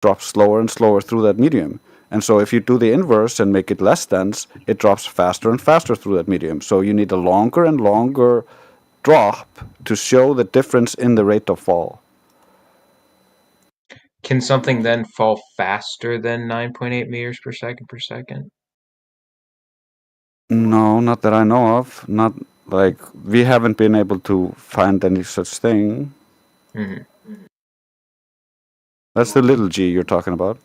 drops slower and slower through that medium. And so if you do the inverse and make it less dense, it drops faster and faster through that medium. So you need a longer and longer drop to show the difference in the rate of fall. Can something then fall faster than 9.8 meters per second? No, not that I know of. Not like we haven't been able to find any such thing. Mm-hmm. That's the little g you're talking about.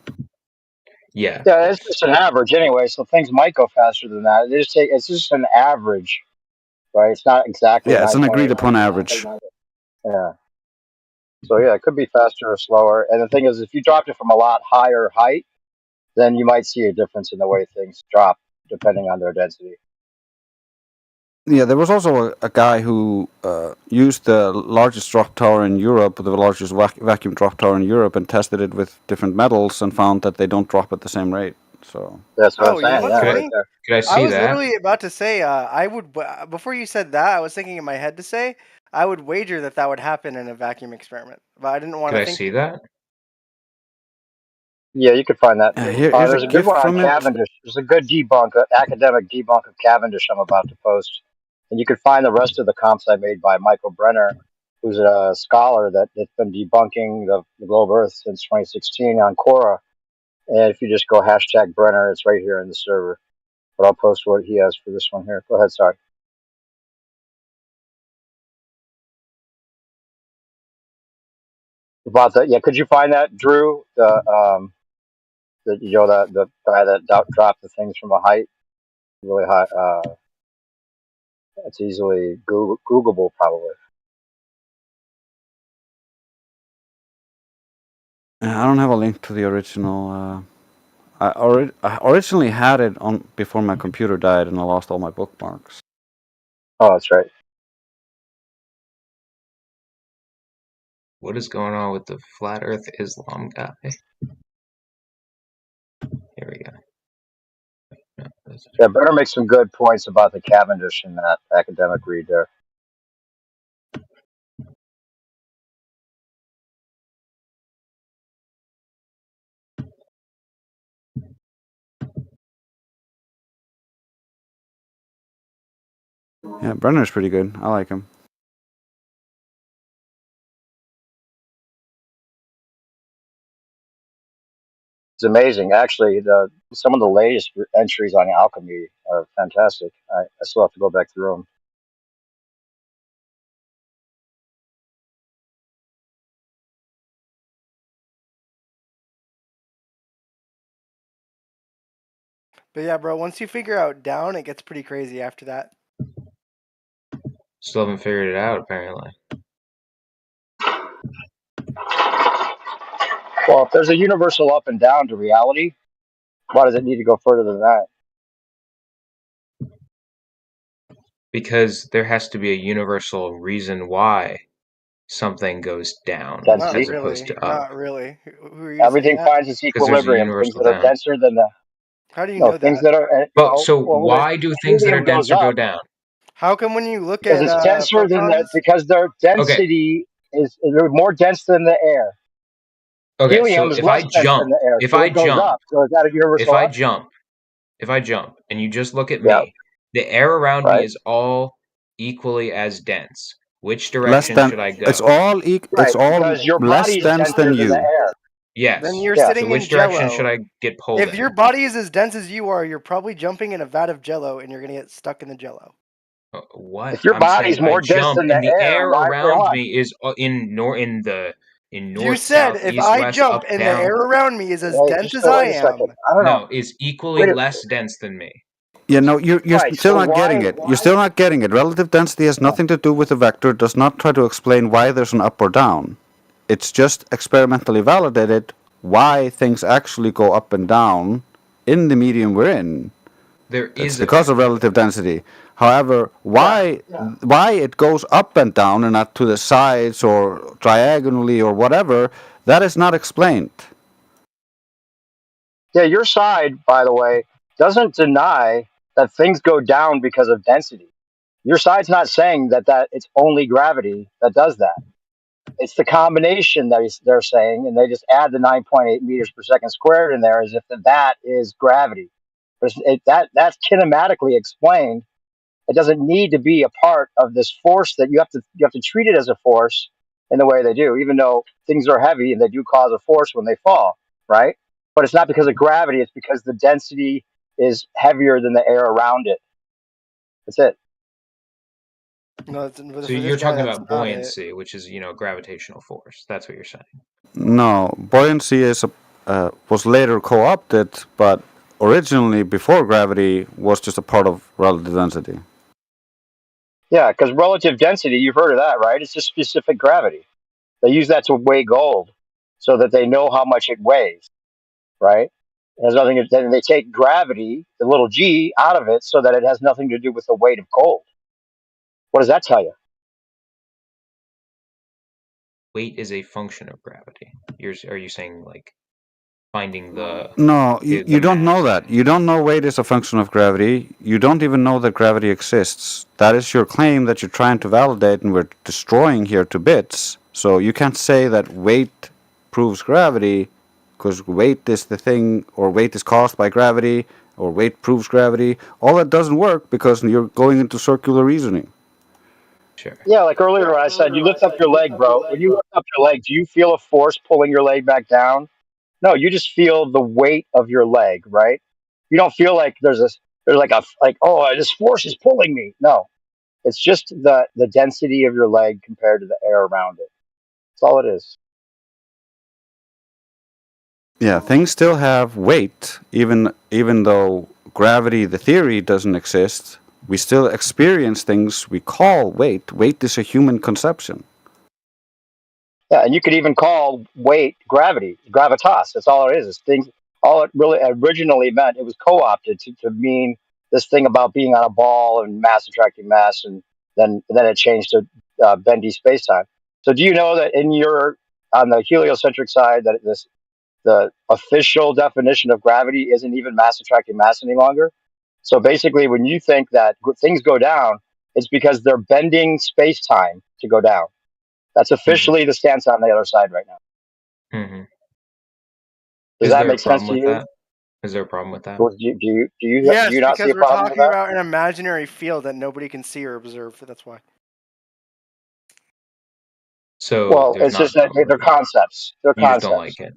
Yeah. Yeah, it's just an average anyway, so things might go faster than that. It's just an average, right? It's not exactly Yeah, it's an 9.8. agreed upon average. Yeah. So yeah, it could be faster or slower. And the thing is, if you dropped it from a lot higher height, then you might see a difference in the way things drop depending on their density. Yeah, there was also a guy who used the largest drop tower in Europe, the largest vacuum drop tower in Europe, and tested it with different metals and found that they don't drop at the same rate. So that's what I'm You know saying. what's Yeah, funny? right there. Could I see I was that? literally about to say, I would, before you said that, I was thinking in my head to say, I would wager that would happen in a vacuum experiment. But I didn't want Could to I think. see that? Yeah, you could find that. here's There's a a good gift one on from it. Cavendish. There's a good academic debunk of Cavendish I'm about to post. And you can find the rest of the comps I made by Michael Brenner, who's a scholar that's been debunking the globe Earth since 2016 on Quora. And if you just go #Brenner, it's right here in the server. But I'll post what he has for this one here. Go ahead, sorry. About that, yeah. Could you find that, Drew? The the guy that dropped the things from a height really high. It's easily Googleable, probably. I don't have a link to the original. I originally had it on before my computer died, and I lost all my bookmarks. Oh, that's right. What is going on with the flat Earth Islam guy? Here we go. No, Yeah, Brenner makes some good points about the Cavendish in that academic read there. Yeah, Brenner's pretty good. I like him. It's amazing. Actually, some of the latest entries on alchemy are fantastic. I still have to go back through them. But yeah, bro, once you figure out down, it gets pretty crazy after that. Still haven't figured it out, apparently. Well, if there's a universal up and down to reality, why does it need to go further than that? Because there has to be a universal reason why something goes down Density? as opposed to up. Not really. Who are you Everything saying that? finds its there's a equilibrium. Things universal that are down. denser than the How do you know things that? that are. Well, so well, why do things that are helium goes denser go up down? How come when you look because at it's denser than that? photons? Because their density is they're more dense than the air. Okay, Helium so is if less I dense jump, than the air, if so I it goes jump, up. So it's got a universal up. if I jump, and you just look at Yeah. me, the air around me Right. is all equally as dense. Which Less direction than should I go? it's all Right, it's all because your less body's dense denser than than you. the air. Yes. Then you're Yeah. sitting So which in direction Jell-O. should I get pulled If in? your body is as dense as you are, you're probably jumping in a vat of Jell-O, and you're gonna get stuck in the Jell-O. What? If your I'm body's saying more I dense jump, than the and the air, air why? around Hold on. me is in north, You said south, if east, I west, jump up, and the down. air around me is as Wait, dense just as I wait a second. am. I don't know. No, is equally Wait less dense than me. Yeah, no, you're Right, still so not getting why- it. You're still not getting it. Relative density has nothing to do with the vector. Does not try to explain why there's an up or down. It's just experimentally validated why things actually go up and down in the medium we're in. There It's is a because of vector. relative density. However, why it goes up and down and not to the sides or diagonally or whatever, that is not explained. Yeah, your side, by the way, doesn't deny that things go down because of density. Your side's not saying that it's only gravity that does that. It's the combination that they're saying, and they just add the 9.8 meters per second squared in there as if that is gravity. But that's kinematically explained. It doesn't need to be a part of this force that you have to treat it as a force in the way they do, even though things are heavy and they do cause a force when they fall, right? But it's not because of gravity, it's because the density is heavier than the air around it. That's it. No, So you're talking about buoyancy, which is gravitational force. That's what you're saying. No, buoyancy was later co-opted, but originally, before gravity, was just a part of relative density. Yeah, because relative density, you've heard of that, right? It's just specific gravity. They use that to weigh gold so that they know how much it weighs, right? It has nothing to, then they take gravity, the little g, out of it so that it has nothing to do with the weight of gold. What does that tell you? Weight is a function of gravity. Are you saying like finding the... No, you don't know mass? that. You don't know weight is a function of gravity. You don't even know that gravity exists. That is your claim that you're trying to validate, and we're destroying here to bits. So you can't say that weight proves gravity, because weight is the thing, or weight is caused by gravity, or weight proves gravity. All that doesn't work because you're going into circular reasoning. Sure. Yeah, like earlier I said, you lift up your leg, bro. When you lift up your leg, do you feel a force pulling your leg back down? No, you just feel the weight of your leg, right? You don't feel like there's this force is pulling me. No, it's just the density of your leg compared to the air around it. That's all it is. Yeah, things still have weight, even though gravity, the theory, doesn't exist. We still experience things we call weight. Weight is a human conception. Yeah, and you could even call weight gravity, gravitas. That's all it is. It's things. All it really originally meant, it was co-opted to mean this thing about being on a ball and mass attracting mass, and then it changed to bendy space-time. So do you know that on the heliocentric side that the official definition of gravity isn't even mass attracting mass any longer? So basically, when you think that things go down, it's because they're bending space-time to go down. That's officially the stance on the other side right now. Mm-hmm. Does that make sense to you? That? Is there a problem with that? Do you Yes, not see because a we're problem with talking that? about an imaginary field that nobody can see or observe. That's why. So Well, it's just that they're concepts. They're you concepts. just don't like it.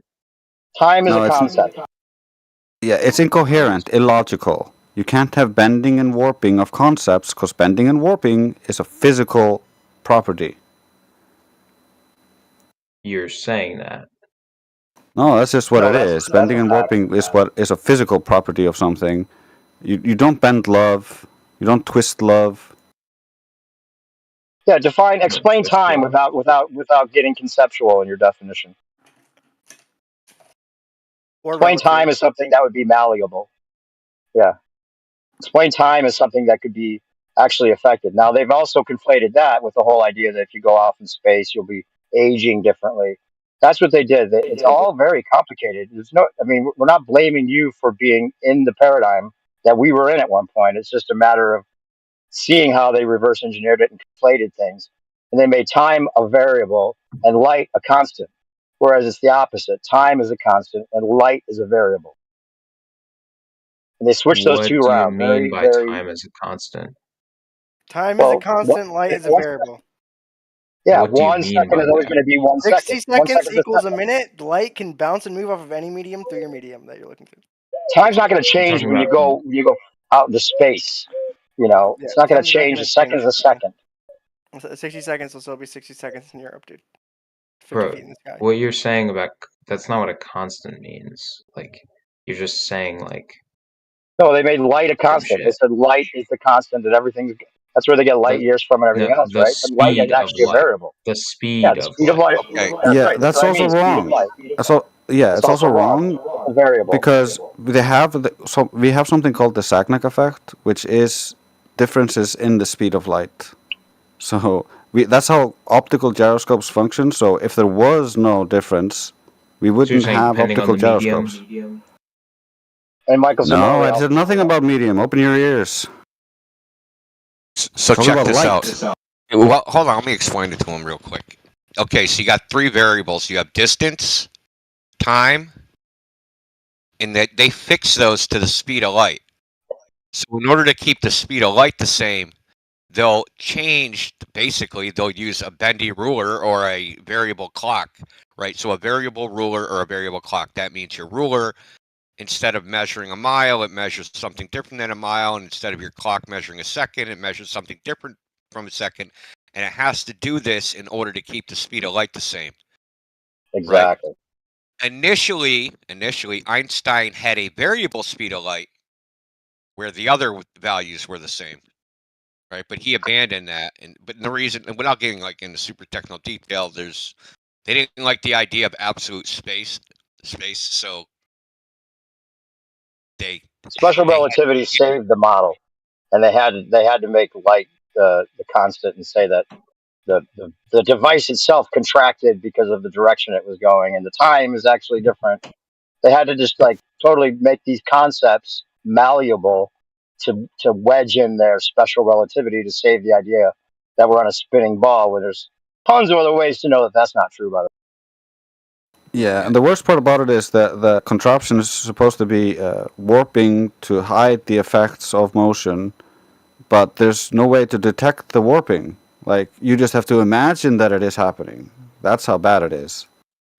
Time is a concept. Yeah, it's incoherent, illogical. You can't have bending and warping of concepts because bending and warping is a physical property. You're saying that. No, that's just what it is. Bending and warping is a physical property of something. You don't bend love. You don't twist love. Yeah, explain time without getting conceptual in your definition. Or explain relative. time as something that would be malleable. Yeah. Explain time as something that could be actually affected. Now, they've also conflated that with the whole idea that if you go off in space, you'll be aging differently. That's what they did. It's all very complicated. We're not blaming you for being in the paradigm that we were in at one point. It's just a matter of seeing how they reverse engineered it and conflated things. And they made time a variable and light a constant. Whereas it's the opposite. Time is a constant and light is a variable. And they switch those two around. What do you mean by time is a constant? Time is a constant, light is a variable. Yeah, 1 second is always going to be 1 second. 60 seconds equals a minute. Light can bounce and move off of any medium through your medium that you're looking through. Time's not going to change when you go out into space. It's not going to change. A second is a second. 60 seconds will still be 60 seconds in Europe, dude. 50 Bro, feet in the sky. what you're saying about that's not what a constant means. Like, you're just saying like. No, they made light a constant. They said light is the constant, and everything's. That's where they get light years from and everything else, right? But light is actually a variable. The speed of light. Okay. That's also wrong. It's also wrong. Variable. Because we have something called the Sagnac effect, which is differences in the speed of light. So that's how optical gyroscopes function. So if there was no difference, we wouldn't have optical gyroscopes. And Michael No, I said nothing about medium. Open your ears. So check this out. Well, hold on, let me explain it to him real quick. okay, so you got three variables. You have distance, time, and they fix those to the speed of light. So in order to keep the speed of light the same, they'll change, basically, they'll use a bendy ruler or a variable clock, right? So a variable ruler or a variable clock, that means your ruler, instead of measuring a mile, it measures something different than a mile. And instead of your clock measuring a second, it measures something different from a second. And it has to do this in order to keep the speed of light the same. Exactly. Right? Initially, Einstein had a variable speed of light where the other values were the same. Right, but he abandoned that, but the reason, and without getting like into super technical detail, they didn't like the idea of absolute space, so they Special relativity saved the model, and they had to make light the constant and say that the device itself contracted because of the direction it was going, and the time is actually different. They had to just like totally make these concepts malleable to wedge in their special relativity to save the idea that we're on a spinning ball, where there's tons of other ways to know that that's not true, by the way. Yeah, and the worst part about it is that the contraption is supposed to be warping to hide the effects of motion, but there's no way to detect the warping. Like, you just have to imagine that it is happening. That's how bad it is.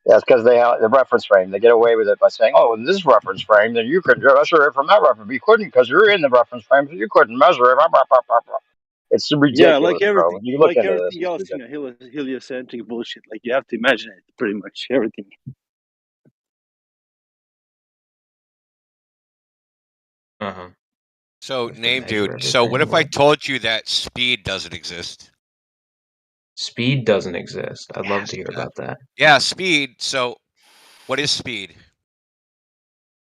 Yeah, it's because they have the reference frame. They get away with it by saying, "Oh, in this reference frame, then you could measure it from that reference. But you couldn't because you're in the reference frame, so you couldn't measure it." Blah, blah, blah, blah, blah. It's ridiculous, Yeah, like bro. everything, When you look like into this, everything it's else, ridiculous. heliocentric bullshit. Like you have to imagine it, pretty much everything. Uh-huh. So Have to name measure dude. So what if I everything. told you that speed doesn't exist? Speed doesn't exist. I'd love to hear about that. Yeah, speed. So what is speed?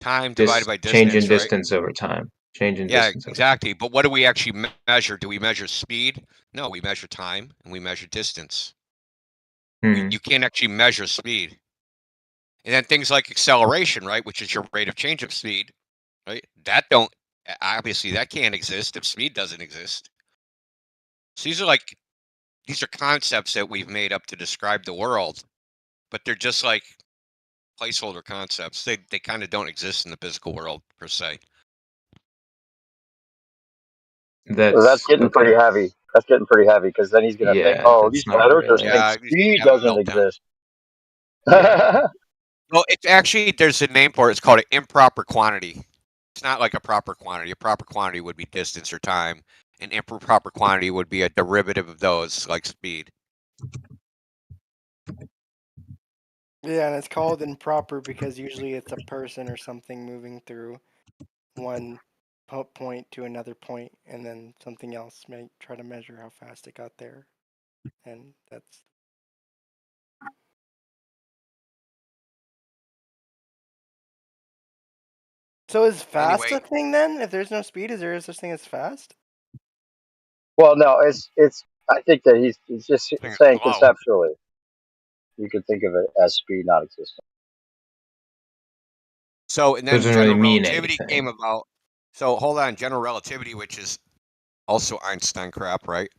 Time divided by Change in distance, right? distance over time. Change in Yeah, distance over time. exactly. But what do we actually measure? Do we measure speed? No, we measure time and we measure distance. Mhm. You can't actually measure speed. And then things like acceleration, right, which is your rate of change of speed, right? Obviously that can't exist if speed doesn't exist. So these are concepts that we've made up to describe the world, but they're just like placeholder concepts. They kind of don't exist in the physical world per se. So that's getting pretty okay. heavy. That's getting pretty heavy because then he's gonna think, Yeah, "Oh, that's these not editors really. think Yeah, he's speed having a doesn't meltdown. exist." Yeah. Well, it's actually, there's a name for it. It's called an improper quantity. It's not like a proper quantity. A proper quantity would be distance or time. An improper quantity would be a derivative of those, like speed. Yeah, and it's called improper because usually it's a person or something moving through one point to another point, and then something else may try to measure how fast it got there, and that's. So is fast Anyway, a thing then? If there's no speed, is there such thing as fast? Well, no, it's. I think that he's just thing is saying slow. conceptually, you could think of it as speed not existing. So, and then Doesn't really general mean relativity anything. came about. So, hold on, general relativity, which is also Einstein crap, right?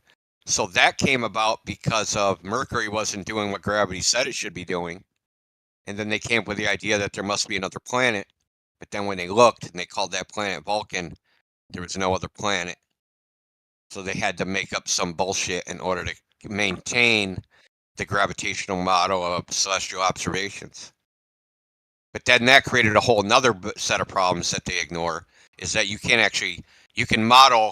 So that came about because of Mercury wasn't doing what gravity said it should be doing. And then they came up with the idea that there must be another planet. But then when they looked and they called that planet Vulcan, there was no other planet. So they had to make up some bullshit in order to maintain the gravitational model of celestial observations. But then that created a whole nother set of problems that they ignore, is that you can model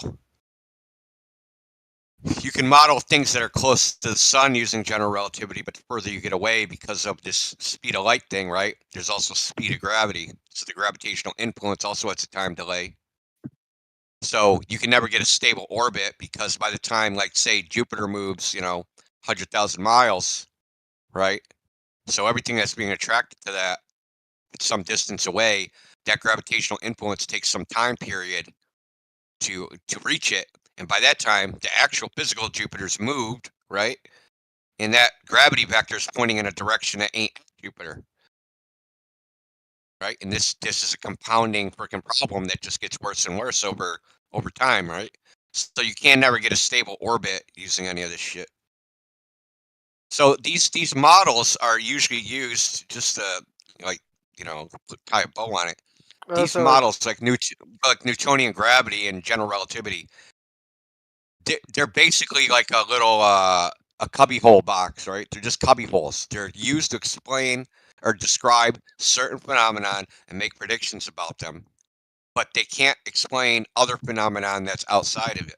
things that are close to the sun using general relativity, but the further you get away because of this speed of light thing, right? There's also speed of gravity. So the gravitational influence also has a time delay. So you can never get a stable orbit because by the time, like, say, Jupiter moves, 100,000 miles, right? So everything that's being attracted to that, some distance away, that gravitational influence takes some time period to reach it. And by that time, the actual physical Jupiter's moved, right? And that gravity vector is pointing in a direction that ain't Jupiter, right? And this is a compounding freaking problem that just gets worse and worse over time, right? So you can never get a stable orbit using any of this shit. So these models are usually used just to, like, tie a bow on it. These So models like Newtonian gravity and general relativity, they're basically like a little a cubbyhole box, right? They're just cubby holes. They're used to explain or describe certain phenomenon and make predictions about them, but they can't explain other phenomenon that's outside of it,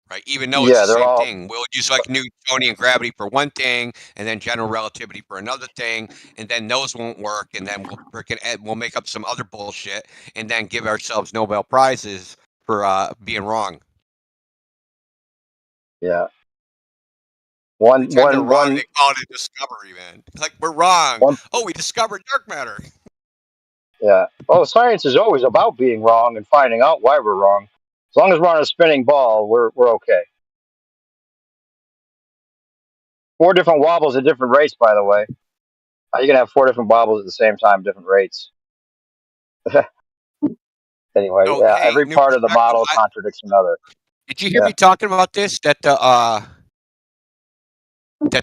right? Even though it's Yeah, the they're same all thing. We'll use like Newtonian gravity for one thing, and then general relativity for another thing, and then those won't work, and then we'll make up some other bullshit, and then give ourselves Nobel prizes for being wrong. yeah. Anytime they're wrong, One they call it a discovery, man. Like, we're wrong. one. Oh, we discovered dark matter. Yeah. Oh, science is always about being wrong and finding out why we're wrong. As long as we're on a spinning ball, we're okay. 4 different wobbles at different rates, by the way. You can have 4 different wobbles at the same time, different rates. Anyway, Oh, yeah, hey, every new part of the perspective. model contradicts another. Did you hear Yeah. me talking about this? That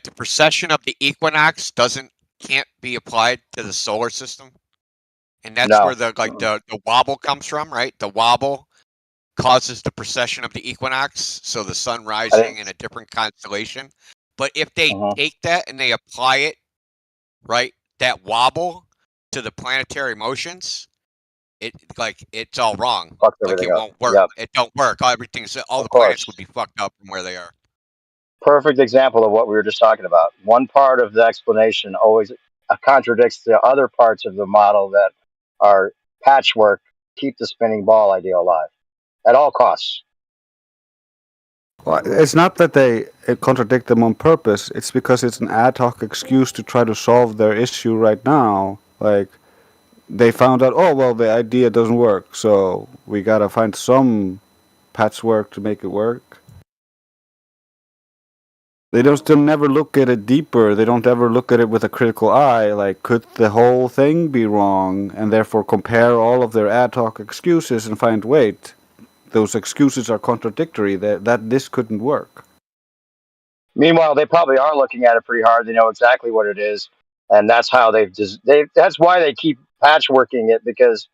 the precession of the equinox can't be applied to the solar system, and that's No. where the wobble comes from, right? The wobble causes the precession of the equinox, so the sun rising in a different constellation. But if they take that and they apply it, right, that wobble to the planetary motions, it's all wrong. Fucks Like, everything it up. won't work. Yep. It don't work. All Of the planets course. would be fucked up from where they are. Perfect example of what we were just talking about. One part of the explanation always contradicts the other parts of the model that are patchwork, keep the spinning ball idea alive at all costs. Well, it's not that they contradict them on purpose. It's because it's an ad hoc excuse to try to solve their issue right now. Like, they found out, oh, well, the idea doesn't work, so we gotta find some patchwork to make it work. They'll never look at it deeper. They don't ever look at it with a critical eye. Like, could the whole thing be wrong? And therefore compare all of their ad hoc excuses and find, wait, those excuses are contradictory. That this couldn't work. Meanwhile, they probably are looking at it pretty hard. They know exactly what it is, and that's how that's why they keep patchworking it, because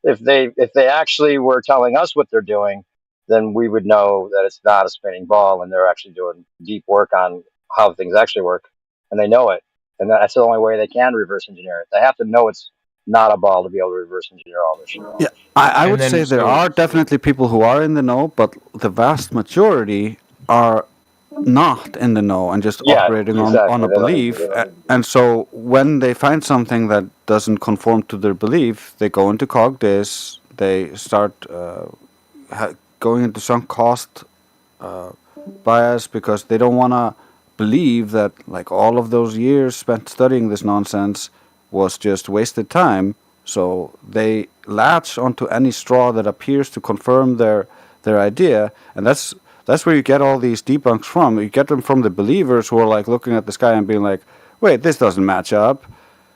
if they actually were telling us what they're doing, then we would know that it's not a spinning ball and they're actually doing deep work on how things actually work, and they know it, and that's the only way they can reverse engineer it. They have to know it's not a ball to be able to reverse engineer all this shit. Yeah, I And would then say there so- are definitely people who are in the know, but the vast majority are not in the know and just Yeah, operating exactly. on a belief. And so when they find something that doesn't conform to their belief, they go into CogDis, they start going into sunk cost bias because they don't want to believe that like all of those years spent studying this nonsense was just wasted time. So they latch onto any straw that appears to confirm their idea, and that's where you get all these debunks from. You get them from the believers who are like looking at the sky and being like, "Wait, this doesn't match up,"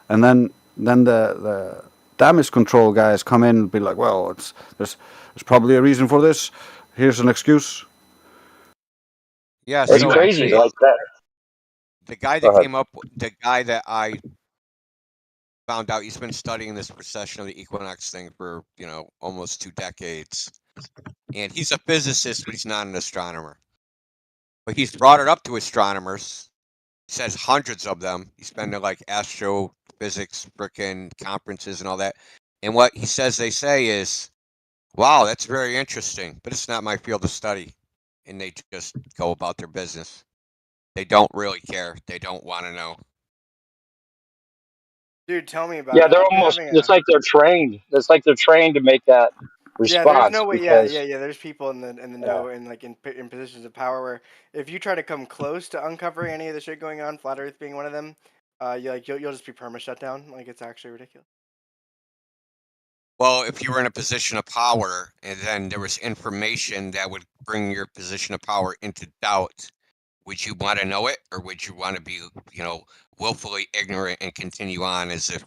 and then the damage control guys come in and be like, "Well, there's probably a reason for this. Here's an excuse." Yeah, It's so crazy actually- like that. the guy Go that ahead. came up, the guy that I found out, he's been studying this precession of the equinox thing for almost 2 decades, and he's a physicist, but he's not an astronomer. But he's brought it up to astronomers. He says hundreds of them. He's been to like astrophysics frickin' conferences and all that. And what he says they say is, "Wow, that's very interesting, but it's not my field of study." And they just go about their business. They don't really care. They don't want to know. Dude, tell me about Yeah, it. they're I've been almost. having It's like they're trained. It's like they're trained to make that Yeah, response. there's no way. Because, Yeah. There's people in the know and like in positions of power where if you try to come close to uncovering any of the shit going on, Flat Earth being one of them, you'll just be perma shut down. Like, it's actually ridiculous. Well, if you were in a position of power and then there was information that would bring your position of power into doubt, would you want to know it, or would you want to be, willfully ignorant and continue on as if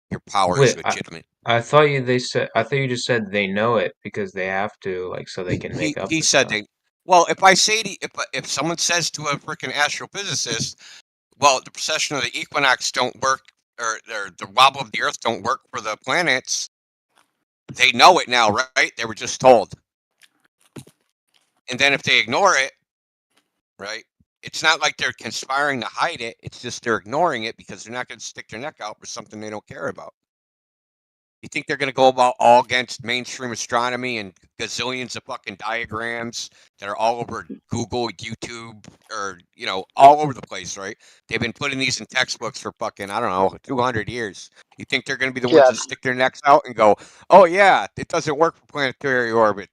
your power is Wait, legitimate? I thought you just said they know it because they have to, like, so they can make up. He the said stuff. they. Well, if I say if someone says to a freaking astrophysicist, well, the precession of the equinox don't work, or the wobble of the Earth don't work for the planets. They know it now, right? They were just told. And then if they ignore it, right? It's not like they're conspiring to hide it. It's just they're ignoring it because they're not going to stick their neck out for something they don't care about. You think they're going to go about all against mainstream astronomy and gazillions of fucking diagrams that are all over Google, YouTube, or, you know, all over the place, right? They've been putting these in textbooks for fucking, I don't know, 200 years. You think they're going to be the ones Yeah, that stick their necks out and go, oh, yeah, it doesn't work for planetary orbit.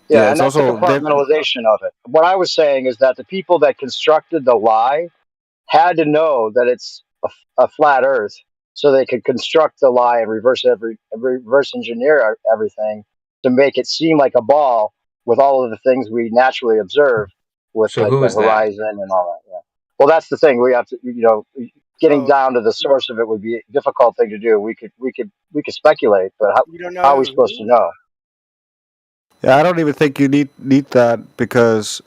yeah, It's and that's the also compartmentalization of it. What I was saying is that the people that constructed the lie had to know that it's a flat Earth, so they could construct the lie and reverse engineer everything to make it seem like a ball with all of the things we naturally observe with So like who the is that? horizon and all that. Yeah. Well, that's the thing. We have to, getting So down to the source of it would be a difficult thing to do. We could speculate, but you don't how are we know supposed to who? know? Yeah, I don't even think you need that because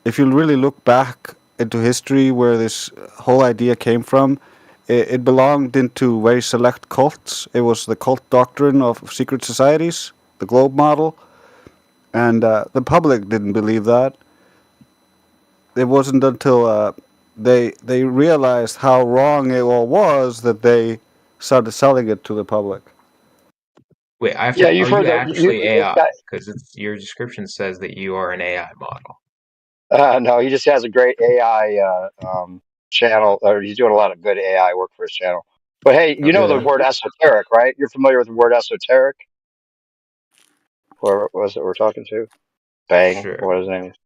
if you really look back into history where this whole idea came from, it belonged into very select cults. It was the cult doctrine of secret societies, the globe model, and the public didn't believe that. It wasn't until they realized how wrong it all was that they started selling it to the public. Wait, I have Yeah, to. you've Are heard you that. actually AI? Because your description says that you are an AI model. No, he just has a great AI channel, or he's doing a lot of good AI work for his channel. But hey, you know Okay. the Yeah. word esoteric, right? You're familiar with the word esoteric? Or was it we're talking to? Bang, Sure. what his name is?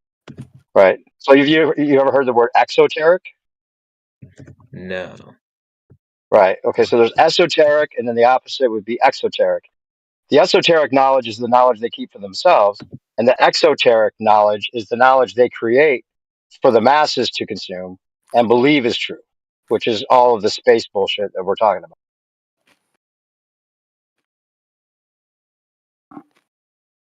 Right. So you ever heard the word exoteric? No. Right. Okay. So there's esoteric, and then the opposite would be exoteric. The esoteric knowledge is the knowledge they keep for themselves, and the exoteric knowledge is the knowledge they create for the masses to consume and believe is true, which is all of the space bullshit that we're talking about.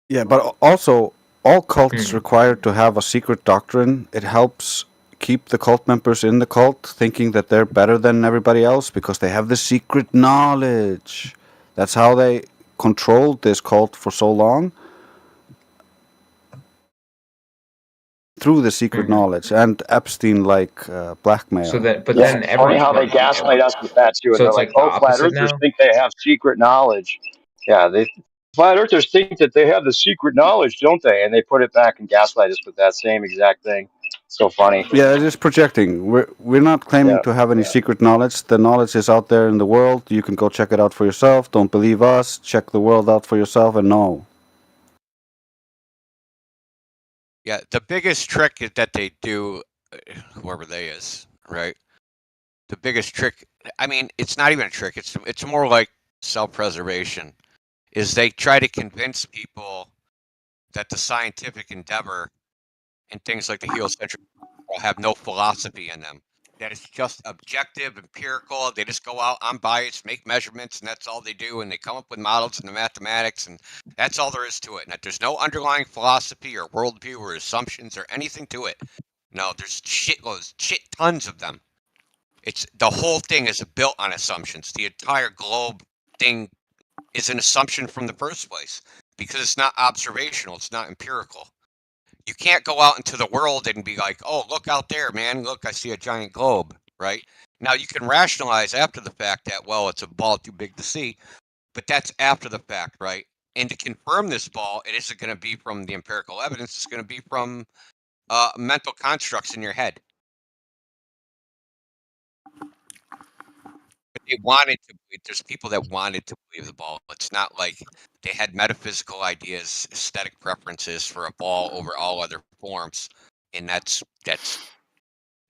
Yeah, but also all cults Hmm. require to have a secret doctrine. It helps keep the cult members in the cult thinking that they're better than everybody else because they have the secret knowledge. That's how they controlled this cult for so long, through the secret Hmm. knowledge and Epstein-like So blackmail. then, but Yeah, then it's funny how they everyone. gaslight us with that too, and So they're it's like, like the "Oh, flat opposite earthers now. think they have secret knowledge." Yeah, they flat earthers think that they have the secret knowledge, don't they? And they put it back and gaslight us with that same exact thing. So funny. Yeah, it is projecting. We're not claiming Yeah. to have any secret knowledge. The knowledge is out there in the world. You can go check it out for yourself. Don't believe us. Check the world out for yourself and know. Yeah, the biggest trick is that they do, whoever they is, right? The biggest trick, I mean, it's not even a trick. It's more like self-preservation. Is they try to convince people that the scientific endeavor and things like the heliocentric will have no philosophy in them. That it's just objective, empirical. They just go out unbiased, make measurements, and that's all they do. And they come up with models and the mathematics, and that's all there is to it. And that there's no underlying philosophy or worldview or assumptions or anything to it. No, there's shitloads, shit tons of them. It's the whole thing is built on assumptions. The entire globe thing is an assumption from the first place because it's not observational, it's not empirical. You can't go out into the world and be like, oh, look out there, man. Look, I see a giant globe, right? Now you can rationalize after the fact that, well, it's a ball too big to see, but that's after the fact, right? And to confirm this ball, it isn't going to be from the empirical evidence, it's going to be from mental constructs in your head. But they wanted to believe, there's people that wanted to believe the ball. It's not like they had metaphysical ideas, aesthetic preferences for a ball over all other forms. And that's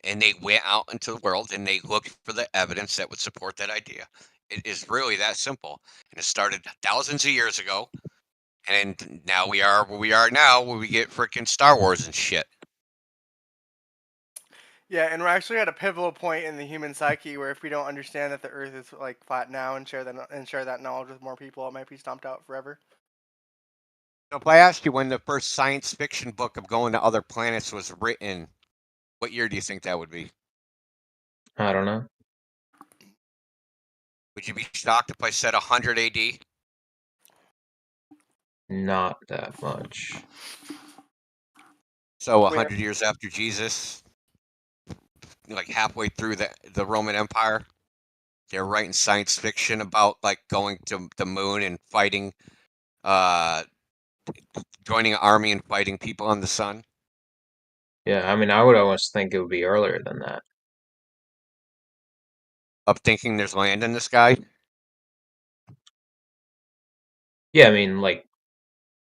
and they went out into the world and they looked for the evidence that would support that idea. It is really that simple. And it started thousands of years ago. And now we are where we are now, where we get freaking Star Wars and shit. Yeah, and we're actually at a pivotal point in the human psyche where if we don't understand that the Earth is like flat now and share that knowledge with more people, it might be stomped out forever. So if I asked you when the first science fiction book of going to other planets was written, what year do you think that would be? I don't know. Would you be shocked if I said 100 AD? Not that much. So Wait, 100 years after Jesus, like halfway through the Roman Empire, they're writing science fiction about like going to the moon and fighting, joining an army and fighting people on the sun. Yeah, I mean, I would almost think it would be earlier than that. Of thinking there's land in the sky. Yeah, I mean, like,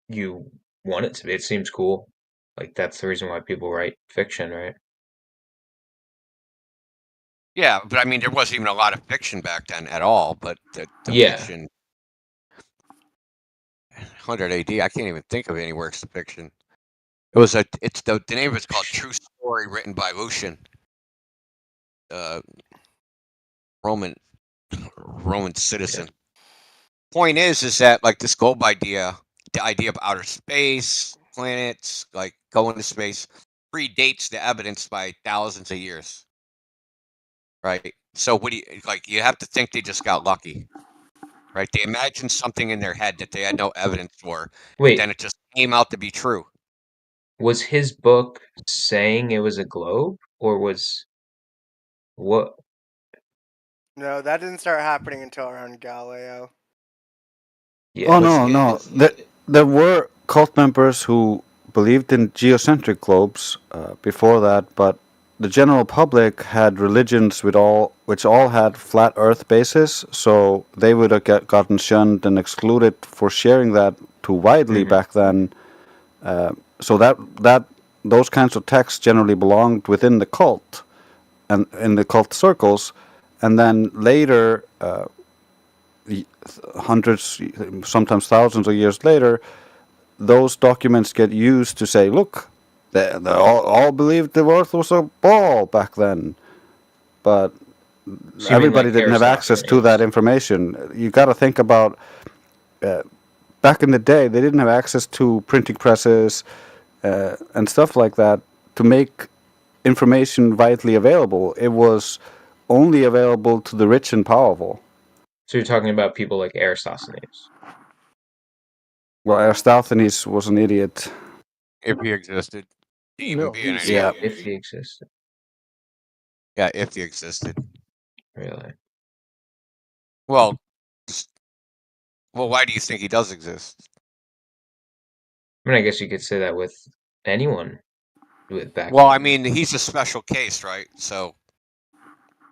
you want it to be. It seems cool. Like, that's the reason why people write fiction, right? Yeah, but I mean, there wasn't even a lot of fiction back then at all. But the Yeah. fiction, 100 AD, I can't even think of any works of fiction. It was it's the name of it's called True Story, written by Lucian, Roman citizen. Point is that like this globe idea, the idea of outer space, planets, like going to space, predates the evidence by thousands of years. Right. So what do you like? You have to think they just got lucky, right? They imagined something in their head that they had no evidence for, and then Wait, it just came out to be true. was his book saying it was a globe, or was what? no, that didn't start happening until around Galileo. Yeah. Oh Was no. There were cult members who believed in geocentric globes before that, but the general public had religions which all had flat Earth bases, so they would have gotten shunned and excluded for sharing that too widely Mhm. back then. So that those kinds of texts generally belonged within the cult and in the cult circles, and then later. Hundreds, sometimes thousands of years later, those documents get used to say, look, they all believed the Earth was a ball back then, but So you mean everybody like didn't have access to that Aristophanes? information. You got to think about back in the day, they didn't have access to printing presses and stuff like that to make information widely available. It was only available to the rich and powerful. So you're talking about people like Aristophanes? Well, Aristophanes was an idiot. if he existed, to even No, be an he's idiot. If he existed, Yeah, if he existed. really. Well, why do you think he does exist? I mean, I guess you could say that with anyone with back. Well, I mean, he's a special case, right? So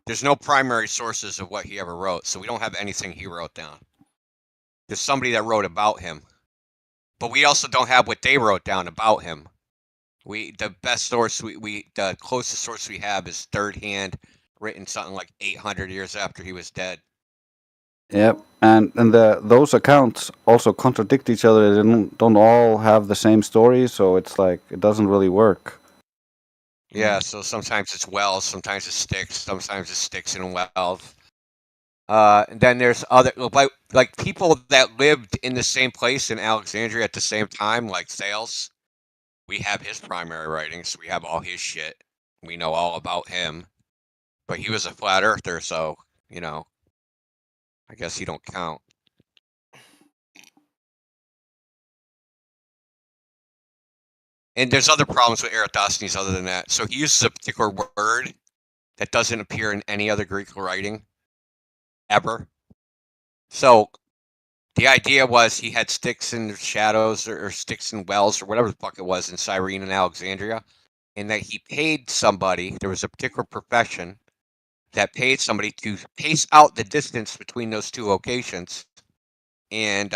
there's no primary sources of what he ever wrote, so we don't have anything he wrote down. There's somebody that wrote about him, but we also don't have what they wrote down about him. The best source the closest source we have is third hand, written something like 800 years after he was dead. Yep, and those accounts also contradict each other. They don't all have the same story, so it's like it doesn't really work. Yeah, so sometimes it's wells, sometimes it's sticks and wells. And then there's other like people that lived in the same place in Alexandria at the same time, like Thales. We have his primary writings. We have all his shit. We know all about him. But he was a flat earther, so I guess he don't count. And there's other problems with Eratosthenes other than that. So he uses a particular word that doesn't appear in any other Greek writing ever. So the idea was he had sticks in shadows or sticks in wells or whatever the fuck it was in Cyrene and Alexandria, and that he paid somebody. There was a particular profession that paid somebody to pace out the distance between those two locations and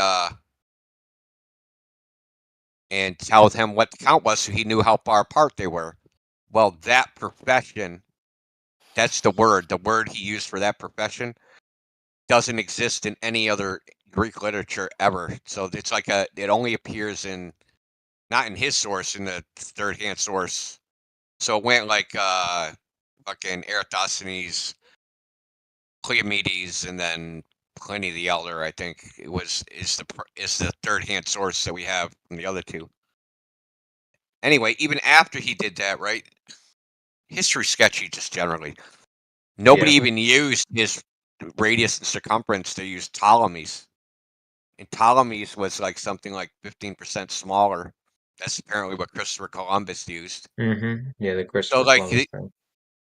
tell him what the count was so he knew how far apart they were. Well, that profession, that's the word he used for that profession doesn't exist in any other Greek literature ever. So it's like it only appears not in his source, in the third hand source. So it went like fucking Eratosthenes, Cleomedes, and then Pliny the Elder, I think is the third hand source that we have from the other two. Anyway, even after he did that, right? History sketchy just generally. Nobody Yeah. even used his radius and circumference. They used Ptolemy's. And Ptolemy's was like something like 15% smaller. That's apparently what Christopher Columbus used. Mm-hmm. Yeah, the So Christopher like, Columbus thing.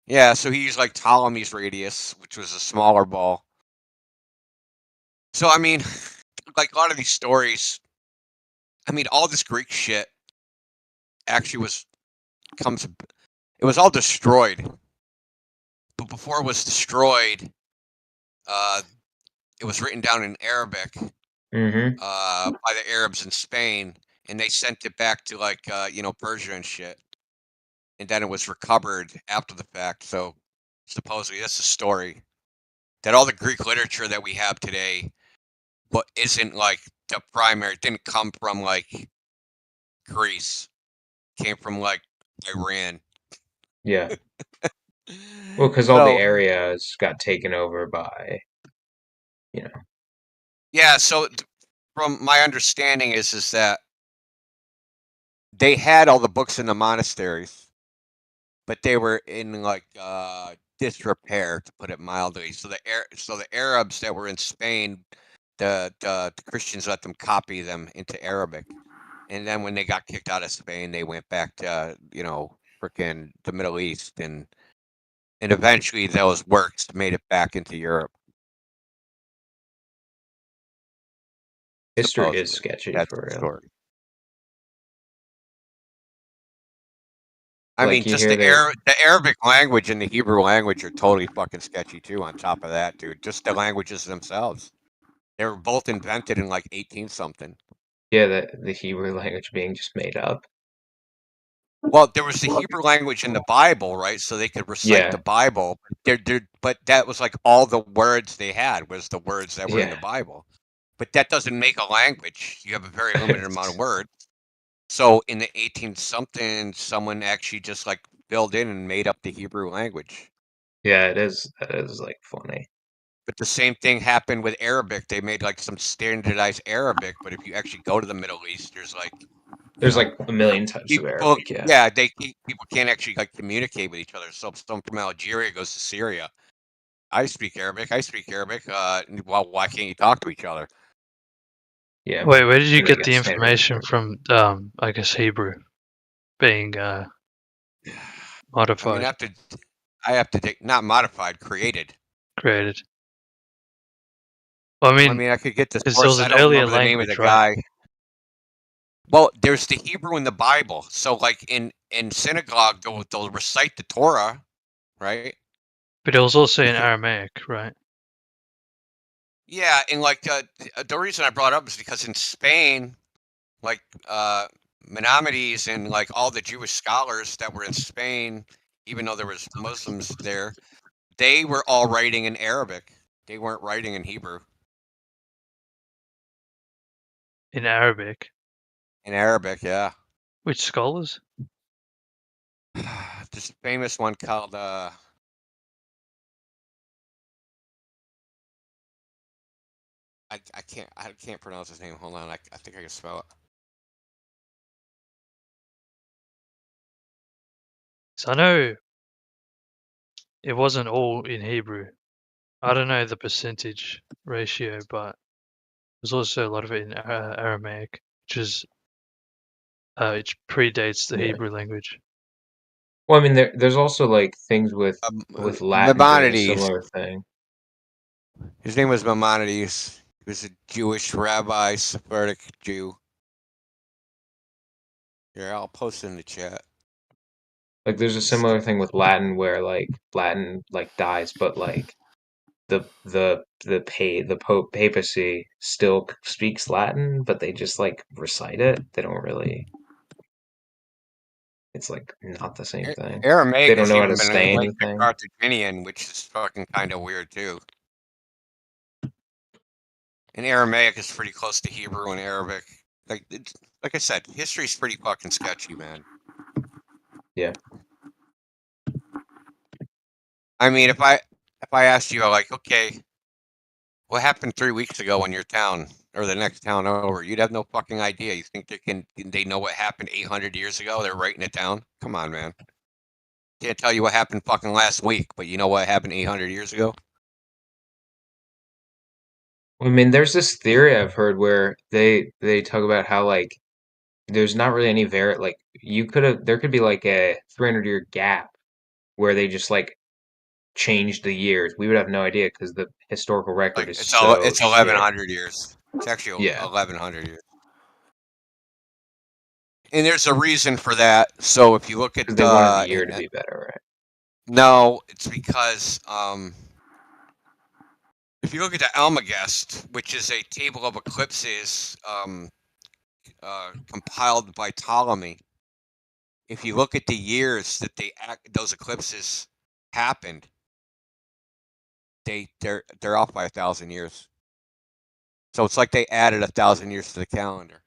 yeah, so he used like Ptolemy's radius, which was a smaller ball. So I mean, like a lot of these stories, I mean, all this Greek shit actually it was all destroyed. But before it was destroyed, it was written down in Arabic Mm-hmm. by the Arabs in Spain, and they sent it back to like Persia and shit. And then it was recovered after the fact. So supposedly that's a story that all the Greek literature that we have today, but isn't like the primary. It didn't come from like Greece. Came from like Iran. Yeah. Well, because all the So areas got taken over by, yeah, so from my understanding is that they had all the books in the monasteries, but they were in like disrepair, to put it mildly. So the Arabs that were in Spain, the Christians let them copy them into Arabic, and then when they got kicked out of Spain, they went back to frickin' the Middle East, and eventually those works made it back into Europe. history is Supposedly, sketchy that's for the real. story. I Like mean, you just hear that. the Arabic language and the Hebrew language are totally fucking sketchy too. On top of that, dude, just the languages themselves. They were both invented in like 18 something. Yeah, the Hebrew language being just made up. Well, there was the Hebrew language in the Bible, right? So they could recite Yeah. the Bible. But that was like all the words they had was the words that were in the Yeah. Bible. But that doesn't make a language. You have a very limited amount of words. So in the 18 something, someone actually just like filled in and made up the Hebrew language. Yeah, it is. That is like funny. But the same thing happened with Arabic. They made like some standardized Arabic, but if you actually go to the Middle East, there's like, There's like a million types of people, Arabic. Yeah. yeah, people can't actually like communicate with each other. So someone from Algeria goes to Syria. I speak Arabic. I speak Arabic. Well, why can't you talk to each other? Yeah. Wait, where did you And they get the got standard information Arabic. from? I guess Hebrew being I mean, modified, I have to take not modified, created. created. Well, I I mean, mean, I could get the because there was source. I an don't earlier remember the name of the language, right? guy. Well, there's the Hebrew in the Bible. So, like in synagogue, they'll recite the Torah, right? But it was also in Because Aramaic, right? yeah, and like the reason I brought up is because in Spain, like Maimonides and like all the Jewish scholars that were in Spain, even though there was Muslims there, they were all writing in Arabic. They weren't writing in Hebrew. In Arabic. In Arabic, yeah. Which scholars? This famous one called I can't pronounce his name. Hold on, I think I can spell it. So I know it wasn't all in Hebrew. I don't know the percentage ratio, but there's also a lot of it in Aramaic, which predates the Yeah. Hebrew language. Well, I mean, there's also like things with Latin doing a Maimonides. similar thing. His name was Maimonides. He was a Jewish rabbi, Sephardic Jew. Here, I'll post it in the chat. Like, there's a similar thing with Latin where like Latin like dies, but like the papacy still speaks Latin, but they just like recite it. They don't really. It's like not the same thing. They Aramaic don't has know how to even been say linked to anything. Carthaginian, which is fucking kind of weird too. And Aramaic is pretty close to Hebrew and Arabic. Like I said, history's pretty fucking sketchy, man. Yeah. I mean, if I asked you, like, okay, what happened 3 weeks ago in your town or the next town over, you'd have no fucking idea. You think they know what happened 800 years ago? They're writing it down. Come on, man. Can't tell you what happened fucking last week, but you know what happened 800 years ago? I mean, there's this theory I've heard where they talk about how like there's not really any like there could be like a 300-year gap where they just like changed the years. We would have no idea because the historical record Like is it's so it's shit. 1100 years. It's actually Yeah. 1100 years. And there's a reason for that. So if you look at 'Cause they wanted the year to be better, right? no, it's because if you look at the Almagest, which is a table of eclipses compiled by Ptolemy, if you look at the years that those eclipses happened, they're off by 1,000 years. So it's like they added 1,000 years to the calendar.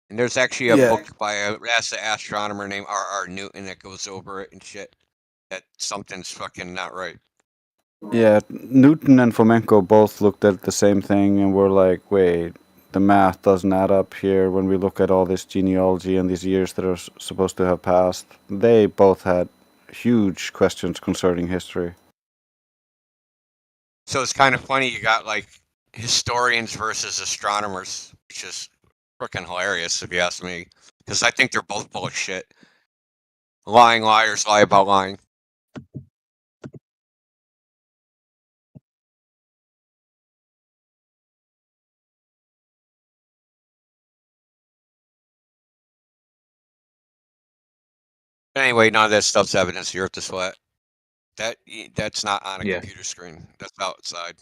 And there's actually a book by a NASA astronomer named R.R. Newton that goes over it and shit. That something's fucking not right. Yeah, Newton and Fomenko both looked at the same thing and were like, wait, the math doesn't add up here when we look at all this genealogy and these years that are supposed to have passed. They both had huge questions concerning history. So it's kind of funny, you got like historians versus astronomers, which is freaking hilarious if you ask me. Because I think they're both full of shit. Lying liars lie about lying. Anyway, none of that stuff's evidence here at the sweat. That's not on a computer screen. That's outside.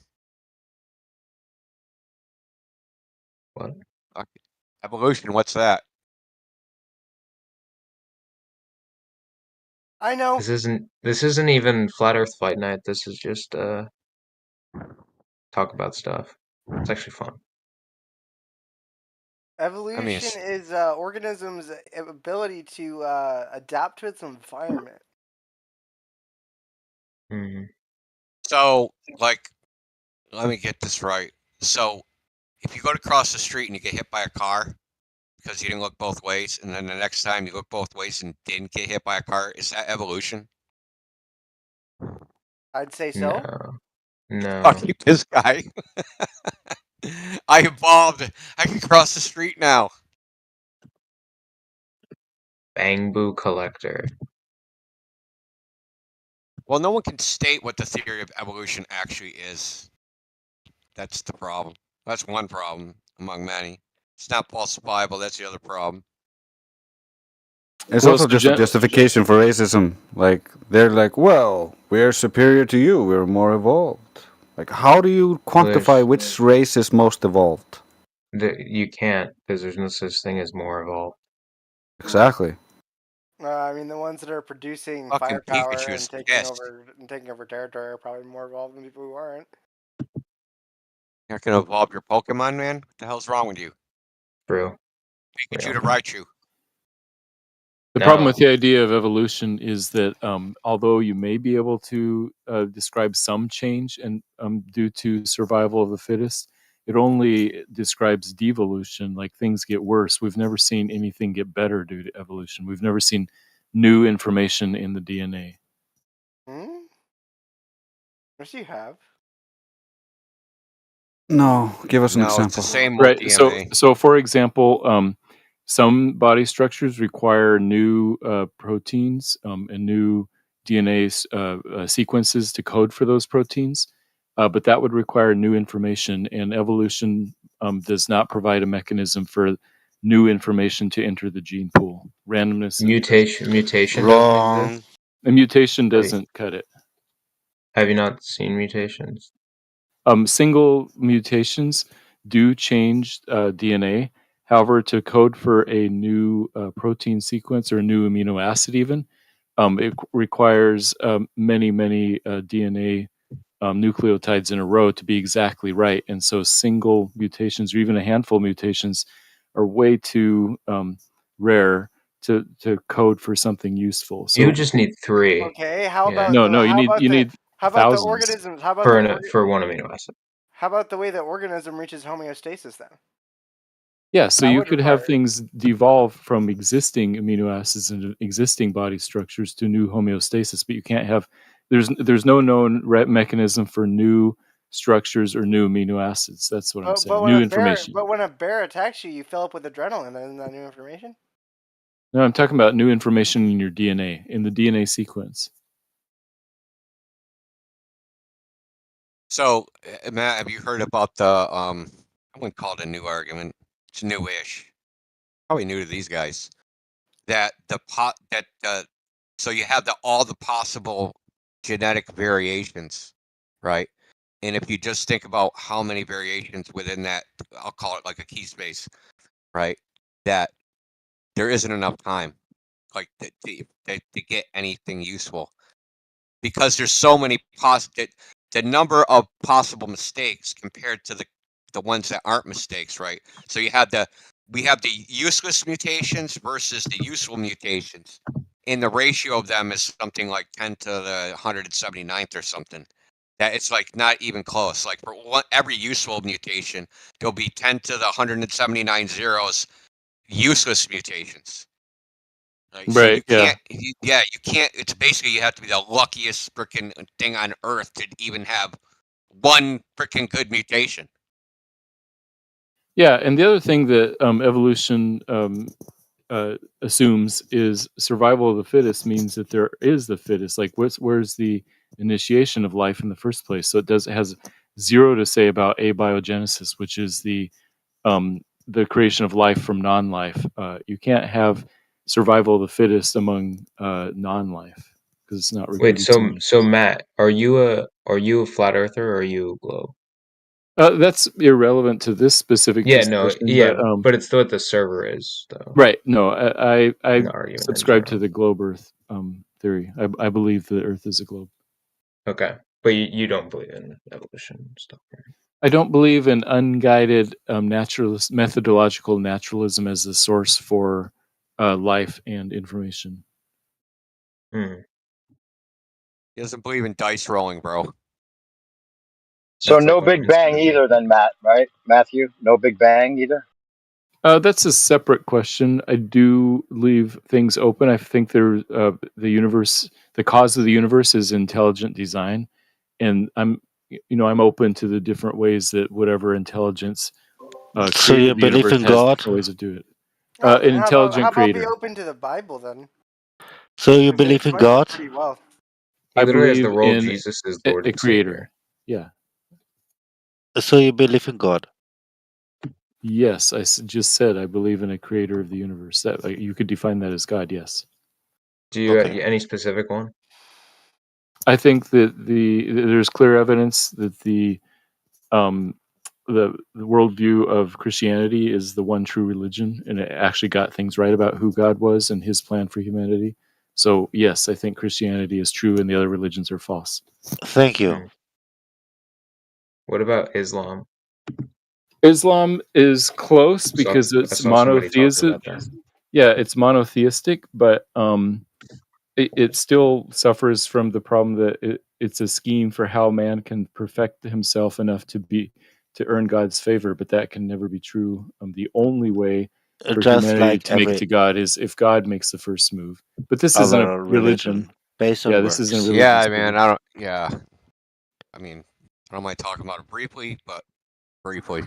What? Evolution, what's that? I know. This isn't even Flat Earth Fight Night. This is just talk about stuff. It's actually fun. Evolution is organisms' ability to adapt to its environment. Mm-hmm. So, like, let me get this right. So, if you go to cross the street and you get hit by a car because you didn't look both ways, and then the next time you look both ways and didn't get hit by a car, is that evolution? I'd say so. No. Fuck you, this guy. I evolved. I can cross the street now. Bamboo collector. Well, no one can state what the theory of evolution actually is. That's the problem. That's one problem among many. It's not falsifiable. That's the other problem. It's also just a justification for racism. Like, they're like, well, we're superior to you. We're more evolved. Like, how do you quantify which race is most evolved? You can't, because there's no such thing as more evolved. Exactly. I mean, the ones that are producing Fucking firepower Pikachu and is taking over territory are probably more evolved than people who aren't. You're not gonna evolve your Pokemon, man? What the hell's wrong with you? True. Pikachu to Raichu. The problem with the idea of evolution is that although you may be able to describe some change and due to survival of the fittest, it only describes devolution, like things get worse. We've never seen anything get better due to evolution. We've never seen new information in the DNA. Yes, you have. No, give us an example. It's the same with Right. DNA. So for example, some body structures require new proteins and new DNA sequences to code for those proteins, but that would require new information, and evolution does not provide a mechanism for new information to enter the gene pool. Randomness. Mutation. Wrong. A mutation doesn't cut it. Have you not seen mutations? Single mutations do change DNA. However, to code for a new protein sequence or a new amino acid even, it requires many DNA nucleotides in a row to be exactly right. And so single mutations or even a handful of mutations are way too rare to code for something useful. So you just need 3. Okay, how about you need how about thousands. the organisms? How about for one amino acid? How about the way the organism reaches homeostasis then? Yeah, so That you would could have require- things devolve from existing amino acids and existing body structures to new homeostasis, but you can't have there's no known mechanism for new structures or new amino acids. That's what I'm saying. New information. But when a bear attacks you, you fill up with adrenaline. Isn't that new information? No, I'm talking about new information in your DNA, in the DNA sequence. So, Matt, have you heard about the I wouldn't call it a new argument. It's newish. Probably new to these guys. That so you have all the possible genetic variations, right? And if you just think about how many variations within that, I'll call it like a key space, right? That there isn't enough time, like to get anything useful, because there's so many the number of possible mistakes compared to the ones that aren't mistakes, right? So we have the useless mutations versus the useful mutations, and the ratio of them is something like 10 to the 179th or something. That it's like not even close. Like for every useful mutation, there'll be 10 to the 179 zeros useless mutations. Right. So you can't, you can't. It's basically you have to be the luckiest freaking thing on earth to even have one freaking good mutation. Yeah, and the other thing that evolution assumes is survival of the fittest means that there is the fittest. Like, where's the initiation of life in the first place? So it has zero to say about abiogenesis, which is the creation of life from non-life. You can't have survival of the fittest among non-life because it's not Wait, so Matt, are you a flat earther or are you a globe? That's irrelevant to this specific discussion. But it's still what the server is, though. Right. No, I subscribe to general. the globe Earth theory. I believe the Earth is a globe. Okay, but you don't believe in evolution and stuff, right? I don't believe in unguided methodological naturalism as the source for life and information. He doesn't believe in dice rolling, bro. So no Big Bang either, then, Matt, right? Matthew, no Big Bang either? That's a separate question. I do leave things open. I think the universe, the cause of the universe is intelligent design, and I'm open to the different ways that whatever intelligence. So you believe in God? Ways of doing it. An intelligent creator. How about be open to the Bible then? So you believe in God? Pretty well. He literally has the believe role in Jesus is Lord a and creator. Savior. Yeah. So you believe in God? Yes, I just said I believe in a creator of the universe. That you could define that as God. Yes. Do you any specific one? I think that there's clear evidence that the worldview of Christianity is the one true religion, and it actually got things right about who God was and His plan for humanity. So yes, I think Christianity is true, and the other religions are false. Thank you. What about Islam? Islam is close because it's monotheistic. Yeah, it's monotheistic, but it still suffers from the problem that it's a scheme for how man can perfect himself enough to earn God's favor, but that can never be true. The only way for humanity to make to God is if God makes the first move. But this isn't a religion. Based on this isn't a religion. Yeah, man. I mean, I don't mind talking about it briefly, but briefly.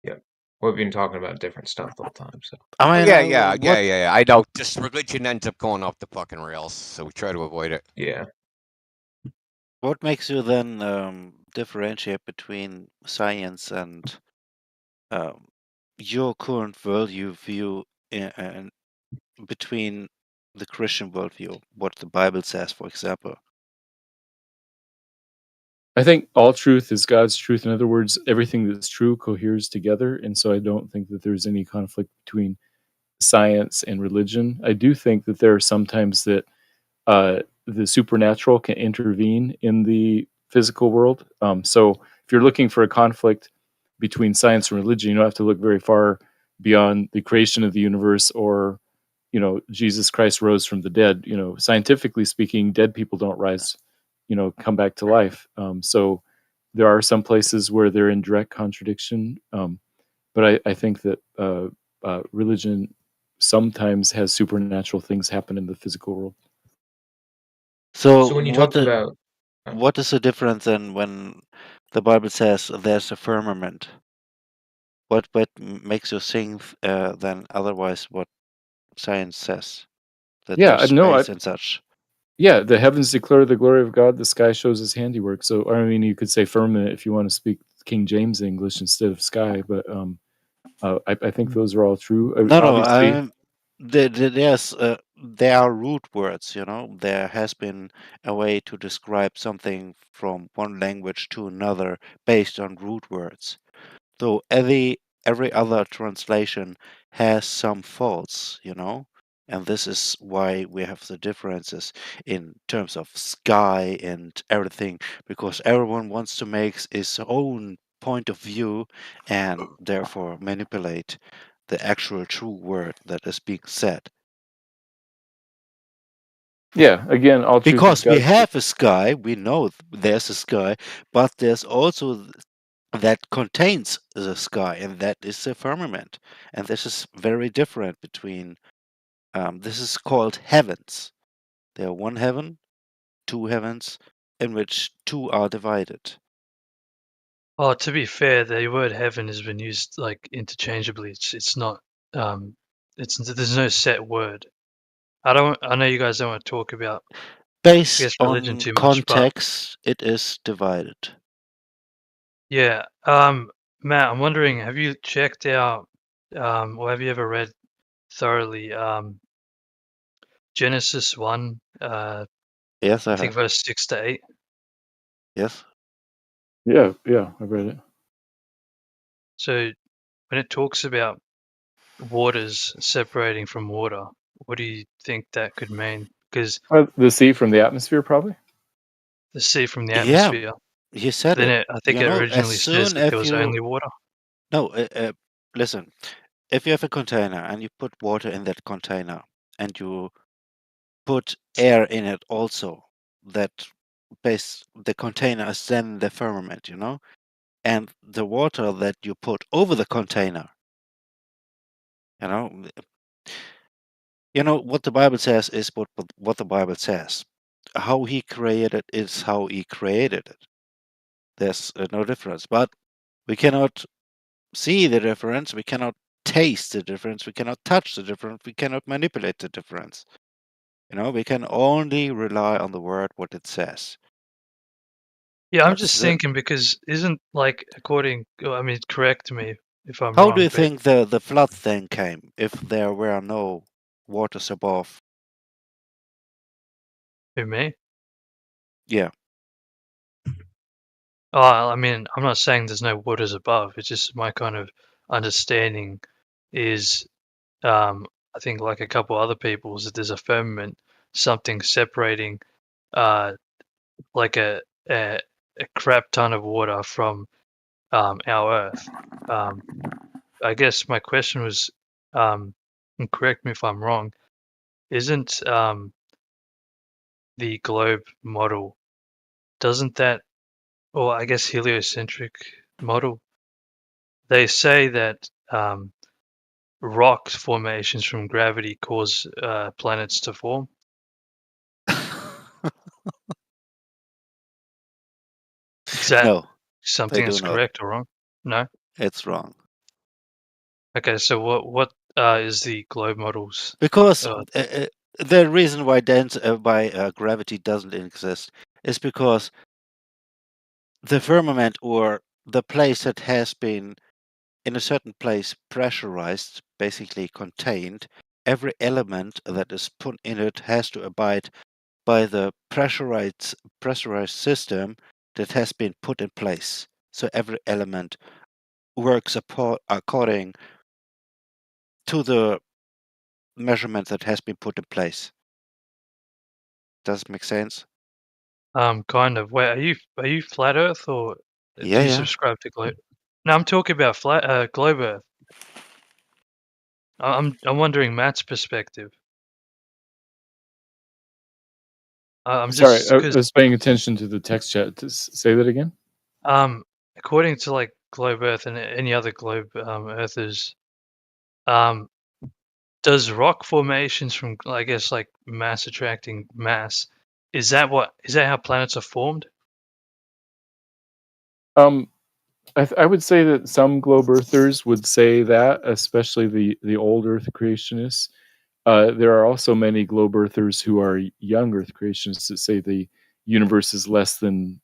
Yeah, we've been talking about different stuff the whole time. So I mean, yeah. I know. Just religion ends up going off the fucking rails, so we try to avoid it. Yeah. What makes you then differentiate between science and your current worldview view and between the Christian worldview, what the Bible says, for example? I think all truth is God's truth. In other words, everything that's true coheres together. And so I don't think that there's any conflict between science and religion. I do think that there are sometimes that the supernatural can intervene in the physical world. So if you're looking for a conflict between science and religion, you don't have to look very far beyond the creation of the universe or, Jesus Christ rose from the dead. Scientifically speaking, dead people don't rise, come back to life. So there are some places where they're in direct contradiction, but I think that religion sometimes has supernatural things happen in the physical world. So So when you what talked about what is the difference then when the Bible says there's a firmament? What makes you think then otherwise what science says that Yeah, there's no, space and such? yeah, the heavens declare the glory of God, the sky shows his handiwork. So, I mean, you could say firmament if you want to speak King James English instead of sky, but I think those are all true. No, Obviously, there are root words, you know. There has been a way to describe something from one language to another based on root words. So every other translation has some faults, you know, and this is why we have the differences in terms of sky and everything, because everyone wants to make his own point of view and therefore manipulate the actual true word that is being said. yeah, again, all truth is Because we God's truth. have a sky, we know there's a sky, but there's also that contains the sky, and that is the firmament. And this is very different between, this is called heavens. There are one heaven, two heavens, in which two are divided. Oh, to be fair, the word heaven has been used like interchangeably. It's not there's no set word. I know you guys don't want to talk about Based religion on too much, but context, it is divided. yeah. Matt, I'm wondering, have you checked out or have you ever read thoroughly Genesis 1, Yes, I I think have. verse 6 to 8? Yes. Yeah, I read it. So when it talks about waters separating from water, what do you think that could mean? Because The sea from the atmosphere, probably. the sea from the Yeah, atmosphere, you said then it. I think You it know, as originally says soon that as there was you only water. no, listen. If you have a container and you put water in that container and you put air in it also, that the container is then the firmament, you know, and the water that you put over the container, you know what the Bible says is what the Bible says. How he created it is how he created it. There's no difference, but we cannot see the difference. We cannot taste the difference. We cannot touch the difference. We cannot manipulate the difference. You know, we can only rely on the word, what it says. Yeah, I'm That's just it. thinking because isn't like I mean, correct me if I'm How do wrong, you but think the flood then came if there were no waters above? who, me? Yeah. Oh, I mean, I'm not saying there's no waters above. It's just my kind of understanding is, I think like a couple other people's, that there's a firmament, something separating, like a crap ton of water from our Earth. I guess my question was, and correct me if I'm wrong, isn't the globe model, doesn't that, or I guess heliocentric model, they say that rock formations from gravity cause planets to form? Is that No, something they that's do not. correct or wrong? No? It's wrong. Okay, so what is the globe model's Because uh, the reason why gravity doesn't exist is because the firmament or the place that has been in a certain place pressurized, basically contained, every element that is put in it has to abide by the pressurized system that has been put in place. So every element works according to the measurement that has been put in place. Does it make sense? kind of, wait, are you flat Earth or do you Yeah. subscribe to globe? No, I'm talking about flat globe Earth. I'm wondering Matt's perspective. I'm Sorry, just I because was paying attention to the text chat. Say that again. According to like Globe Earth and any other Globe Earthers, does rock formations from, I guess, like mass attracting mass, is that how planets are formed? I would say that some globe earthers would say that, especially the old Earth creationists. There are also many globe earthers who are young Earth creationists that say the universe is less than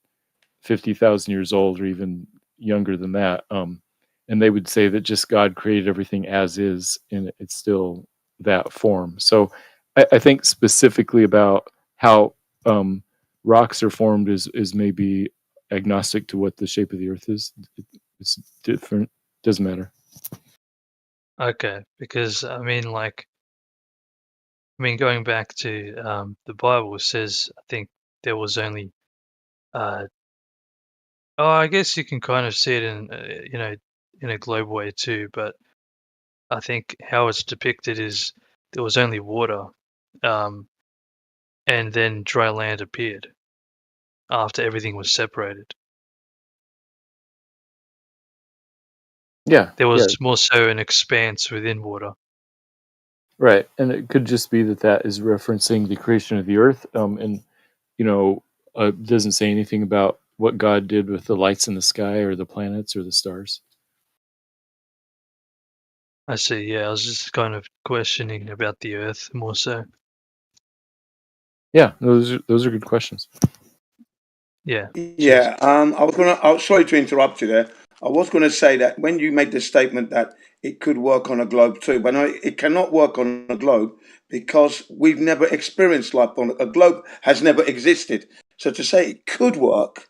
50,000 years old, or even younger than that. And they would say that just God created everything as is, and it's still that form. So I think specifically about how rocks are formed is maybe agnostic to what the shape of the Earth is. It's different. Doesn't matter. Okay, because going back to the Bible, it says, I think there was only I guess you can kind of see it in in a globe way too, but I think how it's depicted is there was only water, and then dry land appeared after everything was separated. Yeah, There was yeah, more so an expanse within water. right. And it could just be that is referencing the creation of the Earth, and doesn't say anything about what God did with the lights in the sky or the planets or the stars. I see. Yeah, I was just kind of questioning about the Earth more so. Yeah, those are good questions. Yeah. Yeah, I was sorry to interrupt you there. I was gonna say that when you made the statement that it could work on a globe too, but no, it cannot work on a globe because we've never experienced life on a globe has never existed. So to say it could work,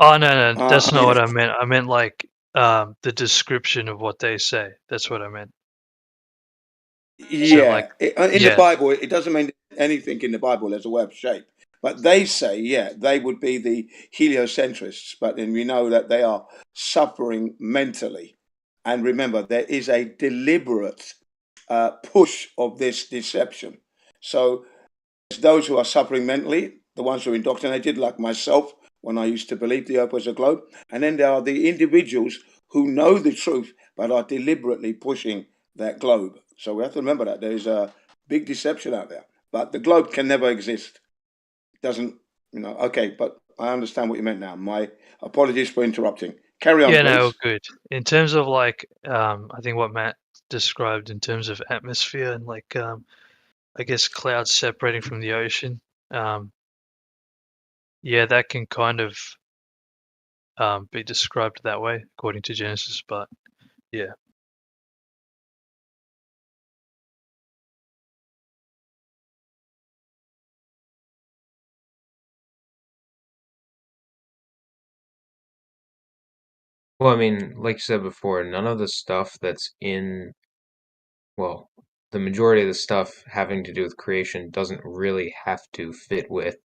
Oh no, that's I not mean, what I meant. I meant like the description of what they say. That's what I meant. So like, in the yeah, Bible, it doesn't mean anything in the Bible as a way of shape. But they say, yeah, they would be the heliocentrists. But then we know that they are suffering mentally. And remember, there is a deliberate push of this deception. So those who are suffering mentally, the ones who are indoctrinated, like myself, when I used to believe the earth was a globe. And then there are the individuals who know the truth, but are deliberately pushing that globe. So we have to remember that there is a big deception out there. But the globe can never exist. It doesn't, okay, but I understand what you meant now. My apologies for interrupting. Carry on, yeah, no, please. good. In terms of like, I think what Matt described in terms of atmosphere and like, I guess clouds separating from the ocean. Yeah, that can kind of be described that way according to Genesis, but yeah. Well, I mean, like you said before, none of the stuff that's in, well, the majority of the stuff having to do with creation doesn't really have to fit with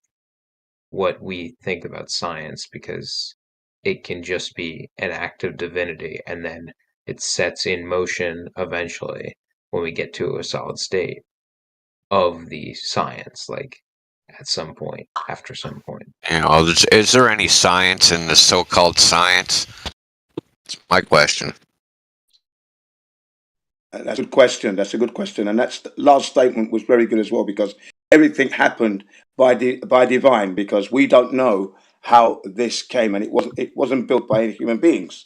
what we think about science because it can just be an act of divinity and then it sets in motion eventually when we get to a solid state of the science, like at some point, after some point. Is there any science in the so-called science? That's my question. That's a good question. That's a good question. And that last statement was very good as well because everything happened by divine because we don't know how this came and it wasn't built by any human beings,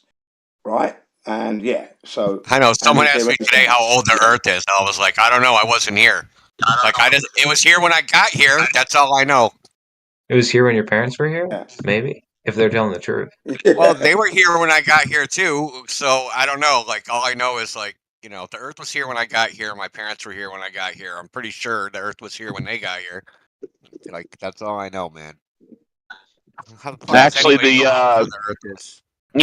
right? And so I know someone is asked there me any today how science? old the Earth is. I was like, I don't know. I wasn't here. Like it was here when I got here. That's all I know. It was here when your parents were here? Yeah. Maybe, if they're telling the truth. Well, they were here when I got here too. So I don't know. Like all I know is like, the Earth was here when I got here. My parents were here when I got here. I'm pretty sure the Earth was here when they got here. Like that's all I know, man. How the fuck does Actually, anybody know how old the Earth is? the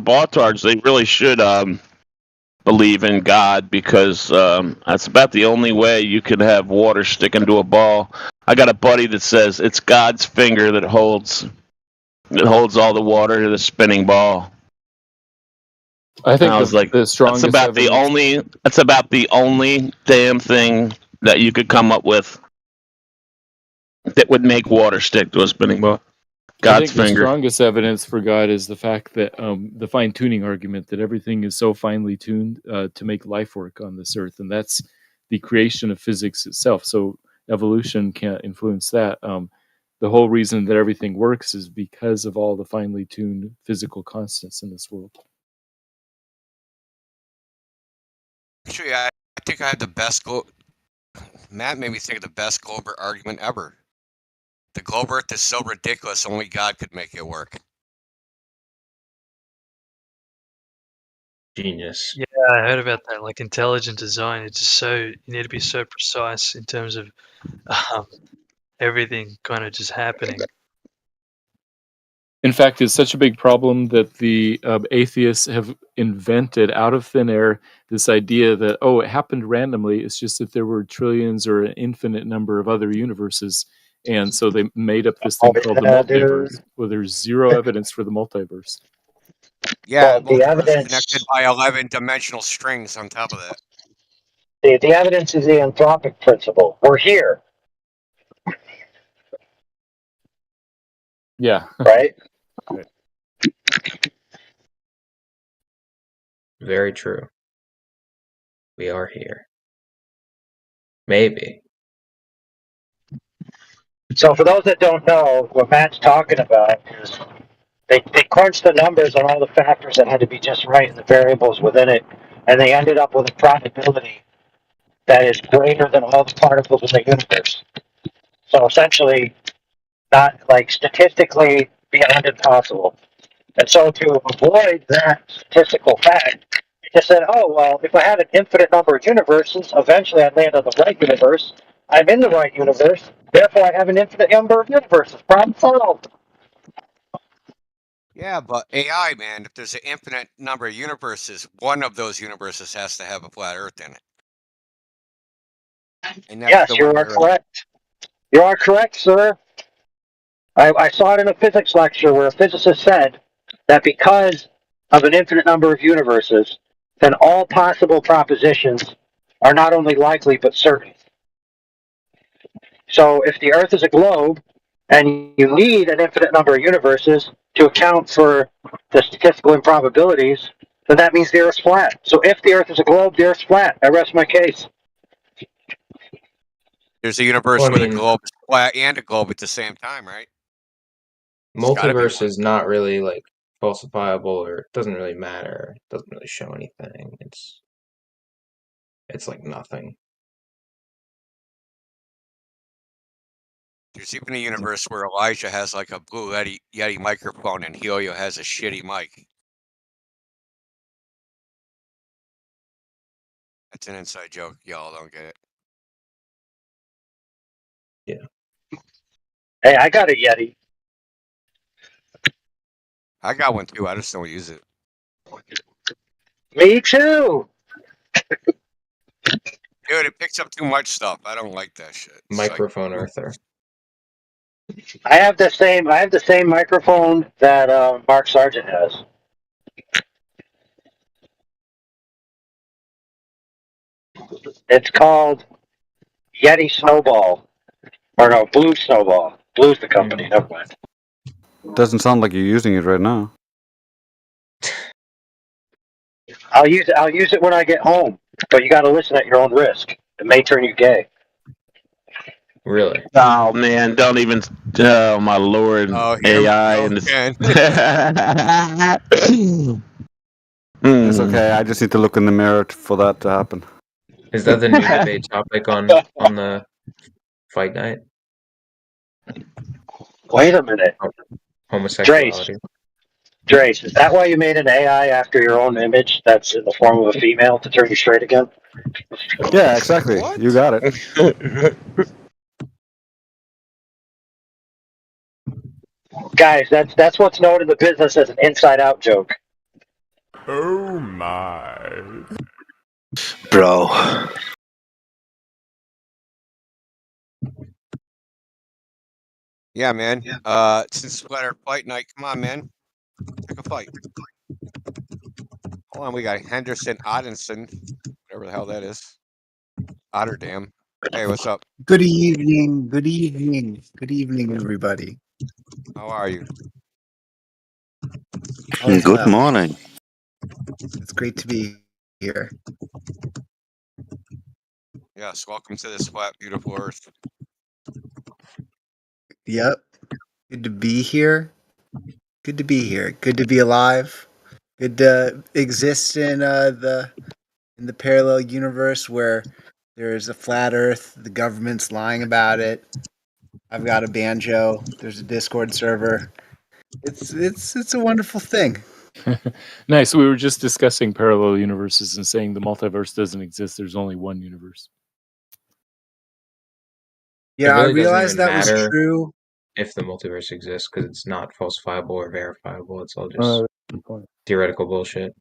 Baltards, they really should believe in God because that's about the only way you can have water sticking to a ball. I got a buddy that says it's God's finger that holds all the water to the spinning ball. I think And I was like, the strongest that's about the only damn thing that you could come up with that would make water stick to a spinning ball. God's think the finger. strongest evidence for God is the fact that the fine tuning argument that everything is so finely tuned to make life work on this earth, and that's the creation of physics itself. So evolution can't influence that. The whole reason that everything works is because of all the finely tuned physical constants in this world. Actually, I think I have the best Matt made me think of the best globe Earth argument ever. The globe Earth is so ridiculous, only God could make it work. Genius. Yeah, I heard about that. Like intelligent design, it's just so you need to be so precise in terms of everything kind of just happening. In fact, it's such a big problem that the atheists have invented out of thin air this idea that, it happened randomly. It's just that there were trillions or an infinite number of other universes. And so they made up this thing called the multiverse, where there's zero evidence for the multiverse. Yeah, Well, the multiverse evidence- connected by 11-dimensional strings on top of that. The evidence is the anthropic principle. We're here, Yeah. right? Very true. We are here. Maybe. So for those that don't know, what Matt's talking about is they crunched the numbers on all the factors that had to be just right and the variables within it, and they ended up with a probability that is greater than all the particles in the universe. So essentially, not like statistically beyond impossible. And so to avoid that statistical fact, he just said, oh, well, if I had an infinite number of universes, eventually I'd land on the right universe. I'm in the right universe, therefore I have an infinite number of universes. Problem solved. Yeah, but AI, man, if there's an infinite number of universes, one of those universes has to have a flat Earth in it. And that's Yes, the you one are that- correct. You are correct, sir. I saw it in a physics lecture where a physicist said that because of an infinite number of universes, then all possible propositions are not only likely but certain. So if the Earth is a globe, and you need an infinite number of universes to account for the statistical improbabilities, then that means the Earth's flat. So if the Earth is a globe, the Earth's flat. I rest my case. There's a universe Well, I with a mean- globe flat and a globe at the same time, right? It's gotta be Multiverse one. is not really like falsifiable, or it doesn't really matter. It doesn't really show anything. It's like nothing. There's even a universe where Elijah has like a Blue Yeti microphone and Helio has a shitty mic. That's an inside joke. Y'all don't get it. Hey, I got a Yeti. I got one too. I just don't use it. Me too. Dude, it picks up too much stuff. I don't like that shit. It's like- Microphone Earther. I have the same microphone that Mark Sargent has. It's called Yeti Snowball, or no, Blue Snowball. Blue's the company. Never mind. Doesn't sound like you're using it right now. I'll use it when I get home, but you got to listen at your own risk. It may turn you gay. Really? Oh man, don't even. Oh my lord, Oh, here we AI go and this. again. It's Hmm. okay. I just need to look in the mirror for that to happen. Is that the new debate topic on the fight night? Wait a minute, Homosexuality. Drace. Is that why you made an AI after your own image that's in the form of a female to turn you straight again? Yeah, exactly. What? You got it. Guys, that's what's known in the business as an inside-out joke. Oh my. Bro. Yeah, man. Since we got our fight night, come on, man. Pick a fight. Hold on, we got Henderson Ottenson, whatever the hell that is. Otterdam. Hey, what's up? Good evening, everybody. How are you? All is Good well. morning. It's great to be here. Yes, welcome to this flat, beautiful Earth. Yep. Good to be here. Good to be here. Good to be alive. Good to exist in the parallel universe where there is a flat Earth. The government's lying about it. I've got a banjo. There's a Discord server. It's a wonderful thing. Nice. We were just discussing parallel universes and saying the multiverse doesn't exist. There's only one universe. Yeah, It I really doesn't realized even that was matter true. if the multiverse exists because it's not falsifiable or verifiable. It's all just Good point. theoretical bullshit.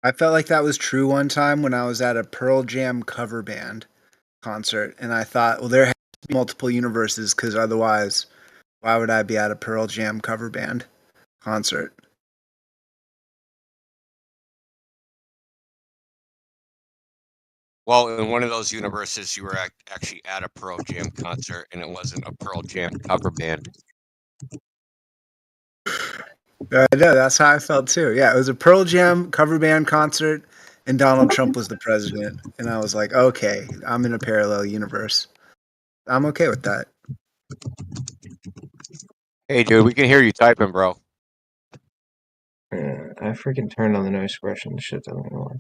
I felt like that was true one time when I was at a Pearl Jam cover band concert, and I thought, well, there has to be multiple universes because otherwise, why would I be at a Pearl Jam cover band concert? Well, in one of those universes, you were actually at a Pearl Jam concert, and it wasn't a Pearl Jam cover band. I know, that's how I felt too. Yeah, it was a Pearl Jam cover band concert, and Donald Trump was the president. And I was like, okay, I'm in a parallel universe. I'm okay with that. Hey, dude, we can hear you typing, bro. I freaking turned on the no suppression. This shit doesn't work.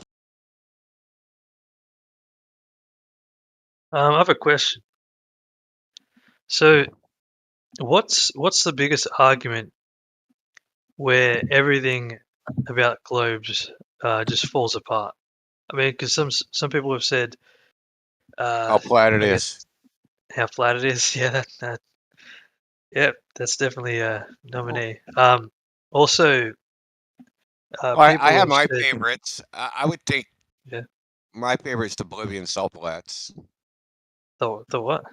I have a question. So, what's the biggest argument where everything about globes just falls apart? I mean, because some people have said How flat it I is. guess how flat it is. Yeah, yeah, that's definitely a nominee. Also, Well, I people have have my said, favorites. I would think yeah, my favorite is the Bolivian salt flats. the what?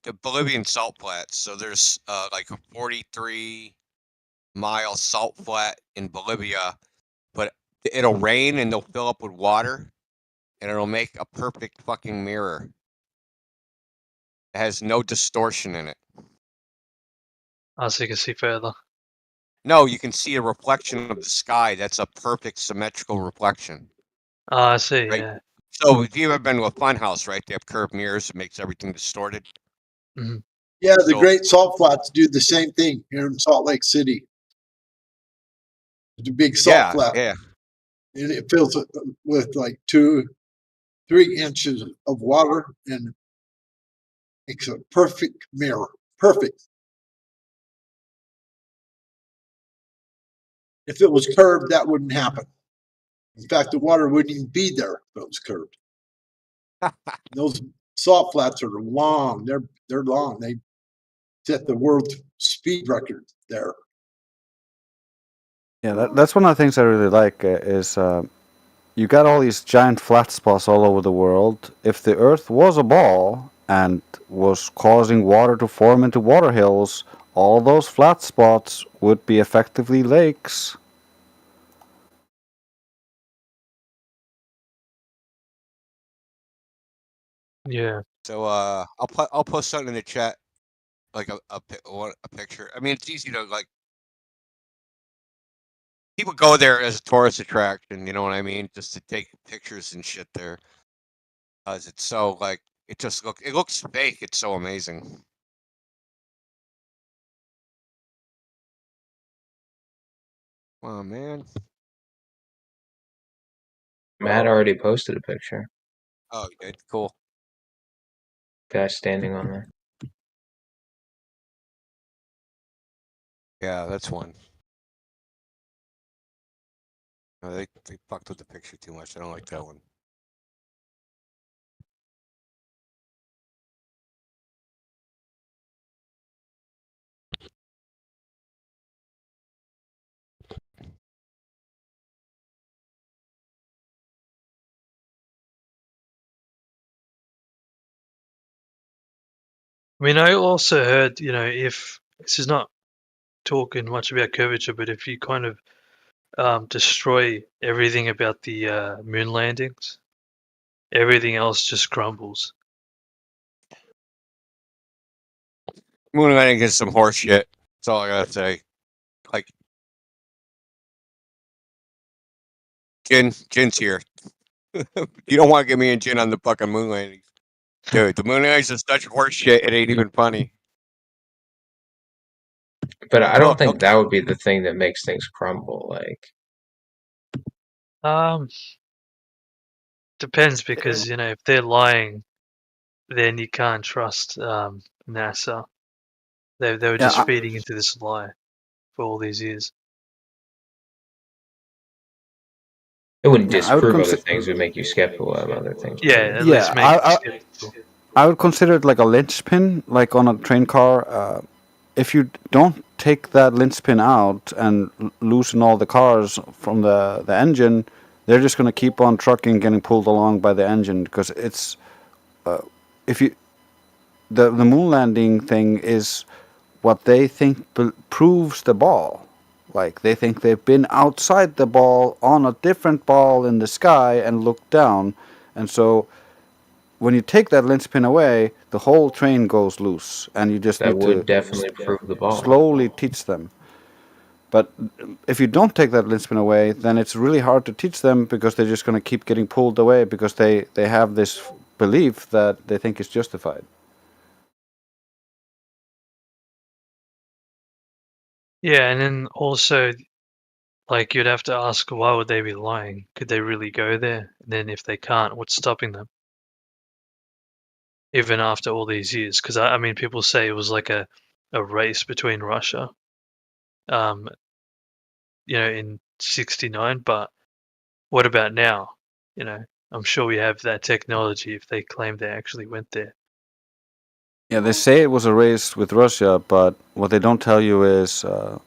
The Bolivian salt flats. So there's like a 43-mile salt flat in Bolivia, but it'll rain and they'll fill up with water, and it'll make a perfect fucking mirror. It has no distortion in it. So you can see further. No, you can see a reflection of the sky. That's a perfect symmetrical reflection. I see. Right. Yeah. So if you've ever been to a fun house, right? They have curved mirrors. It makes everything distorted. Mhm. Yeah, the So- Great Salt Flats do the same thing here in Salt Lake City. It's a big salt flat. Yeah. And it fills it with like 2-3 inches of water and makes a perfect mirror. Perfect. If it was curved, that wouldn't happen. In fact, the water wouldn't even be there if it was curved. Those salt flats are long. They're long. They set the world speed record there. Yeah, that's one of the things I really like is you got all these giant flat spots all over the world. If the Earth was a ball and was causing water to form into water hills, all those flat spots would be effectively lakes. Yeah. So I'll post something in the chat, like a picture. I mean, it's easy to like. People go there as a tourist attraction. You know what I mean? Just to take pictures and shit there, because it's so like it looks fake. It's so amazing. Oh man. Matt already posted a picture. Oh, you did? Cool. Guy standing on there. Yeah, that's one. No, they fucked with the picture too much. I don't like that one. I mean, I also heard, if this is not talking much about curvature, but if you kind of destroy everything about the moon landings, everything else just crumbles. Moon landing is some horse shit. That's all I gotta say. Like, Jin's here. You don't want to get me and Jin on the fucking moon landing. Dude, the moon landings is such horse shit, it ain't even funny. But I don't Look, think that would be the thing that makes things crumble. Like, Depends because if they're lying, then you can't trust NASA. They were Yeah, just feeding into this lie for all these years. it wouldn't Yeah, I would disprove other consi- things; it would make you skeptical of other things. Yeah, maybe. at Yeah, least make you skeptical. I would consider it like a linchpin, like on a train car. If you don't take that linchpin out and loosen all the cars from the engine, they're just going to keep on trucking, getting pulled along by the engine because it's if you the moon landing thing is what they think proves the ball. Like they think they've been outside the ball on a different ball in the sky and looked down, and so when you take that linchpin away, the whole train goes loose, and you just That need would to definitely prove the ball. slowly teach them. But if you don't take that linchpin away, then it's really hard to teach them because they're just going to keep getting pulled away because they have this belief that they think is justified. Yeah, and then also, like, you'd have to ask, why would they be lying? Could they really go there? And then if they can't, what's stopping them? Even after all these years, because I mean, people say it was like a race between Russia, in '69. But what about now? I'm sure we have that technology if they claim they actually went there. Yeah, they say it was a race with Russia, but what they don't tell you is the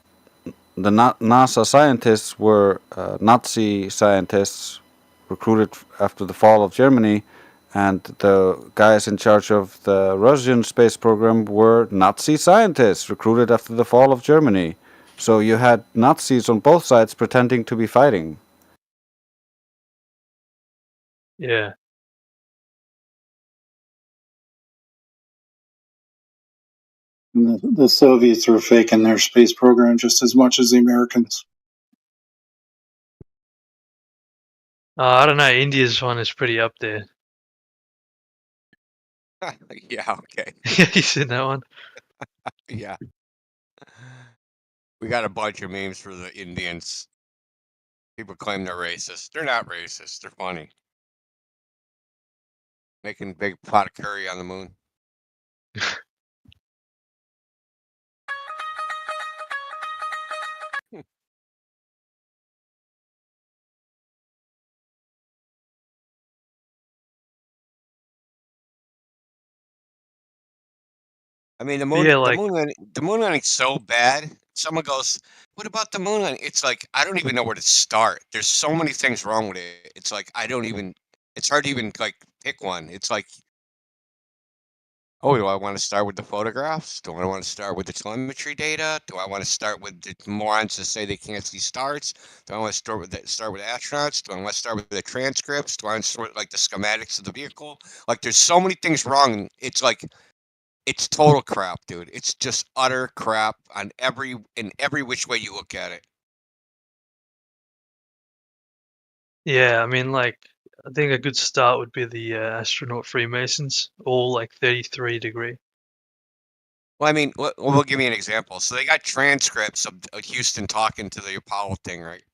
NASA scientists were Nazi scientists recruited after the fall of Germany, and the guys in charge of the Russian space program were Nazi scientists recruited after the fall of Germany. So you had Nazis on both sides pretending to be fighting. Yeah. And the Soviets were faking their space program just as much as the Americans. I don't know. India's one is pretty up there. Yeah, okay. You seen that one? Yeah. We got a bunch of memes for the Indians. People claim they're racist. They're not racist. They're funny. Making big pot of curry on the moon. I mean, the moon, Yeah, the like, moon landing, the moon landing's so bad. Someone goes, "What about the moon landing?" It's like I don't even know where to start. There's so many things wrong with it. It's like I don't even. It's hard to even like pick one. It's like, oh, do I want to start with the photographs? Do I want to start with the telemetry data? Do I want to start with the morons that say they can't see stars? Do I want to start with astronauts? Do I want to start with the transcripts? Do I want to start with like the schematics of the vehicle? Like, there's so many things wrong. It's like it's total crap, dude. It's just utter crap in every which way you look at it. yeah, I mean, like, I think a good start would be the astronaut Freemasons, all like 33 degree. Well, I mean, we'll give me an example. So they got transcripts of Houston talking to the Apollo thing, right?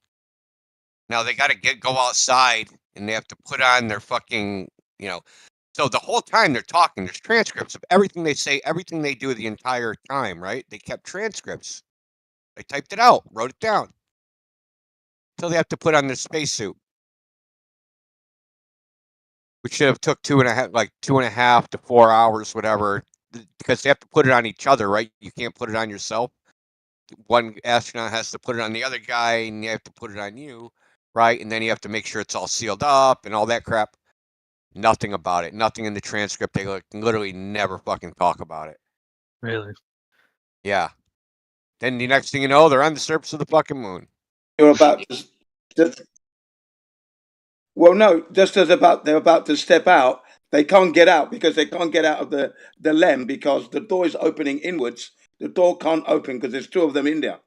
Now they got to go outside and they have to put on their fucking, So the whole time they're talking, there's transcripts of everything they say, everything they do the entire time, right? They kept transcripts. They typed it out, wrote it down. So they have to put on their spacesuit, which should have took 2.5 to 4 hours, whatever, because they have to put it on each other, right? You can't put it on yourself. One astronaut has to put it on the other guy, and you have to put it on you, right? And then you have to make sure it's all sealed up and all that crap. Nothing about it. Nothing in the transcript. They literally never fucking talk about it. Really? Yeah. Then the next thing you know, they're on the surface of the fucking moon. You're about to, well, no, just as they're about to step out, They can't get out because they can't get out of the LEM because the door is opening inwards. The door can't open because there's two of them in there.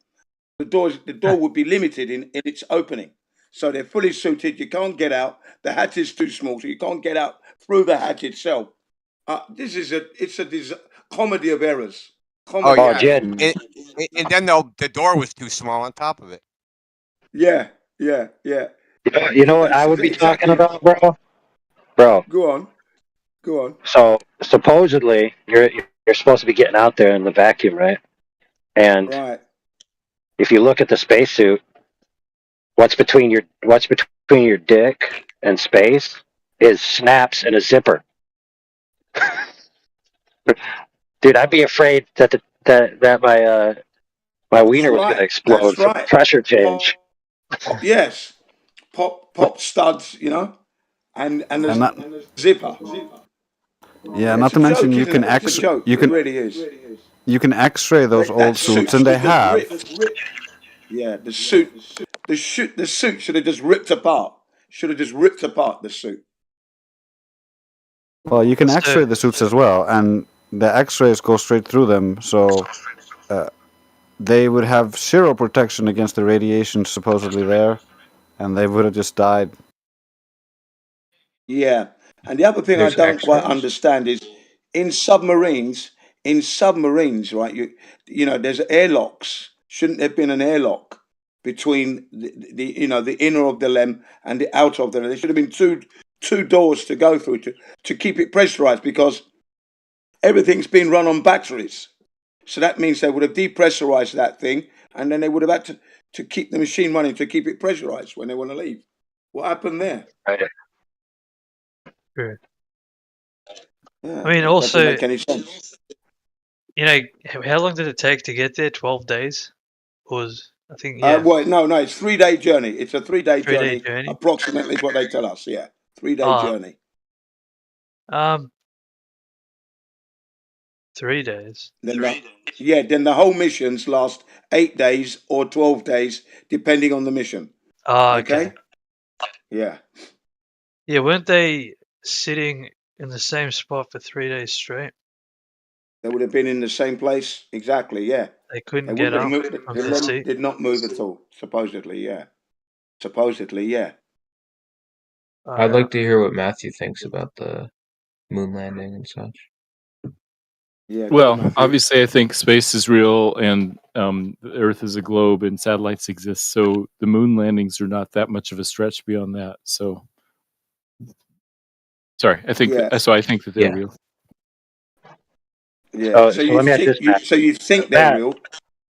The door would be limited in its opening. So they're fully suited. You can't get out. The hatch is too small, so you can't get out through the hatch itself. This is a comedy of errors. Oh Comedy. yeah, Jed. and then the door was too small on top of it. Yeah. You know what I would be talking about, bro? Bro. Go on. So supposedly you're supposed to be getting out there in the vacuum, right? And Right. if you look at the spacesuit, what's between your dick and space is snaps and a zipper. Dude, I'd be afraid that my wiener was gonna explode from pressure change. Yes. Pop studs, you know, and a zipper. Yeah, It's not to a mention joke, you isn't can it? It's a joke. you It can really is. you can X-ray those That old suit suits, and they should have have. just ripped. Yeah, the suit should have just ripped apart. Should have just ripped apart the suit. Well, you can X-ray the suits as well, and the X-rays go straight through them, so they would have zero protection against the radiation supposedly there, and they would have just died. Yeah, and the other thing There's I don't quite X-rays? understand is in submarines, right? You know, there's airlocks. Shouldn't there have been an airlock between the inner of the LEM and the outer of the LEM? There should have been two doors to go through to keep it pressurized because everything's been run on batteries. So that means they would have depressurized that thing, and then they would have had to keep the machine running to keep it pressurized when they want to leave. What happened there? Right. True. Yeah, I mean, it also, doesn't make any sense. you know, how long did it take to get there? 12 days? I think, yeah. Well, no, it's 3-day journey. It's a 3-day 3-day journey, journey? approximately what they tell us. Yeah, 3-day journey. 3 days. Then the whole missions last 8 days or 12 days, depending on the mission. Oh, okay. Yeah. Yeah, weren't they sitting in the same spot for 3 days straight? They would have been in the same place. Exactly, yeah. They couldn't They get wouldn't up have moved. from The the LEM seat? did not move at all. Supposedly, yeah. I'd like to hear what Matthew thinks about the moon landing and such. Yeah. Well, obviously, I think space is real, and the Earth is a globe, and satellites exist. So the moon landings are not that much of a stretch beyond that. So, sorry, I think so. I think that they're real. Yeah. So let me ask this, Matt. So you think they're real?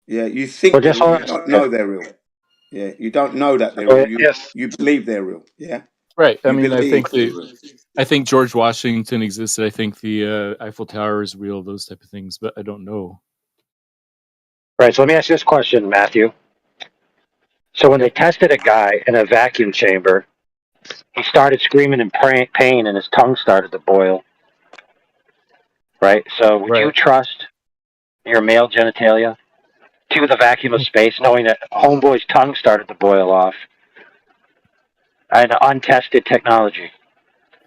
Yeah. You think Well, they're just real. hold You on. don't know they're real. Yeah. You don't know that they're So real. You believe they're real. Yeah. Right. I You mean, believe I think George Washington existed. I think the Eiffel Tower is real. Those type of things, but I don't know. Right, so let me ask you this question, Matthew. So when they tested a guy in a vacuum chamber, he started screaming in pain and his tongue started to boil. Right? So would you trust your male genitalia to the vacuum of space, knowing that homeboy's tongue started to boil off? An untested technology.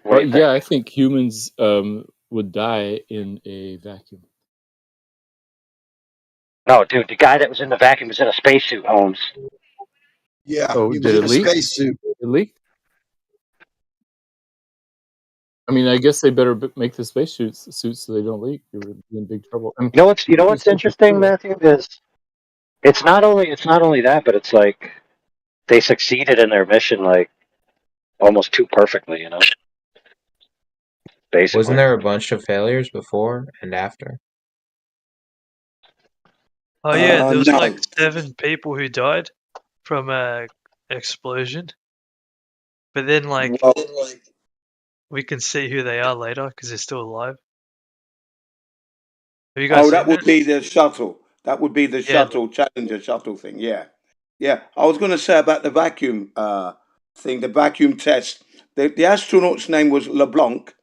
What do you think? Yeah, I think humans would die in a vacuum. No, dude, the guy that was in the vacuum was in a spacesuit, Holmes. Yeah, Oh, he did was it in a leak? spacesuit. It leaked? I mean, I guess they better make the spacesuits so they don't leak. They would be in big trouble. You know what's interesting, Matthew, is it's not only that, but it's like they succeeded in their mission like almost too perfectly, you know. Basically. Wasn't there a bunch of failures before and after? Oh, yeah, there was no. like 7 people who died from a explosion. But then, like, we can see who they are later because they're still alive. Have you guys Oh, that seen would it? be the shuttle. That would be the shuttle, Challenger shuttle thing. Yeah. Yeah. I was going to say about the vacuum thing, the vacuum test. The astronaut's name was LeBlanc.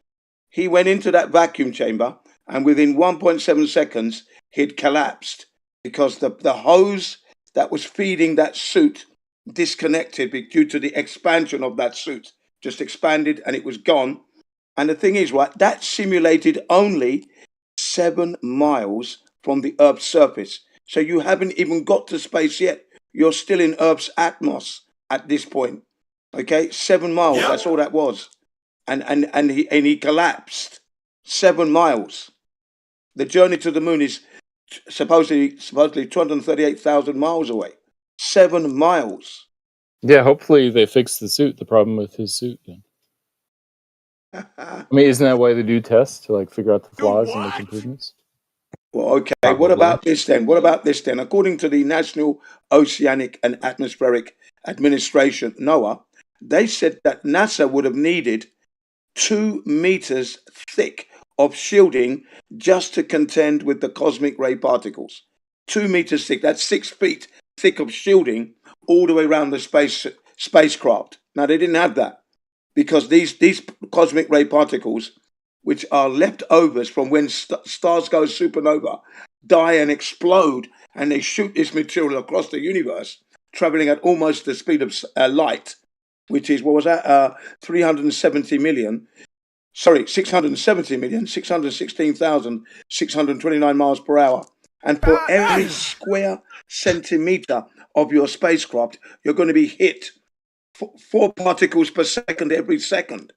He went into that vacuum chamber and within 1.7 seconds, he'd collapsed because the hose that was feeding that suit disconnected due to the expansion of that suit. Just expanded and it was gone. And the thing is, right, that simulated only 7 miles from the Earth's surface. So you haven't even got to space yet. You're still in Earth's atmos at this point. Okay, 7 miles. Yep. That's all that was, and he collapsed. 7 miles. The journey to the moon is supposedly 238,000 miles away. 7 miles. Yeah, hopefully they fix the problem with his suit then. I mean, isn't that why they do tests, to like figure out the flaws and make improvements? Well, okay. What about this then? According to the National Oceanic and Atmospheric Administration, NOAA, they said that NASA would have needed 2 meters thick of shielding just to contend with the cosmic ray particles. 2 meters thick. That's 6 feet thick of shielding all the way around the spacecraft. Now, they didn't have that because these cosmic ray particles, which are leftovers from when stars go supernova, die and explode, and they shoot this material across the universe, traveling at almost the speed of light, which is, 616,629 miles per hour. And for every square centimeter of your spacecraft, you're going to be hit 4 particles per second every second.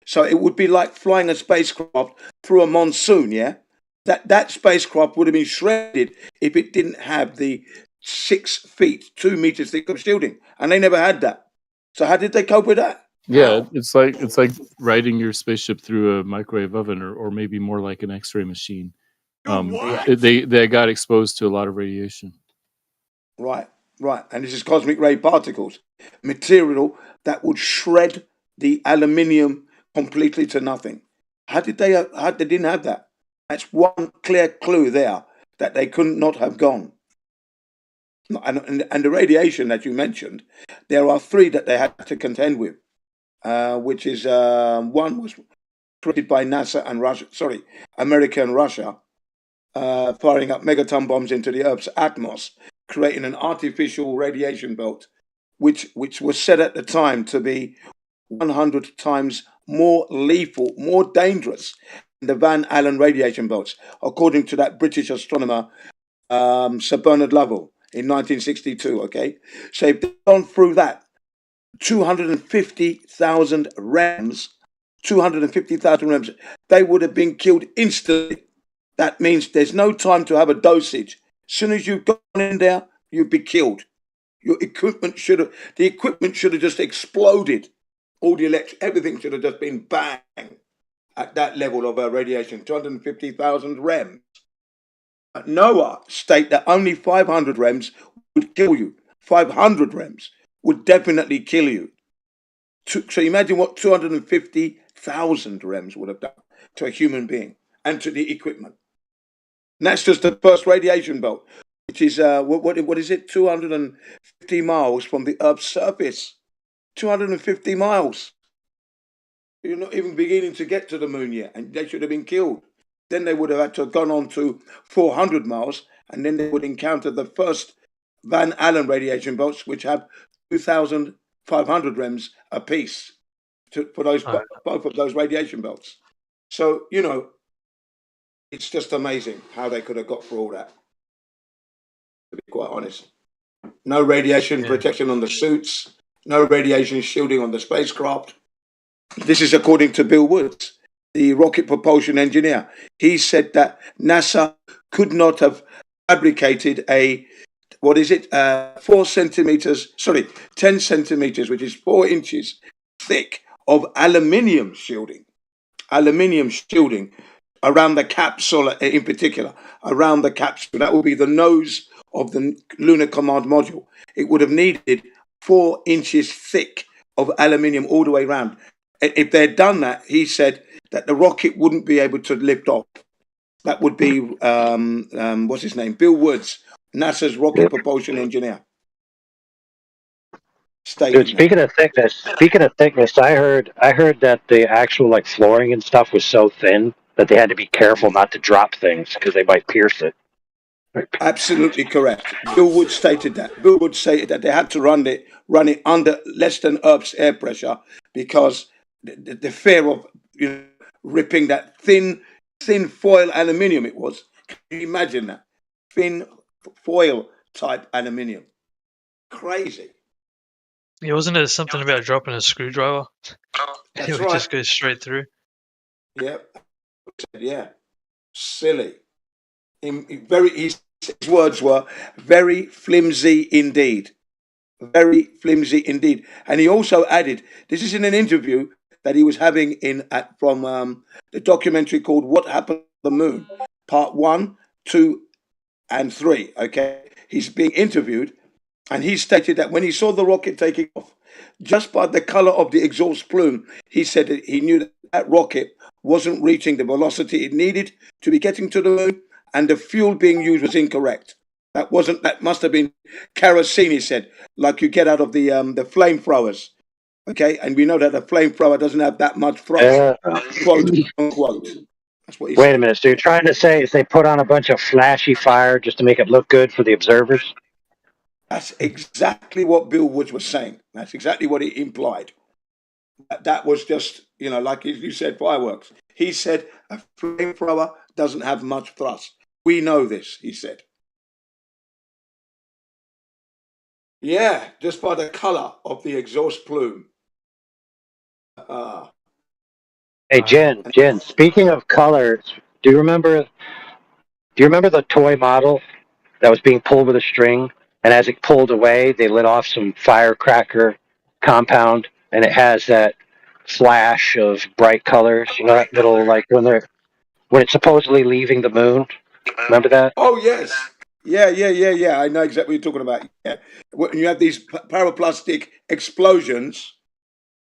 So it would be like flying a spacecraft through a monsoon, yeah? That spacecraft would have been shredded if it didn't have the 6 feet, 2 meters thick of shielding. And they never had that. So how did they cope with that? Yeah, it's like riding your spaceship through a microwave oven, or maybe more like an X-ray machine. They got exposed to a lot of radiation. Right. And this is cosmic ray particles, material that would shred the aluminium completely to nothing. How they didn't have that? That's one clear clue there that they could not have gone. And the radiation that you mentioned, there are 3 that they had to contend with, which is one was created by NASA and America and Russia, firing up megaton bombs into the Earth's atmos, creating an artificial radiation belt, which was said at the time to be 100 times more lethal, more dangerous than the Van Allen radiation belts, according to that British astronomer, Sir Bernard Lovell, in 1962, okay? So if they've gone through that, 250,000 rems, they would have been killed instantly. That means there's no time to have a dosage. As soon as you've gone in there, you'd be killed. The equipment should have just exploded. All the everything should have just been bang at that level of radiation, 250,000 rems. NOAA state that only 500 rems would kill you. 500 rems would definitely kill you. So imagine what 250,000 rems would have done to a human being and to the equipment. And that's just the first radiation belt, which is, what is it, 250 miles from the Earth's surface. 250 miles. You're not even beginning to get to the moon yet, and they should have been killed. Then they would have had to have gone on to 400 miles, and then they would encounter the first Van Allen radiation belts, which have 2,500 rems apiece for those both of those radiation belts. So, it's just amazing how they could have got through all that, to be quite honest. No radiation protection on the suits, no radiation shielding on the spacecraft. This is according to Bill Woods, the rocket propulsion engineer. He said that NASA could not have fabricated 10 centimeters, which is 4 inches thick of aluminium shielding around the capsule, in particular, around the capsule. That would be the nose of the Lunar Command Module. It would have needed 4 inches thick of aluminium all the way around. If they had done that, he said that the rocket wouldn't be able to lift off. That would be, what's his name? Bill Woods, NASA's rocket propulsion engineer. Dude, speaking of thickness, I heard that the actual flooring and stuff was so thin that they had to be careful not to drop things because they might pierce it. Absolutely correct. Bill Wood stated that. Bill Wood stated that they had to run it under less than Earth's air pressure because the fear of ripping that thin foil aluminium. It was. Can you imagine that? Thin foil type aluminium. Crazy. Yeah, wasn't it something about dropping a screwdriver? That's It would just go straight through. Yeah. Silly. His words were very flimsy indeed. Very flimsy indeed. And he also added, this is in an interview that he was having from the documentary called What Happened to the Moon, part 1, 2, and 3. Okay. He's being interviewed, and he stated that when he saw the rocket taking off, just by the color of the exhaust plume, he said that he knew that rocket wasn't reaching the velocity it needed to be getting to the moon, and the fuel being used was incorrect. That must have been kerosene, he said, like you get out of the flamethrowers. Okay, and we know that a flamethrower doesn't have that much thrust, quote unquote. That's what he Wait said. a minute. So you're trying to say is they put on a bunch of flashy fire just to make it look good for the observers? That's exactly what Bill Woods was saying. That's exactly what he implied. That was just, like you said, fireworks. He said a flamethrower doesn't have much thrust. We know this, he said. Yeah, just by the color of the exhaust plume. Hey, Jen, speaking of colors, do you remember the toy model that was being pulled with a string? And as it pulled away, they lit off some firecracker compound, and it has that flash of bright colors. You know that little, like when it's supposedly leaving the moon. Remember that? Oh yes, yeah. I know exactly what you're talking about. Yeah, when you have these pyroclastic explosions,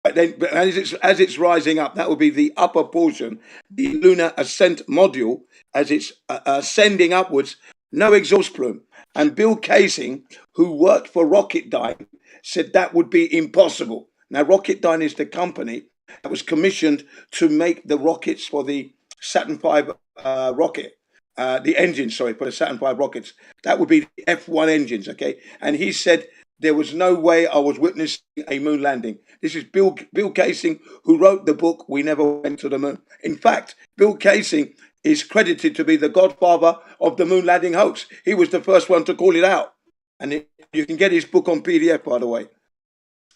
but as it's rising up, that will be the upper portion, the lunar ascent module, as it's ascending upwards. No exhaust plume. And Bill Casing, who worked for Rocketdyne, said that would be impossible. Now, Rocketdyne is the company that was commissioned to make the rockets for the Saturn V rocket. The engines, for the Saturn V rockets. That would be the F1 engines, okay? And he said there was no way I was witnessing a moon landing. This is Bill Casing, who wrote the book, We Never Went to the Moon. In fact, Bill Casing is credited to be the godfather of the moon landing hoax. He was the first one to call it out. And you can get his book on PDF, by the way.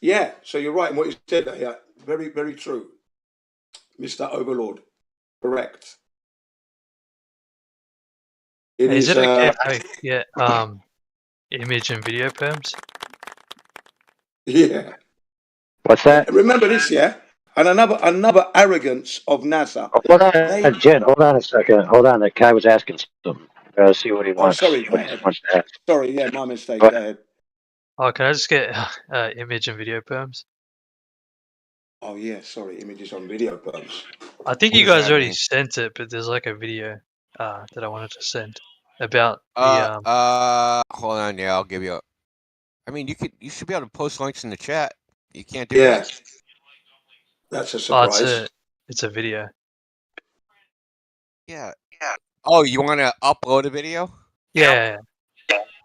Yeah, so you're right in what you said there. Yeah, very, very true. Mr. Overlord. Correct. Is it okay if I get image and video perms? Yeah. What's that? Remember this, yeah? And another arrogance of NASA. Hold on, Jen. Hold on a second. Hold on. That guy was asking something. See what he wants. Sorry, go ahead. Sorry, yeah, my mistake. Go ahead. Oh, can I just get image and video perms? Oh yeah, sorry, images on video perms. I think you guys already sent it, but there's like a video that I wanted to send about the hold on, yeah, I'll give you I mean, you should be able to post links in the chat. You can't do that? That's a surprise. It's a video. Yeah. Oh, you want to upload a video? Yeah.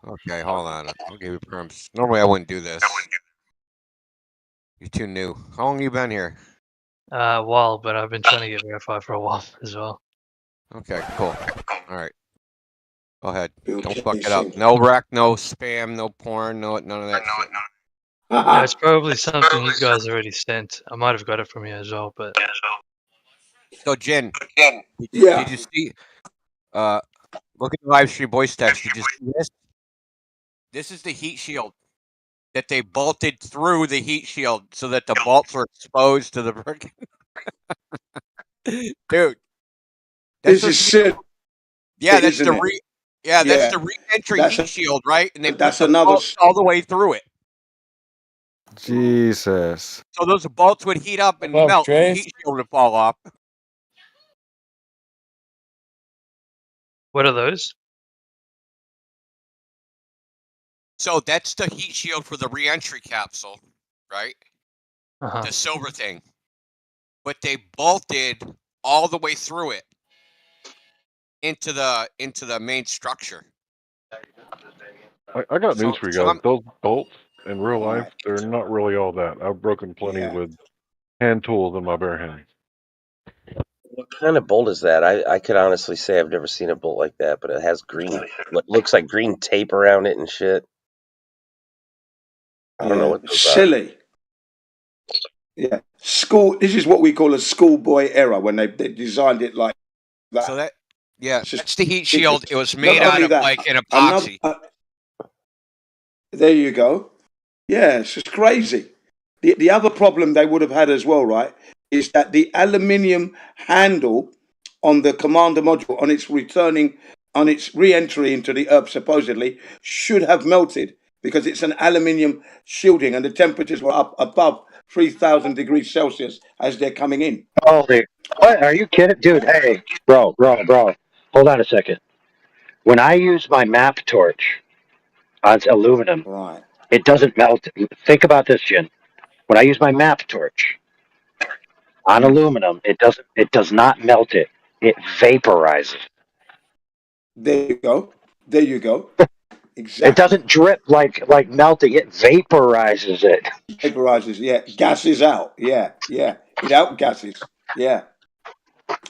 Okay, hold on. I'll give you perms. Normally I wouldn't do this. You're too new. How long have you been here? A while, but I've been trying to get verified for a while as well. Okay, cool. All right. Go ahead. Don't fuck it up. No wreck, no spam, no porn, none of that shit. Yeah, it's probably something you guys already sent. I might have got it from you as well, but... So, Jen, did you see... look at the live stream voice text. Did you see this? This is the heat shield that they bolted through the heat shield so that the bolts are exposed to the brick. Dude. This is shit. Yeah, that's the that's the re-entry heat shield, right? And they put the bolts all the way through it. Jesus. So those bolts would heat up and melt, and the heat shield would fall off. What are those? So that's the heat shield for the re-entry capsule, right? Uh-huh. The silver thing. But they bolted all the way through it into the main structure. I got news for you guys. Those bolts in real life, they're not really all that. I've broken plenty with hand tools in my bare hands. What kind of bolt is that? I could honestly say I've never seen a bolt like that, but it has green, looks like green tape around it and shit. I don't know what those are. Silly. Yeah, this is what we call a schoolboy error when they designed it like that. So that's just the heat shield. It was Not made out only of that, like an epoxy. there you go. Yeah, it's just crazy. The other problem they would have had as well, right, is that the aluminium handle on the commander module on its re-entry into the Earth supposedly should have melted because it's an aluminium shielding and the temperatures were up above 3,000 degrees Celsius as they're coming in. Holy, what? Are you kidding? Dude, hey, bro. Hold on a second. When I use my map torch on aluminum, Right. it doesn't melt. Think about this, Jin. When I use my map torch on aluminum, it does not melt it. It vaporizes. There you go. Exactly. It doesn't drip like melting. It vaporizes it. Vaporizes, yeah. Gases out, yeah. It outgasses, yeah.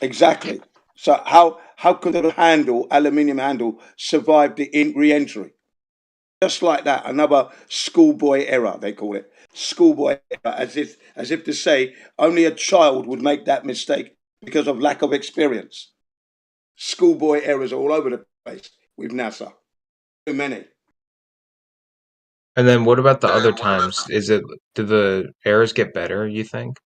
Exactly. So how could the aluminium handle, survive the re-entry? Just like that, another schoolboy error, they call it. Schoolboy error, as if to say only a child would make that mistake because of lack of experience. Schoolboy errors all over the place with NASA. Too many. And then what about the other times? Do the errors get better, you think?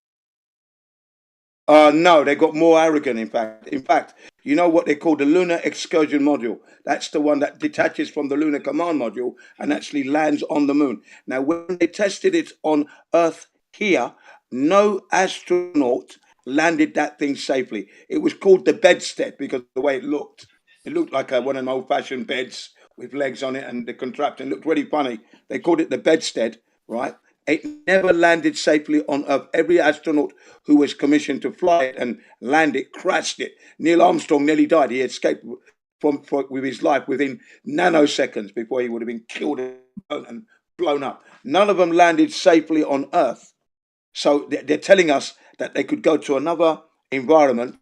No, they got more arrogant, in fact. You know what they call the Lunar Excursion Module? That's the one that detaches from the Lunar Command Module and actually lands on the moon. Now, when they tested it on Earth here, no astronaut landed that thing safely. It was called the bedstead because of the way it looked. It looked like one of them old-fashioned beds with legs on it, and the contraption looked really funny. They called it the bedstead, right? It never landed safely on Earth. Every astronaut who was commissioned to fly it and land it crashed it. Neil Armstrong nearly died. He escaped with his life within nanoseconds before he would have been killed and blown up. None of them landed safely on Earth. So they're telling us that they could go to another environment,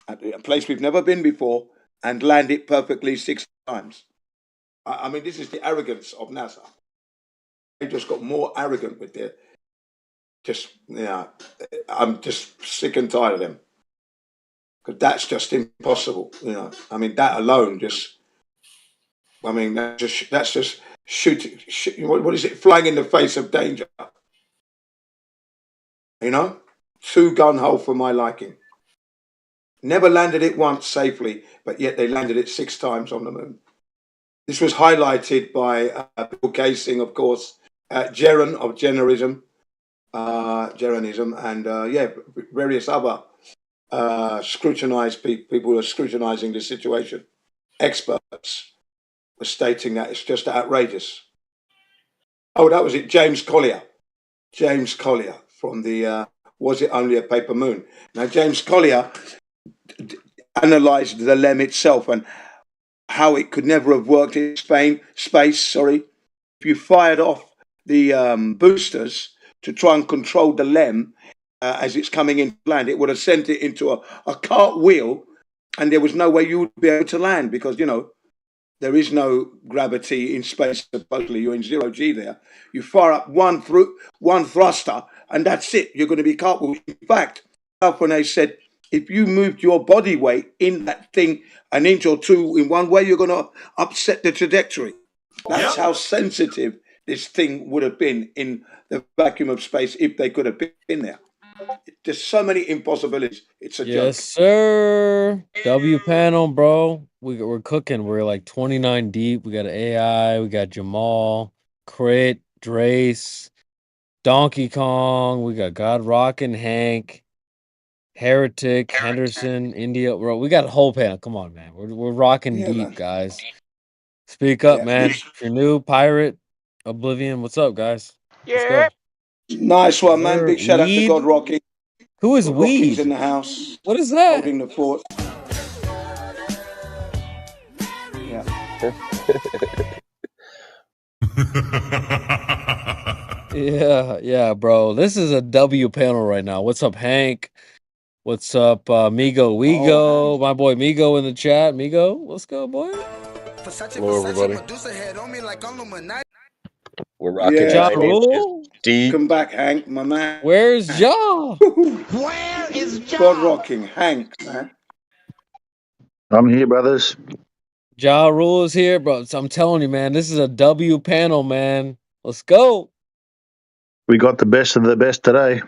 a place we've never been before, and land it perfectly 6 times. I mean, this is the arrogance of NASA. They just got more arrogant with their I'm just sick and tired of them. Because that's just impossible, I mean, that alone that's just shooting, what is it, flying in the face of danger. Too gun-ho for my liking. Never landed it once safely, but yet they landed it 6 times on the moon. This was highlighted by Bill Kaysing, of course, Jeran of Jeranism, and various other scrutinized people who are scrutinizing the situation. Experts were stating that it's just outrageous. Oh, that was it, James Collier from the Was It Only a Paper Moon? Now, James Collier analyzed the LEM itself and how it could never have worked in space. If you fired off the boosters to try and control the LEM as it's coming into land, it would have sent it into a cartwheel, and there was no way you would be able to land because, there is no gravity in space. Supposedly, you're in 0 G there. You fire up one thruster, and that's it. You're going to be cartwheeled. In fact, Alphonse said, if you moved your body weight in that thing an inch or two in one way, you're going to upset the trajectory. That's how sensitive this thing would have been in the vacuum of space if they could have been there. There's so many impossibilities. It's a joke. Yes, sir. W panel, bro. We're cooking. We're like 29 deep. We got AI. We got Jamal, Crit, Drace, Donkey Kong. We got God Rockin', Hank, Heretic, Henderson, India. Bro, we got a whole panel. Come on, man. We're rocking deep, man. guys. Speak up, man. If you're new, Pirate, Oblivion, what's up, guys? Let's go. Nice one, man. Big shout out to Weed? God Rocky. Who is Rocky's Weed? in the house. What is that? Holding the fort. Yeah, bro. This is a W panel right now. What's up, Hank? What's up, Migo? Wego, my boy Migo in the chat. Migo, let's go, boy. Hello, everybody. We're rocking Ja nine Rule? inches deep. Come back, Hank, my man. Where's Ja? Where is Ja? God rocking, Hank, man. I'm here, brothers. Ja Rule is here, bro. So I'm telling you, man, this is a W panel, man. Let's go. We got the best of the best today.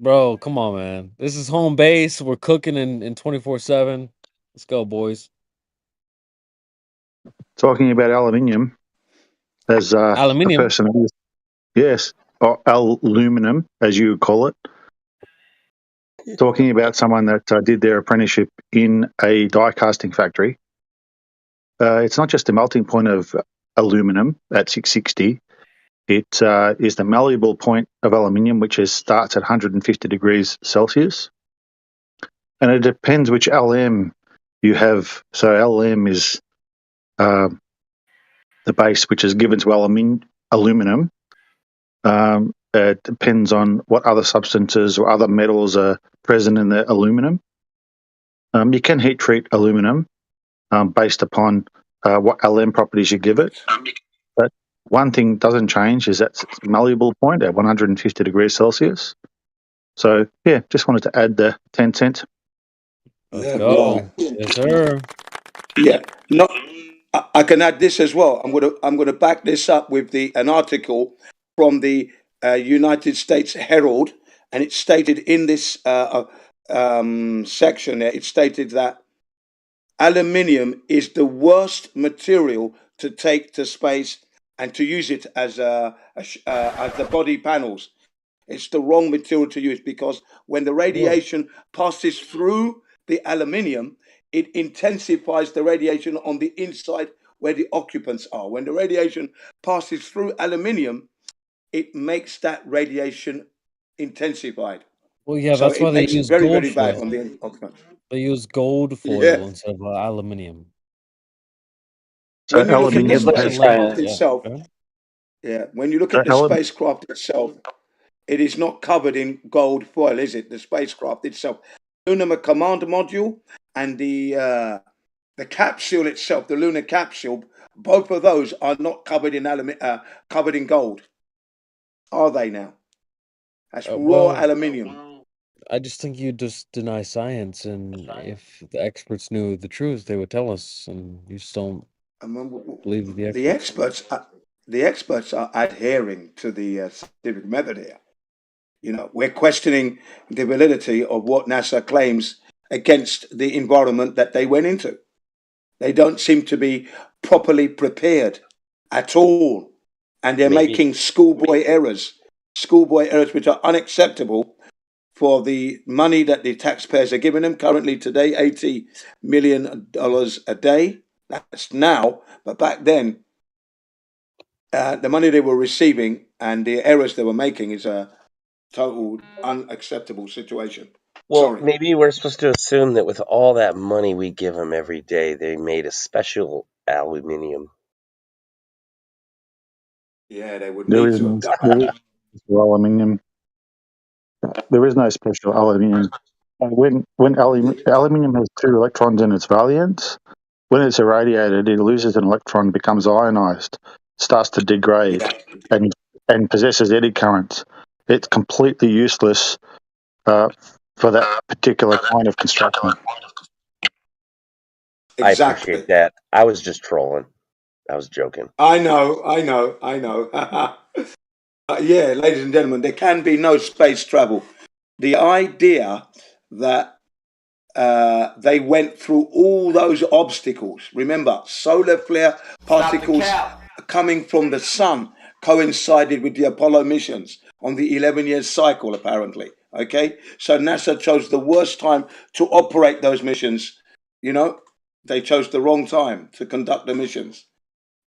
Bro, come on, man. This is home base. We're cooking in 24/7. Let's go, boys. Talking about aluminium as a Aluminium? person who is, yes, or aluminum, as you call it. Talking about someone that did their apprenticeship in a die casting factory. It's not just the melting point of aluminum at 660. It is the malleable point of aluminium, which starts at 150 degrees Celsius. And it depends which LM you have. So LM is the base which is given to aluminum. It depends on what other substances or other metals are present in the aluminum. You can heat treat aluminum based upon what LM properties you give it. But one thing doesn't change is that it's malleable point at 150 degrees Celsius. So, yeah, just wanted to add the 10 cents. Let's go. Yes, sir. Yeah, no, I can add this as well. I'm gonna back this up with an article from the United States Herald, and it's stated in this section there. It stated that aluminium is the worst material to take to space and to use it as the body panels. It's the wrong material to use because when the radiation passes through the aluminium, it intensifies the radiation on the inside where the occupants are. When the radiation passes through aluminium, it makes that radiation intensified. Well, yeah, So that's why it they makes it use very, gold very bad foil. on the occupants. They use gold foil Yeah. instead of aluminium. So When you look at the aluminium has spacecraft Yeah. itself, when you look at the spacecraft itself, it is not covered in gold foil, is it? The spacecraft itself, lunar command module, and the capsule itself, the lunar capsule, both of those are not covered in covered in gold, are they now? That's raw Well, aluminium. I just think you just deny science, and if the experts knew the truth, they would tell us, and you just don't believe the experts. The experts are adhering to the scientific method here. You know, we're questioning the validity of what NASA claims against the environment that they went into. They don't seem to be properly prepared at all. And they're making schoolboy errors which are unacceptable for the money that the taxpayers are giving them. Currently today, $80 million a day. That's now, but back then, the money they were receiving and the errors they were making is a total unacceptable situation. Well, maybe we're supposed to assume that with all that money we give them every day, they made a special aluminium. Yeah, they would There need is to no have done that. aluminium. There is no special aluminium. When aluminium has 2 electrons in its valence, when it's irradiated, it loses an electron, becomes ionized, starts to degrade, and possesses eddy currents. It's completely useless for that particular kind of construction. I appreciate that. I was just trolling. I was joking. I know. Yeah, ladies and gentlemen, there can be no space travel. The idea that they went through all those obstacles. Remember, solar flare particles coming from the sun coincided with the Apollo missions on the 11-year cycle, apparently. Okay, so NASA chose the worst time to operate those missions. You know, they chose the wrong time to conduct the missions.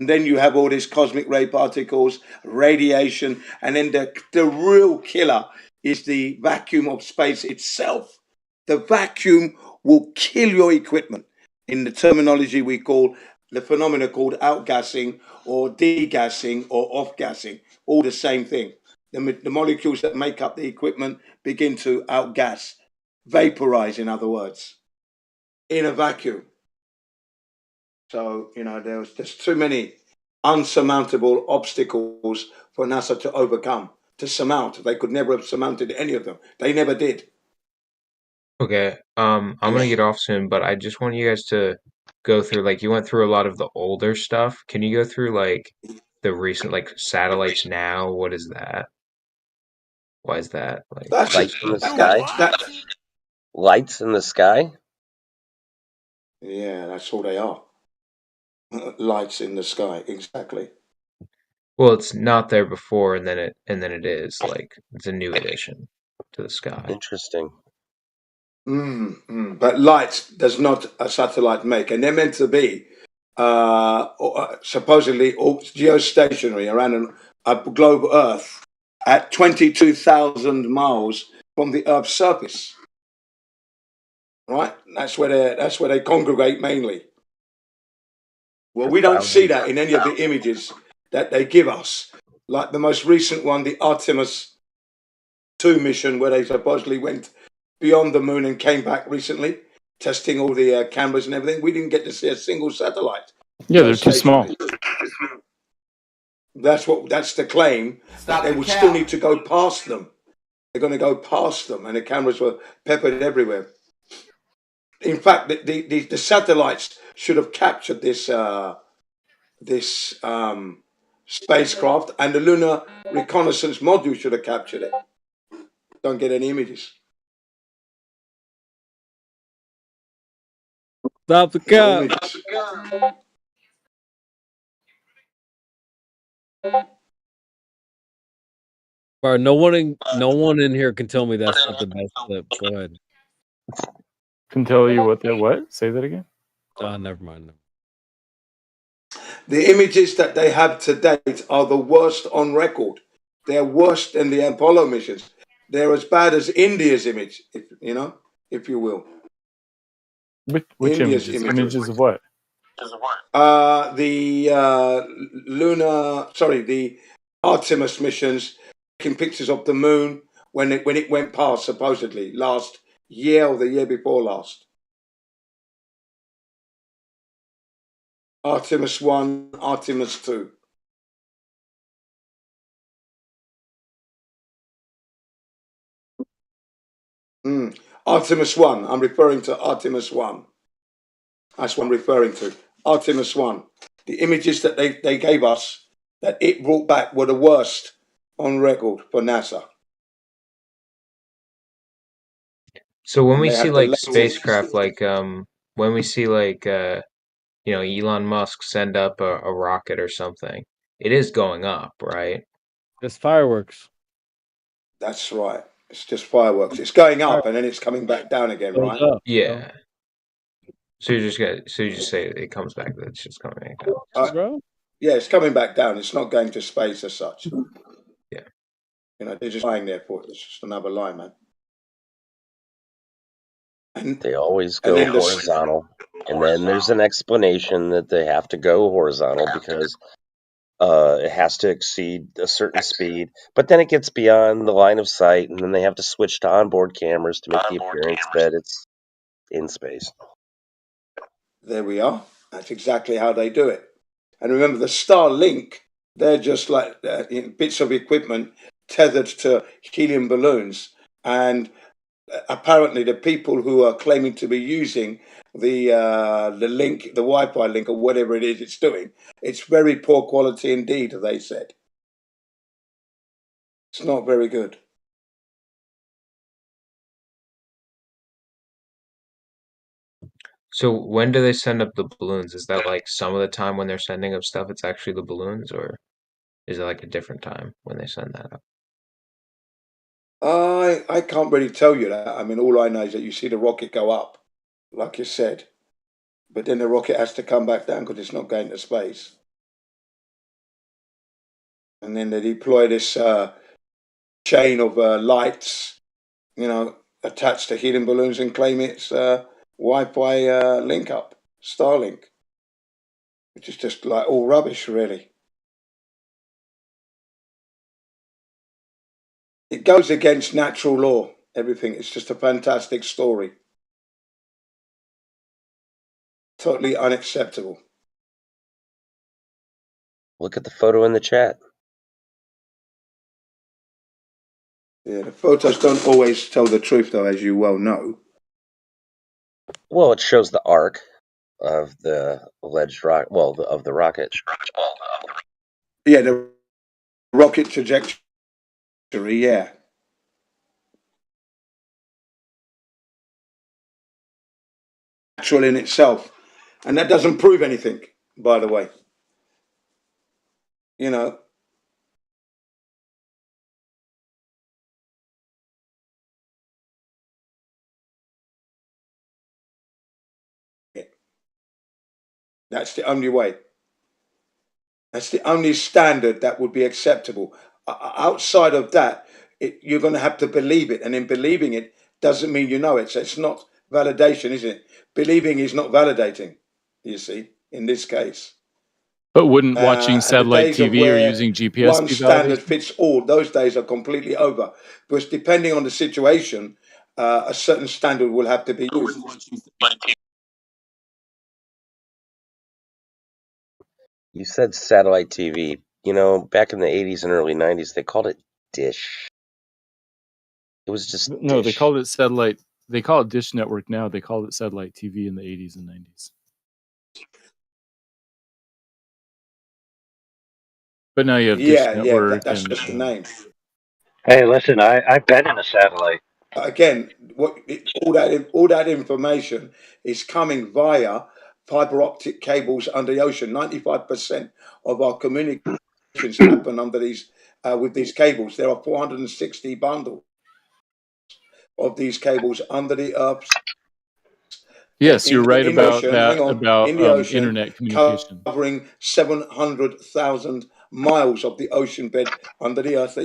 And then you have all these cosmic ray particles, radiation, and then the real killer is the vacuum of space itself. The vacuum will kill your equipment. In the terminology we call the phenomena called outgassing or degassing or off-gassing, all the same thing. The molecules that make up the equipment begin to outgas vaporize, in other words, in a vacuum. So, there was just too many unsurmountable obstacles for NASA to overcome, to surmount. They could never have surmounted any of them. They never did. Okay, I'm gonna get off soon, but I just want you guys to go through, like, you went through a lot of the older stuff. Can you go through, like, the recent, like, satellites now? What is that? Why is that? Like, That's Lights in the that, sky. that, Lights in the sky. yeah, that's all they are. Lights in the sky, exactly. well, it's not there before, and then it is, like, it's a new addition to the sky. Interesting. But lights does not a satellite make, and they're meant to be supposedly geostationary around a globe Earth at 22,000 miles from the Earth's surface. Right? That's where they congregate mainly. Well, we don't see that in any of the images that they give us. Like the most recent one, the Artemis 2 mission, where they supposedly went beyond the moon and came back recently, testing all the cameras and everything. We didn't get to see a single satellite. Yeah, they're too small. That's the claim. They will still need to go past them. They're going to go past them, and the cameras were peppered everywhere. In fact, the satellites should have captured this spacecraft, and the Lunar Reconnaissance Module should have captured it. Don't get any images. Stop the cap. All right, no one in here can tell me that's not the best clip. Go ahead. Can tell you what? Say that again. Never mind. The images that they have to date are the worst on record. They're worse than the Apollo missions. They're as bad as India's image, if you will. Which images? Images of what? The Artemis missions taking pictures of the moon when it went past, supposedly last year or the year before last. Artemis 1, Artemis 2. Artemis 1. I'm referring to Artemis 1. That's what I'm referring to. Artemis 1. The images that they gave us that it brought back were the worst on record for NASA. So when we see like spacecraft, like when we see like Elon Musk send up a rocket or something, it is going up, right? It's fireworks. That's right. It's just fireworks. It's going up and then it's coming back down again, right? Yeah. So you just say it comes back. That it's just coming back down. Yeah, it's coming back down. It's not going to space as such. Yeah. They're just lying there for it. It's just another lie, man. And they always go horizontal, and then there's an explanation that they have to go horizontal because it has to exceed a certain speed, but then it gets beyond the line of sight, and then they have to switch to onboard cameras to make the appearance that it's in space. There we are. That's exactly how they do it. And remember, the Starlink, they're just like bits of equipment tethered to helium balloons. And apparently the people who are claiming to be using the link, the Wi-Fi link, or whatever it is it's doing, it's very poor quality indeed, they said. It's not very good. So when do they send up the balloons? Is that like some of the time when they're sending up stuff, it's actually the balloons, or is it like a different time when they send that up? I can't really tell you that. I mean, all I know is that you see the rocket go up, like you said, but then the rocket has to come back down because it's not going to space. And then they deploy this chain of lights, attached to helium balloons and claim it's Wi-Fi link up, Starlink, which is just like all rubbish, really. It goes against natural law. everything. It's just a fantastic story. Totally unacceptable. Look at the photo in the chat. Yeah, the photos don't always tell the truth, though, as you well know. Well, it shows the arc of the alleged rocket. Well, of the rocket. Yeah, the rocket trajectory. Yeah. Natural in itself, and that doesn't prove anything, by the way. You know. That's the only way. That's the only standard that would be acceptable. Outside of that, you're going to have to believe it, and in believing it doesn't mean you know it. So it's not validation, is it? Believing is not validating. You see, in this case. But wouldn't watching And the satellite days of TV or where using GPS one be standard validation? fits all, those days are completely over. Because depending on the situation, a certain standard will have to be used. You said satellite TV. You know, back in the 80s and early 90s, they called it dish. It was just No, they dish. called it satellite. They call it Dish Network now. They called it satellite TV in the 80s and 90s. But now you have Dish Yeah, Network that's and just the name. Hey, listen, I've been in a satellite. Again, all that information is coming via fiber optic cables under the ocean. 95% of our communications happen under these with these cables. There are 460 bundles of these cables under the earth. Yes, you're right In the about ocean, that, hang on, about in the ocean, internet communication. covering 700,000 miles of the ocean bed under the earth,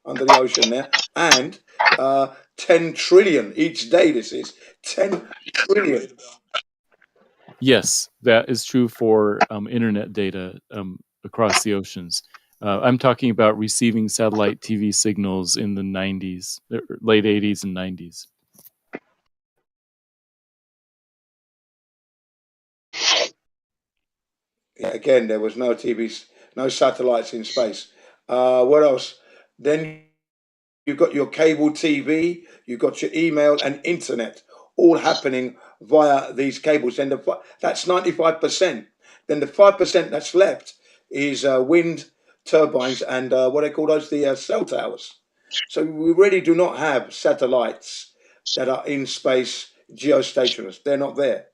under the ocean there, and 10 trillion each day. This is 10 trillion. Yes, that is true for internet data across the oceans. I'm talking about receiving satellite TV signals in the 90s, late 80s and 90s. Yeah, again, there was no TVs, no satellites in space. What else? Then you've got your cable TV, you've got your email and internet, all happening via these cables. And that's 95%. Then the 5% that's left is wind turbines and what they call those, the cell towers. So we really do not have satellites that are in space geostationary. They're not there.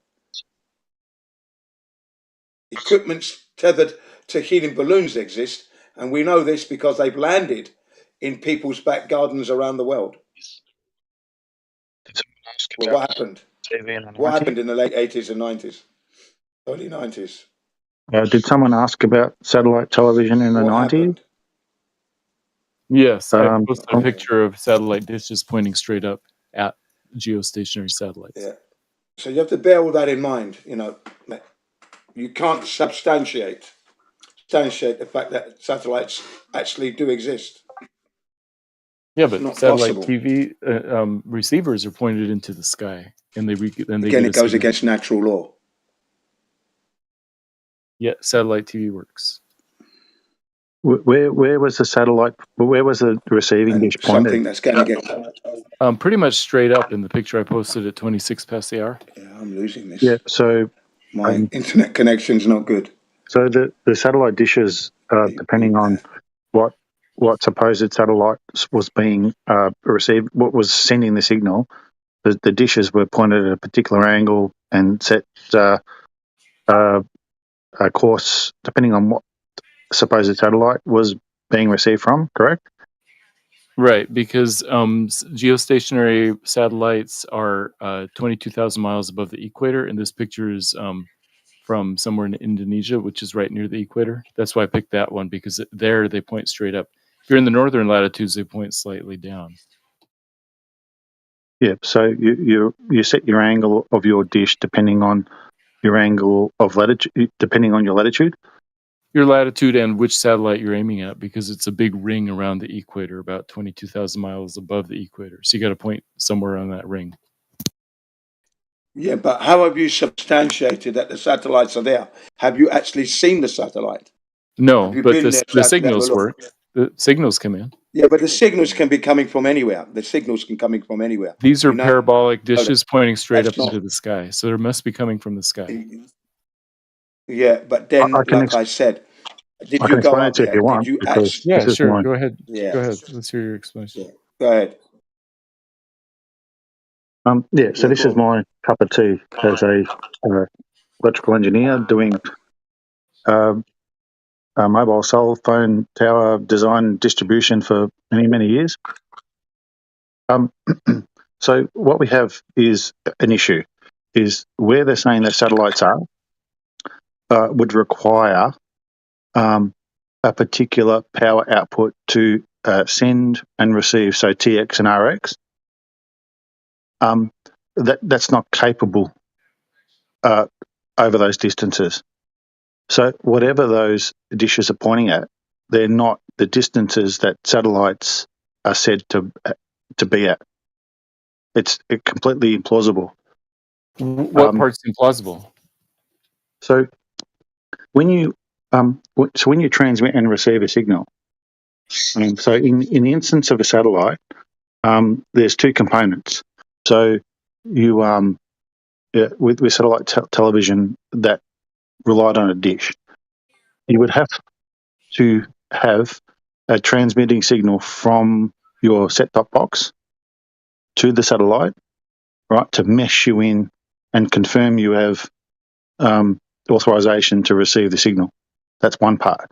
Equipment's tethered to helium balloons exist, and we know this because they've landed in people's back gardens around the world. Well, what happened? What happened in the late 80s and 90s, early 90s? Did someone ask about satellite television in the What 90s? happened? Yes, I posted a Okay. picture of satellite dishes pointing straight up at geostationary satellites. Yeah. So you have to bear all that in mind. You can't substantiate the fact that satellites actually do exist. Yeah, It's but not satellite possible. TV receivers are pointed into the sky, and they Again, get it a goes signal. against natural law. Yeah, satellite TV works. Where was the satellite? Where was the receiving dish Something pointed? that's going to get. Pretty much straight up in the picture I posted at 26 past the hour. Yeah, I'm losing this. Yeah, so My internet connection's not good. so the satellite dishes, depending on what supposed satellite was being received, what was sending the signal, the dishes were pointed at a particular angle and set a course depending on what supposed satellite was being received from. Correct? Right, because geostationary satellites are 22,000 miles above the equator, and this picture is from somewhere in Indonesia, which is right near the equator. That's why I picked that one, because there they point straight up. If you're in the northern latitudes, they point slightly down. Yeah. So you set your angle of your dish depending on your angle of latitude, depending on your latitude. Your latitude and which satellite you're aiming at, because it's a big ring around the equator, about 22,000 miles above the equator. So you got to point somewhere on that ring. Yeah, but how have you substantiated that the satellites are there? Have you actually seen the satellite? No, Have you but been there the to actually have a signals look? work. The signals come in. Yeah, but the signals can be coming from anywhere. The signals can coming from anywhere. These are You know parabolic that. dishes pointing straight That's up into not. the sky. So they must be coming from the sky. Yeah, but I then, can like I said, did I you can go explain up it to you if there? you Did want, you because actually? Yeah, this is sure. my Go ahead. Yeah, Go ahead. Let's hear your explanation. yeah. Go ahead. yeah. So Yeah, this go is on. my cup of tea as a electrical engineer doing a mobile cell phone tower design and distribution for many years. So what we have is an issue, is where they're saying their satellites are would require a particular power output to send and receive, so TX and RX. That's not capable over those distances. So whatever those dishes are pointing at, they're not the distances that satellites are said to be at. It's completely implausible. What part's implausible? So when you when you transmit and receive a signal, so in the instance of a satellite, there's two components. So you with satellite television that relied on a dish, you would have to have a transmitting signal from your set-top box to the satellite, right, to mesh you in and confirm you have authorization to receive the signal. That's one part.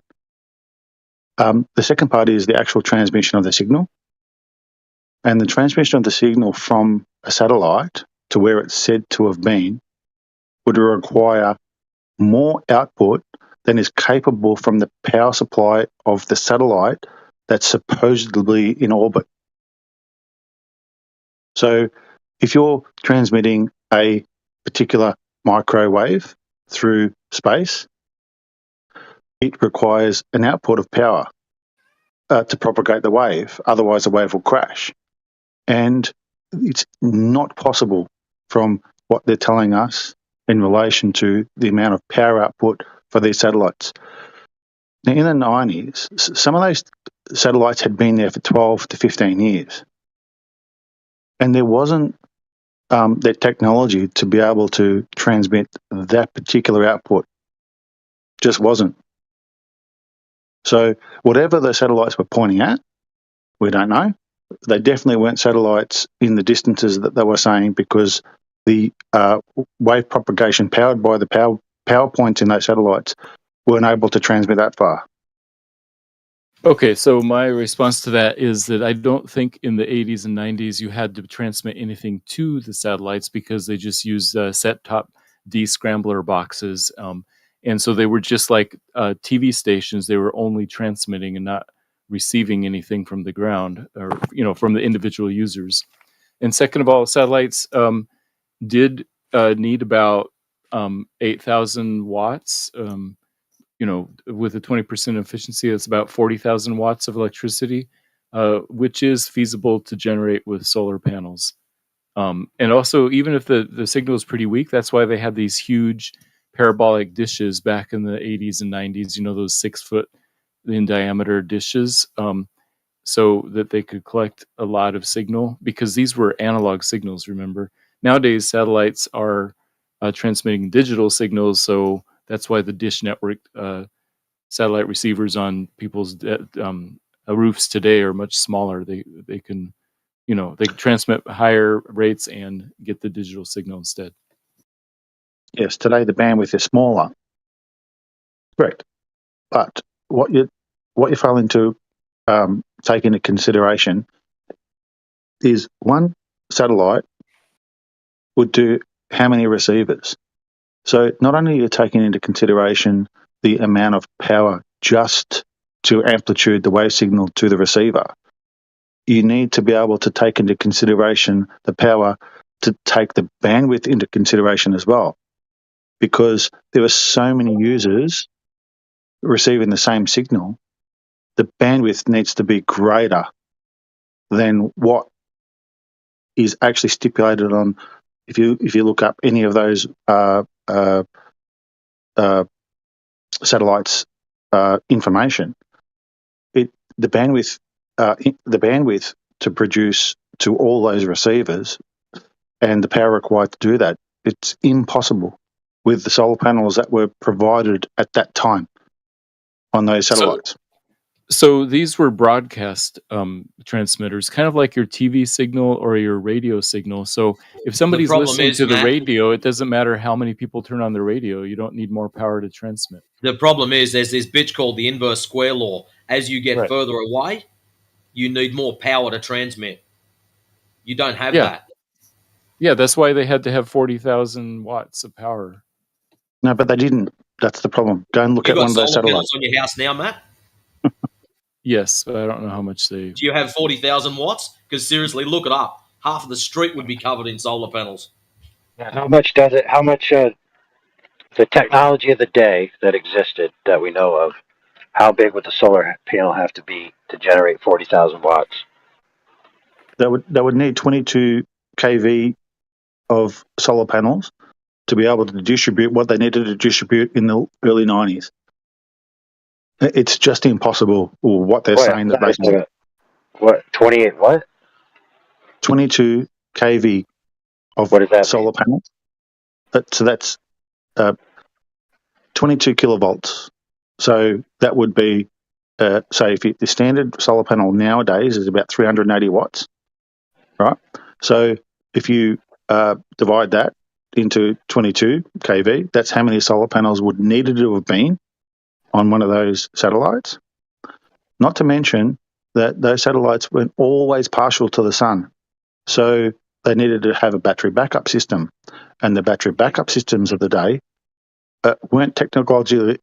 The second part is the actual transmission of the signal. And the transmission of the signal from a satellite to where it's said to have been would require more output than is capable from the power supply of the satellite that's supposedly in orbit. So if you're transmitting a particular microwave through space, it requires an output of power to propagate the wave. Otherwise, the wave will crash. And it's not possible from what they're telling us in relation to the amount of power output for these satellites. Now, in the 90s, some of those satellites had been there for 12 to 15 years. And there wasn't the technology to be able to transmit that particular output. Just wasn't. So whatever the satellites were pointing at, we don't know. They definitely weren't satellites in the distances that they were saying, because the wave propagation powered by the power points in those satellites weren't able to transmit that far. Okay, so my response to that is that I don't think in the 80s and 90s you had to transmit anything to the satellites, because they just used set-top descrambler boxes. And so they were just like TV stations. They were only transmitting and not receiving anything from the ground, or from the individual users. And second of all, satellites did need about 8,000 watts. With a 20% efficiency, that's about 40,000 watts of electricity, which is feasible to generate with solar panels. And also, even if the signal is pretty weak, that's why they had these huge parabolic dishes back in the 80s and 90s, those 6 foot in diameter dishes, so that they could collect a lot of signal, because these were analog signals, remember. Nowadays, satellites are transmitting digital signals, so that's why the dish network satellite receivers on people's roofs today are much smaller. They can they can transmit higher rates and get the digital signal instead. Yes, today the bandwidth is smaller. Correct. But what you're failing to take into consideration is one satellite would do how many receivers. So not only are you taking into consideration the amount of power just to amplitude the wave signal to the receiver, you need to be able to take into consideration the power to take the bandwidth into consideration as well, because there are so many users receiving the same signal, the bandwidth needs to be greater than what is actually stipulated on. If you look up any of those satellites information, the bandwidth to produce to all those receivers and the power required to do that, it's impossible with the solar panels that were provided at that time on those satellites. So these were broadcast transmitters, kind of like your TV signal or your radio signal. So if somebody's problem listening is, to the Matt- radio, it doesn't matter how many people turn on the radio. You don't need more power to transmit. The problem is there's this bitch called the inverse square law. As you get Right. further away, you need more power to transmit. You don't have Yeah. that. Yeah, that's why they had to have 40,000 watts of power. No, but they didn't. That's the problem. Go and look You at got one of those solar satellites. panels on your house now, Matt? Yes, but I don't know how much they... Do you have 40,000 watts? Because seriously, look it up. Half of the street would be covered in solar panels. How much does it? How much the technology of the day that existed that we know of? How big would the solar panel have to be to generate 40,000 watts? They would need 22 kV of solar panels to be able to distribute what they needed to distribute in the early 90s. It's just impossible. What they're saying that they can. What 28? What 22 kV of solar panels. So that's 22 kilovolts. So that would be say if the standard solar panel nowadays is about 380 watts, right? So if you divide that into 22 kV, that's how many solar panels would needed to have been on one of those satellites. Not to mention that those satellites were always partial to the sun. So they needed to have a battery backup system. And the battery backup systems of the day weren't technologically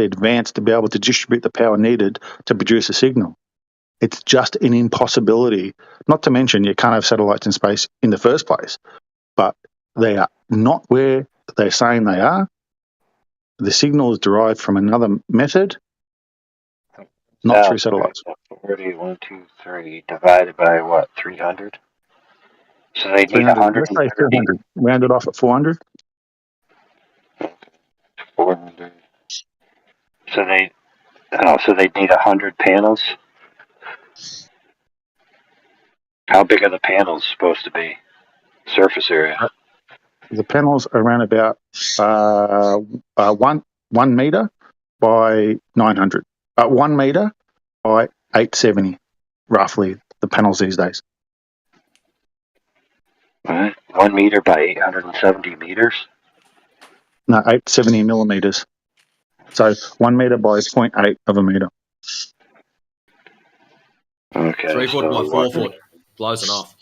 advanced to be able to distribute the power needed to produce a signal. It's just an impossibility. Not to mention you can't have satellites in space in the first place. But they are not where they're saying they are. The signal is derived from another method, not through satellites. 40, 1, 2, 3 divided by what? 300. So they need 300. Let's say 130. 400. Rounded off at 400. 400. So they need 100 panels. How big are the panels supposed to be? Surface area. The panels are around about 1 meter by 900. 1 meter by 870, roughly, the panels these days. Right. 1 meter by 870 meters. No, 870 millimeters. So 1 meter by 0.8 of a meter. Okay. 3 foot by 4 foot. Close enough.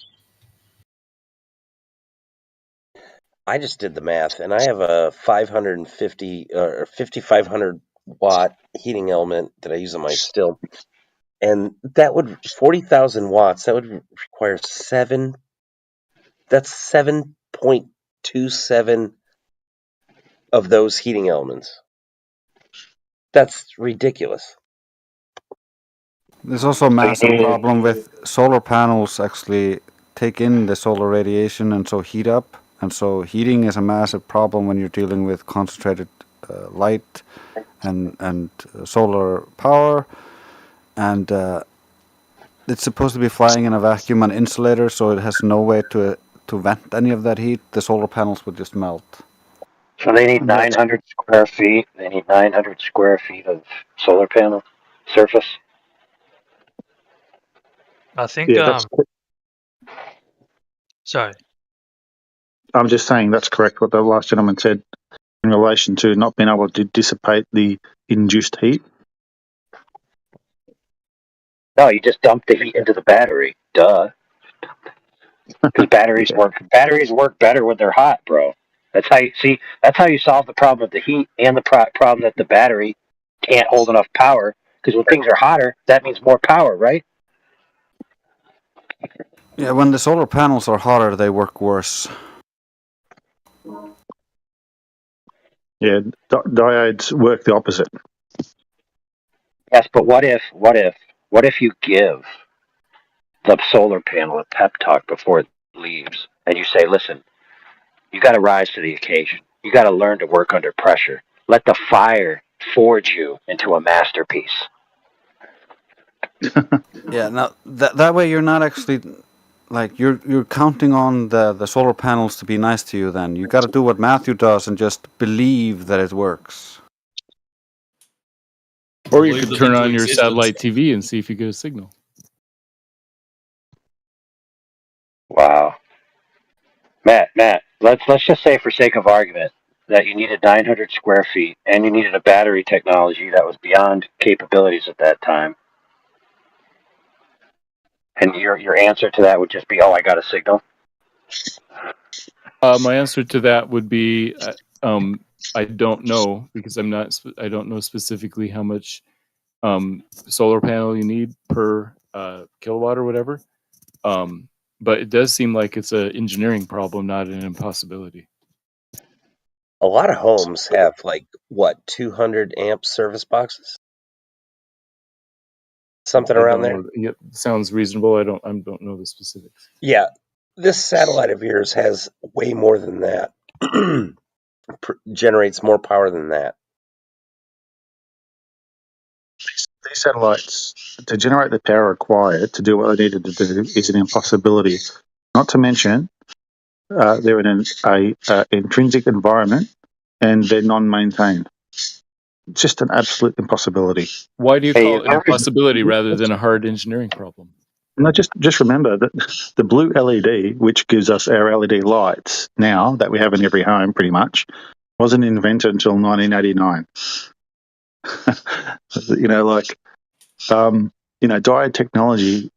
I just did the math, and I have a 550 or 5,500 watt heating element that I use on my still, and that would 40,000 watts. That would require 7. That's 7.27 of those heating elements. That's ridiculous. There's also a massive problem with solar panels actually take in the solar radiation and so heat up. And so heating is a massive problem when you're dealing with concentrated light and solar power. And it's supposed to be flying in a vacuum and insulator, so it has no way to vent any of that heat. The solar panels would just melt. So they need 900 square feet. They need 900 square feet of solar panel surface. I think. Sorry. I'm just saying that's correct what the last gentleman said in relation to not being able to dissipate the induced heat. No, you just dump the heat into the battery. Duh. Because batteries work better when they're hot, bro. That's how you solve the problem of the heat and the problem that the battery can't hold enough power. Because when things are hotter, that means more power, right? Yeah, when the solar panels are hotter, they work worse. Yeah, diodes work the opposite. Yes, but what if you give the solar panel a pep talk before it leaves, and you say, "Listen, you got to rise to the occasion. You got to learn to work under pressure. Let the fire forge you into a masterpiece." Yeah, now that way you're not actually like you're counting on the solar panels to be nice to you. Then you got to do what Matthew does and just believe that it works. Or you Believe could them turn into on your existence. satellite TV and see if you get a signal. Wow. Matt, let's just say for sake of argument that you needed 900 square feet and you needed a battery technology that was beyond capabilities at that time. And your answer to that would just be, "Oh, I got a signal." My answer to that would be, I don't know because I don't know specifically how much solar panel you need per kilowatt or whatever. But it does seem like it's an engineering problem, not an impossibility. A lot of homes have like what 200 amp service boxes, something I around don't there. know. Yep, sounds reasonable. I don't know the specifics. Yeah, this satellite of yours has way more than that. Generates more power than that. These satellites, to generate the power required to do what they needed to do, is an impossibility. Not to mention, they're in a intrinsic environment and they're non-maintained. Just an absolute impossibility. Why do you Hey, call you it an ever- impossibility rather than a hard engineering problem? No, just remember that the blue LED, which gives us our LED lights now that we have in every home, pretty much, wasn't invented until 1989. Diode technology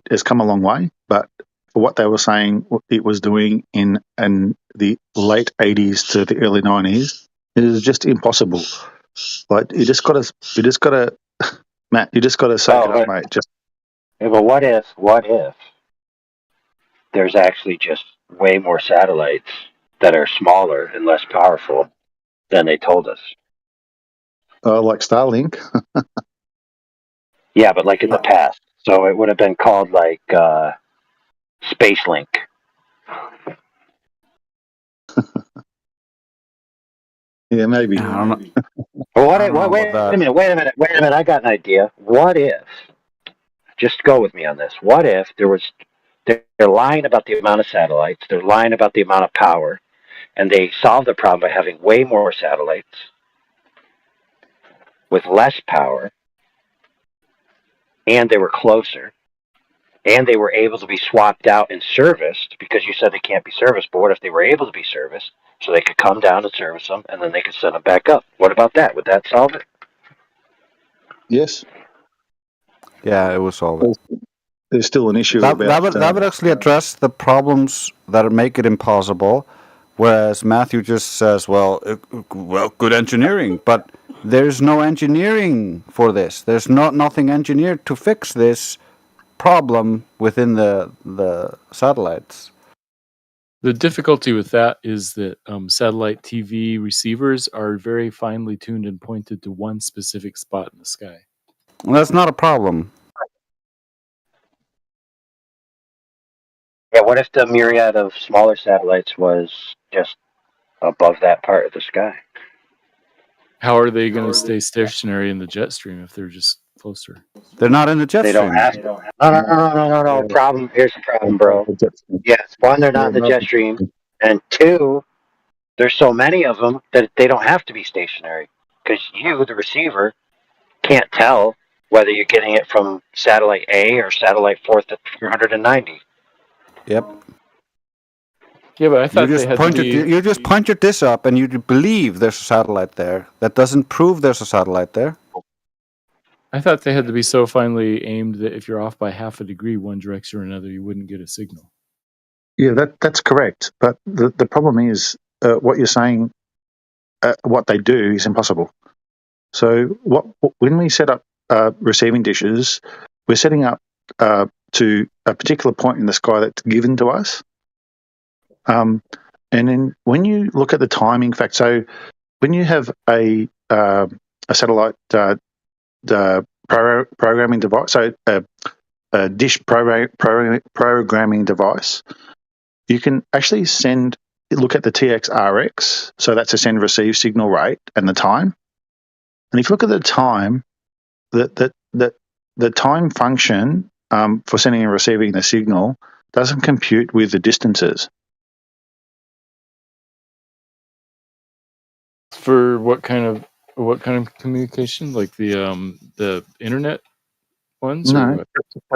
has come a long way, but for what they were saying it was doing in the late 80s to the early 90s, it is just impossible. Like you just gotta, Matt, you just gotta soak it up, mate. Just Yeah, but what if there's actually just way more satellites that are smaller and less powerful than they told us? like Starlink. Yeah, but like in the past. So it would have been called like Space Link. Yeah, maybe. I don't know. Well, I don't know wait about a that. minute, I got an idea. What if, just go with me on this, what if they're lying about the amount of satellites, they're lying about the amount of power, and they solved the problem by having way more satellites with less power, and they were closer, and they were able to be swapped out and serviced, because you said they can't be serviced, but what if they were able to be serviced so they could come down and service them and then they could send them back up? What about that? Would that solve it? Yes. Yeah, it was solve it. There's still an issue That about. would actually address the problems that make it impossible. Whereas Matthew just says, well, good engineering, but there's no engineering for this. There's nothing engineered to fix this problem within the satellites. The difficulty with that is that satellite TV receivers are very finely tuned and pointed to one specific spot in the sky. Well, that's not a problem. Yeah, what if the myriad of smaller satellites was just above that part of the sky? How are they going to stay stationary in the jet stream if they're just closer? They're not in the jet They stream. don't have to. No. Problem. Here's the problem, bro. Yes, one, they're not in the jet stream, and two, there's so many of them that they don't have to be stationary, because you, the receiver, can't tell whether you're getting it from satellite A or satellite 490. Yep. Yeah, but I thought they had to be. You just pointed this up, and you believe there's a satellite there. That doesn't prove there's a satellite there. I thought they had to be so finely aimed that if you're off by half a degree one direction or another, you wouldn't get a signal. Yeah, that's correct. But the problem is what you're saying. What they do is impossible. So when we set up receiving dishes, we're setting up to a particular point in the sky that's given to us. And then when you look at the timing fact, so when you have a satellite programming device, so a dish programming device, you can actually look at the TX-RX, so that's a send-receive signal rate and the time. And if you look at the time, the time function for sending and receiving the signal doesn't compute with the distances. For what kind of communication, like the internet ones, or No,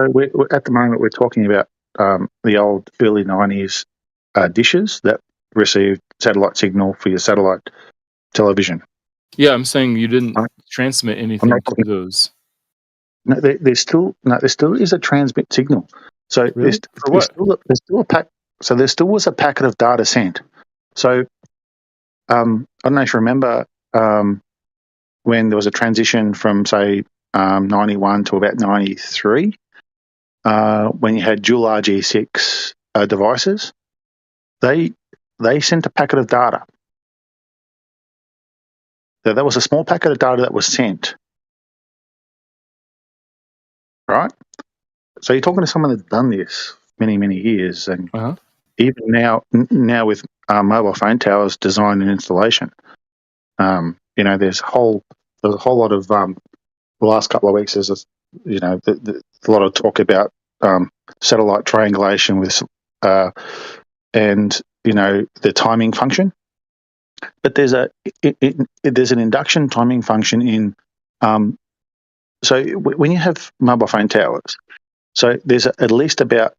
what? at the moment we're talking about the old early 90s dishes that received satellite signal for your satellite television. Yeah, I'm saying you didn't transmit I'm anything not to talking. those. No, there still is a transmit signal. So Really? For what? there's still a pack. So there still was a packet of data sent. So I don't know if you remember when there was a transition from say 91 to about 93, when you had dual RG6 devices, they sent a packet of data. So that was a small packet of data that was sent, right? So you're talking to someone that's done this many years, and even now with mobile phone towers design and installation, there's a whole lot of the last couple of weeks. There's a lot of talk about satellite triangulation with and the timing function. But there's an induction timing function in. So when you have mobile phone towers, so there's at least about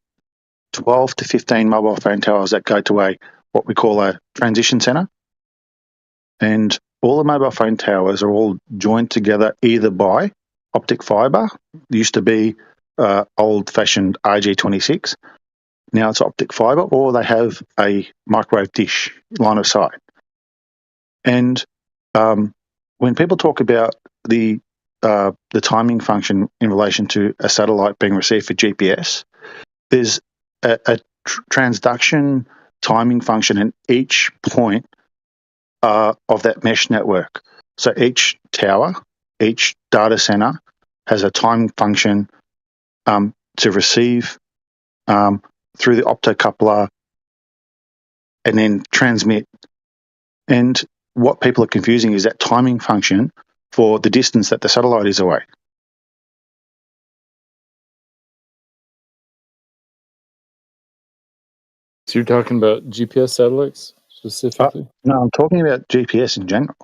12 to 15 mobile phone towers that go to what we call a transition center. And all the mobile phone towers are all joined together either by optic fiber. It used to be old-fashioned RG26. Now it's optic fiber, or they have a microwave dish line of sight. And when people talk about the timing function in relation to a satellite being received for GPS, there's a transduction timing function in each point of that mesh network. So each tower, each data center has a time function to receive through the optocoupler and then transmit. And what people are confusing is that timing function for the distance that the satellite is away. So you're talking about GPS satellites specifically? No, I'm talking about GPS in general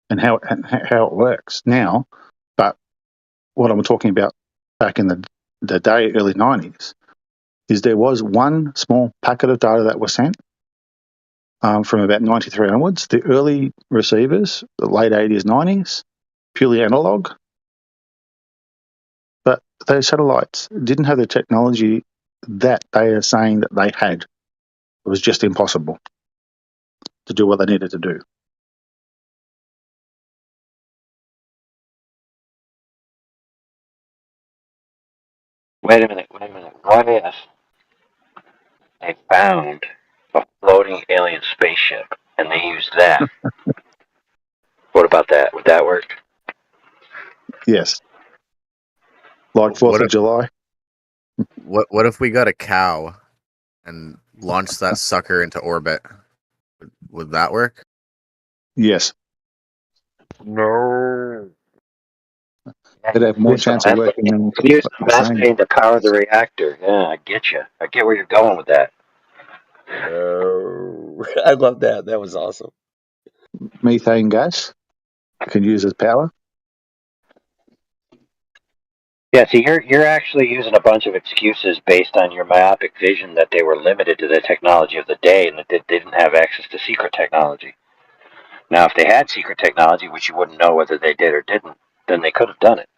and how it works now. But what I'm talking about back in the day, early 90s, is there was one small packet of data that was sent from about 93 onwards. The early receivers, the late 80s, 90s, purely analog. But those satellites didn't have the technology that they are saying that they had. It was just impossible to do what they needed to do. Wait a minute. What if they found a floating alien spaceship and they used that? What about that? Would that work? Yes. Like 4th of July. What if we got a cow and launched that sucker into orbit? Would that work? Yes. No. They'd have more chance of working than Use the the same. methane to power the reactor. Yeah, I get you. I get where you're going with that. Oh, I love that. That was awesome. Methane gas can use as power. Yeah, see, you're actually using a bunch of excuses based on your myopic vision that they were limited to the technology of the day and that they didn't have access to secret technology. Now, if they had secret technology, which you wouldn't know whether they did or didn't, then they could have done it.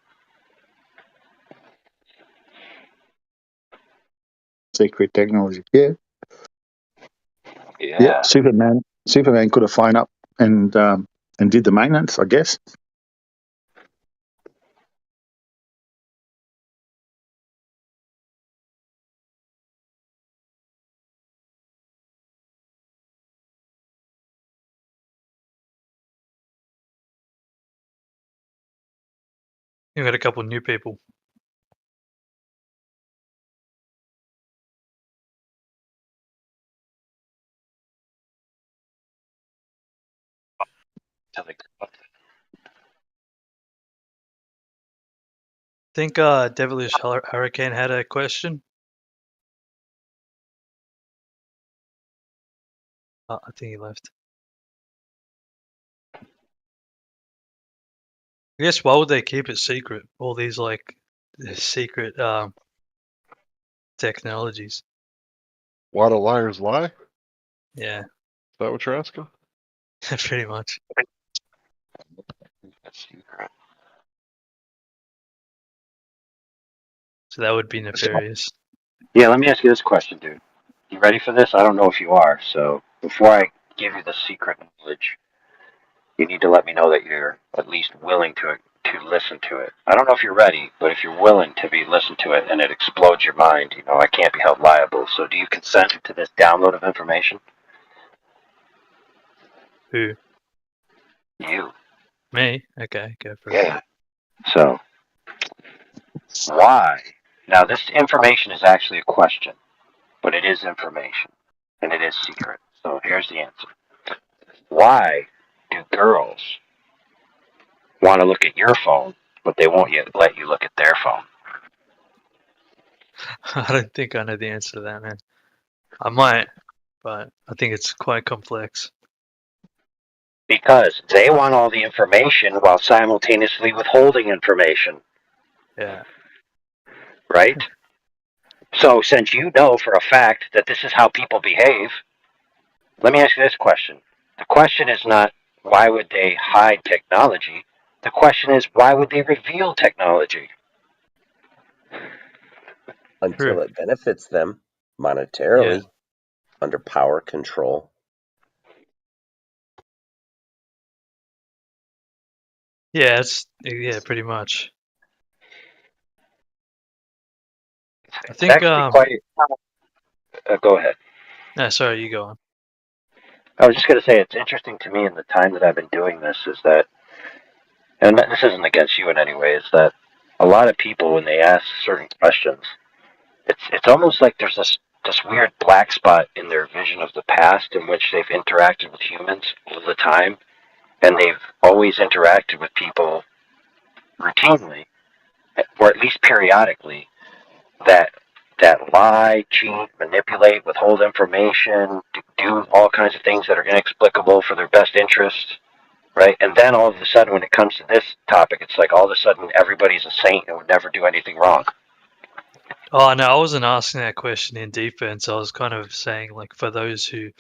Secret technology. Yeah. Yeah. Superman could have flown up and did the maintenance, I guess. You got a couple new people. Think Devilish Hurricane had a question. I think he left. I guess why would they keep it secret? All these like secret technologies. Why do liars lie? Yeah, Is that what you're asking? pretty much. So that would be nefarious. Yeah, let me ask you this question, dude. You ready for this? I don't know if you are. So before I give you the secret knowledge, you need to let me know that you're at least willing to listen to it. I don't know if you're ready, but if you're willing to be listened to it and it explodes your mind, you know, I can't be held liable. So do you consent to this download of information? Who? You. Me? Okay, go for it. Yeah. So why? Now this information is actually a question, but it is information and it is secret. So here's the answer. Why do girls want to look at your phone, but they won't yet let you look at their phone? I don't think I know the answer to that, man. I might, but I think it's quite complex. Because they want all the information while simultaneously withholding information, Yeah. right? So since you know for a fact that this is how people behave, let me ask you this question. The question is not why would they hide technology? The question is why would they reveal technology? Until it benefits them monetarily, under power control. Yeah, pretty much. I think actually quite. Go ahead. No, sorry, you go on. I was just going to say it's interesting to me in the time that I've been doing this is that, and this isn't against you in any way, is that a lot of people when they ask certain questions, it's almost like there's this weird black spot in their vision of the past in which they've interacted with humans all the time, and they've always interacted with people routinely, or at least periodically, that lie, cheat, manipulate, withhold information, do all kinds of things that are inexplicable for their best interest, right? And then all of a sudden, when it comes to this topic, it's like all of a sudden everybody's a saint and would never do anything wrong. Oh no, I wasn't asking that question in defense. I was kind of saying like for those who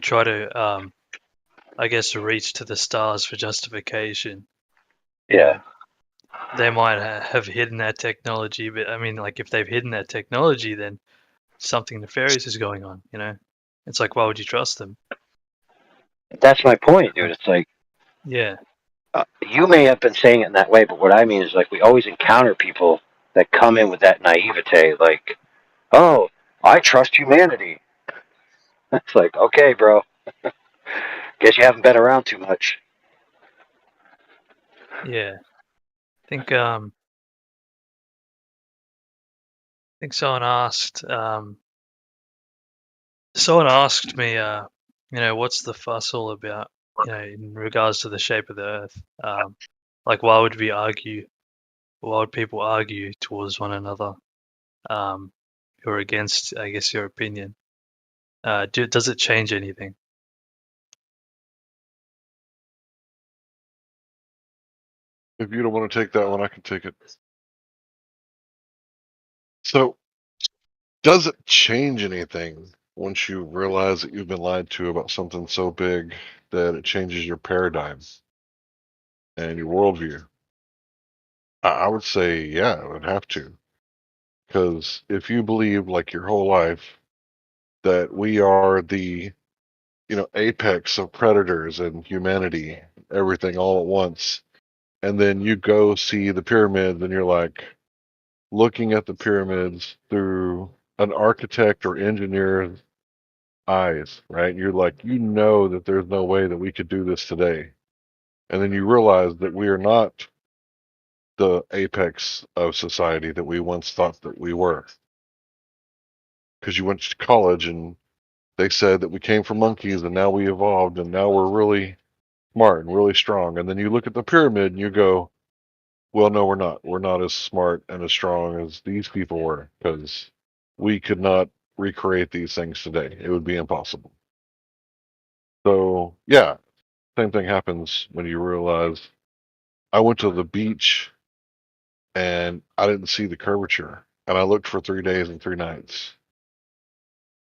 try to I guess reach to the stars for justification. Yeah. They might have hidden that technology, but I mean, like if they've hidden that technology, then something nefarious is going on. You know, it's like why would you trust them? That's my point, dude. It's like, yeah, you may have been saying it in that way, but what I mean is like we always encounter people that come in with that naivete, like, oh, I trust humanity. It's like, okay, bro. Guess you haven't been around too much. Yeah, I think someone asked me, you know, what's the fuss all about? You know, in regards to the shape of the Earth, like why would we argue? Why would people argue towards one another, or against, I guess, your opinion? Does it change anything? If you don't want to take that one, I can take it. So, does it change anything once you realize that you've been lied to about something so big that it changes your paradigm and your worldview? I would say, yeah, it would have to. Because if you believe, like your whole life, that we are the, apex of predators and humanity, everything all at once, and then you go see the pyramids and you're like looking at the pyramids through an architect or engineer's eyes, right? You're like, that there's no way that we could do this today. And then you realize that we are not the apex of society that we once thought that we were. Because you went to college and they said that we came from monkeys and now we evolved and now we're really smart and really strong. And then you look at the pyramid and you go, well, no, we're not. We're not as smart and as strong as these people were because we could not recreate these things today. It would be impossible. So, yeah, same thing happens when you realize I went to the beach and I didn't see the curvature. And I looked for 3 days and 3 nights.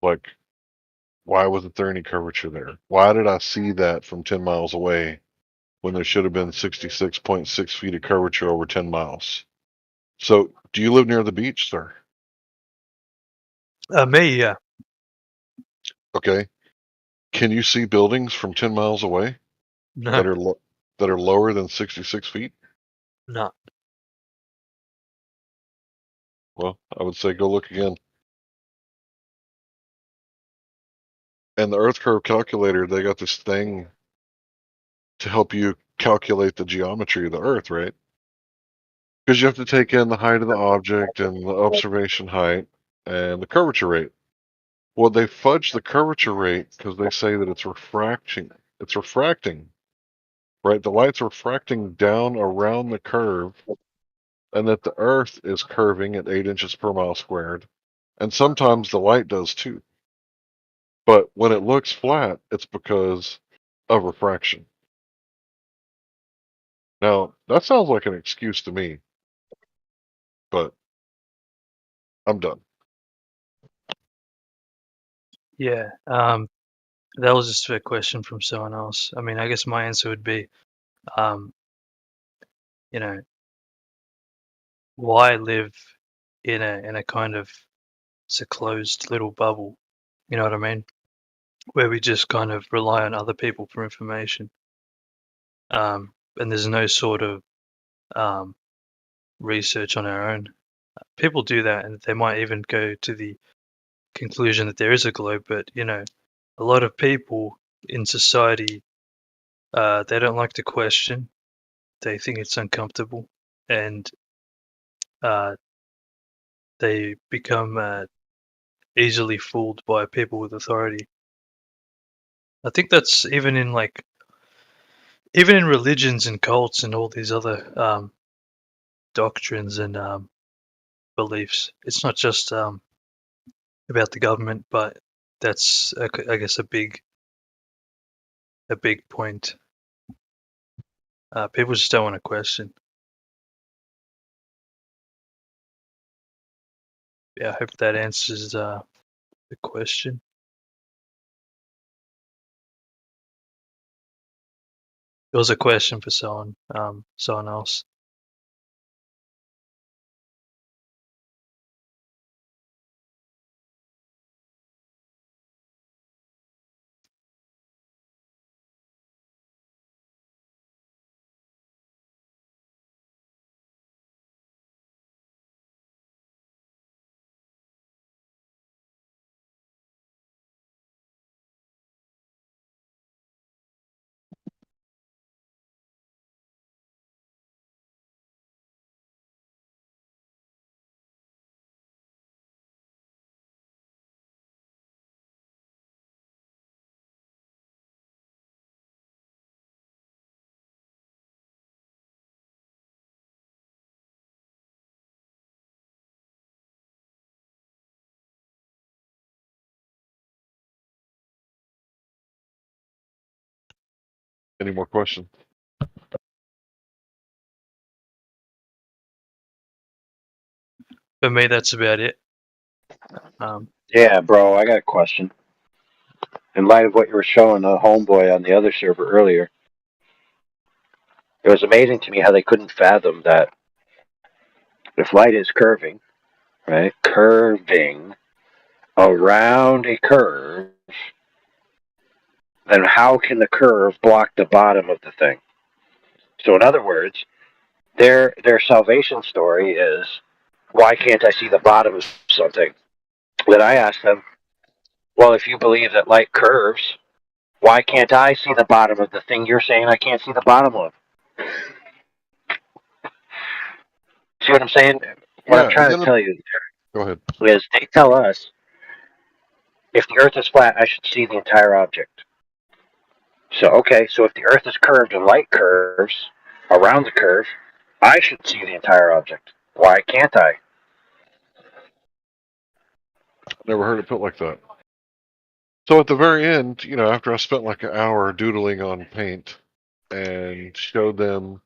Like, why wasn't there any curvature there? Why did I see that from 10 miles away when there should have been 66.6 feet of curvature over 10 miles? So, do you live near the beach, sir? Me, yeah. Okay. Can you see buildings from 10 miles away that No, are that are lower than 66 feet? no. Well, I would say go look again. And the Earth curve calculator, they got this thing to help you calculate the geometry of the Earth, right? Because you have to take in the height of the object and the observation height and the curvature rate. Well, they fudge the curvature rate because they say that it's refracting. It's refracting, right? The light's refracting down around the curve, and that the Earth is curving at 8 inches per mile squared. And sometimes the light does too. But when it looks flat, it's because of refraction. Now, that sounds like an excuse to me, but I'm done. Yeah. That was just a question from someone else. I mean, I guess my answer would be, um, you know, why live in a kind of it's a closed little bubble, you know what I mean? Where we just kind of rely on other people for information. And there's no sort of um, research on our own. People do that, and they might even go to the conclusion that there is a globe. But you know, a lot of people in society, they don't like to question. They think it's uncomfortable, and they become easily fooled by people with authority. I think that's even in religions and cults and all these other doctrines and beliefs. It's not just about the government, but that's I guess a big point. People just don't want to question. Yeah, I hope that answers the question. It was a question for someone else. Any more questions? For me, that's about it. Yeah, bro, I got a question. In light of what you were showing the homeboy on the other server earlier, it was amazing to me how they couldn't fathom that if light is curving, right, curving around a curve, then how can the curve block the bottom of the thing? So in other words, their salvation story is, why can't I see the bottom of something? Then I asked them, well, if you believe that light curves, why can't I see the bottom of the thing you're saying I can't see the bottom of? See what I'm saying? What I'm Yeah, trying and to then tell you go ahead. is they tell us if the Earth is flat, I should see the entire object. So okay, so if the Earth is curved and light curves around the curve, I should see the entire object. Why can't I? Never heard it put like that. So at the very end, you know, after I spent like an hour doodling on paint and showed them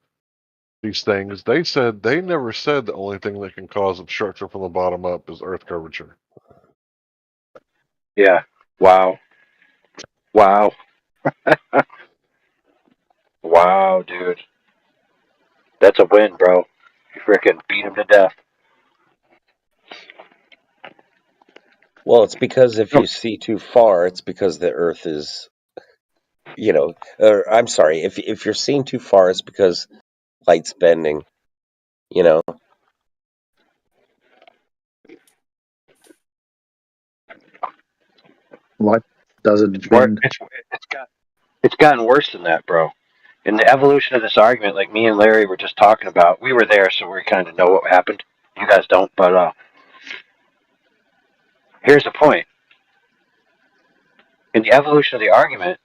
these things, they said they never said the only thing that can cause obstruction from the bottom up is Earth curvature. Yeah. Wow. Wow. Wow, dude. That's a win, bro. You freaking beat him to death. Well, it's because if you see too far, it's because the Earth is, you know, or I'm sorry, if you're seeing too far, it's because light's bending, you know. Light doesn't Or bend. it's gotten worse than that, bro. In the evolution of this argument, like me and Larry were just talking about, we were there, so we kind of know what happened. You guys don't, but here's the point. In the evolution of the argument,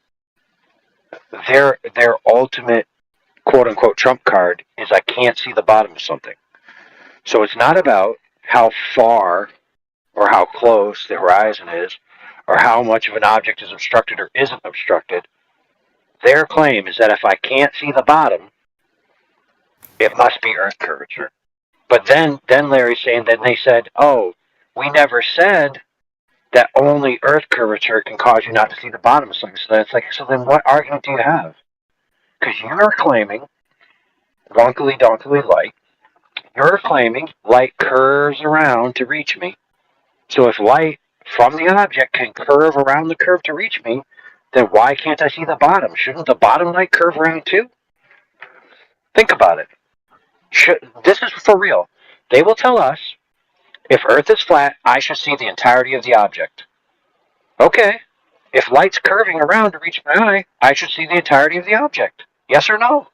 their ultimate quote unquote trump card is I can't see the bottom of something. So it's not about how far or how close the horizon is or how much of an object is obstructed or isn't obstructed. Their claim is that if I can't see the bottom, it must be Earth curvature. But then Larry's saying, then they said, oh, we never said that only Earth curvature can cause you not to see the bottom of something. So that's like, so then what argument do you have? Because you're claiming wonkily donkily light. You're claiming light curves around to reach me. So if light from the object can curve around the curve to reach me, then why can't I see the bottom? Shouldn't the bottom light curve around too? Think about it. This is for real. They will tell us, if Earth is flat, I should see the entirety of the object. Okay. If light's curving around to reach my eye, I should see the entirety of the object. Yes or no?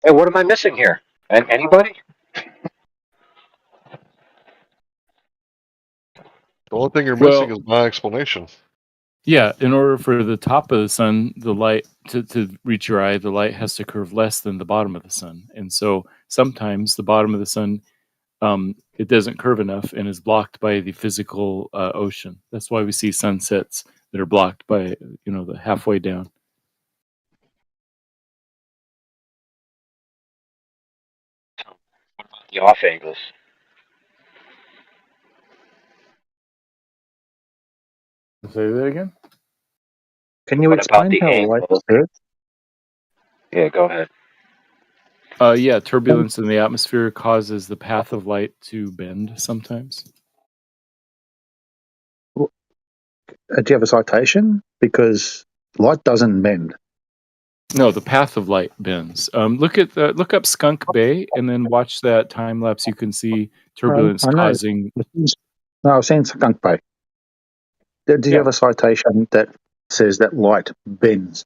And what am I missing here? And anybody? The only thing you're missing is my explanation. Yeah, in order for the top of the sun, the light to reach your eye, the light has to curve less than the bottom of the sun. And so sometimes the bottom of the sun, it doesn't curve enough and is blocked by the physical ocean. That's why we see sunsets that are blocked by, the halfway down. The off angles. Say that again? Can you What about explain the how light angles? curves? Yeah, go ahead. Yeah, turbulence in the atmosphere causes the path of light to bend sometimes. Do you have a citation? Because light doesn't bend. No, the path of light bends. Look up Skunk Bay and then watch that time lapse. You can see turbulence I know. causing. No, I was saying Skunk Bay. Do you have a citation that says that light bends?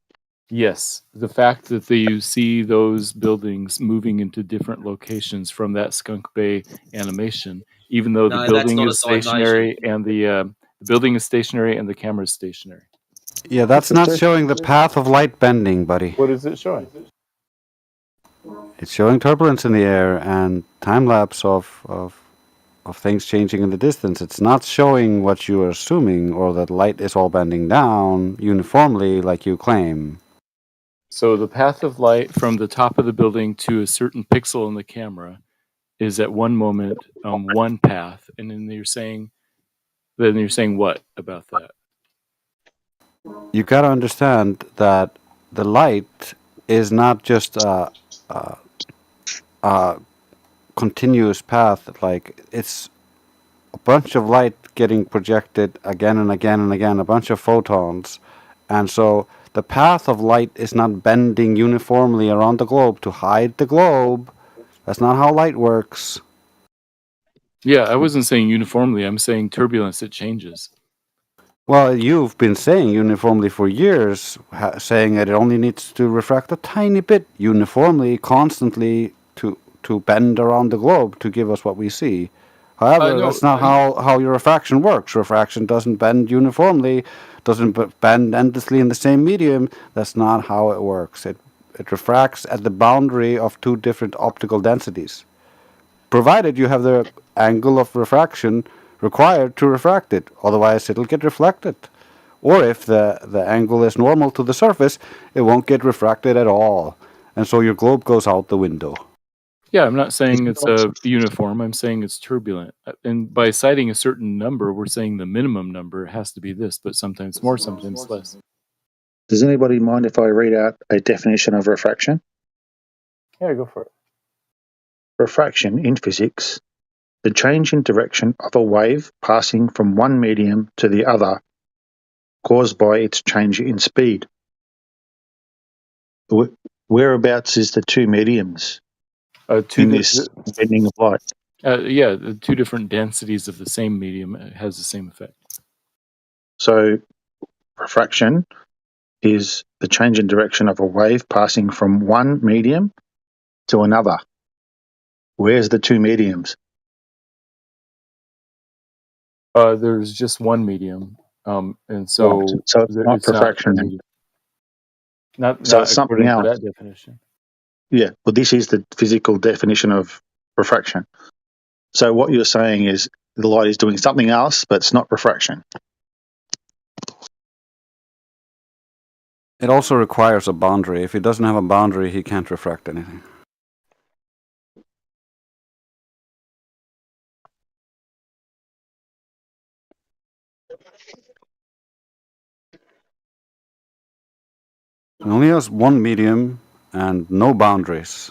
Yes, the fact that you see those buildings moving into different locations from that Skunk Bay animation, even though No, the that's building not a is citation. stationary and the building is stationary and the camera is stationary. Yeah, that's not showing the path of light bending, buddy. What is it showing? It's showing turbulence in the air and time lapse of things changing in the distance. It's not showing what you are assuming, or that light is all bending down uniformly like you claim. So the path of light from the top of the building to a certain pixel in the camera is at one moment one path, and then you're saying what about that? You got to understand that the light is not just a continuous path. Like, it's a bunch of light getting projected again and again and again, a bunch of photons, and so the path of light is not bending uniformly around the globe to hide the globe. That's not how light works. Yeah, I wasn't saying uniformly. I'm saying turbulence. It changes. Well, you've been saying uniformly for years, saying that it only needs to refract a tiny bit uniformly, constantly to bend around the globe to give us what we see. However, No, that's not how your refraction works. Refraction doesn't bend uniformly, doesn't bend endlessly in the same medium. That's not how it works. It refracts at the boundary of two different optical densities, provided you have the angle of refraction required to refract it. Otherwise, it'll get reflected. Or if the angle is normal to the surface, it won't get refracted at all. And so your globe goes out the window. Yeah, I'm not saying it's uniform. I'm saying it's turbulent. And by citing a certain number, we're saying the minimum number has to be this, but sometimes more, sometimes less. Does anybody mind if I read out a definition of refraction? Yeah, go for it. Refraction in physics, the change in direction of a wave passing from one medium to the other, caused by its change in speed. Whereabouts is the two mediums in this bending of light? Yeah, the two different densities of the same medium has the same effect. So refraction is the change in direction of a wave passing from one medium to another. Where's the two mediums? There's just one medium, and so Right. So it's not refraction. Not So it's something according to else. that definition. Yeah, well, this is the physical definition of refraction. So what you're saying is the light is doing something else, but it's not refraction. It also requires a boundary. If it doesn't have a boundary, he can't refract anything. It only has one medium and no boundaries.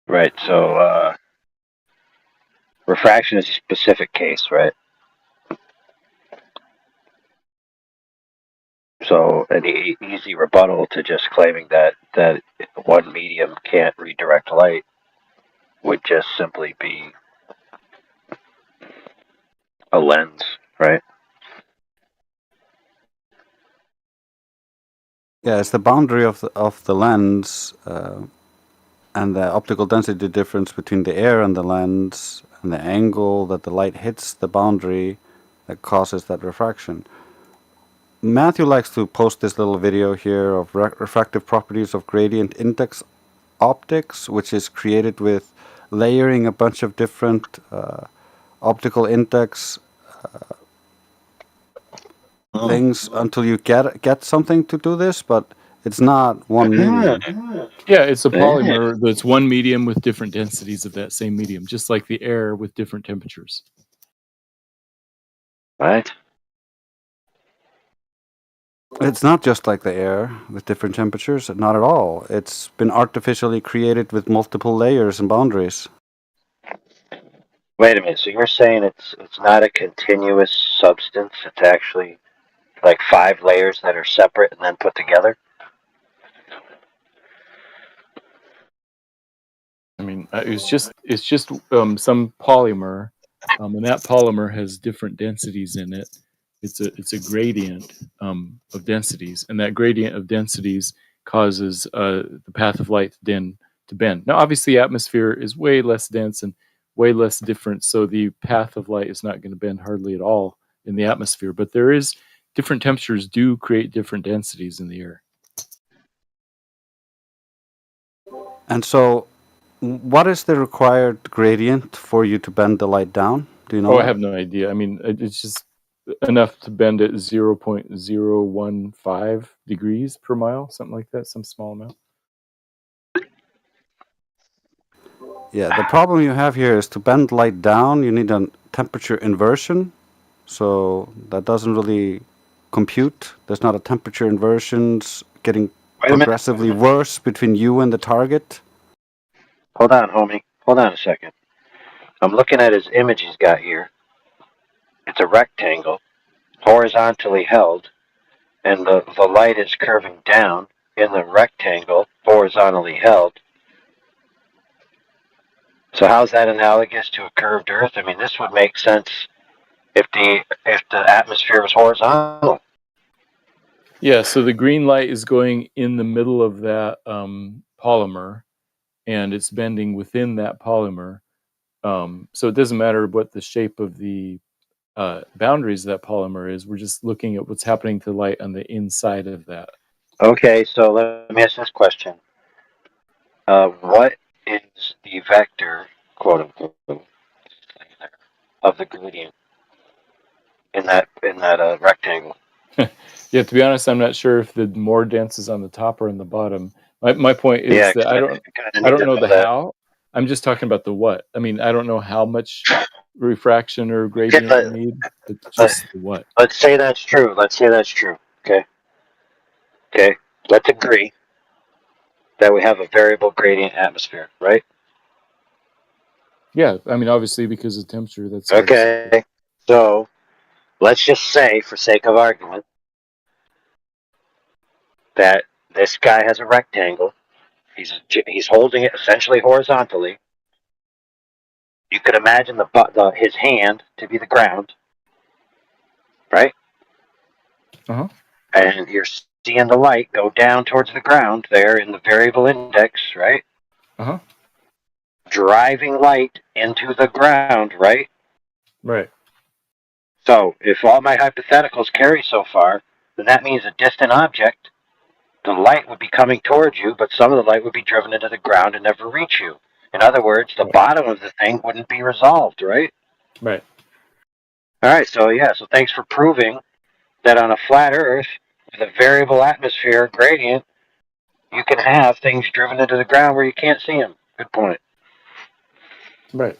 Right. So refraction is a specific case, right? So an easy rebuttal to just claiming that one medium can't redirect light would just simply be a lens, right? Yeah, it's the boundary of the lens and the optical density difference between the air and the lens and the angle that the light hits the boundary that causes that refraction. Matthew likes to post this little video here of refractive properties of gradient index optics, which is created with layering a bunch of different optical index things until you get something to do this, but it's not one medium. Yeah, it's a polymer that's one medium with different densities of that same medium, just like the air with different temperatures. Right. It's not just like the air with different temperatures, not at all. It's been artificially created with multiple layers and boundaries. Wait a minute. So you're saying it's not a continuous substance? It's actually like 5 layers that are separate and then put together? I mean, it's just some polymer, and that polymer has different densities in it. It's a gradient of densities, and that gradient of densities causes the path of light to bend. Now, obviously, the atmosphere is way less dense and way less different, so the path of light is not going to bend hardly at all in the atmosphere. But there is different temperatures do create different densities in the air. And so, what is the required gradient for you to bend the light down? Do you know? Oh, I have no idea. I mean, it's just enough to bend it 0.015 degrees per mile, something like that, some small amount. Yeah, the problem you have here is to bend light down, you need a temperature inversion. So that doesn't really compute. There's not a temperature inversions getting progressively worse between you and the target. Hold on, homie. Hold on a second. I'm looking at his image he's got here. It's a rectangle, horizontally held, and the light is curving down in the rectangle, horizontally held. So how's that analogous to a curved Earth? I mean, this would make sense if the atmosphere was horizontal. Yeah, so the green light is going in the middle of that polymer, and it's bending within that polymer. So it doesn't matter what the shape of the boundaries of that polymer is. We're just looking at what's happening to light on the inside of that. Okay, so let me ask this question. What is the vector, quote unquote, of the gradient in that rectangle? Yeah, to be honest, I'm not sure if the more dense is on the top or on the bottom. My point is Yeah, that I don't know the how. I'm just talking about the what. I mean, I don't know how much refraction or gradient you need, but just the what. Let's say that's true. Okay. Okay. Let's agree that we have a variable gradient atmosphere, right? Yeah, I mean, obviously because of temperature, that's okay. So let's just say, for sake of argument, that this guy has a rectangle. He's holding it essentially horizontally. You could imagine his hand to be the ground, right? Uh-huh. And you're seeing the light go down towards the ground there in the variable index, right? Uh-huh. Driving light into the ground, right? Right. So if all my hypotheticals carry so far, then that means a distant object, the light would be coming towards you, but some of the light would be driven into the ground and never reach you. In other words, the bottom of the thing wouldn't be resolved, right? Right. All right, so thanks for proving that on a flat Earth with a variable atmosphere gradient, you can have things driven into the ground where you can't see them. Good point. Right.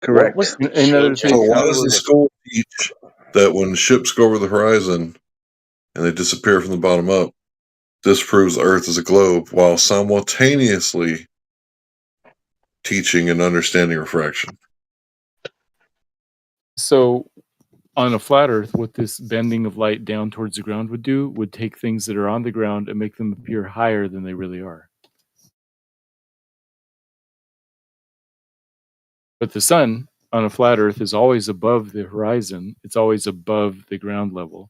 Correct. What was the Another change thing. in So why the does the that- school teach that when ships go over the horizon and they disappear from the bottom up, this proves the Earth is a globe, while simultaneously teaching and understanding refraction? So on a flat Earth, what this bending of light down towards the ground would do would take things that are on the ground and make them appear higher than they really are. But the sun on a flat Earth is always above the horizon. It's always above the ground level.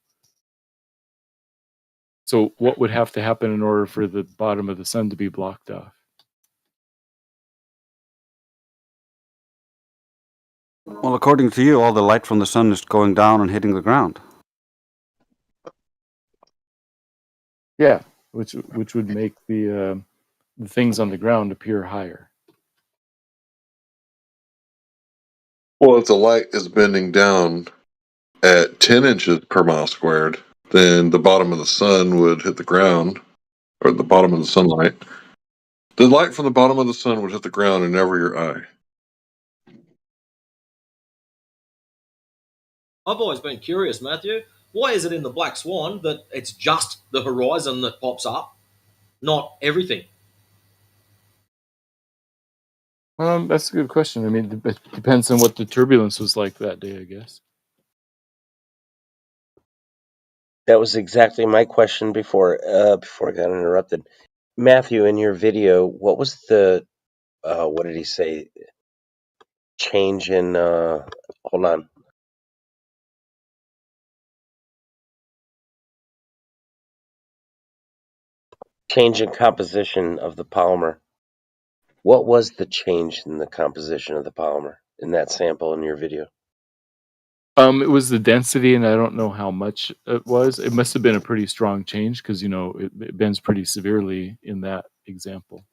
So what would have to happen in order for the bottom of the sun to be blocked off? Well, according to you, all the light from the sun is going down and hitting the ground. Yeah, which would make the things on the ground appear higher. Well, if the light is bending down at 10 inches per mile squared, then the bottom of the sun would hit the ground, or the bottom of the sunlight. The light from the bottom of the sun would hit the ground and never your eye. I've always been curious, Matthew. Why is it in the Black Swan that it's just the horizon that pops up, not everything? That's a good question. I mean, it depends on what the turbulence was like that day, I guess. That was exactly my question before I got interrupted. Matthew, in your video, what was the what did he say? Change in hold on. Change in composition of the polymer. What was the change in the composition of the polymer in that sample in your video? It was the density, and I don't know how much it was. It must have been a pretty strong change because, it bends pretty severely in that example.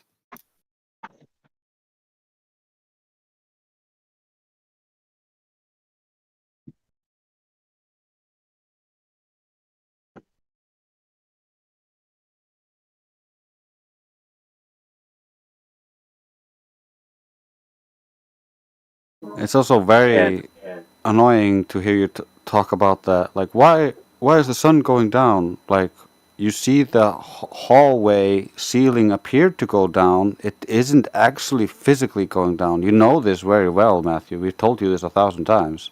It's also very annoying to hear you talk about that. Like, why is the sun going down? Like, you see the hallway ceiling appear to go down, it isn't actually physically going down. You know this very well, Matthew. We've told you this 1,000 times.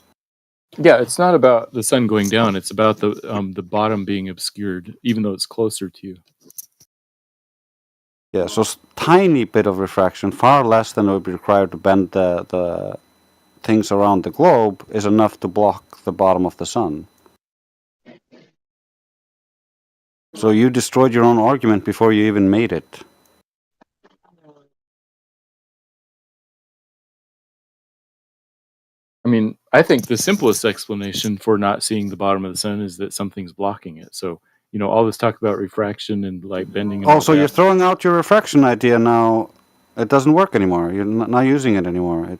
Yeah, it's not about the sun going down. It's about the bottom being obscured, even though it's closer to you. Yeah, so tiny bit of refraction, far less than would be required to bend the things around the globe, is enough to block the bottom of the sun. So you destroyed your own argument before you even made it. I mean, I think the simplest explanation for not seeing the bottom of the sun is that something's blocking it. So, you know, all this talk about refraction and light bending. And Oh, all so that, you're throwing out your refraction idea now. It doesn't work anymore. You're not using it anymore.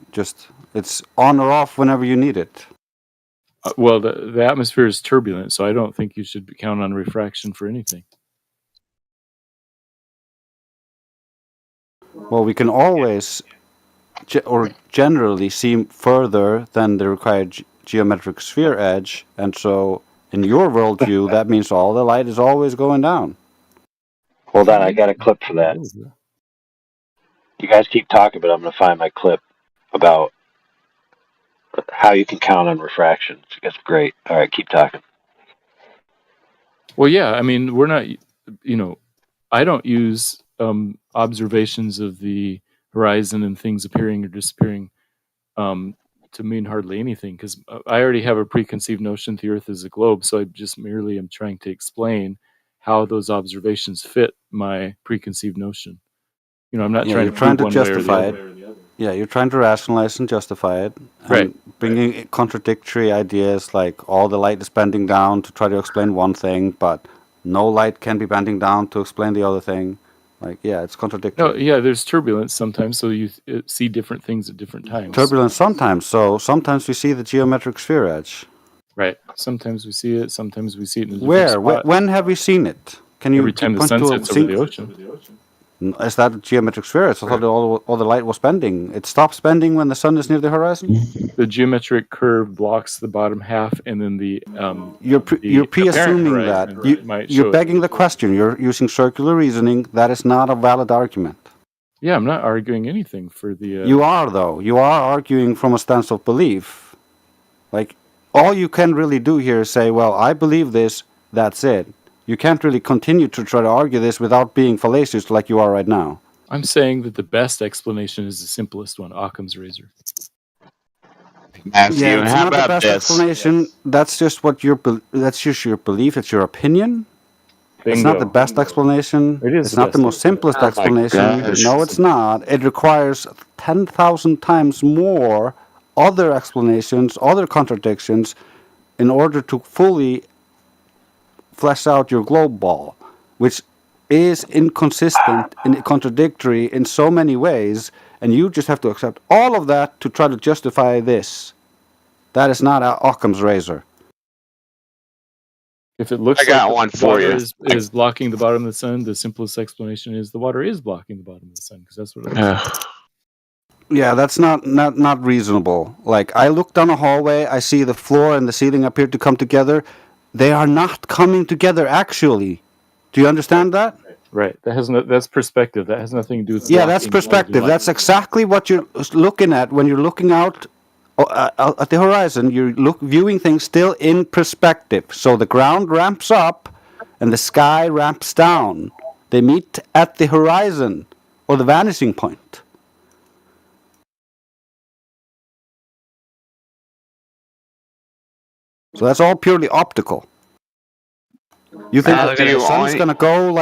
It's on or off whenever you need it. well, the atmosphere is turbulent, so I don't think you should count on refraction for anything. Well, we can always, or generally, see further than the required geometric sphere edge, and so in your worldview, that means all the light is always going down. Hold on, I got a clip for that. You guys keep talking, but I'm going to find my clip about how you can count on refraction. It's great. All right, keep talking. Well, yeah, I mean, we're not, you know, I don't use observations of the horizon and things appearing or disappearing to mean hardly anything, because I already have a preconceived notion the Earth is a globe, so I just merely am trying to explain how those observations fit my preconceived notion. You know, I'm not trying to justify it. Yeah, you're trying to rationalize and justify it. And right. Bringing contradictory ideas like all the light is bending down to try to explain one thing, but no light can be bending down to explain the other thing. Like, yeah, it's contradictory. No, yeah, there's turbulence sometimes, so you see different things at different times. Turbulence sometimes, so sometimes we see the geometric sphere edge. Right. Sometimes we see it, sometimes we see it in a different Where? spot. When have we seen it? Can you Every time the point sun to sets over the ocean. Is that a geometric sphere? I thought all the light was bending. It stops bending when the sun is near the horizon? The geometric curve blocks the bottom half, and then You're pre-assuming that. You're begging the question. You're using circular reasoning. That is not a valid argument. Yeah, I'm not arguing anything for the... You are, though. You are arguing from a stance of belief. Like, all you can really do here is say, well, I believe this, that's it. You can't really continue to try to argue this without being fallacious like you are right now. I'm saying that the best explanation is the simplest one, Occam's razor. Matthew, yeah, it's not the best explanation. That's just what that's just your belief. It's your opinion. Bingo. It's not the best explanation. It's not the most simplest explanation. No, it's not. It requires 10,000 times more other explanations, other contradictions, in order to fully flesh out your globe ball, which is inconsistent and contradictory in so many ways, and you just have to accept all of that to try to justify this. That is not Occam's razor. If it looks like the water is blocking the bottom of the sun, the simplest explanation is the water is blocking the bottom of the sun, because that's what it is. Yeah, that's not reasonable. Like, I look down a hallway, I see the floor and the ceiling appear to come together. They are not coming together, actually. Do you understand that? Right. That's perspective. That has nothing to do with... Yeah, that's perspective. That's exactly what you're looking at when you're looking out at the horizon. You're viewing things still in perspective. So the ground ramps up and the sky ramps down. They meet at the horizon or the vanishing point. So that's all purely optical. You think that the sun's gonna go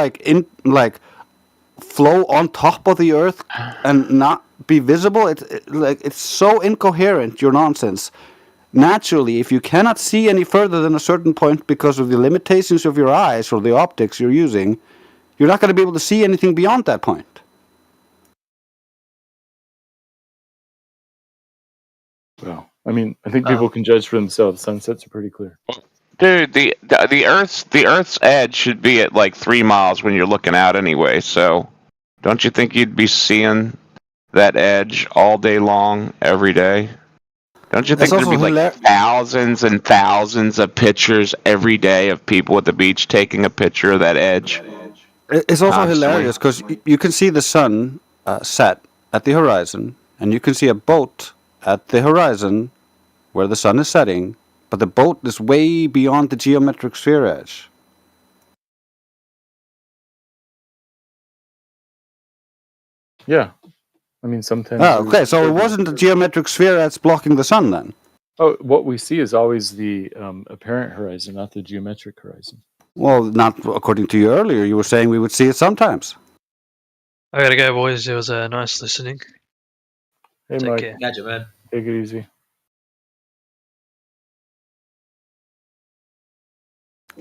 flow on top of the Earth and not be visible? It's so incoherent, your nonsense. Naturally, if you cannot see any further than a certain point because of the limitations of your eyes or the optics you're using, you're not going to be able to see anything beyond that point. Well, I mean, I think people can judge for themselves. Sunsets are pretty clear. Dude, the Earth's edge should be at like 3 miles when you're looking out anyway. So, don't you think you'd be seeing that edge all day long, every day? Don't you That's think there'd also be like thousands and thousands of pictures every day of people at the beach taking a picture of that edge? It's also Constantly. hilarious because you can see the sun set at the horizon, and you can see a boat at the horizon where the sun is setting, but the boat is way beyond the geometric sphere edge. Yeah. I mean, sometimes. Oh, okay, so it wasn't the geometric sphere that's blocking the sun then. Oh, what we see is always the apparent horizon, not the geometric horizon. Well, not according to you earlier. You were saying we would see it sometimes. I gotta go, boys. It was nice listening. Hey, Take Mike. care. Catch it, man. Take it easy.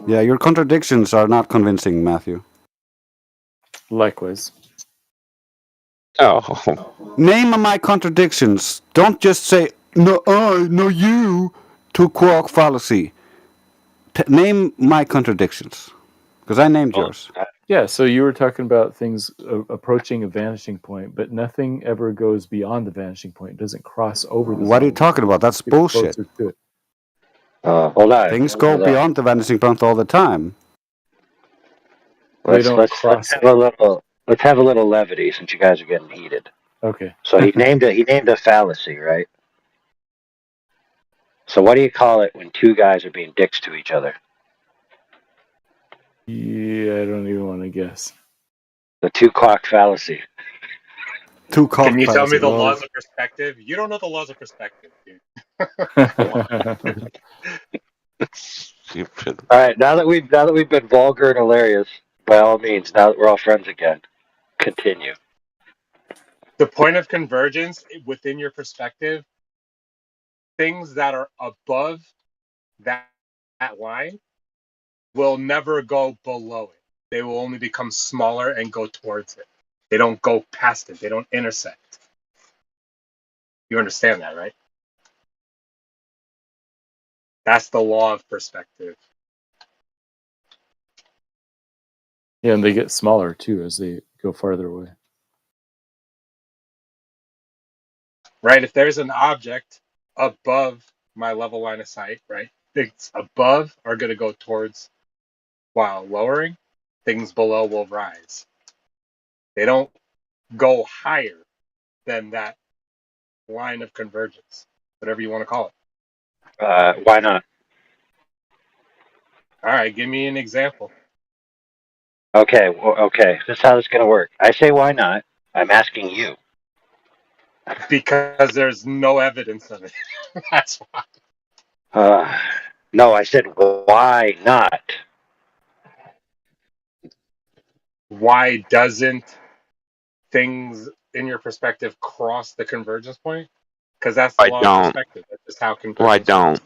Yeah, your contradictions are not convincing, Matthew. Likewise. Oh. Name my contradictions. Don't just say, no, I, no, you, to quark fallacy. Name my contradictions. Because I named yours. Yeah, so you were talking about things approaching a vanishing point, but nothing ever goes beyond the vanishing point. It doesn't cross over the What are you talking about? That's bullshit. closer to it. Hold on. Things go hold on. beyond the vanishing point all the time. They Let's don't let's cross have a little levity since you guys are getting heated. Okay. So he named a fallacy, right? So what do you call it when two guys are being dicks to each other? Yeah, I don't even want to guess. The two-clock fallacy. Can you tell me the laws of perspective? You don't know the laws of perspective, dude. Stupid. All right, now that we've been vulgar and hilarious, by all means, now that we're all friends again, continue. The point of convergence within your perspective, things that are above that line will never go below it. They will only become smaller and go towards it. They don't go past it. They don't intersect. You understand that, right? That's the law of perspective. Yeah, and they get smaller too as they go farther away. Right? If there's an object above my level line of sight, right? Things above are going to go towards while lowering. Things below will rise. They don't go higher than that line of convergence, whatever you want to call it. Why not? All right, give me an example. Okay, okay. This is how it's going to work. I say why not. I'm asking you. Because there's no evidence of it. That's why. No, I said why not? Why doesn't things in your perspective cross the convergence point? Because that's the I law don't. of perspective. That's just how convergence Well, I don't.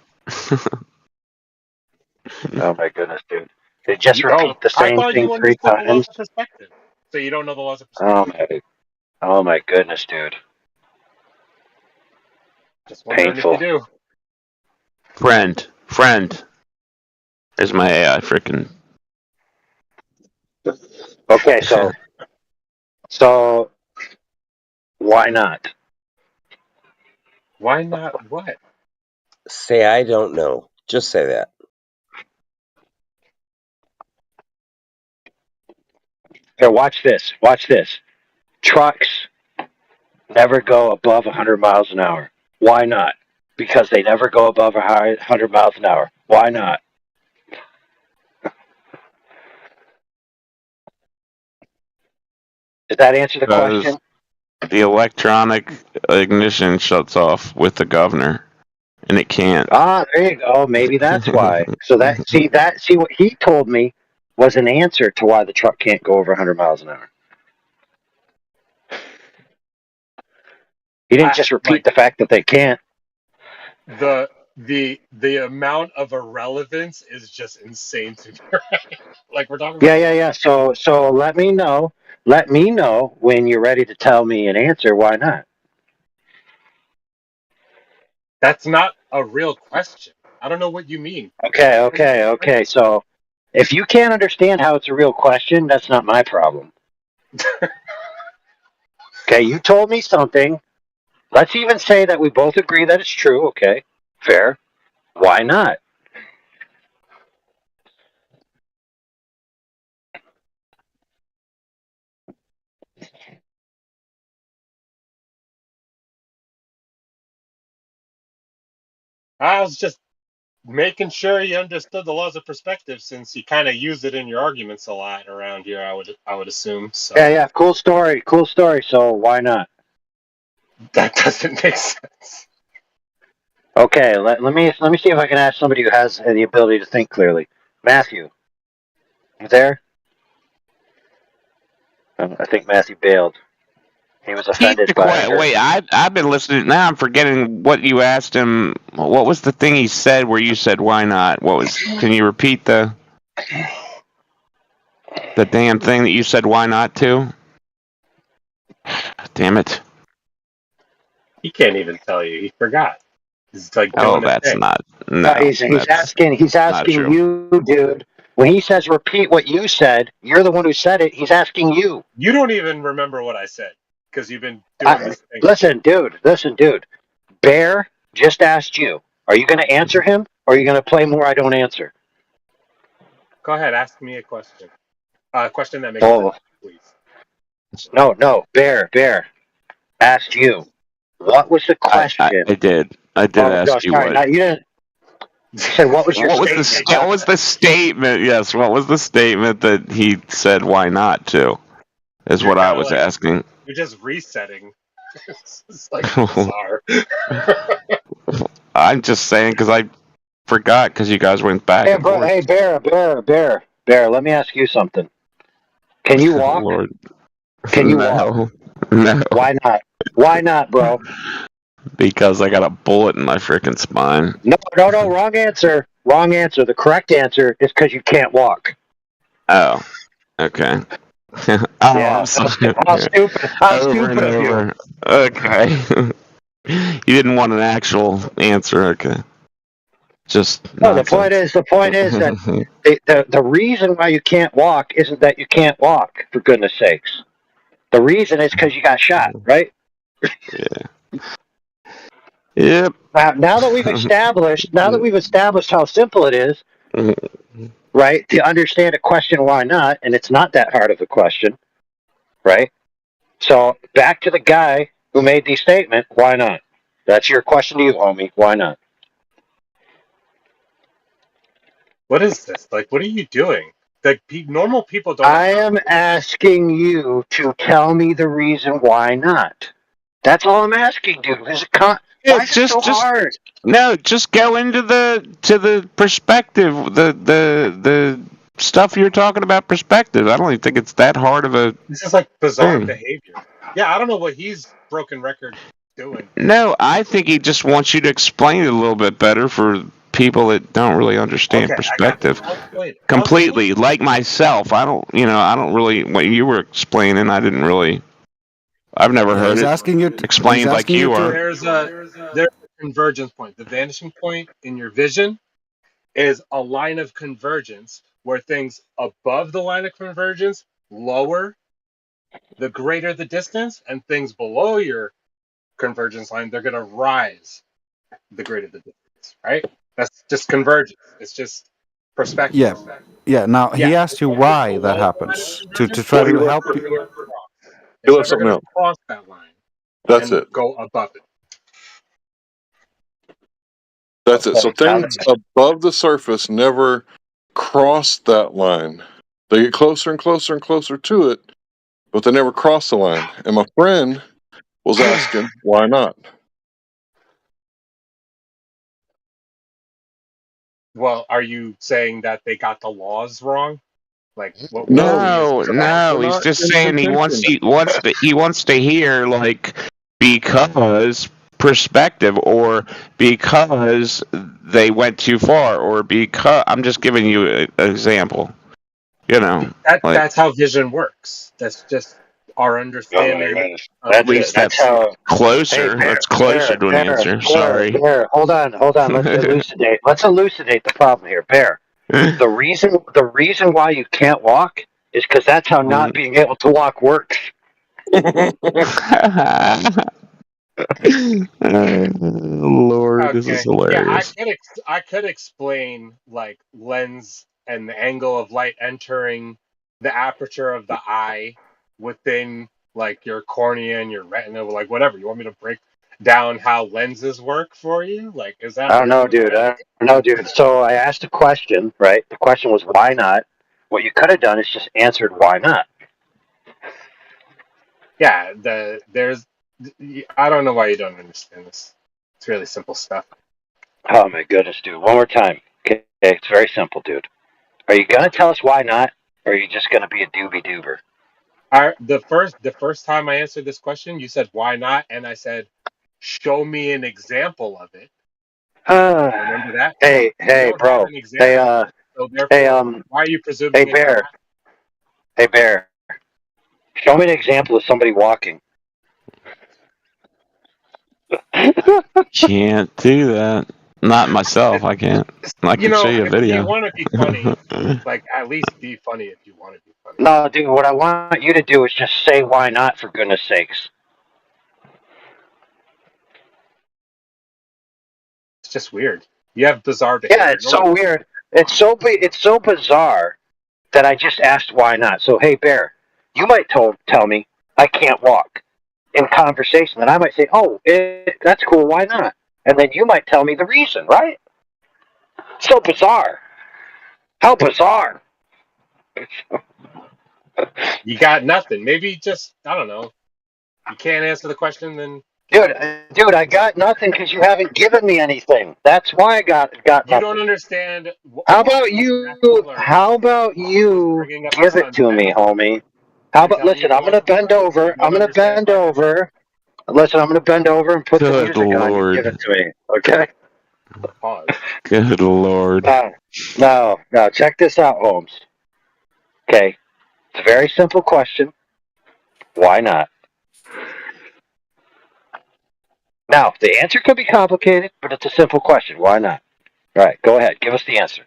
Oh my goodness, dude. They just repeat the I same thought thing you 3 understood the laws times. of perspective. So you don't know the laws of perspective? Oh my goodness, dude. Just wondering Painful. if you do. Friend. There's my AI freaking. Okay, so why not? Why not what? Say I don't know. Just say that. Here, watch this. Watch this. Trucks never go above 100 miles an hour. Why not? Because they never go above 100 miles an hour. Why not? Does that answer the question? The electronic ignition shuts off with the governor, and it can't. Ah, there you go. Maybe that's why. So see what he told me was an answer to why the truck can't go over 100 miles an hour. He didn't just repeat the fact that they can't. The amount of irrelevance is just insane to me. Right? Like we're talking. Yeah. So let me know. Let me know when you're ready to tell me an answer. Why not? That's not a real question. I don't know what you mean. Okay. So if you can't understand how it's a real question, that's not my problem. Okay, you told me something. Let's even say that we both agree that it's true. Okay, fair. Why not? I was just making sure you understood the laws of perspective, since you kind of use it in your arguments a lot around here. I would assume so. Yeah. Cool story. Cool story. So why not? That doesn't make sense. Okay. Let me see if I can ask somebody who has the ability to think clearly. Matthew, you there? I think Matthew bailed. He was Repeat offended the by question. Wait, I've been listening. Now I'm forgetting what you asked him. What was the thing he said where you said why not? What was? Can you repeat the damn thing that you said why not to? Damn it! He can't even tell you. He forgot. He's like Oh, doing a that's thing. not. No, he's that's asking true. you, dude. When he says repeat what you said, you're the one who said it. He's asking you. You don't even remember what I said because you've been doing this thing. Listen, dude. Bear just asked you. Are you going to answer him, or are you going to play more I don't answer? Go ahead, ask me a question. A question that makes Oh. sense, please. No. Bear asked you. What was the question? I did ask you sorry, what. no, you didn't. You said what was your What was the statement? Yes, what was the statement that he said why not to? Is what I was asking. You're just resetting. It's like bizarre. I'm just saying because I forgot because you guys went back and forth. Hey, Bear. Let me ask you something. Can you walk? Lord. Can you walk? No. Why not? Why not, bro? Because I got a bullet in my freaking spine. No. Wrong answer. Wrong answer. The correct answer is because you can't walk. Oh. Okay. Yeah. I'm sorry. How stupid of you. Okay. You didn't want an actual answer. Okay. Just no. The point is that the reason why you can't walk isn't that you can't walk. For goodness sakes, the reason is because you got shot, right? Yeah. Yep. Now that we've established how simple it is, right, to understand a question why not, and it's not that hard of a question, right? So back to the guy who made the statement, why not? That's your question to you, homie. Why not? What is this? Like, what are you doing? Like, normal people don't. I am asking you to tell me the reason why not. That's all I'm asking, dude. Why is it so hard? No, just go into the perspective, the stuff you're talking about perspective. I don't even think it's that hard of a. This is like bizarre thing. behavior. Yeah, I don't know what he's broken record doing. No, I think he just wants you to explain it a little bit better for people that don't really understand perspective. Completely, like myself. I don't really. What you were explaining, I didn't really. I've never heard he's it asking you explained like you are. There's a convergence point. The vanishing point in your vision is a line of convergence where things above the line of convergence lower the greater the distance, and things below your convergence line, they're going to rise the greater the distance, right? That's just convergence. It's just perspective. Yeah. Now he asked you why that happens to try to help you. It's never going to cross that line. That's and it. Go above it. That's it. So things above the surface never cross that line. They get closer and closer and closer to it, but they never cross the line. And my friend was asking, why not? Well, are you saying that they got the laws wrong? Like, what? No. He's just saying he wants to hear like because perspective or because they went too far or because I'm just giving you an example. That's how vision works. That's just our understanding. At least that's closer. That's closer to an answer. Sorry. Bear, hold on. Let's elucidate. Let's elucidate the problem here, Bear. The reason why you can't walk is because that's how not being able to walk works. Lord, this is Okay. Yeah, hilarious. I could explain like lens and the angle of light entering the aperture of the eye within like your cornea and your retina, like whatever. You want me to break down how lenses work for you? Like, is that I don't know, really dude. hard? I don't know, dude. So I asked a question, right? The question was, why not? What you could have done is just answered, why not? Yeah, I don't know why you don't understand this. It's really simple stuff. Oh, my goodness, dude. One more time. Okay, it's very simple, dude. Are you going to tell us why not? Or are you just going to be a doobie-doober? The first time I answered this question, you said why not, and I said, show me an example of it. Remember that? Hey, You don't have bro. an example, so therefore, why are you presuming Hey, it's Bear. Hey, Bear. Show me an example of somebody walking. Can't do that. Not myself. I can't. I you can show know, you a if you video. want to be funny, like at least be funny if you want to be funny. No, dude, what I want you to do is just say why not, for goodness sakes. It's just weird. You have bizarre Yeah, behavior. it's so weird. It's so bizarre that I just asked why not. So, hey, Bear, you might tell me I can't walk in conversation, and I might say, oh, that's cool, why not? And then you might tell me the reason, right? So bizarre. How bizarre. You got nothing. Maybe just I don't know. You can't answer the question, then Dude, I got nothing because you haven't given me anything. That's why I got you don't nothing. understand How why about it's you? natural to learn. How about you Bringing up the give it sun to me, fact. homie? How I'm about telling listen? you I'm gonna bend over. you I'm don't gonna understand bend why that's over. Listen, I'm gonna bend over and put the Good music on. You give it Lord. to me, okay? pause. Good Lord. No. Check this out, Holmes. Okay, it's a very simple question. Why not? Now, the answer could be complicated, but it's a simple question. Why not? All right, go ahead. Give us the answer.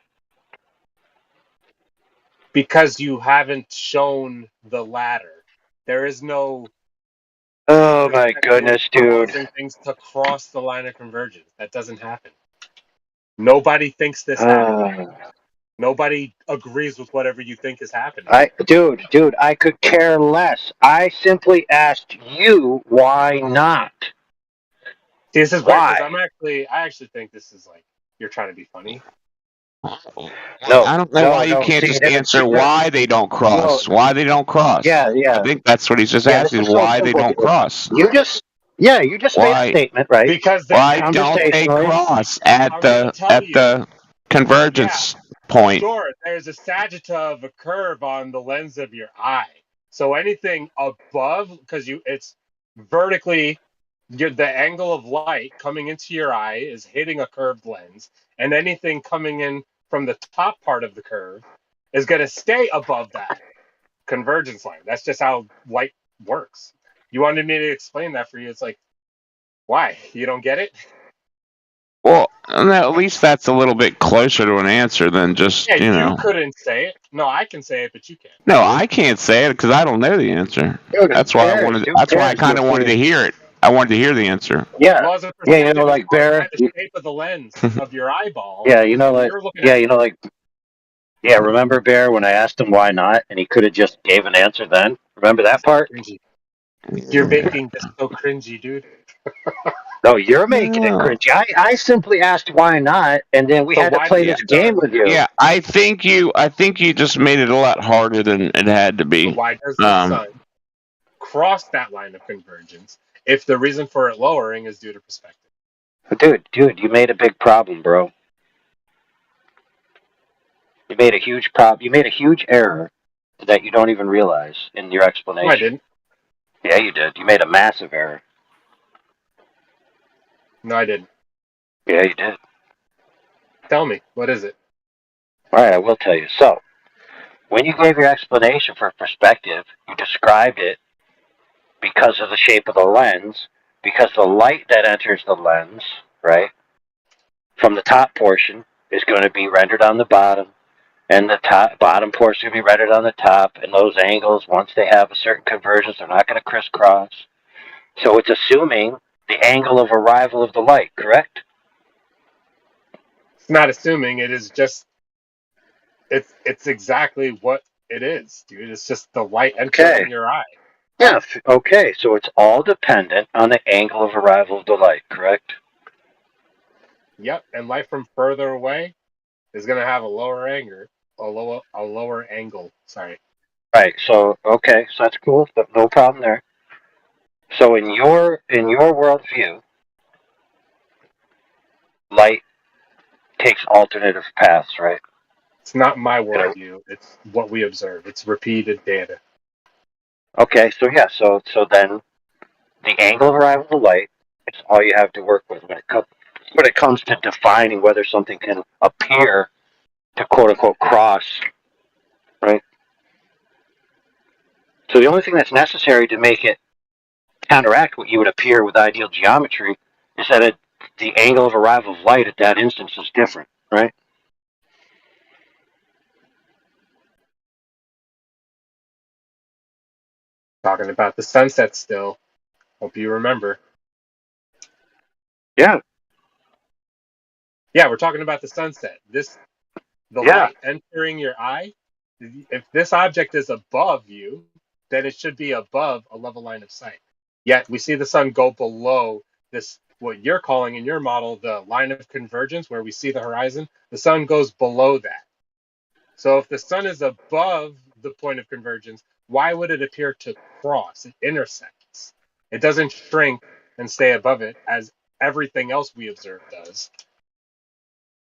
Because you haven't shown the latter. There is no Oh my perspective goodness, dude. causing things to cross the line of convergence. That doesn't happen. Nobody thinks this happens. Nobody agrees with whatever you think is happening. Dude, I could care less. I simply asked you why not. See, this is weird because Why? I actually think this is like you're trying to be funny. No, I don't know why you no. can't See, just answer why they don't cross. Why they don't cross. I Yeah. think that's what he's just Yeah, this asking. is so Why they simple, don't dude. cross. You just made a Why? statement, right? Because Why don't they Conversationally. cross at I'm gonna the tell you. convergence point? Sure, there's a sagitta of a curve on the lens of your eye. So anything above, because it's vertically, the angle of light coming into your eye is hitting a curved lens, and anything coming in from the top part of the curve is going to stay above that convergence line. That's just how light works. You wanted me to explain that for you. It's like, why? You don't get it? Well, at least that's a little bit closer to an answer than just, Yeah, you you know. couldn't say it. No, I can say it, but you can't. No, I can't say it because I don't know the answer. Dude, That's why who That's why I cares, kind of wanted to hear it. I wanted to hear the answer. Yeah. Laws of Yeah, perspective is like caused Bear. by the shape of the lens of your eyeball. Yeah, And you're looking at remember Bear when I asked him why not and he could have just gave an answer then? Remember that part? cringy. You're making this so cringy, dude. No, you're making it cringy. I simply asked why not, and then we So had to why play does this the game sun? with you. Yeah, I think you just made it a lot harder than it had to be. So why does the sun cross that line of convergence if the reason for it lowering is due to perspective? Dude, you made a big problem, bro. You made a huge problem. You made a huge error that you don't even realize in your explanation. No, I didn't. Yeah, you did. You made a massive error. No, I didn't. Yeah, you did. Tell me, what is it? All right, I will tell you. So, when you gave your explanation for perspective, you described it because of the shape of the lens, because the light that enters the lens, right, from the top portion is going to be rendered on the bottom, and the bottom portion will be rendered on the top, and those angles, once they have a certain convergence, they're not going to crisscross. So it's assuming the angle of arrival of the light, correct? It's not assuming, it is just it's exactly what it is, dude. It's just the light entering your eye. Yeah, okay, so it's all dependent on the angle of arrival of the light, correct? Yep, and light from further away is going to have a lower angle. Sorry. Right. So okay, so that's cool. But no problem there. So in your worldview, light takes alternative paths, right? It's not my worldview. It's what we observe. It's repeated data. Okay. So yeah. So then the angle of arrival of the light is all you have to work with when it comes to defining whether something can appear to quote unquote cross, right? So the only thing that's necessary to make it counteract what you would appear with ideal geometry is that the angle of arrival of light at that instance is different, right? Talking about the sunset still. Hope you remember. Yeah. Yeah, we're talking about the sunset. The light entering your eye. If this object is above you, then it should be above a level line of sight. Yet we see the sun go below this, what you're calling in your model, the line of convergence, where we see the horizon. The sun goes below that. So if the sun is above the point of convergence, why would it appear to cross? It intersects. It doesn't shrink and stay above it as everything else we observe does.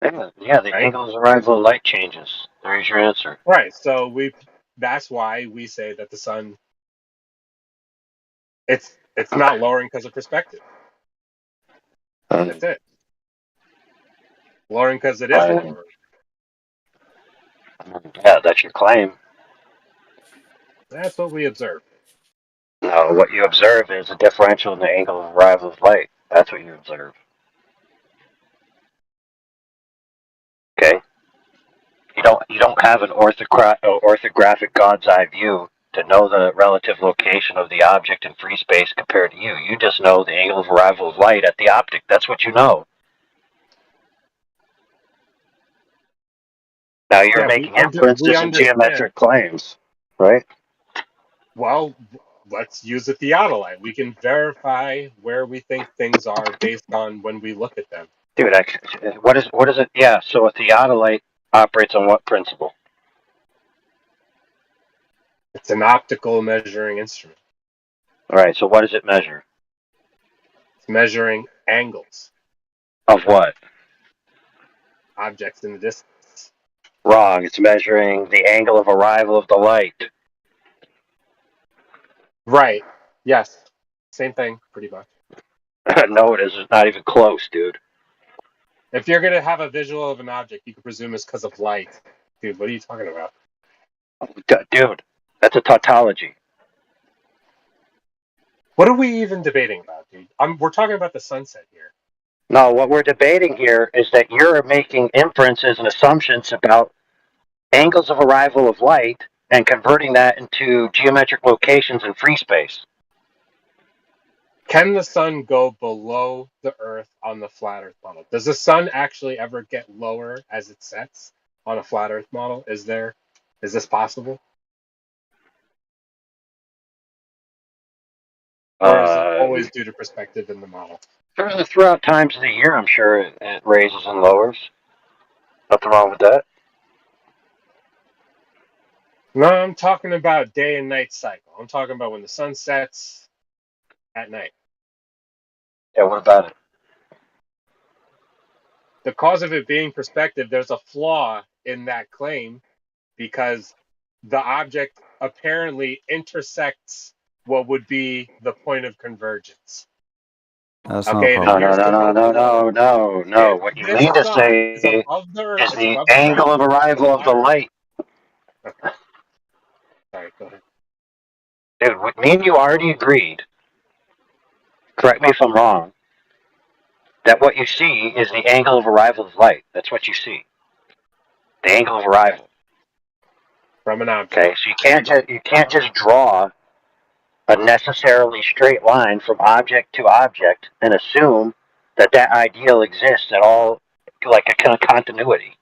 Yeah, the angle of arrival of light changes. There's your answer. Right. So that's why we say that the sun, it's not lowering because of perspective. That's it. Lowering because it is lowering. Yeah, that's your claim. That's what we observe. No, what you observe is a differential in the angle of arrival of light. That's what you observe. Okay? You don't have an orthographic God's eye view to know the relative location of the object in free space compared to you. You just know the angle of arrival of light at the optic. That's what you know. Now you're making inferences and geometric claims, right? Well, let's use a theodolite. We can verify where we think things are based on when we look at them. Dude, what is it? Yeah, so a theodolite operates on what principle? It's an optical measuring instrument. All right, so what does it measure? It's measuring angles. Of what? Objects in the distance. Wrong. It's measuring the angle of arrival of the light. Right. Yes. Same thing, pretty much. No, it isn't. It's not even close, dude. If you're going to have a visual of an object, you can presume it's because of light. Dude, what are you talking about? Dude, that's a tautology. What are we even debating about, dude? We're talking about the sunset here. No, what we're debating here is that you're making inferences and assumptions about angles of arrival of light and converting that into geometric locations in free space. Can the sun go below the Earth on the flat Earth model? Does the sun actually ever get lower as it sets on a flat Earth model? Is this possible? Or is it always due to perspective in the model? Throughout times of the year, I'm sure it raises and lowers. Nothing wrong with that. No, I'm talking about day and night cycle. I'm talking about when the sun sets at night. Yeah, what about it? The cause of it being perspective, there's a flaw in that claim because the object apparently intersects what would be the point of convergence. That's okay, no problem. No. What you mean to say is the angle of arrival of the light. Sorry, go ahead. Dude, me and you already agreed, correct me if I'm wrong, that what you see is the angle of arrival of light. That's what you see. The angle of arrival. From an object. Okay, so you can't just draw a necessarily straight line from object to object and assume that that ideal exists at all, like a kind of continuity.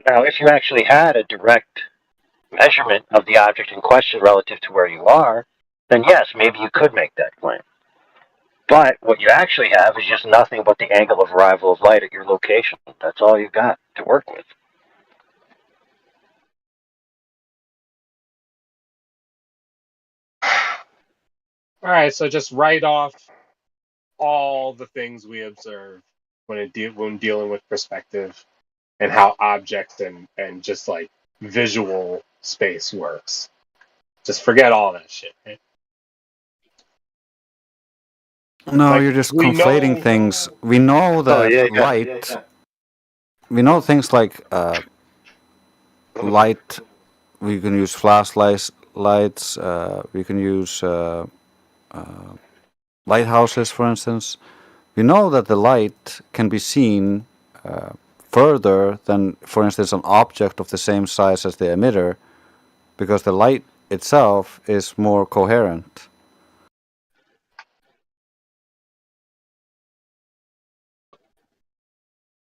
Now, if you actually had a direct measurement of the object in question relative to where you are, then yes, maybe you could make that claim. But what you actually have is just nothing but the angle of arrival of light at your location. That's all you've got to work with. All right, so just write off all the things we observe when dealing with perspective and how objects and just like visual space works. Just forget all that shit. Right? No, Like, you're just we conflating know- things. We know that light. We know things like light. We can use flashlights. We can use lighthouses, for instance. We know that the light can be seen further than, for instance, an object of the same size as the emitter, because the light itself is more coherent.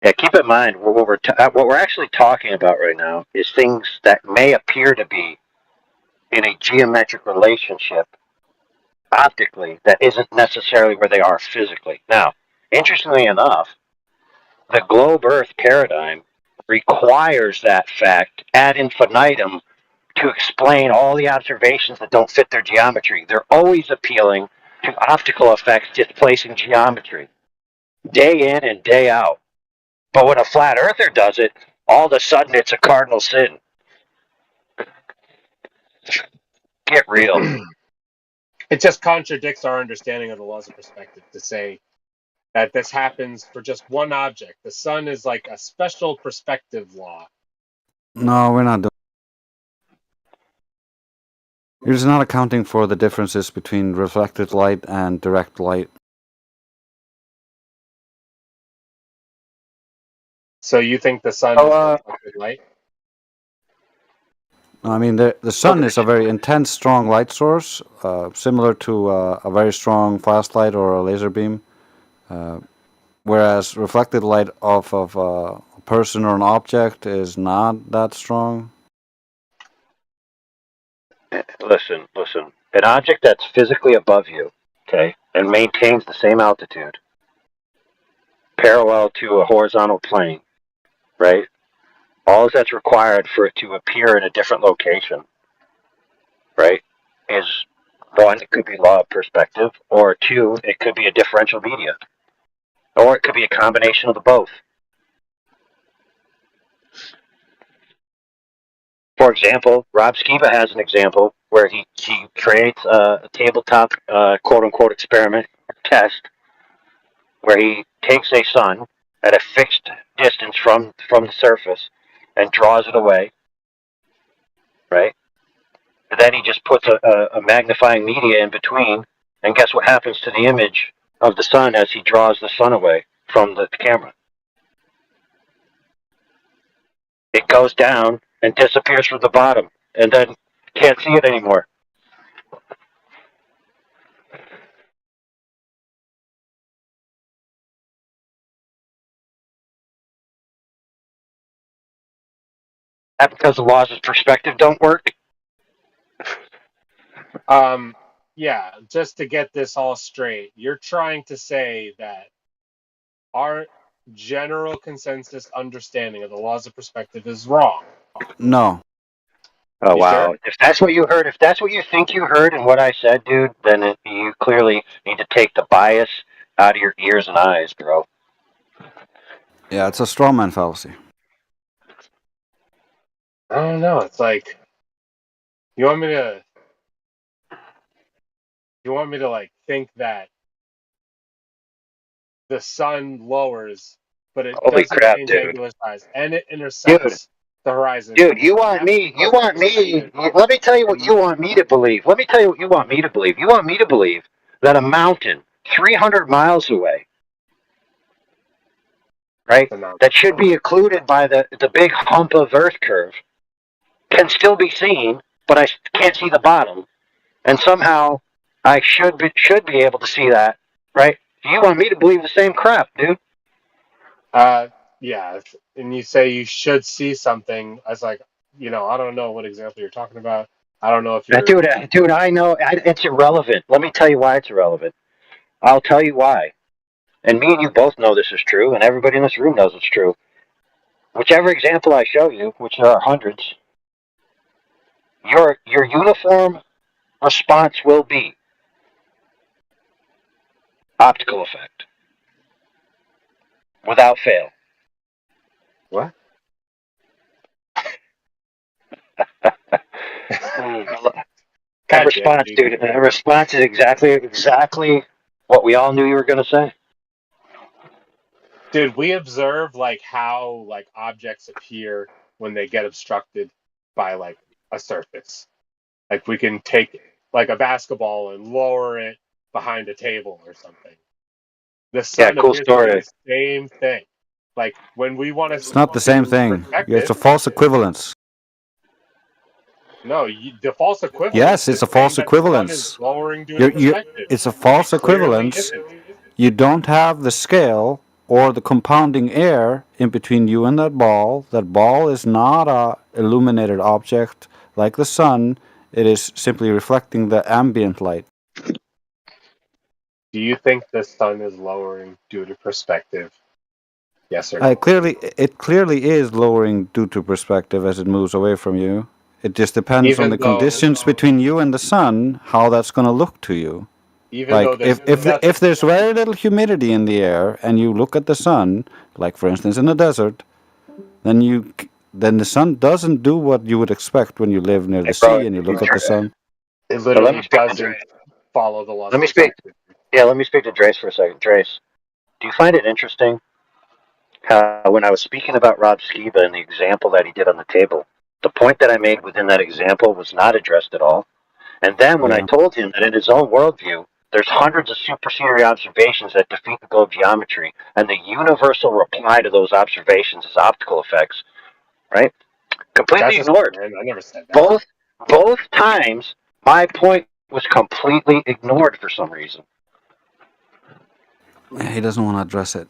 Yeah, keep in mind what we're actually talking about right now is things that may appear to be in a geometric relationship optically that isn't necessarily where they are physically. Now, interestingly enough, the globe Earth paradigm requires that fact ad infinitum to explain all the observations that don't fit their geometry. They're always appealing to optical effects displacing geometry, day in and day out. But when a flat earther does it, all of a sudden it's a cardinal sin. Get real. It just contradicts our understanding of the laws of perspective to say that this happens for just one object. The sun is like a special perspective law. No, we're not doing. You're just not accounting for the differences between reflected light and direct light. So you think the sun is reflected light? I mean, the sun is a very intense, strong light source, similar to a very strong flashlight or a laser beam. Whereas reflected light off of a person or an object is not that strong. Listen. An object that's physically above you, okay, and maintains the same altitude, parallel to a horizontal plane, right? All that's required for it to appear in a different location, right, is one, it could be law of perspective, or two, it could be a differential media, or it could be a combination of the both. For example, Rob Skiba has an example where he creates a tabletop quote-unquote experiment test where he takes a sun at a fixed distance from the surface and draws it away, right? And then he just puts a magnifying media in between, and guess what happens to the image of the sun as he draws the sun away from the camera? It goes down and disappears from the bottom, and then can't see it anymore. That because the laws of perspective don't work? Yeah, just to get this all straight, you're trying to say that our general consensus understanding of the laws of perspective is wrong. No. Oh, You wow. sure? If that's what you heard, if that's what you think you heard in what I said, dude, then you clearly need to take the bias out of your ears and eyes, bro. Yeah, it's a straw man fallacy. I don't know. It's like you want me to like think that the sun lowers, but it Holy doesn't crap, change dude. angular size, and it intersects the horizon. Dude, you want me, let me tell you what you want me to believe. Let me tell you what you want me to believe. You want me to believe that a mountain 300 miles away, right, that should be occluded by the big hump of Earth curve, can still be seen, but I can't see the bottom, and somehow I should be able to see that, right? You want me to believe the same crap, dude? Yeah, and you say you should see something. I was like, I don't know what example you're talking about. I don't know if you're. Dude, I know it's irrelevant. Let me tell you why it's irrelevant. I'll tell you why. And me and you both know this is true, and everybody in this room knows it's true. Whichever example I show you, which there are hundreds, your uniform response will be optical effect. Without fail. What? That response, dude. That response is exactly what we all knew you were going to say. Dude, we observe how objects appear when they get obstructed by a surface. Like we can take a basketball and lower it behind a table or something. The sun cool appears story. to do the same thing. Like when we want to. It's not the same thing. It's a false equivalence. No, the false equivalence. Yes, it's a false equivalence. It's a false equivalence. You don't have the scale or the compounding air in between you and that ball. That ball is not a illuminated object like the sun. It is simply reflecting the ambient light. Do you think the sun is lowering due to perspective? Yes or no? It clearly is lowering due to perspective as it moves away from you. It just depends on the conditions between you and the sun, how that's going to look to you. If there's very little humidity in the air and you look at the sun, like for instance in the desert, then the sun doesn't do what you would expect when you live near the sea and you look at the sun. It literally doesn't follow the laws. Let me speak to Drace for a second. Drace, do you find it interesting how when I was speaking about Rob Skiba and the example that he did on the table, the point that I made within that example was not addressed at all? And then when I told him that in his own worldview, there's hundreds of supersediary observations that defeat the globe geometry, and the universal reply to those observations is optical effects, right? Completely ignored. I never said that. Both times, my point was completely ignored for some reason. He doesn't want to address it.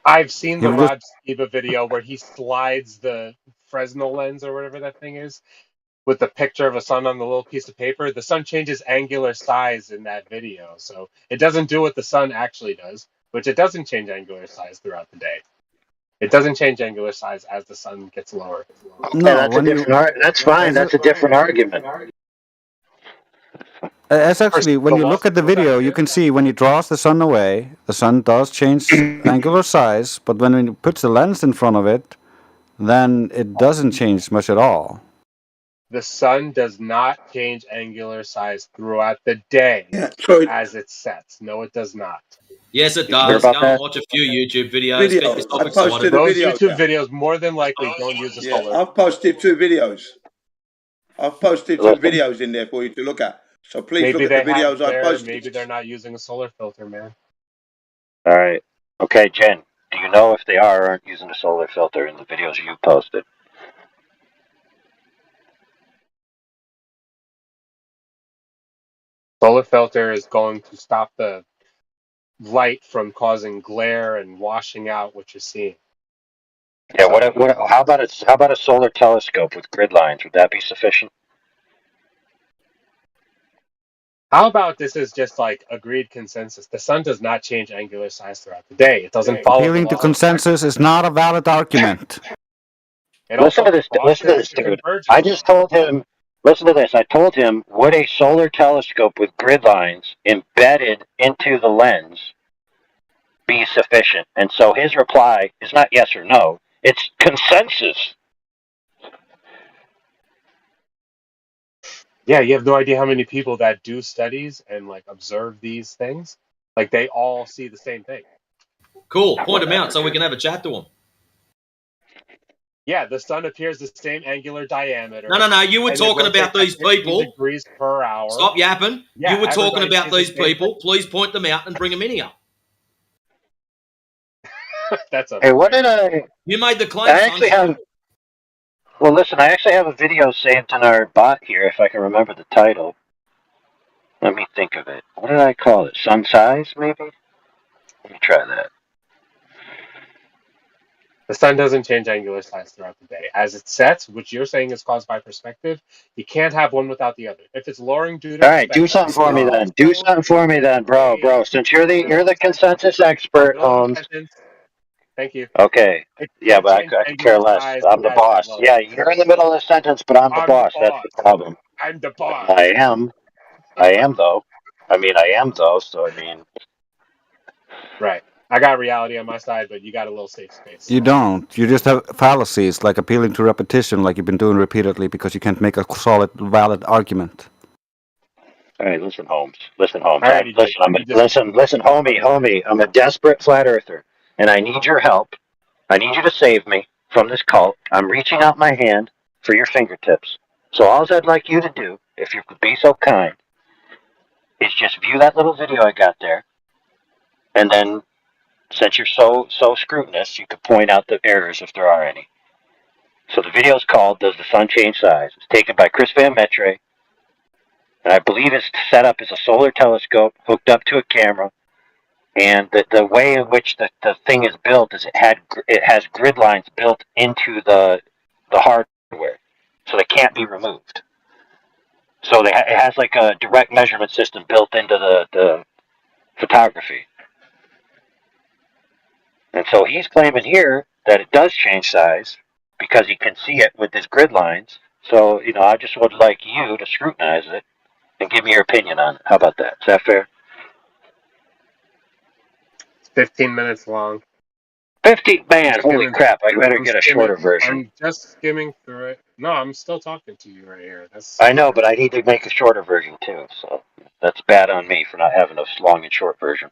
I've seen the Rod Skiba video where he slides the Fresnel lens or whatever that thing is with the picture of a sun on the little piece of paper. The sun changes angular size in that video. So it doesn't do what the sun actually does, which it doesn't change angular size throughout the day. It doesn't change angular size as the sun gets lower. No, that's fine. That's a different argument. It's actually, when you look at the video, you can see when he draws the sun away, the sun does change angular size, but when he puts the lens in front of it, then it doesn't change much at all. The sun does not change angular size throughout the day as it sets. No, it does not. Yes, it does. Go and watch a few YouTube videos. Get yourself excited. Those YouTube videos more than likely don't use the solar. I've posted two videos. I've posted two videos in there for you to look at. So please look at the videos I posted. Maybe they're not using a solar filter, man. All right. Okay, Jen, do you know if they are or aren't using a solar filter in the videos you posted? Solar filter is going to stop the light from causing glare and washing out what you're seeing. Yeah. How about a solar telescope with grid lines? Would that be sufficient? How about this is just agreed consensus? The sun does not change angular size throughout the day. It doesn't follow. Appealing to consensus is not a valid argument. Listen to this, dude. I just told him. Listen to this. I told him, would a solar telescope with grid lines embedded into the lens be sufficient? And so his reply is not yes or no. It's consensus. Yeah, you have no idea how many people that do studies and observe these things. They all see the same thing. Cool. Point them out so we can have a chat to them. Yeah, the sun appears the same angular diameter. No. You were talking about these people. Degrees per hour. Stop yapping. Yeah, you were talking about these people. Please point them out and bring them in here. That's a. Hey, what did I? You made the claim. I actually have. Well, listen, I actually have a video saved in our bot here, if I can remember the title. Let me think of it. What did I call it? Sun size, maybe? Let me try that. The sun doesn't change angular size throughout the day. As it sets, which you're saying is caused by perspective, you can't have one without the other. If it's lowering due to All right, do perspective, something for me then. Do also something for me then, bro. Bro, since you're the consensus expert, middle of a Holmes. sentence. Thank you. Okay. It Yeah, can't but change I could care angular less. size I'm the as it boss. lowers. Yeah, you're in the middle of the sentence, but I'm the I'm the boss. That's boss. the problem. I'm the boss. I am. I am though. I am though. So I mean, Right. I got reality on my side, but you got a little safe space. You don't. You just have fallacies, like appealing to repetition, like you've been doing repeatedly, because you can't make a solid, valid argument. all right. Listen, Holmes. Listen, Holmes. I already did. You just Listen, homie. I'm a desperate flat earther, and I need your help. I need you to save me from this cult. I'm reaching out my hand for your fingertips. So all I'd like you to do, if you could be so kind, is just view that little video I got there, and then, since you're so scrutinous, you could point out the errors if there are any. So the video is called "Does the Sun Change Size?" It's taken by Chris Van Metre, and I believe it's set up as a solar telescope hooked up to a camera. And the way in which the thing is built is it has grid lines built into the hardware, so they can't be removed. So it has like a direct measurement system built into the photography. And so he's claiming here that it does change size because he can see it with his grid lines. So, I just would like you to scrutinize it and give me your opinion on it. How about that? Is that fair? It's 15 minutes long. 15, man, holy crap. I better get a shorter version. I'm just skimming through it. No, I'm still talking to you right here. I know, but I need to make a shorter version too. So that's bad on me for not having a long and short version.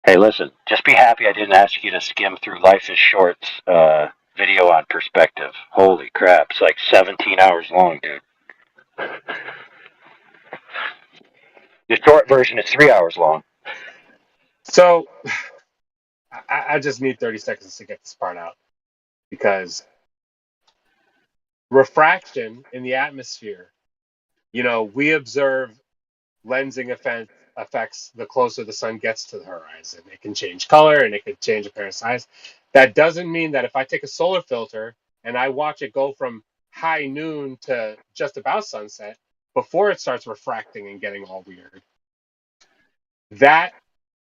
Hey, listen, just be happy I didn't ask you to skim through Life is Short's video on perspective. Holy crap, it's like 17 hours long, dude. The short version is 3 hours long. So, I just need 30 seconds to get this part out. Because refraction in the atmosphere, we observe lensing effects the closer the sun gets to the horizon. It can change color and it can change apparent size. That doesn't mean that if I take a solar filter and I watch it go from high noon to just about sunset before it starts refracting and getting all weird, that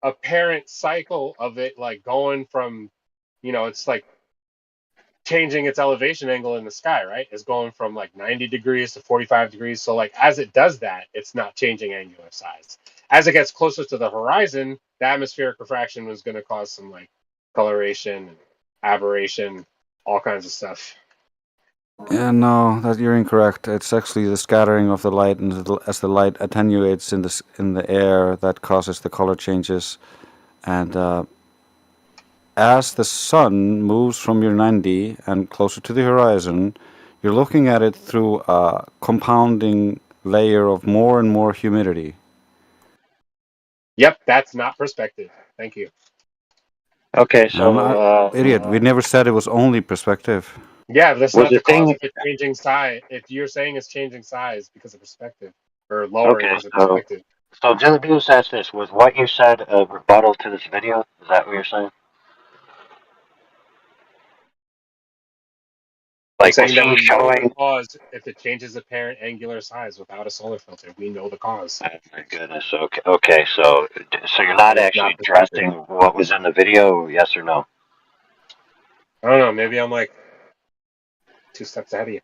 apparent cycle of it, like going from, it's like changing its elevation angle in the sky, right? Is going from like 90 degrees to 45 degrees. So like as it does that, it's not changing angular size. As it gets closer to the horizon, the atmospheric refraction was going to cause some like coloration and aberration, all kinds of stuff. Yeah, no, that you're incorrect. It's actually the scattering of the light, and as the light attenuates in the air, that causes the color changes. And as the sun moves from your 90 and closer to the horizon, you're looking at it through a compounding layer of more and more humidity. Yep, that's not perspective. Thank you. Okay, I'm not, idiot. We never said it was only perspective. Yeah, that's Was not the the cause thing- of it changing size. If you're saying it's changing size because of perspective, or lowering because of perspective. So Jelly Beans asked this, was what you said a rebuttal to this video? Is that what you're saying? I'm Like, saying was that he we know the showing... cause if it changes apparent angular size without a solar filter. We know the cause. Oh my goodness. Okay. So you're not actually addressing what was in the video, yes or no? I don't know. Maybe I'm like 2 steps ahead of you.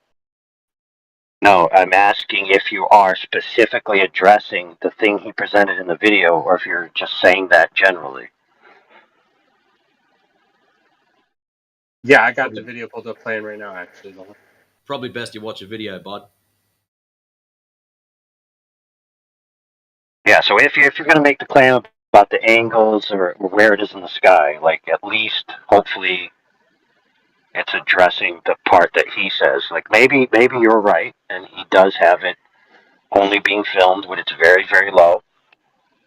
No, I'm asking if you are specifically addressing the thing he presented in the video, or if you're just saying that generally. Yeah, I got the video pulled up playing right now, actually. Probably best you watch a video, bud. Yeah, so if you're going to make the claim about the angles or where it is in the sky, like at least, hopefully, it's addressing the part that he says. Like maybe you're right, and he does have it only being filmed when it's very, very low.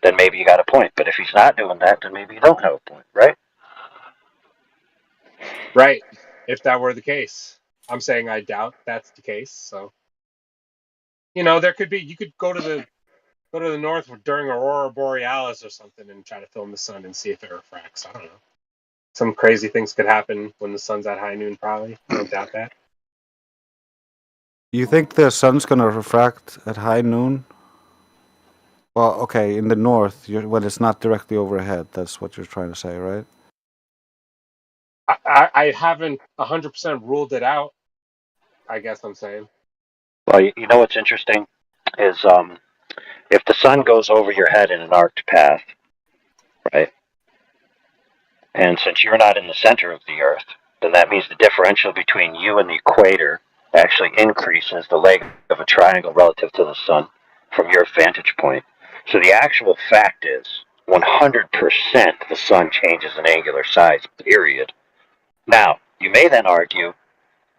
Then maybe you got a point. But if he's not doing that, then maybe you don't have a point, right? Right. If that were the case. I'm saying I doubt that's the case. So, there could be, you could go to the north during Aurora Borealis or something and try to film the sun and see if it refracts. I don't know. Some crazy things could happen when the sun's at high noon, probably. I don't doubt that. You think the sun's going to refract at high noon? Well, okay, in the north, when it's not directly overhead. That's what you're trying to say, right? I haven't 100% ruled it out, I guess I'm saying. Well, you know what's interesting is if the sun goes over your head in an arced path, right? And since you're not in the center of the Earth, then that means the differential between you and the equator actually increases the length of a triangle relative to the sun from your vantage point. So the actual fact is 100% the sun changes in angular size, period. Now, you may then argue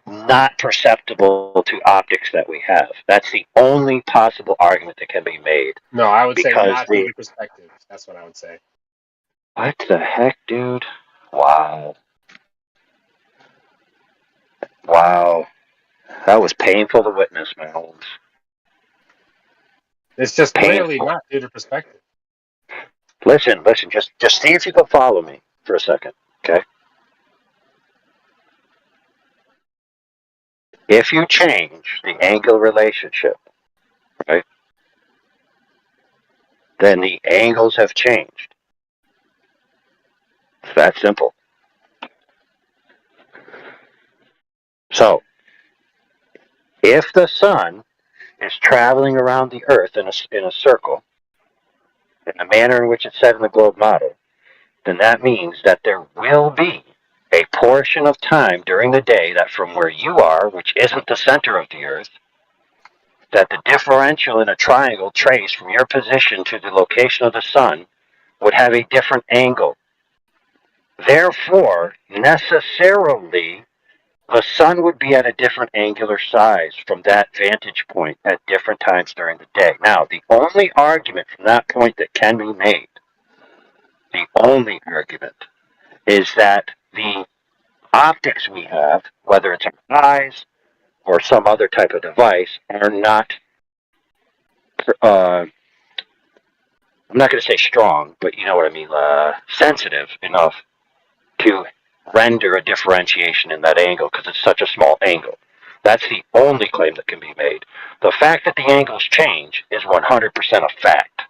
not perceptible to optics that we have. That's the only possible argument that can be made. No, I would say because not due to perspective. That's what I would say. What the heck, dude? Wow. Wow. That was painful to witness, my Holmes. It's just clearly Painful. not due to perspective. Listen, just see if you can follow me for a second, okay? If you change the angle relationship, right, then the angles have changed. It's that simple. So, if the sun is traveling around the Earth in a circle, in the manner in which it's said in the globe model, then that means that there will be a portion of time during the day that from where you are, which isn't the center of the Earth, that the differential in a triangle traced from your position to the location of the sun would have a different angle. Therefore, necessarily, the sun would be at a different angular size from that vantage point at different times during the day. Now, the only argument from that point that can be made, the only argument, is that the optics we have, whether it's our eyes or some other type of device, are not, I'm not going to say strong, but you know what I mean, sensitive enough to render a differentiation in that angle because it's such a small angle. That's the only claim that can be made. The fact that the angles change is 100% a fact.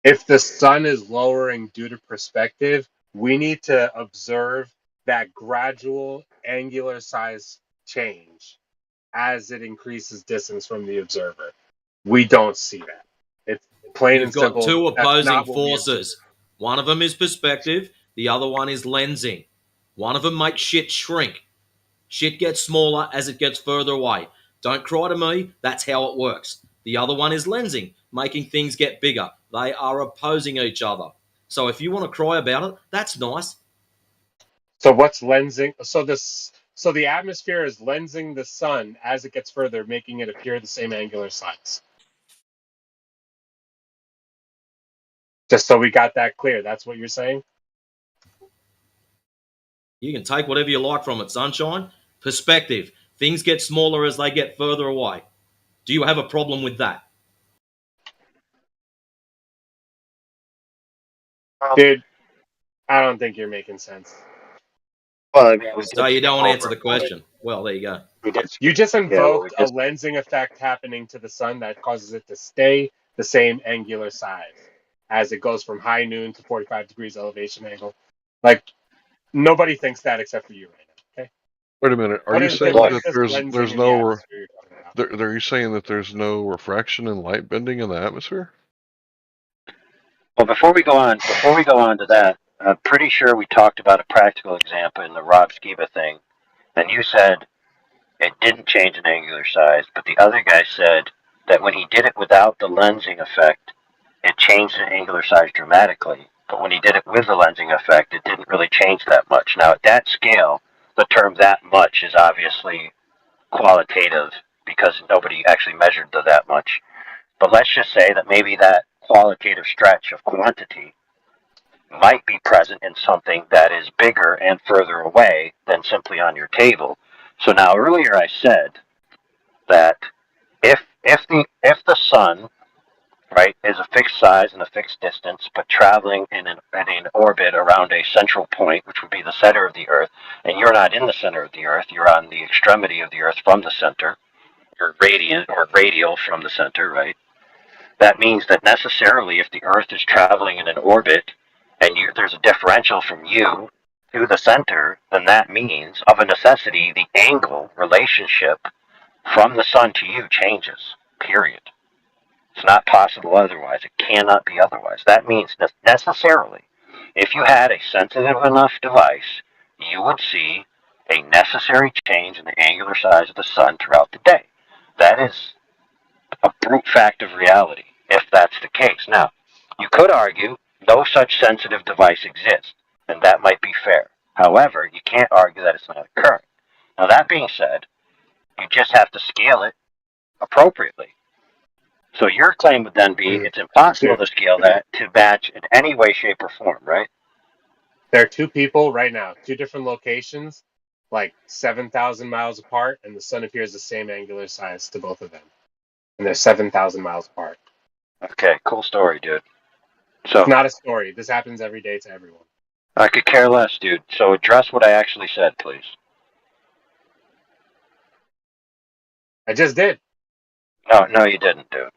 If the sun is lowering due to perspective, we need to observe that gradual angular size change as it increases distance from the observer. We don't see that. It's plain You've and got simple. two That's opposing not what we observe. forces. One of them is perspective, the other one is lensing. One of them makes shit shrink. Shit gets smaller as it gets further away. Don't cry to me, that's how it works. The other one is lensing, making things get bigger. They are opposing each other. So if you want to cry about it, that's nice. So what's lensing? So the atmosphere is lensing the sun as it gets further, making it appear the same angular size. Just so we got that clear, that's what you're saying? You can take whatever you like from it, sunshine. Perspective. Things get smaller as they get further away. Do you have a problem with that? Dude, I don't think you're making sense. Well, I mean, So you don't want to answer the question. Well, there you go. You just invoked a lensing effect happening to the sun that causes it to stay the same angular size as it goes from high noon to 45 degrees elevation angle. Like, nobody thinks that except for you right now, okay? Wait a minute. Are What you is saying what that is this there's lensing there's in the no atmosphere you're talking about? are you saying that there's no refraction and light bending in the atmosphere? Well, before we go on to that, I'm pretty sure we talked about a practical example in the Rob Skiba thing, and you said it didn't change in angular size, but the other guy said that when he did it without the lensing effect, it changed the angular size dramatically. But when he did it with the lensing effect, it didn't really change that much. Now, at that scale, the term "that much" is obviously qualitative because nobody actually measured the that much. But let's just say that maybe that qualitative stretch of quantity might be present in something that is bigger and further away than simply on your table. So now earlier I said that if the sun, right, is a fixed size and a fixed distance, but traveling in an orbit around a central point, which would be the center of the Earth, and you're not in the center of the Earth, you're on the extremity of the Earth from the center, or radiant or radial from the center, right? That means that necessarily if the Earth is traveling in an orbit and there's a differential from you to the center, then that means, of a necessity, the angle relationship from the sun to you changes, period. It's not possible otherwise. It cannot be otherwise. That means necessarily, if you had a sensitive enough device, you would see a necessary change in the angular size of the sun throughout the day. That is a brute fact of reality, if that's the case. Now, you could argue no such sensitive device exists, and that might be fair. However, you can't argue that it's not occurring. Now, that being said, you just have to scale it appropriately. So your claim would then be it's impossible to scale that to match in any way, shape, or form, right? There are two people right now, two different locations, like 7,000 miles apart, and the sun appears the same angular size to both of them. And they're 7,000 miles apart. Okay, cool story, dude. So It's not a story. This happens every day to everyone. I could care less, dude. So address what I actually said, please. I just did. No, you didn't, dude.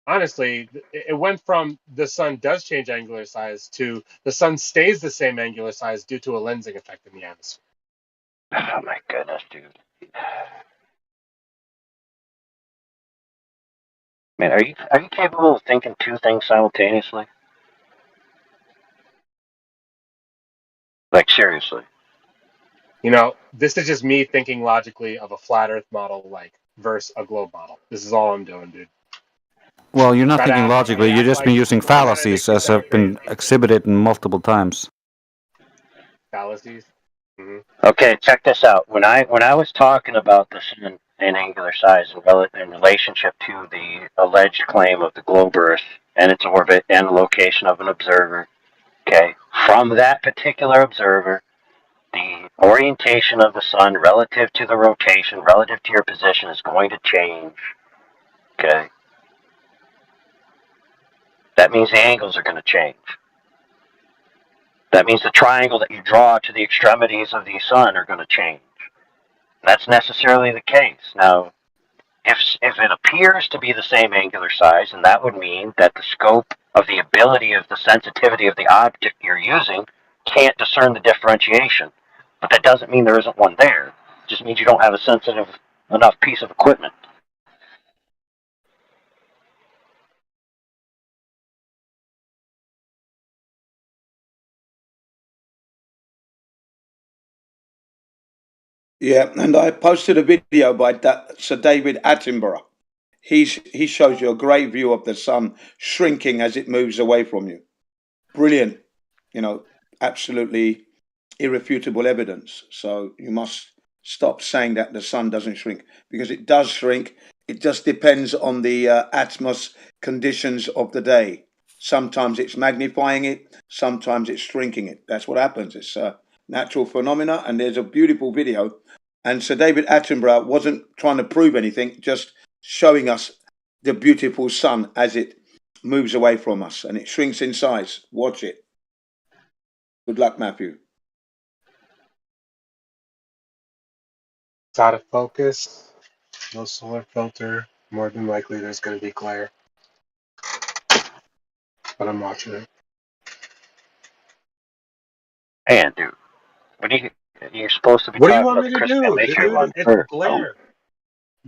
Honestly, it went from the sun does change angular size to the sun stays the same angular size due to a lensing effect in the atmosphere. Oh my goodness, dude. Man, are you capable of thinking two things simultaneously? Like seriously. You know, this is just me thinking logically of a flat Earth model, like versus a globe model. This is all I'm doing, dude. Well, you're not Try to thinking act logically. You've just like been using I'm trying to make fallacies me as sound have been crazy. exhibited multiple times. Fallacies. Okay, check this out. When I was talking about the sun in angular size in relationship to the alleged claim of the globe Earth and its orbit and the location of an observer, okay, from that particular observer, the orientation of the sun relative to the rotation, relative to your position, is going to change. Okay, that means the angles are going to change. That means the triangle that you draw to the extremities of the sun are going to change. That's necessarily the case. Now, if it appears to be the same angular size, then that would mean that the scope of the ability of the sensitivity of the object you're using can't discern the differentiation. But that doesn't mean there isn't one there. It just means you don't have a sensitive enough piece of equipment. Yeah, and I posted a video by Sir David Attenborough. He shows you a great view of the sun shrinking as it moves away from you. Brilliant, you know, absolutely irrefutable evidence. So you must stop saying that the sun doesn't shrink, because it does shrink. It just depends on the atmos conditions of the day. Sometimes it's magnifying it, sometimes it's shrinking it. That's what happens. It's a natural phenomena, and there's a beautiful video. And Sir David Attenborough wasn't trying to prove anything, just showing us the beautiful sun as it moves away from us and it shrinks in size. Watch it. Good luck, Matthew. It's out of focus. No solar filter. More than likely, there's going to be glare. But I'm watching it. And dude, when you're supposed to be What do you talking want about me the to Christian do, Matrix dude? one It's first. glare.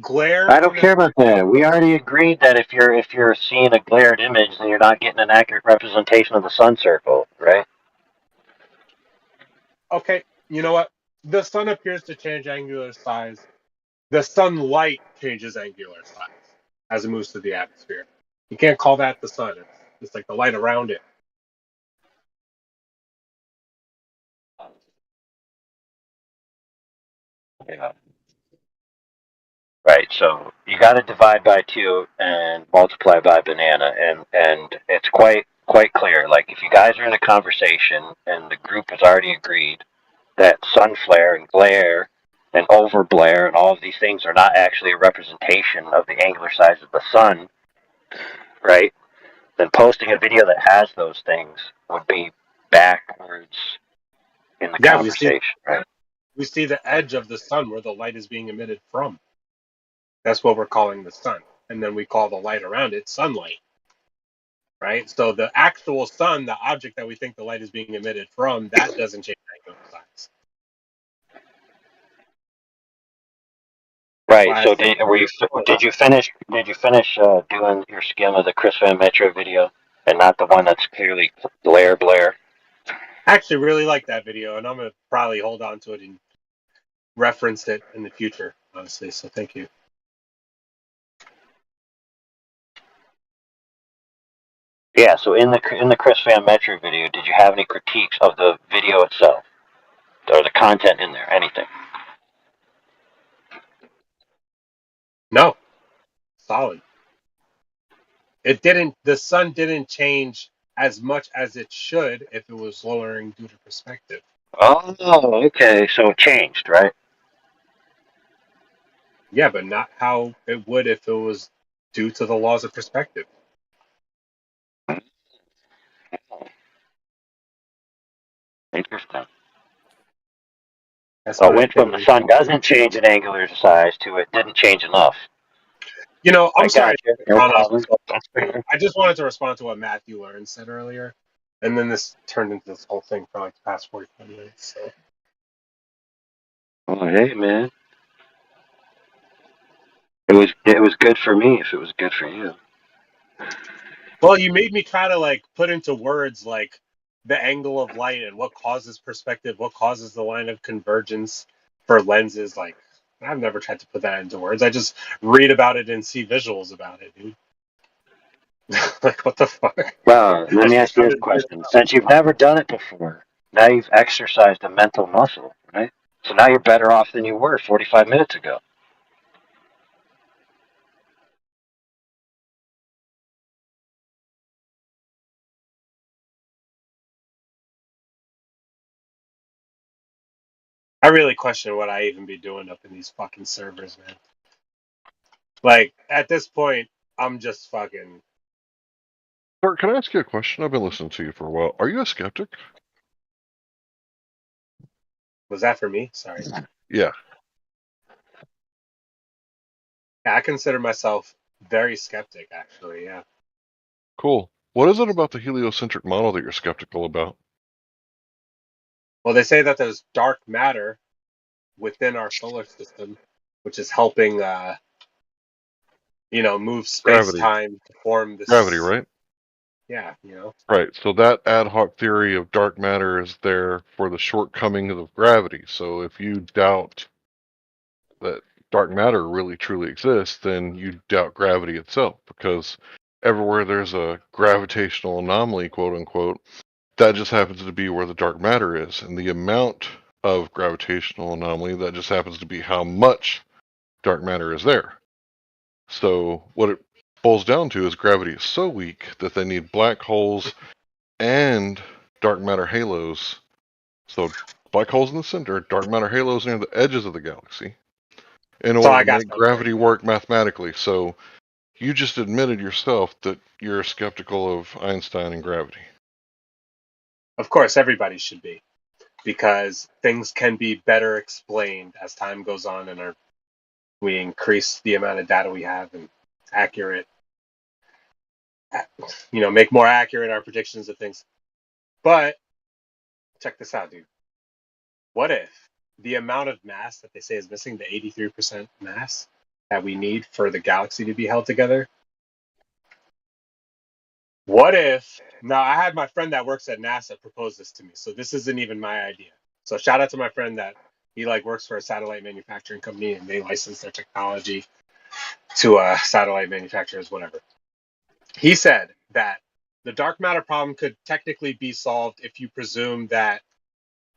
Glare. I don't care about that. We already agreed that if you're seeing a glared image, then you're not getting an accurate representation of the sun circle, right? Okay, you know what? The sun appears to change angular size. The sunlight changes angular size as it moves through the atmosphere. You can't call that the sun. It's like the light around it. Yeah. Right. So you got to divide by 2 and multiply by banana, and it's quite clear. Like if you guys are in a conversation and the group has already agreed that sun flare and glare and overblare and all of these things are not actually a representation of the angular size of the sun, right? Then posting a video that has those things would be backwards in the Yeah, conversation, right? we see the edge of the sun where the light is being emitted from. That's what we're calling the sun. And then we call the light around it sunlight. Right? So the actual sun, the object that we think the light is being emitted from, that doesn't change angular size. Right. Well, So did you finish doing your skim of the Chris Van Metro video and not the one that's clearly Blair? I actually really like that video, and I'm going to probably hold on to it and reference it in the future, honestly. So thank you. Yeah. So in the Chris Van Metro video, did you have any critiques of the video itself or the content in there? Anything? No, solid. The sun didn't change as much as it should if it was lowering due to perspective. Oh, okay. So it changed, right? Yeah, but not how it would if it was due to the laws of perspective. Interesting. That's So what it went from the sun doesn't change in angular size to it didn't change enough. You know, I'm sorry. No problem. I just wanted to respond to what Matthew Learn said earlier, and then this turned into this whole thing for like the past 45 minutes. So. Oh, hey, man. It was good for me if it was good for you. Well, you made me try to like put into words like the angle of light and what causes perspective, what causes the line of convergence for lenses. Like, I've never tried to put that into words. I just read about it and see visuals about it, dude. Like, what the fuck? Well, let me ask you this question. Since you've never done it before, now you've exercised a mental muscle, right? So now you're better off than you were 45 minutes ago. I really question what I even be doing up in these fucking servers, man. Like, at this point, I'm just fucking... Bert, can I ask you a question? I've been listening to you for a while. Are you a skeptic? Was that for me? Sorry. Yeah. I consider myself very skeptic, actually, yeah. Cool. What is it about the heliocentric model that you're skeptical about? Well, they say that there's dark matter within our solar system, which is helping, move space-time to form this... Gravity, right? Yeah, Right, so that ad hoc theory of dark matter is there for the shortcomings of gravity. So if you doubt that dark matter really truly exists, then you doubt gravity itself, because everywhere there's a gravitational anomaly, quote unquote, that just happens to be where the dark matter is. And the amount of gravitational anomaly, that just happens to be how much dark matter is there. So what it boils down to is gravity is so weak that they need black holes and dark matter halos. So black holes in the center, dark matter halos near the edges of the galaxy, in order to make gravity work mathematically. So you just admitted yourself that you're skeptical of Einstein and gravity. Of course, everybody should be, because things can be better explained as time goes on and we increase the amount of data we have and accurate, make more accurate our predictions of things. But check this out, dude. What if the amount of mass that they say is missing, the 83% mass that we need for the galaxy to be held together? What if... Now, I had my friend that works at NASA propose this to me, so this isn't even my idea. So shout out to my friend that he works for a satellite manufacturing company, and they license their technology to satellite manufacturers, whatever. He said that the dark matter problem could technically be solved if you presume that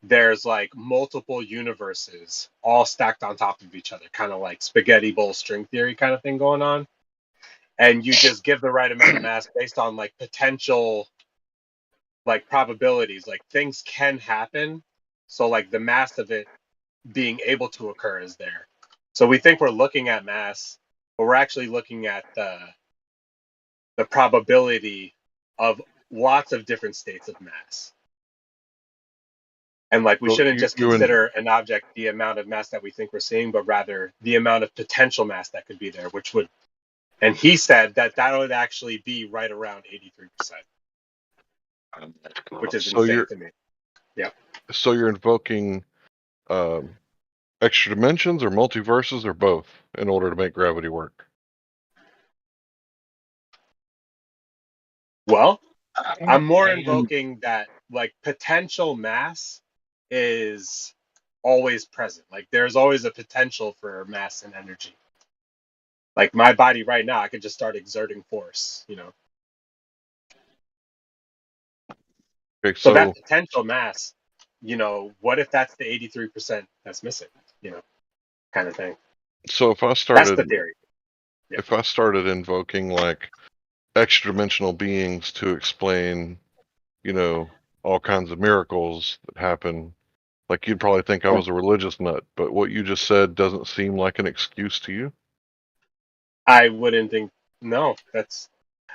there's like multiple universes all stacked on top of each other, kind of like spaghetti bowl string theory kind of thing going on. And you just give the right amount of mass based on like potential, like probabilities, like things can happen. So like the mass of it being able to occur is there. So we think we're looking at mass, but we're actually looking at the probability of lots of different states of mass. And like we So shouldn't just you and consider an object the amount of mass that we think we're seeing, but rather the amount of potential mass that could be there, which would, and he said that would actually be right around 83%, which is so insane to me. Yeah. So you're invoking extra dimensions or multiverses or both in order to make gravity work. Well, I'm more invoking that like potential mass is always present. Like there's always a potential for mass and energy. Like my body right now, I could just start exerting force, you know. Okay, So that potential mass, you know, what if that's the 83% that's missing, you know, kind of thing. So if I That's started, the theory. Yeah. if I started invoking like extra dimensional beings to explain, you know, all kinds of miracles that happen, like you'd probably think I was a religious nut, but what you just said doesn't seem like an excuse to you. I wouldn't think, no,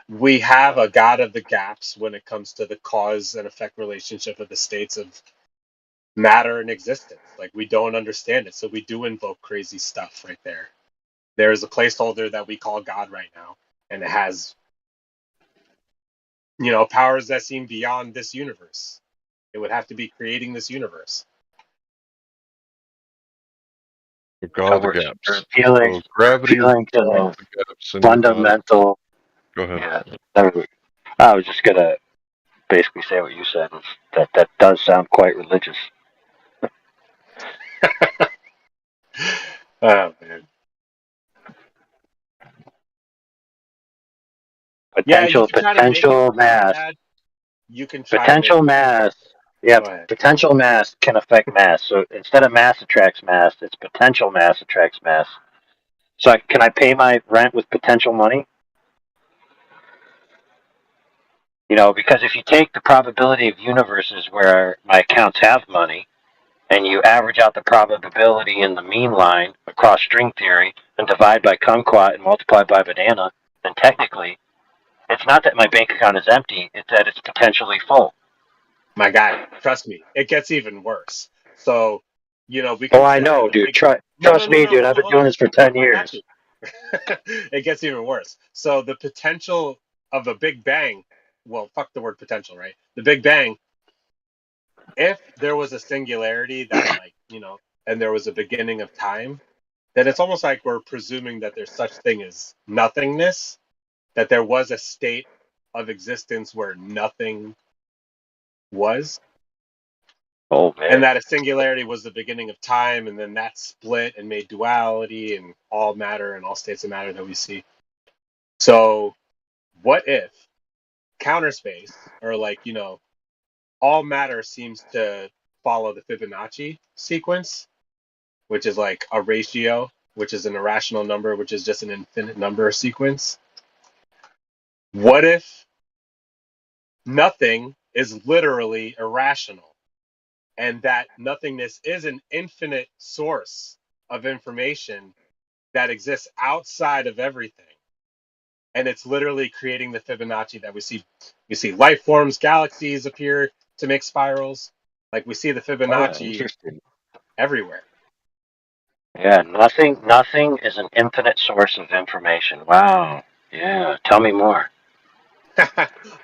we have a God of the gaps when it comes to the cause and effect relationship of the states of matter and existence. Like we don't understand it, so we do invoke crazy stuff right there. There is a placeholder that we call God right now, and it has, you know, powers that seem beyond this universe. It would have to be creating this universe. The God of the gaps. Appealing, So gravity is appealing to the God of the the gaps, and you're God of- fundamental. Go ahead. Yeah, I was just gonna basically say what you said. Is that does sound quite religious. Oh man. Potential mass. You can try Potential to make mass. Yeah, Go ahead. potential mass can affect mass. So instead of mass attracts mass, it's potential mass attracts mass. So can I pay my rent with potential money? You know, because if you take the probability of universes where my accounts have money, and you average out the probability in the mean line across string theory, and divide by kumquat and multiply by banana, then technically, it's not that my bank account is empty; it's that it's potentially full. My guy, trust me, it gets even worse. So, you know, we can. Oh, I know, dude. Trust me, dude. I've been doing this for 10 years. It gets even worse. So the potential of a Big Bang, well, fuck the word potential, right? The Big Bang, if there was a singularity that, like, you know, and there was a beginning of time, then it's almost like we're presuming that there's such thing as nothingness, that there was a state of existence where nothing was. Oh, man. And that a singularity was the beginning of time, and then that split and made duality and all matter and all states of matter that we see. So what if counter space, or like, you know, all matter seems to follow the Fibonacci sequence, which is like a ratio, which is an irrational number, which is just an infinite number sequence. What if nothing is literally irrational, and that nothingness is an infinite source of information that exists outside of everything, and it's literally creating the Fibonacci that we see? We see life forms, galaxies appear to make spirals. Like we see the Fibonacci everywhere. Yeah, nothing is an infinite source of information. Wow. Yeah, tell me more.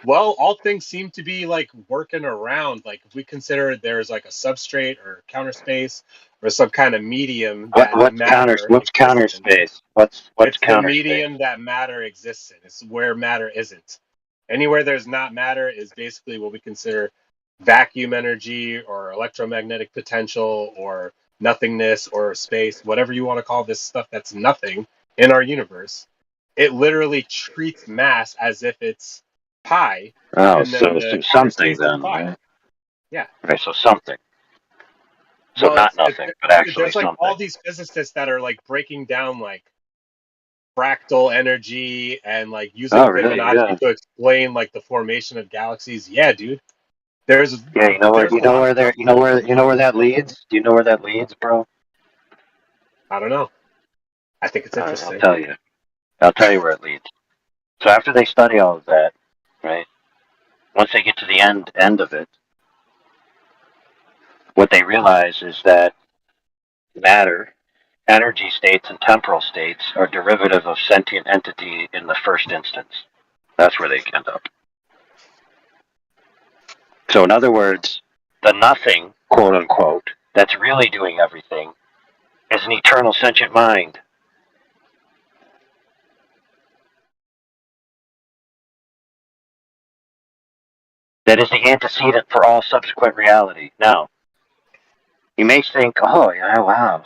Well, all things seem to be like working around. Like if we consider there's like a substrate or counter space or some kind of medium that What's counter space? What's it's counter the space? medium that matter exists in. It's where matter isn't. Anywhere there's not matter is basically what we consider vacuum energy or electromagnetic potential or nothingness or space, whatever you want to call this stuff that's nothing in our universe. It literally treats mass as if it's pi. Oh, And then so the counter something space is then, pi. right? Yeah. Right, so something. So Well, not it's nothing, but actually there's like all something. these physicists that are like breaking down like fractal energy and like using Oh, really? Fibonacci Yeah. to explain like the formation of galaxies. Yeah, dude. There's Yeah, you know there's a lot of stuff. you know where that leads? Do you know where that leads, bro? I don't know. I think it's All right, I'll interesting. tell you. I'll tell you where it leads. So after they study all of that, right? Once they get to the end of it, what they realize is that matter, energy states, and temporal states are derivative of sentient entity in the first instance. That's where they end up. So in other words, the nothing, quote unquote, that's really doing everything is an eternal sentient mind. That is the antecedent for all subsequent reality. Now, you may think, oh, yeah, wow,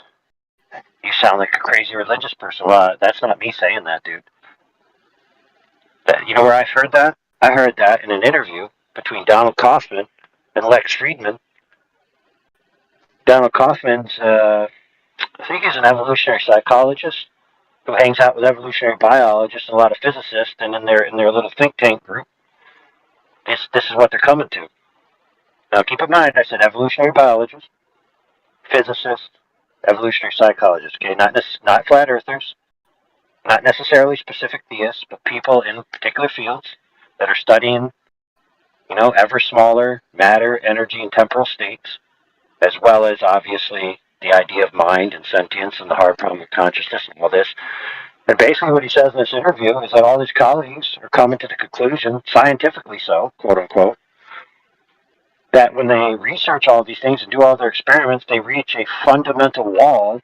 you sound like a crazy religious person. Well, that's not me saying that, dude. You know where I've heard that? I heard that in an interview between Donald Kaufman and Lex Friedman. Donald Kaufman's, I think he's an evolutionary psychologist who hangs out with evolutionary biologists and a lot of physicists, and in their little think tank group, this is what they're coming to. Now, keep in mind, I said evolutionary biologist, physicist, evolutionary psychologist. Okay, not flat earthers, not necessarily specific theists, but people in particular fields that are studying, ever smaller matter, energy, and temporal states, as well as obviously the idea of mind and sentience and the hard problem of consciousness and all this. And basically what he says in this interview is that all his colleagues are coming to the conclusion, scientifically so, quote unquote, that when they research all these things and do all their experiments, they reach a fundamental wall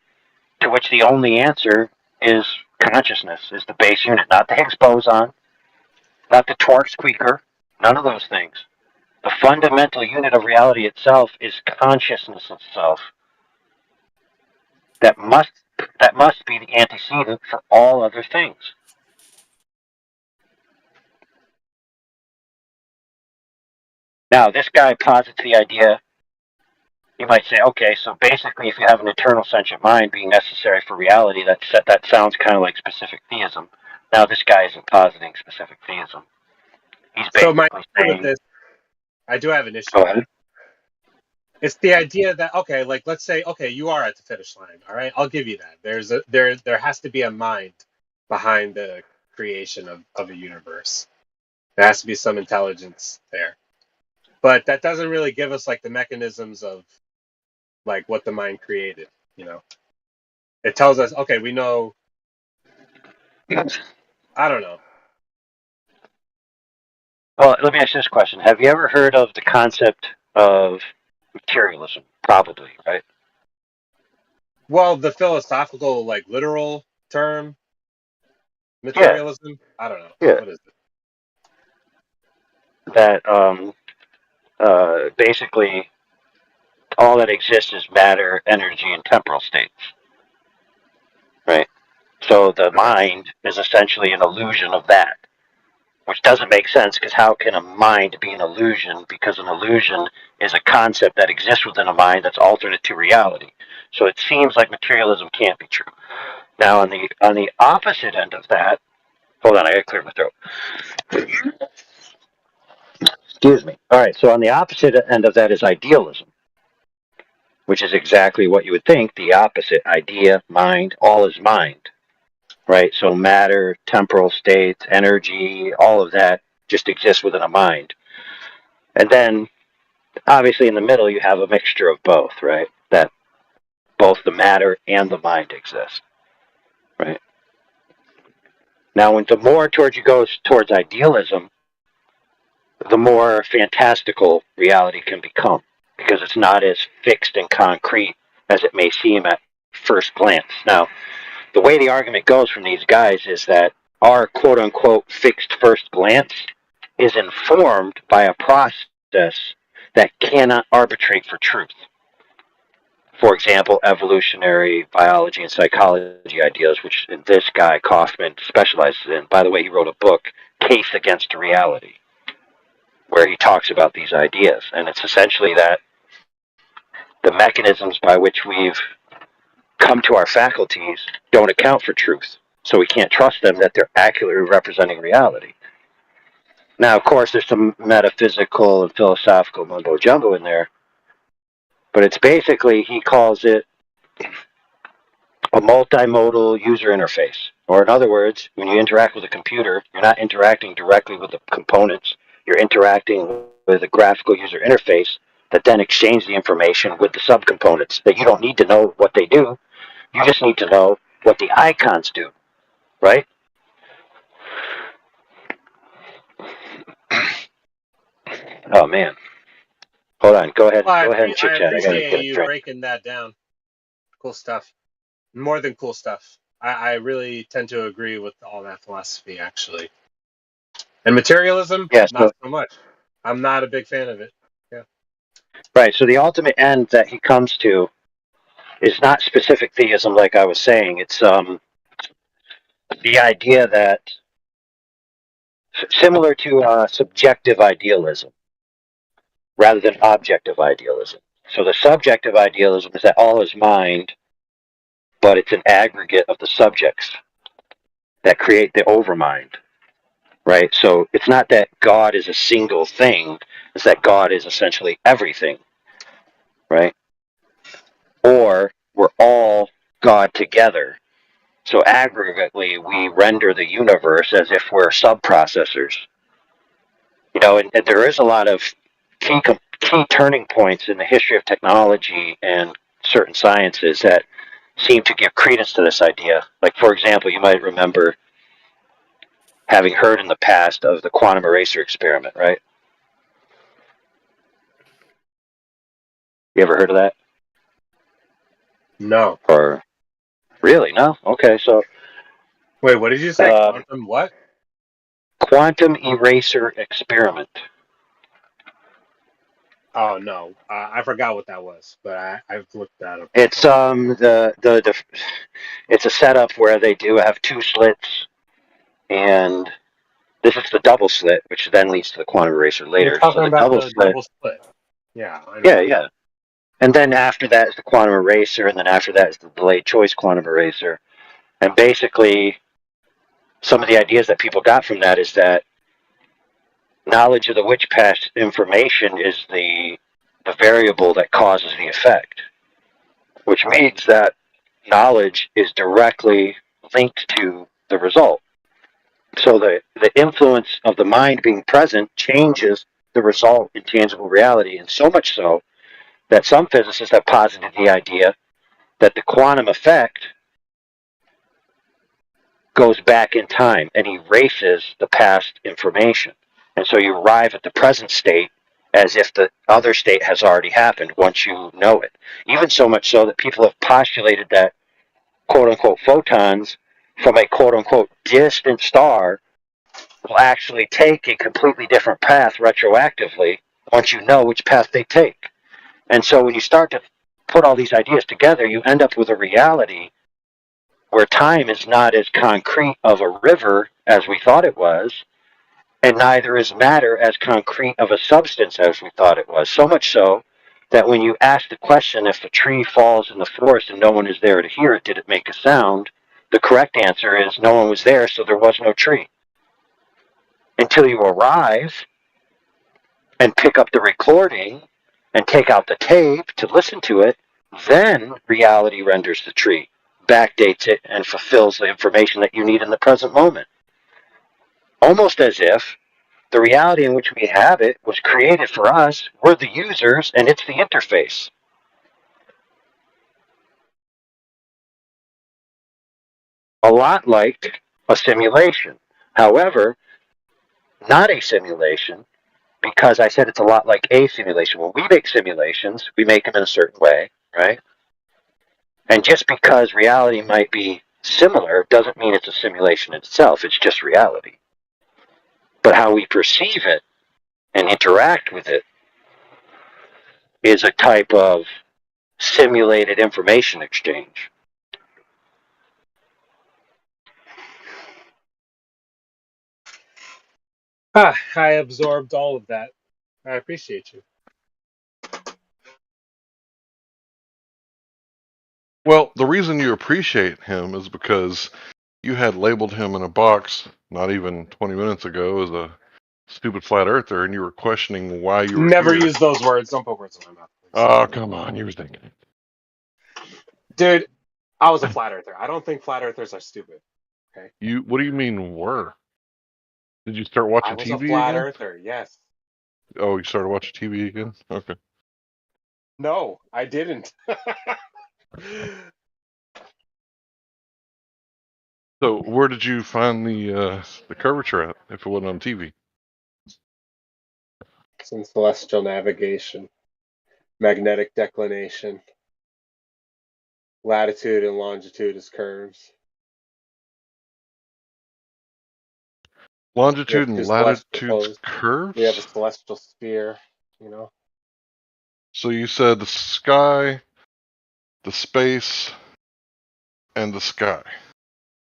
to which the only answer is consciousness, is the base unit, not the Higgs boson, not the torque squeaker, none of those things. The fundamental unit of reality itself is consciousness itself. That must be the antecedent for all other things. Now, this guy posits the idea, you might say, okay, so basically if you have an eternal sentient mind being necessary for reality, that sounds kind of like specific theism. Now, this guy isn't positing specific theism. He's So my basically issue with saying, this, I do have an issue go with ahead. it. It's the idea that, okay, like let's say, okay, you are at the finish line, all right? I'll give you that. There has to be a mind behind the creation of a universe. There has to be some intelligence there. But that doesn't really give us like the mechanisms of like what the mind created, It tells us, okay, we know, I don't know. Well, let me ask you this question. Have you ever heard of the concept of materialism? Probably, right? Well, the philosophical, like literal term, Yeah, materialism, I don't know. yeah. What is it? That basically all that exists is matter, energy, and temporal states, right? So the mind is essentially an illusion of that, which doesn't make sense because how can a mind be an illusion? Because an illusion is a concept that exists within a mind that's alternate to reality. So it seems like materialism can't be true. Now, on the opposite end of that, hold on, I gotta clear my throat. Excuse me. All right, so on the opposite end of that is idealism, which is exactly what you would think. The opposite, idea, mind, all is mind, right? So matter, temporal states, energy, all of that just exists within a mind. And then, obviously, in the middle, you have a mixture of both, right? That both the matter and the mind exist, right? Now, when the more towards you go towards idealism, the more fantastical reality can become because it's not as fixed and concrete as it may seem at first glance. Now, the way the argument goes from these guys is that our quote unquote fixed first glance is informed by a process that cannot arbitrate for truth. For example, evolutionary biology and psychology ideas, which this guy, Kaufman, specializes in. By the way, he wrote a book, Case Against Reality, where he talks about these ideas. And it's essentially that the mechanisms by which we've come to our faculties don't account for truth. So we can't trust them that they're accurately representing reality. Now, of course, there's some metaphysical and philosophical mumbo jumbo in there, but it's basically, he calls it a multimodal user interface. Or in other words, when you interact with a computer, you're not interacting directly with the components, you're interacting with a graphical user interface that then exchange the information with the subcomponents that you don't need to know what they do. You just need to know what the icons do, right? Oh man. Hold on. Go ahead. Well, Go ahead and I chit chat. I gotta appreciate get a you drink. breaking that down. Cool stuff. More than cool stuff. I really tend to agree with all that philosophy, actually. And materialism, Yeah. not So so much. I'm not a big fan of it. Yeah. right. So the ultimate end that he comes to is not specific theism, like I was saying. It's the idea that similar to subjective idealism rather than objective idealism. So the subjective idealism is that all is mind, but it's an aggregate of the subjects that create the overmind, right? So it's not that God is a single thing, it's that God is essentially everything, right? Or we're all God together. So aggregately, we render the universe as if we're subprocessors. You know, and there is a lot of key turning points in the history of technology and certain sciences that seem to give credence to this idea. Like, for example, you might remember having heard in the past of the quantum eraser experiment, right? You ever heard of that? No. Or really? No? Okay, so Wait, what did you say? Quantum what? Quantum eraser experiment. Oh no, I forgot what that was, but I've looked that up. It's it's a setup where they do have two slits, and this is the double slit, which then leads to the quantum eraser You're later. So talking the about double the slit, double split. Yeah, I know. yeah, yeah. And then after that is the quantum eraser, and then after that is the delayed choice quantum eraser. And basically, some of the ideas that people got from that is that knowledge of the which past information is the variable that causes the effect, which means that knowledge is directly linked to the result. So the influence of the mind being present changes the result in tangible reality, and so much so that some physicists have posited the idea that the quantum effect goes back in time and erases the past information. And so you arrive at the present state as if the other state has already happened once you know it. Even so much so that people have postulated that quote unquote photons from a quote unquote distant star will actually take a completely different path retroactively once you know which path they take. And so when you start to put all these ideas together, you end up with a reality where time is not as concrete of a river as we thought it was, and neither is matter as concrete of a substance as we thought it was. So much so that when you ask the question, if a tree falls in the forest and no one is there to hear it, did it make a sound? The correct answer is no one was there, so there was no tree. Until you arrive and pick up the recording and take out the tape to listen to it, then reality renders the tree, backdates it, and fulfills the information that you need in the present moment. Almost as if the reality in which we have it was created for us, we're the users, and it's the interface. A lot like a simulation. However, not a simulation, because I said it's a lot like a simulation. When we make simulations, we make them in a certain way, right? And just because reality might be similar doesn't mean it's a simulation itself. It's just reality. But how we perceive it and interact with it is a type of simulated information exchange. I absorbed all of that. I appreciate you. Well, the reason you appreciate him is because you had labeled him in a box not even 20 minutes ago as a stupid flat earther, and you were questioning why you were Never here. use those words. Don't put words in my mouth, please. Oh, come on. You were thinking. Dude, I was a flat earther. I don't think flat earthers are stupid. Okay. What do you mean were? Did you start I watching was a TV flat again? earther, yes. Oh, you started watching TV again? Okay. No, I didn't. So where did you find the curvature at if it wasn't on TV? Some celestial navigation, magnetic declination, latitude and longitude as curves. Longitude We have and two celestial latitude's poles. curves? We have a celestial sphere, you know. So you said the sky, the space, and the sky.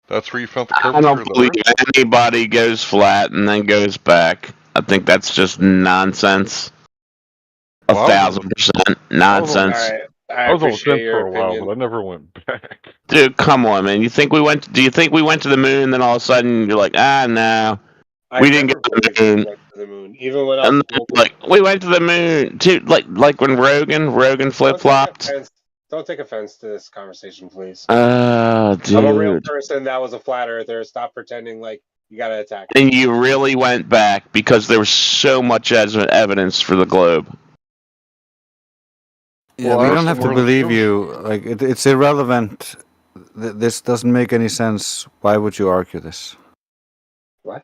That's where you found the I curvature don't of the believe Earth? anybody goes flat and then goes back. I think that's just nonsense. Well, I was on 1,000% the nonsense. Alright, I I was on the appreciate fence your for a while, opinion. but I never went back. Dude, come on, man. Do you think we went to the moon? Then all of a sudden you're like, no, I we didn't get never to the believed we moon. went to the moon, even when I was And then, smoking. like, we went to the moon, dude. Like when Rogan flip flopped. Don't take offense to this conversation, please. Dude. I'm a real person that was a flat earther. Stop pretending like you gotta attack me. And you really went back because there was so much evidence for the globe. Yeah, we don't have to believe you. Like it's irrelevant. This doesn't make any sense. Why would you argue this? What?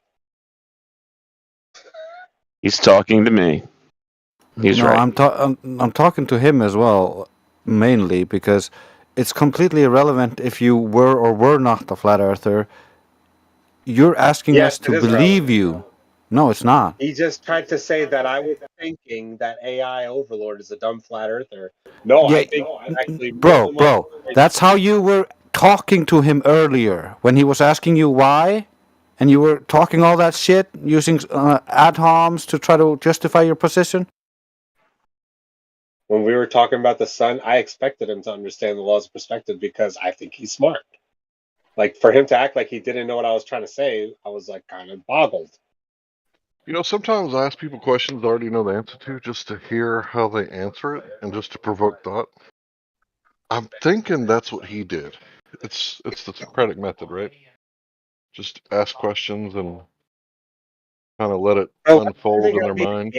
He's talking to me. He's no, right. I'm talking to him as well, mainly because it's completely irrelevant if you were or were not a flat earther. You're asking Yes, us it to is believe you. No, it's not. He just tried to say that I was thinking that AI Overlord is a dumb flat earther. No, I think actually Bro, that's how you were talking to him earlier when he was asking you why, and you were talking all that shit using ad homs to try to justify your position. When we were talking about the sun, I expected him to understand the laws of perspective because I think he's smart. Like for him to act like he didn't know what I was trying to say, I was like kind of boggled. You know, sometimes I ask people questions I already know the answer to just to hear how they answer it and just to provoke thought. I'm thinking that's what he did. It's the Socratic method, right? Just ask questions and kind of let it unfold in their mind.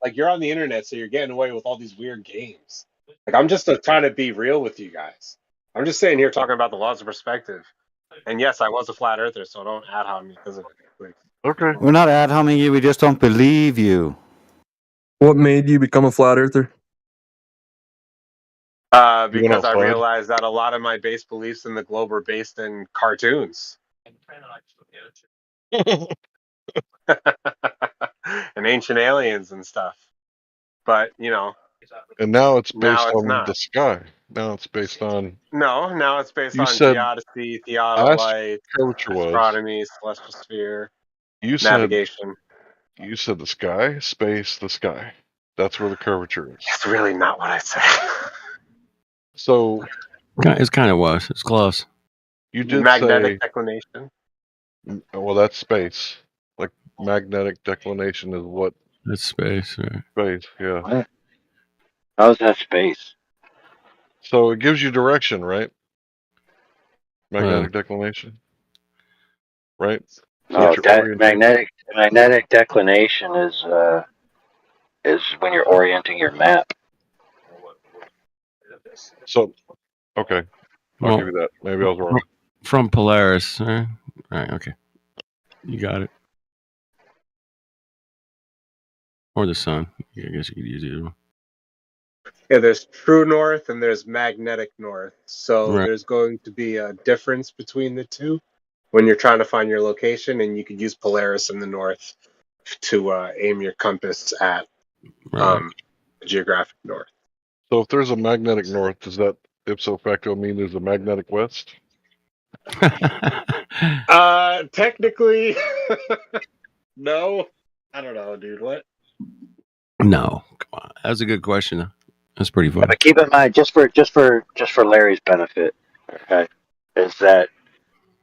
Like you're on the internet, so you're getting away with all these weird games. Like I'm just trying to be real with you guys. I'm just sitting here talking about the laws of perspective. And yes, I was a flat earther, so don't ad hom me because of it, please. Okay. We're not ad homing you. We just don't believe you. What made you become a flat earther? Because I realized that a lot of my base beliefs in the globe are based in cartoons. And ancient aliens and stuff. But, you know. And now it's based on not. the sky. Now it's based on. No, now it's based You on said geodesy, theodolite, curvature was. astronomy, celestial sphere, You navigation. You said the sky, space, the sky. That's where the curvature is. It's really not what I said. So It's kind of was. It's close. you did Magnetic say declination. Well, that's space. Like magnetic declination is what? That's space. Right? Space, yeah. What? How's that space? So it gives you direction, right? Magnetic declination, right? No, magnetic declination is when you're orienting your map. So, okay, I'll Well, give you that. Maybe I was wrong. From Polaris. All right. Okay. You got it. Or the sun. I guess you could use either one. Yeah, there's true north and there's magnetic north. So Right. there's going to be a difference between the two when you're trying to find your location, and you could use Polaris in the north to aim your compass at geographic north. So if there's a magnetic north, does that ipso facto mean there's a magnetic west? Technically, no. I don't know, dude. What? No, come on. That's a good question. That's pretty fun. But keep in mind, just for Larry's benefit, okay, is that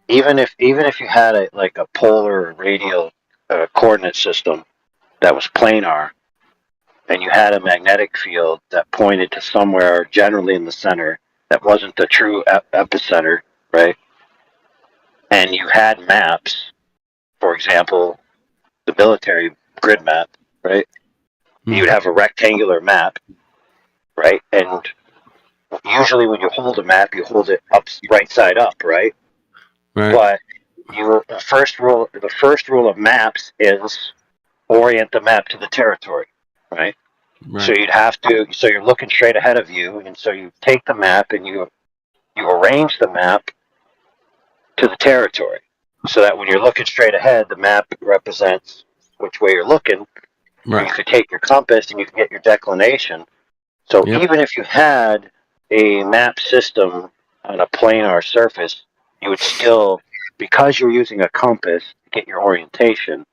even if you had a polar or radial coordinate system that was planar, and you had a magnetic field that pointed to somewhere generally in the center that wasn't the true epicenter, right? And you had maps, for example, the military grid map, right? You'd have a rectangular map, right? And usually when you hold a map, you hold it up right side up, right? Right. But the first rule of maps is orient the map to the territory, right? Right. So you'd have to. So you're looking straight ahead of you, and so you take the map and you arrange the map to the territory, so that when you're looking straight ahead, the map represents which way you're looking. Right. You could take your compass and you can get your declination. So Yep. even if you had a map system on a planar surface, you would still, because you're using a compass to get your orientation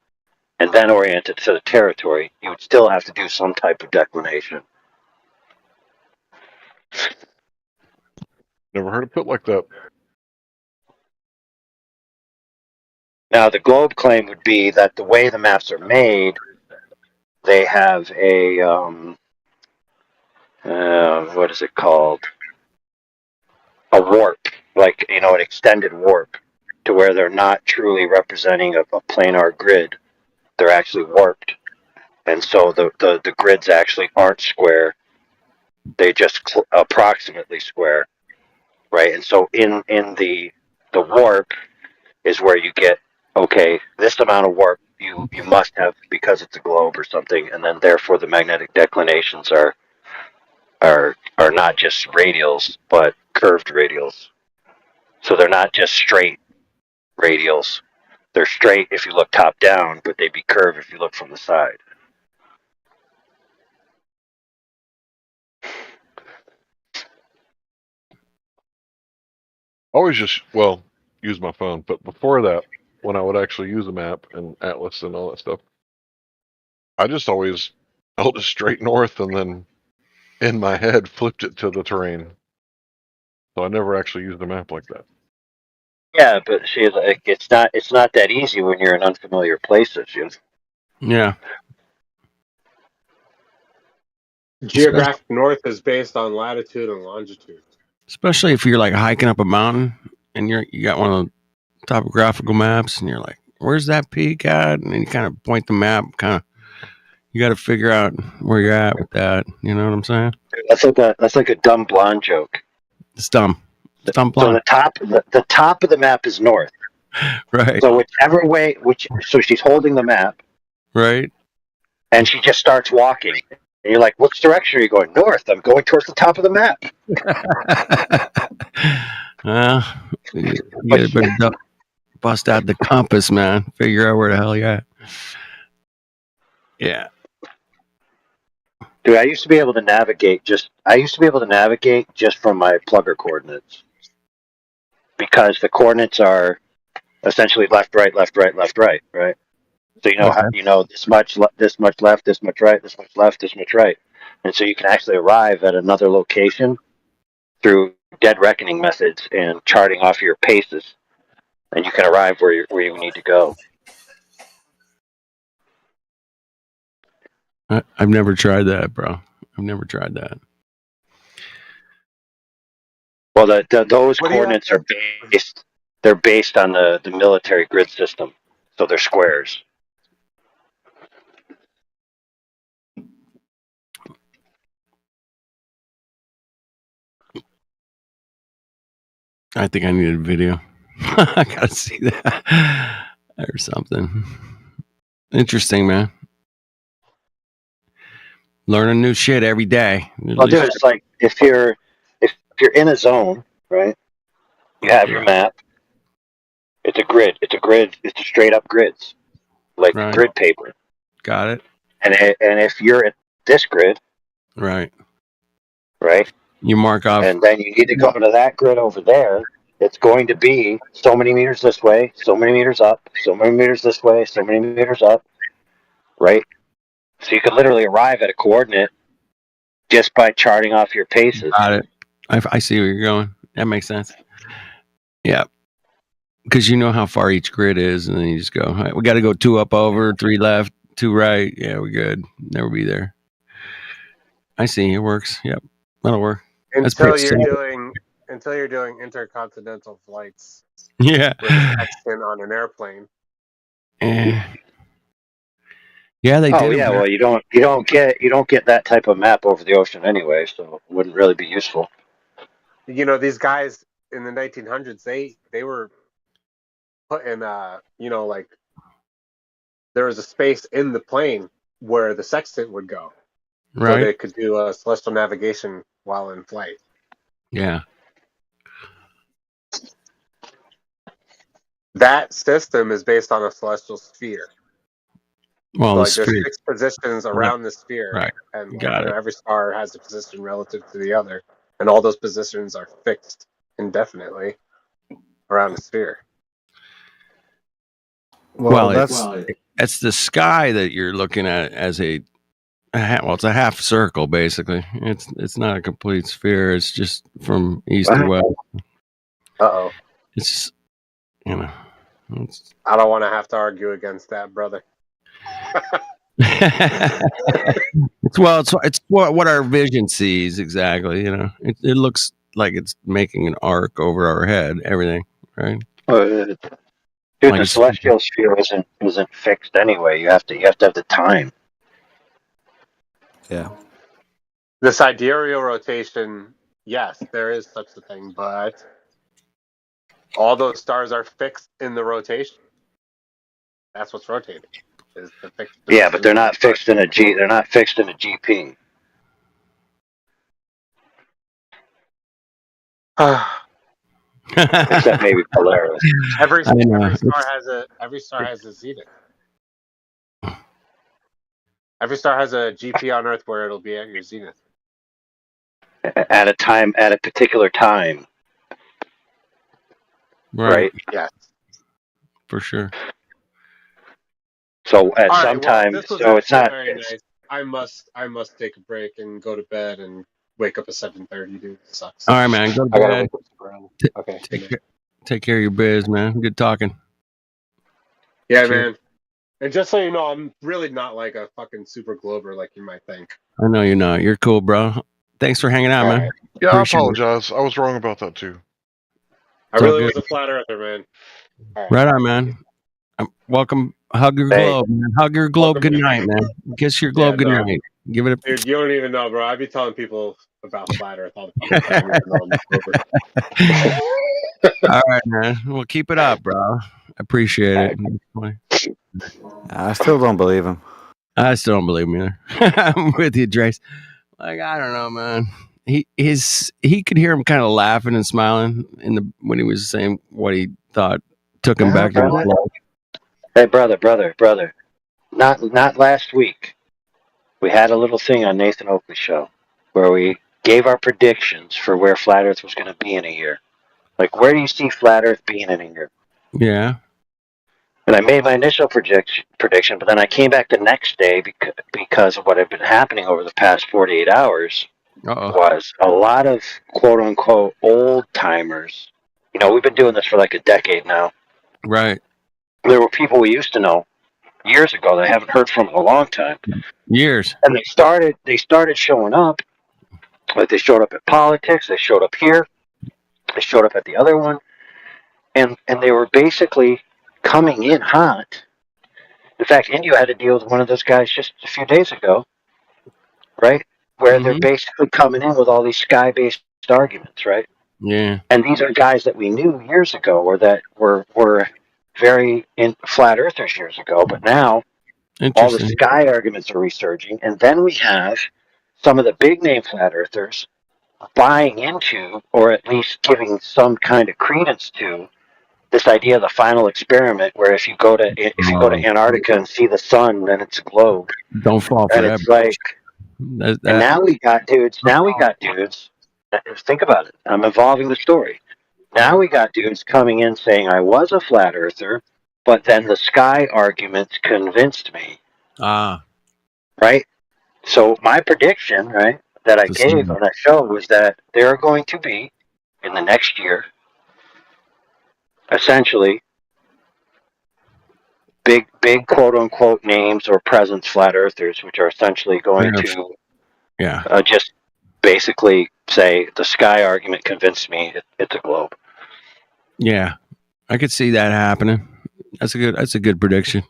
and then orient it to the territory, you would still have to do some type of declination. Never heard it put like that. Now, the globe claim would be that the way the maps are made, they have a, what is it called? A warp, like, an extended warp, to where they're not truly representing a planar grid. They're actually warped. And so the grids actually aren't square. They just approximately square, right? And so in the warp is where you get, okay, this amount of warp you must have because it's a globe or something, and then therefore the magnetic declinations are not just radials, but curved radials. So they're not just straight radials. They're straight if you look top down, but they'd be curved if you look from the side. Always just, well, use my phone. But before that, when I would actually use a map and atlas and all that stuff, I just always held it straight north and then in my head flipped it to the terrain. So I never actually used the map like that. Yeah, but see, like, it's not that easy when you're in unfamiliar places. Yeah. Geographic north is based on latitude and longitude. Especially if you're like hiking up a mountain and you got one of the topographical maps and you're like, where's that peak at? And then you kind of point the map, you got to figure out where you're at with that. You know what I'm saying? That's like a dumb blonde joke. It's dumb. It's dumb So blonde. the top of the map is north. Right. So whichever way, so she's holding the map, Right. and she just starts walking. And you're like, which direction are you going? North. I'm going towards the top of the map. You better bust out the compass, man. Figure out where the hell you're at. Yeah. Dude, I used to be able to navigate just from my plugger coordinates, because the coordinates are essentially left, right, left, right, left, right, right? So you know this much left, this much right, this much left, this much right, and so you can actually arrive at another location through dead reckoning methods and charting off your paces, and you can arrive where you need to go. I've never tried that, bro. I've never tried that. Well, those coordinates are based. They're based on the military grid system, so they're squares. I think I need a video. I gotta see that or something. Interesting, man. Learning new shit every day. Well, dude, it's like if you're in a zone, right? You have your map. It's a grid. It's a straight up grids, like grid paper. Got it. And if you're at this grid, right, you mark off, and then you need to go to that grid over there. It's going to be so many meters this way, so many meters up, so many meters this way, so many meters up, right? So you could literally arrive at a coordinate just by charting off your paces. Got it. I see where you're going. That makes sense. Yeah. Because you know how far each grid is, and then you just go, all right, we got to go 2 up over, 3 left, 2 right. Yeah, we're good. Never be there. I see. It works. Yep. That'll work. That's Until pretty you're simple. doing intercontinental flights. Yeah. With a sextant on an airplane. Eh. Yeah, they Oh did. yeah, well you don't get that type of map over the ocean anyway, so it wouldn't really be useful. You know, these guys in the 1900s, they were putting like there was a space in the plane where the sextant would go, so Right. they could do celestial navigation while in flight. Yeah. That system is based on a celestial sphere. Well, So, the like there's sphere. 6 positions around the sphere, Right. and Got it. every star has a position relative to the other, and all those positions are fixed indefinitely around the sphere. Well, it's the sky that you're looking at as it's a half circle basically. It's not a complete sphere. It's just from east to west. Uh-oh. It's just, you know. I don't want to have to argue against that, brother. It's what our vision sees exactly. You know, it looks like it's making an arc over our head. Everything, right? Dude, Like the it's- celestial sphere isn't fixed anyway. You have to have the time. Yeah. The sidereal rotation, yes, there is such a thing, but all those stars are fixed in the rotation. That's what's rotating. Is the fixed Yeah, but they're not fixed in a G. They're not fixed in a GP. Except maybe Polaris. Every I know. star has a zenith. Every star has a GP on Earth where it'll be at your zenith. At a particular time. Right. Yes. For sure. So at All right, some time, this was so it's actually not. very nice. I must take a break and go to bed and wake up at 7:30, dude. It sucks. All right, man. Go to I gotta bed. wake up super early. Okay. Take care of your biz, man. Good talking. Yeah, Cheers. man. And just so you know, I'm really not like a fucking super glober like you might think. I know you're not. You're cool, bro. Thanks for hanging out, man. Yeah, I Appreciate it. apologize. I was wrong about that too. I It's all really good. was a flat earther, man. All right. Right on, man. Welcome. Hug your globe, man. Hug your globe. Good night, man. Kiss your globe. Yeah, Good no. night. Give it a. Dude, you don't even know, bro. I be telling people about flat Earth all the fucking time. even though I'm a glober. All right, man. Well, keep it up, bro. Appreciate it. I still don't believe him. I still don't believe him either. I'm with you, Drace. Like, I don't know, man. He could hear him kind of laughing and smiling when he was saying what he thought took him back to his life. Hey, brother. Not last week. We had a little thing on Nathan Oakley's show where we gave our predictions for where Flat Earth was going to be in a year. Like, where do you see Flat Earth being in a year? Yeah. And I made my initial prediction, but then I came back the next day because of what had been happening over the past 48 hours was a lot of quote-unquote old-timers. You know, we've been doing this for like a decade now. Right. There were people we used to know years ago that I haven't heard from in a long time. Years. And they started showing up. Like they showed up at politics, they showed up here, they showed up at the other one, and they were basically coming in hot. In fact, India had to deal with one of those guys just a few days ago, right? Where they're basically coming in with all these sky-based arguments, right? Yeah. And these are guys that we knew years ago, or that were very flat earthers years ago, but now all the Interesting. sky arguments are resurging, and then we have some of the big name flat earthers buying into, or at least giving some kind of credence to, this idea of the final experiment, where if you go to Antarctica and see the sun, then it's a globe. Don't fall for And that. it's like, That- and now we got dudes. Think about it. I'm evolving the story. Now we got dudes coming in saying I was a flat earther, but then the sky arguments convinced me. Ah. Right? So my prediction, right, that I The gave sun. on that show was that there are going to be, in the next year, essentially, big quote unquote names or presence flat earthers, which are essentially going to Yeah. just basically say the sky argument convinced me it's a globe. Yeah. I could see that happening. That's a good prediction.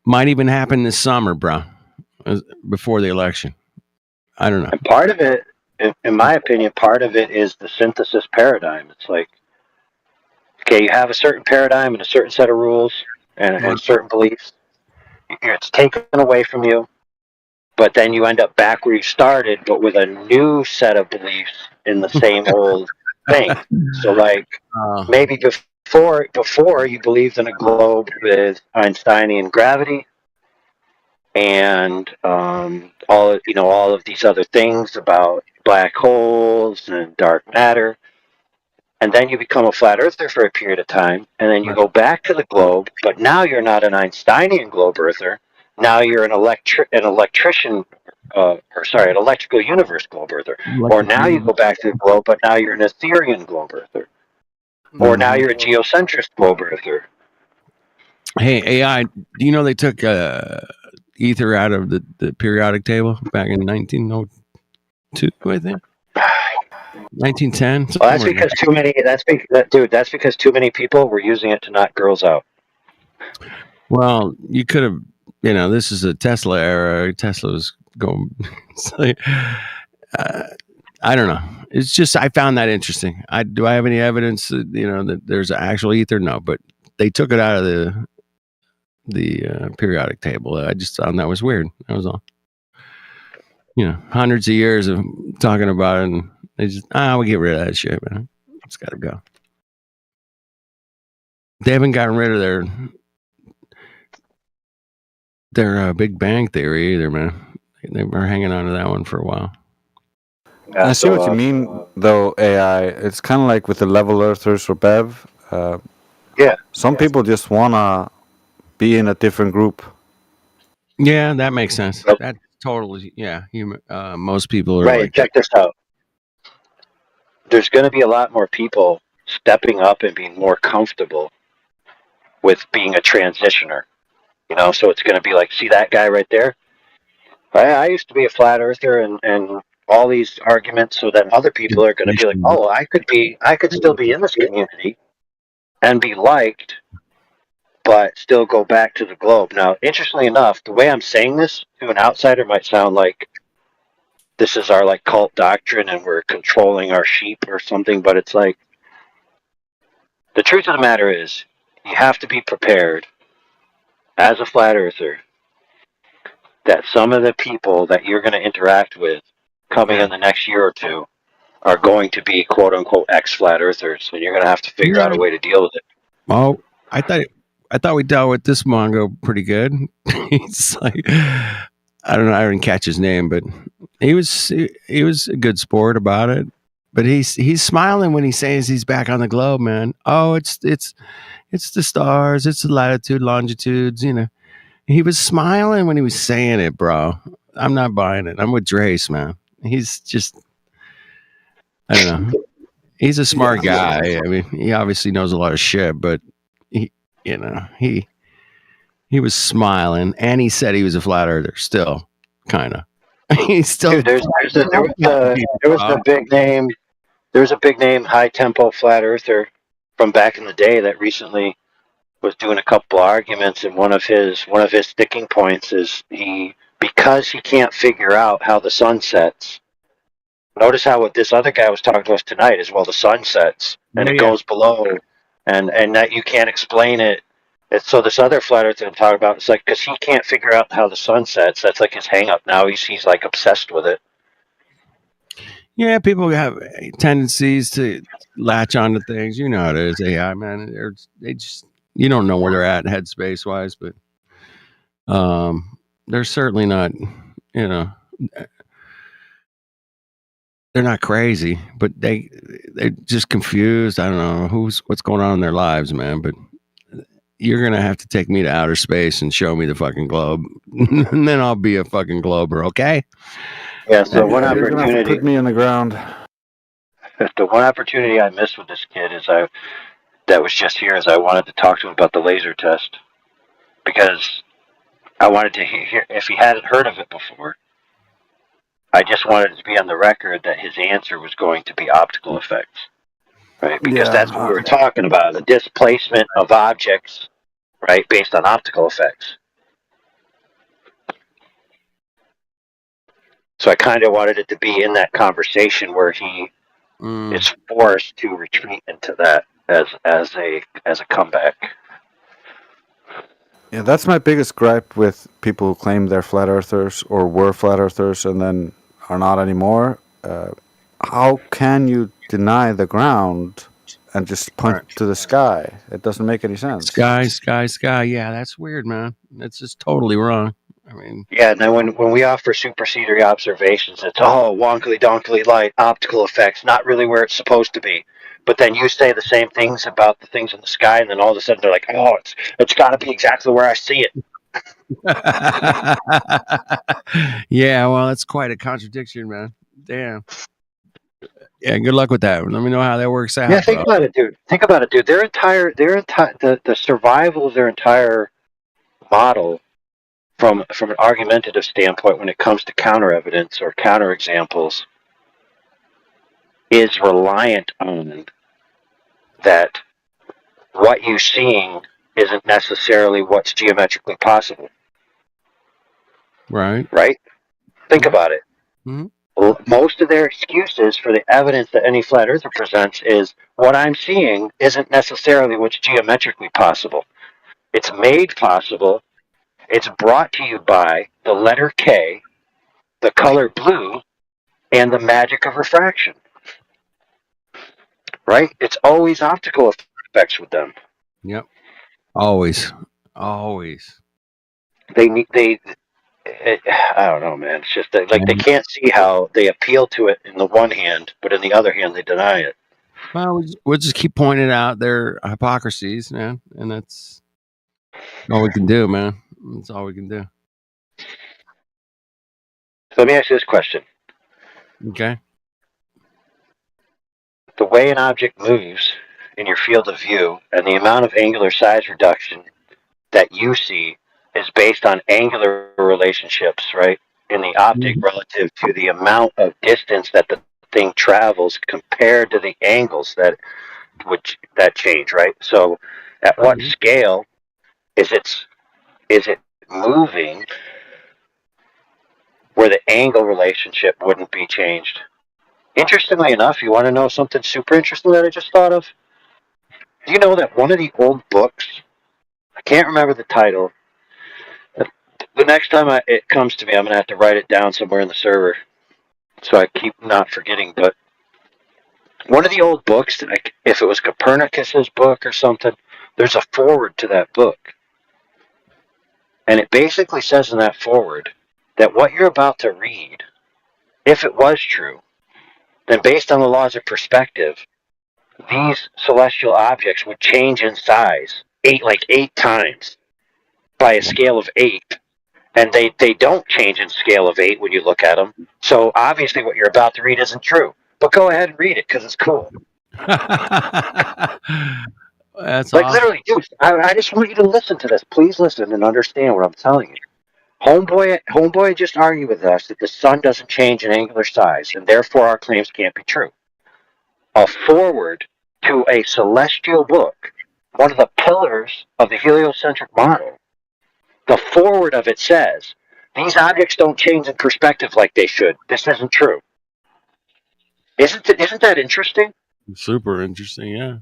Might even happen this summer, bro. Before the election. I don't know. And part of it, in my opinion, part of it is the synthesis paradigm. It's like, okay, you have a certain paradigm and a certain set of rules and certain beliefs. It's taken away from you, but then you end up back where you started, but with a new set of beliefs in the same old thing. So, like, maybe before you believed in a globe with Einsteinian gravity and all of these other things about black holes and dark matter. And then you become a flat earther for a period of time, and then you go back to the globe, but now you're not an Einsteinian globe earther. Now you're an electrician, an electrical universe globe earther. Or now you go back to the globe, but now you're an Etherean globe earther. Or now you're a geocentrist globe earther. Hey, AI, do you know they took ether out of the periodic table back in 1902, I think? 1910? Well, that's because too many. That's because too many people were using it to knock girls out. Well, you could have, this is a Tesla era. Tesla was going. Like, I don't know. It's just I found that interesting. Do I have any evidence that that there's actual ether? No, but they took it out of the periodic table. I just found that was weird. That was all. Hundreds of years of talking about it, and they just we'll get rid of that shit, man. It's got to go. They haven't gotten rid of their Big Bang Theory either, man. They were hanging on to that one for a while. I see what you mean, though, AI. It's kind of like with the level earthers or Bev. Some people just want to be in a different group. Yeah, that makes sense. That totally, most people are right. like, Check this out. There's going to be a lot more people stepping up and being more comfortable with being a transitioner. So it's going to be like, see that guy right there? I used to be a flat earther and all these arguments, so that other people are going to be like, oh, I could still be in this community and be liked, but still go back to the globe. Now, interestingly enough, the way I'm saying this to an outsider might sound like this is our like cult doctrine and we're controlling our sheep or something, but it's like, the truth of the matter is, you have to be prepared as a flat earther that some of the people that you're going to interact with coming in the next year or two are going to be quote unquote ex-flat earthers, and you're going to have to figure out a way to deal with it. oh, I thought we dealt with this Mongo pretty good. He's like, I don't know, I didn't catch his name, but he was a good sport about it. But he's smiling when he says he's back on the globe, man. Oh, it's the stars, it's the latitude, longitudes, He was smiling when he was saying it, bro. I'm not buying it. I'm with Drace, man. He's just, I don't know. He's a smart guy. I mean, he obviously knows a lot of shit, but he was smiling, and he said he was a flat earther. Still, kind of. He's still. Dude, there was a big name. There's a big name, high tempo flat earther from back in the day that recently was doing a couple arguments, and one of his sticking points is because he can't figure out how the sun sets. Notice how what this other guy was talking to us tonight is, well, the sun sets and it goes below, and that you can't explain it. So this other flat earther I'm talking about, it's like because he can't figure out how the sun sets. That's like his hang up now. He's like obsessed with it. Yeah, people have tendencies to latch onto things. You know how it is, AI, man. They just, you don't know where they're at headspace wise, but they're certainly not, they're not crazy, but they're just confused. I don't know what's going on in their lives, man. But you're gonna have to take me to outer space and show me the fucking globe, and then I'll be a fucking glober, okay? Yeah, so one Yeah, you're gonna have to opportunity, put me in the ground. the one opportunity I missed with this kid that was just here is I wanted to talk to him about the laser test because I wanted to hear if he hadn't heard of it before. I just wanted it to be on the record that his answer was going to be optical effects, right? Because Yeah. that's what we were talking about, the displacement of objects, right, based on optical effects. So I kind of wanted it to be in that conversation where he is forced to retreat into that as a comeback. Yeah, that's my biggest gripe with people who claim they're flat earthers or were flat earthers and then are not anymore. How can you deny the ground and just point Right. to the sky? It doesn't make any sense. Sky. Yeah, that's weird, man. That's just totally wrong. I mean, Yeah, and then when we offer supersedery observations, it's wonkily donkily light, optical effects, not really where it's supposed to be. But then you say the same things about the things in the sky, and then all of a sudden they're like, oh, it's got to be exactly where I see it. yeah, well, that's quite a contradiction, man. Damn. Yeah, good luck with that. Let me know how that works out. Yeah, think bro. about it, dude. Think about it, dude. Their entire the survival of their entire model from an argumentative standpoint when it comes to counter evidence or counter examples is reliant on that what you're seeing isn't necessarily what's geometrically possible. Right. Right? Think about it. Mhm. Well, most of their excuses for the evidence that any flat earther presents is what I'm seeing isn't necessarily what's geometrically possible. It's made possible. It's brought to you by the letter K, the color blue, and the magic of refraction. Right? It's always optical effects with them. Yep. Always. I don't know, man. It's just that, like, they can't see how they appeal to it in the one hand, but in the other hand, they deny it. Well, we'll just keep pointing out their hypocrisies, man, and that's all we can do, man. That's all we can do. So let me ask you this question. Okay. The way an object moves in your field of view and the amount of angular size reduction that you see is based on angular relationships, right? In the optic relative to the amount of distance that the thing travels compared to the angles that change, right? So at what scale is it moving where the angle relationship wouldn't be changed? Interestingly enough, you want to know something super interesting that I just thought of? Do you know that one of the old books, I can't remember the title, the next time it comes to me, I'm going to have to write it down somewhere in the server so I keep not forgetting, but one of the old books, if it was Copernicus's book or something, there's a foreword to that book. And it basically says in that foreword that what you're about to read, if it was true, then based on the laws of perspective, these celestial objects would change in size eight times by a scale of 8. And they don't change in scale of 8 when you look at them. So obviously what you're about to read isn't true. But go ahead and read it because it's cool. That's like awesome. literally, dude, I just want you to listen to this. Please listen and understand what I'm telling you. Homeboy just argued with us that the sun doesn't change in angular size, and therefore our claims can't be true. A foreword to a celestial book, one of the pillars of the heliocentric model, the foreword of it says, these objects don't change in perspective like they should. This isn't true. Isn't that interesting? Super interesting, yeah.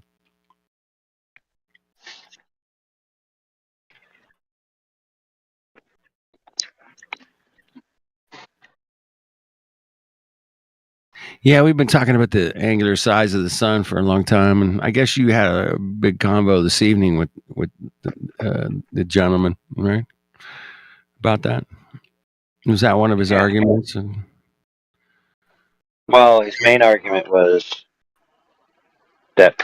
Yeah, we've been talking about the angular size of the sun for a long time, and I guess you had a big convo this evening with the gentleman, right? About that. Was that one of his arguments? Well, his main argument was that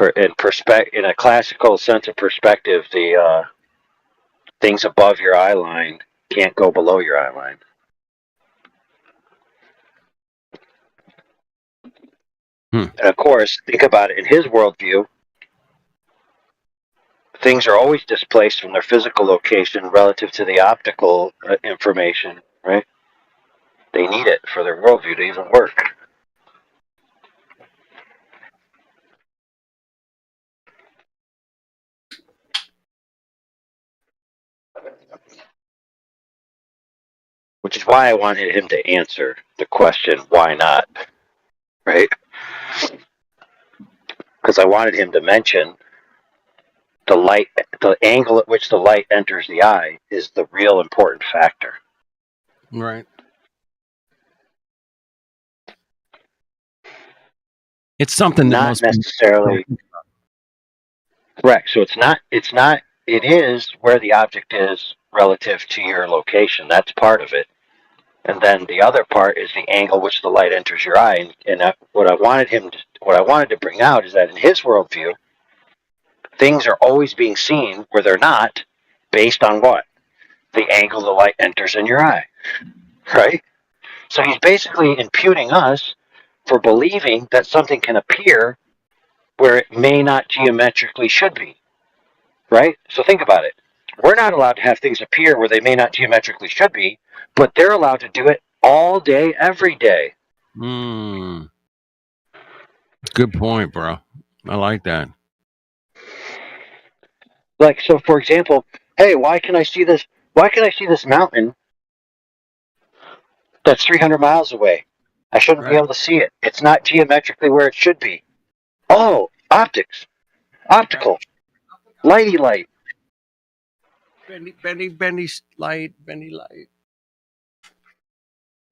in a classical sense of perspective, the things above your eye line can't go below your eye line. And of course, think about it in his worldview. Things are always displaced from their physical location relative to the optical information, right? They need it for their worldview to even work. Which is why I wanted him to answer the question, why not? Right? Because I wanted him to mention the angle at which the light enters the eye is the real important factor. Right. It's something that Not most people necessarily correct. So it is where the object is relative to your location. That's part of it. And then the other part is the angle which the light enters your eye. And what I wanted to bring out is that in his worldview, things are always being seen where they're not, based on what? The angle the light enters in your eye. Right? So he's basically imputing us for believing that something can appear where it may not geometrically should be. Right? So think about it. We're not allowed to have things appear where they may not geometrically should be, but they're allowed to do it all day, every day. Good point, bro. I like that. Like, so for example, hey, why can I see this mountain that's 300 miles away? I shouldn't be able to see it. It's not geometrically where it should be. Oh, optical, lighty light. Bendy light.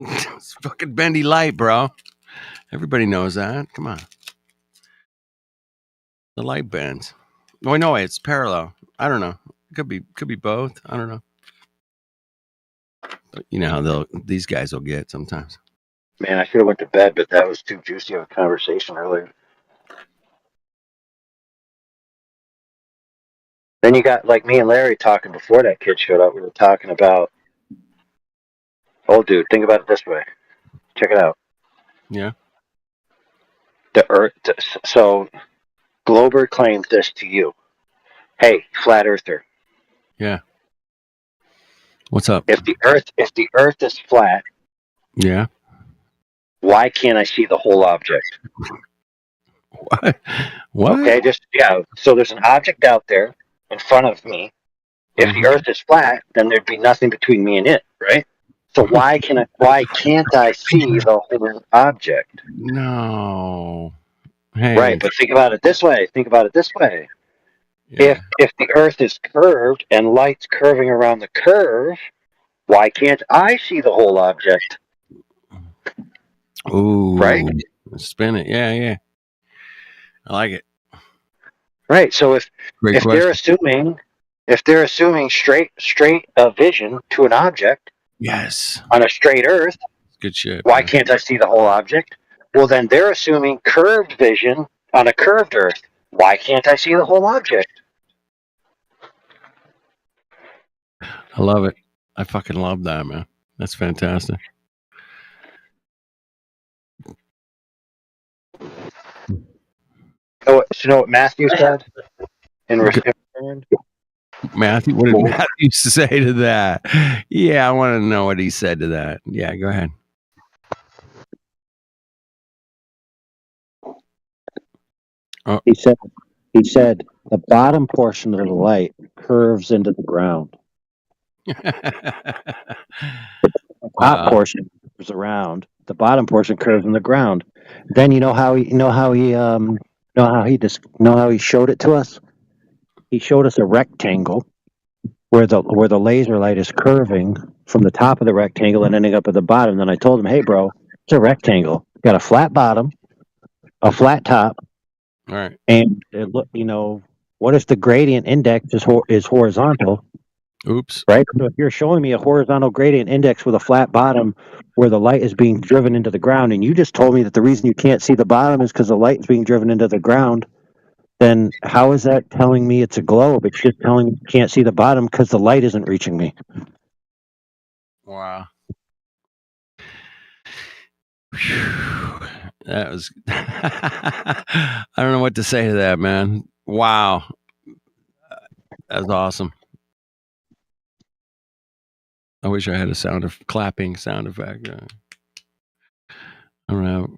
It's fucking bendy light, bro. Everybody knows that. Come on. The light bends. Oh, no, it's parallel. I don't know. It could be both. I don't know. But you know how these guys will get sometimes. Man, I should have went to bed, but that was too juicy of a conversation earlier. Then you got like me and Larry talking before that kid showed up. We were talking about, oh, dude, think about it this way. Check it out. Yeah. The Earth. So, Glober claims this to you. Hey, flat earther. Yeah. What's up? If the Earth is flat, Yeah. why can't I see the whole object? What? Okay, so there's an object out there in front of me. If the Earth is flat, then there'd be nothing between me and it, right? So why can't I see the whole object? No. Hey. Right, but think about it this way. Yeah. If the Earth is curved and light's curving around the curve, why can't I see the whole object? Ooh. Right? Spin it. Yeah. I like it. Right. So if question. they're assuming straight vision to an object, yes, on a straight Earth, good shit. Why can't I see the whole object? Well, then they're assuming curved vision on a curved Earth. Why can't I see the whole object? I love it. I fucking love that, man. That's fantastic. You know what Matthew said in return? Matthew, what did Matthew say to that? Yeah, I want to know what he said to that. Yeah, go ahead. Oh. He said the bottom portion of the light curves into the ground. The top portion curves around. The bottom portion curves in the ground. Then you know how he showed it to us? He showed us a rectangle where the laser light is curving from the top of the rectangle and ending up at the bottom. Then I told him, "Hey, bro, it's a rectangle. Got a flat bottom, a flat top, all right. And what if the gradient index is horizontal? Oops. Right. So if you're showing me a horizontal gradient index with a flat bottom where the light is being driven into the ground, and you just told me that the reason you can't see the bottom is because the light is being driven into the ground, then how is that telling me it's a globe? It's just telling me you can't see the bottom because the light isn't reaching me." Wow. That was. I don't know what to say to that, man. Wow, that's awesome. I wish I had a clapping sound effect. I don't know.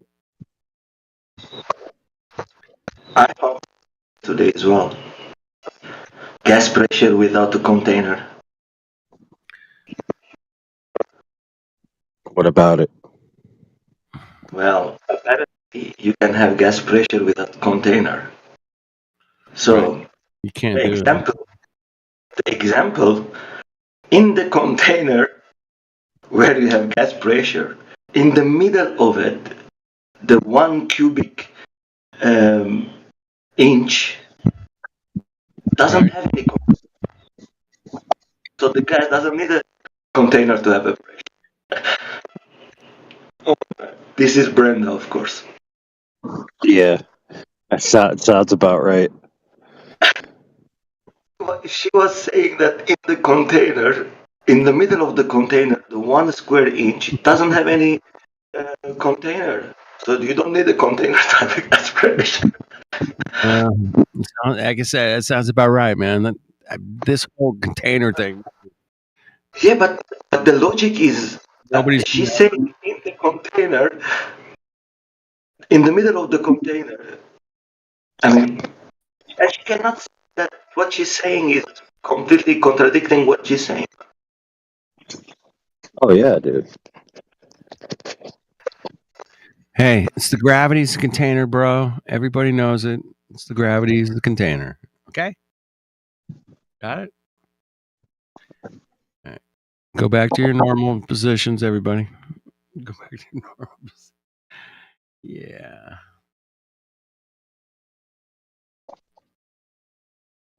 I thought today as well. Gas pressure without the container. What about it? Well, apparently you can have gas pressure without container. So Right. You can't the do example in the container where you have gas pressure, in the middle of it, the 1 cubic inch doesn't have any container. So the gas doesn't need a container to have a pressure. This is Brenda, of course. Yeah, that sounds about right. She was saying that in the container, in the middle of the container, the 1 square inch doesn't have any container. So you don't need a container to have a gas pressure. Like I said, that sounds about right, man. This whole container thing. Yeah, but the logic is she's saying in the container, in the middle of the container. I mean, and she cannot say that what she's saying is completely contradicting what she's saying. Oh yeah, dude. Hey, it's the gravity's the container, bro. Everybody knows it. It's the gravity's the container. Okay? Got it? All right. Go back to your normal positions, everybody. Go back to your normal positions. Yeah.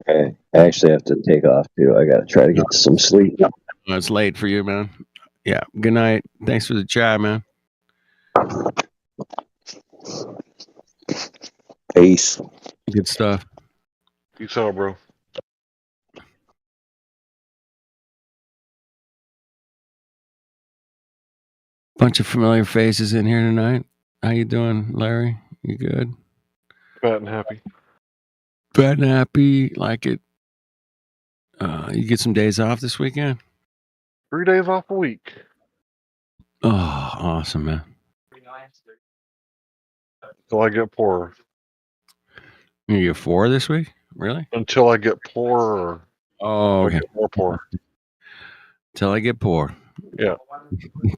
Okay, I actually have to take off too. I gotta try to get some sleep. It's late for you, man. Yeah. Good night. Thanks for the chat, man. Peace. Good stuff. Peace out, bro. Bunch of familiar faces in here tonight. How you doing, Larry? You good? Fat and happy. Fat and happy. Like it. You get some days off this weekend? 3 days off a week. Oh, awesome, man. Until I get poorer. You get 4 this week? Really? Until I get poorer. Oh, okay. More poor. Until I get poor. Yeah.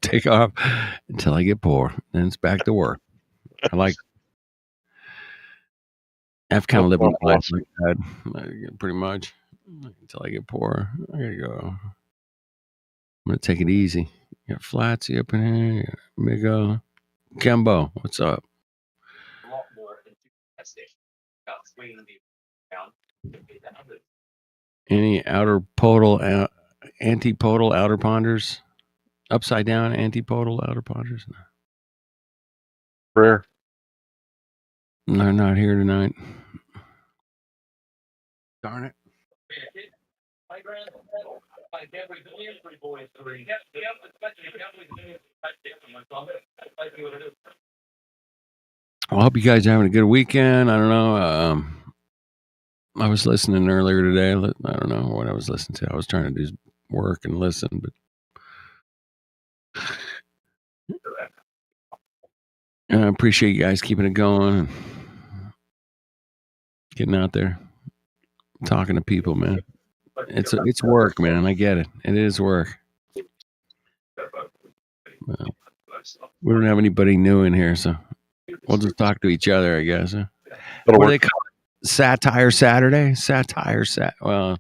Take off until I get poor. Then it's back to work. I've kind of lived my life like that, pretty much. Until I get poor. I gotta go. I'm gonna take it easy. You got Flatsy up in here. You got Migo. Kembo, what's up? Any antipodal outer ponders? Upside down antipodal outer ponders? No. Rare. They're not here tonight. Darn it. Well, I hope you guys are having a good weekend. I don't know. I was listening earlier today. I don't know what I was listening to. I was trying to do work and listen, but I appreciate you guys keeping it going and getting out there, talking to people, man. It's work, man. I get it. It is work. Well, we don't have anybody new in here, so we'll just talk to each other, I guess. Huh? What do they call it? Satire Saturday? Well,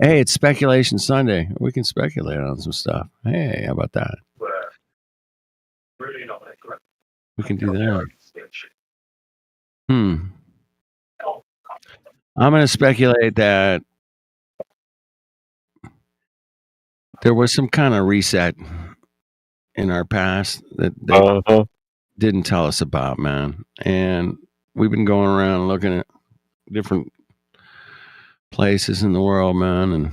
hey, it's Speculation Sunday. We can speculate on some stuff. Hey, how about that? We can do that. I'm going to speculate that there was some kind of reset in our past that they didn't tell us about, man. And we've been going around looking at different places in the world, man, and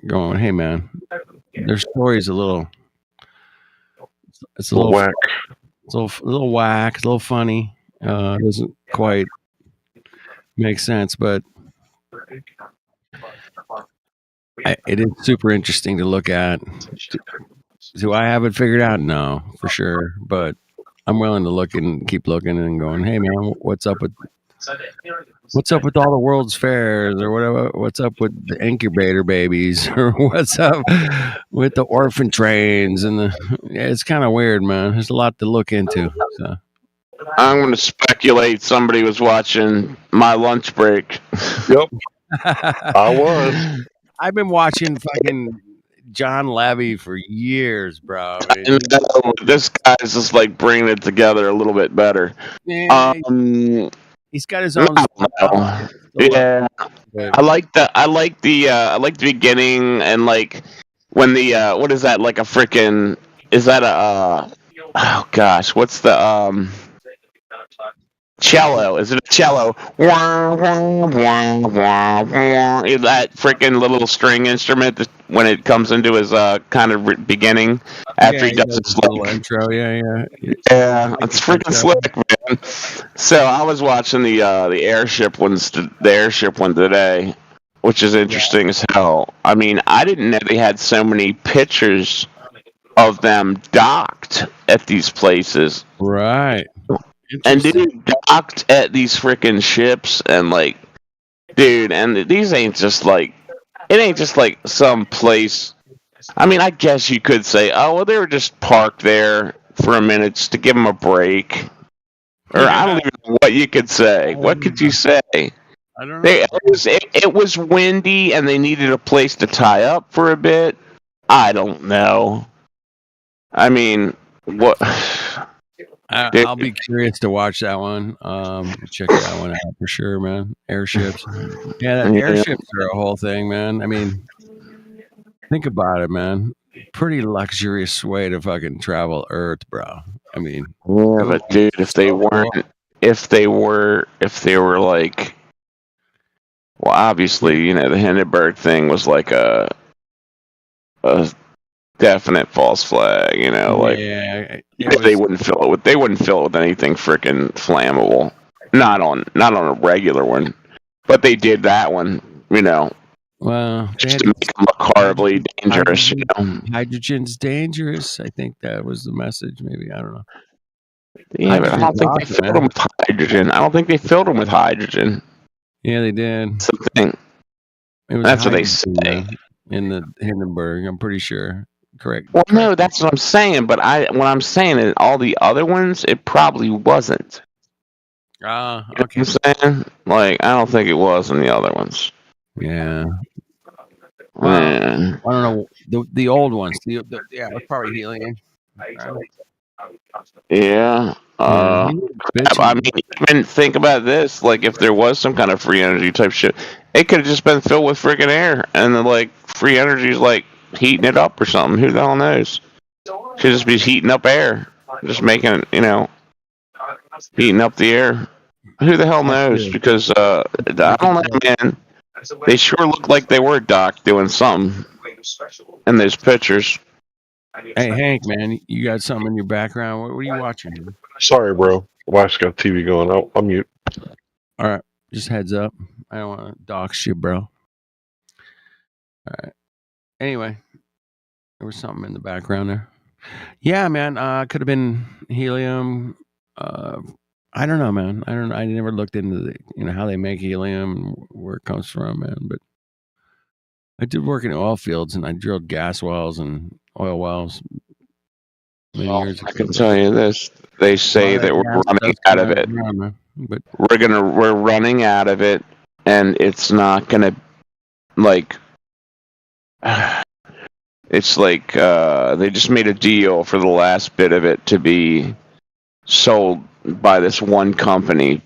going, hey, man, their story's it's a little whack. It's a little whack, a little funny. Doesn't quite make sense, but it is super interesting to look at. Do I have it figured out? No, for sure. But I'm willing to look and keep looking and going, hey man, what's up with all the World's Fairs or whatever? What's up with the incubator babies or what's up with the orphan trains and it's kind of weird, man. There's a lot to look into. So I'm going to speculate somebody was watching my lunch break. Yep, I was. I've been watching fucking John Levy for years, bro. This guy's just like bringing it together a little bit better. Man, he's got his own. Yeah, I like the beginning and like when the what is that, like a freaking, is that a oh gosh, what's the cello? Is it a cello? That freaking little string instrument when it comes into his kind of beginning after he does his little intro. Yeah, it's freaking slick, man. So I was watching the airship one today, which is interesting as hell. I mean, I didn't know they had so many pictures of them docked at these places. Right. And dude, docked at these freaking ships and like, dude, and these ain't just like, it ain't just like some place. I mean, I guess you could say, oh well, they were just parked there for a minute just to give them a break, or I don't even know what you could say. What could you say? I don't know. It was windy and they needed a place to tie up for a bit. I don't know. I mean, what? I'll be curious to watch that one. Check that one out for sure, man. Airships. Yeah, airships are a whole thing, man. I mean, think about it, man. Pretty luxurious way to fucking travel Earth, bro. I mean, yeah, but dude, if they were like, well, obviously, you know, the Hindenburg thing was like a definite false flag, you know, like they wouldn't fill it with anything freaking flammable. Not on a regular one, but they did that one, you know. Well, just to make them look horribly dangerous, you know. Hydrogen's dangerous. I think that was the message. Maybe, I don't know. Yeah, but I don't think they filled them with hydrogen. I don't think they filled them with hydrogen. Yeah, they did. That's the thing. That's what they say in the Hindenburg. I'm pretty sure. Correct. Well, no, that's what I'm saying. But what I'm saying is, all the other ones, it probably wasn't. Okay. You know what I'm saying? Like, I don't think it was in the other ones. Yeah. Man. I don't know the old ones. Yeah, it was probably helium. Yeah. I mean, even think about this. Like, if there was some kind of free energy type shit, it could have just been filled with freaking air, and then like free energy's like heating it up or something. Who the hell knows? Could just be heating up air, just making it, you know, heating up the air. Who the hell knows? Because I don't know, man. They sure look like they were docked doing something in those pictures. Hey Hank, man, you got something in your background? What are you watching? Dude? Sorry, bro. Wife's got TV going. I'll mute. All right, just heads up. I don't want to dox you, bro. All right. Anyway, there was something in the background there. Yeah, man. Could have been helium. I don't know, man. I never looked into how they make helium and where it comes from, man. But I did work in oil fields and I drilled gas wells and oil wells many years ago. I can tell you this: they say that we're running out of it. But we're running out of it, and it's not gonna like. It's like they just made a deal for the last bit of it to be sold by this one company.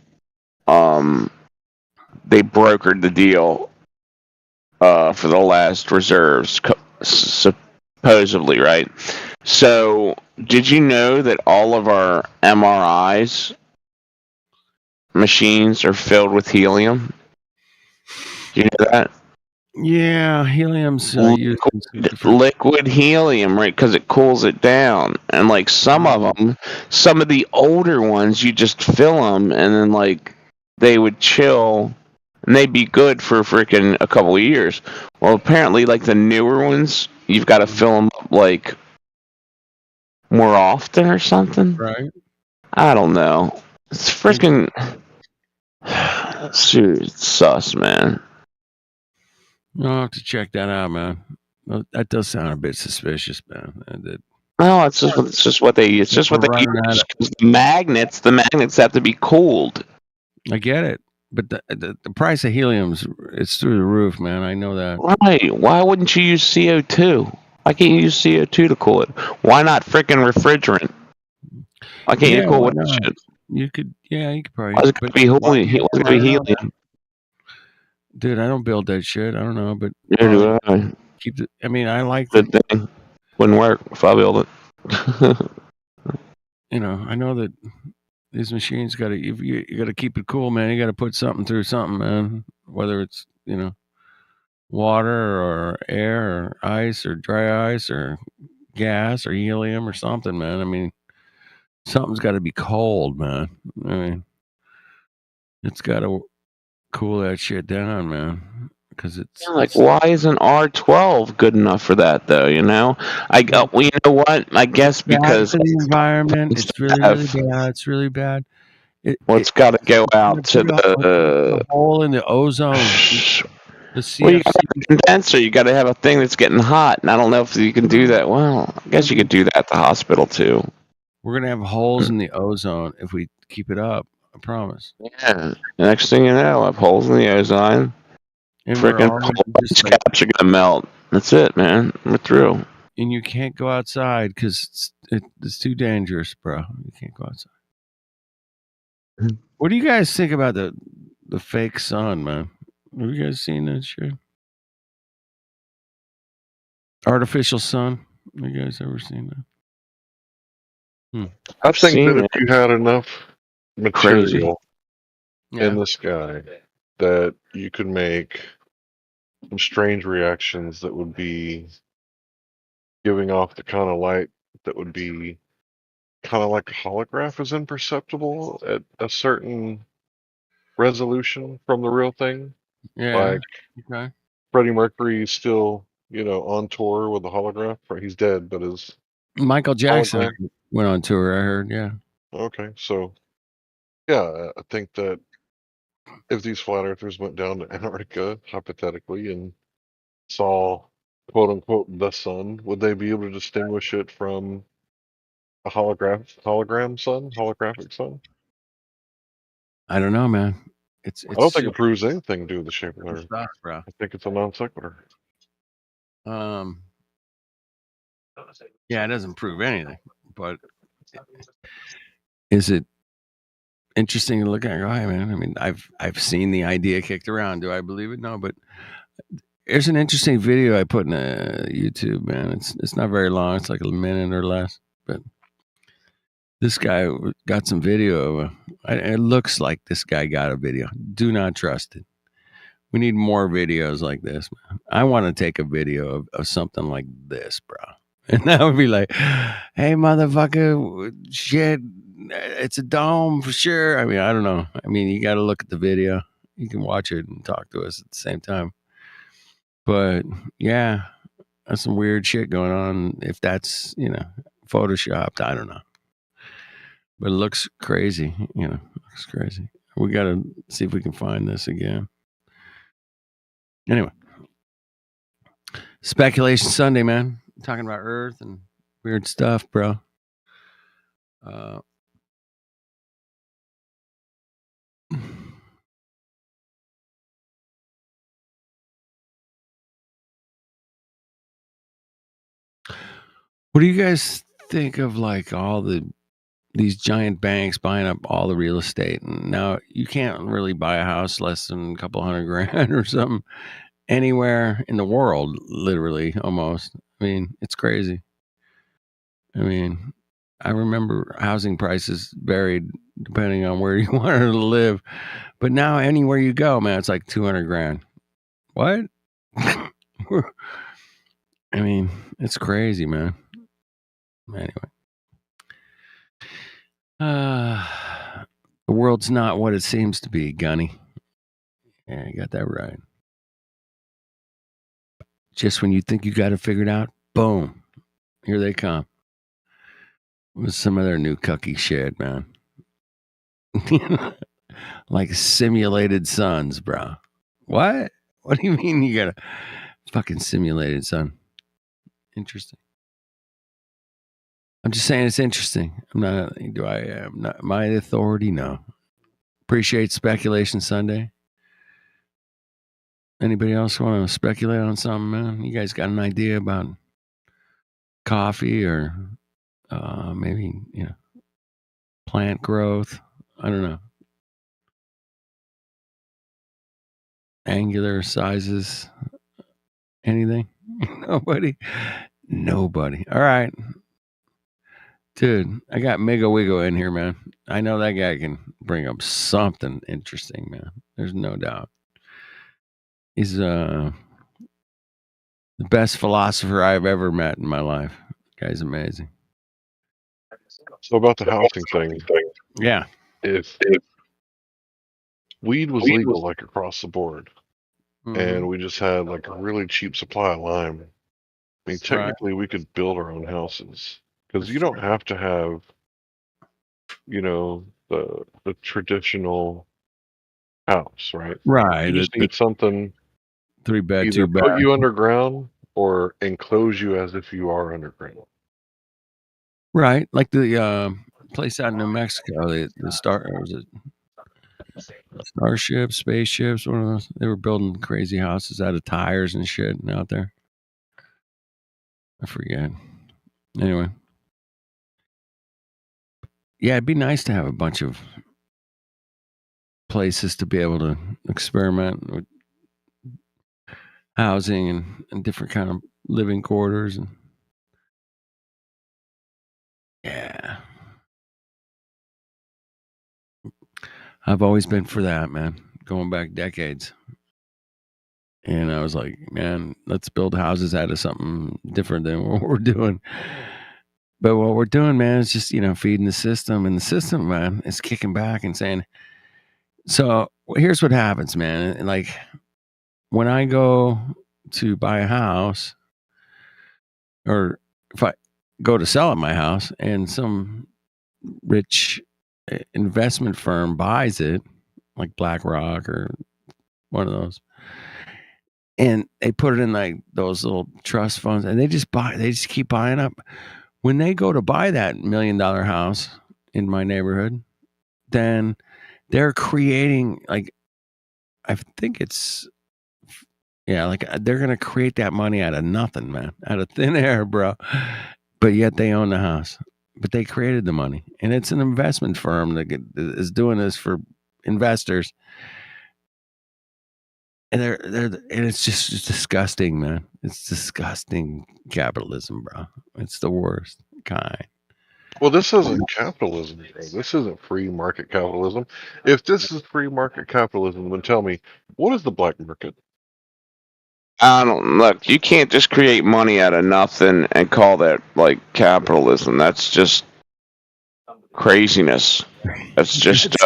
They brokered the deal for the last reserves, supposedly, right? So, did you know that all of our MRIs machines are filled with helium? Do you know that? Yeah, helium's used in some liquid, different. liquid helium, right? Because it cools it down, and like some of them, some of the older ones, you just fill them, and then like they would chill, and they'd be good for freaking a couple of years. Well, apparently, like the newer ones, you've got to fill them up like more often or something. Right. I don't know. It's freaking sus, man. I'll have to check that out, man. Well, that does sound a bit suspicious, man. No, it's just what they use. The magnets have to be cooled. I get it, but the price of helium's it's through the roof, man. I know that. Right. Why wouldn't you use CO2? Why can't you use CO2 to cool it? Why not freaking refrigerant? Why can't you cool why with that not? shit? You could probably. Why is it gonna be helium? Dude, I don't build that shit. I don't know, but Neither do I. keep the. I mean, I like Good thing. Wouldn't work if I build it. You know, I know that these machines got to. You got to keep it cool, man. You got to put something through something, man. Whether it's water or air or ice or dry ice or gas or helium or something, man. I mean, something's got to be cold, man. I mean, it's got to cool that shit down, man. Because it's like, why isn't R12 good enough for that, though? You know, well, you know what? I guess because for the environment, it's really bad. It's really bad. It's got to go out to the hole in the ozone. Well, you got a condenser. You got to have a thing that's getting hot, and I don't know if you can do that. Well, I guess you could do that at the hospital too. We're gonna have holes in the ozone if we keep it up. I promise. Yeah. The next thing you know, I have holes in the ozone. Freaking ice caps are gonna melt. That's it, man. We're through. And you can't go outside because it's too dangerous, bro. You can't go outside. What do you guys think about the fake sun, man? Have you guys seen that shit? Artificial sun. Have you guys ever seen that? I think that if you had enough material in the sky, that you could make some strange reactions that would be giving off the kind of light that would be kind of like a holograph is imperceptible at a certain resolution from the real thing. Yeah. Like Okay. Freddie Mercury is still, on tour with a holograph. He's dead, but his Michael Jackson hologram. went on tour, I heard, yeah. Okay, so yeah, I think that if these flat earthers went down to Antarctica, hypothetically, and saw quote unquote the sun, would they be able to distinguish it from a holographic sun? I don't know, man. It's I don't think it proves anything to do with the shape of the Earth. stuff, bro. I think it's a non sequitur. Yeah, it doesn't prove anything, but is it interesting to look at? Go, hey, man. I mean, I've seen the idea kicked around. Do I believe it? No, but there's an interesting video I put in YouTube, man. It's not very long. It's like a minute or less, but this guy got some video. It looks like this guy got a video. Do not trust it. We need more videos like this, man. I want to take a video of something like this, bro. And that would be like, hey, motherfucker, shit, it's a dome for sure. I mean, I don't know. I mean, you got to look at the video. You can watch it and talk to us at the same time. But yeah, that's some weird shit going on. If that's, photoshopped, I don't know. But it looks crazy, looks crazy. We got to see if we can find this again. Anyway, Speculation Sunday, man. Talking about Earth and weird stuff, bro. What do you guys think of like all these giant banks buying up all the real estate? And now you can't really buy a house less than a couple $100,000 or something anywhere in the world, literally, almost. I mean, it's crazy. I mean, I remember housing prices varied depending on where you wanted to live. But now anywhere you go, man, it's like $200,000. What? I mean, it's crazy, man. Anyway. The world's not what it seems to be, Gunny. Yeah, you got that right. Just when you think you got it figured out, boom, here they come with some of their new cucky shit, man. Like simulated suns, bro. What? What do you mean you got a fucking simulated sun? Interesting. I'm just saying it's interesting. I'm not. Do I am not my authority? No. Appreciate Speculation Sunday. Anybody else want to speculate on something, man? You guys got an idea about coffee or maybe, plant growth? I don't know. Angular sizes? Anything? Nobody? Nobody. All right. Dude, I got Mega Wiggle in here, man. I know that guy can bring up something interesting, man. There's no doubt. He's the best philosopher I've ever met in my life. Guy's amazing. So about the housing thing. Yeah. If weed was legal like across the board, and we just had like a really cheap supply of lime, I mean, technically we could build our own houses because you don't have to have, the traditional house, right? Right. You just need something 3-bed, either 2-bath. put you underground or enclose you as if you are underground. Right, like the place out in New Mexico, the Starships, spaceships, one of those. They were building crazy houses out of tires and shit out there. I forget. Anyway. Yeah, it'd be nice to have a bunch of places to be able to experiment with housing and different kind of living quarters. And yeah. I've always been for that, man, going back decades. And I was like, man, let's build houses out of something different than what we're doing. But what we're doing, man, is just, feeding the system. And the system, man, is kicking back and saying, so here's what happens, man. And like when I go to buy a house, or if I go to sell at my house and some rich investment firm buys it, like BlackRock or one of those, and they put it in like those little trust funds, and they just keep buying up. When they go to buy that $1 million house in my neighborhood, then they're creating, like, I think it's, like they're going to create that money out of nothing, man, out of thin air, bro. But yet they own the house, but they created the money, and it's an investment firm that is doing this for investors. And and it's just disgusting, man. It's disgusting capitalism, bro. It's the worst kind. Well, this isn't capitalism, bro. This isn't free market capitalism. If this is free market capitalism, then tell me, what is the black market? Look, you can't just create money out of nothing and call that like capitalism. That's just craziness. That's just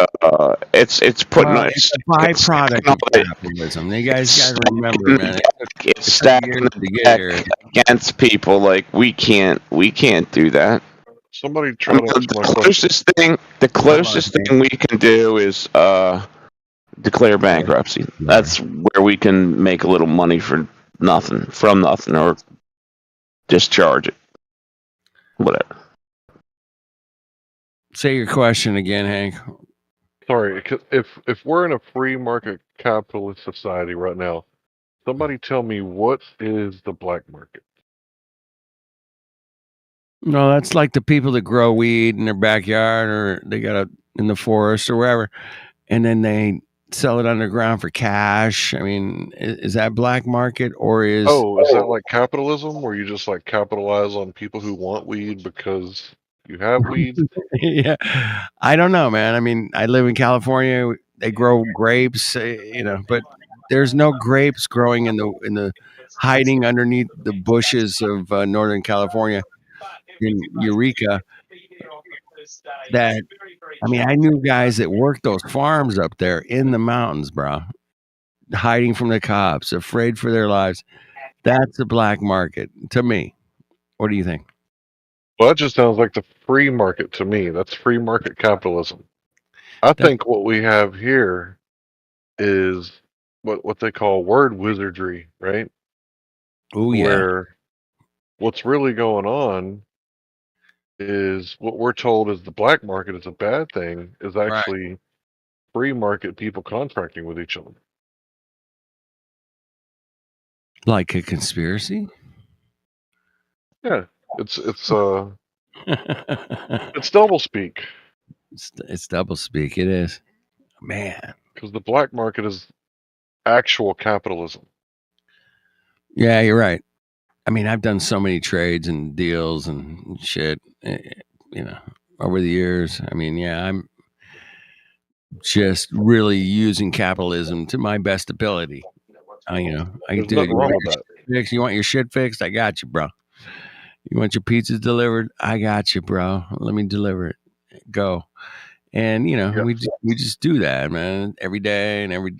it's putting it's a byproduct of capitalism. You guys got to remember, man. It's stacking the deck against people. Like we can't do that. Somebody try to the closest thing we can do is declare bankruptcy. That's where we can make a little money from nothing, or discharge it. Whatever. Say your question again, Hank. Sorry, if we're in a free market capitalist society right now, somebody tell me what is the black market? No, that's like the people that grow weed in their backyard, or they got it in the forest or wherever, and then they sell it underground for cash. I mean, is that black market, or is that like capitalism, where you just like capitalize on people who want weed because you have weed? Yeah, I don't know, man. I mean, I live in California. They grow grapes, but there's no grapes growing in the hiding underneath the bushes of Northern California in Eureka. That I mean, I knew guys that worked those farms up there in the mountains, bro, hiding from the cops, afraid for their lives. That's the black market to me. What do you think? Well, that just sounds like the free market to me. That's free market capitalism. I think what we have here is what they call word wizardry, right? Oh yeah. Where what's really going on is what we're told is the black market is a bad thing is actually free market people contracting with each other. Like a conspiracy? Yeah, it's it's double speak. It's double speak. It is, man. Because the black market is actual capitalism. Yeah, you're right. I mean, I've done so many trades and deals and shit, over the years. I mean, yeah, I'm just really using capitalism to my best ability. I can There's do it. nothing wrong with that. You want your shit fixed? I got you, bro. You want your pizzas delivered? I got you, bro. Let me deliver it. Go. And we just do that, man, every day, and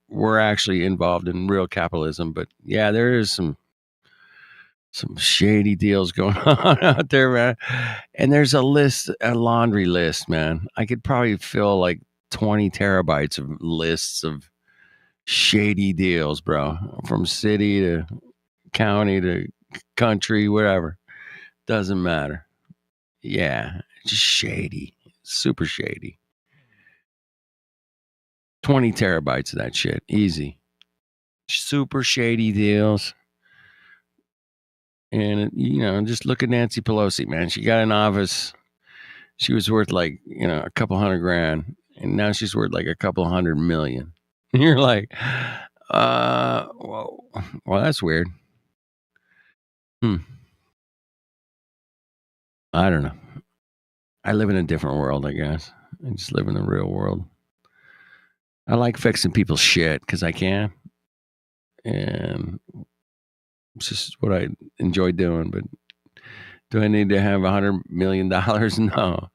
we're actually involved in real capitalism. But yeah, there is some shady deals going on out there, man. And there's a laundry list, man. I could probably fill like 20 terabytes of lists of shady deals, bro, from city to county to country, whatever. Doesn't matter. Yeah, just shady. Super shady. 20 terabytes of that shit. Easy. Super shady deals. And, just look at Nancy Pelosi, man. She got an office. She was worth like, a couple $100,000. And now she's worth like a couple $100 million. And you're like, well, that's weird. I don't know. I live in a different world, I guess. I just live in the real world. I like fixing people's shit because I can. And it's just what I enjoy doing. But do I need to have $100 million? No.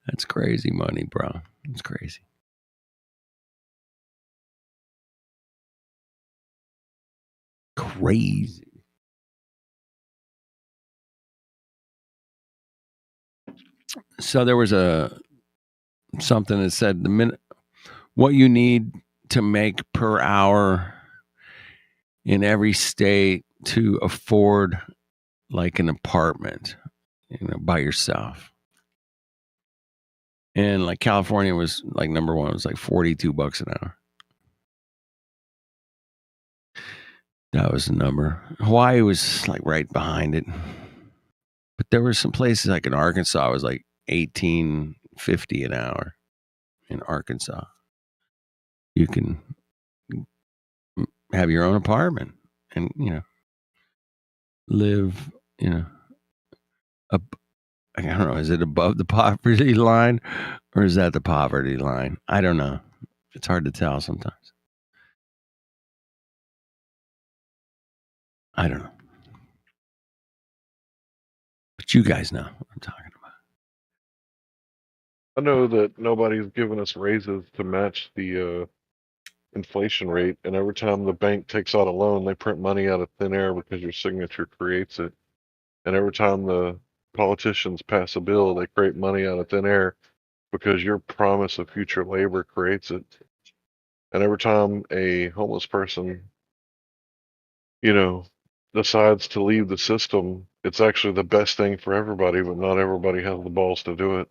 That's crazy money, bro. It's crazy. Crazy. So there was something that said what you need to make per hour in every state to afford like an apartment, by yourself. And like California was like number one. It was like $42 an hour. That was the number. Hawaii was like right behind it. But there were some places like in Arkansas, it was like $18.50 an hour in Arkansas. You can have your own apartment and, live, up. I don't know. Is it above the poverty line or is that the poverty line? I don't know. It's hard to tell sometimes. I don't know. But you guys know what I'm talking about. I know that nobody's given us raises to match the inflation rate, and every time the bank takes out a loan, they print money out of thin air because your signature creates it. And every time the politicians pass a bill, they create money out of thin air because your promise of future labor creates it. And every time a homeless person, decides to leave the system, it's actually the best thing for everybody, but not everybody has the balls to do it.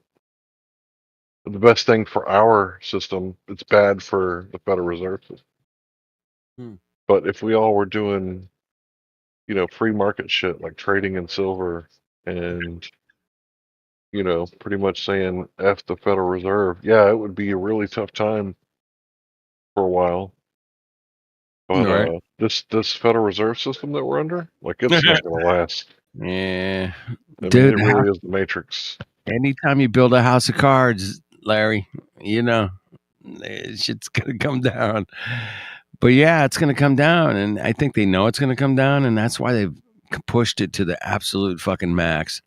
The best thing for our system, it's bad for the Federal Reserve system. But if we all were doing, free market shit like trading in silver and, pretty much saying F the Federal Reserve, yeah, it would be a really tough time for a while. But Right. This Federal Reserve system that we're under, like, it's not going to last. Yeah. Dude, it really is the Matrix. Anytime you build a house of cards, Larry, shit's going to come down. But yeah, it's going to come down, and I think they know it's going to come down, and that's why they've pushed it to the absolute fucking max.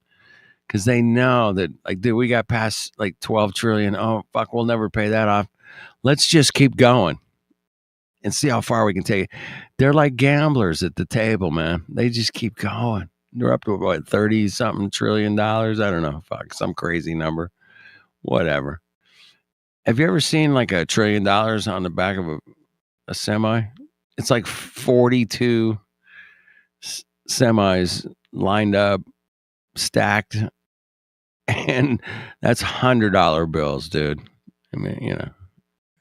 Because they know that, like, dude, we got past like 12 trillion. Oh, fuck, we'll never pay that off. Let's just keep going and see how far we can take it. They're like gamblers at the table, man. They just keep going. They're up to what, 30-something trillion dollars? I don't know. Fuck, some crazy number. Whatever. Have you ever seen like $1 trillion on the back of a semi? It's like 42 semis lined up, stacked, and that's $100 bills, dude. I mean, you know,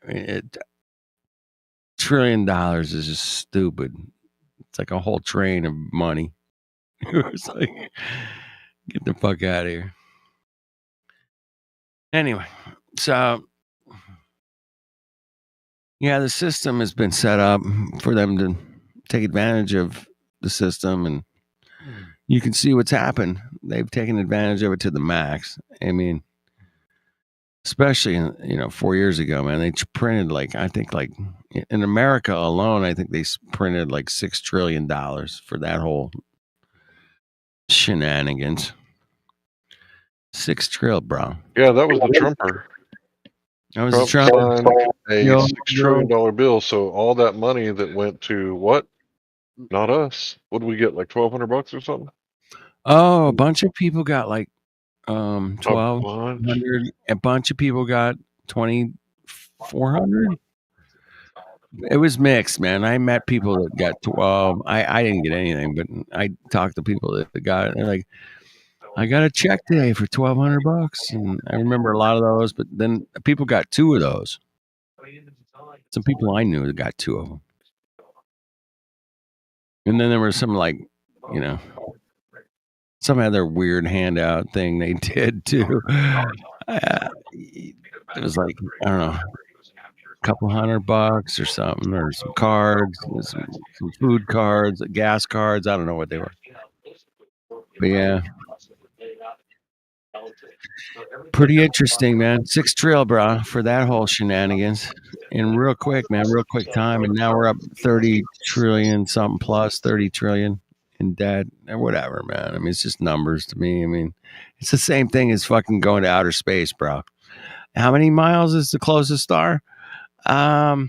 $1 trillion is just stupid. It's like a whole train of money. It's like, get the fuck out of here. Anyway, so yeah, the system has been set up for them to take advantage of the system, and you can see what's happened. They've taken advantage of it to the max. I mean, especially, 4 years ago, man, they printed I think in America alone, I think they printed like $6 trillion for that whole shenanigans. 6 trillion, bro. Yeah, that was the Trumper. That was the Trump signed a $6 trillion bill. So all that money that went to what? Not us. What did we get? Like $1,200 or something? Oh, a bunch of people got like 1,200. A bunch of people got 2,400. It was mixed, man. I met people that got 12. I didn't get anything, but I talked to people that got it. They're like, I got a check today for $1,200, and I remember a lot of those. But then people got 2 of those. Some people I knew that got 2 of them, and then there was some some other weird handout thing they did too. It was like, I don't know, a couple $100 or something, or some cards, some food cards, gas cards. I don't know what they were, but yeah, pretty interesting, man. 6 trillion, bro, for that whole shenanigans, and real quick time, and now we're up 30 trillion something plus 30 trillion in debt or whatever, man. I mean, it's just numbers to me. I mean, it's the same thing as fucking going to outer space, bro. How many miles is the closest star? Well,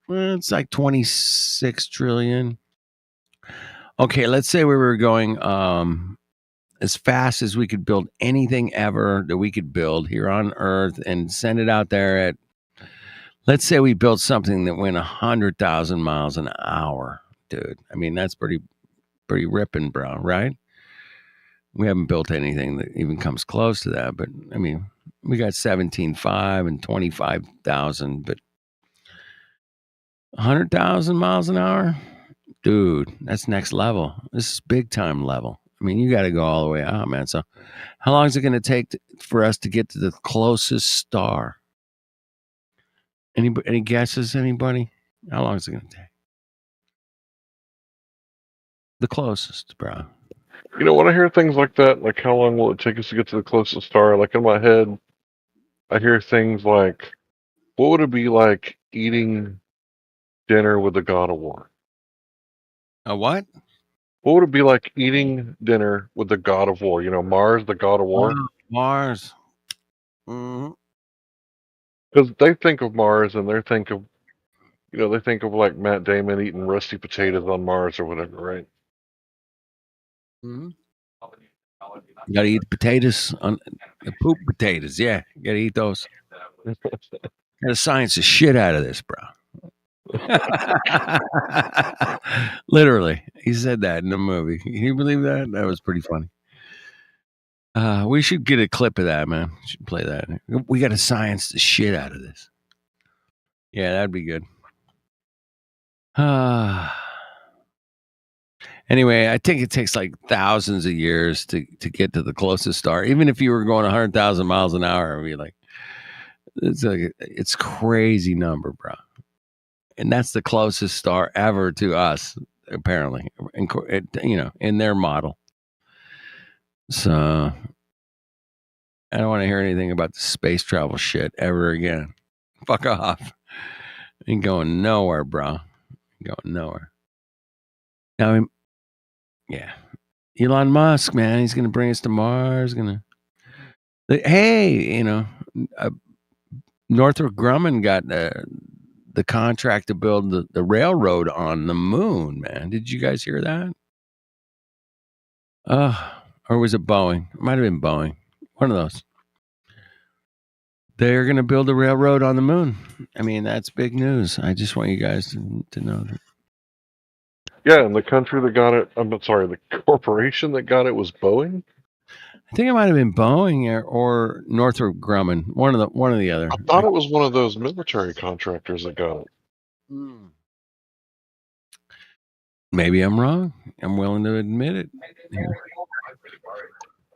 it's like 26 trillion. Okay, let's say we were going as fast as we could build anything ever that we could build here on Earth and send it out there at, let's say we built something that went 100,000 miles an hour, dude. I mean, that's pretty ripping, bro, right? We haven't built anything that even comes close to that, but I mean, we got 17.5 and 25,000, but 100,000 miles an hour, dude, that's next level. This is big time level. I mean, you got to go all the way out, man. So how long is it going to take for us to get to the closest star? Any guesses, anybody? How long is it going to take? The closest, bro. When I hear things like that, like how long will it take us to get to the closest star? Like in my head, I hear things like, what would it be like eating dinner with the God of War? A what? What would it be like eating dinner with the God of War? Mars, the God of War? Mars. Mm-hmm. Because they think of Mars and they think of like Matt Damon eating rusty potatoes on Mars or whatever, right? Mm-hmm. You gotta eat potatoes, the poop potatoes. Yeah, you gotta eat those. Gotta science the shit out of this, bro. Literally, he said that in the movie. Can you believe that? That was pretty funny. We should get a clip of that, man. We should play that. We gotta science the shit out of this. Yeah, that'd be good. Anyway, I think it takes like thousands of years to get to the closest star. Even if you were going 100,000 miles an hour, it'd be like it's crazy number, bro. And that's the closest star ever to us, apparently, in their model. So I don't want to hear anything about the space travel shit ever again. Fuck off. Ain't going nowhere, bro. Ain't going nowhere. Now, yeah. Elon Musk, man, he's going to bring us to Mars. Hey, Northrop Grumman got the contract to build the railroad on the moon, man. Did you guys hear that? Or was it Boeing? It might have been Boeing. One of those. They're going to build a railroad on the moon. I mean, that's big news. I just want you guys to know that. Yeah, and the country that got it, I'm sorry, the corporation that got it was Boeing? I think it might have been Boeing or Northrop Grumman. One of the other. I thought it was one of those military contractors that got it. Maybe I'm wrong. I'm willing to admit it. Yeah.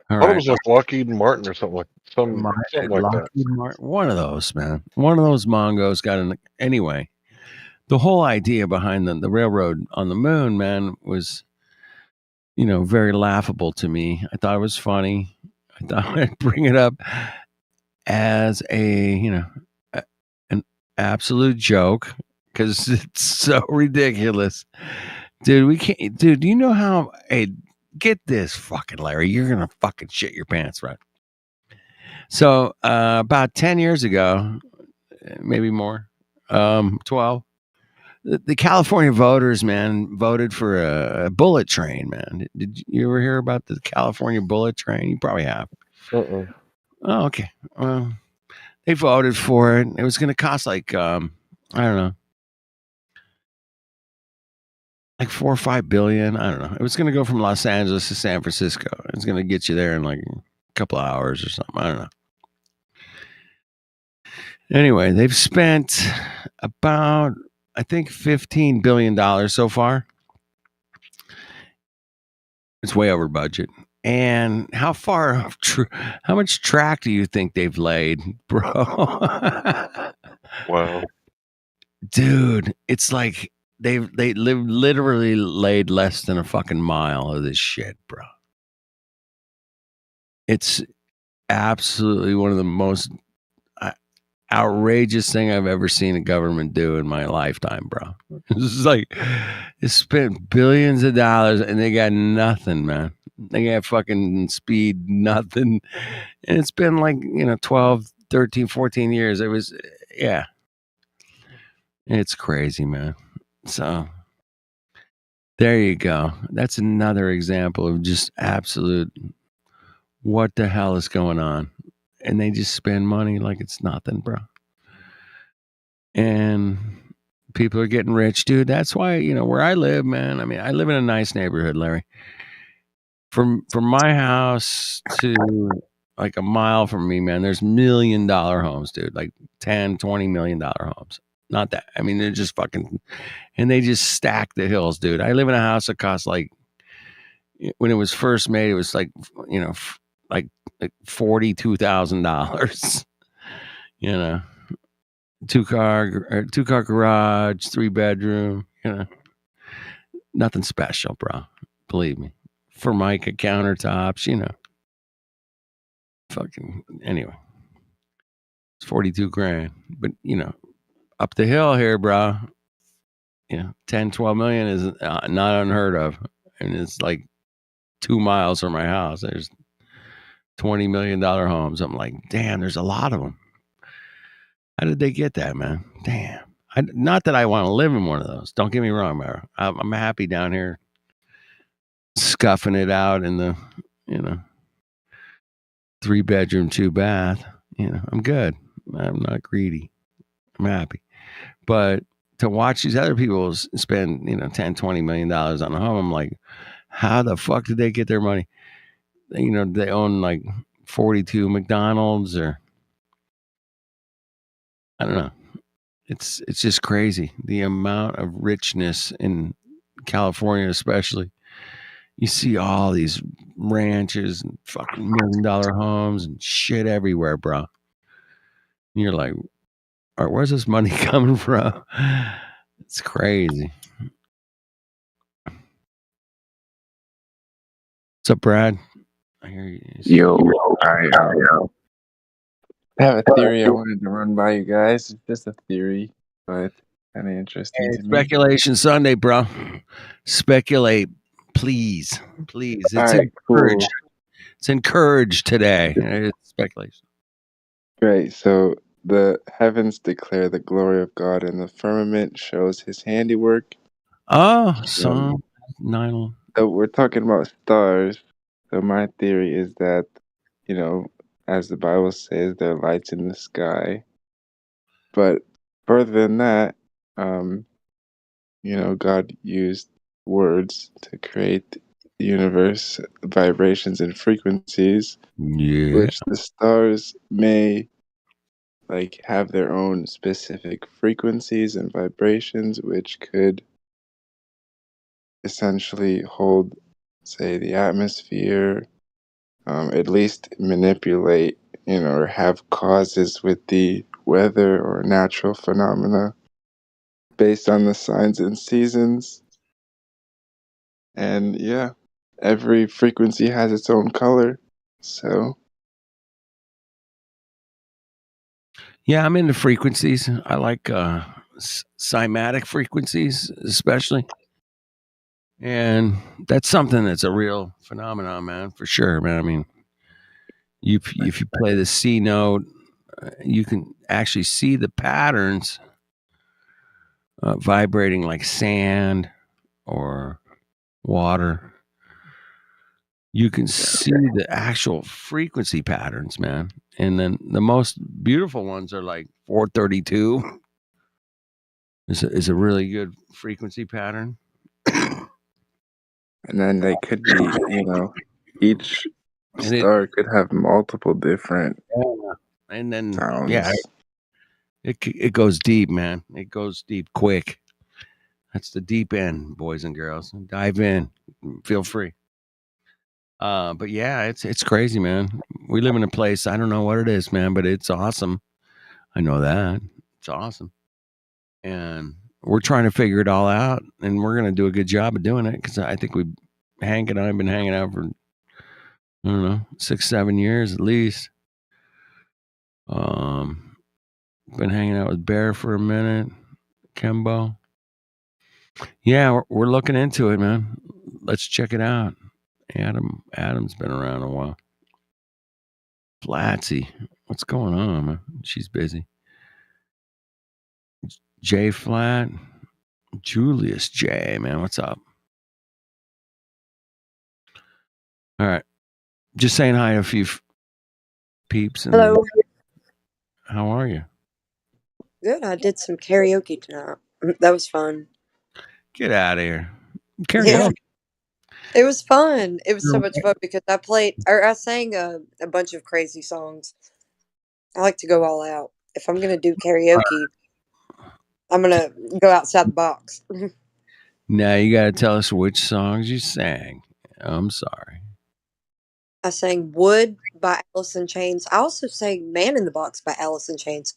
I thought it was like Lockheed Martin or something like that. Lockheed Martin. One of those, man. One of those Mongos got an. Anyway, the whole idea behind the railroad on the moon, man, was, very laughable to me. I thought it was funny. I thought I'd bring it up as an absolute joke because it's so ridiculous. Dude, we can't. Dude, do you know how? Hey, get this, fucking Larry. You're gonna fucking shit your pants, right? So, about 10 years ago, maybe more, 12. The California voters, man, voted for a bullet train, man. Did you ever hear about the California bullet train? You probably have. Uh-uh. Oh, okay. Well, they voted for it. It was going to cost like, I don't know, like $4 or $5 billion. I don't know. It was going to go from Los Angeles to San Francisco. It was going to get you there in like a couple of hours or something. I don't know. Anyway, they've spent about, I think, $15 billion so far. It's way over budget. And how much track do you think they've laid, bro? Wow. Dude, it's like they literally laid less than a fucking mile of this shit, bro. It's absolutely one of the most outrageous thing I've ever seen a government do in my lifetime, bro. It's like they spent billions of dollars and they got nothing, man. They got fucking speed, nothing. And it's been like, 12, 13, 14 years. It was, yeah. It's crazy, man. So there you go. That's another example of just absolute what the hell is going on. And they just spend money like it's nothing, bro. And people are getting rich, dude. That's why, where I live, man. I mean, I live in a nice neighborhood, Larry. From my house to like a mile from me, man, there's $1 million homes, dude. Like $10, $20 million homes. Not that. I mean, they're just fucking, and they just stack the hills, dude. I live in a house that costs like, when it was first made, it was like, like $42,000. Two car garage, 3-bedroom. Nothing special, bro. Believe me. Formica countertops. Fucking anyway. It's 42 grand, but up the hill here, bro. 10, 12 million is not unheard of, and it's like 2 miles from my house. There's $20 million homes. I'm like, damn, there's a lot of them. How did they get that, man? Damn. Not that I want to live in one of those. Don't get me wrong, man. I'm happy down here scuffing it out in the, 3-bedroom, 2-bath. I'm good. I'm not greedy. I'm happy. But to watch these other people spend, $10, $20 million on a home, I'm like, how the fuck did they get their money? They own like 42 McDonald's or I don't know. It's just crazy. The amount of richness in California, especially. You see all these ranches and fucking $1 million homes and shit everywhere, bro. And you're like, all right, where's this money coming from? It's crazy. What's up, Brad? I hear you. Yo, I have a theory I wanted to run by you guys. It's just a theory, but kind of interesting Hey, to me. Speculation Sunday, bro. Speculate, please, please. It's All right, encouraged. cool. It's encouraged today. It's speculation. Great. So the heavens declare the glory of God, and the firmament shows His handiwork. Oh, Psalm 9. So we're talking about stars. So my theory is that, as the Bible says, there are lights in the sky. But further than that, God used words to create the universe, vibrations and frequencies, which the stars may have their own specific frequencies and vibrations, which could essentially hold, say, the atmosphere, at least manipulate, or have causes with the weather or natural phenomena based on the signs and seasons. And yeah, every frequency has its own color. So Yeah, I'm into frequencies. I like cymatic frequencies, especially. And that's something that's a real phenomenon, man, for sure, man. I mean, if you play the C note, you can actually see the patterns vibrating like sand or water. You can see the actual frequency patterns, man. And then the most beautiful ones are like 432. Is a really good frequency pattern. and then they could be, each star could have multiple different and then sounds. yeah, it goes deep, man. It goes deep quick. That's the deep end, boys and girls. Dive in. Feel free. But yeah, it's crazy, man. We live in a place, I don't know what it is, man, but it's awesome. I know that. It's awesome. And we're trying to figure it all out, and we're going to do a good job of doing it, because I think Hank and I have been hanging out for, I don't know, 6-7 years at least. Been hanging out with Bear for a minute, Kembo. Yeah, we're looking into it, man. Let's check it out. Adam's been around a while. Flatsy, what's going on, man? She's busy. J Flat, Julius J, man, what's up? All right, just saying hi to a few peeps. And Hello. How are you? Good. I did some karaoke tonight. That was fun. Get out of here. Karaoke. Yeah. It was fun. It was so much fun because I sang a bunch of crazy songs. I like to go all out. If I'm gonna do karaoke, I'm gonna go outside the box. Now you got to tell us which songs you sang. I'm sorry. I sang "Wood" by Alice in Chains. I also sang "Man in the Box" by Alice in Chains.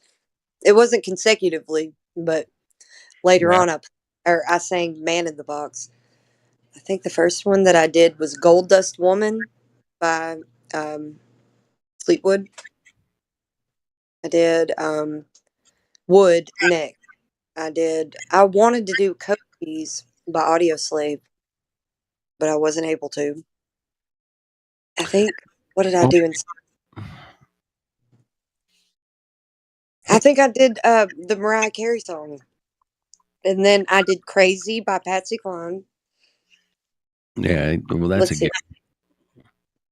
It wasn't consecutively, but later on I sang "Man in the Box." I think the first one that I did was "Gold Dust Woman" by Fleetwood. I did "Wood" next. I wanted to do "Copies" by Audioslave, but I wasn't able to. I think, what did I do instead? I think I did the Mariah Carey song. And then I did "Crazy" by Patsy Cline. Yeah, well, that's Let's a see. good.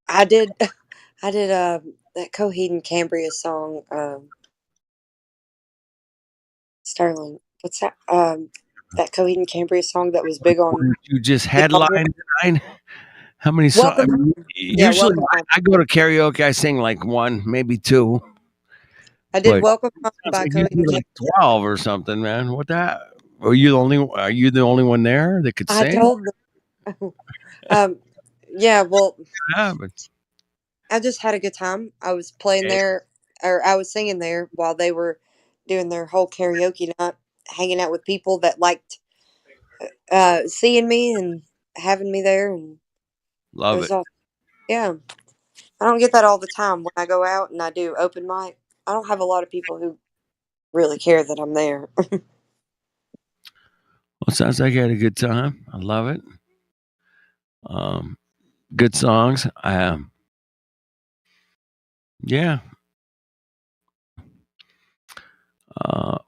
I did that Coheed and Cambria song, Sterling. What's that? That Coheed and Cambria song that was big on. You just headlined tonight. How many songs? Welcome. Yeah, Usually, Welcome Home. I go to karaoke. I sing like one, maybe two. I did But "Welcome Home" sounds by like you Coheed do and like Cambria. 12 or something, man. What that? Are you the only one there that could I sing? told them. Yeah, well, Yeah, but I just had a good time. I was playing there, or I was singing there while they were doing their whole karaoke night, hanging out with people that liked seeing me and having me there, and love was it. all. Yeah, I don't get that all the time when I go out and I do open mic. I don't have a lot of people who really care that I'm there. Well, it sounds like you had a good time. I love it. Good songs. Yeah.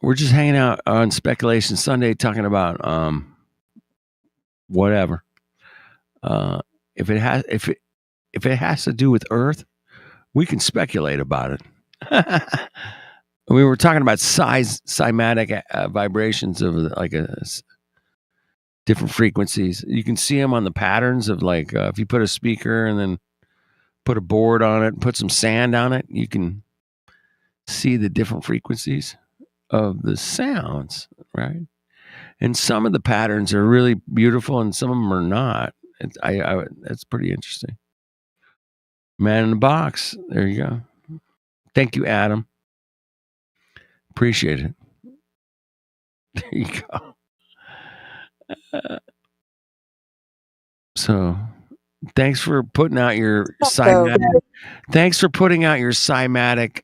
We're just hanging out on Speculation Sunday talking about whatever. If it has to do with Earth, we can speculate about it. We were talking about cymatic vibrations of like different frequencies. You can see them on the patterns of like if you put a speaker and then put a board on it, put some sand on it, you can see the different frequencies of the sounds, right? And some of the patterns are really beautiful and some of them are not. That's pretty interesting. Man in the Box. There you go. Thank you, Adam. Appreciate it. There you go. So thanks for putting out your cymatic. Thanks for putting out your cymatic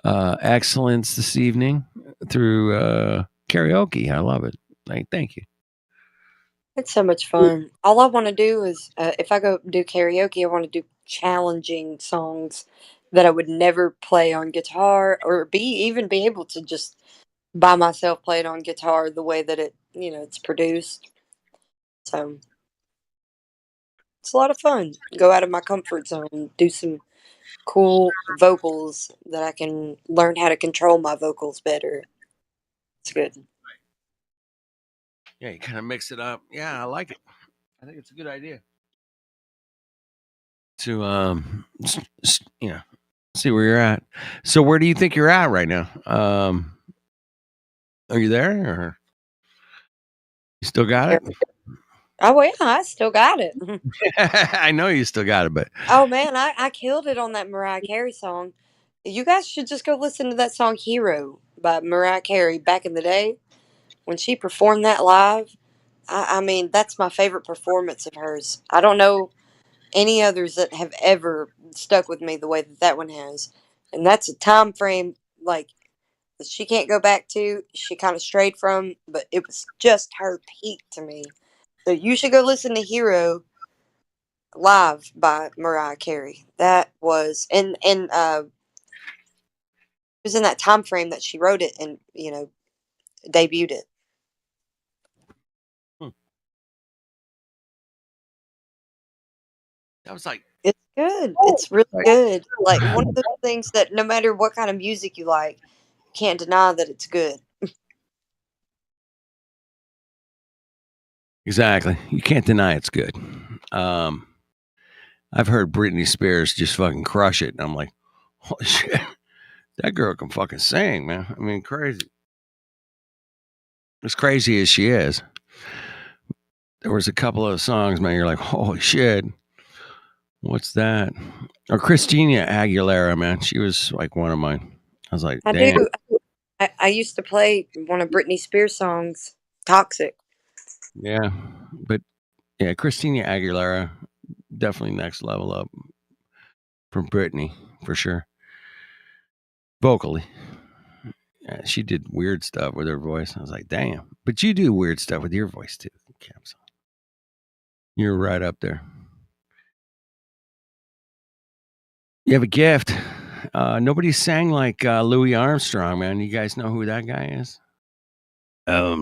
excellence this evening through karaoke. I love it. Thank you. It's so much fun. All I want to do is, if I go do karaoke, I want to do challenging songs that I would never play on guitar or even be able to just by myself play it on guitar the way that it's produced. So it's a lot of fun. Go out of my comfort zone, do some cool vocals that I can learn how to control my vocals better. It's good. Yeah, you kind of mix it up. Yeah, I like it. I think it's a good idea. To see where you're at. So where do you think you're at right now? Are you there or you still got it? Oh yeah, I still got it. I know you still got it, but oh man, I killed it on that Mariah Carey song. You guys should just go listen to that song "Hero" by Mariah Carey back in the day when she performed that live. I mean, that's my favorite performance of hers. I don't know any others that have ever stuck with me the way that one has. And that's a time frame like that she can't go back to. She kind of strayed from, but it was just her peak to me. So you should go listen to "Hero" live by Mariah Carey. That was and it was in that time frame that she wrote it and debuted it. That was like it's good. It's really good. Like one of those things that no matter what kind of music you like, you can't deny that it's good. Exactly. You can't deny it's good. I've heard Britney Spears just fucking crush it. And I'm like, holy shit, that girl can fucking sing, man. I mean, crazy. As crazy as she is. There was a couple of songs, man, you're like, holy shit. What's that? Or Christina Aguilera, man. She was like one of mine. I was like, damn. I used to play one of Britney Spears' songs, Toxic. Yeah. But yeah, Christina Aguilera, definitely next level up from Britney, for sure. Vocally. Yeah, she did weird stuff with her voice. I was like, damn. But you do weird stuff with your voice too, Caps. You're right up there. You have a gift. Nobody sang like Louis Armstrong, man. You guys know who that guy is? Yeah.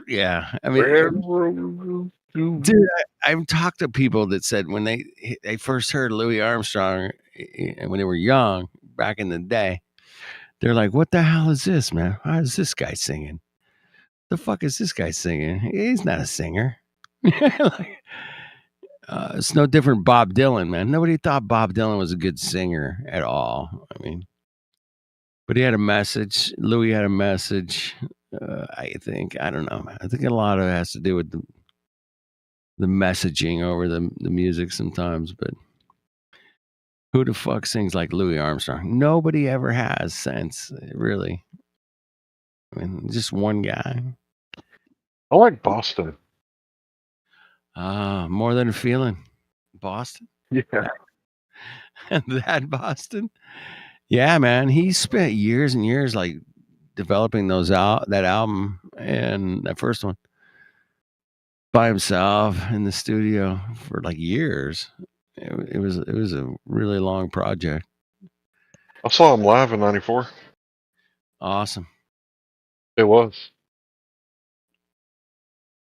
Yeah. I mean, dude, I've talked to people that said when they first heard Louis Armstrong when they were young back in the day, they're like, what the hell is this, man? How is this guy singing? The fuck is this guy singing? He's not a singer. It's no different Bob Dylan, man. Nobody thought Bob Dylan was a good singer at all. I mean, but he had a message. Louis had a message. I think. I don't know. I think a lot of it has to do with the messaging over the music sometimes. But who the fuck sings like Louis Armstrong? Nobody ever has since, really. I mean, just one guy. I like Boston. More Than a Feeling. Boston? Yeah. That Boston? Yeah, man. He spent years and years like developing that album and that first one by himself in the studio for like years. It was a really long project. I saw him live in '94. Awesome. It was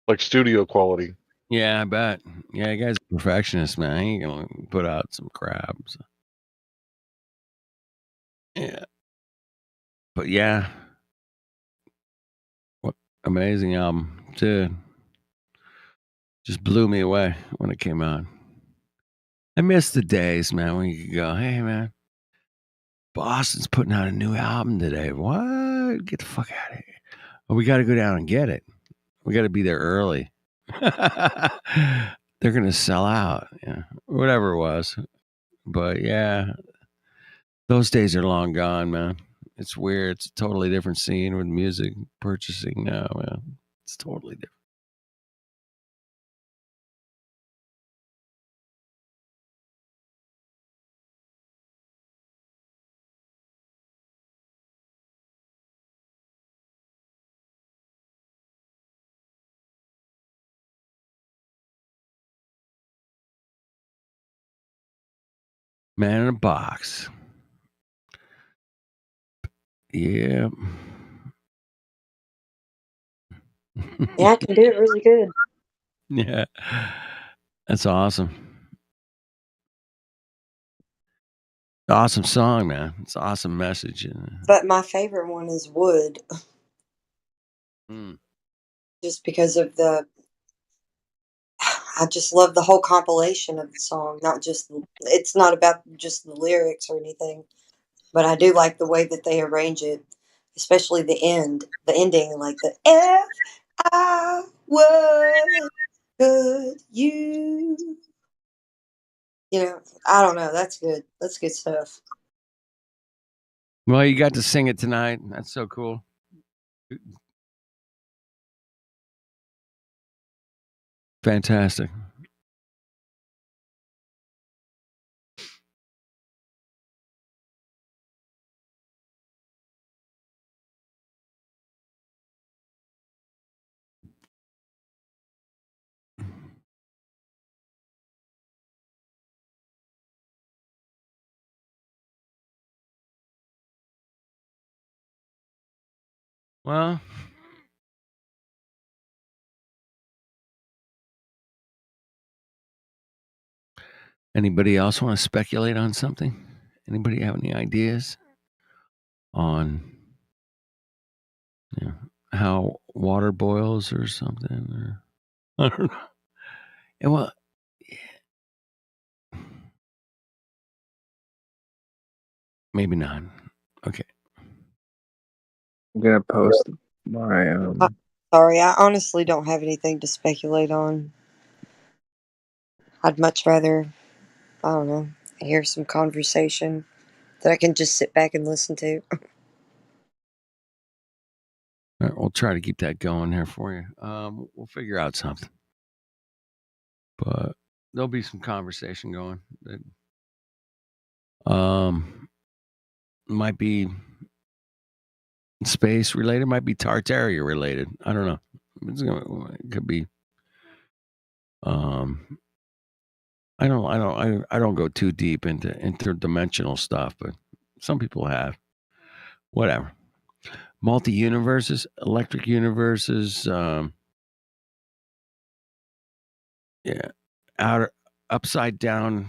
like studio quality. Yeah, I bet. Yeah, the guy's a perfectionist, man. He ain't gonna put out some crap. So. Yeah. But yeah. What amazing album, dude. Just blew me away when it came out. I miss the days, man, when you could go, hey man, Boston's putting out a new album today. What? Get the fuck out of here. Well, we gotta go down and get it. We gotta be there early. They're gonna sell out. Yeah. Whatever it was. But yeah. Those days are long gone, man. It's weird. It's a totally different scene with music purchasing now, man. It's totally different. Man in a box. Yeah. Yeah, I can do it really good. Yeah. That's awesome. Awesome song, man. It's an awesome message. But my favorite one is Wood. Just because of I just love the whole compilation of the song, not just it's not about just the lyrics or anything, but I do like the way that they arrange it, especially the ending, like the F I would could you. You know, I don't know. That's good. That's good stuff. Well, you got to sing it tonight. That's so cool. Fantastic. Well, anybody else want to speculate on something? Anybody have any ideas on how water boils or something? Or, I don't know. And well, maybe not. Okay. I'm gonna post my Sorry, I honestly don't have anything to speculate on. I'd much rather, I don't know, hear some conversation that I can just sit back and listen to. All right, we'll try to keep that going here for you. We'll figure out something. But there'll be some conversation going. Might be space related, might be Tartaria related. I don't know. It could be. I don't go too deep into interdimensional stuff, but some people have. Whatever. Multi-universes, electric universes, yeah, upside down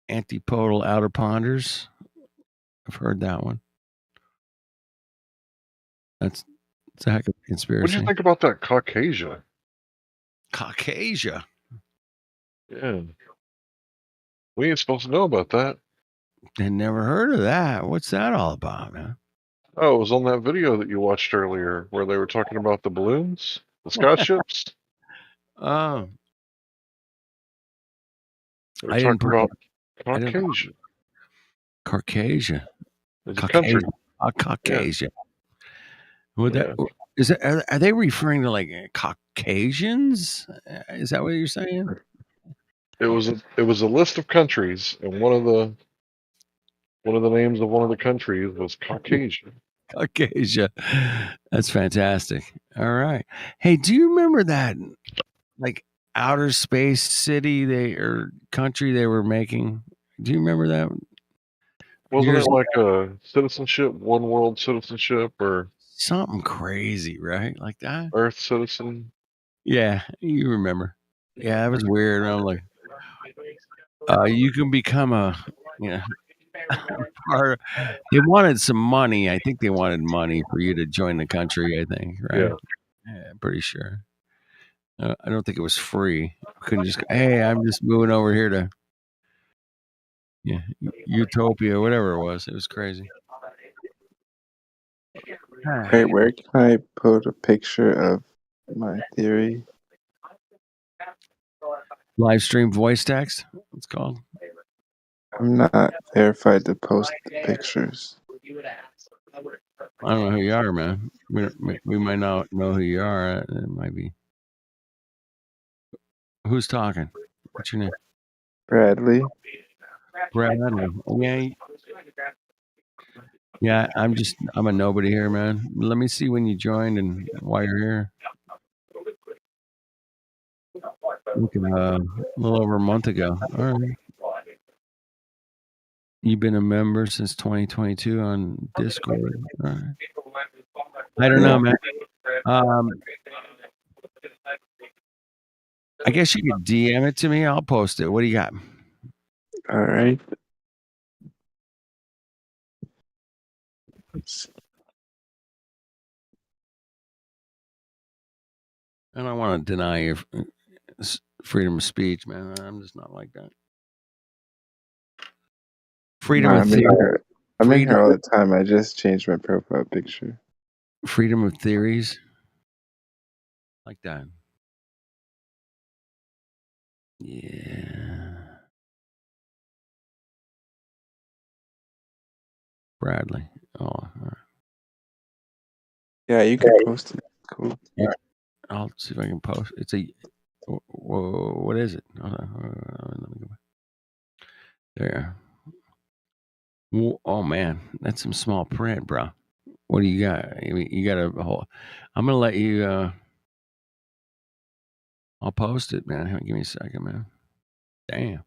antipodal outer ponders. I've heard that one. It's a heck of a conspiracy. What do you think about that Caucasia? Caucasia? Yeah. We ain't supposed to know about that. I never heard of that. What's that all about, man? Oh, it was on that video that you watched earlier where they were talking about the balloons, the scout ships. Oh. They were talking about Caucasia. Caucasia. It's a country. Caucasia. Yeah. Are they referring to like Caucasians? Is that what you're saying? It was a list of countries, and one of the One of the names of one of the countries was Caucasia. Caucasia. That's fantastic. All right. Hey, do you remember that like outer space city or country they were making? Do you remember that? Wasn't Years it like a citizenship, one world citizenship, or something crazy, right? Like that? Earth citizen? Yeah, you remember. Yeah, that was weird. I'm like, you can become a, part. They wanted some money. I think they wanted money for you to join the country. I think, right? Yeah, I'm pretty sure. I don't think it was free. You couldn't just go, hey, I'm just moving over here to, Utopia, whatever it was. It was crazy. Wait, where can I put a picture of my theory? Live stream voice text. It's called. I'm not verified to post the pictures. I don't know who you are, man. We might not know who you are. It might be. Who's talking? What's your name? Bradley. Bradley. Yeah. Yeah, I'm a nobody here, man. Let me see when you joined and why you're here. A little over a month ago. All right. You've been a member since 2022 on Discord. All right. I don't know, man. I guess you could DM it to me. I'll post it. What do you got? All right. I don't want to deny your freedom of speech, man. I'm just not like that. Freedom of theory. I'm in here all the time. I just changed my profile picture. Freedom of theories. Like that. Yeah. Bradley. Oh, all right. Yeah, you can post it. Cool. Yeah. I'll see if I can post. It's a. Whoa, what is it? Hold on. Let me go back. There. Oh man, that's some small print, bro. What do you got? I mean, you got a whole. I'm gonna let you. I'll post it, man. Give me a second, man. Damn,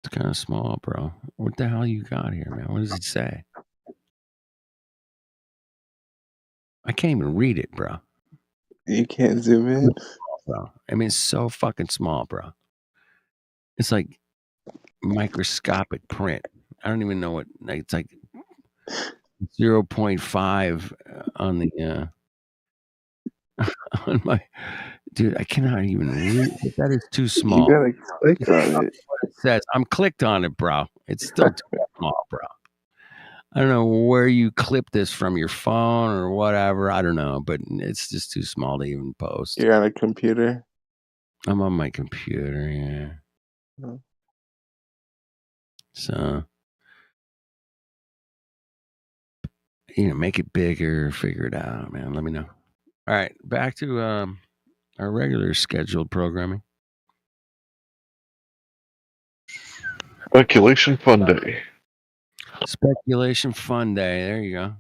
it's kind of small, bro. What the hell you got here, man? What does it say? I can't even read it, bro. You can't zoom in, bro. I mean, it's so fucking small, bro. It's like microscopic print. I don't even know what. It's like 0.5 on the on my. Dude, I cannot even read it. That is too small. You gotta click on it. It says I'm clicked on it, bro. It's still too small, bro. I don't know where you clip this from, your phone or whatever. I don't know, but it's just too small to even post. You're on a computer? I'm on my computer, yeah. Oh. So, make it bigger, figure it out, man. Let me know. All right, back to our regular scheduled programming. Speculation Fun Day. Speculation Fun Day. There you go.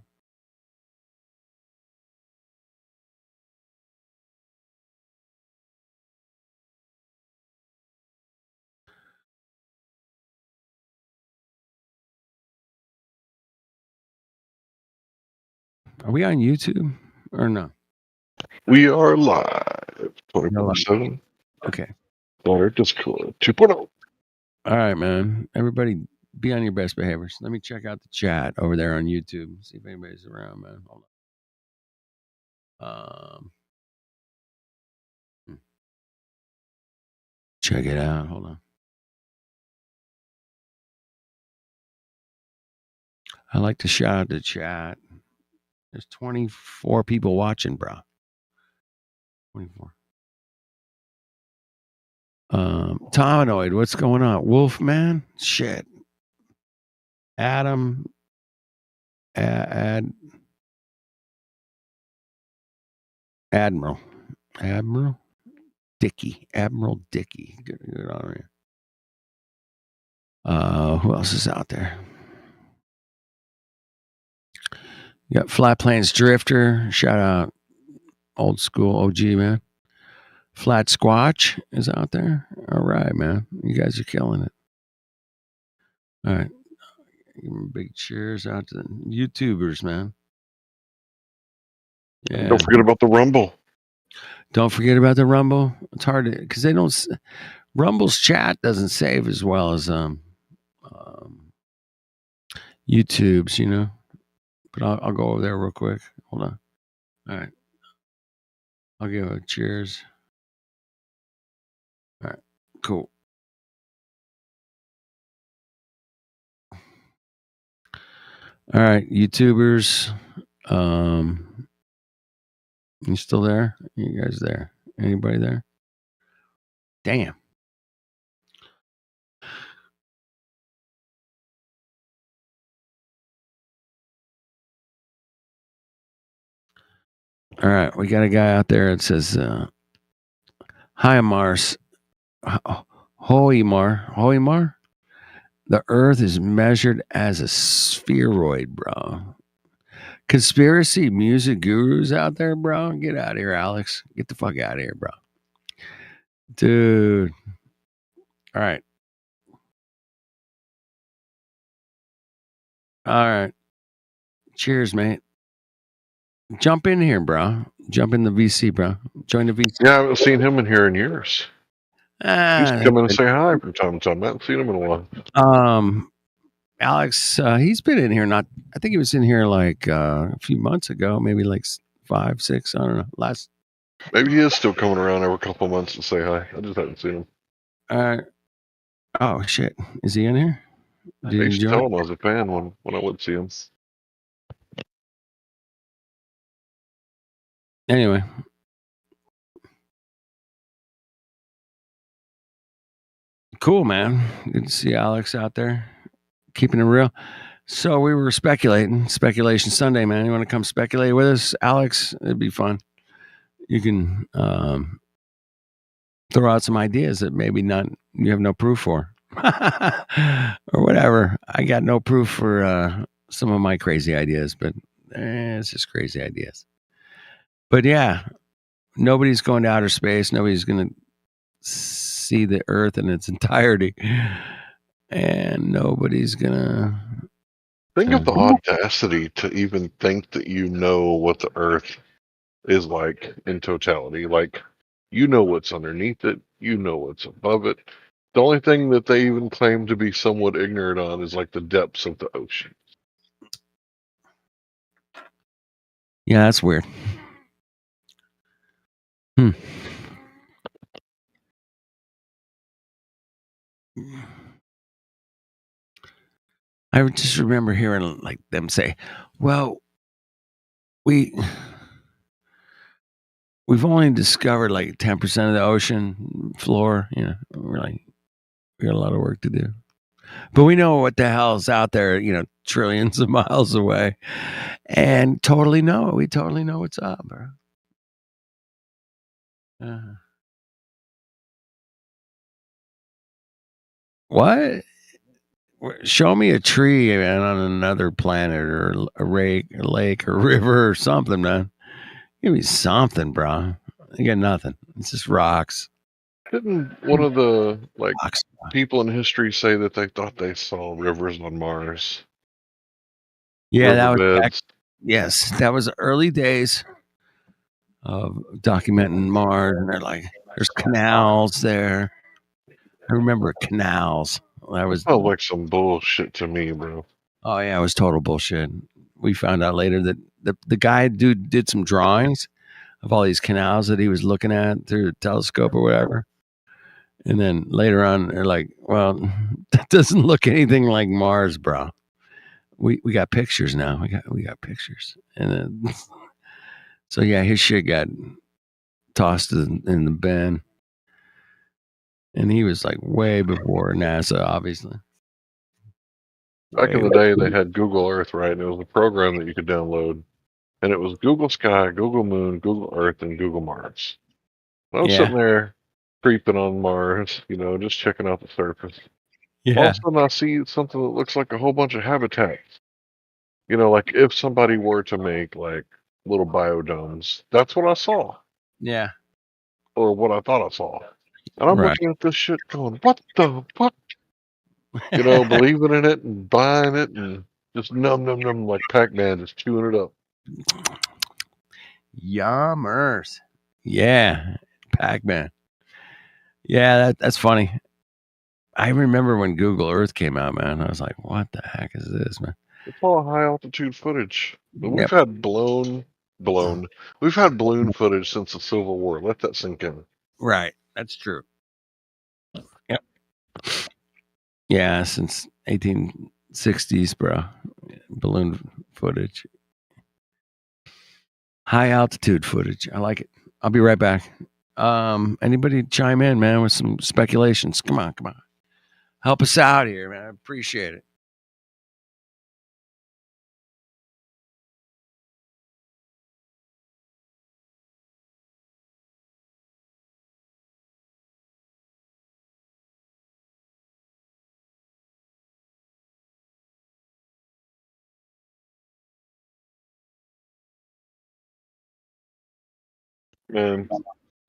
Are we on YouTube or no? We are live 24/7. Okay. Or Discord 2.0. All right, man. Everybody be on your best behaviors. Let me check out the chat over there on YouTube. See if anybody's around, man. Hold on. Check it out. Hold on. I like to shout out the chat. There's 24 people watching, bro. 24. Tominoid, what's going on? Wolfman? Shit. Adam. Admiral. Dickey. Admiral Dickey. Good on you. Who else is out there? You got Flat Plains Drifter. Shout out old school OG, man. Flat Squatch is out there. All right, man. You guys are killing it. All right. Give them big cheers out to the YouTubers, man. Yeah. And don't forget about the Rumble. Don't forget about the Rumble. It's hard to, because they don't, Rumble's chat doesn't save as well as YouTube's, you know. But I'll go over there real quick. Hold on. All right. I'll give a cheers. All right. Cool. All right, YouTubers. You still there? You guys there? Anybody there? Damn. All right, we got a guy out there that says, "Hi, Mars, Hoimar. The Earth is measured as a spheroid, bro." Conspiracy music gurus out there, bro. Get out of here, Alex. Get the fuck out of here, bro. Dude. All right. All right. Cheers, mate. Jump in here, bro. Jump in the VC, bro. Join the VC. Yeah, I haven't seen him in here in years. He's come in and say hi from time to time. I haven't seen him in a while. Alex, he's been in here. I think he was in here like a few months ago, maybe like 5, 6. I don't know. Maybe he is still coming around every couple of months to say hi. I just haven't seen him. Oh shit, is he in here? I used to tell him I was a fan when I would see him. Anyway. Cool, man. Good to see Alex out there. Keeping it real. So we were Speculation Sunday, man. You want to come speculate with us, Alex? It'd be fun. You can throw out some ideas that maybe you have no proof for. Or whatever. I got no proof for some of my crazy ideas, but it's just crazy ideas. But yeah, nobody's going to outer space. Nobody's going to see the Earth in its entirety. And nobody's going to... Think of the audacity to even think that you know what the Earth is like in totality. Like, you know what's underneath it. You know what's above it. The only thing that they even claim to be somewhat ignorant on is like the depths of the ocean. Yeah, that's weird. I just remember hearing like them say, "Well, we've only discovered like 10% of the ocean floor. You know, we got a lot of work to do, but we know what the hell's out there. You know, trillions of miles away, and we totally know what's up, bro." What? Show me a tree on another planet or a lake or river or something, man. Give me something, bro. You got nothing. It's just rocks. Didn't one of the people in history say that they thought they saw rivers on Mars? Yeah, that was yes, that was the early days of documenting Mars, and they're like, there's canals there. I remember canals. That was felt like some bullshit to me, bro. Oh yeah, it was total bullshit. We found out later that the guy did some drawings of all these canals that he was looking at through a telescope or whatever. And then later on, they're like, "Well, that doesn't look anything like Mars, bro. We got pictures now. We got pictures." And then, so yeah, his shit got tossed in the bin. And he was like way before NASA, obviously. Back in the day, they had Google Earth, right? And it was a program that you could download. And it was Google Sky, Google Moon, Google Earth, and Google Mars. I was sitting there creeping on Mars, you know, just checking out the surface. All of a sudden, I see something that looks like a whole bunch of habitats. You know, like if somebody were to make like little biodomes, that's what I saw, Yeah. or what I thought I saw. And I'm Right. looking at this shit going, what the fuck? You know, believing in it and buying it and just num like Pac-Man, just chewing it up. Yummers. Yeah. Pac-Man. Yeah, that's funny. I remember when Google Earth came out, man. I was like, what the heck is this, man? It's all high altitude footage. But we've Yep. had we've had balloon footage since the Civil War. Let that sink in. Right. That's true. Yep. Yeah, since 1860s, bro. Balloon footage. High altitude footage. I like it. I'll be right back. Anybody chime in, man, with some speculations? Come on. Help us out here, man. I appreciate it. Man,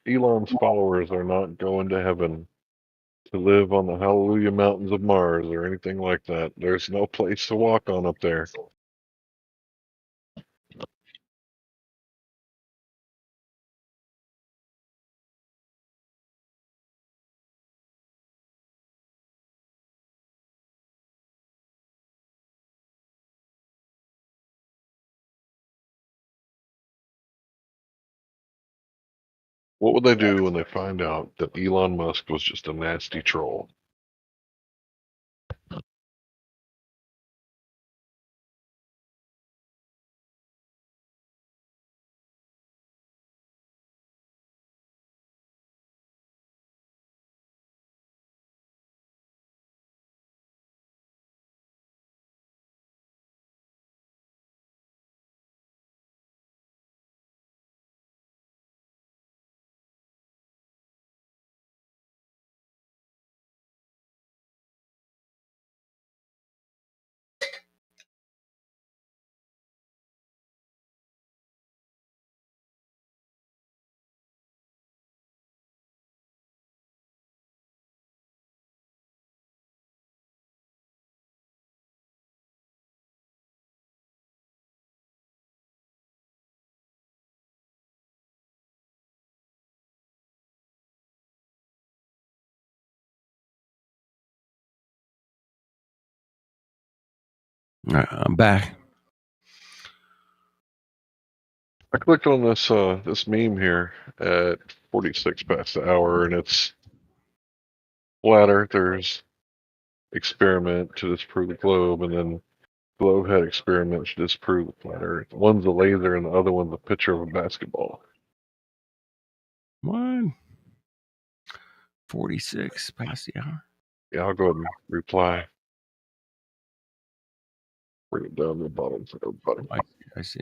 Elon's followers are not going to heaven to live on the Hallelujah Mountains of Mars or anything like that. There's no place to walk on up there. What would they do when they find out that Elon Musk was just a nasty troll? All right, I'm back. I clicked on this meme here at 46 past the hour, and it's flat earthers experiment to disprove the globe, and then glowhead experiment to disprove the flat earth. One's a laser, and the other one's a picture of a basketball. What? 46 past the hour. Yeah, I'll go ahead and reply. Bring it down to the bottom for everybody. I see.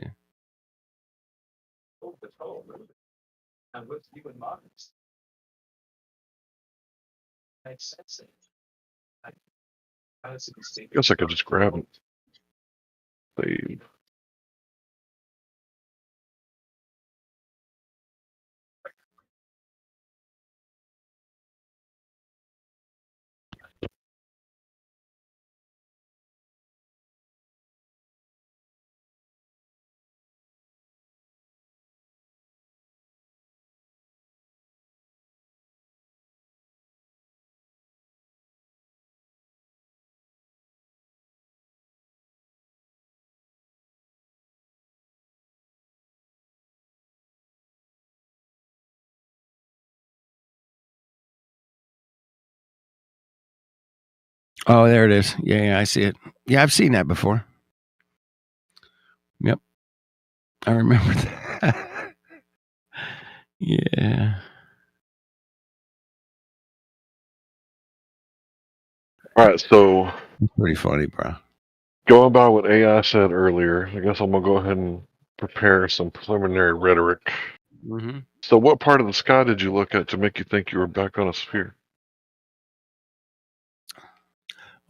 Guess I could just grab it. Save. Oh, there it is. Yeah, I see it. Yeah, I've seen that before. Yep. I remember that. Yeah. All right, so it's pretty funny, bro. Going by what AI said earlier, I guess I'm gonna go ahead and prepare some preliminary rhetoric. Mm-hmm. So, what part of the sky did you look at to make you think you were back on a sphere?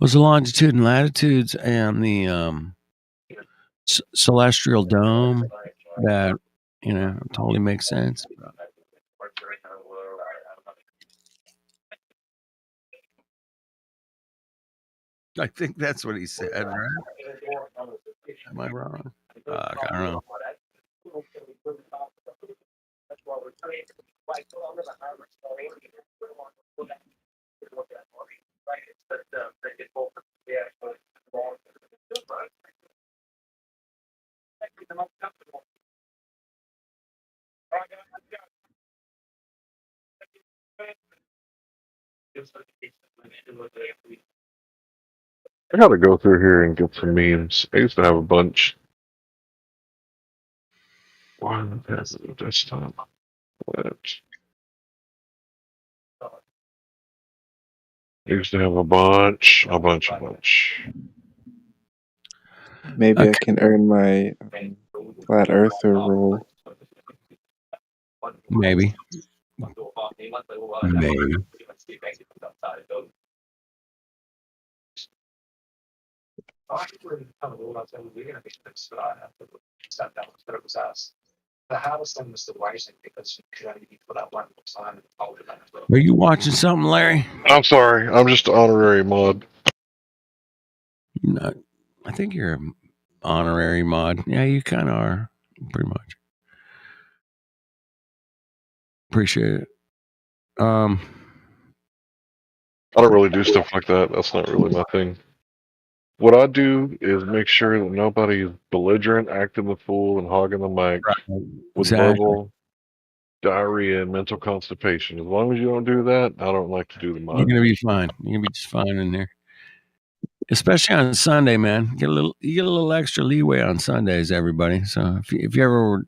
Was the longitude and latitudes and the celestial dome that totally makes sense. I think that's what he said, right? Am I wrong? I don't know. I gotta go through here and get some memes. I used to have a bunch. Why did I have the desktop? What? I used to have a bunch. Maybe I can earn my flat earther role. Maybe. Are you watching something, Larry? I'm sorry. I'm just an honorary mod. No, I think you're an honorary mod. Yeah, you kind of are, pretty much. Appreciate it. I don't really do stuff like that. That's not really my thing. What I do is make sure that nobody's belligerent, acting the fool, and hogging the mic with verbal diarrhea and mental constipation. As long as you don't do that, I don't like to do the mod. You're gonna be fine. You're gonna be just fine in there. Especially on Sunday, man. You get a little extra leeway on Sundays, everybody. So if you ever were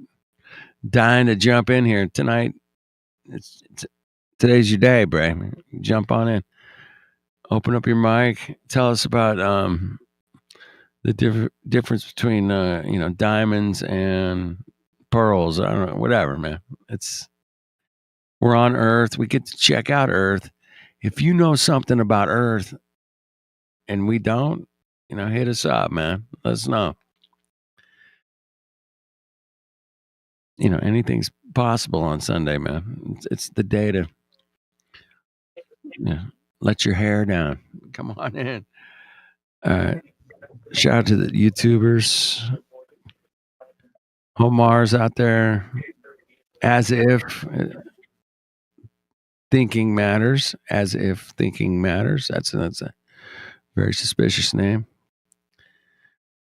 dying to jump in here tonight, today's your day, Bray. Jump on in. Open up your mic. Tell us about the difference between diamonds and pearls. I don't know, whatever, man. We're on Earth. We get to check out Earth. If you know something about Earth and we don't, hit us up, man. Let us know. Anything's possible on Sunday, man. It's the day to let your hair down. Come on in. All right. Shout out to the YouTubers. Homar's out there. As if thinking matters. As if thinking matters. That's a very suspicious name.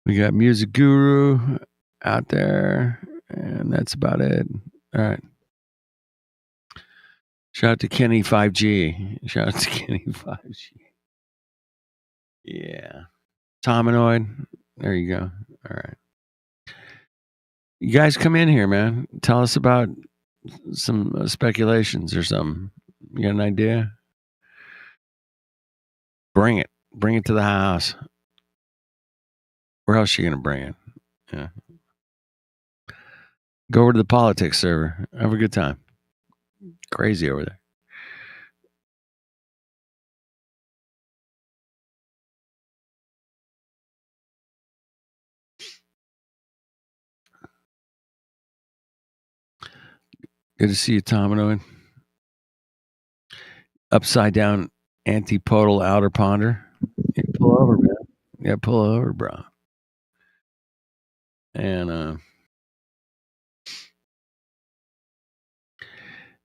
We got Music Guru out there. And that's about it. All right. Shout out to Kenny 5G. Shout out to Kenny 5G. Yeah. Tominoid. There you go. All right. You guys come in here, man. Tell us about some speculations or something. You got an idea? Bring it. Bring it to the house. Where else are you going to bring it? Yeah. Go over to the politics server. Have a good time. Crazy over there. Good to see you, Tominoid. Upside down antipodal outer ponder. Yeah, pull over, man. Yeah, pull over, bro. And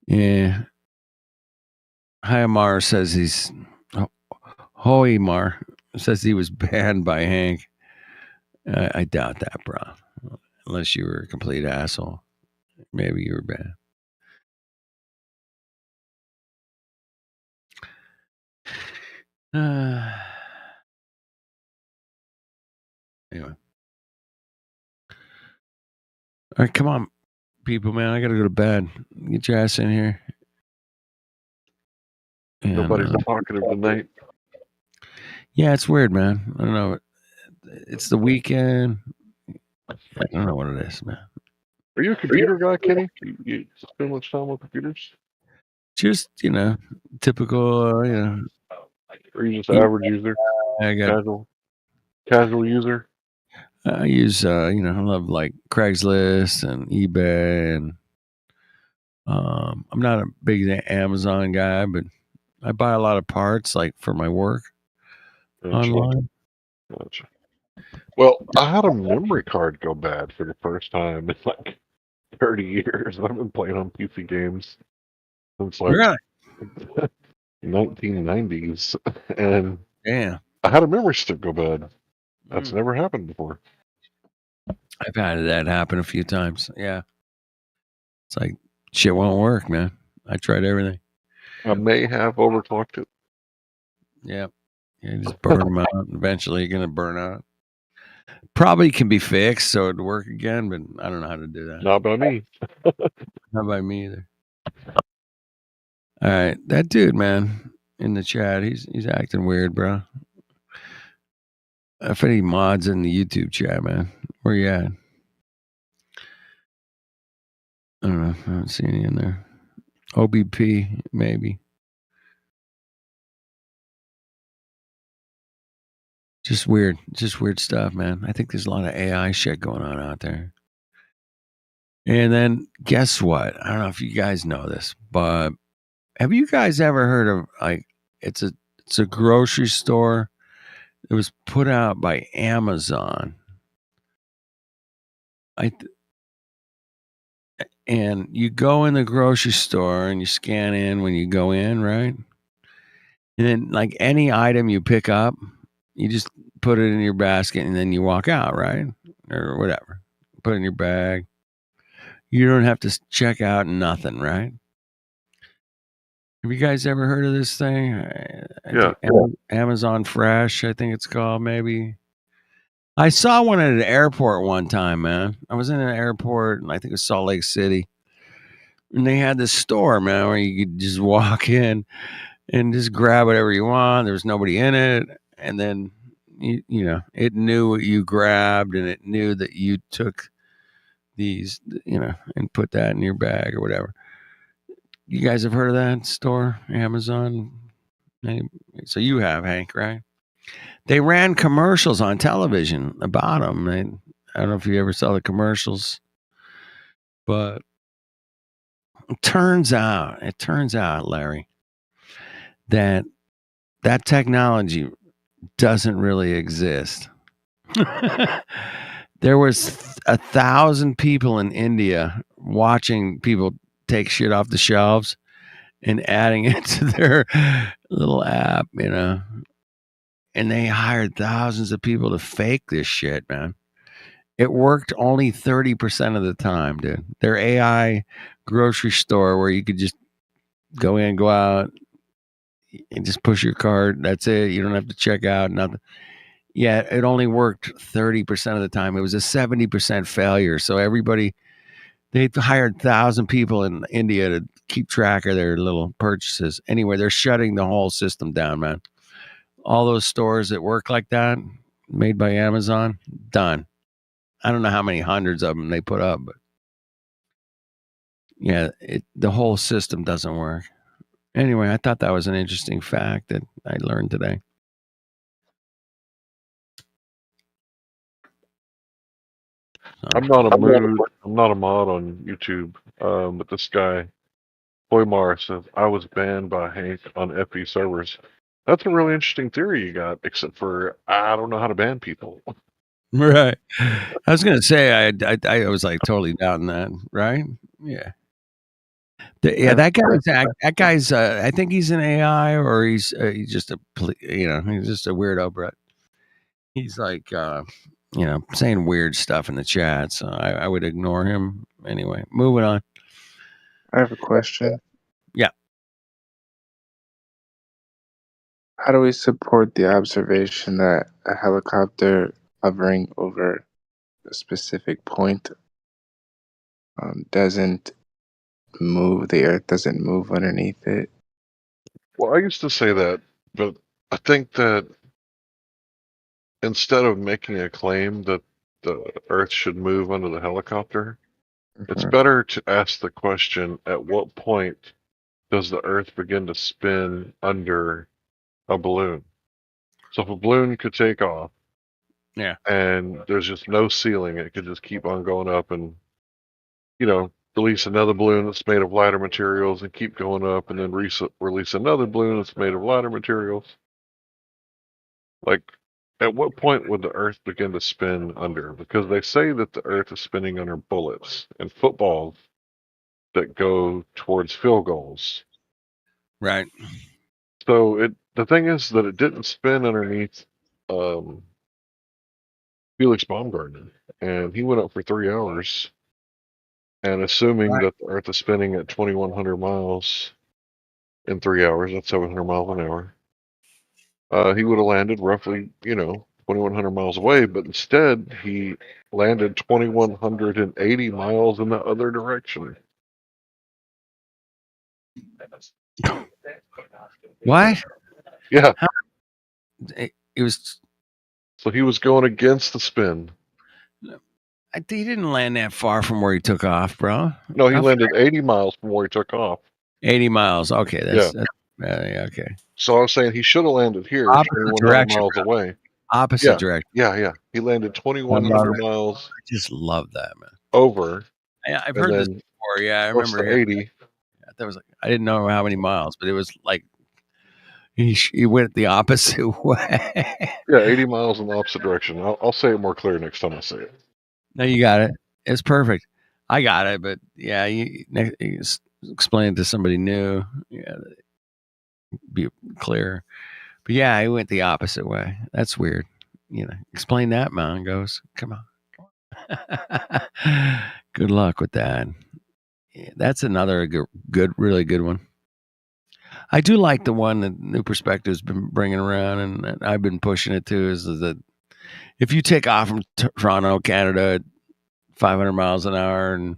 yeah. Hyamar says he's Hoimar says he was banned by Hank. I doubt that, bro. Unless you were a complete asshole. Maybe you were banned. Anyway. All right, come on, people, man. I gotta go to bed. Get your ass in here. And, Nobody's talkative tonight. Yeah, it's weird, man. I don't know. It's the weekend. I don't know what it is, man. Are you a computer guy, Kenny? You spend much time with computers? Just, typical, Or are you just an average user? I got. Casual user. I use I love like Craigslist and eBay, and I'm not a big Amazon guy, but I buy a lot of parts like for my work online. Gotcha. Well, I had a memory card go bad for the first time in like 30 years. I've been playing on PC games since like Really? 1990s, and Damn. I had a memory stick go bad. That's never happened before. I've had that happen a few times. Yeah. It's like shit won't work, man. I tried everything. I may have overclocked it. Yeah. You just burn them out. Eventually, you're gonna burn out. Probably can be fixed so it'd work again, but I don't know how to do that. Not by me. Not by me either. All right, that dude, man, in the chat, he's acting weird, bro. If any mods in the YouTube chat, man, where you at? I don't know. I don't see any in there. OBP, maybe. Just weird stuff, man. I think there's a lot of AI shit going on out there. And then guess what? I don't know if you guys know this, but have you guys ever heard of like it's a grocery store? It was put out by Amazon. And you go in the grocery store and you scan in when you go in, right? And then like any item you pick up, you just put it in your basket and then you walk out, right? Or whatever. Put it in your bag. You don't have to check out nothing, right? Have you guys ever heard of this thing? Yeah. Amazon Fresh, I think it's called, maybe. I saw one at an airport one time, man. I was in an airport, and I think it was Salt Lake City. And they had this store, man, where you could just walk in and just grab whatever you want. There was nobody in it. And then, you know, it knew what you grabbed, and it knew that you took these, and put that in your bag or whatever. You guys have heard of that store, Amazon? So you have, Hank, right? They ran commercials on television about them. I don't know if you ever saw the commercials, but it turns out, Larry, that technology doesn't really exist. There was 1,000 people in India watching people take shit off the shelves and adding it to their little app, and they hired thousands of people to fake this shit, man. It worked only 30% of the time, dude. Their AI grocery store where you could just go in, go out, and just push your card. That's it. You don't have to check out, nothing. Yeah, it only worked 30% of the time. It was a 70% failure. So they hired 1,000 people in India to keep track of their little purchases. Anyway, they're shutting the whole system down, man. All those stores that work like that, made by Amazon, done. I don't know how many hundreds of them they put up, but yeah, the whole system doesn't work. Anyway, I thought that was an interesting fact that I learned today. I'm not a mod on YouTube, but this guy, Hoymar, says I was banned by Hank on FE servers. That's a really interesting theory you got, except for I don't know how to ban people. Right. I was gonna say I was like totally doubting that, right? Yeah. That guy's I think he's an AI, or he's just he's just a weirdo, Brett. He's like saying weird stuff in the chat, so I would ignore him anyway. Moving on. I have a question. Yeah. How do we support the observation that a helicopter hovering over a specific point doesn't move, the Earth doesn't move underneath it? Well, I used to say that, but I think that instead of making a claim that the Earth should move under the helicopter, it's better to ask the question, at what point does the Earth begin to spin under a balloon? So if a balloon could take off, Yeah. and there's just no ceiling, it could just keep on going up, and release another balloon that's made of lighter materials, and keep going up, and then release another balloon that's made of lighter materials. Like, at what point would the Earth begin to spin under? Because they say that the Earth is spinning under bullets and footballs that go towards field goals. Right. So the thing is that it didn't spin underneath Felix Baumgartner, and he went up for 3 hours. And assuming that the Earth is spinning at 2,100 miles in 3 hours, that's 700 miles an hour. He would have landed roughly, 2,100 miles away, but instead he landed 2,180 miles in the other direction. What? Yeah. It was. So he was going against the spin. He didn't land that far from where he took off, bro. No, he landed 80 miles from where he took off. 80 miles. Okay, that's okay. So I was saying he should have landed here, Opposite 2,100 direction, miles bro. away. Opposite direction. Yeah. He landed 2,100 miles. I just love that, man. Over. Yeah, I've and heard this then before. Yeah, I plus remember. the 80. That was I didn't know how many miles, but it was like he went the opposite way. Yeah, 80 miles in the opposite direction. I'll say it more clear next time I say it. No, you got it. It's perfect. I got it, but yeah, you explain it to somebody new. Yeah, be clear. But yeah, I went the opposite way. That's weird. Explain that, man. Goes, come on. Good luck with that. Yeah, that's another good, really good one. I do like the one that New Perspective's been bringing around, and I've been pushing it too. Is that if you take off from Toronto, Canada, at 500 miles an hour and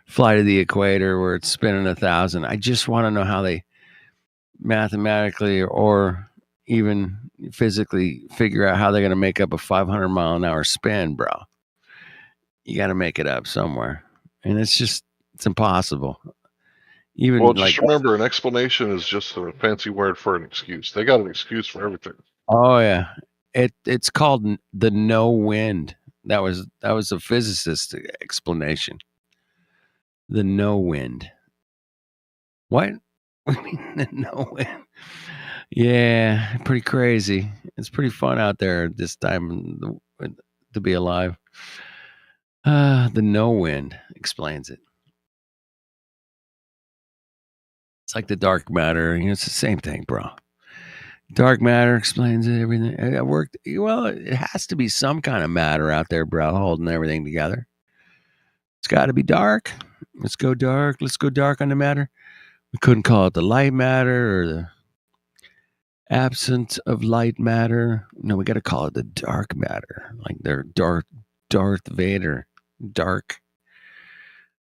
fly to the equator where it's spinning 1,000, I just want to know how they mathematically or even physically figure out how they're going to make up a 500 mile an hour spin, bro. You got to make it up somewhere, and it's impossible. Even just remember, an explanation is just a fancy word for an excuse. They got an excuse for everything. Oh yeah, it's called the no wind. That was a physicist explanation. The no wind. What? I mean, the no wind. Yeah, pretty crazy. It's pretty fun out there this time to be alive. The no wind explains it. It's like the dark matter. It's the same thing, bro. Dark matter explains it, everything. It worked. Well, it has to be some kind of matter out there, bro, holding everything together. It's got to be dark. Let's go dark. Let's go dark on the matter. We couldn't call it the light matter or the absence of light matter. No, we got to call it the dark matter. Like they're Darth Vader. Dark.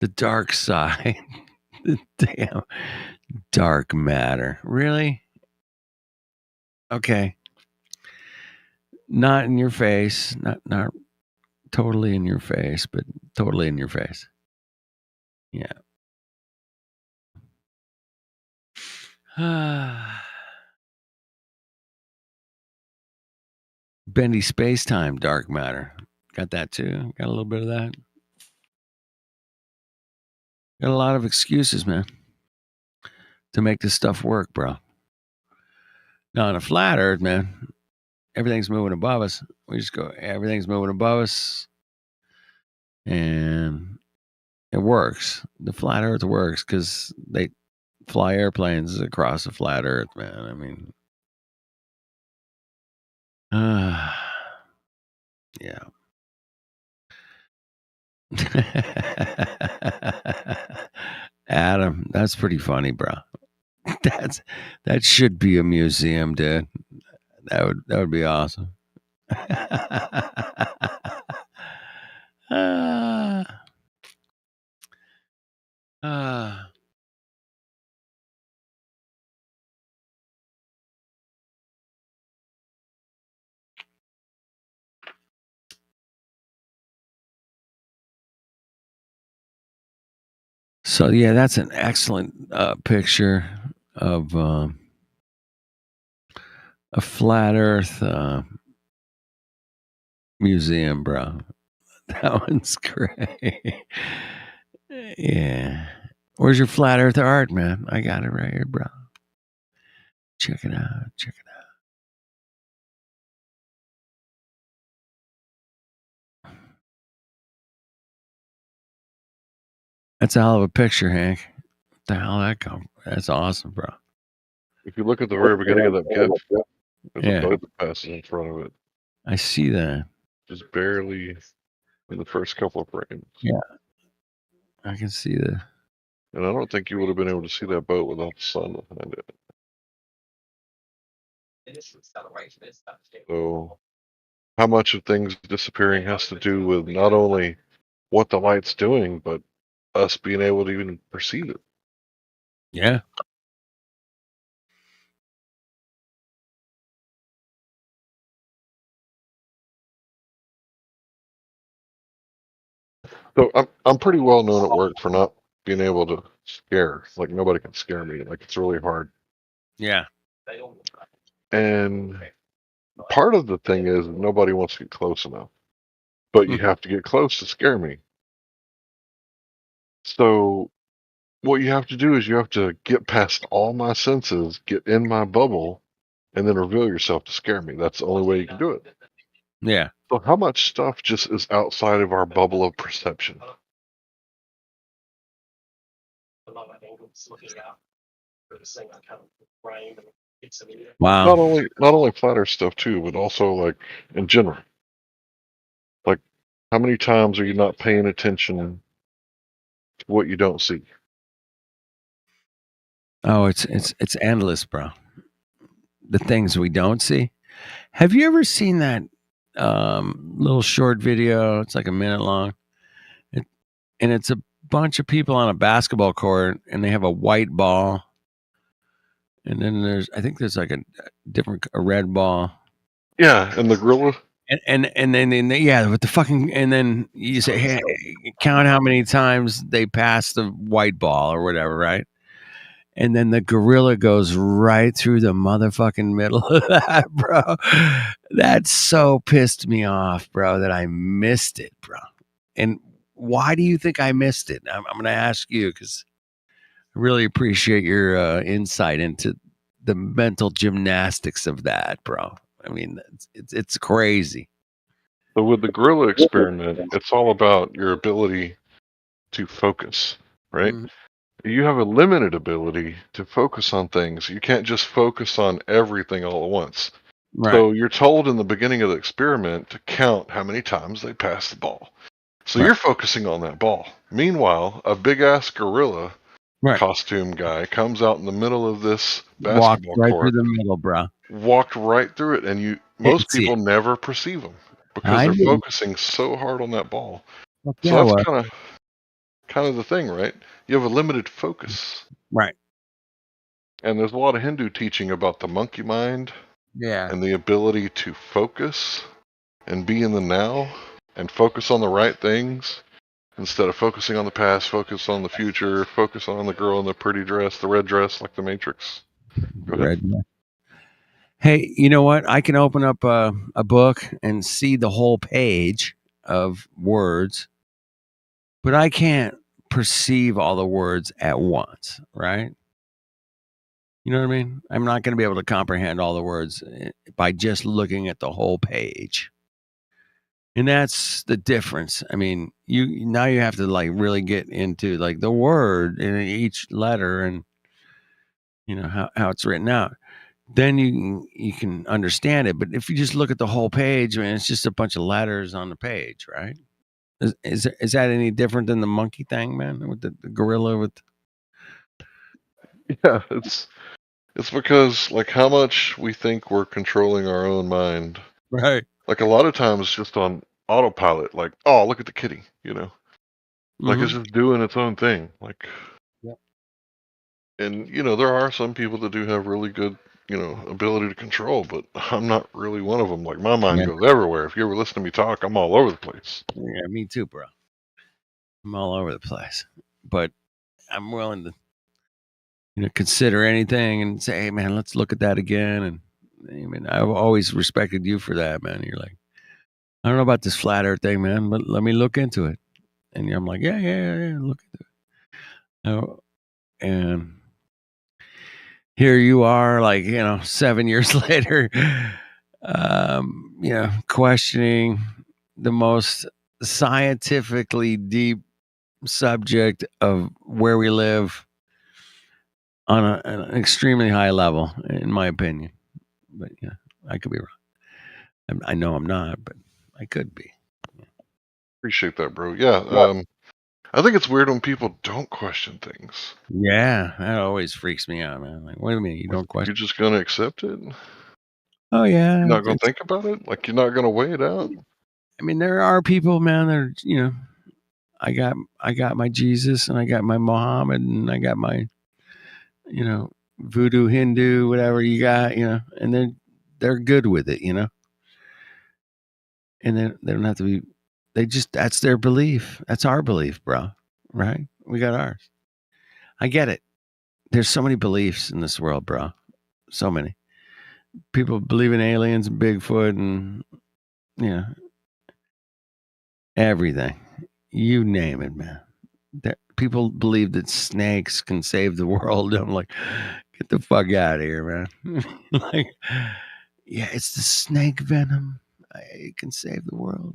The dark side. Damn. Dark matter. Really? Okay. Not in your face. Not totally in your face, but totally in your face. Yeah. Bendy space-time, dark matter. Got that too. Got a little bit of that. Got a lot of excuses, man, to make this stuff work, bro. Now, on a flat Earth, man, everything's moving above us. We just go, everything's moving above us, and it works. The flat Earth works because they fly airplanes across the flat Earth, man. I mean, yeah. Adam, that's pretty funny, bro. That should be a museum, dude. That would be awesome. So yeah, that's an excellent picture of a flat Earth museum, bro. That one's great. Yeah. Where's your flat Earth art, man? I got it right here, bro. Check it out. Check it out. That's a hell of a picture, Hank. What the hell that come? That's awesome, bro. If you look at the very beginning of that GIF, there's Yeah. a boat that passes in front of it. I see that. Just barely in the first couple of frames. Yeah. I can see that. And I don't think you would have been able to see that boat without the sun behind it. So, how much of things disappearing has to do with not only what the light's doing, but us being able to even perceive it. Yeah. So I'm pretty well known at work for not being able to scare. Like nobody can scare me. Like it's really hard. Yeah. And part of the thing is nobody wants to get close enough. But you have to get close to scare me. So what you have to do is you have to get past all my senses, get in my bubble, and then reveal yourself to scare me. That's the only way you can do it. Yeah. So how much stuff just is outside of our bubble of perception? Wow. Not only flat Earth stuff too, but also like in general. Like how many times are you not paying attention to what you don't see? Oh, it's endless, bro. The things we don't see. Have you ever seen that little short video? It's like a minute long. And it's a bunch of people on a basketball court and they have a white ball. And then I think there's like a red ball. Yeah, and the gorilla. And then yeah, with the fucking, and then you say, hey, count how many times they pass the white ball or whatever, right? And then the gorilla goes right through the motherfucking middle of that, bro. That so pissed me off, bro, that I missed it, bro. And why do you think I missed it? I'm going to ask you because I really appreciate your insight into the mental gymnastics of that, bro. I mean, it's crazy. So with the gorilla experiment, it's all about your ability to focus, right? You have a limited ability to focus on things. You can't just focus on everything all at once. Right. So you're told in the beginning of the experiment to count how many times they pass the ball. So you're focusing on that ball. Meanwhile, a big ass gorilla costume guy comes out in the middle of this basketball Walked right court, through the middle, bro. walked right through it, and most people never perceive him because I they're didn't. focusing so hard on that ball. Fuck So yeah, that's well. kind of the thing, right? You have a limited focus. Right. And there's a lot of Hindu teaching about the monkey mind Yeah. and the ability to focus and be in the now and focus on the right things instead of focusing on the past, focus on the future, focus on the girl in the pretty dress, the red dress like the Matrix. Go ahead. Hey, you know what? I can open up a book and see the whole page of words, but I can't perceive all the words at once, right? You know what I mean? I'm not going to be able to comprehend all the words by just looking at the whole page. And that's the difference. I mean, you have to like really get into like the word in each letter and you know how it's written out. Then you can understand it. But if you just look at the whole page, I mean, it's just a bunch of letters on the page, right? Is that any different than the monkey thing, man? With the gorilla with? Yeah, it's because like how much we think we're controlling our own mind. Right. Like a lot of times just on autopilot, like, oh, look at the kitty, you know. Like it's just doing its own thing. Like and you know, there are some people that do have really good, you know, ability to control, but I'm not really one of them. Like my mind goes everywhere. If you ever listen to me talk, I'm all over the place. Yeah, me too, bro. I'm all over the place, but I'm willing to, you know, consider anything and say, hey, man, let's look at that again. And I mean, I've always respected you for that, man. You're like, I don't know about this flat earth thing, man, but let me look into it. And I'm like, yeah, look into it. Oh, and here you are, like, 7 years later, questioning the most scientifically deep subject of where we live on an extremely high level, in my opinion. But yeah, I could be wrong. I know I'm not, but I could be. Appreciate that, bro. Yeah. I think it's weird when people don't question things. Yeah, that always freaks me out, man. Like, what do you mean you don't question? You're just gonna accept it? Oh yeah. You're not gonna think about it? Like, you're not gonna weigh it out? I mean, there are people, man, that are, I got my Jesus and I got my Muhammad and I got my, voodoo Hindu, whatever you got, and they're good with it, and then they don't have to be. That's their belief. That's our belief, bro. Right? We got ours. I get it. There's so many beliefs in this world, bro. So many. People believe in aliens and Bigfoot and, everything. You name it, man. People believe that snakes can save the world. I'm like, get the fuck out of here, man. Like, yeah, it's the snake venom. It can save the world.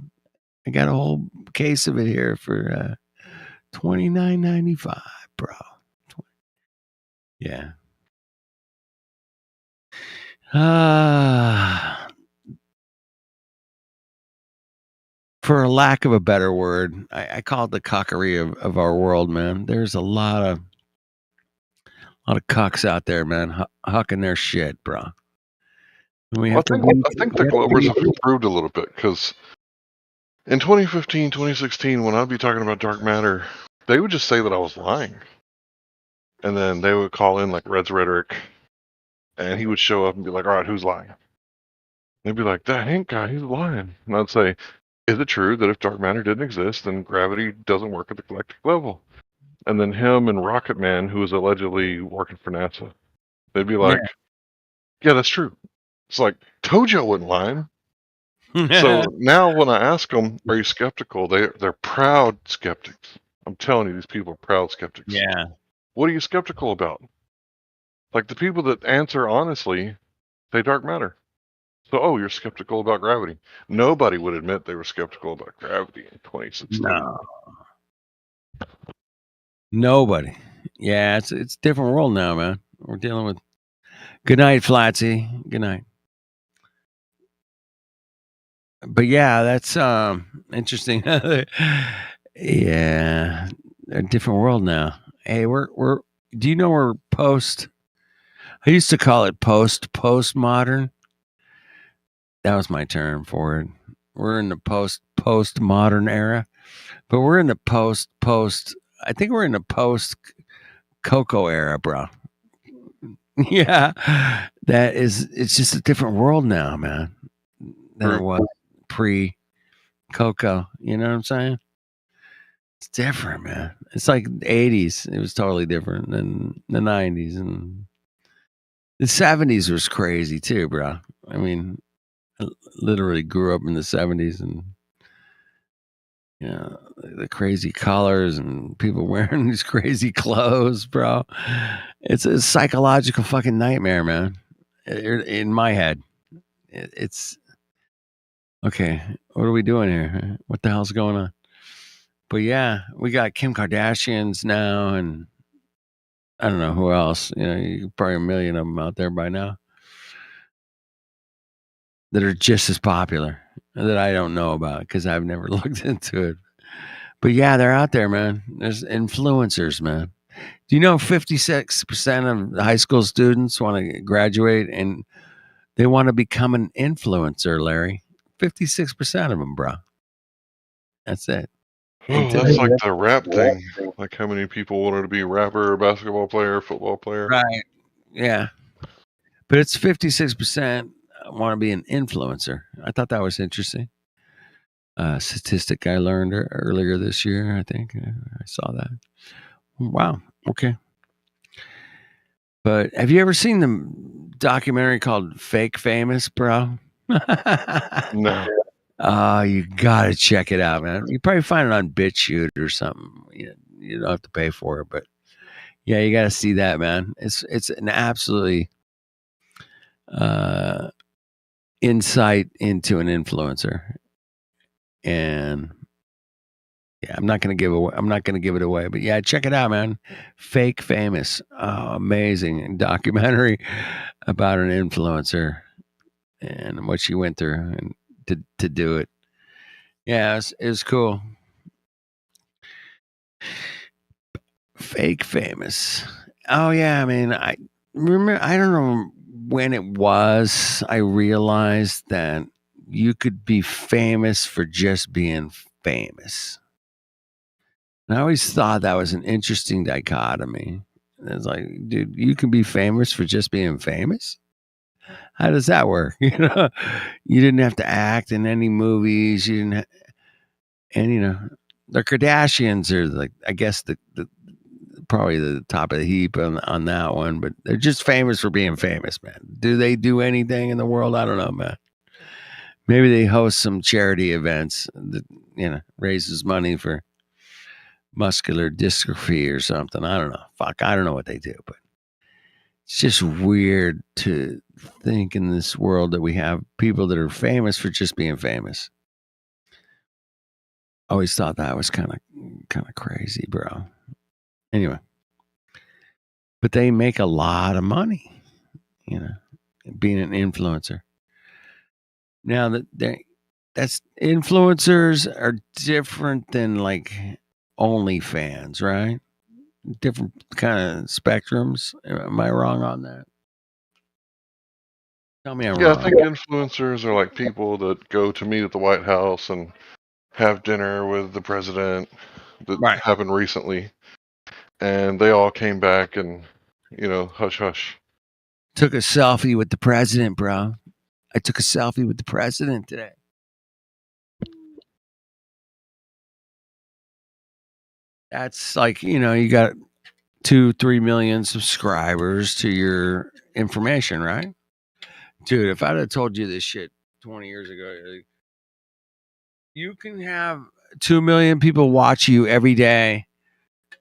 I got a whole case of it here for $29.95, bro. Yeah. For a lack of a better word, I call it the cockery of our world, man. There's a lot of cucks out there, man, hucking their shit, bro. I think the Glovers have improved a little bit, because in 2015, 2016, when I'd be talking about dark matter, they would just say that I was lying. And then they would call in, like, Red's Rhetoric, and he would show up and be like, all right, who's lying? And they'd be like, that Hank guy, he's lying. And I'd say, is it true that if dark matter didn't exist, then gravity doesn't work at the galactic level? And then him and Rocket Man, who was allegedly working for NASA, they'd be like, yeah, that's true. It's like, told you I wasn't lying. So now when I ask them, are you skeptical? They're proud skeptics. I'm telling you, these people are proud skeptics. Yeah. What are you skeptical about? Like, the people that answer honestly say dark matter. So, you're skeptical about gravity. Nobody would admit they were skeptical about gravity in 2016. No. Nobody. Yeah, it's a different world now, man. We're dealing with. Good night, Flatsy. Good night. But yeah, that's interesting. Yeah, a different world now. Hey, we're. Do you know we're post? I used to call it postmodern. That was my term for it. We're in the postmodern era, but we're in the post. I think we're in the post Cocoa era, bro. Yeah, it's just a different world now, man, than it was pre Cocoa. You know what I'm saying? It's different, man. It's like the 80s. It was totally different than the 90s, and the 70s was crazy too, bro. I mean, I literally grew up in the 70s, and the crazy colors and people wearing these crazy clothes, bro. It's a psychological fucking nightmare, man. In my head, it's okay. What are we doing here? What the hell's going on? But yeah, we got Kim Kardashians now, and I don't know who else. Probably a million of them out there by now that are just as popular that I don't know about because I've never looked into it. But yeah, they're out there, man. There's influencers, man. Do you know 56% of high school students want to graduate and they want to become an influencer, Larry? 56% of them, bro. That's it. Oh, that's like the rap thing. Like, how many people wanted to be a rapper, basketball player, football player? Right. Yeah. But it's 56% want to be an influencer. I thought that was interesting. Statistic I learned earlier this year, I think. I saw that. Wow. Okay. But have you ever seen documentary called Fake Famous, bro? No. Oh, you gotta check it out, man. You probably find it on BitChute or something. You don't have to pay for it, but yeah, you gotta see that, man. It's an absolutely insight into an influencer, and yeah, I'm not gonna give it away, but yeah, check it out, man. Fake Famous, amazing documentary about an influencer and what she went through and to do it. Yeah, it was cool. Fake Famous. Oh yeah, I mean, I remember. I don't know when it was. I realized that you could be famous for just being famous. And I always thought that was an interesting dichotomy. It's like, dude, you can be famous for just being famous. How does that work? You know, you didn't have to act in any movies. You didn't, and you know, the Kardashians are like, I guess the probably the top of the heap on that one, but they're just famous for being famous, man. Do they do anything in the world? I don't know, man. Maybe they host some charity events that, you know, raises money for muscular dystrophy or something. I don't know. Fuck, I don't know what they do, but it's just weird to think in this world that we have people that are famous for just being famous. Always thought that was kind of crazy, bro. Anyway, but they make a lot of money, you know, being an influencer. Now that's influencers are different than like OnlyFans, right? Different kind of spectrums. Am I wrong on that? Tell me I'm Yeah, wrong. I think influencers are like people that go to meet at the White House and have dinner with the president. That happened recently, and they all came back and, you know, hush hush. Took a selfie with the president, bro. I took a selfie with the president today. That's like, you know, you got 2-3 million subscribers to your information, right? Dude, if I'd have told you this shit 20 years ago, like, you can have 2 million people watch you every day,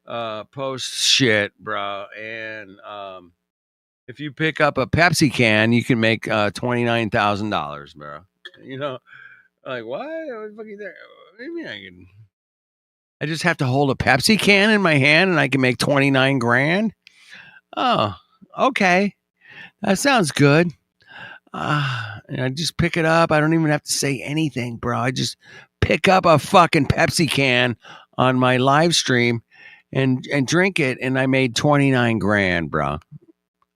post shit, bro. And if you pick up a Pepsi can, you can make $29,000, bro. You know, like, what? What the fuck is that? What do you mean I just have to hold a Pepsi can in my hand and I can make 29 grand? Oh, okay. That sounds good. And I just pick it up. I don't even have to say anything, bro. I just pick up a fucking Pepsi can on my live stream and drink it, and I made 29 grand, bro.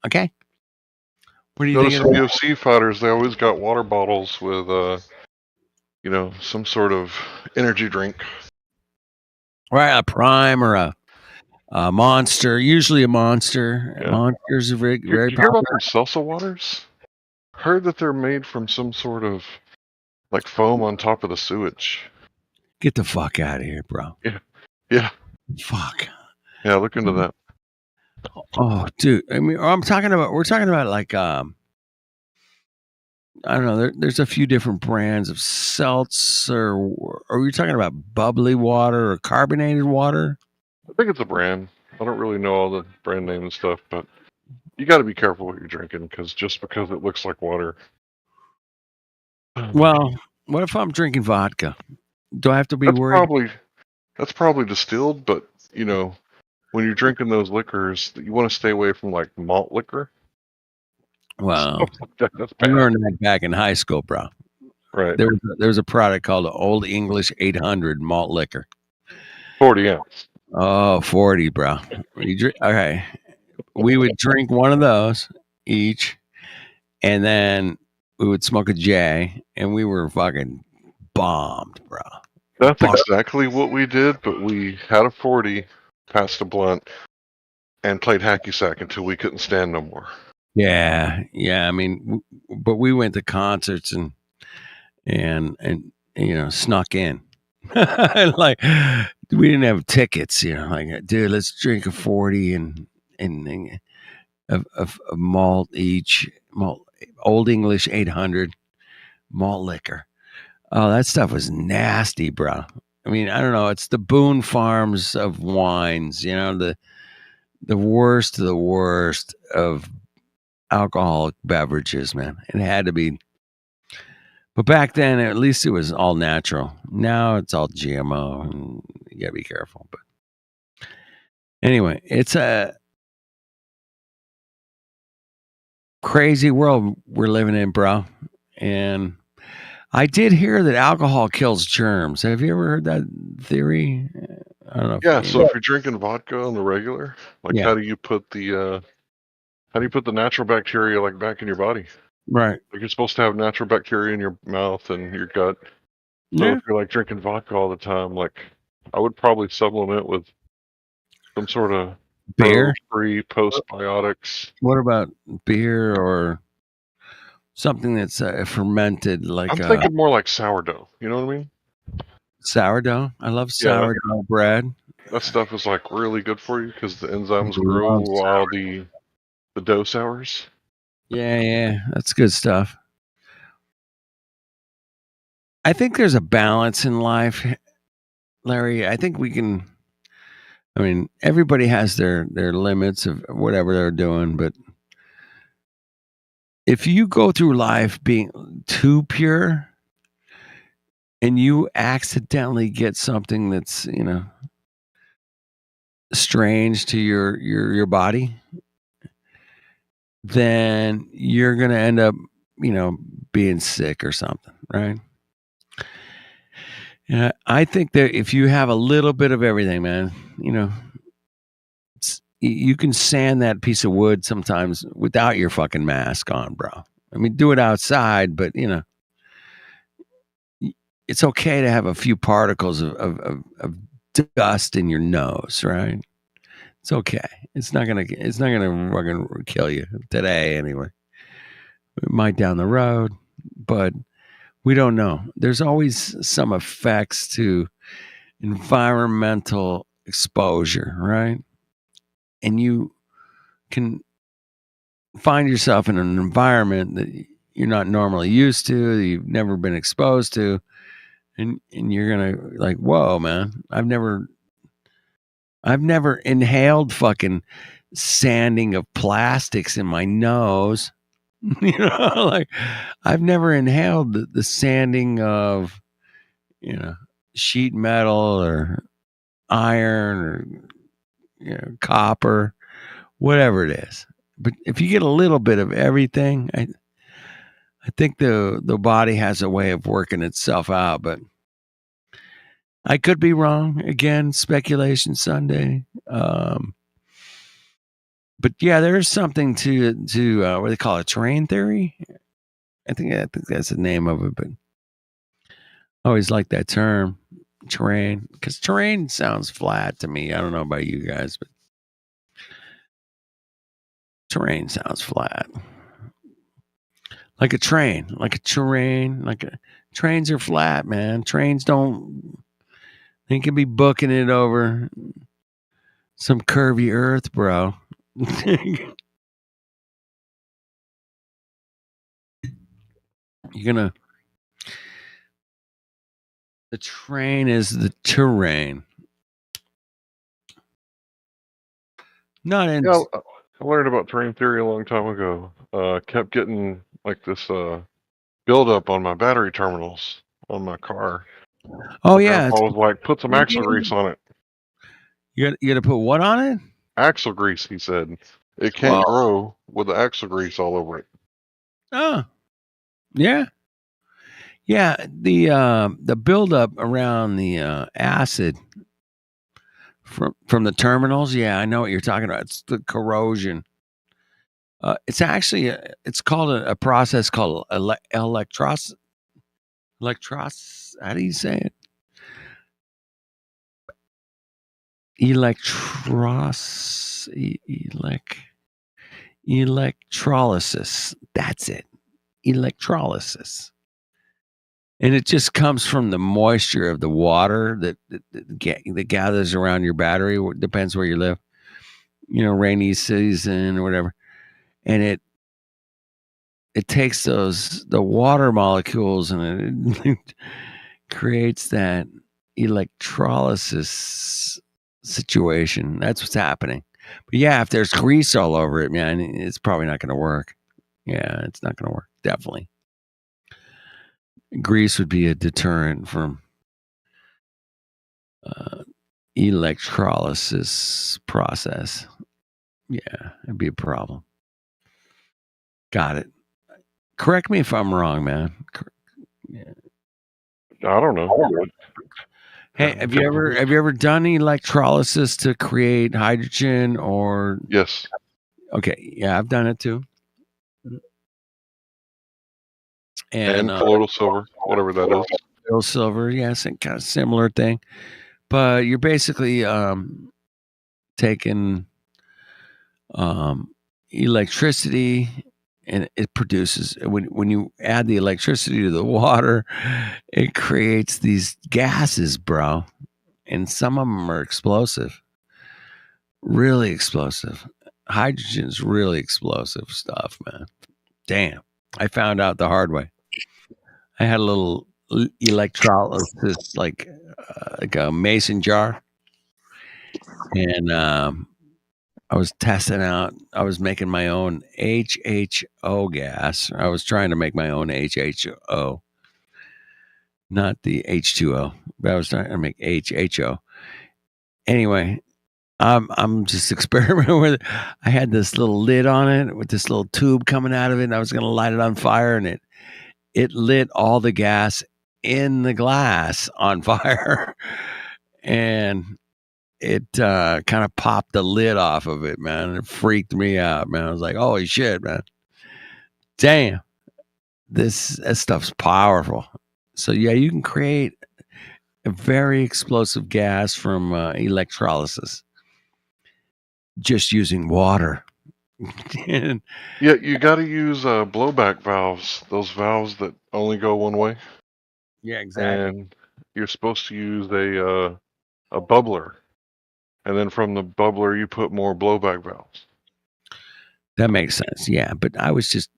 Okay. What do you Notice think? some UFC fighters, they always got water bottles with, you know, some sort of energy drink. Right, a Prime or a Monster. Usually a Monster. Yeah. Monsters are very, very you hear popular. about them salsa waters? Heard that they're made from some sort of like foam on top of the sewage. Get the fuck out of here, bro. Yeah. Fuck. Yeah, look into that. Oh, dude. I mean, we're talking about like I don't know. There's a few different brands of seltzer. Are we talking about bubbly water or carbonated water? I think it's a brand. I don't really know all the brand name and stuff, but you got to be careful what you're drinking because it looks like water. Well, what if I'm drinking vodka? Do I have to be worried? That's probably distilled, but you know, when you're drinking those liquors, you want to stay away from like malt liquor. Well, I learned that back in high school, bro. Right. There was a product called Old English 800 malt liquor. 40 ounce. Oh, 40, bro. Okay. We would drink one of those each, and then we would smoke a J, and we were fucking bombed, bro. That's exactly what we did, but we had a 40, passed a blunt, and played hacky sack until we couldn't stand no more. Yeah. I mean, but we went to concerts and you know, snuck in. Like, we didn't have tickets, you know. Like, dude, let's drink a 40 and a malt each. Old English 800 malt liquor. Oh, that stuff was nasty, bro. I mean, I don't know. It's the Boone Farms of wines, the worst of the worst of alcoholic beverages, man. It had to be. But back then, at least it was all natural. Now it's all GMO, and you gotta be careful. But anyway, it's a crazy world we're living in, bro. And I did hear that alcohol kills germs. Have you ever heard that theory? I don't know. Yeah. So if you're drinking vodka on the regular, like Yeah. how do you put the natural bacteria like back in your body? Right. Like you're supposed to have natural bacteria in your mouth and your gut. So Yeah. if you're like drinking vodka all the time, like I would probably supplement with some sort of Beer? free postbiotics. What about beer or something that's fermented, like I'm thinking more like sourdough. You know what I mean? sourdough? I love Yeah, sourdough bread. that stuff is like really good for you because the enzymes I grow love while the dough sours. Yeah, that's good stuff. I think there's a balance in life, Larry. I think we can. I mean, everybody has their limits of whatever they're doing, but if you go through life being too pure and you accidentally get something that's, strange to your body, then you're going to end up, being sick or something, right? And I think that if you have a little bit of everything, man, you can sand that piece of wood sometimes without your fucking mask on, bro. I mean, do it outside, but it's okay to have a few particles of dust in your nose, right? It's okay. It's not gonna fucking kill you today anyway. It might down the road, but we don't know. There's always some effects to environmental exposure, right? And you can find yourself in an environment that you're not normally used to, that you've never been exposed to, and you're gonna like, whoa, man, I've never inhaled fucking sanding of plastics in my nose. Like I've never inhaled the sanding of, sheet metal or iron or, copper, whatever it is. But if you get a little bit of everything, I think the body has a way of working itself out, but I could be wrong. Again, speculation Sunday. But yeah, there's something to what do they call it, terrain theory? I think that's the name of it, but I always like that term, terrain, because terrain sounds flat to me. I don't know about you guys, but terrain sounds flat. Like a train, trains are flat, man. Trains they can be booking it over some curvy earth, bro. The train is the terrain. Not in. Yeah, I learned about terrain theory a long time ago. Kept getting like this buildup on my battery terminals on my car. Oh yeah, I was like, put some axle grease on it. You got to put what on it? Axle grease, he said. It can't grow with the axle grease all over it. Oh, yeah, yeah. The buildup around the acid from the terminals. Yeah, I know what you're talking about. It's the corrosion. It's actually it's called a process called electros. How do you say it? Electrolysis. That's it. Electrolysis. And it just comes from the moisture of the water that gathers around your battery. It depends where you live. Rainy season or whatever. And it takes the water molecules and it creates that electrolysis situation. That's what's happening. But yeah, if there's grease all over it, man, it's probably not going to work. Yeah, it's not going to work. Definitely. Grease would be a deterrent from electrolysis process. Yeah, it'd be a problem. Got it. Correct me if I'm wrong, man. Yeah. I don't know. Hey, have you ever done electrolysis to create hydrogen or? Yes. Okay, yeah, I've done it too. And colloidal silver, whatever that is. Colloidal silver, yes, and kind of similar thing. But you're basically taking electricity, and it produces, when you add the electricity to the water, it creates these gases, bro. And some of them are explosive. Really explosive. Hydrogen's really explosive stuff, man. Damn. I found out the hard way. I had a little electrolysis, like a mason jar. And I was testing out, I was making my own HHO gas. I was trying to make my own HHO, not the H2O, but I was trying to make HHO. Anyway, I'm just experimenting with it. I had this little lid on it with this little tube coming out of it, and I was going to light it on fire, and it lit all the gas in the glass on fire. And it kind of popped the lid off of it, man. It freaked me out, man. I was like, holy shit, man. Damn. That stuff's powerful. So, yeah, you can create a very explosive gas from electrolysis just using water. Yeah, you got to use blowback valves, those valves that only go one way. Yeah, exactly. And you're supposed to use a bubbler. And then from the bubbler, you put more blowback valves. That makes sense. Yeah. But I was just,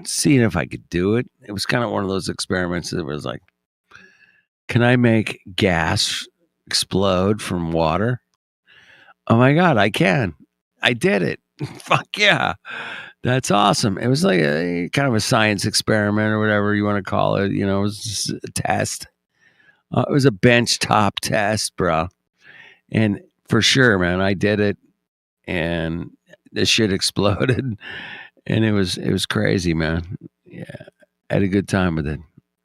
seeing if I could do it. It was kind of one of those experiments that was like, can I make gas explode from water? Oh my God, I can. I did it. Fuck yeah. That's awesome. It was like a kind of a science experiment or whatever you want to call it. It was just a test. It was a benchtop test, bro. And for sure, man, I did it, and the shit exploded, and it was crazy, man. Yeah, I had a good time with it.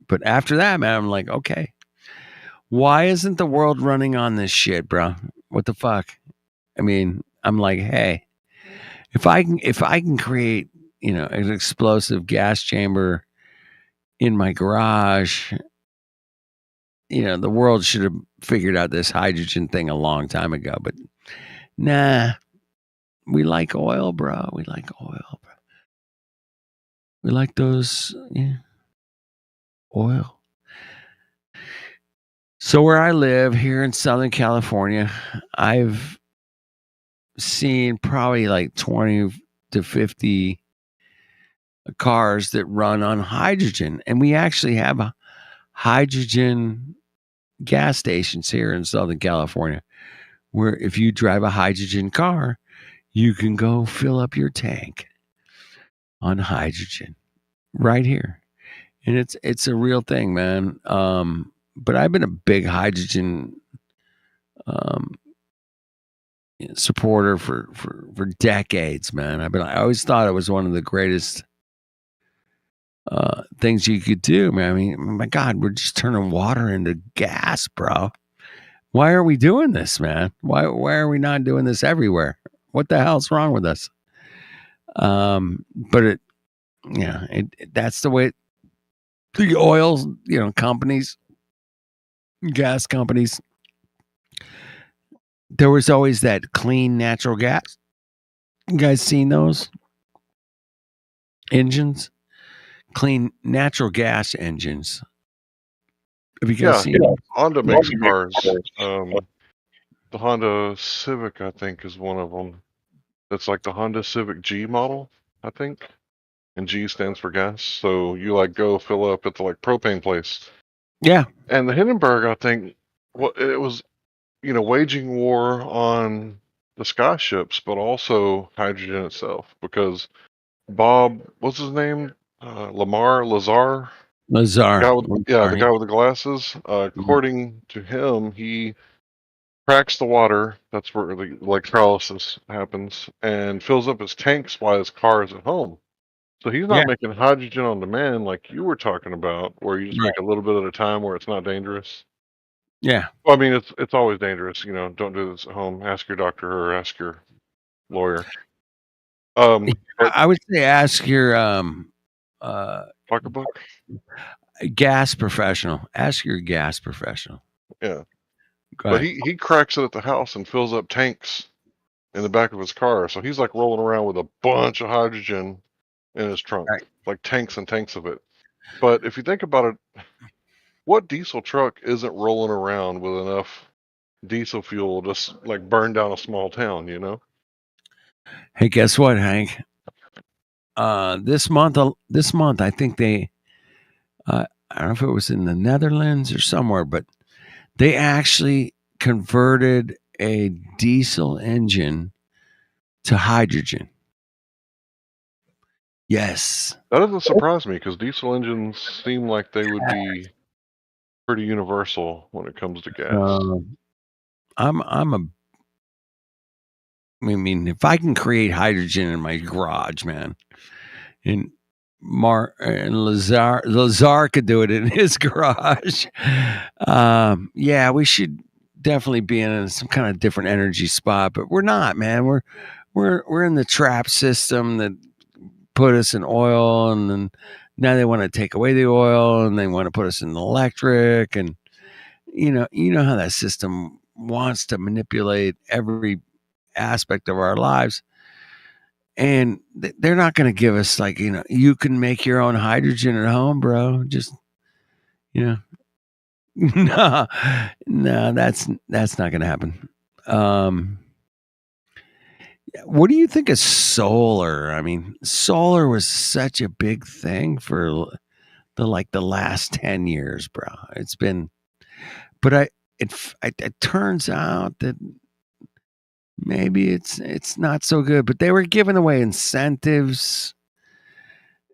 But after that, man, I'm like, okay, why isn't the world running on this shit, bro? What the fuck? I mean, I'm like, hey, if I can create, an explosive gas chamber in my garage, the world should have figured out this hydrogen thing a long time ago. But nah, we like oil, bro. We like oil, bro. We like those, oil. So where I live here in Southern California, I've seen probably like 20 to 50 cars that run on hydrogen. And we actually have a hydrogen gas stations here in Southern California, where if you drive a hydrogen car, you can go fill up your tank on hydrogen right here. And it's a real thing, man. But I've been a big hydrogen supporter for decades, man. I always thought it was one of the greatest things you could do, man. I mean, my God, we're just turning water into gas, bro. Why are we doing this, man? Why are we not doing this everywhere? What the hell's wrong with us? But that's the way the oil, companies, gas companies. There was always that clean natural gas. You guys seen those engines? Clean natural gas engines. Have you guys seen them? Honda makes cars. The Honda Civic, I think, is one of them. That's like the Honda Civic G model, I think. and G stands for gas. So you like go fill up at the like propane place. Yeah. And the Hindenburg, I think, it was, waging war on the sky ships, but also hydrogen itself, because Bob, what's his name? Lazar. Lazar. The guy with the glasses. According to him, he cracks the water. That's where the electrolysis happens, and fills up his tanks while his car is at home. So he's not Yeah. making hydrogen on demand like you were talking about, where you just Right. make a little bit at a time where it's not dangerous. Yeah. Well, I mean, it's always dangerous. Don't do this at home. Ask your doctor or ask your lawyer. But I would say ask your pocketbook. Gas professional. Ask your gas professional. Yeah. Go But ahead. he cracks it at the house and fills up tanks in the back of his car. So he's like rolling around with a bunch of hydrogen in his trunk, like tanks and tanks of it. But if you think about it, what diesel truck isn't rolling around with enough diesel fuel to like burn down a small town, Hey, guess what, Hank? This month, I think they, I don't know if it was in the Netherlands or somewhere, but they actually converted a diesel engine to hydrogen. Yes. That doesn't surprise me, because diesel engines seem like they would be pretty universal when it comes to gas. I mean, if I can create hydrogen in my garage, man, and Lazar could do it in his garage. Yeah, we should definitely be in some kind of different energy spot, but we're not, man. We're in the trap system that put us in oil, and then now they want to take away the oil, and they want to put us in electric, and you know how that system wants to manipulate every aspect of our lives. And they're not going to give us you can make your own hydrogen at home, bro. Just, no, that's not going to happen. What do you think of solar? I mean, solar was such a big thing for the last 10 years, bro. It's been, but it turns out that maybe it's not so good, but they were giving away incentives.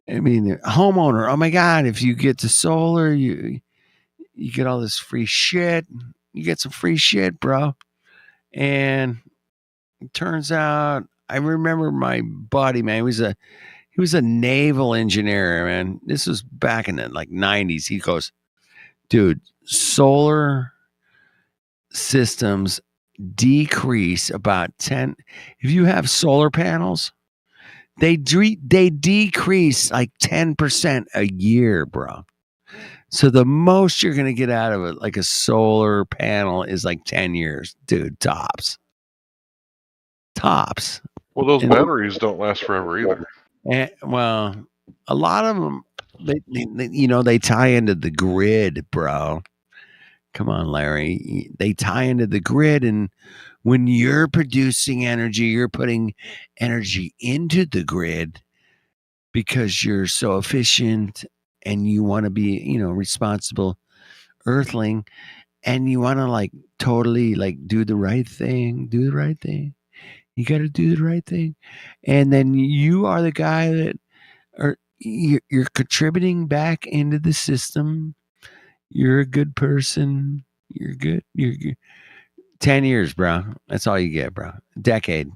I mean, homeowner, oh my God, if you get to solar, you get all this free shit. You get some free shit, bro. And it turns out, I remember my buddy, man, he was a naval engineer, man. This was back in the 90s. He goes, dude, solar systems decrease about 10. If you have solar panels, they decrease like 10% a year, bro. So the most you're going to get out of it, like a solar panel, is like 10 years, dude. Tops. Well, those batteries don't last forever either. And, well, a lot of them, they tie into the grid, bro. Come on, Larry. They tie into the grid, and when you're producing energy, you're putting energy into the grid because you're so efficient and you want to be, responsible earthling, and you want to totally do the right thing. You got to do the right thing. And then you are the guy that you're contributing back into the system. You're a good person. You're good. 10 years, bro. That's all you get, bro. Decade.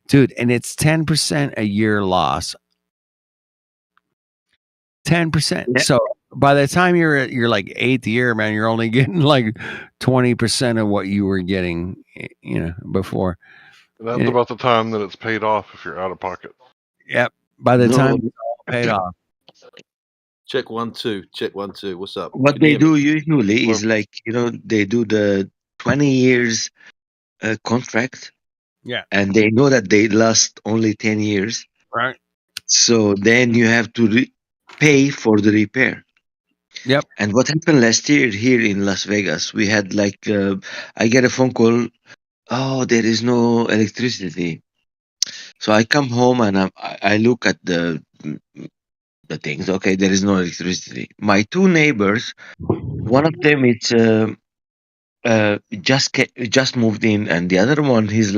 Dude, and it's 10% a year loss. 10%. Yeah. So by the time you're eighth year, man, you're only getting 20% of what you were getting, before. That's about the time that it's paid off if you're out of pocket. Yep. By the time it's all paid off. Check 1 2. Check 1 2. What's up? What they do usually is they do the 20 years contract. Yeah. And they know that they last only 10 years. Right. So then you have to pay for the repair. Yep. And what happened last year here in Las Vegas, we had I get a phone call, oh, there is no electricity. So I come home and I look at the things. Okay, there is no electricity. My two neighbors, one of them is just moved in, and the other one he's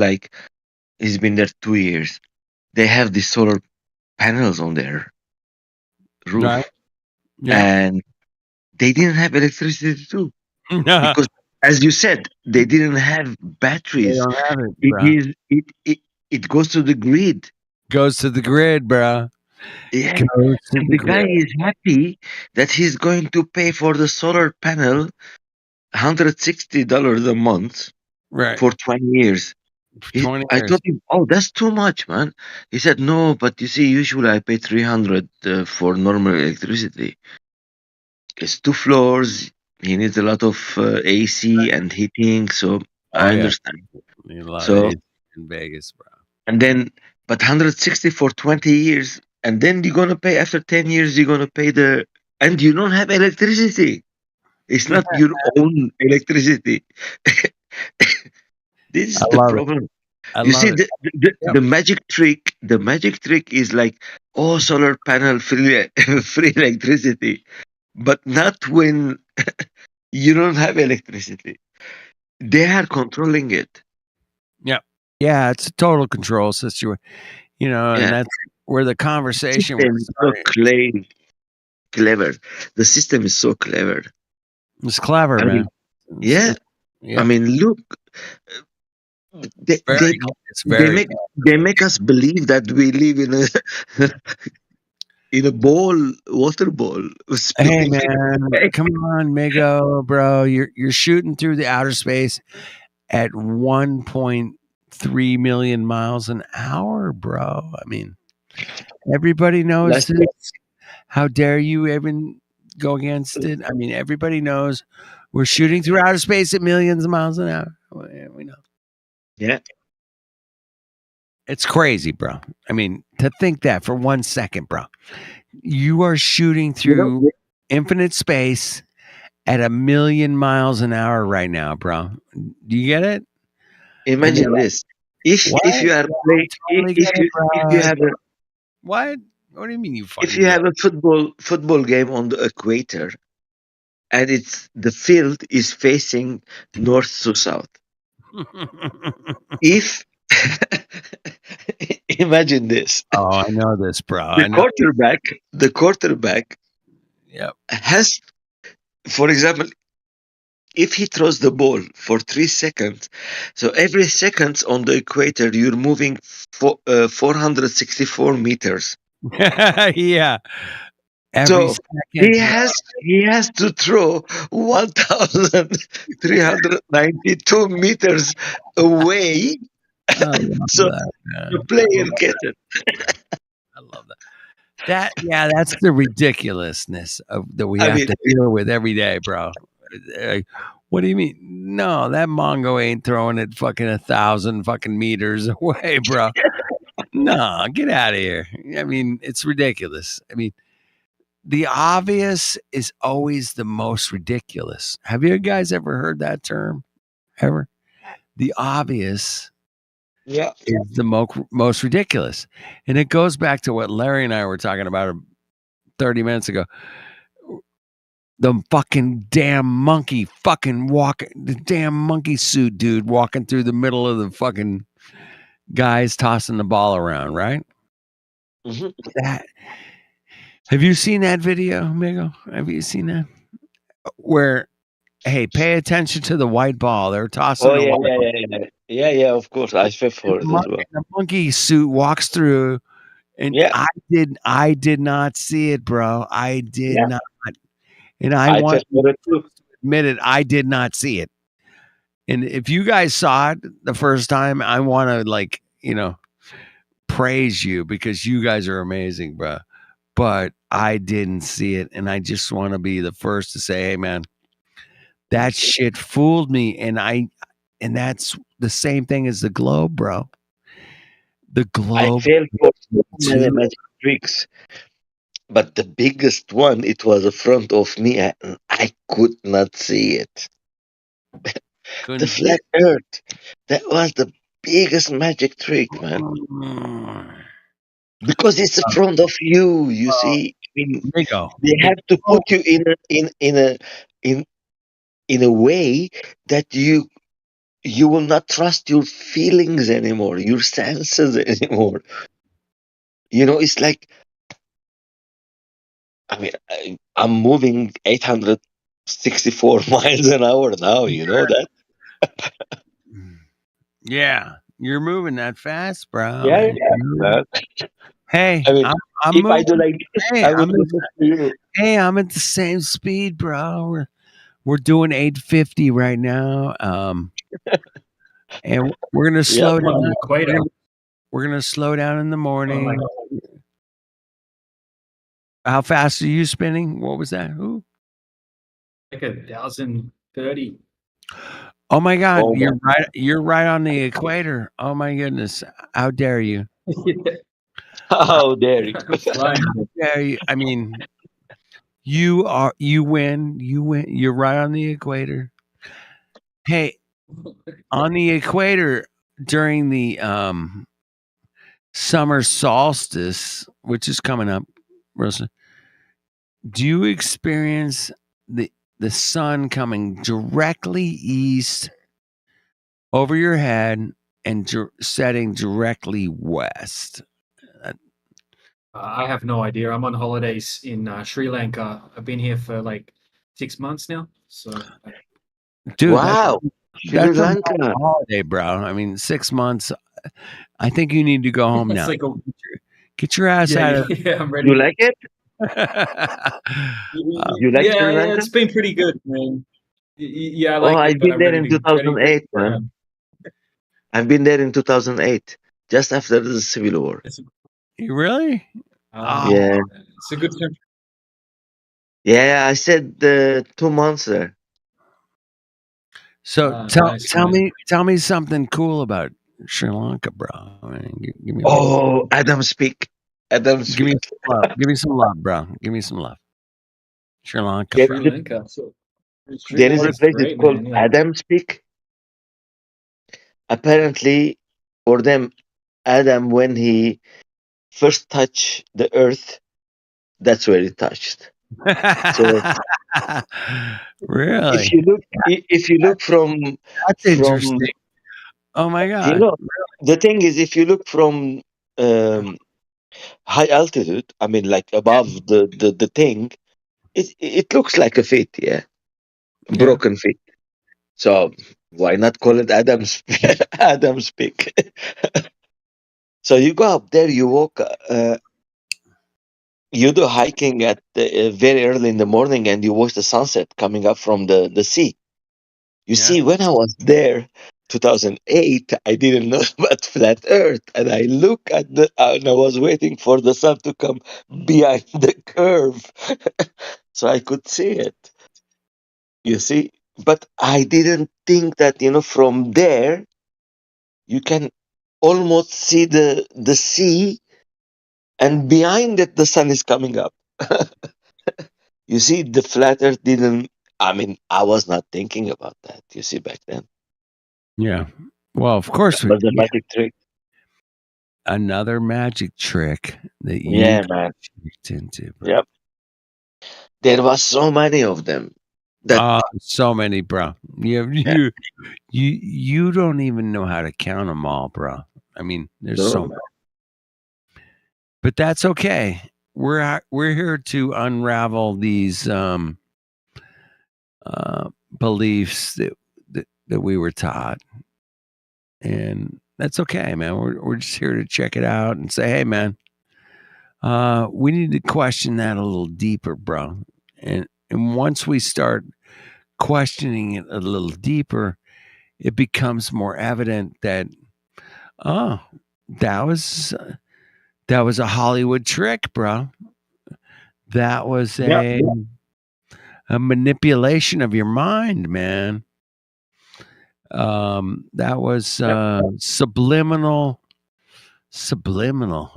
been there 2 years. They have these solar panels on their roof, Right. Yeah. and they didn't have electricity too, because, as you said, they didn't have They batteries. don't have it, It bro. is it goes to the grid. Goes to the grid, bro. Yeah, Goes to and the the guy grid. is happy that he's going to pay for the solar panel $160 a month Right. for 20 years. 20 I years. told him, "Oh, that's too much, man." He said, "No, but you see, usually I pay 300 for normal electricity. It's 2 floors. He needs a lot of AC and heating, so I Oh yeah. understand." Need a lot of So, AC in Vegas, bro. and then, but 160 for 20 years, and then you're gonna pay after 10 years. You're gonna pay and you don't have electricity. It's Yeah, not your own electricity. This is I the love it. problem. I You love see, it. Yep. the magic trick is like, oh, solar panel, free free electricity, but not when you don't have electricity. They are controlling it. Yep. Yeah, it's a total control situation. You know, and Yeah, that's where the conversation system was is so starting. clever. The system is so clever. It's clever, I man. mean, yeah. I Yeah. mean, look, they Very they good. It's they very make good. they make us believe that we live in a in a water ball Hey spinning. man, come on, Migo, bro. You're shooting through the outer space at 1.3 million miles an hour, bro. I mean, everybody knows Last this. How dare you even go against it? I mean, everybody knows we're shooting through outer space at millions of miles an hour. We know. Yeah. It's crazy, bro. I mean, to think that for 1 second, bro. You are shooting through infinite space at 1,000,000 miles an hour right now, bro. Do you get it? Imagine this. If What? you are playing, Totally get it, if you bro. have What? What do you mean you if fucking you get have a football game on the equator, and the field is facing north to south. If imagine this. Oh, I know this, bro. The I know. quarterback Yep. has, for example, if he throws the ball for 3 seconds, so every second on the equator, you're moving 464 meters. Yeah. Every So second. he has to throw 1,392 meters away, I love so that, man. the player gets it. I love that. That's the ridiculousness that we I have mean, to deal with every day, bro. What do you mean? No, that Mongo ain't throwing it fucking 1,000 fucking meters away, bro. No, get out of here. I mean, it's ridiculous. I mean, the obvious is always the most ridiculous. Have you guys ever heard that term? Ever? The obvious yeah, is the most ridiculous. And it goes back to what Larry and I were talking about 30 minutes ago. The fucking damn monkey the damn monkey suit dude walking through the middle of the fucking guys tossing the ball around, right? Mhm. Have you seen that video, Migo? Have you seen that? Where, hey, pay attention to the white ball. They're tossing the white ball. Yeah, of course. I fell for it as well. The monkey suit walks through, and Yeah. I did not see it, bro. I did not, and I I want fell for it too. to admit it. I did not see it. And if you guys saw it the first time, I want to praise you because you guys are amazing, bro. But I didn't see it, and I just want to be the first to say, hey, man, that shit fooled me, and that's the same thing as the globe, bro. The I globe. fell for so many magic tricks, but the biggest one, it was in front of me, and I could not see it. The flat Earth. That was the biggest magic trick, man. Because it's in front of you. You see, I mean, There you go. they have to put you in a way that you will not trust your feelings anymore, your senses anymore. It's like, I mean, I'm moving 864 miles an hour now. You know that? Yeah, you're moving that fast, bro. Yeah, man. Hey, I mean, I'm if I moving. do like this, Hey, I would I'm do this to you. Hey, I'm at the same speed, bro. We're doing 850 right now. And we're gonna slow down. We're gonna slow down in the morning. How fast are you spinning? What was that? Who? Like 1,030. Oh my God, Oh you're my. right. You're right on the equator. Oh my goodness, how dare you? How dare you? Flying. How dare you? I mean, you win. You win. You're right on the equator. Hey, on the equator during the summer solstice, which is coming up, Rosa, do you experience the sun coming directly east over your head and setting directly west? I have no idea. I'm on holidays in Sri Lanka. I've been here for like 6 months now. So, Dude, Wow, Sri that's a Lanka. long holiday, bro. I mean, 6 months. I think you need to go home it's now. like Get your ass out of. yeah, I'm ready. You like it? You like Sri Yeah, Lanka? it's been pretty good, man. Yeah, I Oh, like it, I've but been I'm there ready in to 2008, go man. around. I've been there in 2008, just after the Civil War. You really? Yeah. It's a good term. Yeah, I said 2 months there. So tell me something cool about Sri Lanka, bro. I mean, give me. Oh, Adam Speak. Adam Speak. Give me some love. Give me some love, bro. Give me some love. Sri Lanka. There Sri is a- Lanka. So, Sri There is a Lanka's place great, it's called man. Like, Adam Speak. Apparently, for them, Adam, when he first touched the earth, that's where he touched. So Really? if you look from That's interesting. Oh my God. the thing is, if you look from high altitude, I mean, like above the thing, it looks like a feet, yeah, broken feet. So why not call it Adam's Adam's Peak? So you go up there, you walk, you do hiking at very early in the morning, and you watch the sunset coming up from the sea. You see, when I was there, 2008, I didn't know about flat Earth, and I look at and I was waiting for the sun to come behind the curve, so I could see it. You see, but I didn't think that from there you can almost see the sea, and behind it the sun is coming up. You see, the flat Earth didn't. I mean, I was not thinking about that. You see, back then. Yeah. Well, of course. But the magic trick. Another magic trick that you Yeah, man. tricked into. Bro. Yep. There was so many of them. So many, bro. You don't even know how to count them all, bro. I mean, there's so many. But that's okay. We're here to unravel these beliefs that we were taught, and that's okay, man. We're just here to check it out and say, hey, man, we need to question that a little deeper, bro. And once we start questioning it a little deeper, it becomes more evident that that was a Hollywood trick, bro. That was a manipulation of your mind, man. That was subliminal.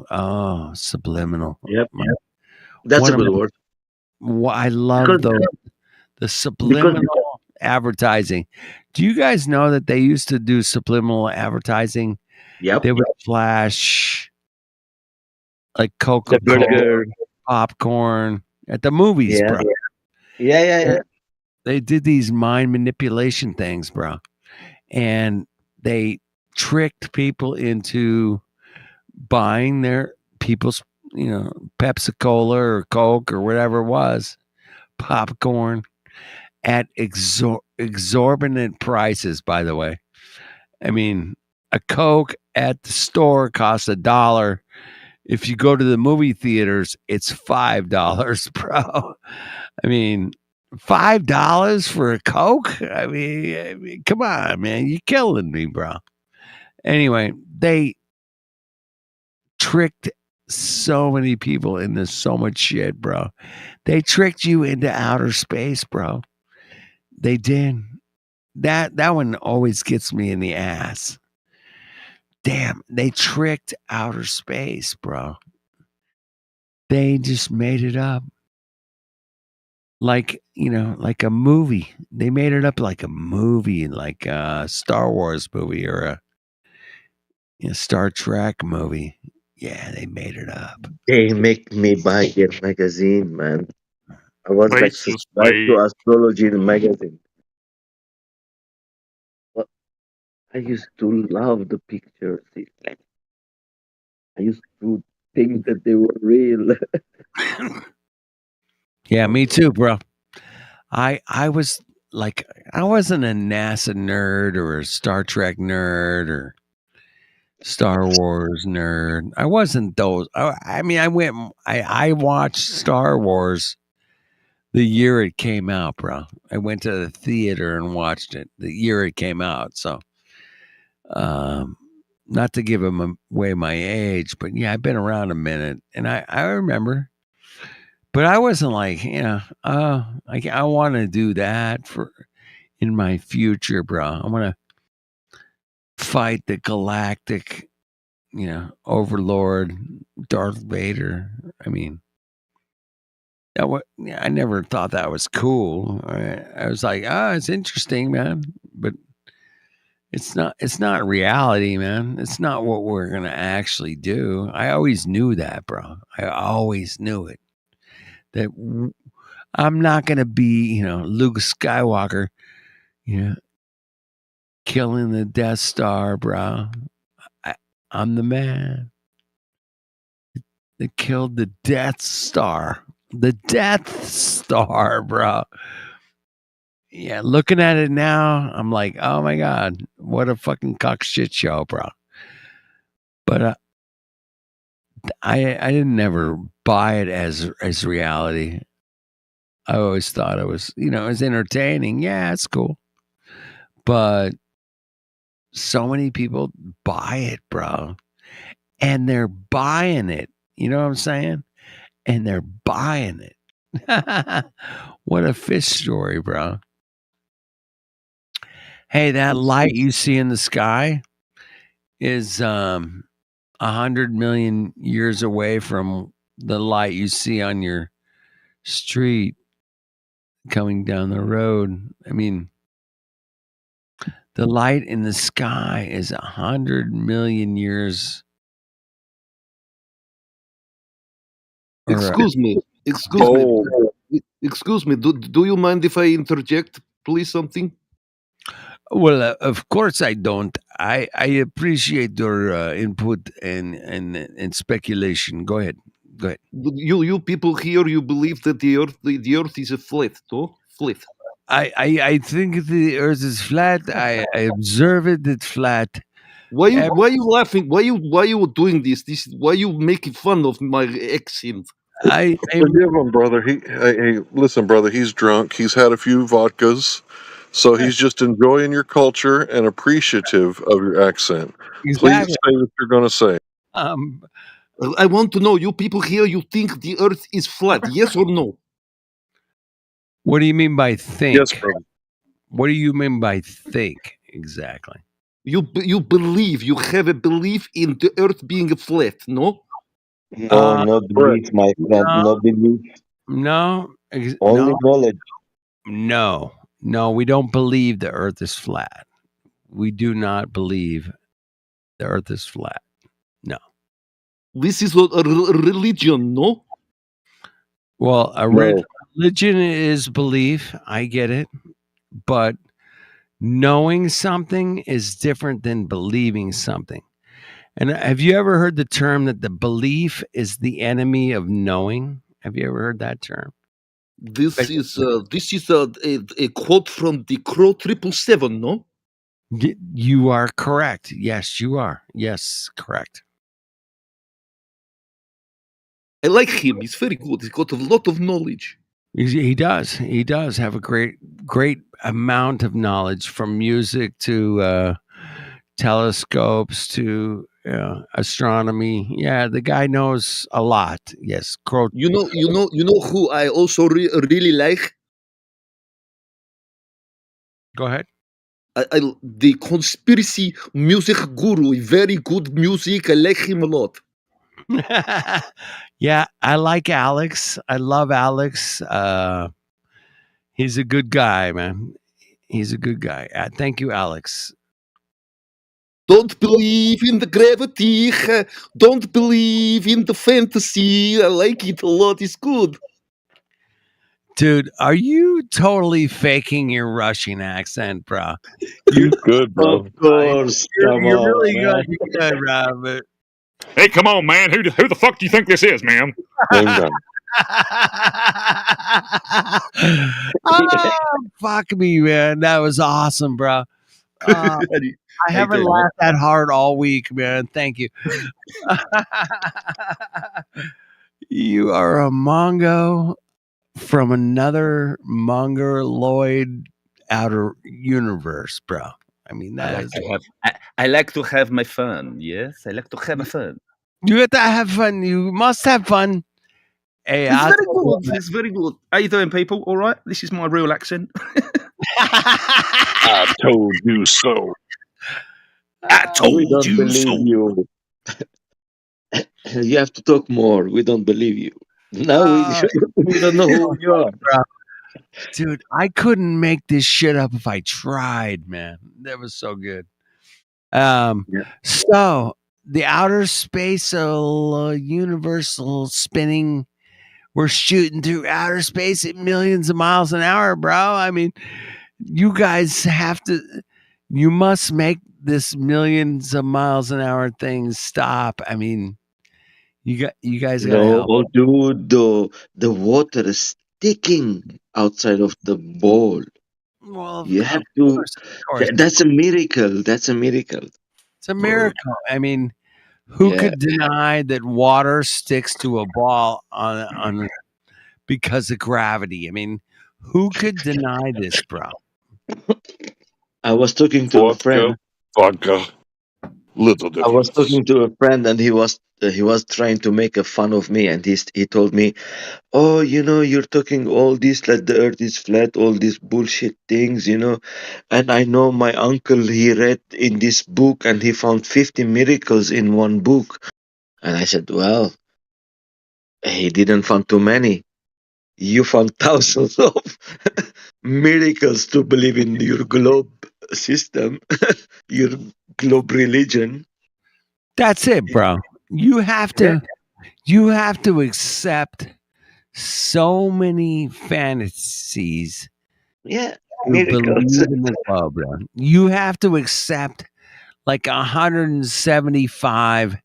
Oh, subliminal. Yep. That's a good word. I love the subliminal advertising. Do you guys know that they used to do subliminal advertising? Yep. They would flash like The Coca-Cola, burger. popcorn at the movies, Yeah. bro. Yeah. They did these mind manipulation things, bro. And they tricked people into buying their people's, Pepsi Cola or Coke or whatever it was, popcorn at exorbitant prices, by the way. I mean, a Coke at the store costs $1. If you go to the movie theaters, it's $5, bro. I mean, $5 for a Coke? I mean, come on, man. You're killing me, bro. Anyway, they tricked so many people into so much shit, bro. They tricked you into outer space, bro. They did. That one always gets me in the ass. Damn, they tricked outer space, bro. They just made it up. Like, like a movie. They made it up like a movie, like a Star Wars movie or a Star Trek movie. Yeah, they made it up. They make me buy their magazine, man. I was like Jesus, subscribed to Astrology the magazine. But I used to love the pictures. I used to think that they were real. Yeah, me too, bro. I was like, I wasn't a NASA nerd or a Star Trek nerd or Star Wars nerd. I wasn't those. I mean, I watched Star Wars the year it came out, bro. I went to the theater and watched it the year it came out. So, not to give away my age, but yeah, I've been around a minute, and I remember. But I wasn't like, I want to do that in my future, bro. I want to fight the galactic, overlord, Darth Vader. I mean, I never thought that was cool. I was like, it's interesting, man, but it's not reality, man. It's not what we're gonna actually do. I always knew that, bro. I always knew it. That I'm not going to be, Luke Skywalker, killing the Death Star, bro. I'm the man that killed the Death Star. The Death Star, bro. Yeah, looking at it now, I'm like, oh my God, what a fucking cock shit show, bro. But I didn't ever buy it as reality. I always thought it was, it was entertaining. Yeah, it's cool. But so many people buy it, bro. And they're buying it. You know what I'm saying? And they're buying it. What a fish story, bro. Hey, that light you see in the sky is 100 million years away from the light you see on your street coming down the road. I mean, the light in the sky is 100 million years. Excuse me. Excuse me. Do you mind if I interject, please, something? Well, of course I don't. I appreciate your input and speculation. Go ahead. You people here, you believe that the earth is a flat, no? Flat. I think the earth is flat. I observe it. It's flat. Why you laughing? Why you doing this? Why you making fun of my accent? Forgive him, brother. Hey, listen, brother. He's drunk. He's had a few vodkas, so he's just enjoying your culture and appreciative of your accent. Please say what you're going to say. I want to know, you people here, you think the earth is flat, yes or no? What do you mean by think? Yes, brother. What do you mean by think exactly? You believe, you have a belief in the earth being flat, no? No, no belief, my friend. No belief. No. Only knowledge. No. No, we don't believe the Earth is flat. We do not believe the Earth is flat. No. This is a religion, no? Well, No. religion is belief. I get it. But knowing something is different than believing something. And have you ever heard the term that the belief is the enemy of knowing? Have you ever heard that term? This is a quote from the Crow 777, no? You are correct. Yes, you are. Yes, correct. I like him. He's very good. He's got a lot of knowledge. He does. He does have a great amount of knowledge, from music to telescopes to astronomy. Yeah, the guy knows a lot. Yes, Crow. You know who I also really like? Go ahead. The conspiracy music guru. Very good music. I like him a lot. Yeah, I like Alex. I love Alex. He's a good guy, man. He's a good guy. Thank you, Alex. Don't believe in the gravity. Don't believe in the fantasy. I like it a lot. It's good. Dude, are you totally faking your Russian accent, bro? You're good, bro. Of course, come You're on, really man. good, bro. But Hey, come on, man. Who the fuck do you think this is, man? Same guy. Oh, fuck me, man. That was awesome, bro. I haven't laughed that hard all week, man. Thank you. You are a Mongo from another Mongoloid outer universe, bro. I mean, I like to have my fun. Yes, I like to have fun. You have to have fun. You must have fun. Hey, It's very good. It's very good. How you doing, people? All right. This is my real accent. I told you so. I told We don't you believe so. you. You have to talk more. We don't believe you. Now we don't know who you are. Dude, I couldn't make this shit up if I tried, man. That was so good. So the outer space universal spinning, we're shooting through outer space at millions of miles an hour, bro. I mean, you guys you must make this millions of miles an hour thing stop. I mean, you guys gotta No, help. oh, dude, the water is sticking outside of the bowl. Well, You have to. course. That's a miracle. That's a miracle. It's a miracle. I mean, who could deny that water sticks to a ball on because of gravity? I mean, who could deny this, bro? I was talking to a friend. Vodka. Little I was difference. talking to a friend, and he was trying to make a fun of me, and he told me, "Oh, you're talking all this like the Earth is flat, all these bullshit things, And I know my uncle, he read in this book, and he found 50 miracles in one book." And I said, "Well, he didn't find too many. You found thousands of miracles to believe in your globe system, your globe religion." That's it, bro. You have to accept so many fantasies Yeah, to miracles. believe in the globe, bro. You have to accept like 175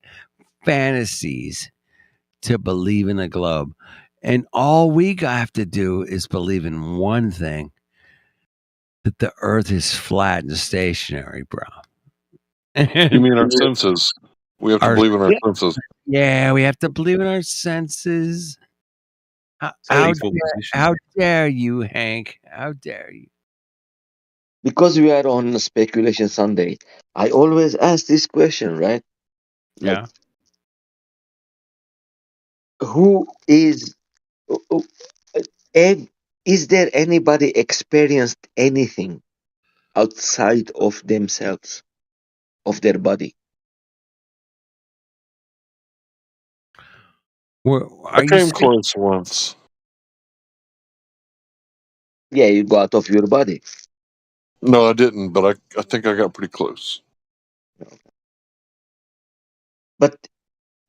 fantasies to believe in the globe. And all we have to do is believe in one thing, that the earth is flat and stationary, bro. You mean our senses? We have to believe in our senses. Yeah, we have to believe in our senses. How dare you, Hank? How dare you? Because we are on Speculation Sunday, I always ask this question, right? Yeah. Who is there anybody experienced anything outside of themselves, of their body? I came close once. Yeah, you go out of your body. No, I didn't, but I think I got pretty close. But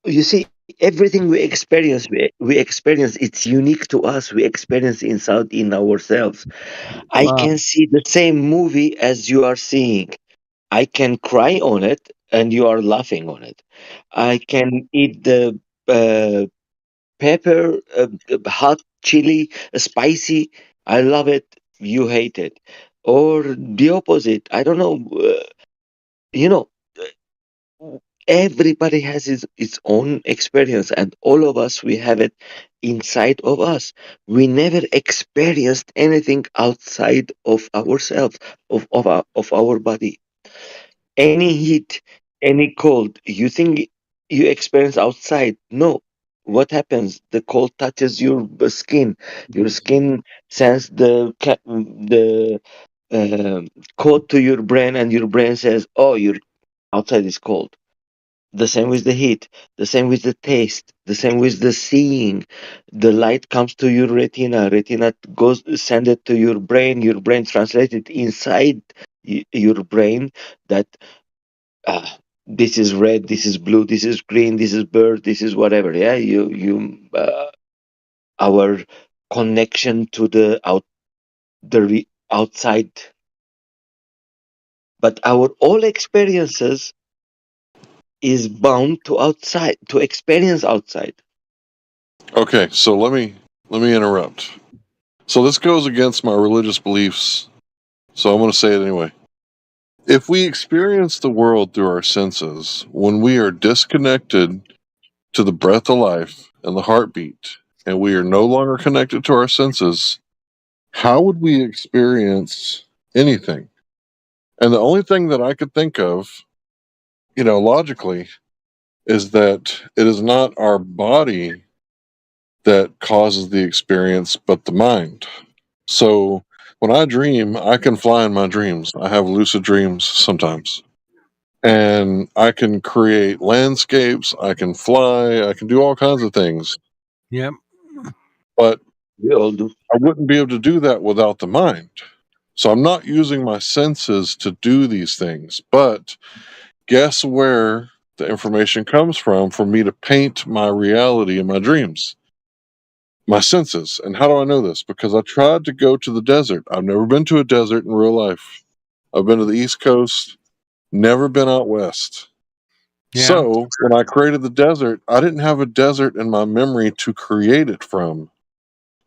you see, everything we experience, it's unique to us. We experience inside in ourselves. I Wow. can see the same movie as you are seeing. I can cry on it and you are laughing on it. I can eat the pepper, hot chili, spicy. I love it. You hate it. Or the opposite. I don't know. You know, everybody has its own experience, and all of us, we have it inside of us. We never experienced anything outside of ourselves, of our body. Any heat, any cold, you think you experience outside. No. What happens? The cold touches your skin. Your skin sends the code to your brain, and your brain says, "Oh, your outside is cold." The same with the heat, the same with the taste, the same with the seeing. The light comes to your retina goes send it to your brain translates it inside your brain that this is red, this is blue, this is green, this is bird, this is whatever. Yeah, our connection to the outside, but our all experiences is bound to outside, to experience outside. Okay, so let me interrupt. So this goes against my religious beliefs, so I'm going to say it anyway. If we experience the world through our senses, when we are disconnected to the breath of life and the heartbeat, and we are no longer connected to our senses, how would we experience anything? And the only thing that I could think of, logically, is that it is not our body that causes the experience, but the mind. So when I dream, I can fly in my dreams. I have lucid dreams sometimes. And I can create landscapes, I can fly, I can do all kinds of things. Yep. But we all do. I wouldn't be able to do that without the mind. So I'm not using my senses to do these things. But guess where the information comes from for me to paint my reality in my dreams? My senses. And how do I know this? Because I tried to go to the desert. I've never been to a desert in real life. I've been to the East Coast, never been out west. Yeah. So when I created the desert, I didn't have a desert in my memory to create it from.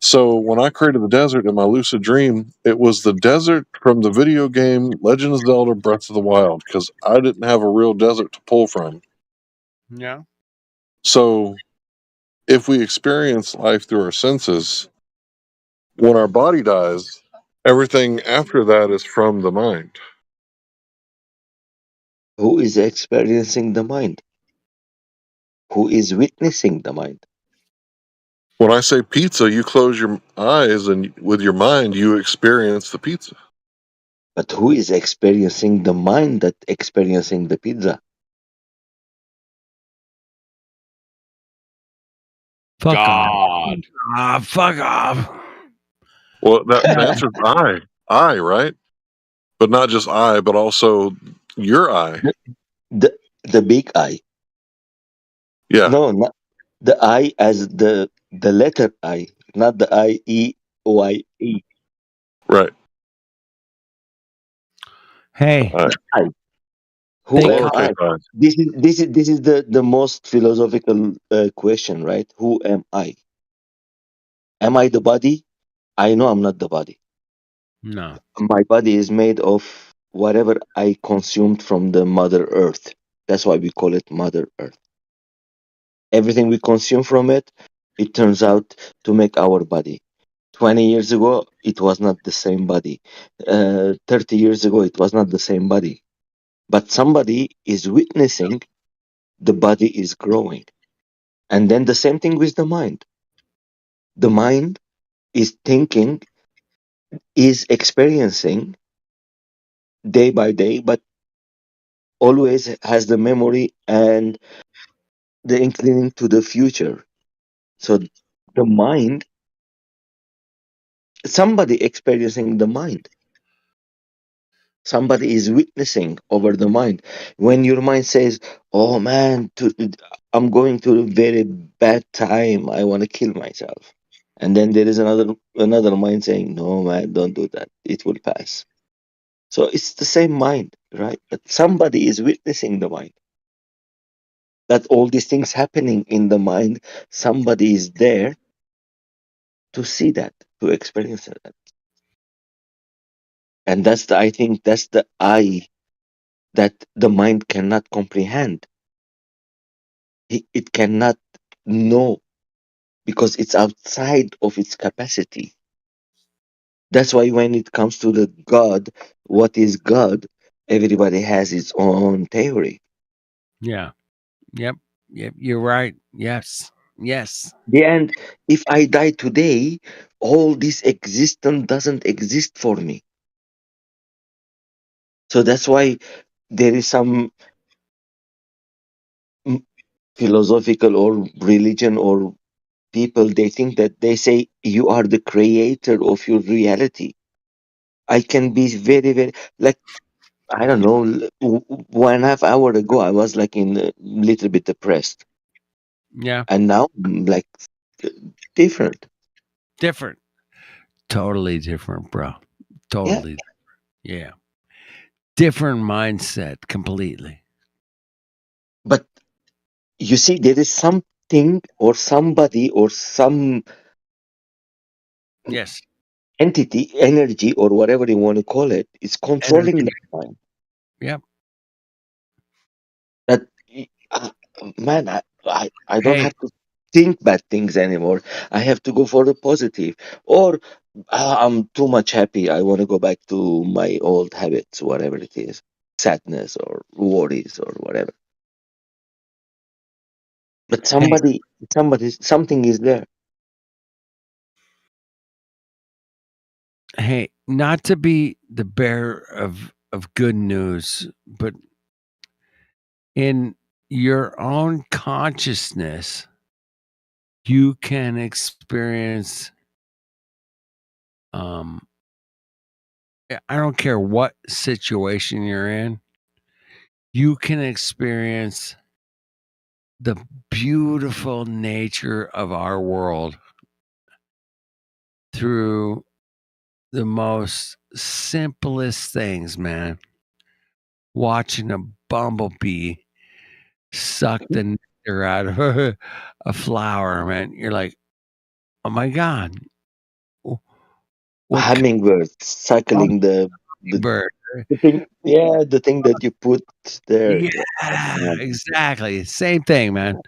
So when I created the desert in my lucid dream, it was the desert from the video game Legend of Zelda Breath of the Wild, because I didn't have a real desert to pull from. Yeah. So if we experience life through our senses, when our body dies, everything after that is from the mind. Who is experiencing the mind? Who is witnessing the mind? When I say pizza, you close your eyes and with your mind you experience the pizza. But who is experiencing the mind that experiencing the pizza? Fuck God. off. Fuck off. Well, the answer is I, right? But not just I, but also your eye. The big I. Yeah. No, not the I as the letter I, not the IEYE. Right. Hey. All right. I. Who They am call- I? This is the most philosophical question, right? Who am I? Am I the body? I know I'm not the body. No. My body is made of whatever I consumed from the Mother Earth. That's why we call it Mother Earth. Everything we consume from it, it turns out to make our body. 20 years ago, it was not the same body. 30 years ago, it was not the same body. But somebody is witnessing the body is growing. And then the same thing with the mind. The mind is thinking, is experiencing day by day, but always has the memory and the inclining to the future. So the mind somebody experiencing the mind. Somebody is witnessing over the mind. When your mind says, "Oh man, I'm going through a very bad time. I want to kill myself," and then there is another mind saying, "No man, don't do that. It will pass." So it's the same mind, right? But somebody is witnessing the mind. That all these things happening in the mind, somebody is there to see that, to experience that. And I think that's the I that the mind cannot comprehend. It cannot know because it's outside of its capacity. That's why when it comes to the God, what is God? Everybody has its own theory. Yeah. Yep. Yep. You're right. Yes. Yes. The end, if I die today, all this existence doesn't exist for me. So that's why there is some philosophical or religion or people, they think that they say you are the creator of your reality. I can be very, very, like, I don't know, 1.5 hour ago, I was like in a little bit depressed. Yeah. And now I'm like different. Different. Totally different, bro. Totally. Yeah. Different mindset completely. But you see, there is something or somebody or some Yes. entity, energy, or whatever you want to call it, is controlling that mind. Yep. That, uh, man, I don't Hey. have to think bad things anymore. I have to go for the positive. Or I'm too much happy. I want to go back to my old habits, whatever it is, sadness or worries or whatever. But something is there. Hey, not to be the bearer of good news, but in your own consciousness, you can experience I don't care what situation you're in, you can experience the beautiful nature of our world through the most simplest things, man. Watching a bumblebee suck the nectar out of a flower, man. You're like, oh my God. A hummingbird suckling the bird. thing, yeah, the thing that you put there. Yeah, exactly. Same thing, man.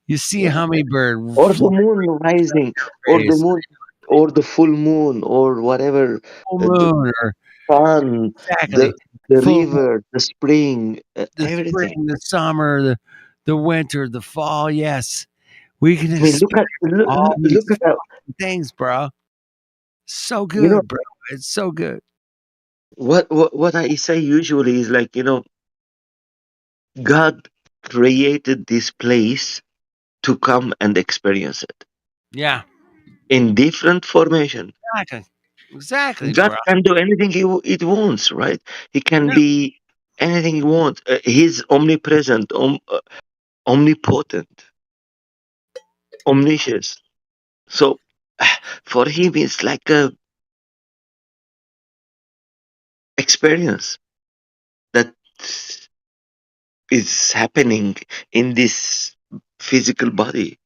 You see a hummingbird Or the moon rising, or the moon, or the full moon, or whatever. Full The moon or sun, exactly. the Full moon, river, the spring, the everything. spring, the summer, the winter, the fall. Yes, we can I mean, experience all these look at that. things, bro. So You know, good, bro. It's so good. what I say usually is like, God created this place to come and experience it Yeah, in different formation. exactly, God bro. can do anything it wants, right? He can Yeah. be anything he wants. He's omnipresent, omnipotent, omniscious. So for him, it's like a experience that is happening in this physical body,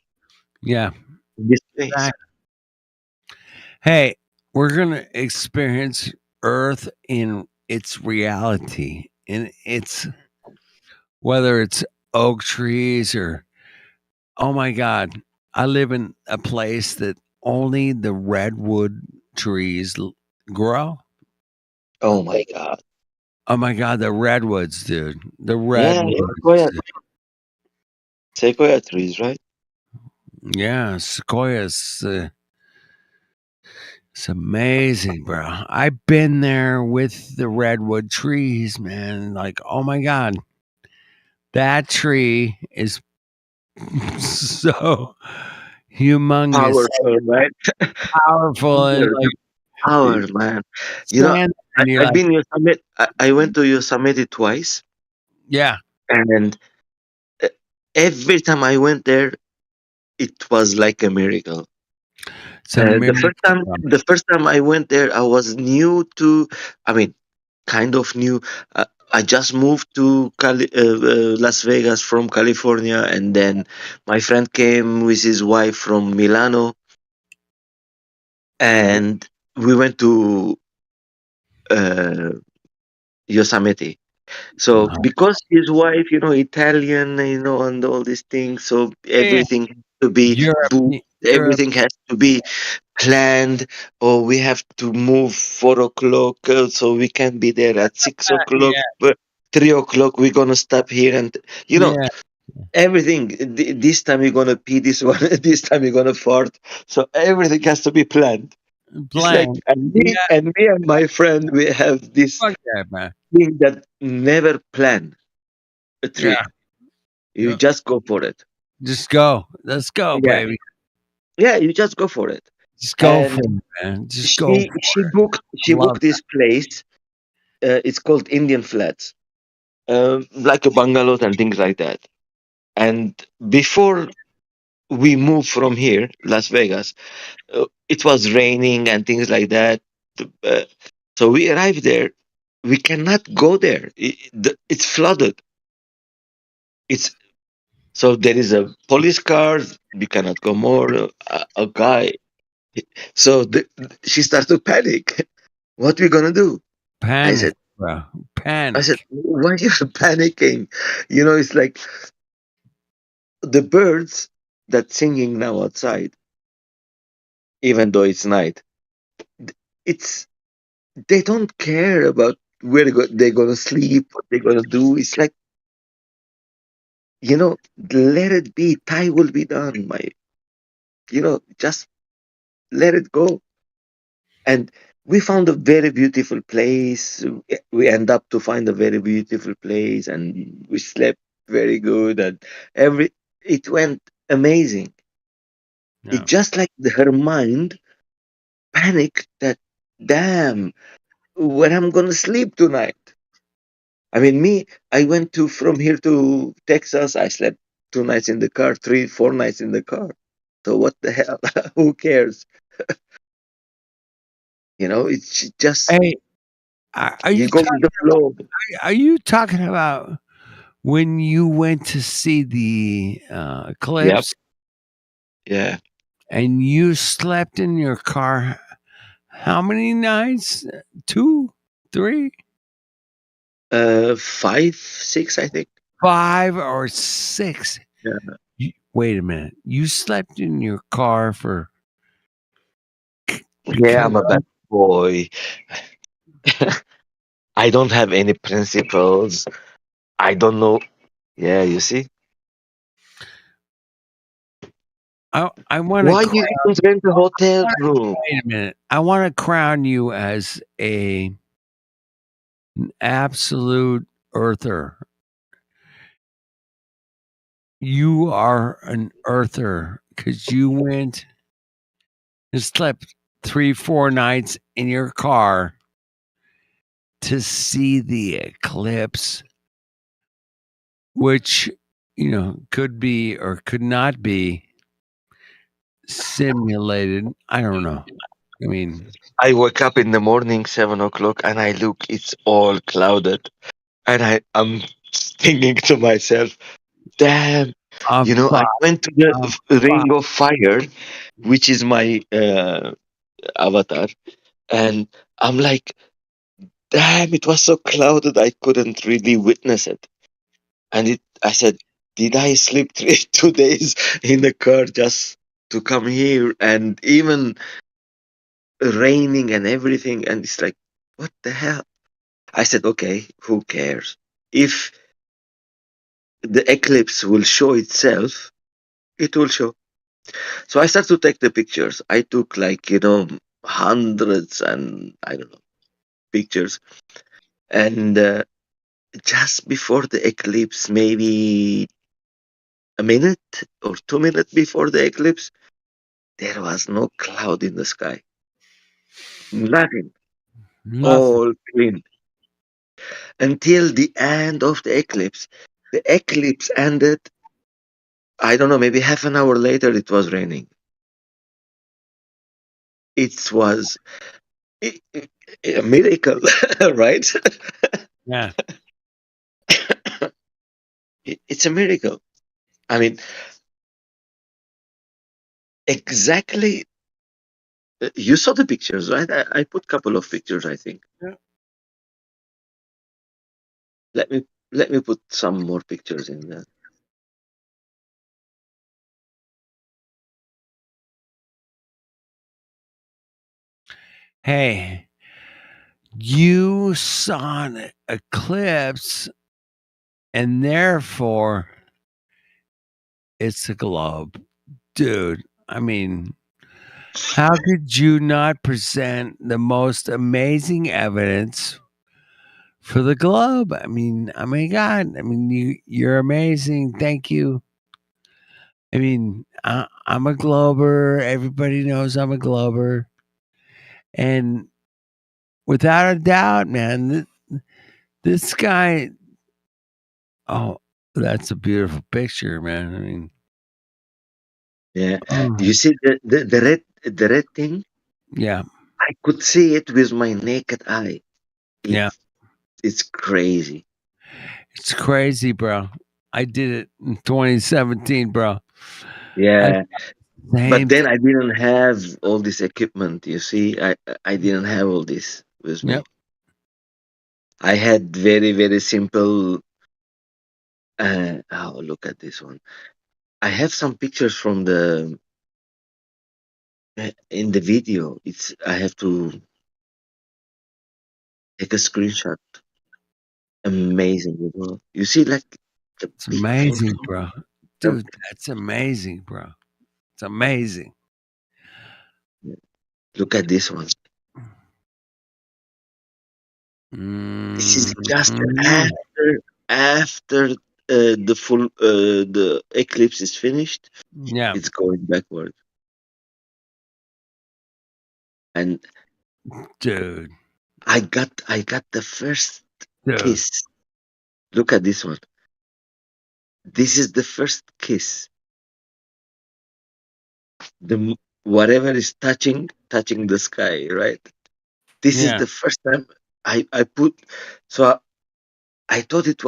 Yeah. this place. Exactly. Hey, we're gonna experience Earth in its reality, in its whether it's oak trees or oh my God, I live in a place that only the redwood trees grow. Oh my God. Oh my God, the redwoods, dude. The Yeah, redwoods. sequoia trees, right? Yeah, sequoias. It's amazing, bro. I've been there with the redwood trees, man. Like, oh my God, that tree is so humongous, Powerful, right? powerful, and like power, man. You know, Stand and you're I've like, been Yosemite. I went to Yosemite twice, yeah, and uh, every time I went there, it was like a miracle. it's a miracle. The first time I went there, I was new to. I mean, kind of new. I just moved to Las Vegas from California, and then my friend came with his wife from Milano, and we went to uh, Yosemite. So because his wife, Italian, and all these things, so everything has to be booked, Europe. everything has to be planned, or we have to move 4 o'clock, so we can be there at 6 o'clock. Yeah. But 3 o'clock we're gonna stop here, and Yeah. everything. This time you're gonna pee, this one, this time you're gonna fart. So everything has to be planned. It's like, Blank. and me and my friend, we have this Fuck that, man. thing that never plan a trip. Yeah. You Yeah. just go for it. Just go. Let's go, Yeah. baby. Yeah, you just go for it. Just go And for it, man. Just go. she booked this place. It's called Indian Flats, like a bungalows and things like that. And before we moved from here, Las Vegas, it was raining and things like that. Uh, so we arrived there. We cannot go there. It's flooded. It's so there is a police car. We cannot go more. A guy. So she started to panic. What we gonna do? I Panic, said, bro. I Panic. said, why are you panicking? It's like the birds that singing now outside, even though it's night. It's they don't care about where they're gonna sleep, what they're gonna do. It's like, let it be. Thai will be done. Just let it go. And we found a very beautiful place. We end up to find a very beautiful place, and we slept very good, and it went amazing. Yeah. It just like her mind panicked that, damn, where I'm gonna sleep tonight. I mean, I went from here to Texas. I slept 2 nights in the car, 4 nights in the car. So what the hell? Who cares? It's just Hey, are you you go with the flow. Are you talking about when you went to see the eclipse? Yeah. And you slept in your car how many nights? 2, 3? 5, 6, I think. 5 or 6. Yeah. Wait a minute. You slept in your car for Yeah, I'm a bad boy. I don't have any principles. I don't know. Yeah, you see? I want to Why you don't rent a hotel room? Wait a minute. I want to crown you as an absolute earther. You are an earther because you went and slept 3, 4 nights in your car to see the eclipse, which, could be or could not be simulated. I don't know. I mean, I wake up in the morning, 7 o'clock, and I look, it's all clouded. And I'm thinking to myself, damn, I went to the Ring of Fire, which is my avatar, and I'm like, damn, it was so clouded I couldn't really witness it. And I said, did I sleep 2 days in the car just to come here, and even raining and everything? And it's like, what the hell? I said, okay, who cares? If the eclipse will show itself, it will show. So I started to take the pictures. I took hundreds and I don't know pictures. And just before the eclipse, maybe a minute or 2 minutes before the eclipse, there was no cloud in the sky. Nothing. Nothing. All clean. Until the end of the eclipse. The eclipse ended, I don't know, maybe half an hour later it was raining. It was a miracle, right? Yeah. It's a miracle. I mean, exactly. You saw the pictures, right? I put a couple of pictures, I think. Yeah. Let me put some more pictures in there. Hey, you saw an eclipse, and therefore it's a globe. Dude, I mean, how could you not present the most amazing evidence for the globe? I mean, oh my God. I mean, you're amazing. Thank you. I mean, I'm a glober. Everybody knows I'm a glober. And without a doubt, man, this guy, oh, that's a beautiful picture, man. I mean, Yeah. oh, You see the red thing? yeah, I could see it with my naked eye. yeah. It's crazy. It's crazy, bro. I did it in 2017, bro. Yeah. Same But then I didn't have all this equipment, you see. I didn't have all this with me. Yep. I had very, very simple oh, look at this one. I have some pictures from the in the video. I have to take a screenshot. Amazing, you know. You see, like the It's big thing. amazing, bro. Dude, that's amazing, bro. It's amazing. Look at this one. This is just Mhm. after the full the eclipse is finished. Yeah. It's going backward. And Dude, I got the first dude. kiss. Look at this one. This is the first kiss. Whatever is touching the sky, right? This is Yeah. the first time I put. So I thought it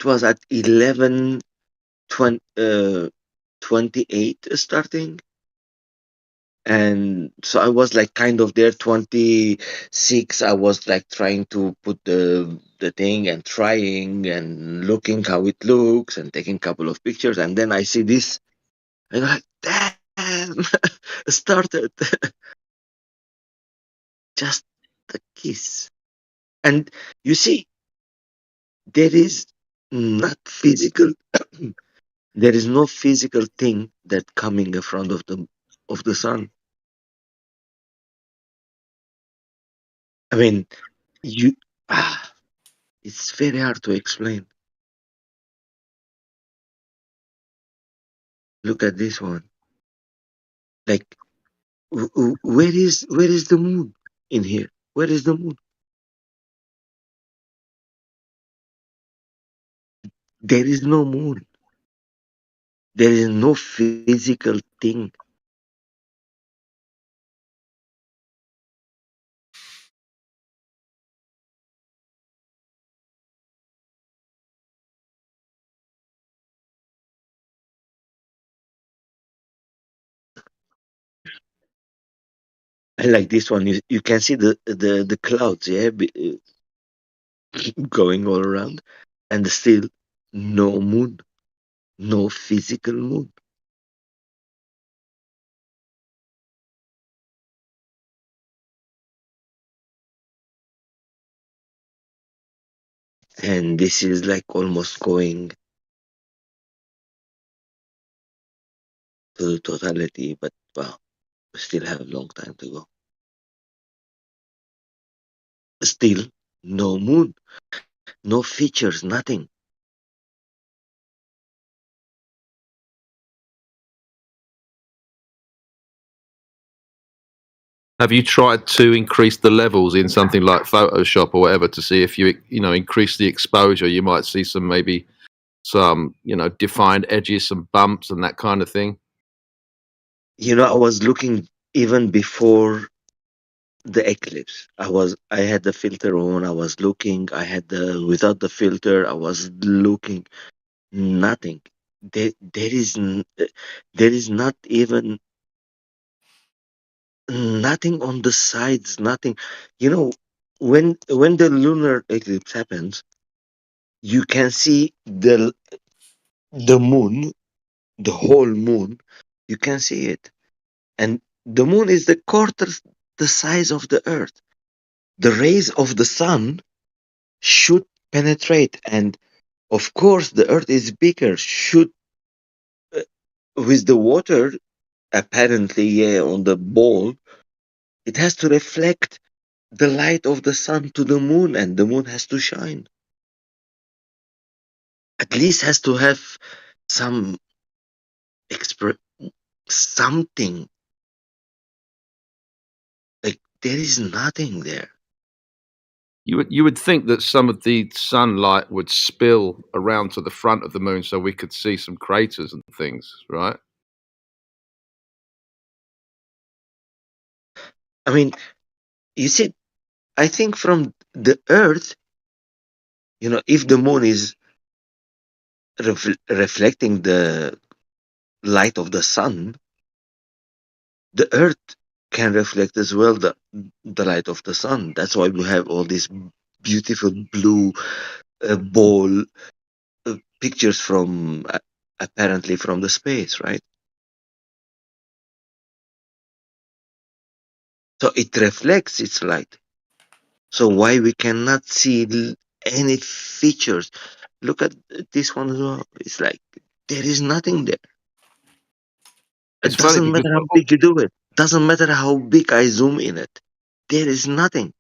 was at 11:28 starting, and so I was like kind of there 26. I was like trying to put the thing and trying and looking how it looks and taking a couple of pictures, and then I see this, and I'm like, damn, started. Just the kiss. And you see, there is not physical there is no physical thing that coming in front of the sun. I mean, you it's very hard to explain. Look at this one. Like where is the moon in here? Where is the moon? There is no moon. There is no physical thing. I like this one. You can see the clouds, yeah, going all around, and still no moon, no physical moon. And this is like almost going to the totality, but well, we still have a long time to go. Still no moon, no features, nothing. Have you tried to increase the levels in something like Photoshop or whatever to see if you increase the exposure? You might see some defined edges, some bumps, and that kind of thing. I was looking even before the eclipse. I had the filter on. I was looking. I had without the filter. I was looking. Nothing. There is not even nothing on the sides. Nothing. When the lunar eclipse happens, you can see the moon, the whole moon. You can see it, and the moon is the quarter the size of the Earth. The rays of the sun should penetrate, and of course the Earth is bigger. Should with the water apparently on the ball, it has to reflect the light of the sun to the moon, and the moon has to shine. At least has to have some something. Like there is nothing there. You would think that some of the sunlight would spill around to the front of the moon so we could see some craters and things, right? I mean, you see, I think from the Earth, if the moon is reflecting the light of the sun, the Earth can reflect as well the light of the sun. That's why we have all these beautiful blue ball pictures from apparently from the space, right? So it reflects its light. So why we cannot see any features? Look at this one as well. It's like there is nothing there. It's It doesn't funny matter how big you do it. Doesn't matter how big I zoom in it. There is nothing.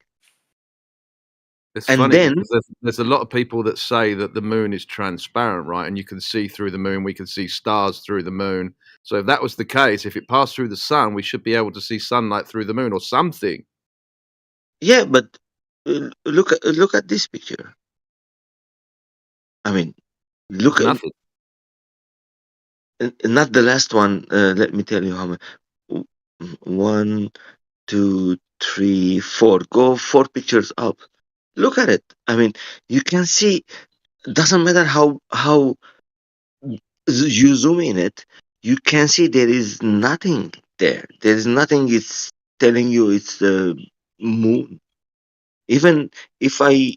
It's And funny then because there's a lot of people that say that the moon is transparent, right? And you can see through the moon. We can see stars through the moon. So if that was the case, if it passed through the sun, we should be able to see sunlight through the moon or something. yeah, but look at this picture. I mean, look There's at nothing. not the last one. Let me tell you how many. 1, 2, 3, 4. Go 4 pictures up. Look at it. I mean, you can see. Doesn't matter how you zoom in it. You can see there is nothing there. There is nothing. It's telling you it's the moon. Even if I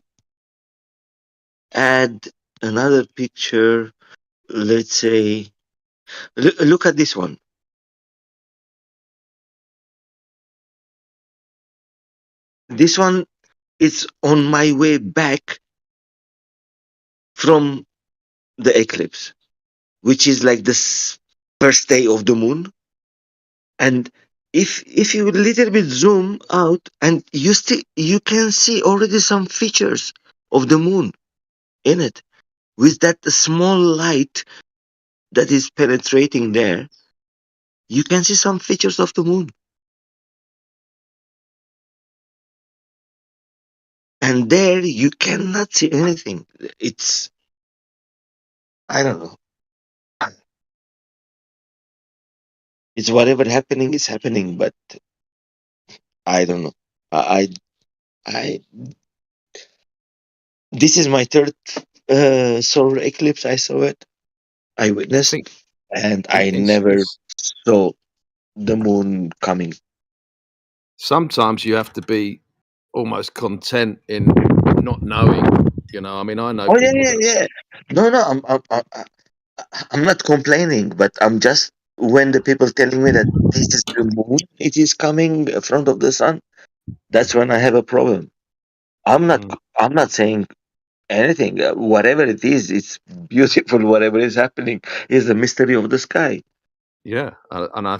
add another picture, let's say, look at this one. This one is on my way back from the eclipse, which is like the first day of the moon. And if you little bit zoom out, and you can see already some features of the moon in it, with that small light that is penetrating there. You can see some features of the moon. And there you cannot see anything. It's, I don't know. It's whatever happening is happening, but I don't know. I this is my third solar eclipse. I saw it. I witnessed, and I never saw the moon coming. Sometimes you have to be almost content in not knowing. I mean, I know Oh yeah, people yeah, that yeah. No, I'm not complaining, but I'm just when the people telling me that this is the moon, it is coming in front of the sun. That's when I have a problem. I'm not saying anything. Whatever it is, it's beautiful. Whatever is happening is the mystery of the sky. Yeah, and I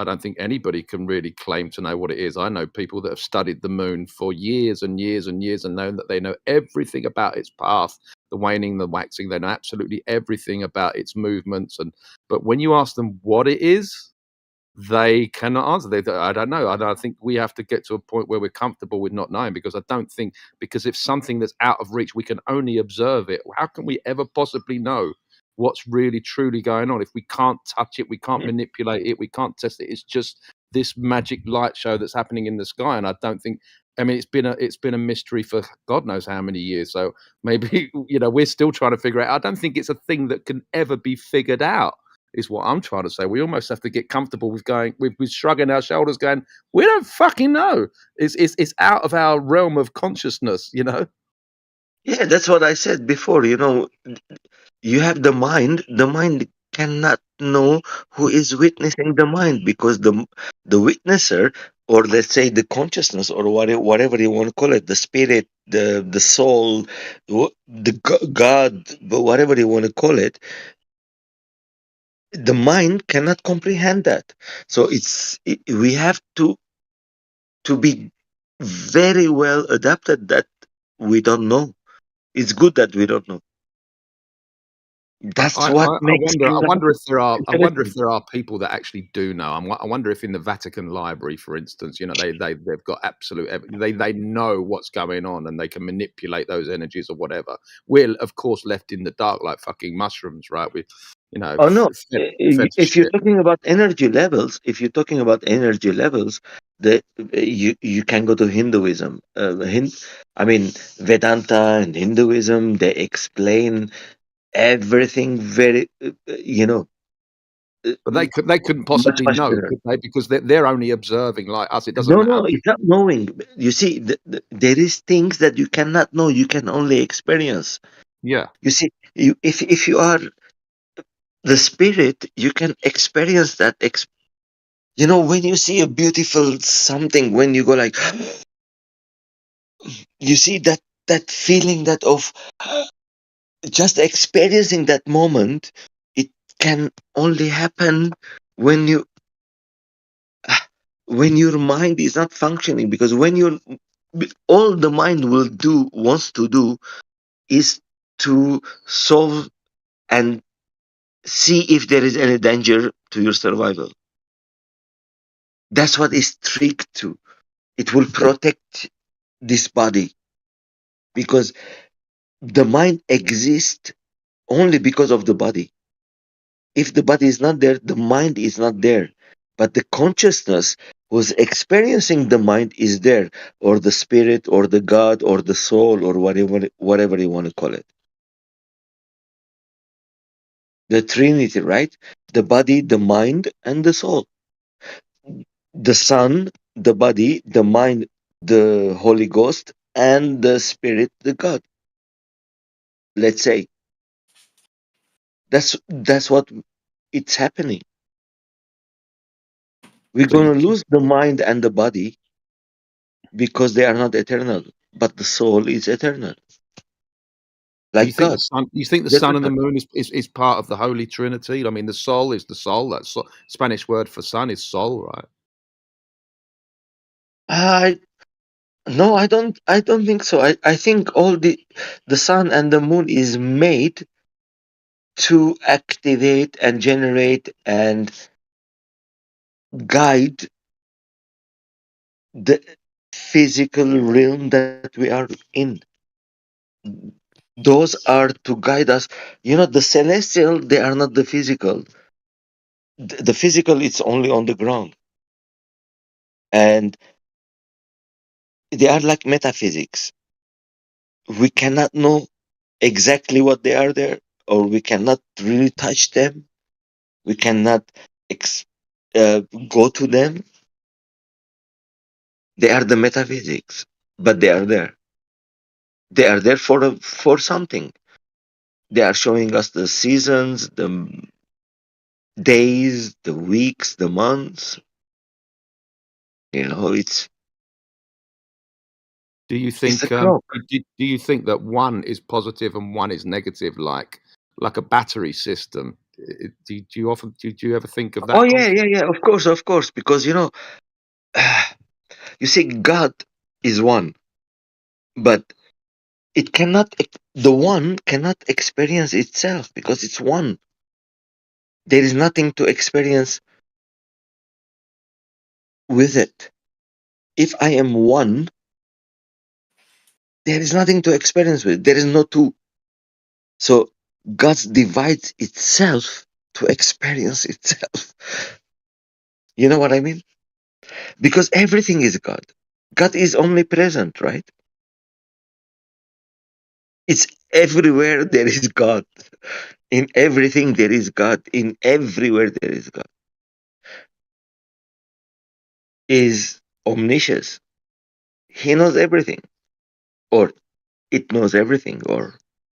don't think anybody can really claim to know what it is. I know people that have studied the moon for years and years and years and known that they know everything about its path, the waning, the waxing. They know absolutely everything about its movements. But when you ask them what it is, they cannot answer. I don't know. I think we have to get to a point where we're comfortable with not knowing, because I don't think, because if something that's out of reach, we can only observe it. How can we ever possibly know what's really truly going on if we can't touch it, we can't manipulate it, we can't test it? It's just this magic light show that's happening in the sky, and I don't think. I mean, it's been a mystery for God knows how many years. So maybe we're still trying to figure it out. I don't think it's a thing that can ever be figured out, is what I'm trying to say. We almost have to get comfortable with going, with shrugging our shoulders, going, we don't fucking know. It's out of our realm of consciousness, Yeah, that's what I said before. You have the mind. The mind cannot know who is witnessing the mind, because the witnesser, or let's say the consciousness, or whatever you want to call it, the spirit, the soul, God, but whatever you want to call it, the mind cannot comprehend that. So we have to be very well adapted that we don't know. It's good that we don't know. That's what makes I wonder if there are interesting. people that actually do know. I wonder if in the Vatican Library, for instance, they've got absolute they know what's going on, and they can manipulate those energies or whatever. We're of course left in the dark like fucking mushrooms, right? We Oh no! fed If you're shit. talking about energy levels, you can go to Hinduism. I mean, Vedanta and Hinduism, they explain everything very, But they couldn't much possibly know, better. could they? Because they're only observing like us. It doesn't No, matter. it's not knowing. You see, there is things that you cannot know. You can only experience. Yeah. You see, if you are the spirit, you can experience that. When you see a beautiful something, when you go like, you see that feeling that of just experiencing that moment. It can only happen when your mind is not functioning, because all the mind wants to do is to solve and see if there is any danger to your survival. That's what is tricked to. It will protect this body, because the mind exists only because of the body. If the body is not there, the mind is not there. But the consciousness who's experiencing the mind is there, or the spirit, or the God, or the soul, or whatever you want to call it. The Trinity, right? The body, the mind, and the soul. The Son, the body, the mind, the Holy Ghost, and the Spirit, the God. Let's say. That's what it's happening. We're So going to lose the mind and the body because they are not eternal, but the soul is eternal. Do you Like think God. the sun and the moon is part of the Holy Trinity? I mean, the soul is the soul. That's Spanish word for sun is sol, right? No, I don't think so. I think all the sun and the moon is made to activate and generate and guide the physical realm that we are in. Those are to guide us. The celestial, they are not the physical. The physical is only on the ground. And they are like metaphysics. We cannot know exactly what they are there, or we cannot really touch them. We cannot go to them. They are the metaphysics, but they are there. They are there for something. They are showing us the seasons, the days, the weeks, the months. It's Do you think a clock. do you think that one is positive and one is negative, like a battery system? Do you ever think of that? Oh yeah. Of course. Because you see, God is one, but the one cannot experience itself because it's one. There is nothing to experience with it. If I am one, there is nothing to experience with. There is no two. So God divides itself to experience itself. You know what I mean? Because everything is God. God is omnipresent, right? It's everywhere there is God. In everything there is God. In everywhere there is God. Is omniscious. He knows everything. Or it knows everything. Or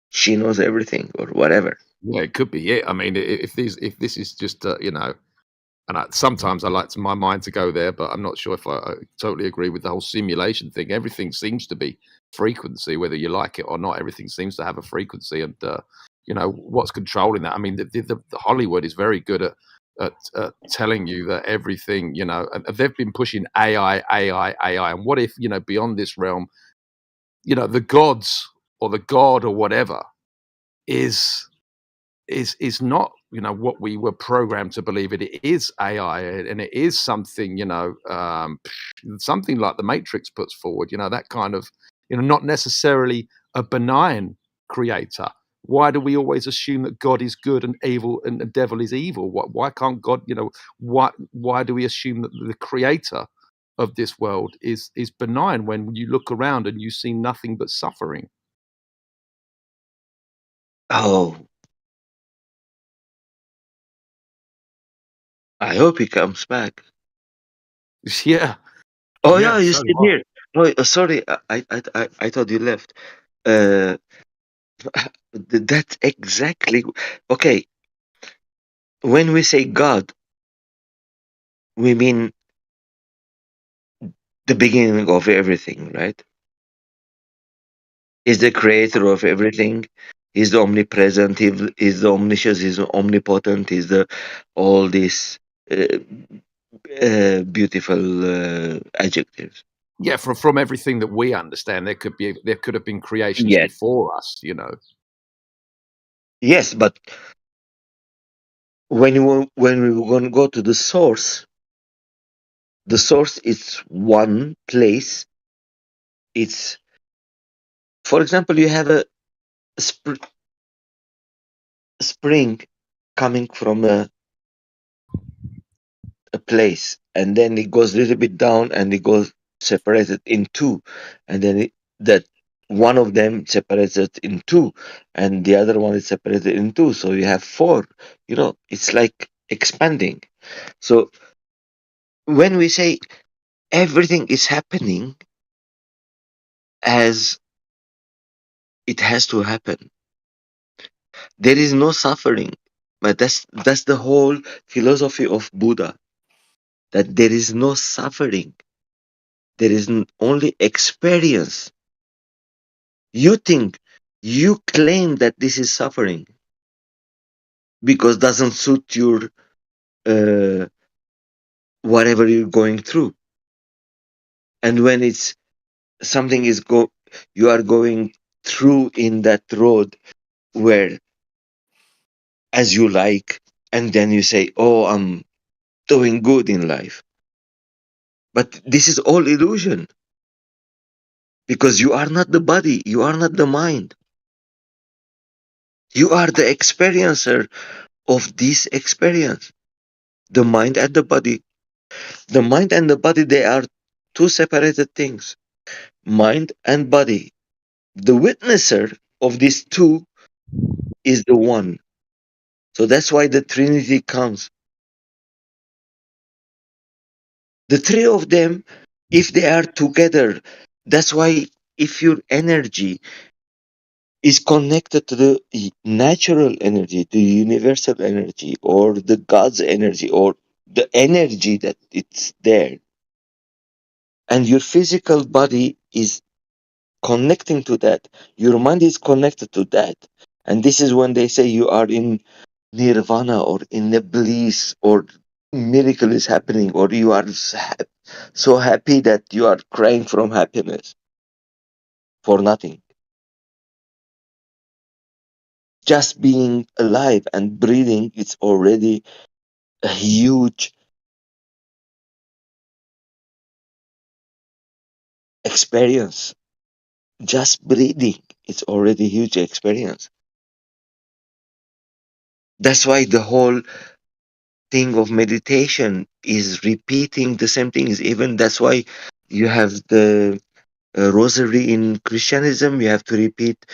she knows everything. Or whatever. Yeah, it could be it. I mean, if this is just you know, and sometimes I like my mind to go there, but I'm not sure if I totally agree with the whole simulation thing. Everything seems to be frequency, whether you like it or not. Everything seems to have a frequency, and you know what's controlling that. I mean, the Hollywood is very good at telling you that everything, you know, and they've been pushing AI, and what if, you know, beyond this realm, you know, the gods or the god or whatever is not, you know, what we were programmed to believe it. It is AI, and it is something, you know, something like the Matrix puts forward, you know, that kind of, you know, not necessarily a benign creator. Why do we always assume that God is good and evil and the devil is evil? Why can't God, you know, why do we assume that the creator of this world is benign when you look around and you see nothing but suffering? Oh, I hope he comes back. Yeah. Oh Yeah, yeah, you so still do I. here? Oh, sorry, I thought you left. That's exactly okay. When we say God, we mean the beginning of everything, right? He's the creator of everything. He's the omnipresent. He's the omniscient. He's the omnipotent. He's the all these beautiful adjectives. Yeah, from everything that we understand, there could have been creations Yes. before us, you know. Yes, but when we going to go to the source is one place. It's, for example, you have a spring coming from a place, and then it goes a little bit down, and it goes separated in two, and then that one of them separated in two, and the other one is separated in two. So you have four. You know, it's like expanding. So when we say everything is happening as it has to happen, there is no suffering. But that's the whole philosophy of Buddha, that there is no suffering. There is only experience. You think, you claim that this is suffering because doesn't suit your whatever you're going through. And when it's something is you are going through in that road where as you like, and then you say, oh, I'm doing good in life. But this is all illusion, because you are not the body, you are not the mind. You are the experiencer of this experience, the mind and the body. The mind and the body, they are two separated things. Mind and body. The witnesser of these two is the one. So that's why the Trinity comes. The three of them, if they are together, that's why if your energy is connected to the natural energy, the universal energy, or the God's energy, or the energy that it's there, and your physical body is connecting to that, your mind is connected to that, and this is when they say you are in nirvana or in the bliss, or miracle is happening, or you are so happy that you are crying from happiness for nothing. Just being alive and breathing, it's already a huge experience. Just breathing, it's already huge experience. That's why the whole thing of meditation is repeating the same things. Even that's why you have the rosary in Christianism. You have to repeat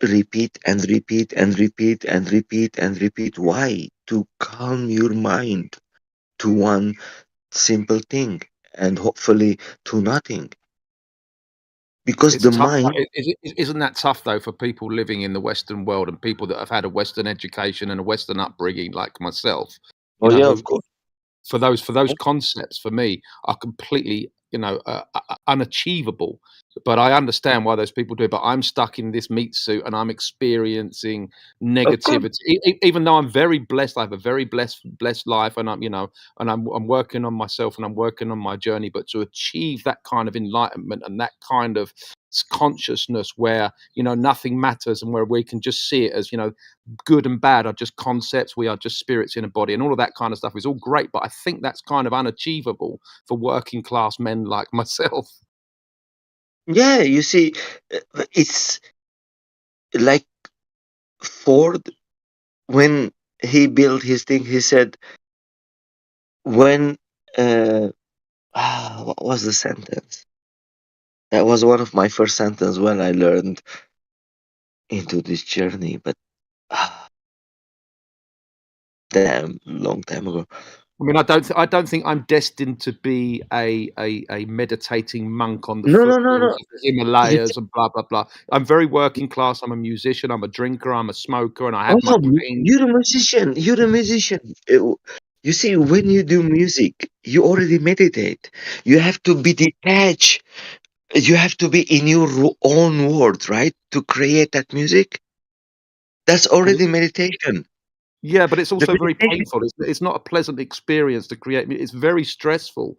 and repeat and repeat and repeat and repeat. Why? To calm your mind to one simple thing and hopefully to nothing. Because It's the tough. mind, Isn't that tough though for people living in the Western world and people that have had a Western education and a Western upbringing like myself? You oh know, yeah, who of course. for those concepts for me are completely unachievable. But I understand why those people do it. But I'm stuck in this meat suit and I'm experiencing Of course. negativity. Even though I'm very blessed, I have a very blessed life, and I'm working on myself and I'm working on my journey. But to achieve that kind of enlightenment and that kind of consciousness where nothing matters and where we can just see it as good and bad are just concepts, we are just spirits in a body, and all of that kind of stuff is all great, but I think that's kind of unachievable for working class men like myself. Yeah, you see, it's like Ford, when he built his thing, he said, when, what was the sentence? That was one of my first sentences when I learned into this journey, but damn, long time ago. I mean, I don't think I'm destined to be a meditating monk on the No, foothills no, no, no. of the Himalayas and blah blah blah. I'm very working class. I'm a musician. I'm a drinker. I'm a smoker, and I have my pain. You're a musician. You're a musician. You see, when you do music, you already meditate. You have to be detached. You have to be in your own world, right? To create that music. That's already meditation. Yeah, but it's The also very meditation. painful. It's not a pleasant experience to create. It's very stressful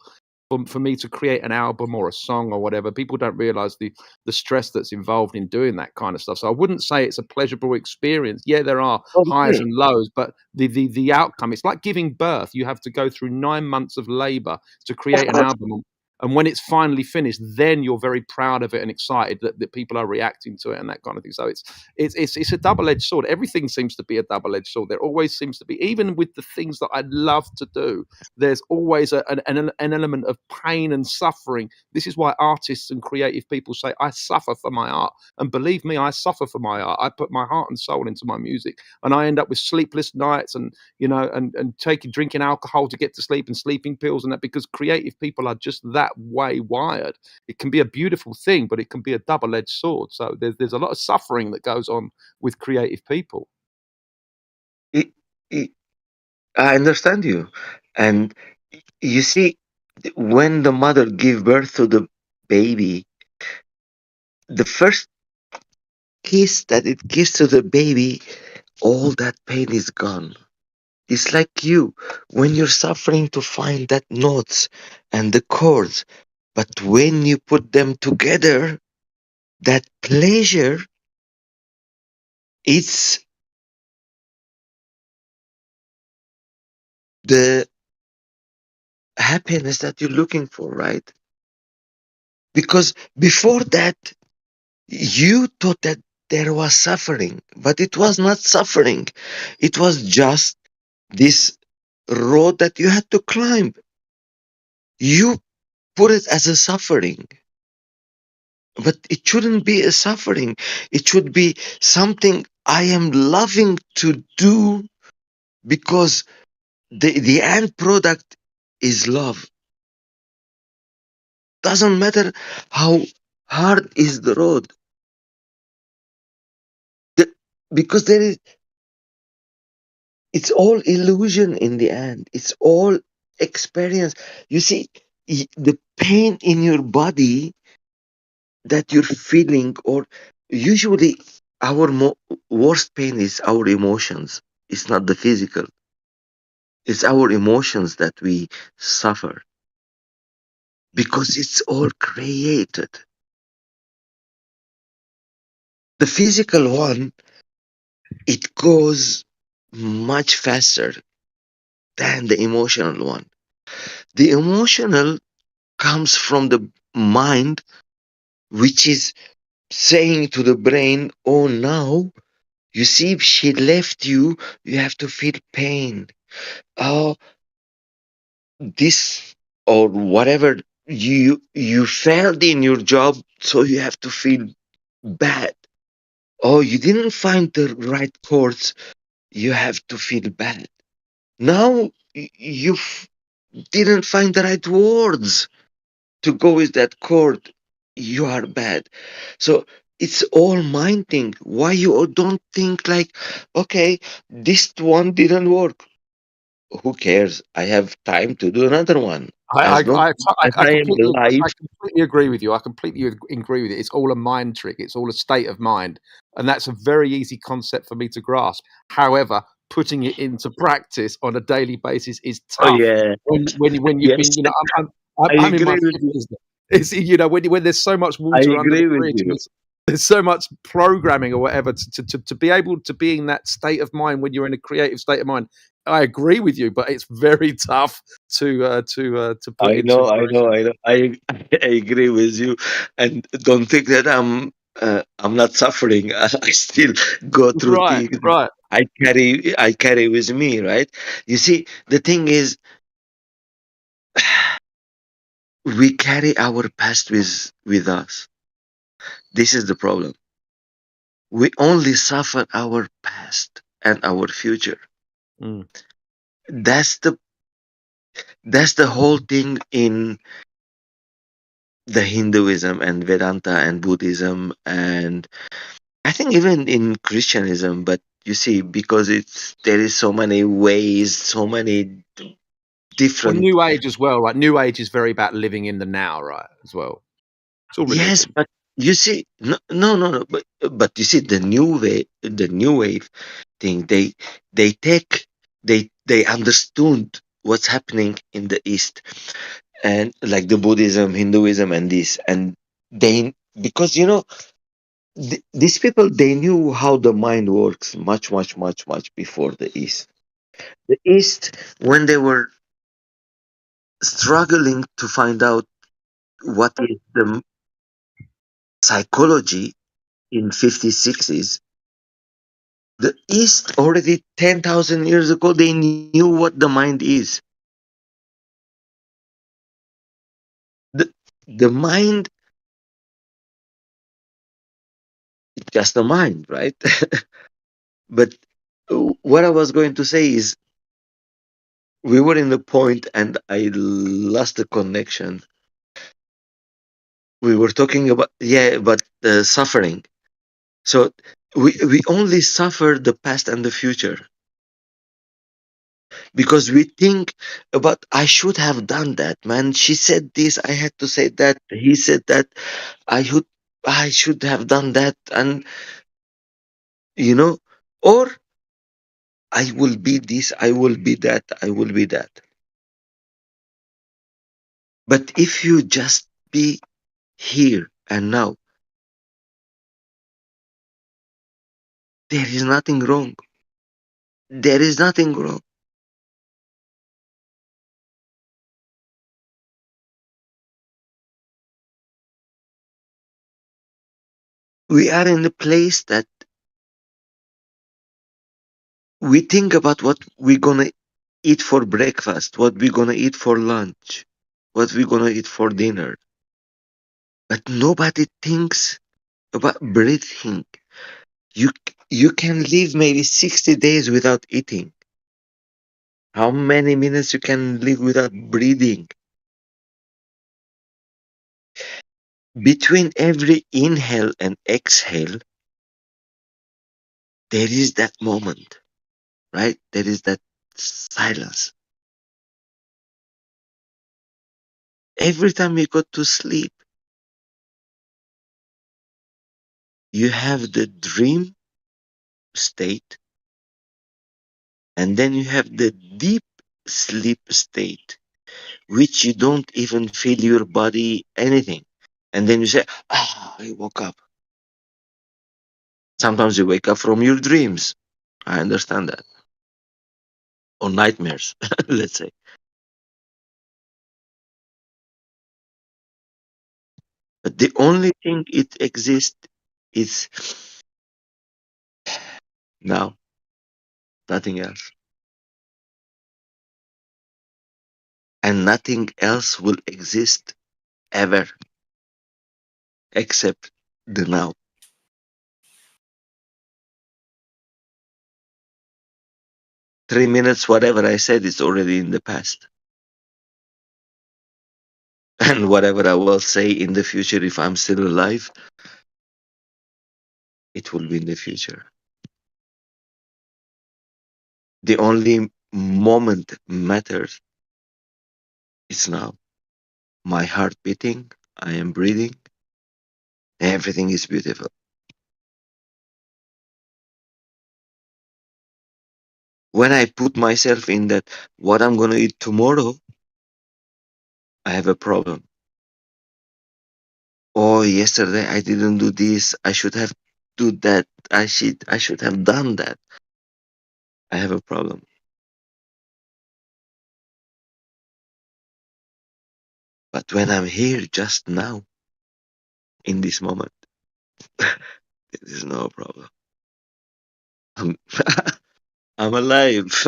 for me to create an album or a song or whatever. People don't realize the stress that's involved in doing that kind of stuff. So I wouldn't say it's a pleasurable experience. Yeah, there are highs Okay. and lows, but the outcome, it's like giving birth. You have to go through 9 months of labor to create an album. And when it's finally finished, then you're very proud of it and excited that people are reacting to it and that kind of thing. So it's a double-edged sword. Everything seems to be a double-edged sword. There always seems to be, even with the things that I love to do, there's always an element of pain and suffering. This is why artists and creative people say, I suffer for my art. And believe me, I suffer for my art. I put my heart and soul into my music, and I end up with sleepless nights and drinking alcohol to get to sleep and sleeping pills and that, because creative people are just that way wired. It can be a beautiful thing, but it can be a double-edged sword. So there's a lot of suffering that goes on with creative people. I understand you. And you see, when the mother give birth to the baby, the first kiss that it gives to the baby, all that pain is gone. It's like you, when you're suffering to find that notes and the chords, but when you put them together, that pleasure, it's the happiness that you're looking for, right? Because before that, you thought that there was suffering, but it was not suffering. It was just this road that you had to climb. You put it as a suffering, but it shouldn't be a suffering. It should be something I am loving to do, because the end product is love. Doesn't matter how hard is the road. Because it's all illusion in the end. It's all experience. You see, the pain in your body that you're feeling, or usually our worst pain is our emotions. It's not the physical. It's our emotions that we suffer, because it's all created. The physical one, it goes much faster than the emotional one. The emotional comes from the mind which is saying to the brain, oh, now you see, if she left you, you have to feel pain. Oh, this or whatever you failed in your job, so you have to feel bad. Oh, you didn't find the right chords, you have to feel bad. Now you didn't find the right words to go with that chord, you are bad. So it's all mind thing. Why you don't think like, okay, this one didn't work. Who cares? I have time to do another one. I, As long as I am alive. I completely agree with you. I completely agree with it. It's all a mind trick. It's all a state of mind, and that's a very easy concept for me to grasp. However, putting it into practice on a daily basis is Oh tough. yeah. When you've been, Yes. I'm in my agree with you. 50s. It's when there's so much I water under the agree with bridge, and you. there's so much programming or whatever to be able to be in that state of mind when you're in a creative state of mind. I agree with you, but it's very tough to put I into know, I know, I know. I agree with you, and don't think that I'm not suffering. I still go through right, things. right. I carry with me, right? You see, the thing is, we carry our past with us. This is the problem. We only suffer our past and our future. Mm. That's the whole thing in the Hinduism and Vedanta and Buddhism, and I think even in Christianism. But you see, because there is so many ways, so many Well, different. New Age as well, right? New Age is very about living in the now, right? As well. It's all related. Yes, but you see, no. But you see, the new wave thing. They understood what's happening in the East, and like the Buddhism, Hinduism, and this, and they, because these people, they knew how the mind works much before the East. The East, when they were struggling to find out what is the psychology in 50s, 60s, the East already 10,000 years ago, they knew what the mind is. The mind, it's just a mind, right? But what I was going to say is, we were in the point and I lost the connection. We were talking about, but suffering. So we only suffer the past and the future because we think about, I should have done that, man. She said this, I had to say that. He said that, I should have done that, and or I will be this, I will be that, I will be that. But if you just be here and now, there is nothing wrong. There is nothing wrong. We are in a place that we think about what we're gonna eat for breakfast, what we're gonna eat for lunch, what we're gonna eat for dinner. But nobody thinks about breathing. You can live maybe 60 days without eating. How many minutes you can live without breathing? Between every inhale and exhale, there is that moment, right? There is that silence. Every time you go to sleep, you have the dream state, and then you have the deep sleep state, which you don't even feel your body anything. And then you say, I woke up. Sometimes you wake up from your dreams. I understand that. Or nightmares, let's say. But the only thing it exists is now, nothing else. And nothing else will exist ever except the now. Three minutes, whatever I said, is already in the past. And whatever I will say in the future, if I'm still alive, it will be in the future. The only moment matters is now. My heart beating, I am breathing, everything is beautiful. When I put myself in that, what I'm going to eat tomorrow, I have a problem. Oh, yesterday I didn't do this. I should have do that. I should have done that. I have a problem. But when I'm here just now, in this moment, there is no problem. I'm, I'm alive.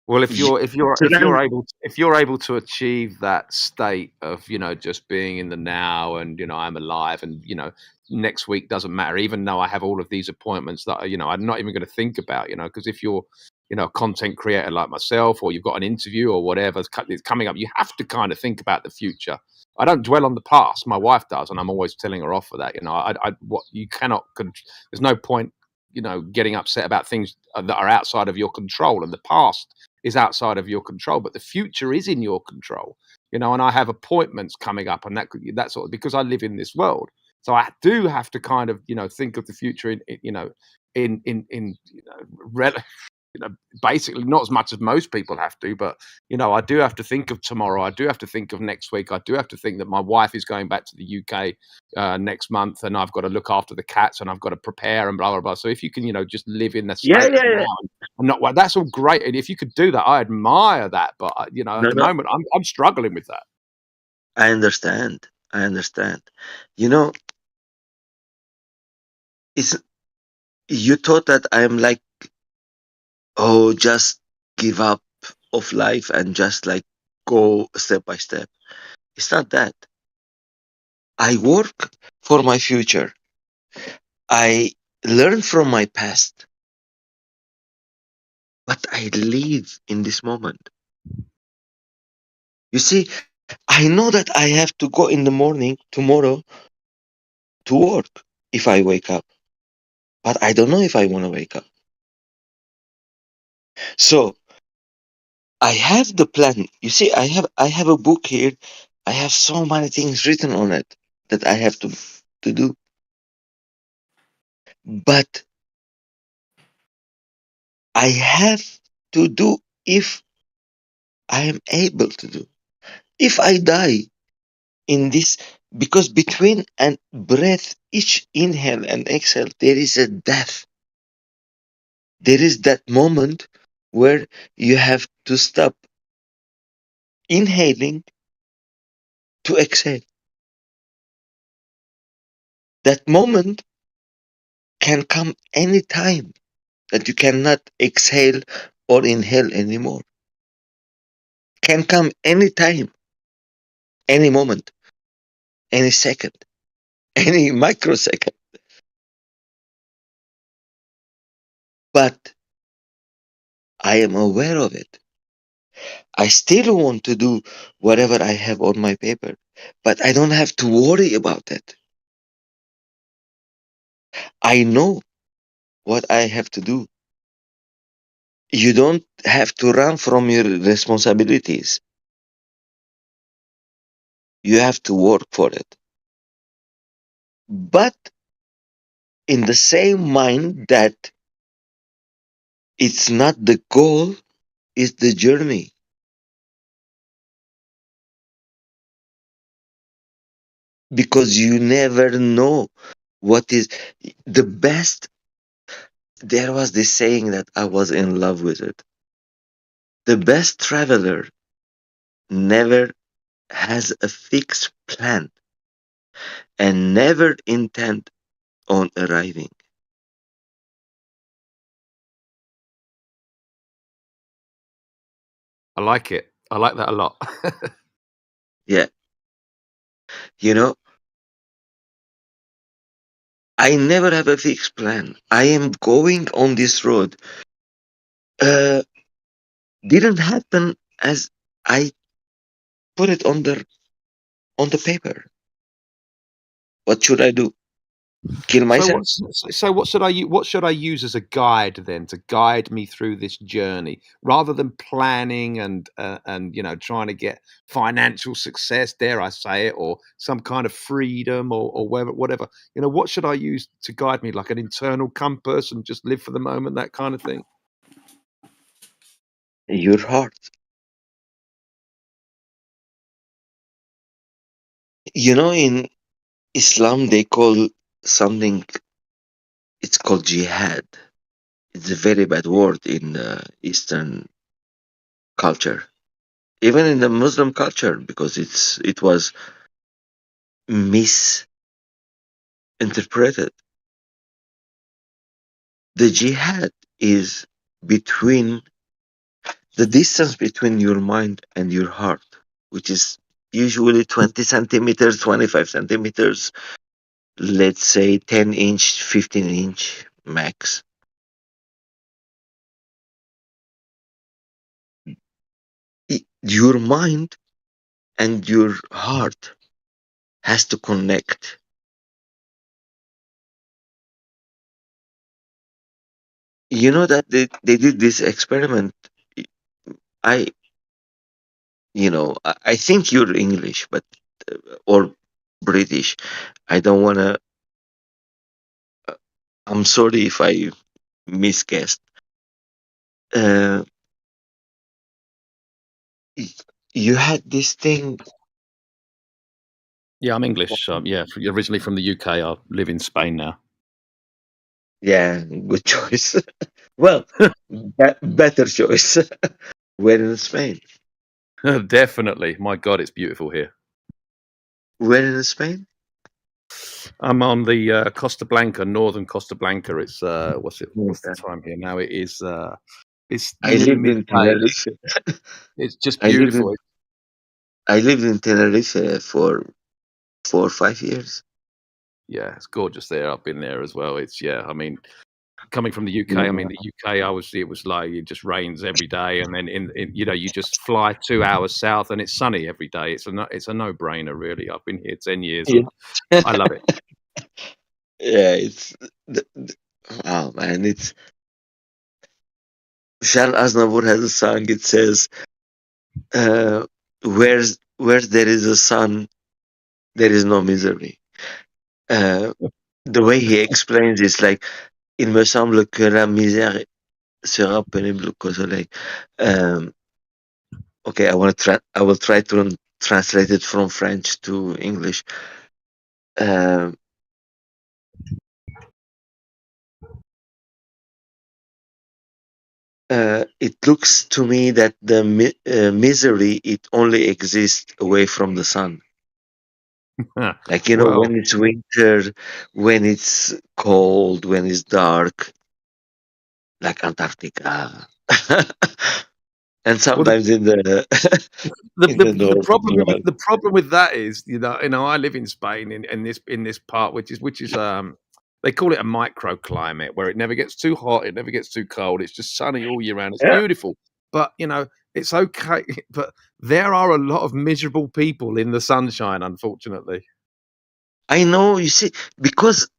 Well, if you're So then, if you're able to achieve that state of just being in the now and I'm alive and next week doesn't matter, even though I have all of these appointments that I'm not even going to think about, because if you're a content creator like myself, or you've got an interview or whatever is coming up, you have to kind of think about the future. I don't dwell on the past. My wife does, and I'm always telling her off for that. What you cannot. There's no point, getting upset about things that are outside of your control, and the past is outside of your control, but the future is in your control. And I have appointments coming up, and that sort of, because I live in this world, so I do have to kind of think of the future basically not as much as most people have to, but I do have to think of tomorrow. I do have to think of next week. I do have to think that my wife is going back to the UK next month, and I've got to look after the cats, and I've got to prepare, and blah blah blah. So if you can, just live in the state of now, and not, well, that's all great. And if you could do that, I admire that. But at the moment, I'm struggling with that. I understand. You thought that I'm like, oh, just give up of life and just like go step by step. It's not that. I work for my future. I learn from my past. But I live in this moment. You see, I know that I have to go in the morning tomorrow to work if I wake up. But I don't know if I want to wake up. So I have the plan. You see, I have a book here. I have so many things written on it that I have to do. But I have to do if I am able to do. If I die in this, because between and breath, each inhale and exhale, there is a death. There is that moment where you have to stop inhaling to exhale. That moment can come any time that you cannot exhale or inhale anymore. Can come any time, any moment, any second, any microsecond. But I am aware of it. I still want to do whatever I have on my paper, but I don't have to worry about it. I know what I have to do. You don't have to run from your responsibilities. You have to work for it. But in the same mind that it's not the goal, it's the journey. Because you never know what is the best. There was this saying that I was in love with it. The best traveler never has a fixed plan and never intend on arriving. I like it. I like that a lot. Yeah. You know, I never have a fixed plan. I am going on this road. Didn't happen as I put it on the paper. What should I do? Kill So myself? what should I use as a guide then to guide me through this journey, rather than planning and trying to get financial success, dare I say it, or some kind of freedom or whatever. What should I use to guide me, like an internal compass, and just live for the moment, that kind of thing? Your heart. In Islam, they call something, it's called jihad. It's a very bad word in Eastern culture, even in the Muslim culture, because it was misinterpreted. The jihad is between the distance between your mind and your heart, which is usually 20 centimeters, 25 centimeters, let's say 10 inch, 15 inch max. Your mind and your heart has to connect. You know that they did this experiment. I I think you're English, but or British. I don't wanna. I'm sorry if I misguessed. Uh, you had this thing. Yeah, I'm English. Originally from the UK. I live in Spain now. Yeah, good choice. Well, better choice. Where in Spain? Definitely. My God, it's beautiful here. Where in Spain? I'm on the Costa Blanca, northern Costa Blanca. It's what's the Okay. time here now? It's I nearly lived in midday. Tenerife. It's just I lived in beautiful. I lived in Tenerife for 4 or 5 years. Yeah, it's gorgeous there. I've been there as well. I mean, coming from the UK, Yeah. the UK, it was like it just rains every day, and then you just fly 2 hours south, and it's sunny every day. It's a no-brainer, really. I've been here 10 years, and I love it. Yeah, oh man, it's Charles Aznavour has a song. It says, "Where there is a sun, there is no misery." The way he explains it's like, il me semble que la misère sera pénible qu'au soleil. Okay, I will try to translate it from French to English. It looks to me that the misery, it only exists away from the sun. Like, Well, when it's winter, when it's cold, when it's dark, like Antarctica. And sometimes in the in the the north as problem well. the problem with that is, I live in Spain in this part, which is they call it a microclimate, where it never gets too hot, it never gets too cold. It's just sunny all year round. It's Yeah. beautiful, but it's okay. But there are a lot of miserable people in the sunshine, unfortunately. I know, you see, because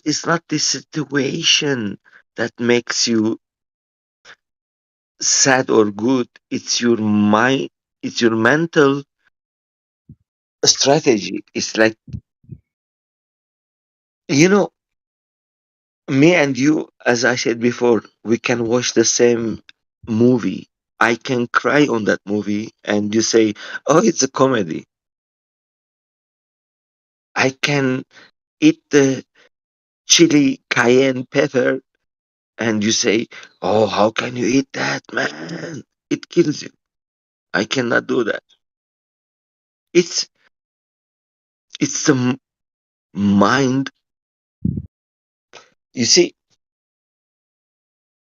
it's not the situation that makes you sad or good. It's your mind, it's your mental strategy. It's like, me and you, as I said before, we can watch the same movie. I can cry on that movie, and you say, "Oh, it's a comedy." I can eat the chili cayenne pepper, and you say, "Oh, how can you eat that, man? It kills you." I cannot do that. It's the mind. You see,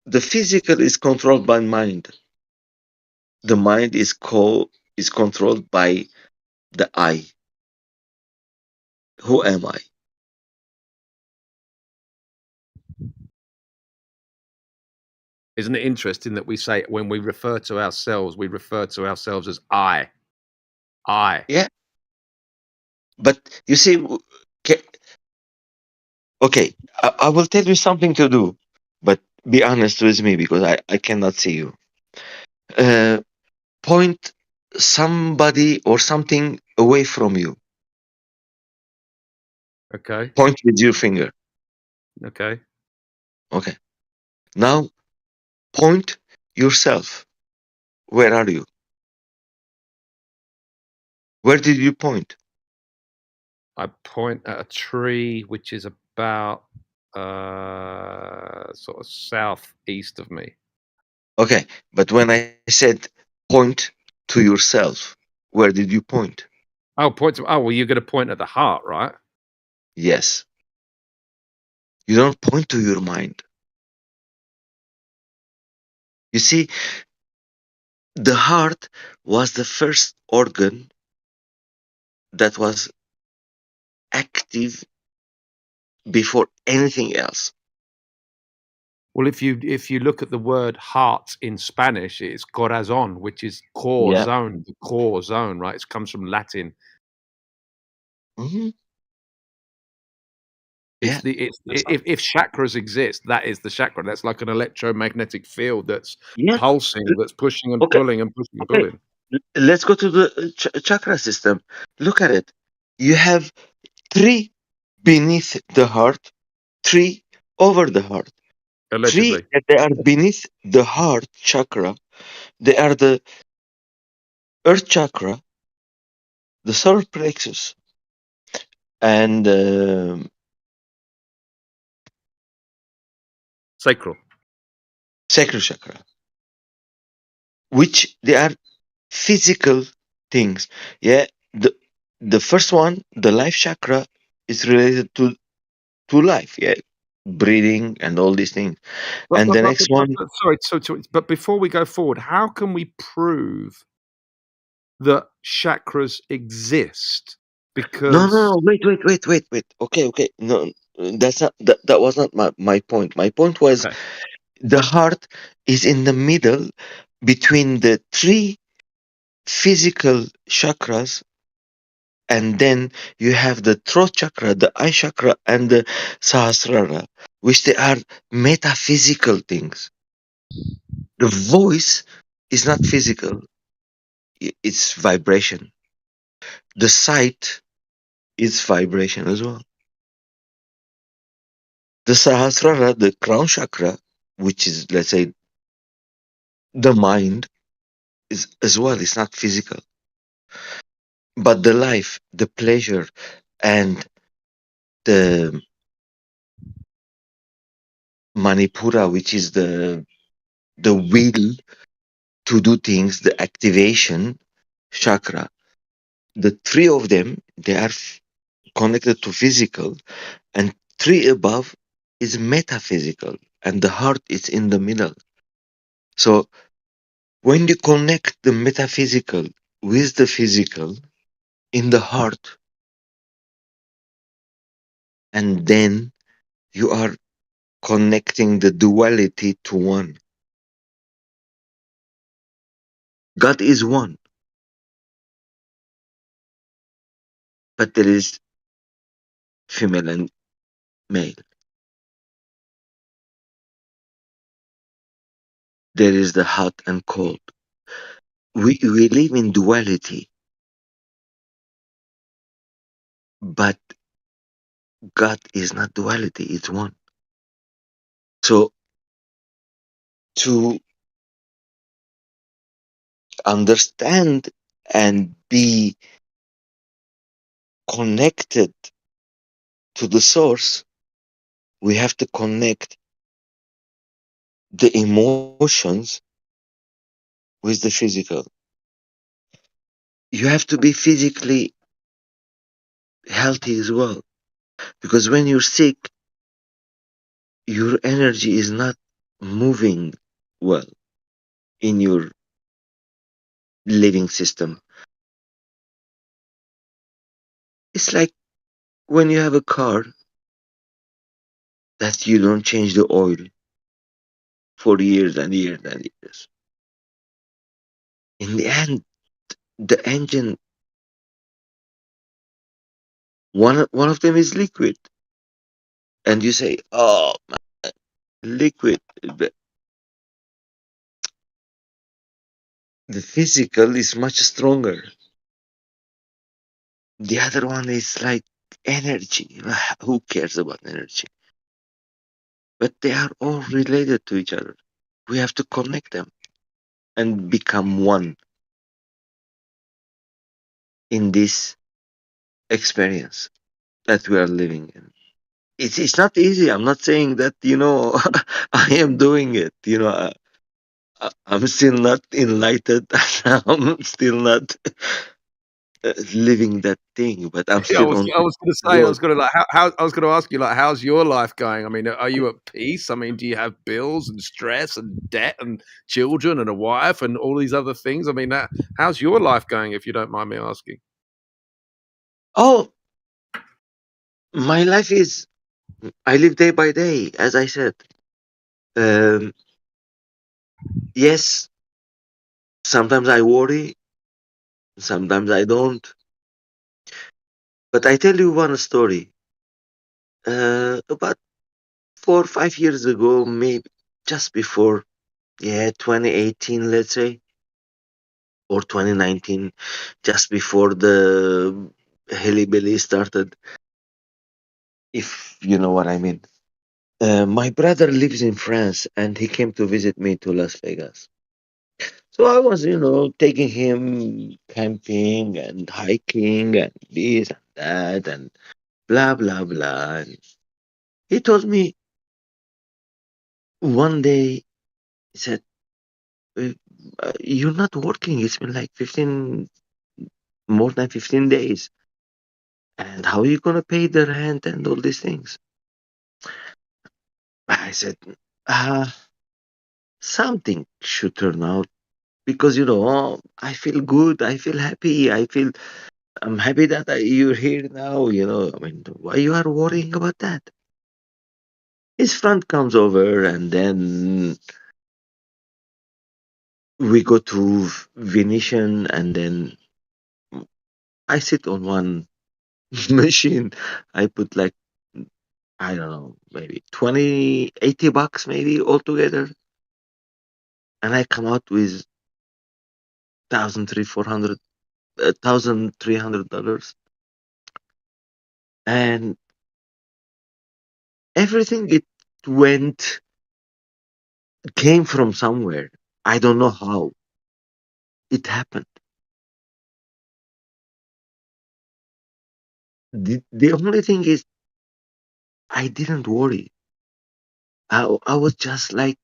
the physical is controlled by mind. The mind is controlled by the I. Who am I? Isn't it interesting that we say when we refer to ourselves, we refer to ourselves as I? I. Yeah. But you see, okay, I will tell you something to do, but be honest with me because I cannot see you. Point somebody or something away from you. Okay. Point with your finger. Okay. Okay. Now point yourself. Where are you? Where did you point? I point at a tree which is about sort of southeast of me. Okay, but when I said point to yourself, where did you point? Oh, well, you're going to point at the heart, right? Yes. You don't point to your mind. You see, the heart was the first organ that was active before anything else. Well, if you look at the word heart in Spanish, it's corazón, which is core Yeah. zone, the core zone, right? It comes from Latin. Mm-hmm. It's if chakras exist, that is the chakra. That's like an electromagnetic field that's pulsing, that's pushing and pulling and pushing and pulling. Let's go to the chakra system. Look at it. You have 3 beneath the heart, 3 over the heart. Allegedly. 3 that are beneath the heart chakra. They are the earth chakra, the solar plexus, and sacral chakra, which they are physical things. Yeah, the first one, the life chakra, is related to life. Yeah, breathing and all these things. And the next one, but before we go forward, how can we prove that chakras exist? Because no, wait. Okay. No, that's not that was not my point. My point was the heart is in the middle between the 3 physical chakras, and then you have the throat chakra, the eye chakra, and the sahasrara, which they are metaphysical things. The voice is not physical, it's vibration. The sight is vibration as well. The sahasrara, the crown chakra, which is, let's say, the mind, is as well, it's not physical. But the life, the pleasure, and the manipura, which is the will to do things, the activation chakra, the 3 of them, they are connected to physical, and 3 above is metaphysical, and the heart is in the middle. So when you connect the metaphysical with the physical in the heart, and then you are connecting the duality to one. God is one, but there is female and male. There is the hot and cold. We live in duality, but God is not duality, it's one. So to understand and be connected to the source, we have to connect the emotions with the physical. you have to be physically healthy as well. Because when you're sick, your energy is not moving well in your living system. It's like when you have a car that you don't change the oil for years and years and years. In the end, the engine, one of them is liquid. And you say, oh, man, liquid. But the physical is much stronger. The other one is like energy. Who cares about energy? But they are all related to each other. We have to connect them and become one in this experience that we are living in. It's not easy. I'm not saying that, I am doing it. I'm still not enlightened. I'm still not living that thing, but I'm Yeah, I still was on I was going to say I road. was going to like how I was going to ask you like how's your life going? I mean, are you at peace? I mean, do you have bills and stress and debt and children and a wife and all these other things? I mean, how's your life going? If you don't mind me asking. Oh, my life is, I live day by day, as I said. Um, yes, sometimes I worry, sometimes I don't. But I tell you one story. About 4 or 5 years ago, maybe just before, 2018, let's say, or 2019, just before the Hilly started, if you know what I mean. My brother lives in France and he came to visit me to Las Vegas. So I was, taking him camping and hiking and this and that and blah, blah, blah. And he told me one day, he said, "Uh, you're not working. It's been like more than 15 days. And how are you going to pay the rent and all these things?" I said, uh, something should turn out because, I feel good. I feel happy. I'm happy that you're here now. I mean, why you are worrying about that? His friend comes over and then we go to Venetian and then I sit on one machine. I put like, I don't know, maybe 20, $80 maybe altogether. And I come out with $1,300. And everything went, came from somewhere. I don't know how it happened. The only thing is I didn't worry. I was just like,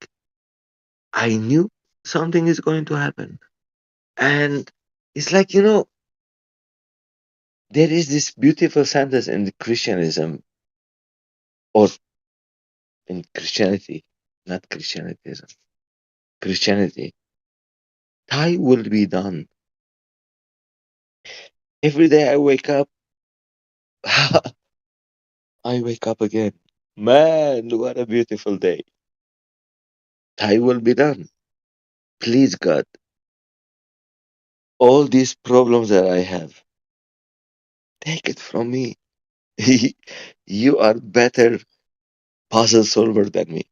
I knew something is going to happen. And it's like, there is this beautiful sentence in Christianism or in Christianity, not Christianism, Christianity. Thy will be done. Every day I wake up, I wake up again. Man, what a beautiful day. Thy will be done. Please, God, all these problems that I have, take it from me. You are better puzzle solver than me.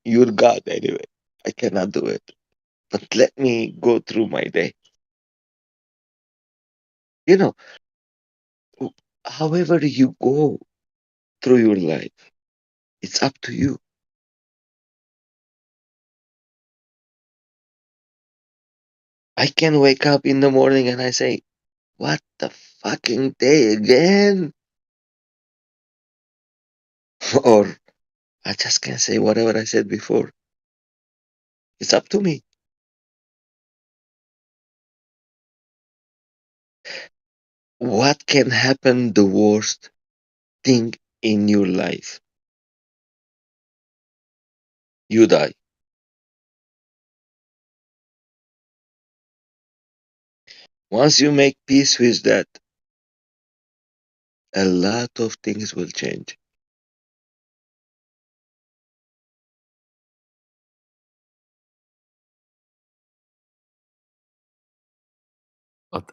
You're God anyway. I cannot do it. But let me go through my day. You know, however you go through your life, it's up to you. I can wake up in the morning and I say, what the fucking day again? Or I just can say whatever I said before. It's up to me. what can happen the worst thing in your life? You die. Once you make peace with that, a lot of things will change.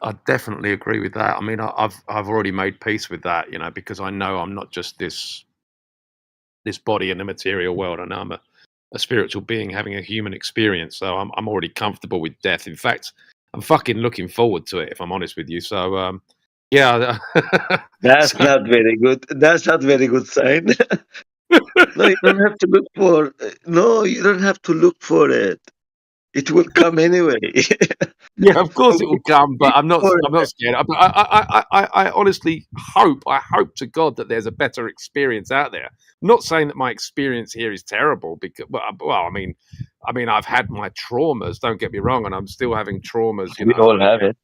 I definitely agree with that. I mean, I've already made peace with that, because I know I'm not just this body in the material world. I know I'm a spiritual being having a human experience. So I'm already comfortable with death. In fact, I'm fucking looking forward to it, if I'm honest with you. So yeah. That's not very good. That's not very good sign. No, you don't have to look for. No, you don't have to look for it. It will come anyway. Yeah, of course it will come, but I'm not scared. I honestly hope. I hope to God that there's a better experience out there. I'm not saying that my experience here is terrible, because I mean, I've had my traumas. Don't get me wrong, and I'm still having traumas. We all have it.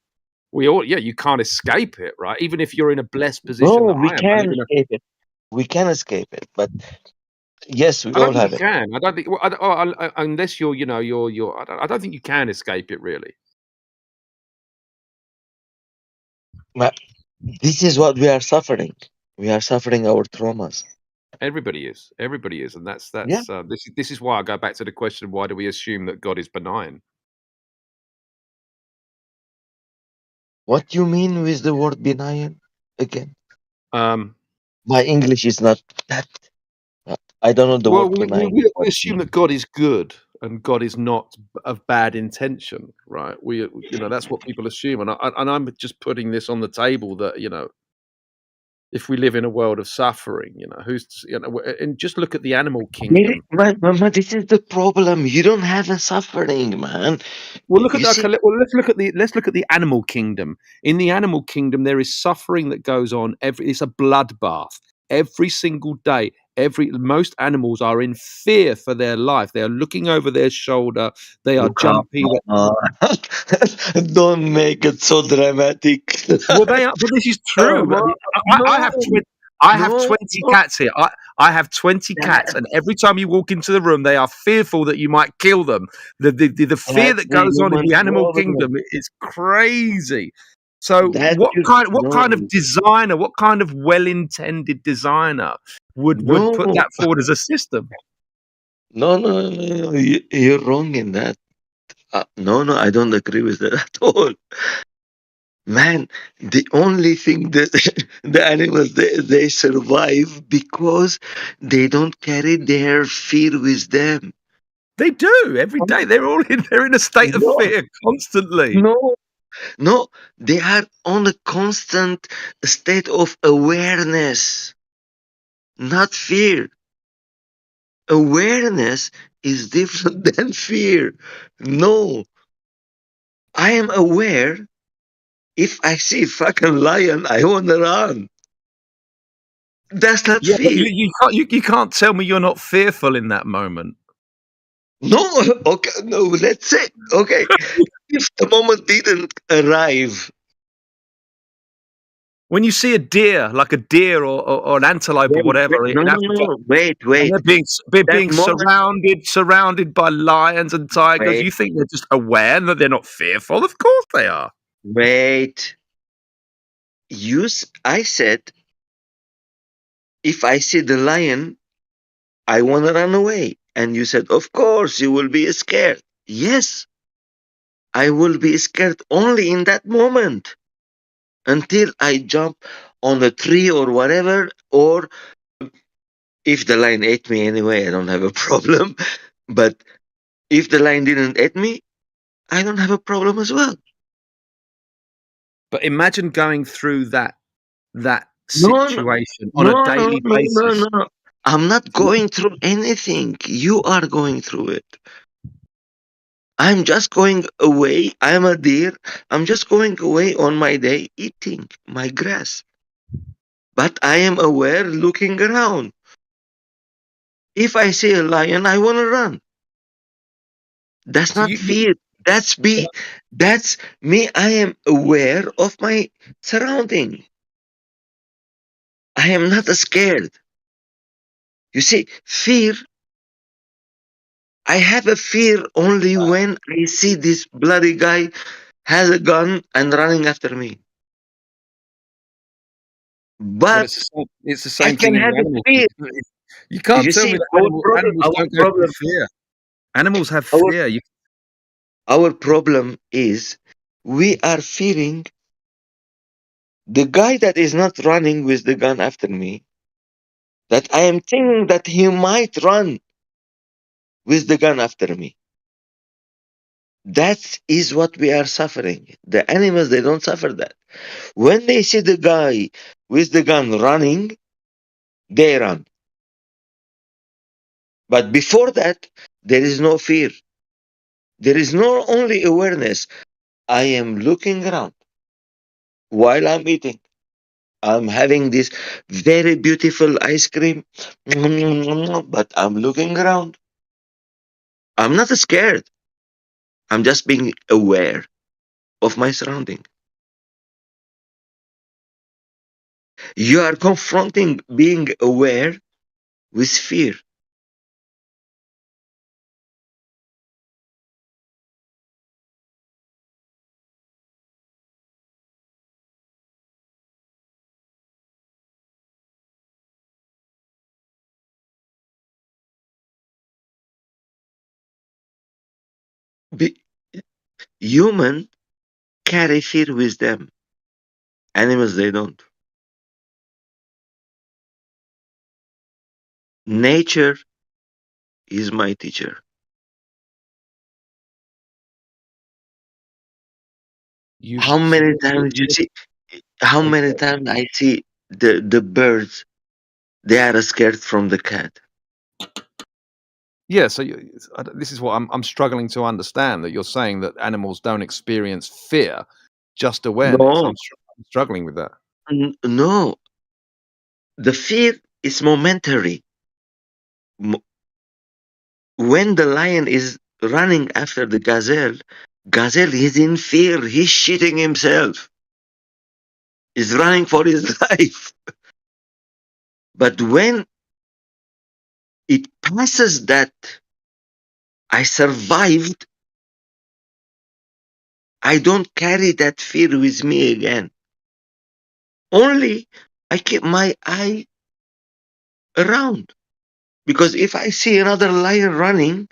We all, yeah. You can't escape it, right? Even if you're in a blessed position No, that we I am. can escape it. We can escape it, but yes, we I don't all think have you it. can. I don't think, unless you're, you're. I don't think you can escape it, really. But this is what we are suffering. We are suffering our traumas. Everybody is, and that's Yeah. this is why I go back to the question: why do we assume that God is benign? What do you mean with the word benign again? Um, My English is not that. I don't know the well, word benign. we assume that God is good and God is not of bad intention, right? That's what people assume, and I'm just putting this on the table that if we live in a world of suffering, and just look at the animal kingdom. But this is the problem. You don't have a suffering, man. Well, look at You that. see, Well, let's look at the animal kingdom. In the animal kingdom, there is suffering that goes on. It's a bloodbath every single day. Most animals are in fear for their life. They are looking over their shoulder. They are jumping. Don't make it so dramatic. Well, they are, but this is true. I have 20 cats here. I have 20 cats, and every time you walk into the room, they are fearful that you might kill them. The fear that goes on in the animal kingdom is crazy. So what kind of designer, what kind of well-intended designer would put that forward as a system? No, you're wrong in that. No, I don't agree with that at all. Man, the only thing that the animals they survive because they don't carry their fear with them. They do every day. They're in a state of fear constantly. No, they are on a constant state of awareness, not fear. Awareness is different than fear. No, I am aware. If I see a fucking lion, I want to run. That's not Yeah, fear. but you can't tell me you're not fearful in that moment. No, okay, no, let's say, okay, if the moment didn't arrive. When you see a deer, like a deer or an antelope or whatever, Wait. They're being surrounded by lions and tigers. You think they're just aware and that they're not fearful? Of course they are. Wait. I said, if I see the lion, I want to run away. And you said, of course, you will be scared. Yes, I will be scared only in that moment until I jump on a tree or whatever, or if the lion ate me anyway, I don't have a problem. But if the lion didn't eat me, I don't have a problem as well. But imagine going through that situation on a daily basis. No. I'm not going through anything. You are going through it. I'm just going away. I'm a deer. I'm just going away on my day eating my grass. But I am aware looking around. If I see a lion, I want to run. That's not fear. That's me. I am aware of my surrounding. I am not scared. You see, fear, I have a fear only when I see this bloody guy has a gun and running after me. But it's the I same can thing in have a animals. fear. You can't You tell see, me that our animals don't go through fear. Animals have fear. Our problem is we are fearing the guy that is not running with the gun after me, that I am thinking that he might run with the gun after me. That is what we are suffering. The animals, they don't suffer that. When they see the guy with the gun running, they run. But before that, there is no fear. There is no only awareness. I am looking around while I'm eating. I'm having this very beautiful ice cream, but I'm looking around. I'm not scared. I'm just being aware of my surrounding. You are confronting being aware with fear. Human carry fear with them. Animals, they don't. Nature is my teacher. How many times you see? How many times I see the birds? They are scared from the cat. Yeah, so this is what I'm struggling to understand, that you're saying that animals don't experience fear, just awareness. No. I'm struggling with that. No. The fear is momentary. When the lion is running after the gazelle is in fear. He's shitting himself. He's running for his life. But when it passes that I survived, I don't carry that fear with me again. Only I keep my eye around. Because if I see another lion running,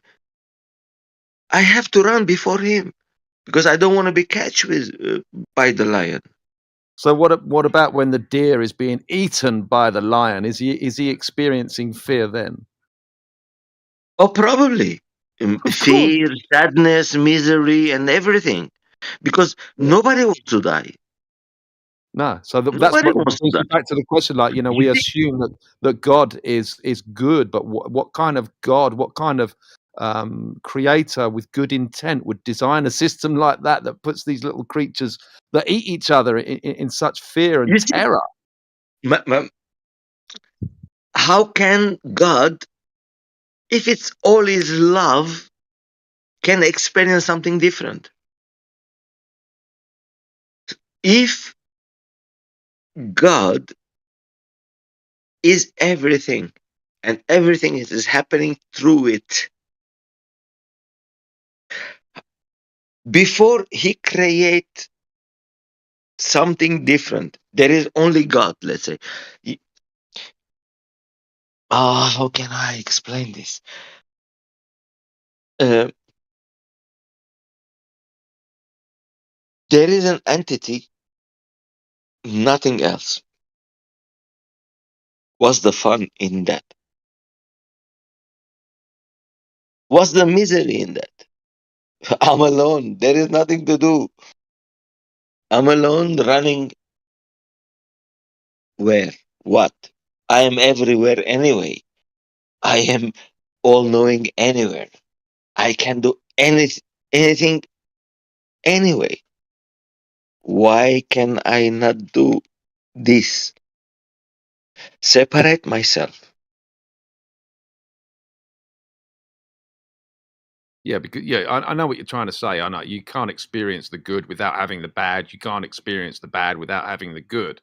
I have to run before him. Because I don't want to be catched by the lion. So what about when the deer is being eaten by the lion? Is he experiencing fear then? Oh, probably. Fear, sadness, misery, and everything. Because nobody wants to die. No, so that's Nobody what wants to brings me die. back to the question. Like, we assume that God is good, but what kind of God, what kind of creator with good intent would design a system like that puts these little creatures that eat each other in such fear and terror? How can God, if it's all His love, can experience something different? If God is everything and everything is happening through it, before He create something different, there is only God, let's say. How can I explain this? There is an entity, nothing else. What's the fun in that? What's the misery in that? I'm alone. There is nothing to do. I'm alone running where? What? I am everywhere anyway. I am all knowing anywhere. I can do anything anyway. Why can I not do this? Separate myself. Yeah, because I know what you're trying to say. I know you can't experience the good without having the bad. You can't experience the bad without having the good.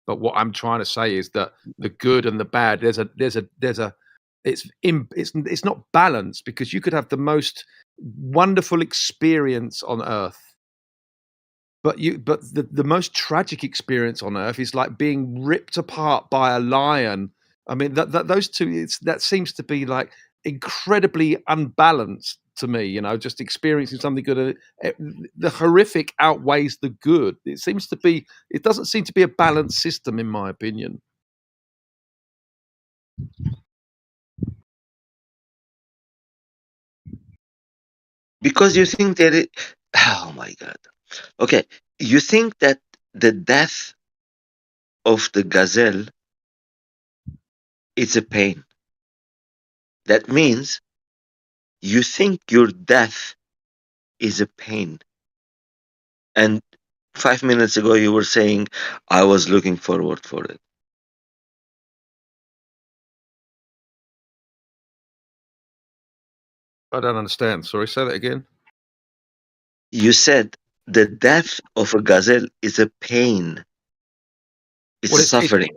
But what I'm trying to say is that the good and the bad, it's not balanced, because you could have the most wonderful experience on earth, but the most tragic experience on earth is like being ripped apart by a lion. I mean, those two, that seems to be like incredibly unbalanced to me. You know, just experiencing something good. The horrific outweighs the good. It doesn't seem to be a balanced system, in my opinion. Because you think that oh my God. Okay. You think that the death of the gazelle is a pain. That means you think your death is a pain. And 5 minutes ago you were saying, I was looking forward for it. I don't understand. Sorry, say that again. You said the death of a gazelle is a pain. It's a suffering.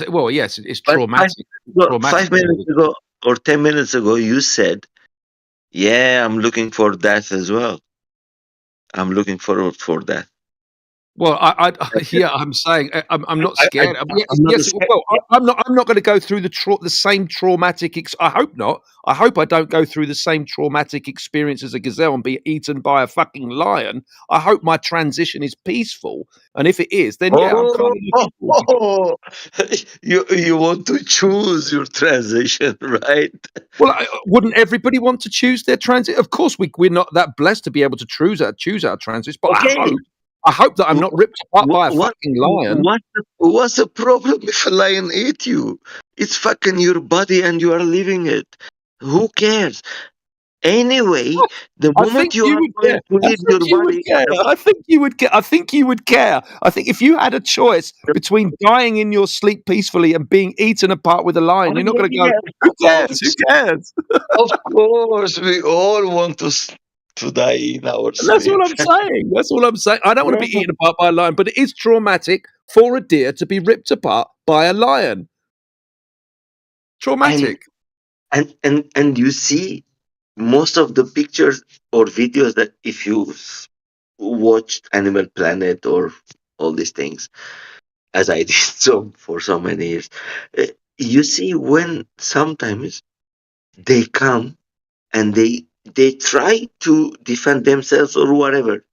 Well, yes, it's But traumatic. 5 minutes ago or 10 minutes ago, you said, yeah, I'm looking for death as well. I'm looking forward for death. Well, I'm saying I'm not scared. I'm not scared. Well, I'm not going to go through the same traumatic. I hope not. I hope I don't go through the same traumatic experience as a gazelle and be eaten by a fucking lion. I hope my transition is peaceful, and if it is, then yeah, I'm kind of looking forward to it. You want to choose your transition, right? Well, wouldn't everybody want to choose their transit? Of course, we're not that blessed to be able to choose our transit, but Okay. I hope that I'm not ripped apart by a fucking lion. What's the problem if a lion ate you? It's fucking your body and you are living it. Who cares? Anyway, the moment you are going to leave your body, I think you would care. I think you would care. I think if you had a choice between dying in your sleep peacefully and being eaten apart with a lion, you're not going to go, who cares? Who cares? Of course, we all want to die in our And that's sleep. all I'm saying. That's all I'm saying. I don't want to be eaten apart by a lion, but it is traumatic for a deer to be ripped apart by a lion. Traumatic. And you see most of the pictures or videos that if you watched Animal Planet or all these things, as I did for so many years, you see when sometimes they come and they try to defend themselves or whatever,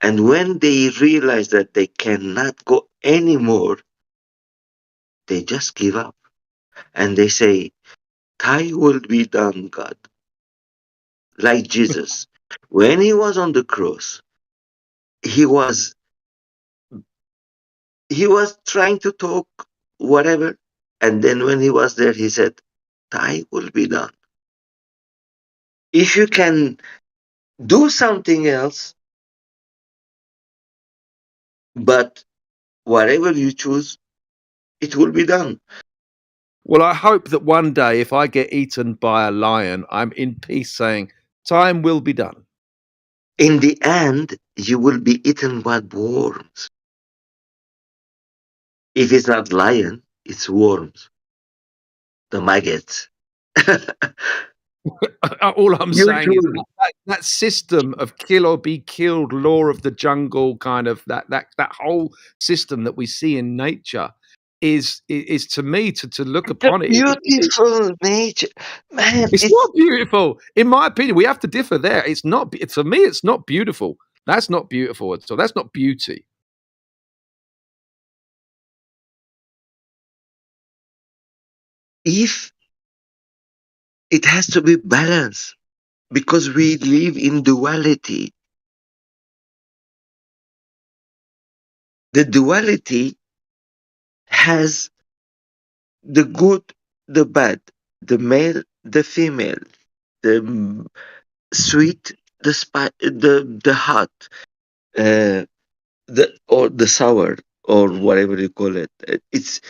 and when they realize that they cannot go anymore, they just give up and they say, "Thy will be done, God." Like Jesus, when he was on the cross, he was trying to talk whatever, and then when he was there, he said, "Thy will be done." If you can do something else, but whatever you choose, it will be done. Well, I hope that one day, if I get eaten by a lion, I'm in peace saying, time will be done. In the end, you will be eaten by worms. If it's not lion, it's worms. The maggots. All I'm saying is that system of kill or be killed, law of the jungle, kind of that whole system that we see in nature is to me to look upon it. Beautiful nature, man. It's not beautiful, in my opinion. We have to differ there. It's not for me. It's not beautiful. That's not beautiful at all. That's not beauty. If it has to be balanced, because we live in duality. The duality has the good, the bad, the male, the female, the sweet, the hot, or the sour, or whatever you call it. It's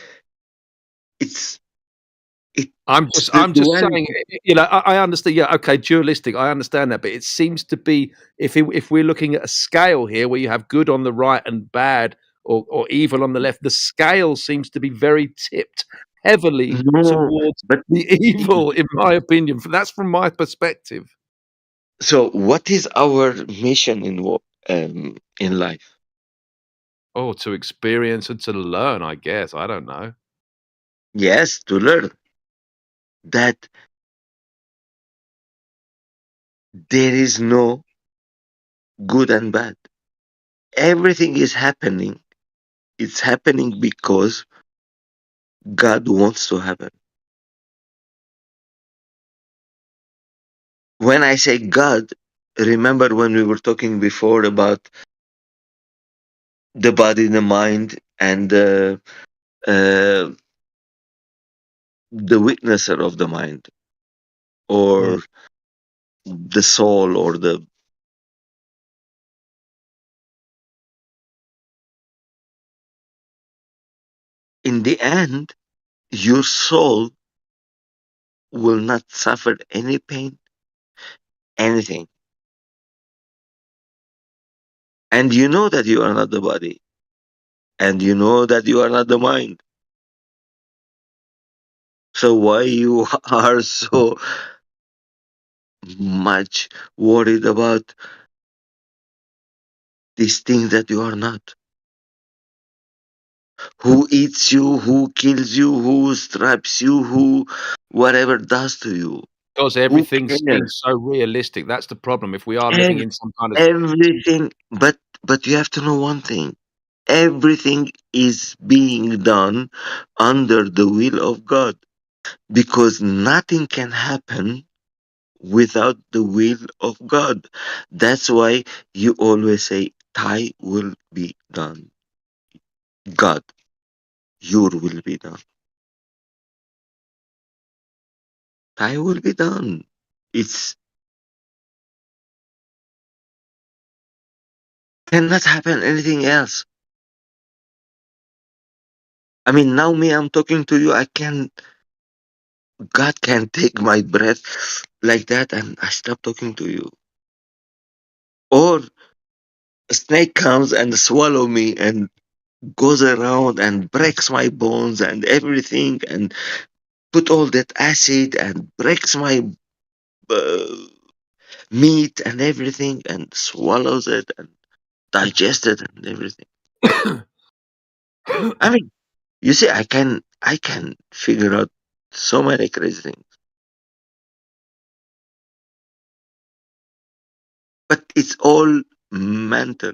I'm just saying, you know, I understand. Yeah, okay, dualistic. I understand that, but it seems to be if we're looking at a scale here where you have good on the right and bad or evil on the left, the scale seems to be very tipped heavily towards the evil, in my opinion. That's from my perspective. So, what is our mission in life? Oh, to experience and to learn, I guess. I don't know. Yes, to learn that there is no good and bad. Everything is happening. It's happening because God wants to happen. When I say God, remember when we were talking before about the body, the mind, and the witnesser of the mind, or the soul, or the in the end, your soul will not suffer any pain, anything. And you know that you are not the body. And you know that you are not the mind. So why you are so much worried about these things that you are not? Who eats you, who kills you, who straps you, who whatever does to you? Because everything seems so realistic. That's the problem. If we are living in some kind of Everything, but you have to know one thing. Everything is being done under the will of God, because nothing can happen without the will of God. That's why you always say, "Thy will be done." God, your will be done. Thy will be done. It's cannot happen anything else. I mean, now me, I'm talking to you. God can take my breath like that, and I stop talking to you. Or a snake comes and swallow me and goes around and breaks my bones and everything, and put all that acid and breaks my uh, meat and everything, and swallows it and digests it and everything. I mean, you see, I can figure out so many crazy things, but it's all mental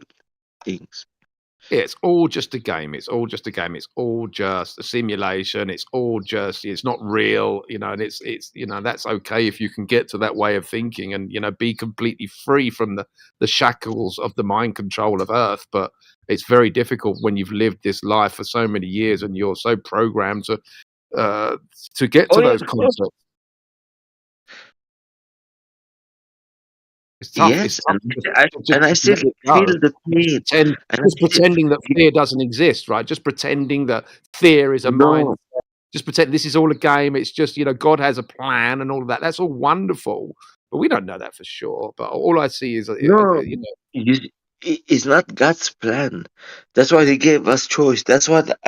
things. Yeah, it's all just a game. It's all just a game. It's all just a simulation. It's all just, it's not real, you know, and it's, you know, that's okay if you can get to that way of thinking and, you know, be completely free from the shackles of the mind control of Earth. But it's very difficult when you've lived this life for so many years and you're so programmed to get to those concepts. It's tough. Yes, It's tough and I still feel the pain. Just pretending that fear doesn't exist, right? Just pretending that fear is a mind. Just pretend this is all a game. It's just, you know, God has a plan and all of that. That's all wonderful, but we don't know that for sure. But all I see is, No, you know, it's not God's plan. That's why He gave us choice. That's what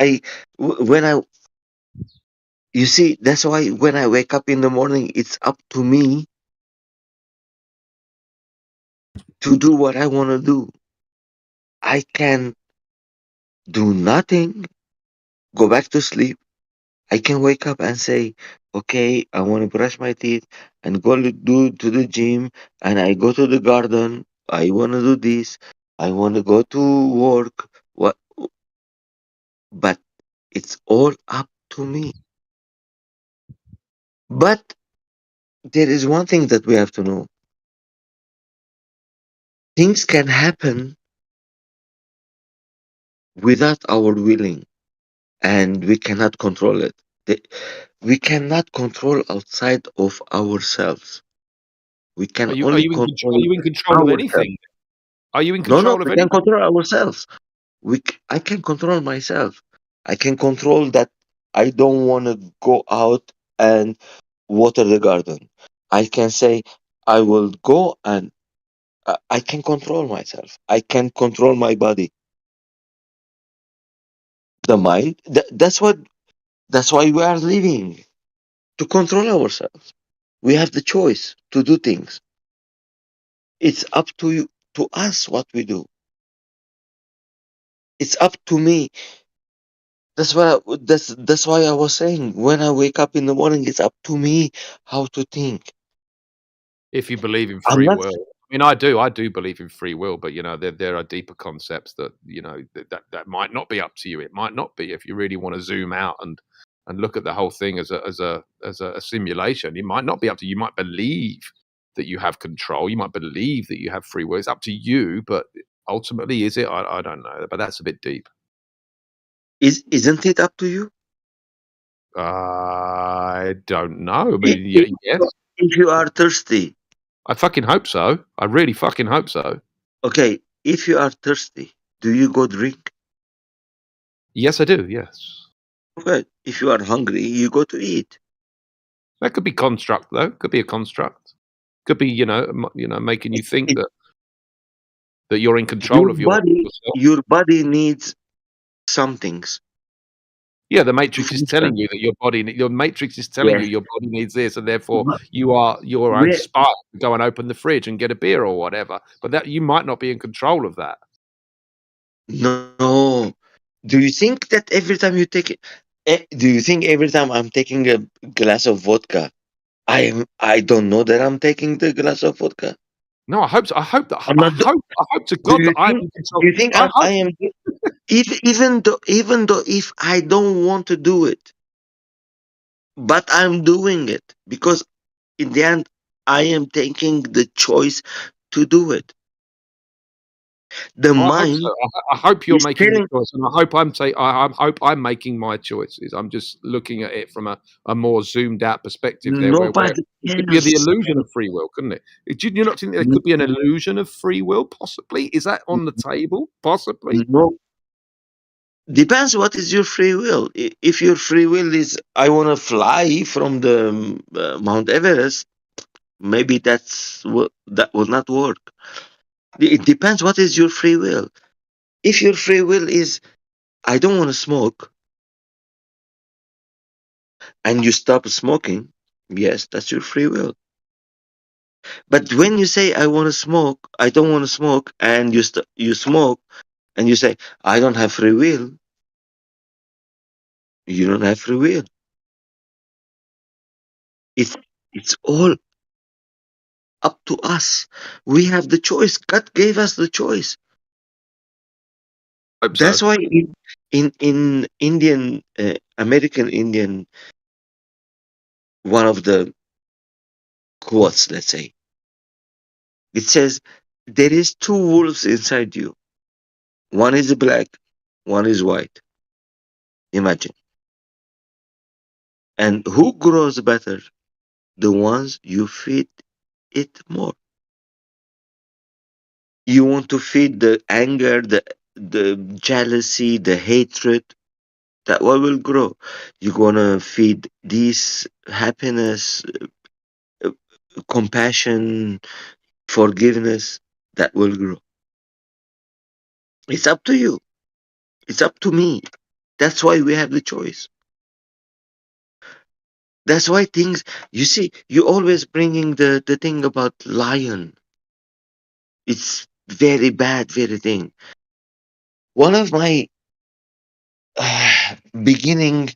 you see, that's why when I wake up in the morning, it's up to me to do what I want to do. I can do nothing, go back to sleep. I can wake up and say, okay, I want to brush my teeth and go to the gym, and I go to the garden. I want to do this. I want to go to work. But it's all up to me. But there is one thing that we have to know. Things can happen without our willing, and we cannot control it. We cannot control outside of ourselves. We can only control are you in control of ourselves. anything? Are you in No, control of we anything? can control ourselves. I can control myself. I can control that I don't want to go out and water the garden. I can say I will go and I can control myself. I can control my body. The mind. That's what. That's why we are living, to control ourselves. We have the choice to do things. It's up to you, to us, what we do. It's up to me. That's why I was saying, when I wake up in the morning, it's up to me how to think. If you believe in I'm free not. will, I mean, I do believe in free will, but you know, there are deeper concepts that you know that might not be up to you. It might not be if you really want to zoom out and look at the whole thing as a simulation. It might not be up to you. You might believe that you have control. You might believe that you have free will. It's up to you, but ultimately, is it? I don't know. But that's a bit deep. Isn't it up to you? I don't know. I If, mean, if yes. if you are thirsty, I fucking hope so. I really fucking hope so. okay. If you are thirsty, do you go drink? Yes, I do. Yes. Okay. If you are hungry, you go to eat. That could be construct, though. Could be a construct. Could be, making you think that you're in control of yourself. Your body needs some things Yeah, the to Matrix is telling function. you that your Matrix is telling you Yes. your body needs this, and therefore But you're where? inspired to go and open the fridge and get a beer or whatever. But that you might not be in control of that. No. Do you think that every time you take it? Do you think every time I'm taking a glass of vodka, I don't know that I'm taking the glass of vodka? No, I hope so. I hope that. I'm I not. hope to Do God you that I'm think? in control. Do you think I I hope. am? Even though if I don't want to do it, but I'm doing it because in the end I am taking the choice to do it. The Oh, I hope so. mind I hope you're is making the telling choice, and I hope I hope I'm making my choices. I'm just looking at it from a more zoomed out perspective there, where nobody it could be the else. illusion of free will, couldn't it? Do you not think there could be an illusion of free will? Possibly. Is that on the table? Possibly. No, depends what is your free will. If your free will is I want to fly from the Mount Everest, maybe that will not work. It depends what is your free will. If your free will is I don't want to smoke, and you stop smoking, yes, that's your free will. But when you say I want to smoke, I don't want to smoke, and you smoke, and you say I don't have free will, you don't have free will. It's it's all up to us. We have the choice. God gave us the choice. Hope That's so. why in Indian American Indian, one of the quotes, let's say, it says there is two wolves inside you. One is black, one is white. Imagine. And who grows better? The ones you feed it more. You want to feed the anger, the jealousy, the hatred. That one will grow. You're gonna feed this happiness, uh, compassion, forgiveness. That will grow. It's up to you. It's up to me. That's why we have the choice. That's why things. You see, you always bringing the thing about lion. It's very bad, very thing. One of my beginning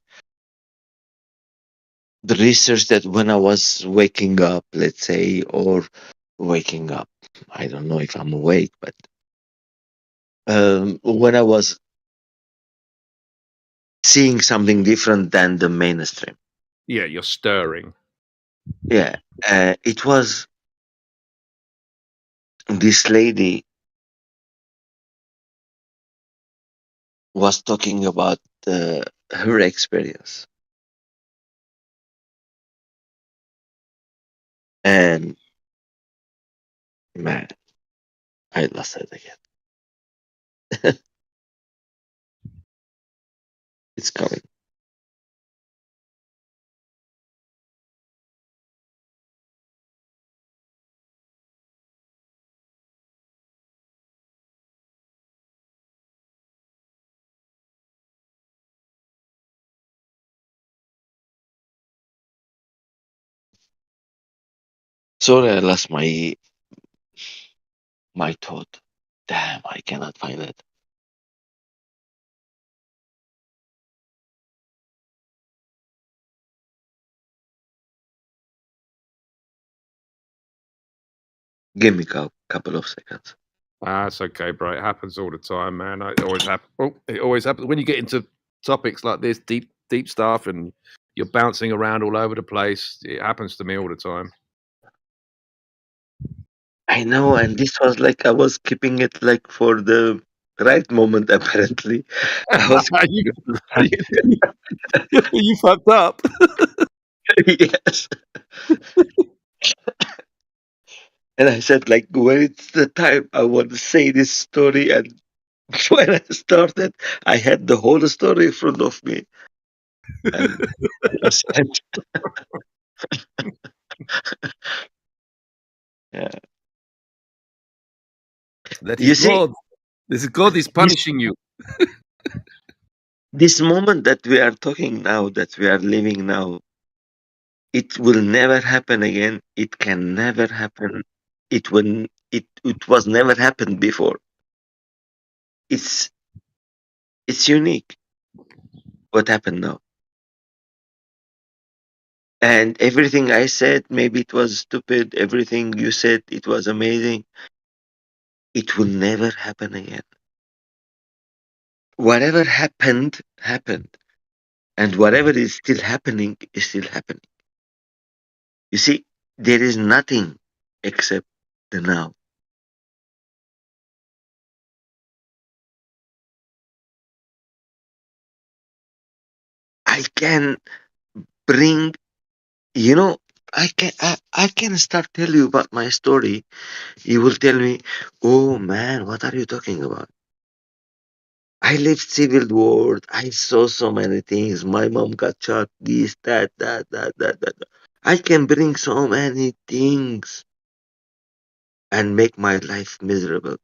the research that when I was waking up, let's say, or waking up, I don't know if I'm awake, but when I was seeing something different than the mainstream, Yeah, you're stirring. yeah, it was this lady was talking about her experience, and man, I lost it again. It's coming. Sorry, I lost my thought. Damn, I cannot find it. Give me a couple of seconds. It's okay, bro. It happens all the time, man. It always happens. Oh, it always happens when you get into topics like this, deep stuff, and you're bouncing around all over the place. It happens to me all the time. I know, and this was like I was keeping it like for the right moment. Apparently, I was. You fucked up. Yes. And I said, like, when it's the time I want to say this story, and when I started, I had the whole story in front of me. And I said, yeah. That You is see, God. This is God is punishing you. this moment that we are talking now, that we are living now, it will never happen again. It can never happen. It was never happened before. It's unique what happened now. And everything I said, maybe it was stupid. Everything you said, it was amazing. It will never happen again. Whatever happened, happened. And whatever is still happening is still happening. You see, there is nothing except the now. I can bring, I can start tell you about my story. You will tell me, oh man, what are you talking about? I lived civil war. I saw so many things. My mom got shot. This, that. I can bring so many things and make my life miserable.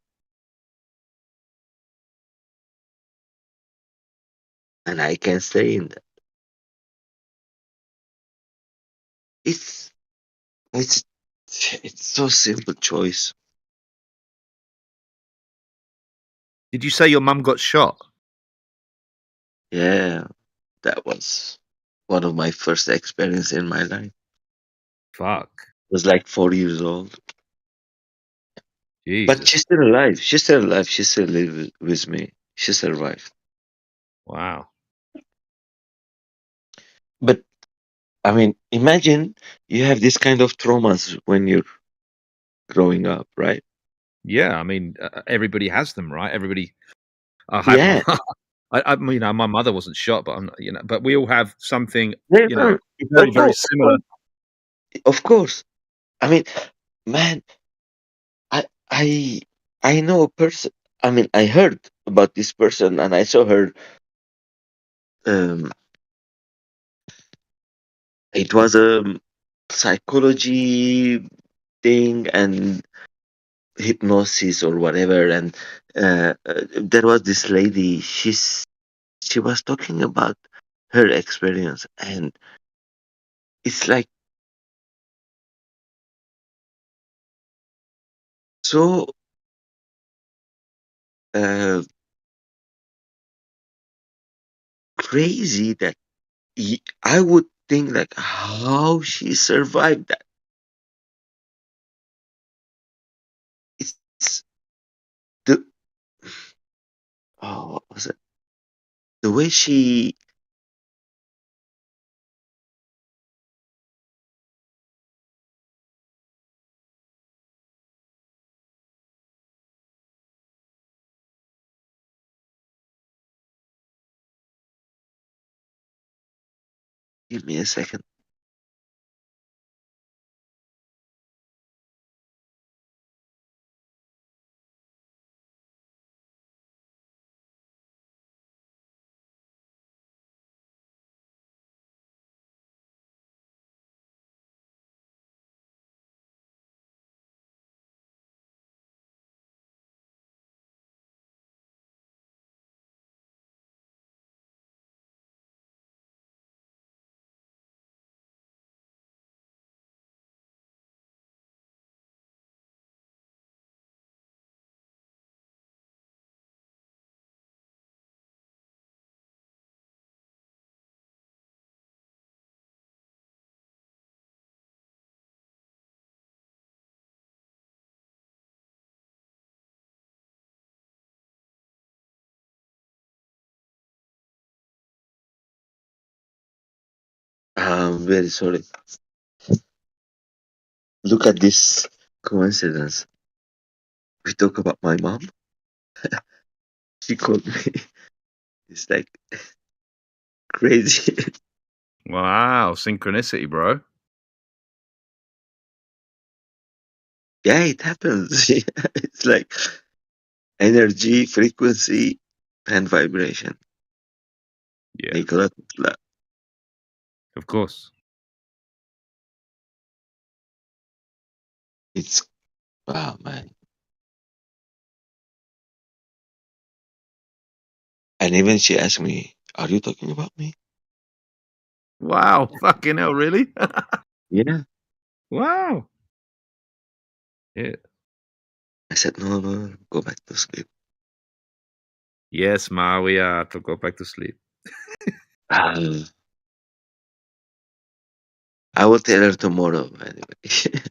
And I can stay in that. It's it's so simple choice. Did you say your mum got shot? Yeah, that was one of my first experience in my life. Fuck. I was like 4 years old. Jesus. But she's still alive. She's still alive. She still lives with me. She survived. Wow. But I mean, imagine you have this kind of traumas when you're growing up, right? Yeah, I mean, everybody has them, right? Everybody. Yeah. I mean, my mother wasn't shot, but but we all have something, Never. very, very similar. Of course. I mean, man, I know a person. I mean, I heard about this person and I saw her. It was a psychology thing and hypnosis or whatever, and there was this lady. She was talking about her experience, and it's like so uh, crazy that I would think like how she survived that. It's the what was it? The way she give me a second. I'm very sorry. Look at this coincidence. We talk about my mom. She called me. It's like crazy. Wow, synchronicity, bro. Yeah, it happens. It's like energy, frequency, and vibration. Yeah. Make a lot of love. Of course. It's wow, man. And even she asked me, "Are you talking about me?" Wow, fucking hell, really? Yeah. Wow. Yeah. I said, no, go back to sleep. Yes, Ma, we have to go back to sleep. I will tell her tomorrow. Anyway,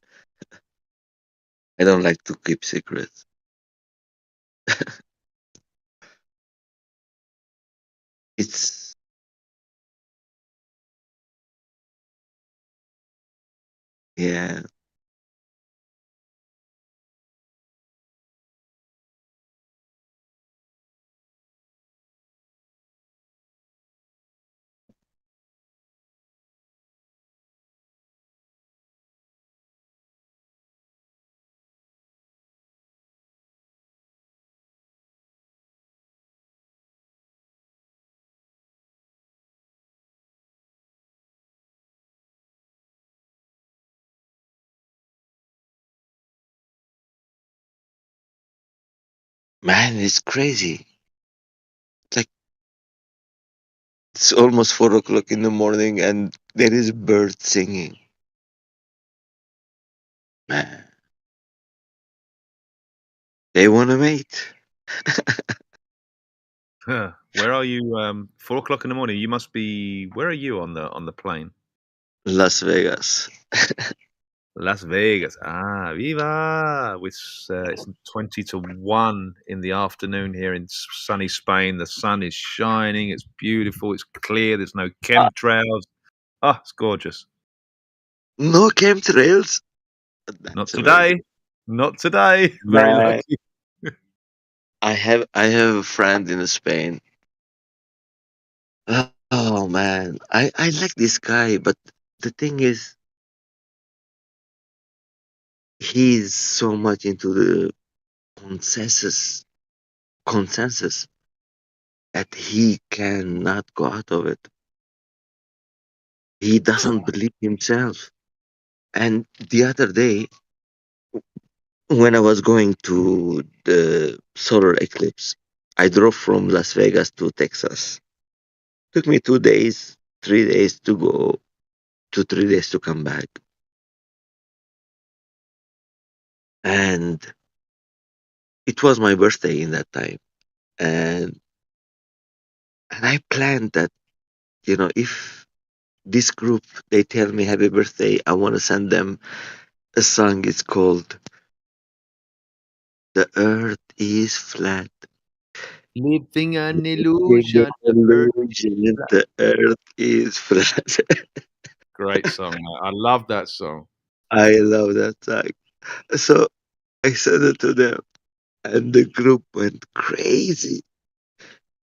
I don't like to keep secrets. It's yeah. Man, it's crazy. Like it's almost 4 o'clock in the morning, and there is birds singing. Man, they want to mate. Huh. Where are you? 4 o'clock in the morning. You must be. Where are you on the plane? Las Vegas. Las Vegas. Ah, viva! It's 20 to 1 in the afternoon here in sunny Spain. The sun is shining. It's beautiful. It's clear. There's no chemtrails. Ah, it's gorgeous. No chemtrails. Not today. Not today. Very Man, lucky. I have a friend in Spain. Oh man, I like this guy, but the thing is, he's so much into the consensus that he cannot go out of it. He doesn't believe himself. And the other day, when I was going to the solar eclipse, I drove from Las Vegas to Texas. Took me 2 days, 3 days to go, 3 days to come back. And it was my birthday in that time. And I planned that, if this group, they tell me happy birthday, I want to send them a song. It's called The Earth is Flat. Living an Living illusion. an illusion, the Earth is flat. Great song, man. I love that song. I love that song. So I sent it to them, and the group went crazy.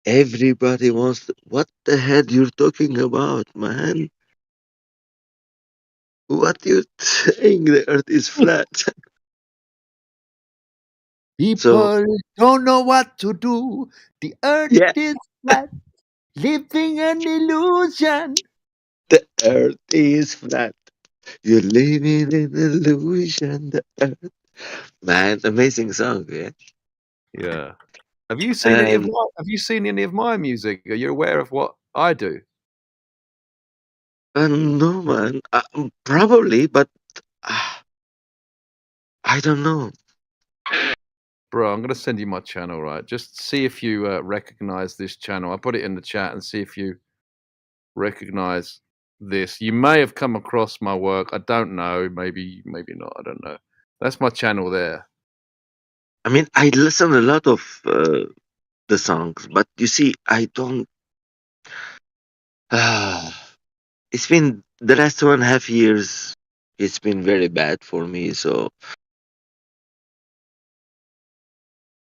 Everybody wants what the hell you're talking about, man? What you saying? The Earth is flat. People don't know what to do. The Earth Yeah. is flat. Living an illusion. The Earth is flat. You're living in an illusion. The Earth, man, amazing song, yeah. Yeah. Have you seen any of And my music? Are you aware of what I do? no, man, probably, but I don't know. Bro, I'm gonna send you my channel, right? Just see if you recognize this channel. I put it in the chat and see if you recognize this. You may have come across my work. I don't know. Maybe not. I don't know. That's my channel there. I mean, I listen a lot of the songs, but you see, I don't. it's been the last 2.5 years. It's been very bad for me. So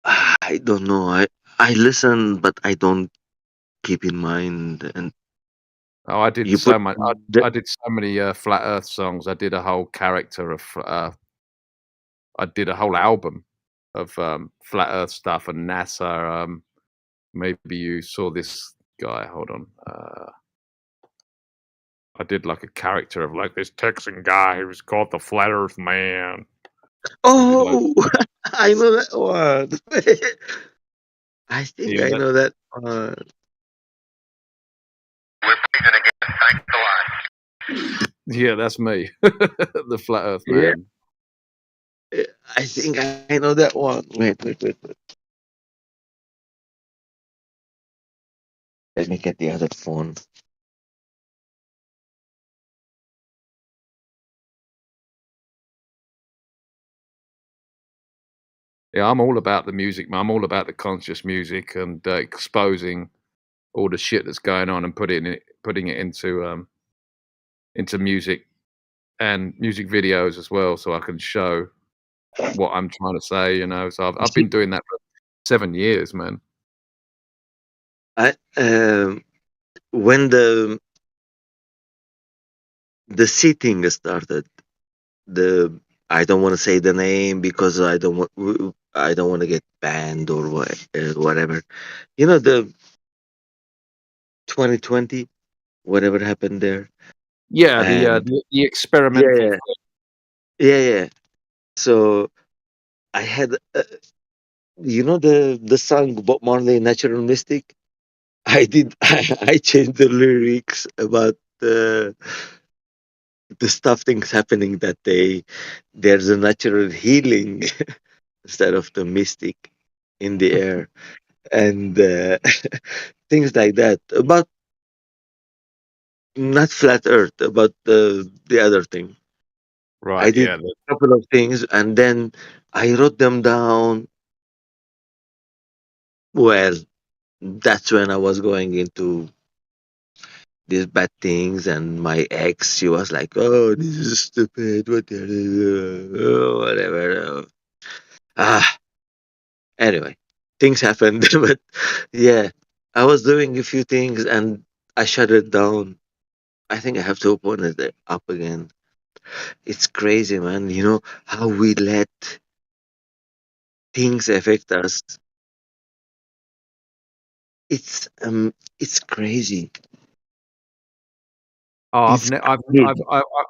I don't know. I listen, but I don't keep in mind. And Oh, I did you so put much. the I did so many Flat Earth songs. I did a whole character of. I did a whole album of Flat Earth stuff and NASA. Maybe you saw this guy. Hold on. I did like a character of like this Texan guy who was called the Flat Earth Man. oh, I know that one. I think Yeah, I know that one. yeah, that's me, the Flat Earth Yeah, Man. I think I know that one. Wait. Let me get the other phone. Yeah, I'm all about the music, man. I'm all about the conscious music and exposing all the shit that's going on and putting it into music and music videos as well, so I can show what I'm trying to say. You know, so I've been doing that for 7 years, man. I when the seating started, the I don't want to say the name because I don't want to get banned or whatever. You know, the 2020, whatever happened there. Yeah, And the experimental. yeah. So I had, you know, the song Bob Marley, Natural Mystic. I did. I changed the lyrics about the stuff things happening that day. There's a natural healing instead of the mystic in the air, and things like that. About not flat Earth, about the other thing. I Right, did yeah. a couple of things, and then I wrote them down. Well, that's when I was going into these bad things, and my ex, she was like, "Oh, this is stupid. What the whatever." Ah, anyway, things happened, but yeah, I was doing a few things, and I shut it down. I think I have to open it up again. It's crazy, man. You know how we let things affect us. It's crazy. Oh, It's crazy.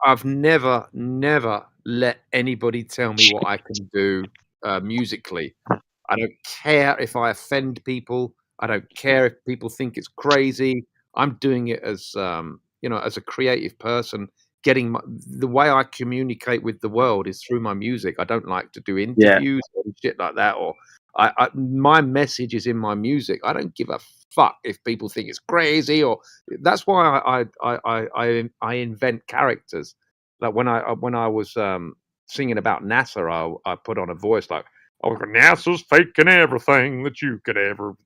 I've never let anybody tell me what I can do musically. I don't care if I offend people. I don't care if people think it's crazy. I'm doing it as you know, as a creative person. The way I communicate with the world is through my music. I don't like to do Yeah. interviews or shit like that. Or my message is in my music. I don't give a fuck if people think it's crazy. Or that's why I invent characters. Like when I was singing about NASA, I put on a voice like, "Oh, NASA's faking everything that you could ever."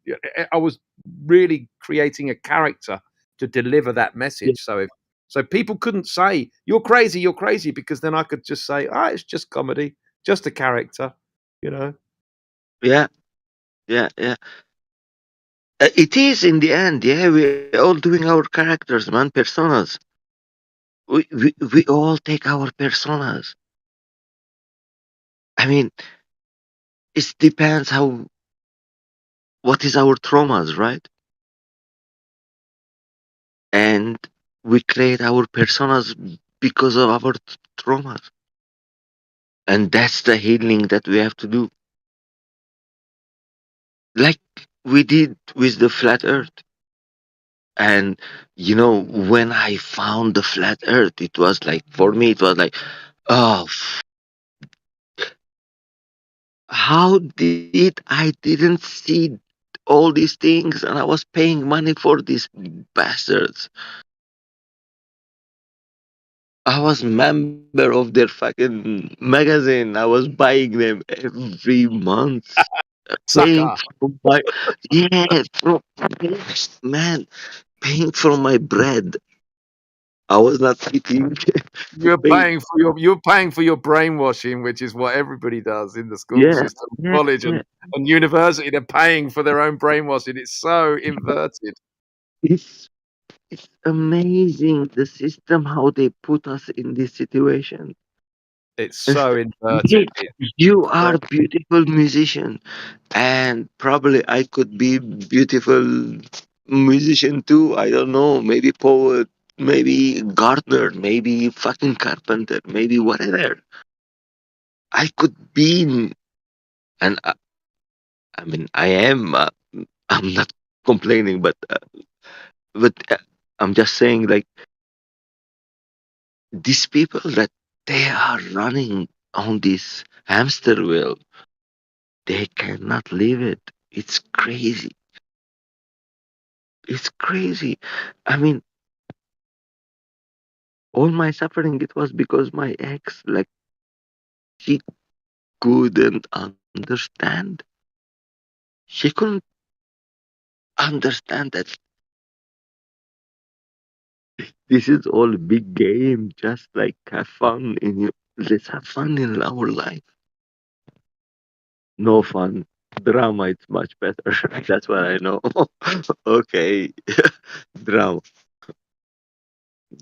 I was really creating a character to deliver that message. So people couldn't say you're crazy, because then I could just say, "Ah, it's just comedy, just a character," you know. Yeah. It is in the end. Yeah, we're all doing our characters, man, personas. We all take our personas. I mean, it depends what is our traumas, right? And we create our personas because of our traumas, and that's the healing that we have to do, like we did with the flat Earth. And you know, when I found the flat Earth, it was like, for me, it was like, oh, how did I didn't see all these things, and I was paying money for these bastards. I was member of their fucking magazine. I was buying them every month. Paying Sucker. from my yeah, from, man, paying from my bread. I was not eating. You're Wait, paying for your brainwashing, which is what everybody does in the school yeah, system, yeah, college yeah. and university. They're paying for their own brainwashing. It's so inverted. It's it's amazing the system how they put us in this situation. It's And so hey, inverted. you are beautiful musician, and probably I could be beautiful musician too. I don't know, maybe poet, maybe gardener, maybe fucking carpenter, maybe whatever. I could be, and I mean, I am. I'm not complaining, but I'm just saying, like these people that they are running on this hamster wheel, they cannot leave it. It's crazy. It's crazy. I mean, all my suffering it was because my ex, like, she couldn't understand. She couldn't understand that this is all a big game. Just like have fun in you. Let's have fun in our life. No fun. Drama is much better. That's what I know. Okay. Drama.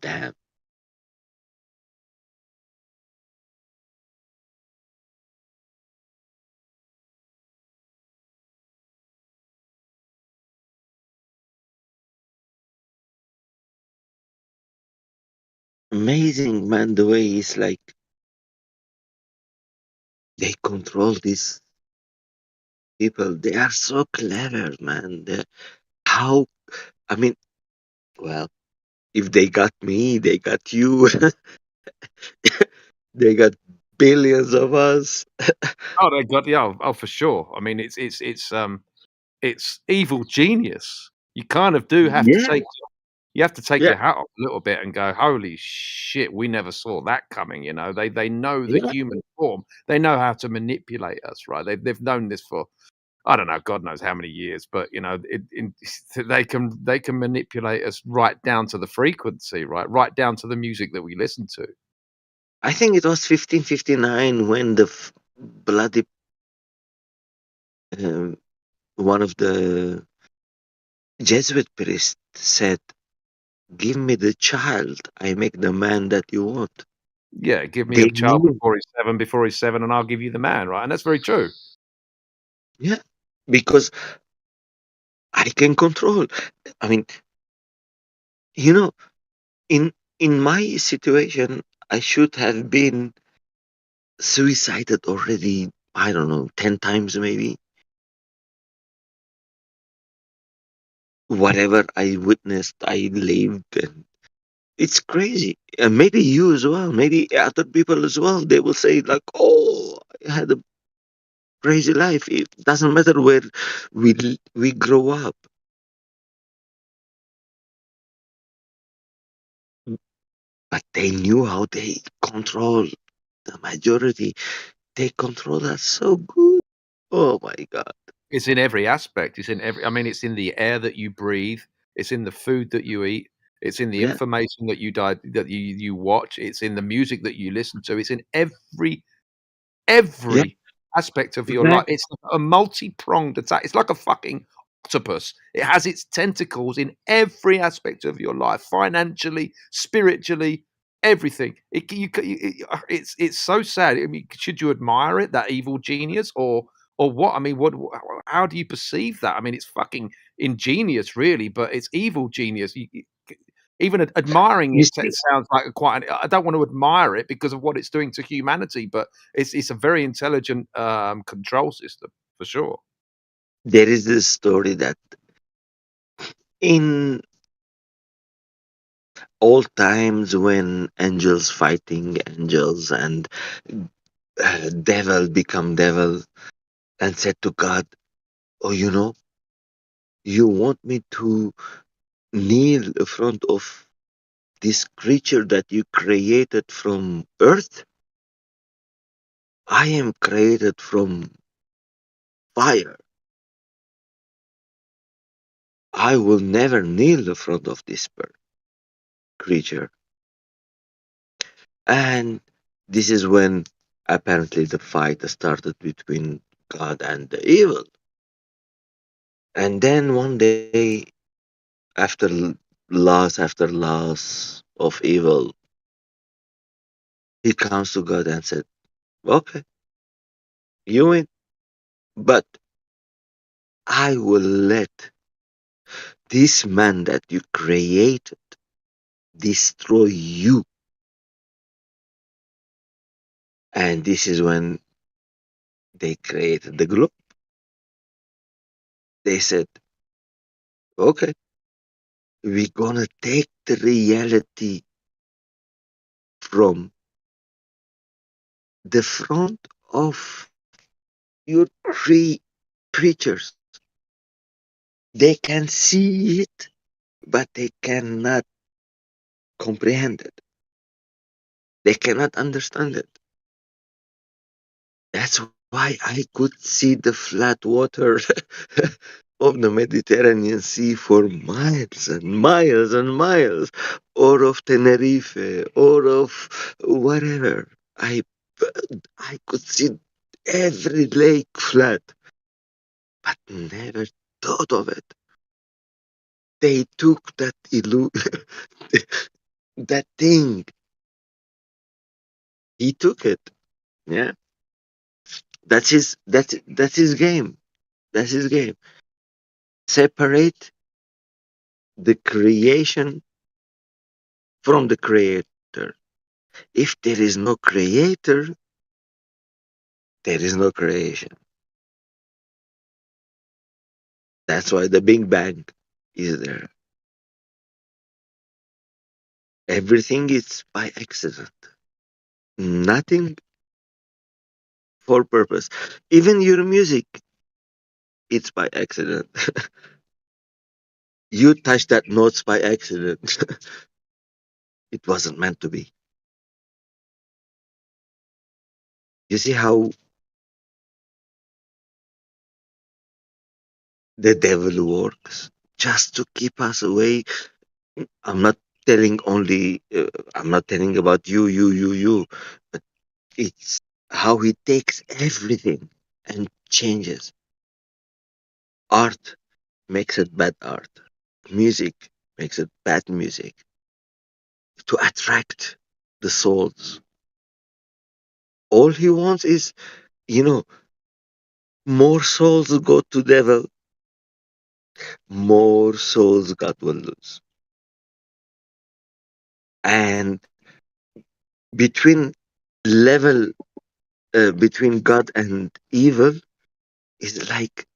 Damn. Amazing, man, the way it's like they control these people. They are so clever, man. How, I mean, well, if they got me, they got you. They got billions of us. Oh, they got for sure. I mean, it's evil genius. You kind of do have to Yeah, take yeah, your hat off a little bit and go, "Holy shit, we never saw that coming." You know, they know the yeah. human form. They know how to manipulate us, right? They've known this for I don't know, God knows how many years, but you know, they can manipulate us right down to the frequency, right down to the music that we listen to. I think it was 1559 when the bloody um, one of the Jesuit priests said, "Give me the child, I make the man that you want." Yeah, give me a They child knew, before he's 7, and I'll give you the man, right? And that's very true. yeah, because I can control. I mean, you know, in in my situation, I should have been suicided already. I don't know, 10 times maybe. Whatever I witnessed, I lived, and it's crazy. And maybe you as well, maybe other people as well. They will say like, "Oh, I had a crazy life." It doesn't matter where we grow up, but they knew how they control the majority. They control us so good. Oh my god. It's in every aspect. It's in every. I mean, it's in the air that you breathe. It's in the food that you eat. It's in the Yeah, information that you watch. It's in the music that you listen to. It's in yeah, every aspect of your life. exactly. It's a multi-pronged attack. It's like a fucking octopus. It has its tentacles in every aspect of your life, financially, spiritually, everything. It's so sad. I mean, should you admire it, that evil genius, or what? I mean, how do you perceive that? I mean, it's fucking ingenious, really, but it's evil genius. Even admiring You it, see, sounds like I don't want to admire it because of what it's doing to humanity, but it's a very intelligent control system for sure. there is this story that in old times when angels fighting angels and devil become devil and said to God, "Oh, you want me to kneel in front of this creature that you created from earth? I am created from fire. I will never kneel in front of this creature." And this is when apparently the fight started between God and the evil. And then one day, after loss after loss of evil, he comes to God and said, "Okay, you win, but I will let this man that you created destroy you." And this is when they created the globe. They said, "Okay, we're gonna take the reality from the front of your three creatures. They can see it, but they cannot comprehend it. They cannot understand it. That's why I could see the flat water of the Mediterranean Sea for miles and miles and miles, or of Tenerife, or of whatever. I could see every lake flat, but never thought of it. They took that that thing. He took it. Yeah, that's his game. That's his game. Separate the creation from the creator. If there is no creator, there is no creation. That's why the Big Bang is there. Everything is by accident. Nothing for purpose. Even your music, it's by accident. You touch that notes by accident. It wasn't meant to be. You see how the devil works just to keep us away. I'm not telling only, I'm not telling about you, but it's how he takes everything and changes. Art makes it bad art. Music makes it bad music to attract the souls. All he wants is, you know, more souls go to devil, more souls God will lose. And between level, between God and evil is like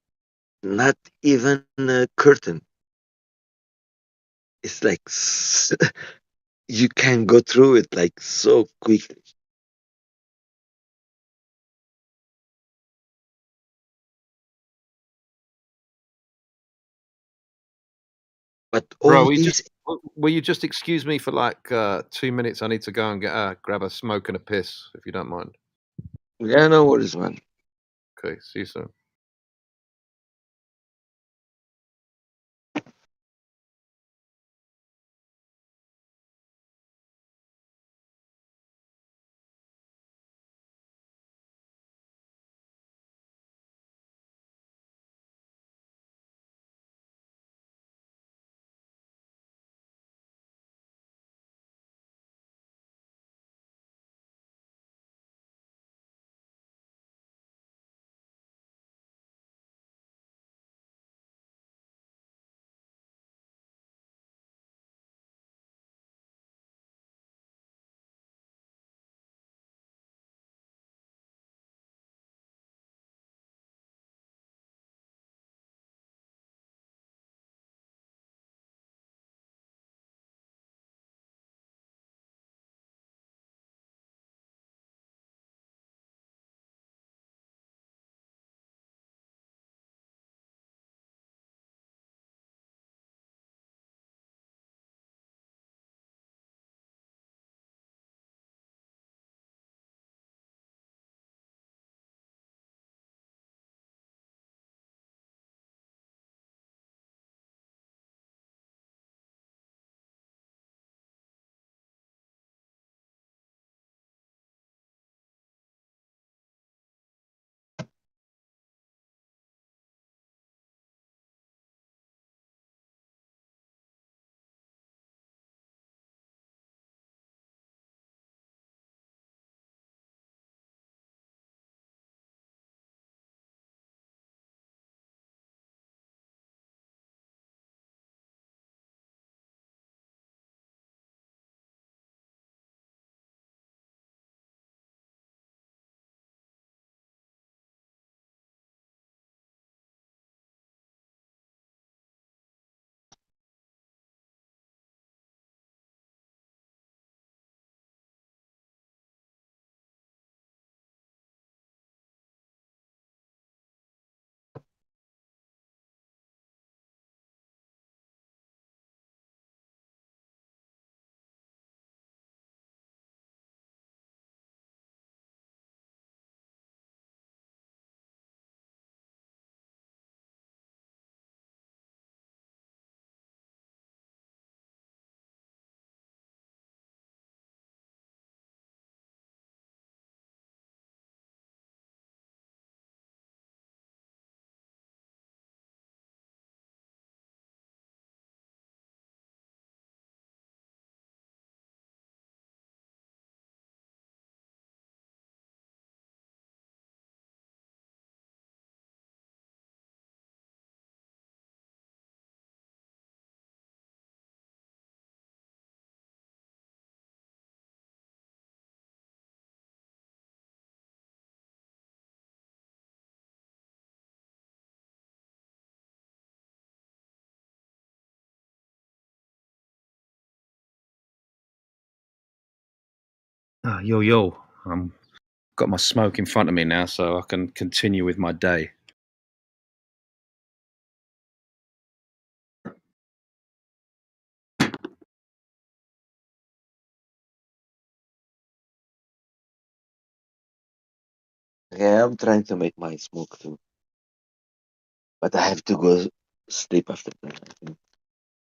not even a curtain. It's like you can go through it like so quickly. But Bro, all these, will you just excuse me for like 2 minutes? I need to go and get grab a smoke and a piss, if you don't mind. yeah, no worries, man. Okay, see you soon. Yo. I'm got my smoke in front of me now, so I can continue with my day. Yeah, I'm trying to make my smoke too, but I have to go sleep after that. I think.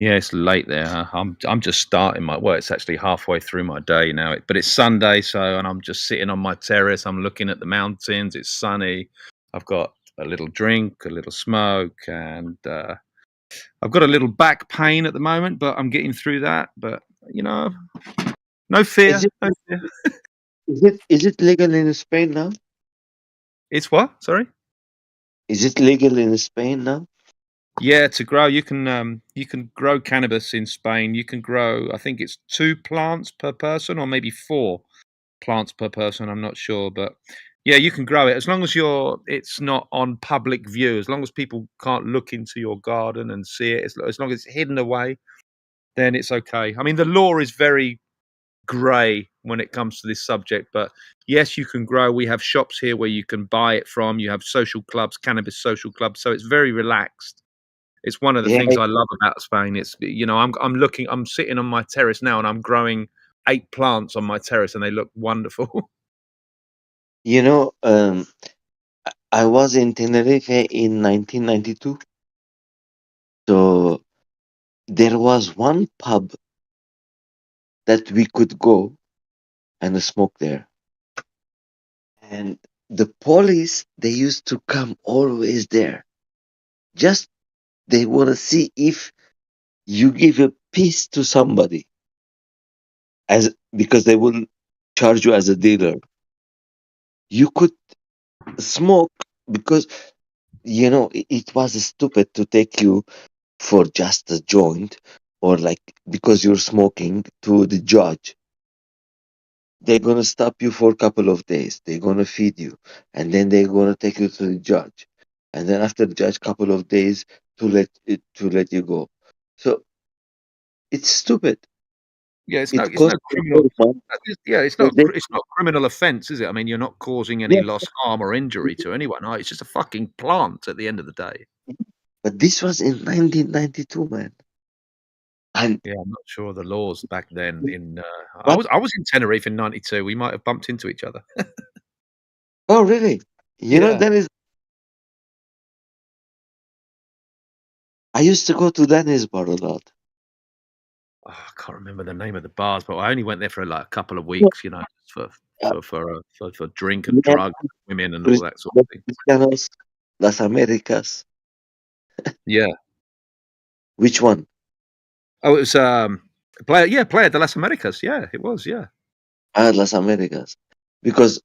Yeah, it's late there. Huh? I'm just starting my. Well, it's actually halfway through my day now. But it's Sunday, and I'm just sitting on my terrace. I'm looking at the mountains. It's sunny. I've got a little drink, a little smoke, and I've got a little back pain at the moment, but I'm getting through that. But no fear. Is it No fear. is it legal in Spain now? It's what? Sorry. Is it legal in Spain now? Yeah, to grow, you can grow cannabis in Spain. You can grow, I think it's 2 plants per person, or maybe 4 plants per person. I'm not sure, but yeah, you can grow it as long as it's not on public view. As long as people can't look into your garden and see it, as long as it's hidden away, then it's okay. I mean, the law is very grey when it comes to this subject, but yes, you can grow. We have shops here where you can buy it from. You have social clubs, cannabis social clubs, so it's very relaxed. It's one of the Yeah, things I love about Spain. It's I'm sitting on my terrace now, and I'm growing 8 plants on my terrace, and they look wonderful. you know, I was in Tenerife in 1992, so there was one pub that we could go and smoke there, and the police they used to come always there. Just they want to see if you give a piece to somebody, because they will charge you as a dealer. You could smoke because it was stupid to take you for just a joint, or like because you're smoking, to the judge. They're gonna stop you for a couple of days. They're gonna feed you, and then they're gonna take you to the judge, and then after the judge, couple of days to let you go. So it's stupid. Yeah, it's It no costs criminal. money. It's So not criminal offence, is it? I mean, you're not causing any loss, harm, or injury to anyone. No, it's just a fucking plant at the end of the day. but this was in 1992, man. And Yeah, I'm not sure the laws back then. I but was in Tenerife in '92. We might have bumped into each other. oh really? Yeah. That is. I used to go to Dennis bar a lot. Oh, I can't remember the name of the bars, but I only went there for like a couple of weeks. For drink and Yeah, drug, women, and all that sort of thing. Cristianos, Las Americas. Yeah. Which one? Oh, it was Playa de las Americas. Yeah, it was. Yeah. Las Americas. Because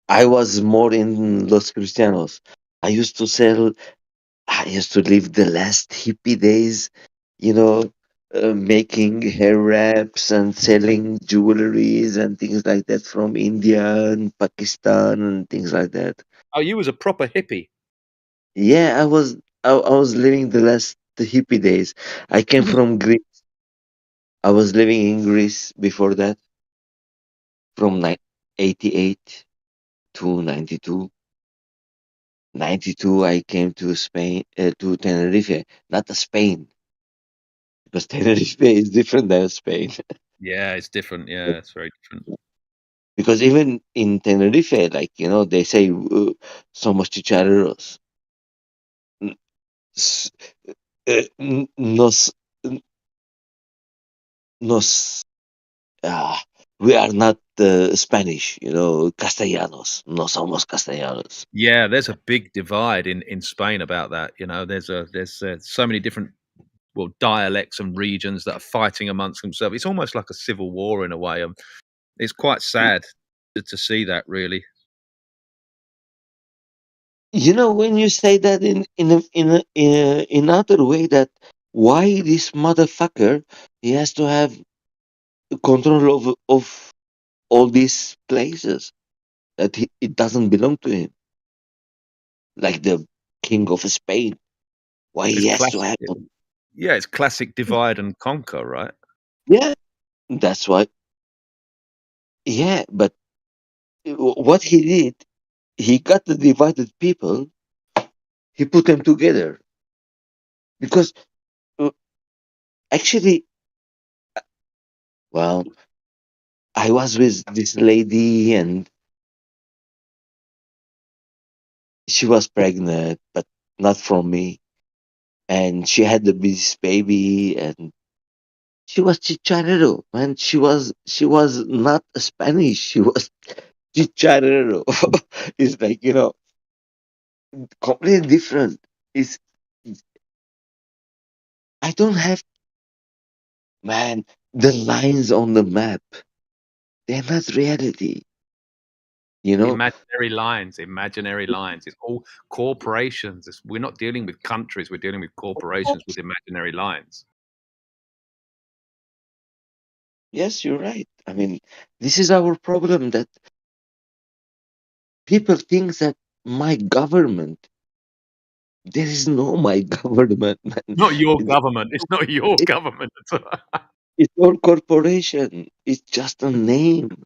I was more in Los Cristianos. I used to live the last hippie days, making hair wraps and selling jewelries and things like that from India and Pakistan and things like that. Oh, you was a proper hippie. Yeah, I was living the hippie days. I came from Greece. I was living in Greece before that, from 88 to 92. 92, I came to Spain, to Tenerife, not Spain, because Tenerife is different than Spain. Yeah, it's different. Yeah, it's very different. Because even in Tenerife, they say somos chicharreros. S- Nos, nos, we are not Spanish, castellanos. No somos castellanos. Yeah, there's a big divide in Spain about that. There's so many different dialects and regions that are fighting amongst themselves. It's almost like a civil war in a way. It's quite sad to see that, really. When you say that in another way, that why this motherfucker, he has to have control of all these places, that it doesn't belong to him, like the king of Spain. Why It's he has to classic. have them? Yeah, it's classic divide and conquer, right? Yeah, that's why. Yeah, but what he did, he got the divided people, he put them together. Because actually, well, I was with this lady and she was pregnant, but not from me. And she had this baby and she was chicharero, man. She was not Spanish. She was chicharero. It's like, completely different. It's I don't have, man, the lines on the map. They're not reality. Imaginary lines, imaginary lines. It's all corporations. We're not dealing with countries. We're dealing with corporations with imaginary lines. Yes, you're right. I mean, this is our problem, that people think that my government, there is no my government, man. Not your government. It's not your government. It's all corporation. It's just a name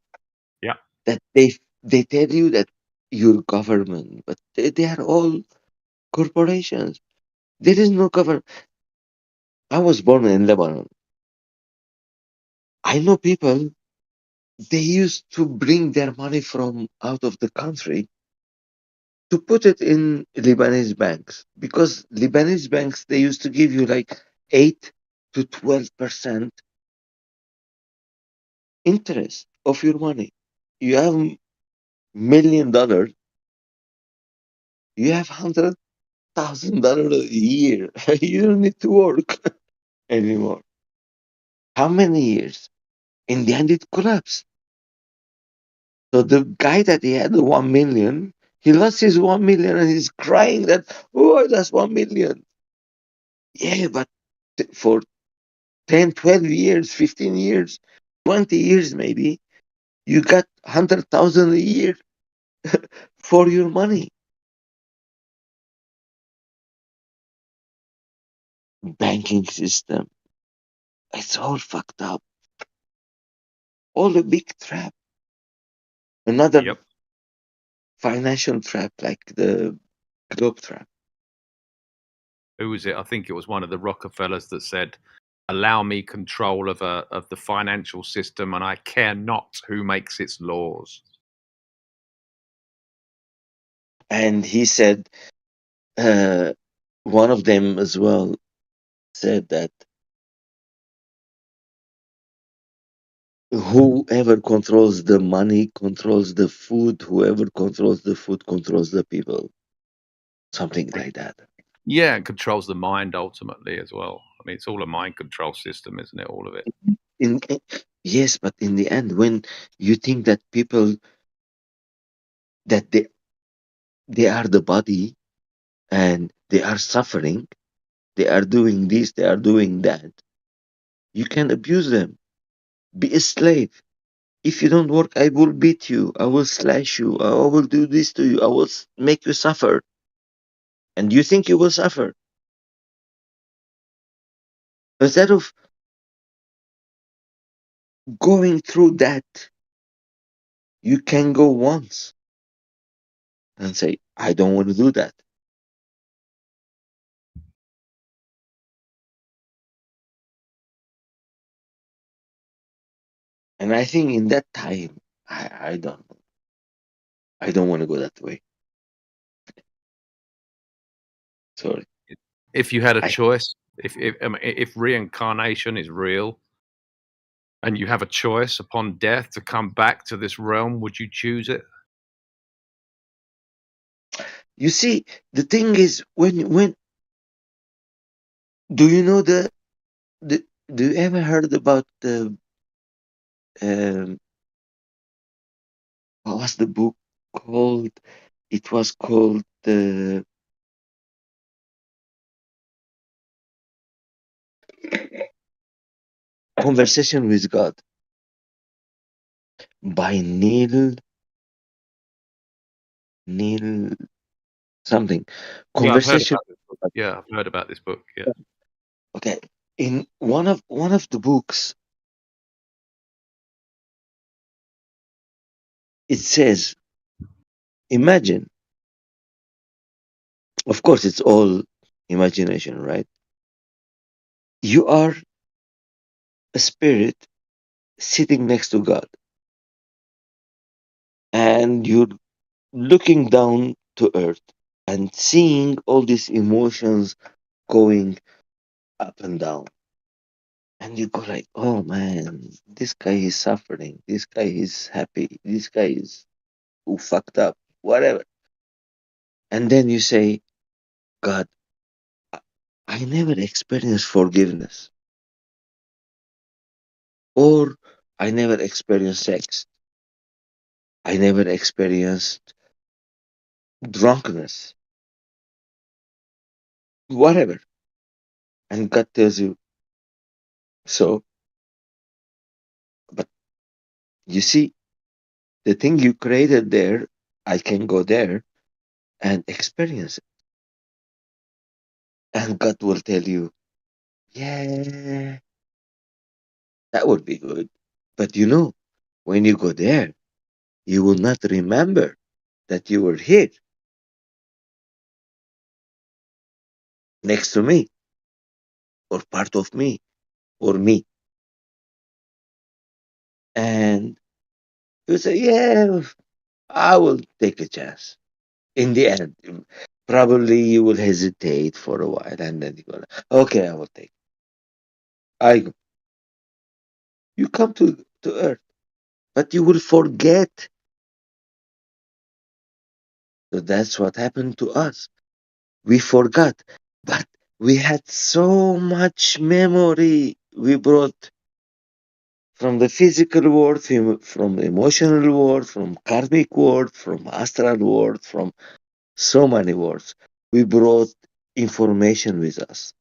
Yeah. that they tell you that your government, but they are all corporations. There is no government. I was born in Lebanon. I know people, they used to bring their money from out of the country to put it in Lebanese banks, because Lebanese banks, they used to give you like 8 to 12% interest of your money. You have $1,000,000, you have $100,000 a year. You don't need to work anymore. How many years? In the end, it collapsed. So the guy that he had the 1 million, he lost his 1 million and he's crying that, oh, I lost 1 million. Yeah, but for 10, 12 years, 15 years, 20 years maybe, you got 100,000 a year for your money. Banking system, it's all fucked up. All a big trap. Another financial trap like the globe trap. Who was it? I think it was one of the Rockefellers that said, "Allow me control of the financial system, and I care not who makes its laws." And he said, one of them as well said that whoever controls the money controls the food, whoever controls the food controls the people. Something like that. Yeah, it controls the mind ultimately as well. I mean, it's all a mind control system, isn't it? All of it. Yes, but in the end, when you think that people, that they are the body and they are suffering, they are doing this, they are doing that, you can abuse them. Be a slave. If you don't work, I will beat you, I will slash you, I will do this to you, I will make you suffer. And you think you will suffer. Instead of going through that, you can go once and say, I don't want to do that. And I think in that time, I don't know. I don't want to go that way. Sorry. If you had a choice, if reincarnation is real, and you have a choice upon death to come back to this realm, would you choose it? You see, the thing is, when do you know the do you ever heard about the what was the book called? It was called the Conversation with God by Neil something. Yeah, I've heard Conversation. about this book. Yeah, I've heard about this book. Yeah. Okay, in one of the books, It says, imagine, of course, it's all imagination, right? You are a spirit sitting next to God, and you're looking down to earth and seeing all these emotions going up and down. And you go like, oh man, this guy is suffering. This guy is happy. This guy is fucked up, whatever. And then you say, God, I never experienced forgiveness, or I never experienced sex. I never experienced drunkenness, whatever. And God tells you, so, but you see, the thing you created there, I can go there and experience it. And God will tell you, yeah, that would be good. But you know, when you go there, you will not remember that you were here next to me, or part of me, or me. And you say, yeah, I will take a chance. In the end, probably you will hesitate for a while, and then you go, okay, I will take it. I go. You come to earth, but you will forget. So that's what happened to us. We forgot, but we had so much memory we brought from the physical world, from the emotional world, from karmic world, from astral world, from so many worlds. We brought information with us,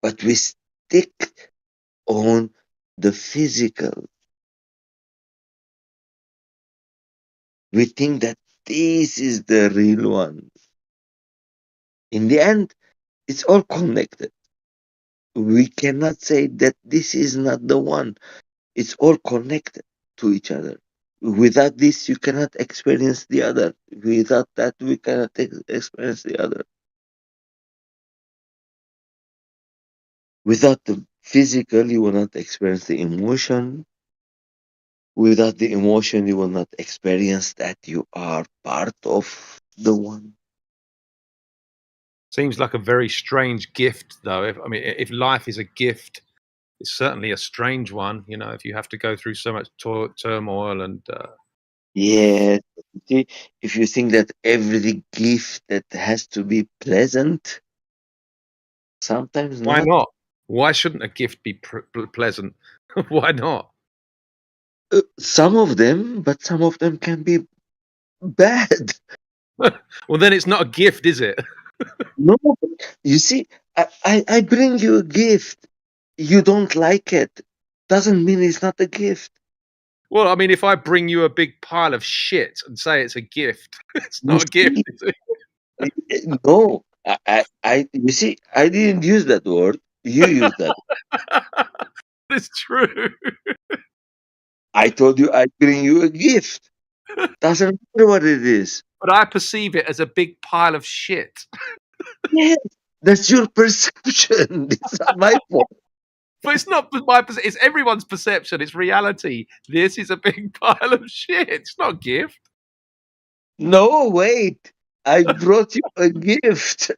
but we stick on the physical. We think that this is the real one. In the end, it's all connected. We cannot say that this is not the one. It's all connected to each other. Without this, you cannot experience the other. Without that, we cannot experience the other. Without the physical, you will not experience the emotion. Without the emotion, you will not experience that you are part of the one. Seems like a very strange gift, though. If life is a gift, it's certainly a strange one. You know, if you have to go through so much turmoil and. Yes. See, if you think that every gift that has to be pleasant, sometimes Why not. not? Why shouldn't a gift be pleasant? Why not? Some of them, but some of them can be bad. Well, then it's not a gift, is it? No, you see, I bring you a gift. You don't like it. Doesn't mean it's not a gift. Well, I mean, if I bring you a big pile of shit and say it's a gift, it's not a gift, is it? No, you see, I didn't use that word. You used that. It's true. I told you I bring you a gift. Doesn't matter what it is. But I perceive it as a big pile of shit. Yes, that's your perception. It's not my fault. But it's not my perception. It's everyone's perception. It's reality. This is a big pile of shit. It's not a gift. No, wait. I brought you a gift.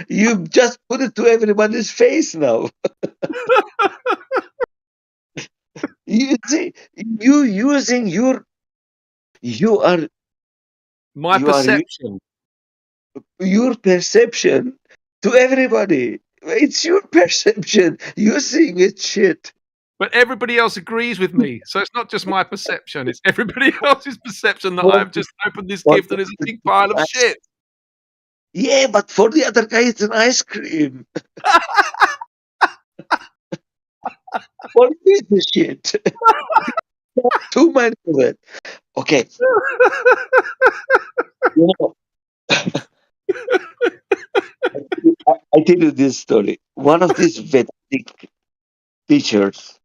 You just put it to everybody's face now. You see, you using you are my perception. Your perception to everybody. It's your perception. You're seeing it shit. But everybody else agrees with me. So it's not just my perception. It's everybody else's perception that I've just opened this gift and it's a big pile of shit. Yeah, but for the other guy, it's an ice cream. What is the shit? Too many of it. Okay. You know, I tell you this story. One of these Vedantic teachers,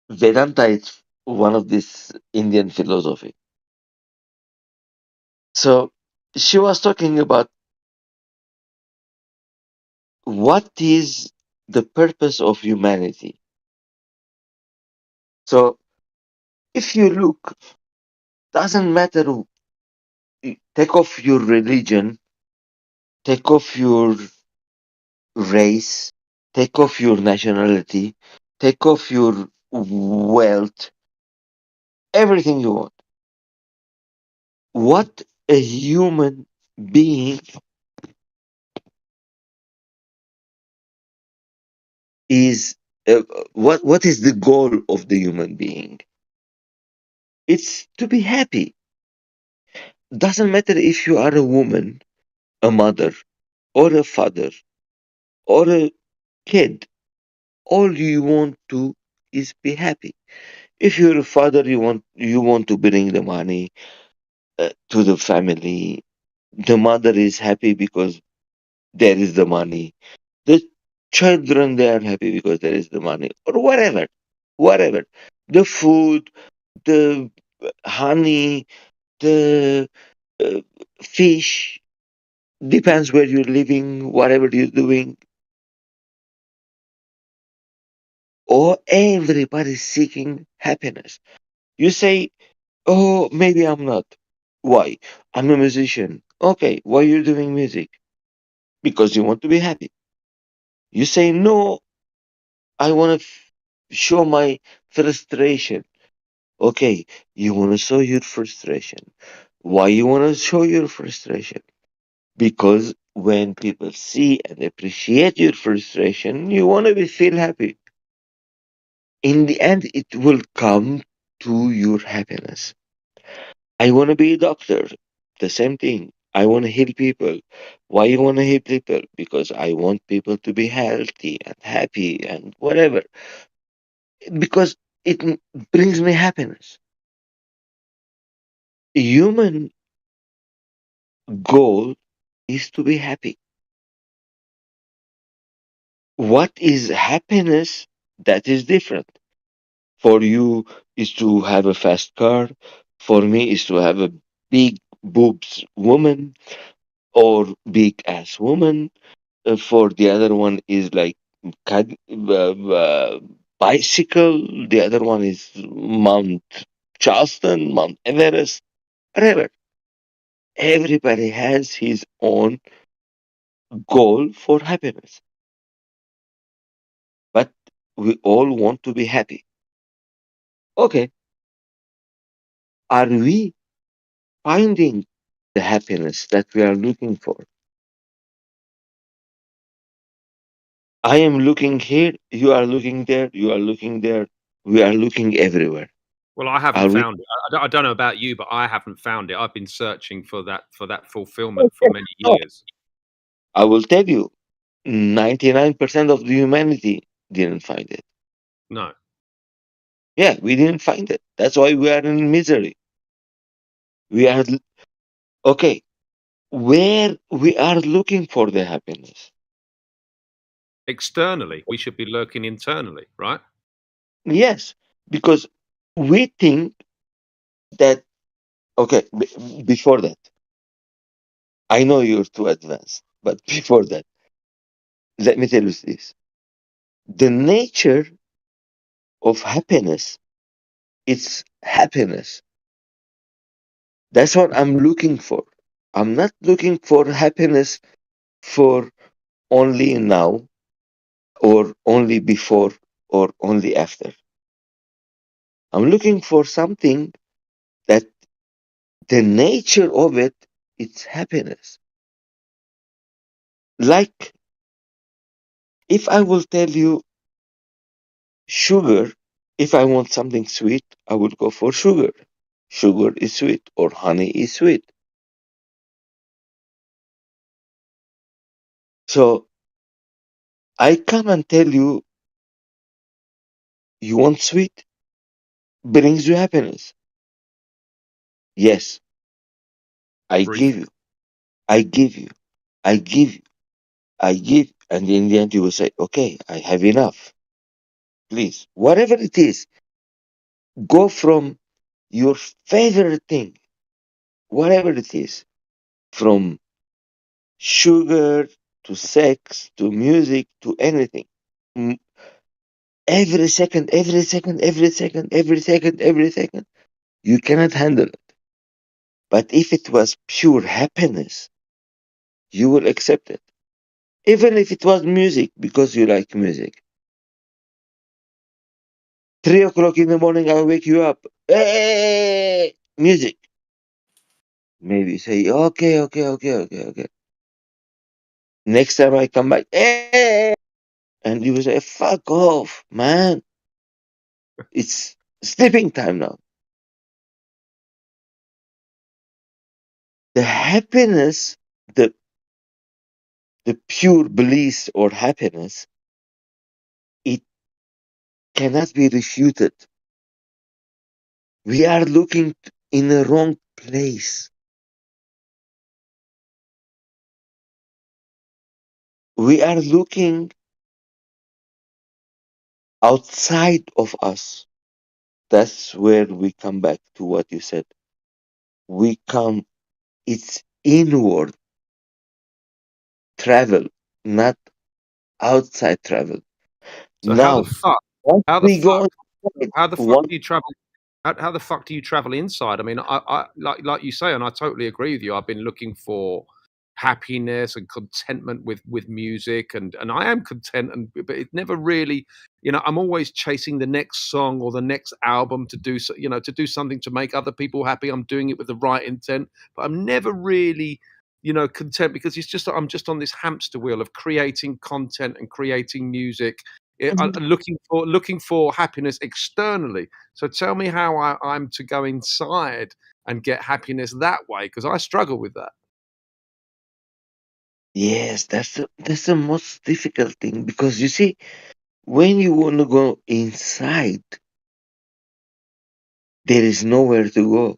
Vedanta is one of this Indian philosophy. So she was talking about what is the purpose of humanity. So if you look, doesn't matter, take off your religion, take off your race, take off your nationality, take off your wealth, everything you want. What a human being is, what is the goal of the human being? It's to be happy. Doesn't matter if you are a woman, a mother, or a father, or a kid. All you want to is be happy. If you're a father, you want to bring the money to the family. The mother is happy because there is the money. The children, they are happy because there is the money, or whatever. The food, the honey, the fish, depends where you're living, whatever you're doing, or everybody's seeking happiness. You say, oh, maybe I'm not. Why? I'm a musician. Okay, why you doing music? Because you want to be happy. You say, no, I want to show my frustration. Okay, you want to show your frustration. Why you want to show your frustration? Because when people see and appreciate your frustration, you want to feel happy. In the end, it will come to your happiness. I want to be a doctor. The same thing. I want to heal people. Why you want to heal people? Because I want people to be healthy and happy and whatever. Because it brings me happiness. Human goal is to be happy. What is happiness? That is different. For you is to have a fast car. For me is to have a big boobs woman or big ass woman. For the other one is like bicycle. The other one is Mount Charleston, Mount Everest, whatever. Everybody has his own goal for happiness, but we all want to be happy. Okay, are we finding the happiness that we are looking for? I am looking here, you are looking there, you are looking there, we are looking everywhere. Well, I Are haven't we? found it. I don't know about you, but I haven't found it. I've been searching for that fulfillment for many No, years. I will tell you, 99% of the humanity didn't find it. No. Yeah, we didn't find it. That's why we are in misery. We are, okay, where we are looking for the happiness. Externally, we should be lurking internally, right? Yes, because we think that, okay, before that, I know you're too advanced, but before that, let me tell you this. The nature of happiness, it's happiness. That's what I'm looking for. I'm not looking for happiness for only now or only before or only after. I'm looking for something that the nature of it, it's happiness. Like if I will tell you sugar, if I want something sweet, I would go for sugar. Sugar is sweet or honey is sweet. So I come and tell you, you want sweet? Brings you happiness. Yes, I Brief. give you, I give you, I give you, I give, and in the end you will say, okay, I have enough. Please, whatever it is, go from your favorite thing, whatever it is, from sugar to sex to music to anything. Every second, every second, every second, every second, every second, you cannot handle it. But if it was pure happiness, you will accept it. Even if it was music, because you like music. 3 o'clock in the morning, I'll wake you up. Hey, music. Maybe say, okay. Next time I come back, hey, and you will say, fuck off, man. It's sleeping time now. The happiness, the pure bliss or happiness, it cannot be refuted. We are looking in the wrong place. We are looking outside of us. That's where we come back to what you said. It's inward travel, not outside travel. So Now, once we go inside, how the fuck once do you travel? How the fuck do you travel inside? I mean, I like you say, and I totally agree with you. I've been looking for happiness and contentment with music, and I am content, but it never really, I'm always chasing the next song or the next album to do to do something to make other people happy. I'm doing it with the right intent, but I'm never really, content, because it's just I'm just on this hamster wheel of creating content and creating music. Looking for happiness externally. So tell me how I'm to go inside and get happiness that way, because I struggle with that. yes, that's the most difficult thing, because you see, when you want to go inside, there is nowhere to go.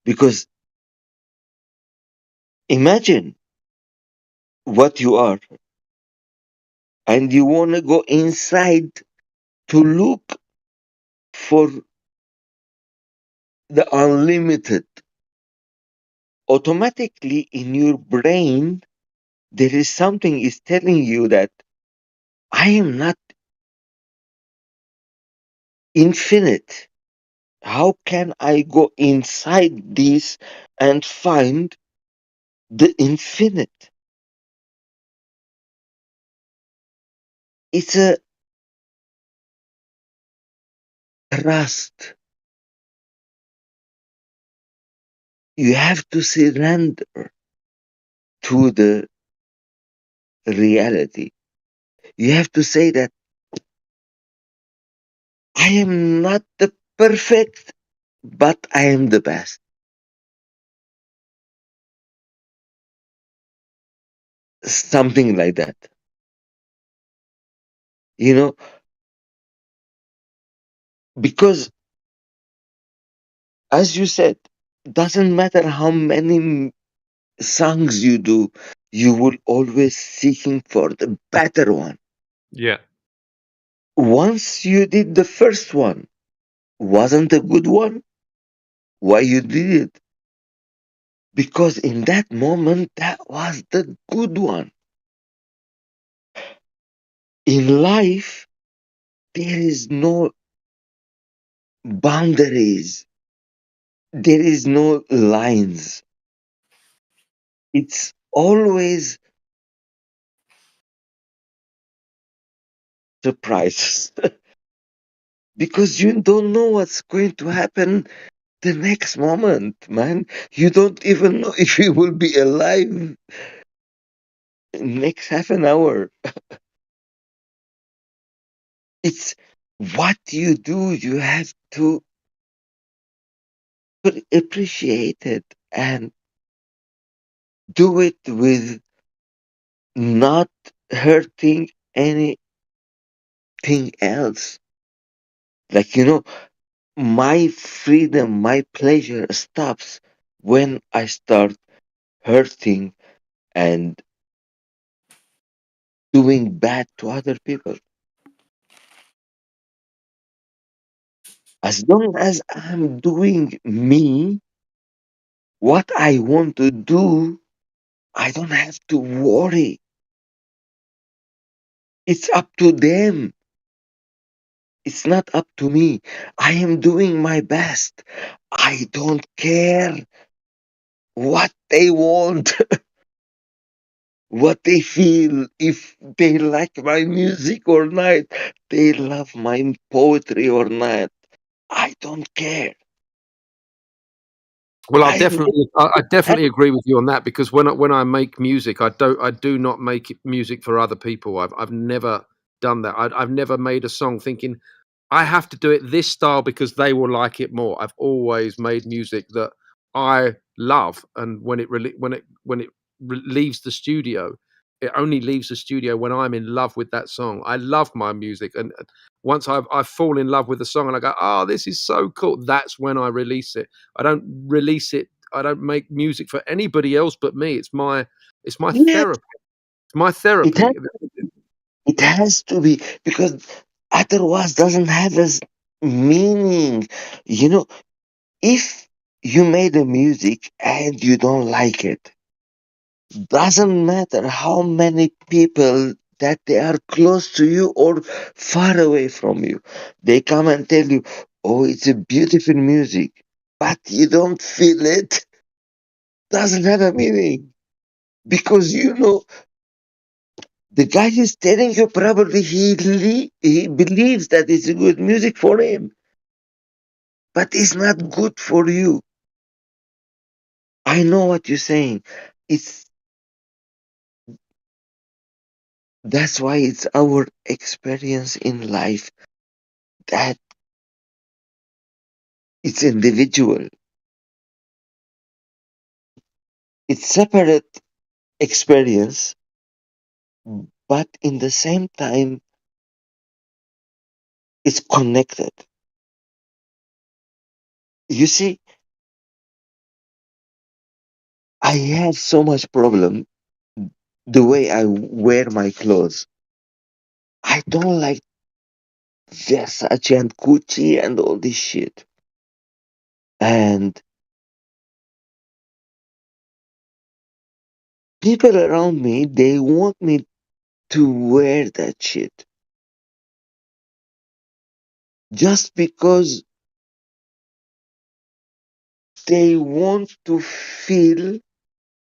Because imagine what you are, and you want to go inside to look for the unlimited. Automatically in your brain, there is something is telling you that I am not infinite. How can I go inside this and find the infinite? It's a trust. You have to surrender to the reality. You have to say that I am not the perfect, but I am the best. Something like that. You know, because as you said, doesn't matter how many songs you do, you will always seeking for the better one. Yeah. Once you did the first one, wasn't a good one, why you did it? Because in that moment, that was the good one. In life, there is no boundaries. There is no lines. It's always surprises. Because you don't know what's going to happen the next moment, man. You don't even know if you will be alive next half an hour. It's what you do, you have to appreciate it and do it with not hurting anything else. Like, my freedom, my pleasure stops when I start hurting and doing bad to other people. As long as I'm doing me, what I want to do, I don't have to worry. It's up to them. It's not up to me. I am doing my best. I don't care what they want, what they feel, if they like my music or not, they love my poetry or not. I don't care. Well, I I definitely agree with you on that, because when I make music, I do not make music for other people. I've never done that. I've never made a song thinking I have to do it this style because they will like it more. I've always made music that I love, and when it leaves the studio, it only leaves the studio when I'm in love with that song. I love my music, and once I fall in love with the song and I go, oh, this is so cool, that's when I release it. I don't release it. I don't make music for anybody else but me. It's my Yes, therapy. It's my therapy. it has to be, because otherwise doesn't have as meaning. You know, if you made a music and you don't like it, doesn't matter how many people that they are close to you or far away from you, they come and tell you, oh, it's a beautiful music, but you don't feel it, doesn't have a meaning. Because you know, the guy is telling you probably he believes that it's a good music for him, but it's not good for you. I know what you're saying. That's why it's our experience in life that it's individual. It's separate experience, but in the same time, it's connected. You see, I have so much problem the way I wear my clothes. I don't like Versace and Gucci and all this shit. And people around me, they want me to wear that shit. Just because they want to feel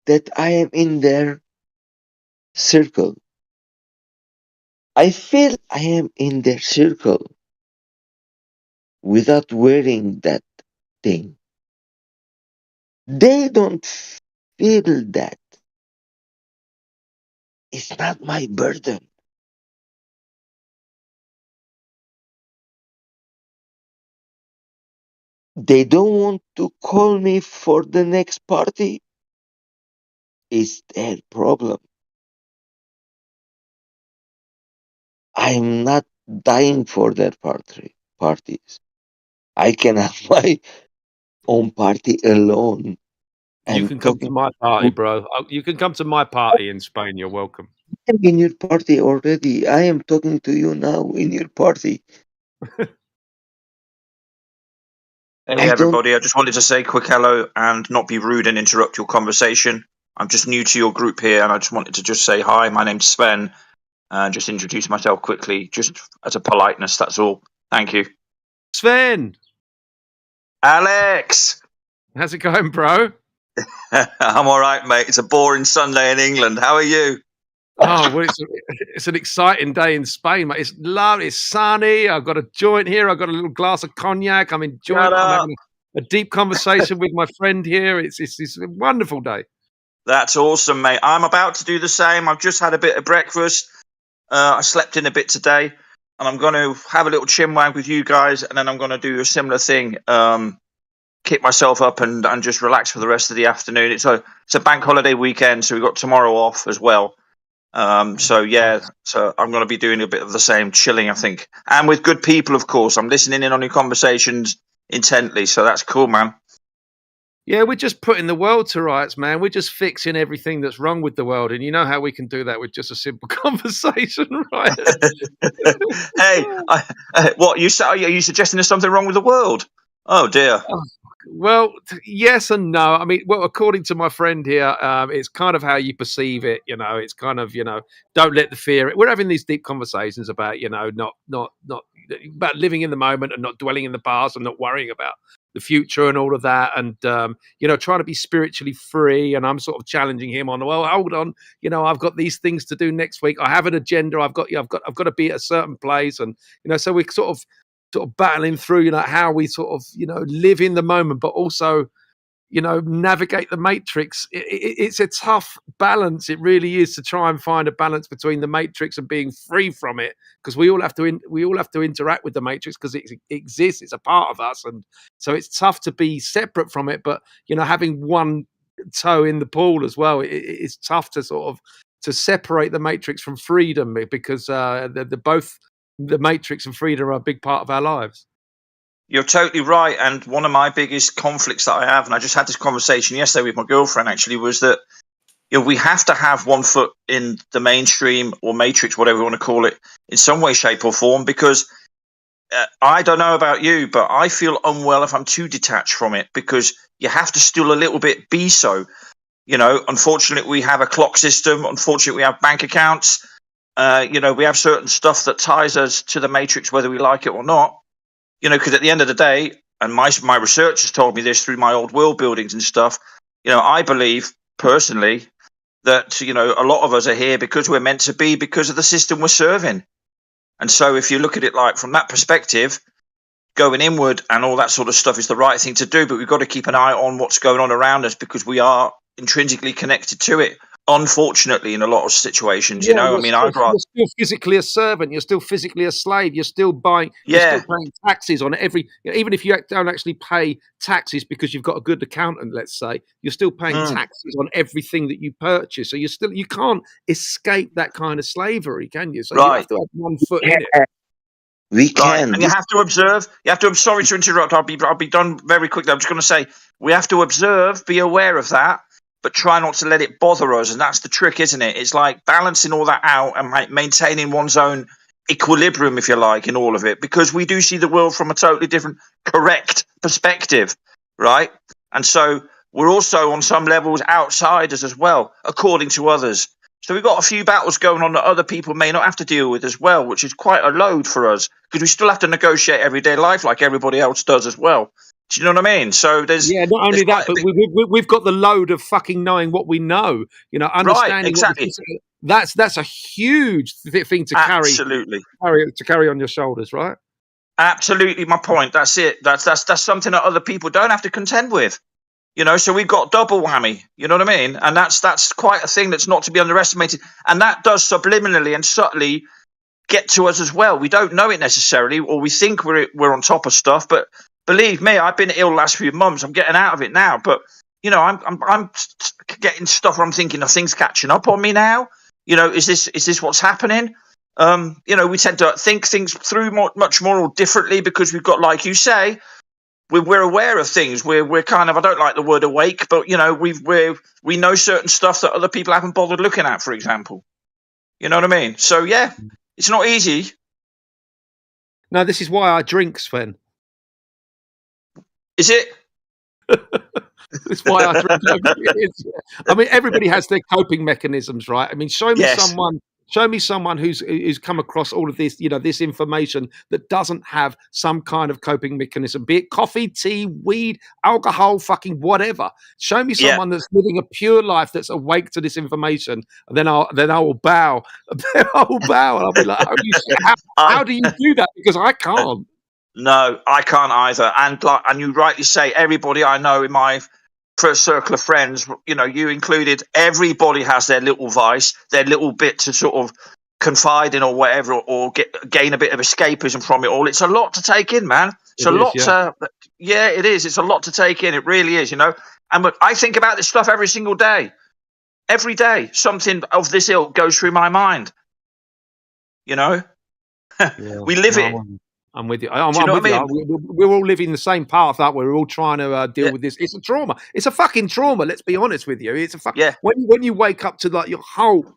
that I am in their circle. I feel I am in their circle without wearing that thing. They don't feel that. It's not my burden. They don't want to call me for the next party. It's their problem. I'm not dying for their parties. I can have my own party alone. You can come to my party, bro. You can come to my party in Spain. You're welcome. I'm in your party already. I am talking to you now in your party. Hey everybody, I just wanted to say a quick hello and not be rude and interrupt your conversation. I'm just new to your group here and I just wanted to just say hi, my name's Sven, and just introduce myself quickly, just as a politeness, that's all. Thank you. Sven! Alex! How's it going, bro? I'm alright, mate. It's a boring Sunday in England. How are you? Oh, well, it's an exciting day in Spain, mate. It's lovely. It's sunny. I've got a joint here. I've got a little glass of cognac. I'm enjoying. I'm having a deep conversation with my friend here. It's a wonderful day. That's awesome, mate. I'm about to do the same. I've just had a bit of breakfast. I slept in a bit today, and I'm going to have a little chinwag with you guys, and then I'm going to do a similar thing. Kick myself up and just relax for the rest of the afternoon. It's a bank holiday weekend, so we've got tomorrow off as well. So I'm going to be doing a bit of the same, chilling, I think, and with good people, of course. I'm listening in on your conversations intently, so that's cool, man. Yeah, we're just putting the world to rights, man. We're just fixing everything that's wrong with the world, and you know how we can do that with just a simple conversation, right? Hey, what you say? Are you suggesting there's something wrong with the world? Oh dear. Well, yes and no. I mean, well, according to my friend here, it's kind of how you perceive it. You know, it's kind of, don't let the fear. We're having these deep conversations about, not about living in the moment and not dwelling in the past and not worrying about the future and all of that, and trying to be spiritually free. And I'm sort of challenging him on, well, hold on, I've got these things to do next week. I have an agenda. I've got to be at a certain place, and so we sort of battling through, how we sort of, live in the moment, but also, navigate the matrix. It's a tough balance. It really is, to try and find a balance between the matrix and being free from it, because we all have to interact with the matrix because it exists. It's a part of us, and so it's tough to be separate from it. But having one toe in the pool as well, it's tough to sort of to separate the matrix from freedom, because both the matrix and freedom are a big part of our lives. You're totally right. And one of my biggest conflicts that I have, and I just had this conversation yesterday with my girlfriend actually, was that we have to have one foot in the mainstream or matrix, whatever you want to call it, in some way, shape or form, because I don't know about you, but I feel unwell if I'm too detached from it, because you have to still a little bit be so. Unfortunately, we have a clock system. Unfortunately, we have bank accounts. We have certain stuff that ties us to the matrix, whether we like it or not. Because at the end of the day, and my research has told me this through my old world buildings and stuff, I believe personally that, a lot of us are here because we're meant to be, because of the system we're serving. And so if you look at it like from that perspective, going inward and all that sort of stuff is the right thing to do, but we've got to keep an eye on what's going on around us, because we are intrinsically connected to it. Unfortunately, in a lot of situations, you're still physically a servant. You're still physically a slave. You're still buying. You're still paying taxes on every. Even if you don't actually pay taxes because you've got a good accountant, let's say, you're still paying taxes on everything that you purchase. So you can't escape that kind of slavery, can you? So you have to have one foot in it. We can. And you have to observe. I'm sorry to interrupt. I'll be done very quickly. I'm just going to say we have to observe, be aware of that, but try not to let it bother us. And that's the trick, isn't it? It's like balancing all that out and maintaining one's own equilibrium, if you like, in all of it, because we do see the world from a totally different, correct perspective, right? And so we're also on some levels outsiders as well, according to others. So we've got a few battles going on that other people may not have to deal with as well, which is quite a load for us, because we still have to negotiate everyday life like everybody else does as well. Do you know what I mean? So there's not only that, but we've got the load of fucking knowing what we know. Understanding right, exactly. That's a huge thing to carry. Absolutely, to carry on your shoulders, right? Absolutely, my point. That's it. That's something that other people don't have to contend with. So we've got double whammy. You know what I mean? And that's quite a thing that's not to be underestimated. And that does subliminally and subtly get to us as well. We don't know it necessarily, or we think we're on top of stuff, but. Believe me, I've been ill the last few months. I'm getting out of it now, but I'm getting stuff where I'm thinking of things catching up on me now. Is this what's happening? We tend to think things through much more or differently, because we've got, like you say, we're aware of things. We're kind of, I don't like the word awake, but we know certain stuff that other people haven't bothered looking at, for example. You know what I mean? So yeah, it's not easy. No, this is why I drink, Sven. Is it? That's why I drink. I mean, everybody has their coping mechanisms, right? I mean, show me someone who's come across all of this, this information that doesn't have some kind of coping mechanism, be it coffee, tea, weed, alcohol, fucking whatever. Show me someone that's living a pure life, that's awake to this information, and then I will bow. I will bow, and I'll be like, holy shit, how do you do that? Because I can't. No, I can't either. And you rightly say, everybody I know in my first circle of friends, you included, everybody has their little vice, their little bit to sort of confide in or whatever, or gain a bit of escapism from it all. It's a lot to take in, man. It's it is. It's a lot to take in. It really is, And I think about this stuff every single day. Every day, something of this ilk goes through my mind. We live it. I'm with you. Do you I'm know with what I you. mean? We're all living the same path, aren't we? We're all trying to deal Yeah. with this. It's a trauma. It's a fucking trauma. Let's be honest with you. It's a Yeah. when you wake up to like your whole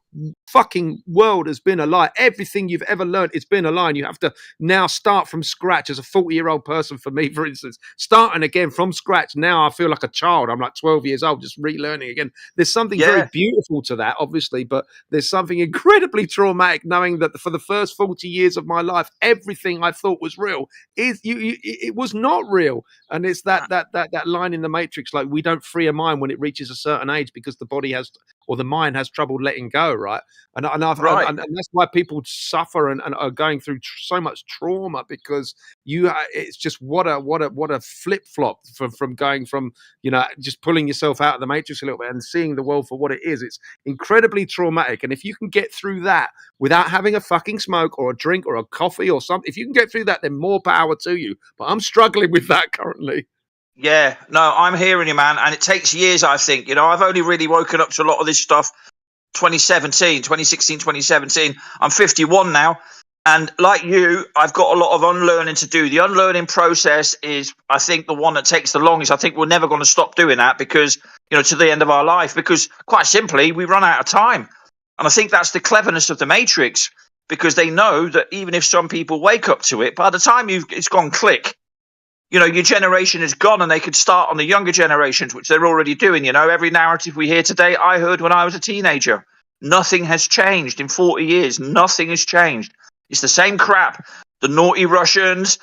fucking world has been a lie. Everything you've ever learned, it's been a lie. And you have to now start from scratch as a 40-year-old person. For me, for instance, starting again from scratch. Now I feel like a child. I'm like 12 years old, just relearning again. There's something very Yeah. beautiful to that, obviously, but there's something incredibly traumatic knowing that for the first 40 years of my life, everything I thought was real it was not real. And it's that line in the Matrix, like, we don't free a mind when it reaches a certain age because the body has, or the mind has trouble letting go, right? And Right. and that's why people suffer and are going through so much trauma, because it's just what a flip flop from going from, you know, just pulling yourself out of the Matrix a little bit and seeing the world for what it is. It's incredibly traumatic, and if you can get through that without having a fucking smoke or a drink or a coffee or something, if you can get through that, then more power to you. But I'm struggling with that currently. Yeah, no, I'm hearing you, man. And it takes years, I think. You know, I've only really woken up to a lot of this stuff 2016, 2017. I'm 51 now. And like you, I've got a lot of unlearning to do. The unlearning process is, I think, the one that takes the longest. I think we're never going to stop doing that because, you know, to the end of our life, because quite simply, we run out of time. And I think that's the cleverness of the Matrix, because they know that even if some people wake up to it, by the time it's gone click, you know, your generation is gone, and they could start on the younger generations, which they're already doing. You know, every narrative we hear today, I heard when I was a teenager. Nothing has changed in 40 years. Nothing has changed. It's the same crap. The naughty Russians,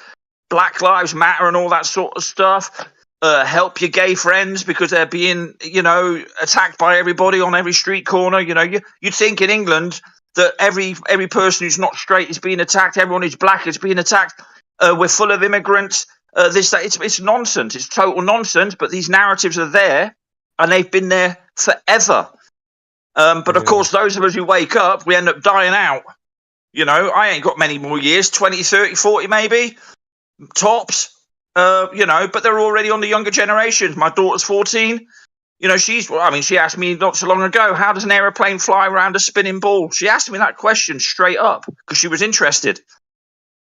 Black Lives Matter and all that sort of stuff. Help your gay friends because they're being, you know, attacked by everybody on every street corner. You know, you'd think in England that every person who's not straight is being attacked. Everyone who's black is being attacked. We're full of immigrants. It's nonsense. It's total nonsense. But these narratives are there, and they've been there forever. But of course, those of us who wake up, we end up dying out. You know, I ain't got many more years, 20, 30, 40 maybe, tops. You know, but they're already on the younger generations. My daughter's 14. You know, she asked me not so long ago, how does an aeroplane fly around a spinning ball? She asked me that question straight up because she was interested.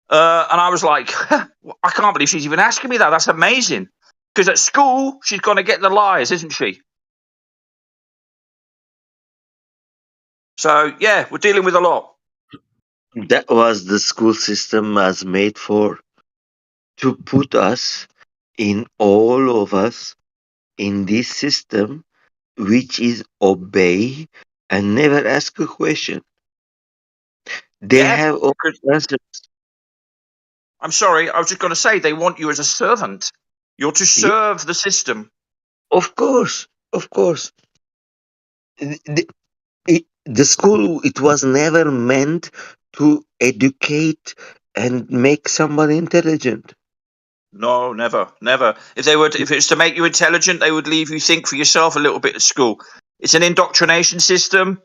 And I was like, I can't believe she's even asking me that. That's amazing. Because at school, she's going to get the lies, isn't she? So, yeah, we're dealing with a lot. That was the school system was made for, to put us, in all of us, in this system, which is obey and never ask a question. They have all answers. I'm sorry, I was just going to say, they want you as a servant. You're to serve the system. Of course, of course. The school, it was never meant to educate and make somebody intelligent. No, never. If it's to make you intelligent, they would leave you think for yourself a little bit at school. It's an indoctrination system,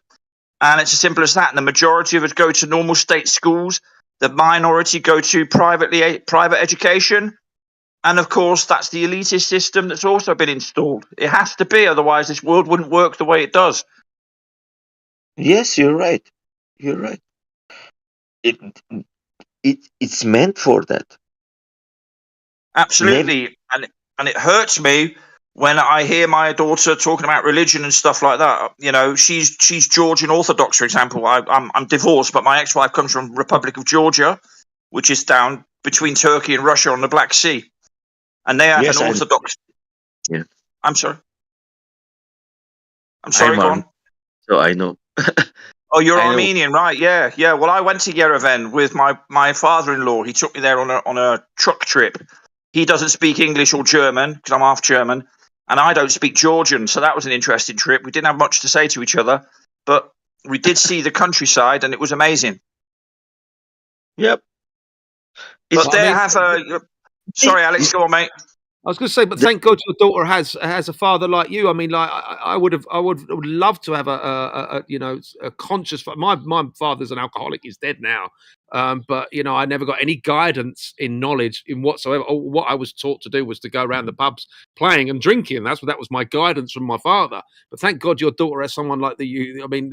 and it's as simple as that. And the majority of us go to normal state schools. The minority go to private education. And of course, that's the elitist system that's also been installed. It has to be, otherwise this world wouldn't work the way it does. Yes, you're right. You're right. It's meant for that. Absolutely. And it hurts me when I hear my daughter talking about religion and stuff like that. You know, she's Georgian Orthodox, for example. I'm divorced, but my ex-wife comes from Republic of Georgia, which is down between Turkey and Russia on the Black Sea. And they have an Orthodox. Yeah. I'm sorry. Go on. So I know. Oh, you're Armenian, right? Yeah. Well, I went to Yerevan with my father-in-law. He took me there on a truck trip. He doesn't speak English or German because I'm half German, and I don't speak Georgian. So that was an interesting trip. We didn't have much to say to each other, but we did see the countryside, and it was amazing. Yep. But they have a. Sorry, Alex, go on, mate. I was going to say, but thank God your daughter has a father like you. I mean, like I would love to have a conscious. My father's an alcoholic; he's dead now. But you know, I never got any guidance in knowledge in whatsoever. What I was taught to do was to go around the pubs playing and drinking. That was my guidance from my father. But thank God your daughter has someone like you. I mean,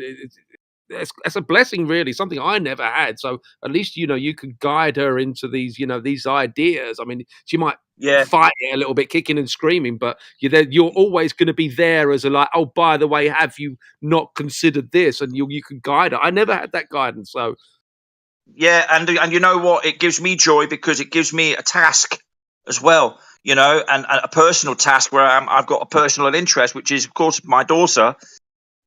that's a blessing, really, something I never had. So at least, you know, you could guide her into these, you know, these ideas. I mean, she might fight it a little bit, kicking and screaming, but you're always going to be there as a like, oh, by the way, have you not considered this? And you can guide her. I never had that guidance, so. Yeah, and you know what? It gives me joy because it gives me a task as well, you know, and a personal task where I've got a personal interest, which is, of course, my daughter.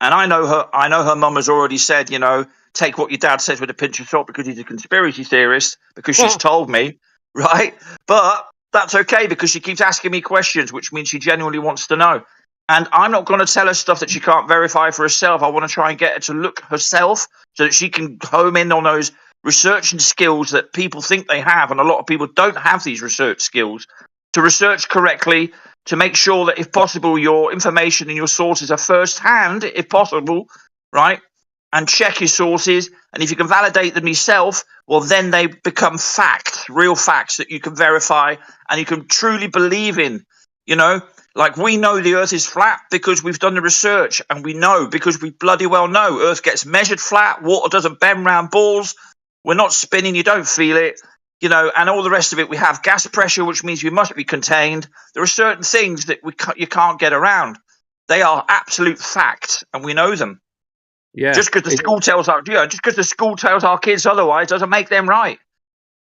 And I know her mum has already said, you know, take what your dad says with a pinch of salt because he's a conspiracy theorist, because she's told me, right? But that's okay because she keeps asking me questions, which means she genuinely wants to know. And I'm not going to tell her stuff that she can't verify for herself. I want to try and get her to look herself so that she can home in on those research and skills that people think they have. And a lot of people don't have these research skills to research correctly, to make sure that, if possible, your information and your sources are first-hand, if possible, right? And check your sources. And if you can validate them yourself, well, then they become facts, real facts that you can verify and you can truly believe in. You know, like we know the Earth is flat because we've done the research, and we know because we bloody well know Earth gets measured flat, water doesn't bend round balls, we're not spinning, you don't feel it. You know, and all the rest of it, we have gas pressure, which means we must be contained. There are certain things that you can't get around. They are absolute facts, and we know them. Yeah. Just because the school tells our kids otherwise doesn't make them right.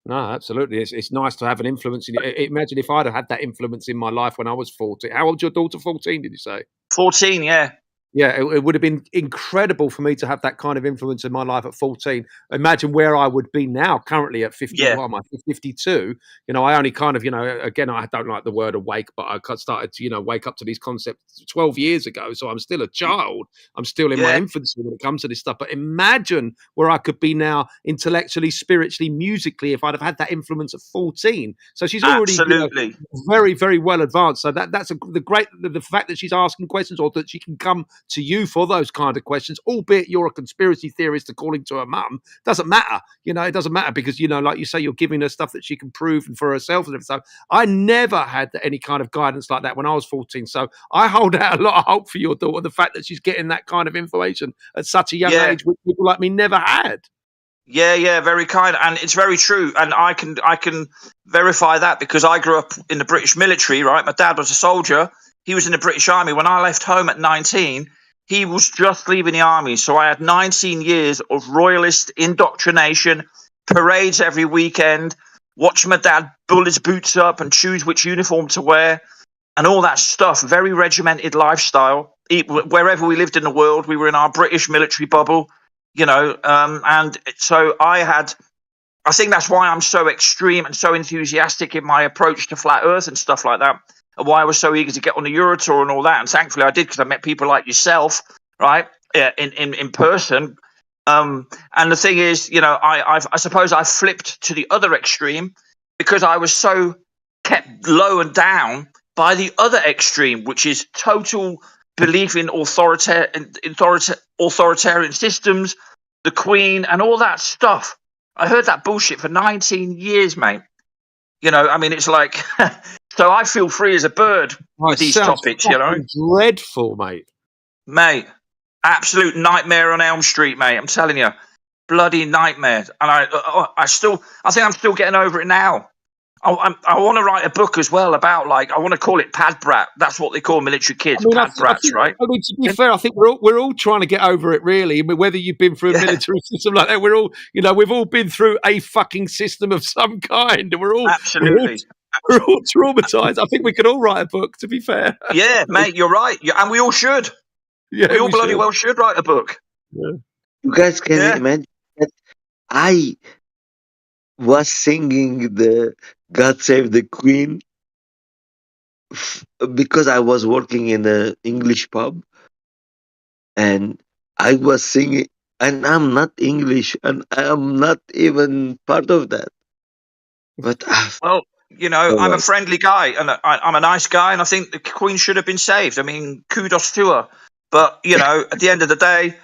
No, absolutely. It's nice to have an influence. Imagine if I'd have had that influence in my life when I was 14. How old's your daughter? 14, did you say? 14, yeah. Yeah, it would have been incredible for me to have that kind of influence in my life at 14. Imagine where I would be now, currently at 50. Yeah. What am I, 52? You know, I only kind of, you know, again, I don't like the word awake, but I started to, you know, wake up to these concepts 12 years ago. So I'm still a child. I'm still in my infancy when it comes to this stuff. But imagine where I could be now, intellectually, spiritually, musically, if I'd have had that influence at 14. So she's already very, very well advanced. So that's the fact that she's asking questions, or that she can come to you for those kind of questions, albeit you're a conspiracy theorist according to her mum, doesn't matter. You know, it doesn't matter because, you know, like you say, you're giving her stuff that she can prove and for herself and everything. So I never had any kind of guidance like that when I was 14. So I hold out a lot of hope for your daughter, the fact that she's getting that kind of information at such a young age, which people like me never had. Yeah, very kind, and it's very true, and I can verify that because I grew up in the British military, right? My dad was a soldier. He was in the British Army. When I left home at 19, he was just leaving the army. So I had 19 years of royalist indoctrination, parades every weekend, watch my dad pull his boots up and choose which uniform to wear, and all that stuff. Very regimented lifestyle. Wherever we lived in the world, we were in our British military bubble, you know, and so I think that's why I'm so extreme and so enthusiastic in my approach to flat Earth and stuff like that. And why I was so eager to get on the Eurotour and all that. And thankfully I did, because I met people like yourself, right, in person. And the thing is, you know, I suppose I flipped to the other extreme because I was so kept low and down by the other extreme, which is total belief in authoritarian systems, the Queen, and all that stuff. I heard that bullshit for 19 years, mate. You know, I mean, it's like... So I feel free as a bird with these topics, you know. Dreadful, mate. Mate, absolute nightmare on Elm Street, mate. I'm telling you, bloody nightmare. And I think I'm still getting over it now. I want to write a book as well about, like, I want to call it Pad Brat. That's what they call military kids, Pad Brats, right? I mean, to be fair, I think we're all trying to get over it, really. I mean, whether you've been through a military system like that, we're all, you know, we've all been through a fucking system of some kind. We're all we're all traumatized. I think we could all write a book, to be fair. Yeah, mate, you're right. And we all should. Yeah, we all bloody well should write a book. Yeah. You guys can imagine that I was singing the God Save the Queen because I was working in an English pub, and I was singing, and I'm not English, and I'm not even part of that. But well, you know, I'm a friendly guy, and I'm a nice guy, and I think the Queen should have been saved. I mean, kudos to her. But, you know, at the end of the day,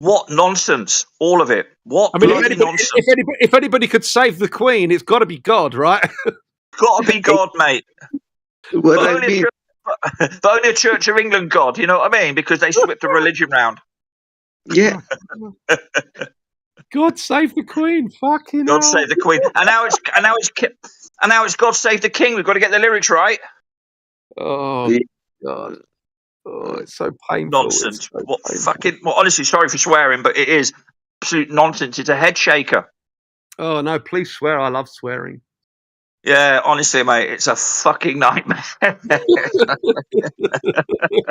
what nonsense, all of it. What bloody nonsense. If anybody could save the Queen, it's got to be God, right? Got to be God, mate. But only a Church of England God, you know what I mean? Because they swept the religion round. Yeah. God save the Queen! Fucking God hell. save the Queen. And now it's God save the King. We've got to get the lyrics right. Oh God! Oh, it's so painful. Nonsense. It's so What painful. fucking? Well, honestly, sorry for swearing, but it is absolute nonsense. It's a head shaker. Oh no! Please swear. I love swearing. Yeah, honestly, mate, it's a fucking nightmare.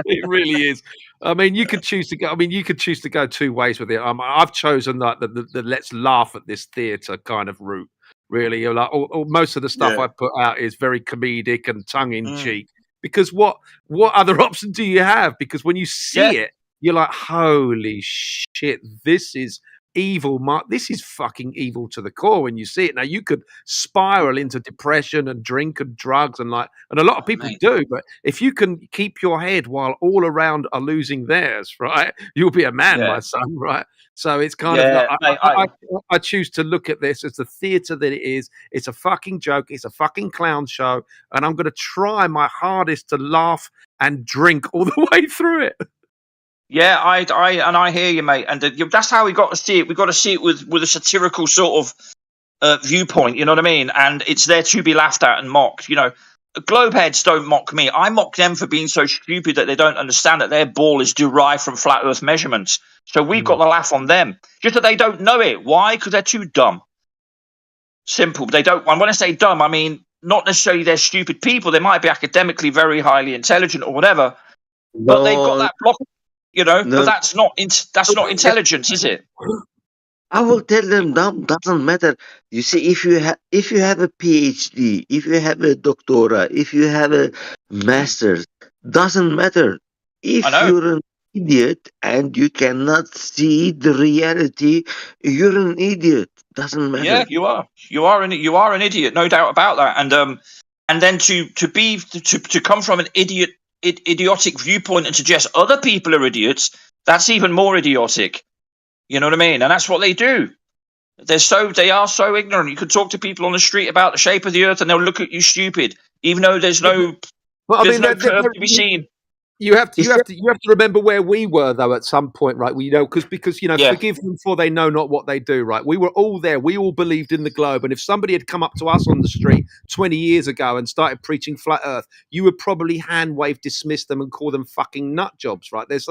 It really is. I mean, you could choose to go. I mean, you could choose to go two ways with it. I've chosen like the let's laugh at this theatre kind of route. Really, you're like, or most of the stuff Yeah. I put out is very comedic and tongue in Mm. cheek. Because what other option do you have? Because when you see it, you're like, holy shit, this is evil. This is fucking evil to the core when you see it. Now you could spiral into depression and drink and drugs and a lot of people do. But if you can keep your head while all around are losing theirs, right, you'll be a man, my son, right? So it's kind of like mate, I choose to look at this as the theatre that it is. It's a fucking joke. It's a fucking clown show, and I'm going to try my hardest to laugh and drink all the way through it. Yeah, I hear you, mate, and that's how we got to see it. We got to see it with a satirical sort of viewpoint. You know what I mean? And it's there to be laughed at and mocked. You know, globeheads don't mock me. I mock them for being so stupid that they don't understand that their ball is derived from flat Earth measurements. So we've got the laugh on them, just that they don't know it. Why? Because they're too dumb. Simple. They don't. And when I say dumb, I mean not necessarily they're stupid people. They might be academically very highly intelligent or whatever, but they've got that block. You know, but that's not intelligence, is it? I will tell them dumb doesn't matter. You see, if you have a PhD, if you have a doctorate, if you have a master's, doesn't matter. If you're an idiot and you cannot see the reality, you're an idiot. Doesn't matter. Yeah, you are. You are an idiot, no doubt about that. And then to come from an idiotic viewpoint and suggest other people are idiots, that's even more idiotic. You know what I mean? And that's what they do. They are so ignorant. You could talk to people on the street about the shape of the earth and they'll look at you stupid, even though there's no curve to be seen. You have to remember where we were though at some point, right? Because forgive them for they know not what they do, right? We were all there. We all believed in the globe, and if somebody had come up to us on the street 20 years ago and started preaching flat Earth, you would probably hand wave, dismiss them, and call them fucking nut jobs, right? There's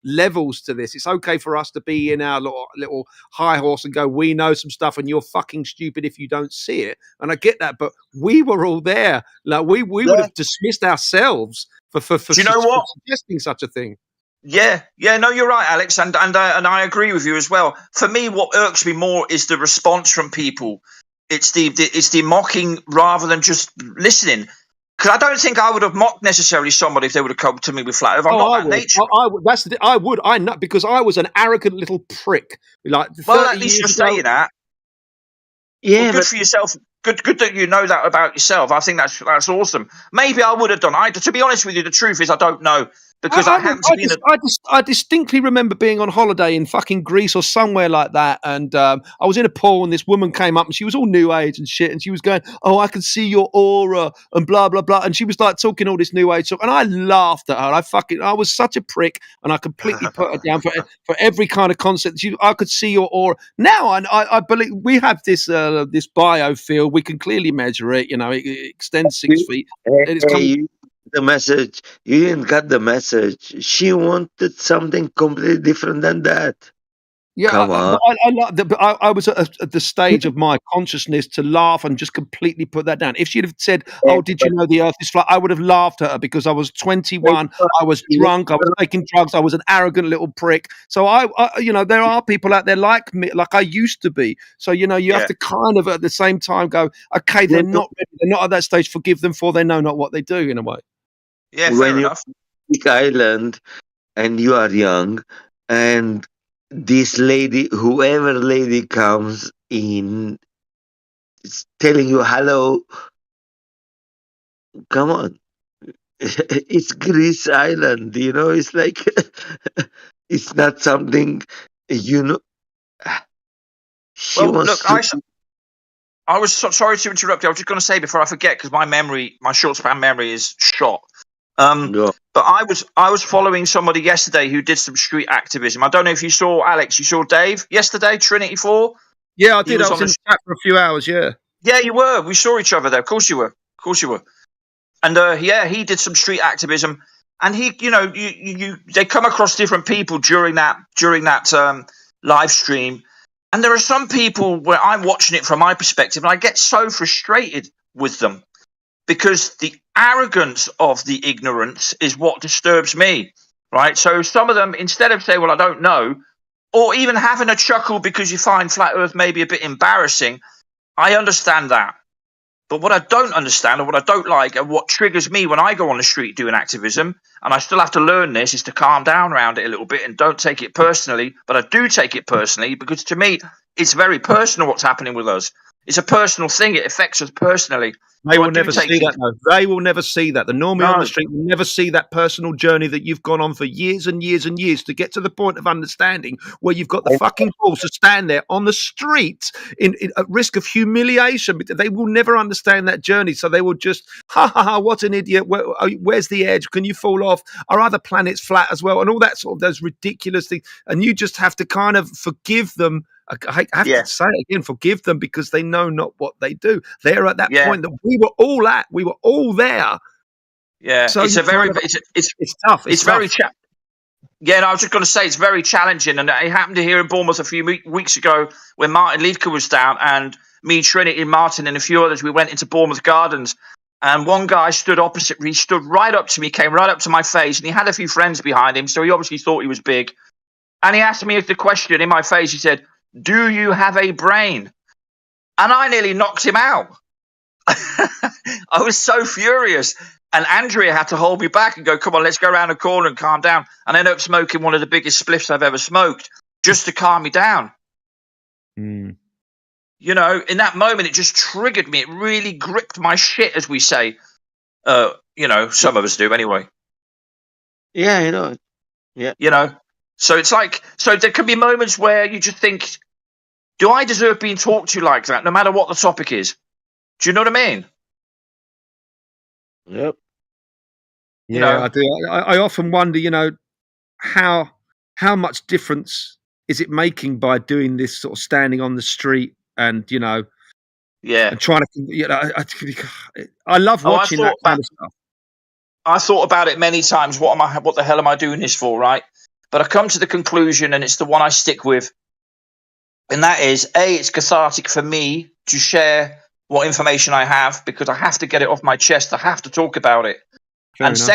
levels to this. It's okay for us to be in our little high horse and go, we know some stuff, and you're fucking stupid if you don't see it. And I get that, but we were all there. Like we would have dismissed ourselves for Do you know what? suggesting such a thing. Yeah, no, you're right, Alex, and I agree with you as well. For me, what irks me more is the response from people. It's the mocking rather than just listening. Because I don't think I would have mocked necessarily somebody if they would have come to me with flat Earth. I'm not that nature. I would. I know because I was an arrogant little prick. Like, well, at least you're saying that. Yeah, well, good for yourself. Good that you know that about yourself. I think that's awesome. Maybe I would have done. To be honest with you, the truth is I don't know because I happen to be in I distinctly remember being on holiday in fucking Greece or somewhere like that, and I was in a pool, and this woman came up, and she was all New Age and shit, and she was going, "Oh, I can see your aura," and blah blah blah, and she was like talking all this New Age talk, and I laughed at her. I was such a prick, and I completely put her down for every kind of concept. I could see your aura. Now I believe we have this biofield. We can clearly measure it. You know, it extends 6 feet. It's coming. The message. You didn't get the message. She wanted something completely different than that. Yeah, Come on. I was at the stage of my consciousness to laugh and just completely put that down. If she'd have said, "Oh, did you know the Earth is flat?" I would have laughed at her because I was 21, I was drunk, I was taking drugs, I was an arrogant little prick. So there are people out there like me, like I used to be. So you have to kind of at the same time go, okay, they're not ready, they're not at that stage. Forgive them for they know not what they do in a way. Yeah, when you're on Big Island and you are young and this lady, whoever lady comes in, is telling you hello. Come on, it's Greece Island. It's like it's not something She wants to. I was sorry to interrupt you. I was just going to say before I forget because my short span memory is shot. But But I was following somebody yesterday who did some street activism. I don't know if you saw Alex. You saw Dave yesterday, Trinity 4. Yeah, I He did. was I was on in the the chat for a few hours. Yeah. Yeah, you were. We saw each other there. Of course you were. Of course you were. And yeah, he did some street activism, and he, you know, they come across different people during that live stream, and there are some people where I'm watching it from my perspective, and I get so frustrated with them because the arrogance of the ignorance is what disturbs me, right? So some of them, instead of saying, "Well, I don't know," or even having a chuckle because you find flat Earth maybe a bit embarrassing, I understand that. But what I don't understand, or what I don't like, and what triggers me when I go on the street doing activism, and I still have to learn this, is to calm down around it a little bit and don't take it personally. But I do take it personally because to me, it's very personal what's happening with us. It's a personal thing. It affects us personally. They So I will do never take see it. that, though. They will never see that. The normie on No. the street will never see that personal journey that you've gone on for years and years and years to get to the point of understanding where you've got the fucking balls to stand there on the street at risk of humiliation. They will never understand that journey. So they will just, ha ha ha, what an idiot. Where's the edge? Can you fall off? Are other planets flat as well? And all that sort of those ridiculous things. And you just have to kind of forgive them. I have to say it again, forgive them because they know not what they do. They're at that point that we were all at. We were all there. Yeah, So it's a very, it's tough. It's very yeah, no, I was just going to say it's very challenging, and it happened here in Bournemouth a few weeks ago when Martin Liedtke was down, and me, Trinity, Martin, and a few others, we went into Bournemouth Gardens, and one guy stood opposite me. He stood right up to me, came right up to my face, and he had a few friends behind him, so he obviously thought he was big. And he asked me the question in my face. He said, "Do you have a brain?" And I nearly knocked him out. I was so furious. And Andrea had to hold me back and go, "Come on, let's go around the corner and calm down." And I ended up smoking one of the biggest spliffs I've ever smoked just to calm me down. You know, in that moment, it just triggered me. It really gripped my shit, as we say. You know, some of us do anyway. Yeah, I know. Yeah. You know, so it's like, so there can be moments where you just think, do I deserve being talked to like that, no matter what the topic is? Do you know what I mean? Yep. You Yeah, know? I do. I often wonder, you know, how much difference is it making by doing this sort of standing on the street and, you know, and trying to, you know, I love watching that kind of stuff. I thought about it many times. What the hell am I doing this for, right? But I come to the conclusion, and it's the one I stick with, and that is, A, it's cathartic for me to share what information I have because I have to get it off my chest. I have to talk about it. Fair and enough.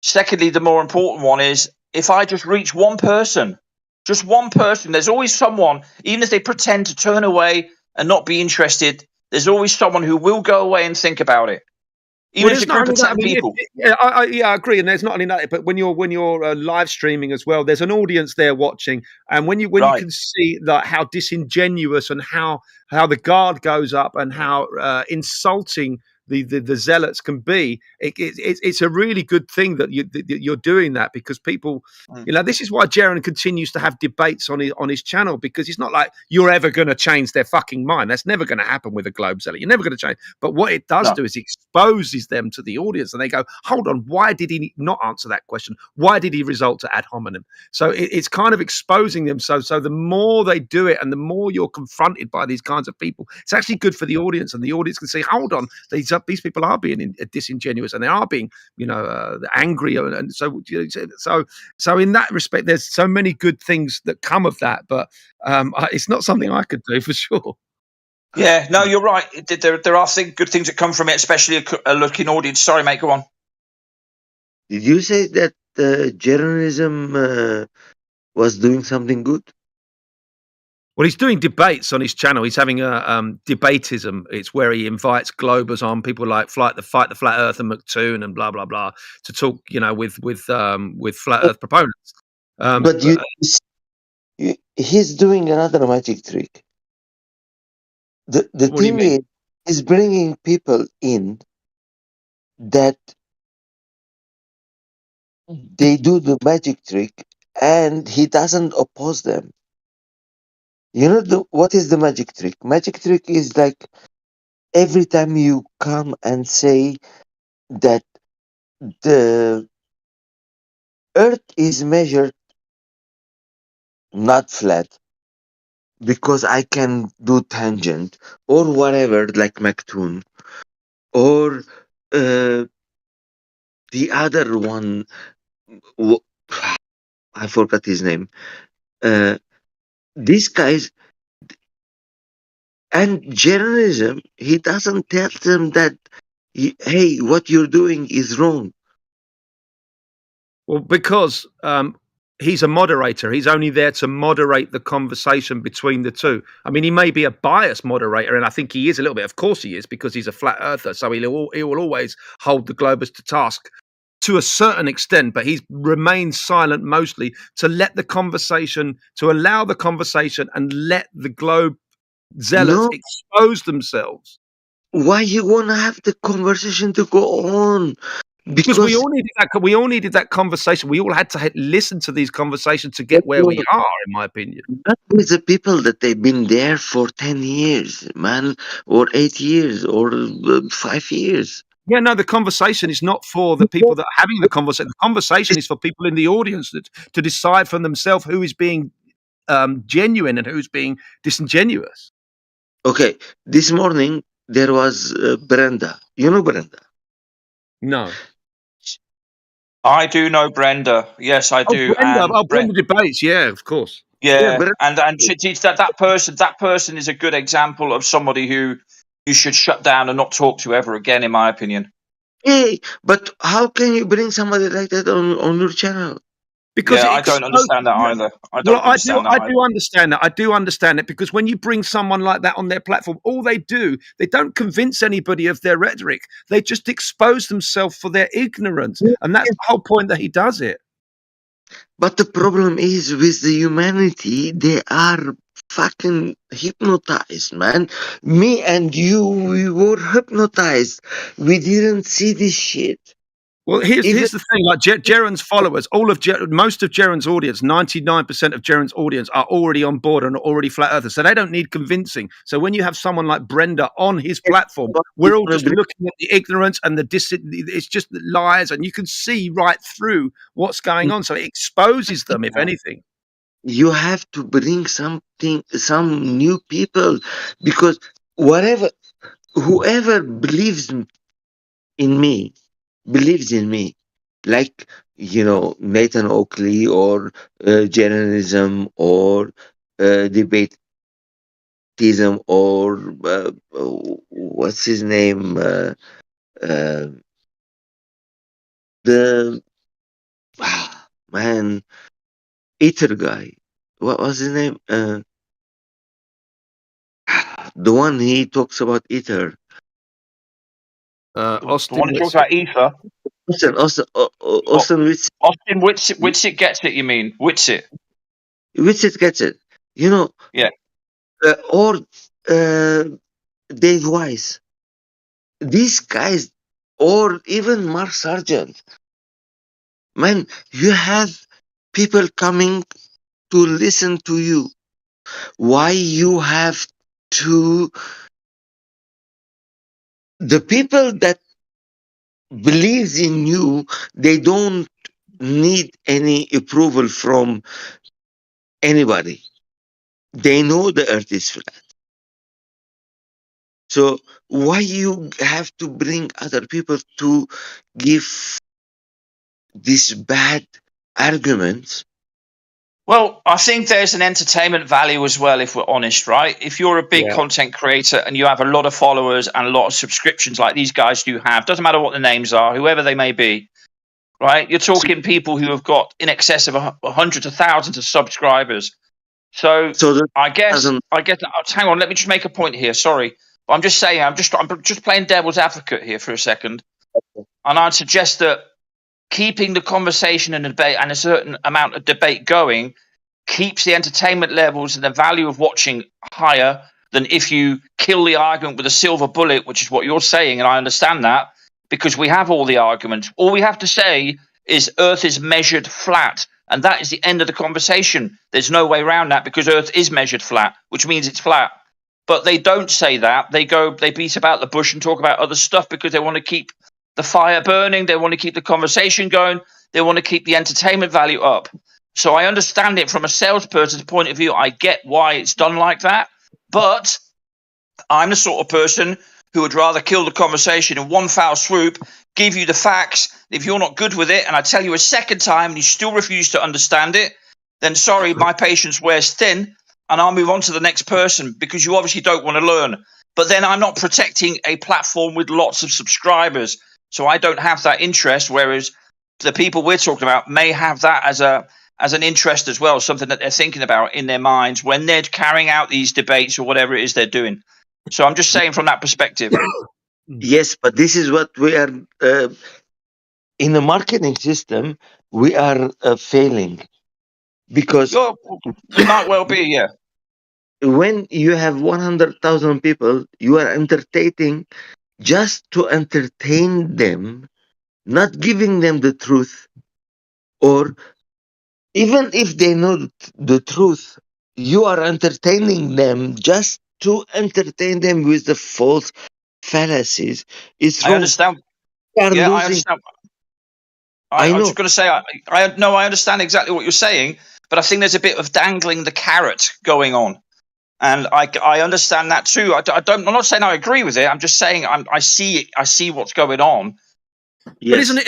secondly, the more important one is if I just reach one person, there's always someone, even if they pretend to turn away and not be interested, there's always someone who will go away and think about it. Even if it's a group of 10 people. I agree, and there's not only that, but when you're live streaming as well, there's an audience there watching, and when you can see that how disingenuous and how the guard goes up and how insulting the zealots can be, it's a really good thing that you're doing that, because people, you know, this is why Jaren continues to have debates on his channel, because it's not like you're ever going to change their fucking mind. That's never going to happen with a globe zealot. You're never going to change. But what it does do is exposes them to the audience, and they go, hold on, why did he not answer that question? Why did he result to ad hominem? So it's kind of exposing them. So the more they do it, and the more you're confronted by these kinds of people, it's actually good for the audience, and the audience can say, hold on, these people are being disingenuous, and they are being, you know, angry, and so in that respect, there's so many good things that come of that. But it's not something I could do for sure. Yeah, no, you're right. There are good things that come from it, especially a looking audience. Sorry, mate, go on. Did you say that journalism was doing something good? Well, he's doing debates on his channel. He's having a debatism. It's where he invites Globers on, people like Fight the Flat Earth and McToon and blah blah blah, to talk, you know, with flat Earth proponents. But he's doing another magic trick. The thing is, he's bringing people in that they do the magic trick, and he doesn't oppose them. You know what is the magic trick? Magic trick is like every time you come and say that the Earth is measured not flat because I can do tangent or whatever, like Mactoon, or the other one. w- I forgot his name. These guys and journalism. He doesn't tell them that, hey, what you're doing is wrong. Well, because he's a moderator. He's only there to moderate the conversation between the two. I mean, he may be a biased moderator, and I think he is a little bit. Of course he is, because he's a flat earther. So he will always hold the Globers to task to a certain extent, but he's remained silent mostly to let the conversation, to allow the conversation and let the Globe zealots No, expose themselves. why you wanna have the conversation to go on? Because we all needed that conversation. We all had to listen to these conversations to get where we are, in my opinion. Not with the people that they've been there for 10 years, man, or 8 years, or 5 years. Yeah, no, the conversation is not for the people that are having the conversation. The conversation is for people in the audience to decide for themselves who is being genuine and who's being disingenuous. Okay, this morning there was Brenda. You know Brenda? No. I do know Brenda. Yes, I do. Brenda debates. Yeah, of course. Yeah, and that person is a good example of somebody who you should shut down and not talk to ever again, in my opinion. Hey, but how can you bring somebody like that on your channel? Because I don't understand that either. I do understand that. I do understand it, because when you bring someone like that on their platform, all they do, they don't convince anybody of their rhetoric. They just expose themselves for their ignorance. And that's the whole point that he does it. But the problem is with the humanity, they are fucking hypnotized, man. Me and you, we were hypnotized. We didn't see this shit. Well, here's the thing: like Jeren's followers, most of Jeren's audience, 99% of Jeren's audience are already on board and are already flat earthers, so they don't need convincing. So when you have someone like Brenda on his platform, we're all just looking at the ignorance and it's just lies, and you can see right through what's going on. So it exposes them, if anything. You have to bring some new people, because whoever believes in me, believes in me, like, Nathan Oakley or journalism or debatism or what's his name, the man, Ether guy. What was his name? The one he talks about Ether. Austin the one who talks about ether. Austin Whitsitt. Austin Whitsitt gets it. You mean Whitsitt? Whitsitt gets it. Yeah. Or Dave Weiss. These guys, or even Mark Sargent. Man, you have people coming to listen to you. Why you have to? The people that believes in you, they don't need any approval from anybody. They know the earth is flat. So why you have to bring other people to give these bad arguments? Well, I think there's an entertainment value as well, if we're honest, right? If you're a big content creator and you have a lot of followers and a lot of subscriptions like these guys do have, doesn't matter what the names are, whoever they may be, right? You're talking people who have got in excess of hundreds of thousands of subscribers. So I guess hang on, let me just make a point here. Sorry. I'm just saying, I'm just playing devil's advocate here for a second. And I'd suggest that keeping the conversation and debate and a certain amount of debate going keeps the entertainment levels and the value of watching higher than if you kill the argument with a silver bullet, which is what you're saying. And I understand that, because we have all the arguments. All we have to say is Earth is measured flat. And that is the end of the conversation. There's no way around that, because Earth is measured flat, which means it's flat. But they don't say that. They beat about the bush and talk about other stuff because they want to keep the fire burning. They want to keep the conversation going. They want to keep the entertainment value up. So I understand it from a salesperson's point of view. I get why it's done like that. But I'm the sort of person who would rather kill the conversation in one foul swoop, give you the facts. If you're not good with it, and I tell you a second time and you still refuse to understand it, then sorry, my patience wears thin, and I'll move on to the next person because you obviously don't want to learn. But then I'm not protecting a platform with lots of subscribers, so I don't have that interest, whereas the people we're talking about may have that as an interest as well, something that they're thinking about in their minds when they're carrying out these debates or whatever it is they're doing. So I'm just saying from that perspective. Yes, but this is what we are in the marketing system. We are failing because we might well be, yeah. When you have 100,000 people, you are entertaining just to entertain them, not giving them the truth, or even if they know the truth, you are entertaining them just to entertain them with the false fallacies. It's I wrong. understand. We are Yeah, I losing. understand. I I'm know. just going to say, I understand exactly what you're saying, but I think there's a bit of dangling the carrot going on. And I understand that too. I'm not saying I agree with it. I'm just saying I see what's going on. But isn't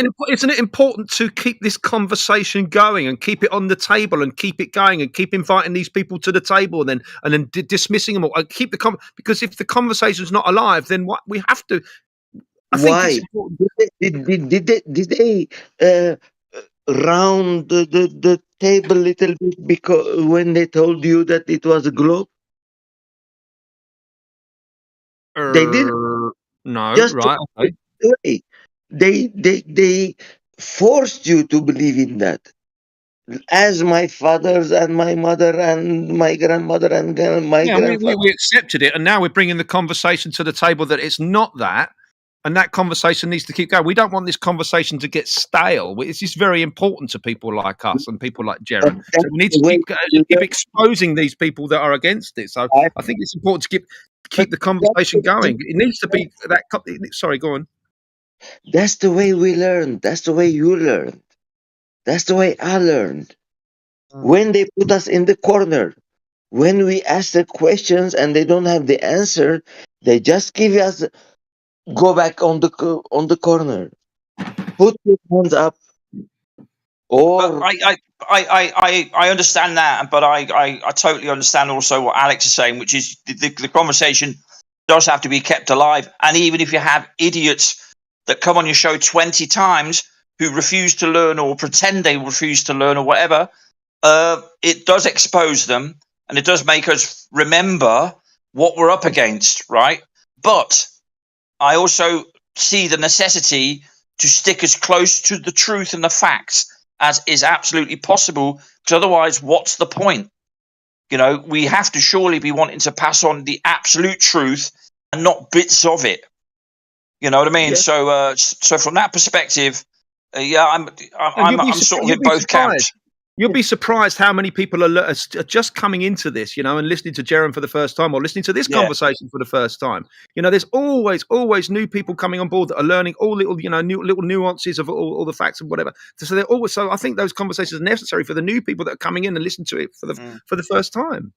it important to keep this conversation going and keep it on the table and keep it going and keep inviting these people to the table and then dismissing them all and keep the because if the conversation's not alive, then what we have to. I think Why it's important. did they round the table a little bit because when they told you that it was a globe? They did. No, Just right? Okay. way. They forced you to believe in that. As my fathers and my mother and my grandmother and my Yeah, grandfather. we accepted it, and now we're bringing the conversation to the table that it's not that, and that conversation needs to keep going. We don't want this conversation to get stale. It's just very important to people like us and people like Jaron. So we need to keep exposing these people that are against it. So I think it's important to keep the conversation going. It needs to be that. Sorry, go on. That's the way we learn. That's the way you learned. That's the way I learned. When they put us in the corner, when we ask the questions and they don't have the answer, they just give us go back on the corner. Put your hands up. Or I understand that, but I totally understand also what Alex is saying, which is the conversation does have to be kept alive. And even if you have idiots that come on your show 20 times who refuse to learn or pretend they refuse to learn or whatever, it does expose them and it does make us remember what we're up against, right? But I also see the necessity to stick as close to the truth and the facts as is absolutely possible, because otherwise, what's the point? You know, we have to surely be wanting to pass on the absolute truth and not bits of it. You know what I mean? Yes. So from that perspective, yeah, I'm sort of in both camps. You'll be surprised how many people are just coming into this, you know, and listening to Jaron for the first time or listening to this conversation for the first time. You know, there's always new people coming on board that are learning all little, you know, little nuances of all the facts and whatever. So they're always. So I think those conversations are necessary for the new people that are coming in and listen to it for the first time.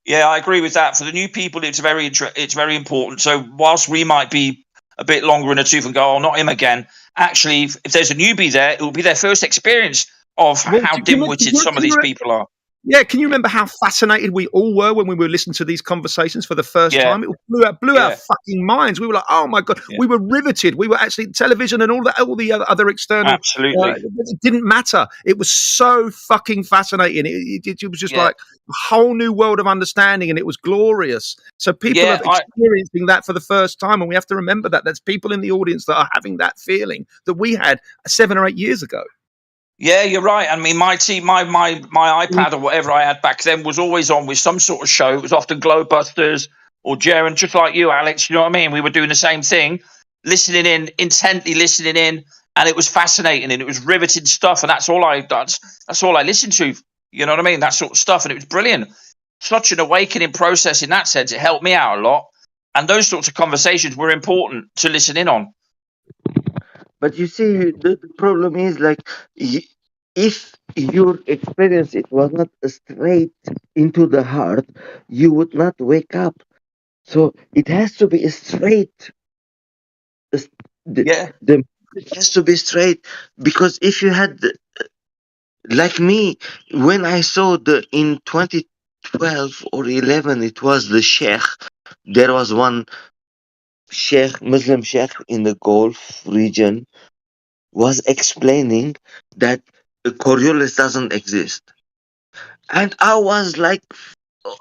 Yeah, I agree with that. For the new people, it's very important. So whilst we might be a bit longer in the tooth and go, oh, not him again. Actually, if there's a newbie there, it will be their first experience of how dim-witted some of these people are. Yeah, can you remember how fascinated we all were when we were listening to these conversations for the first time? It blew our fucking minds. We were like, "Oh my god!" We were riveted. We were actually television and all the other external. Absolutely, it didn't matter. It was so fucking fascinating. It was just like a whole new world of understanding, and it was glorious. So people are experiencing that for the first time, and we have to remember that there's people in the audience that are having that feeling that we had 7 or 8 years ago. Yeah, you're right. I mean, my iPad or whatever I had back then was always on with some sort of show. It was often Glowbusters or Jaron, just like you, Alex. You know what I mean? We were doing the same thing, intently listening in, and it was fascinating and it was riveting stuff. And that's all I listened to. You know what I mean? That sort of stuff, and it was brilliant. Such an awakening process in that sense. It helped me out a lot, and those sorts of conversations were important to listen in on. But you see, the problem is like, if your experience it was not straight into the heart, you would not wake up. So it has to be straight. The it has to be straight, because if you had like me, when I saw in 2012 or 11, it was the Sheikh. There was one Sheikh, Muslim Sheikh in the Gulf region, was explaining that Coriolis doesn't exist. And I was like,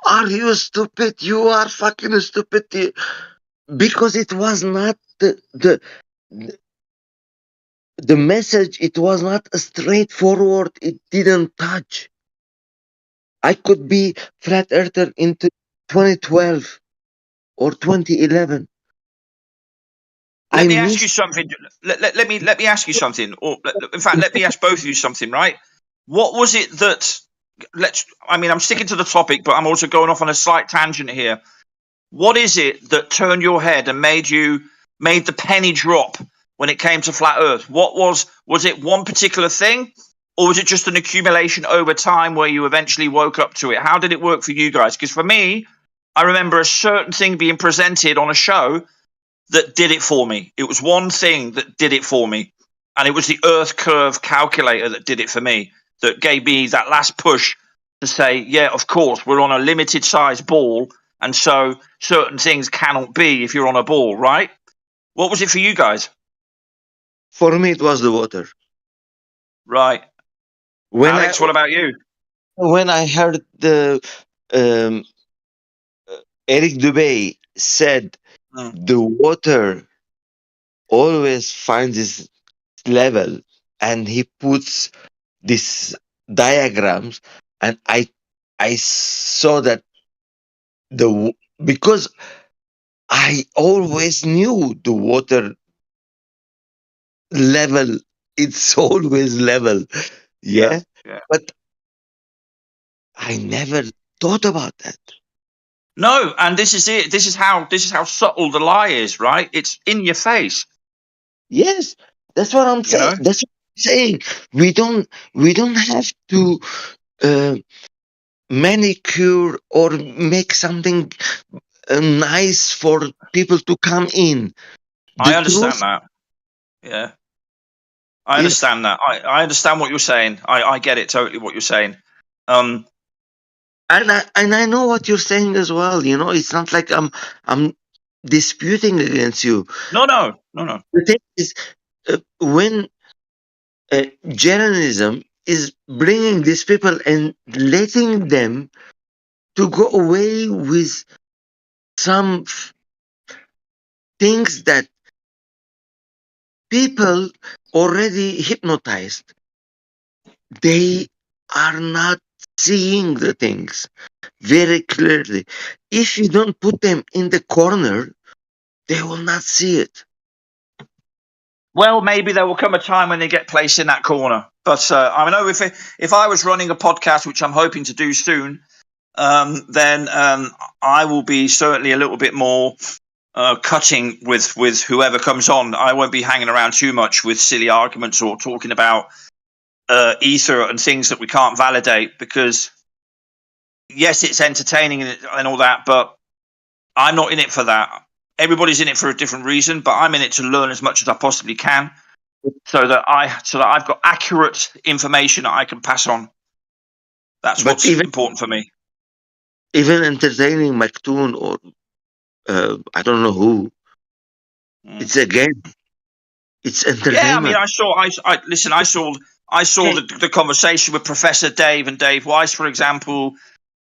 are you stupid? You are fucking stupid. Because it was not the message, it was not straightforward. It didn't touch. I could be flat earther into 2012 or 2011. Let me ask you something. Let me ask you something. Or in fact, let me ask both of you something. Right? What was it that? I'm sticking to the topic, but I'm also going off on a slight tangent here. What is it that turned your head and made the penny drop when it came to flat Earth? What was it? One particular thing, or was it just an accumulation over time where you eventually woke up to it? How did it work for you guys? Because for me, I remember a certain thing being presented on a show that did it for me. It was one thing that did it for me, and it was the Earth curve calculator that did it for me, that gave me that last push to say, yeah, of course, we're on a limited size ball, and so certain things cannot be if you're on a ball, right? What was it for you guys? For me, it was the water. Right. Alex, what about you? When I heard Eric Dubay said the water always finds its level, and he puts these diagrams, and I saw that because I always knew the water level, it's always level. Yeah. But I never thought about that. No, and this is it. This is how subtle the lie is, right? It's in your face. Yes, that's what I'm saying. That's what I'm saying. We don't have to manicure or make something nice for people to come in. I understand that. Yeah. I understand that. I understand what you're saying. I get it totally what you're saying. And I know what you're saying as well. You know, it's not like I'm disputing against you. No. The thing is, when journalism is bringing these people and letting them to go away with some things that people already hypnotized, they are not seeing the things very clearly. If you don't put them in the corner, they will not see it. Well, maybe there will come a time when they get placed in that corner. But I know if I was running a podcast, which I'm hoping to do soon, then I will be certainly a little bit more cutting with whoever comes on. I won't be hanging around too much with silly arguments or talking about ether and things that we can't validate, because yes, it's entertaining and all that, but I'm not in it for that. Everybody's in it for a different reason, but I'm in it to learn as much as I possibly can, so that I've got accurate information that I can pass on. That's what's important for me. Even entertaining Maktoon or I don't know who, it's a game. It's entertainment. Yeah, I mean, I saw the conversation with Professor Dave and Dave Weiss, for example,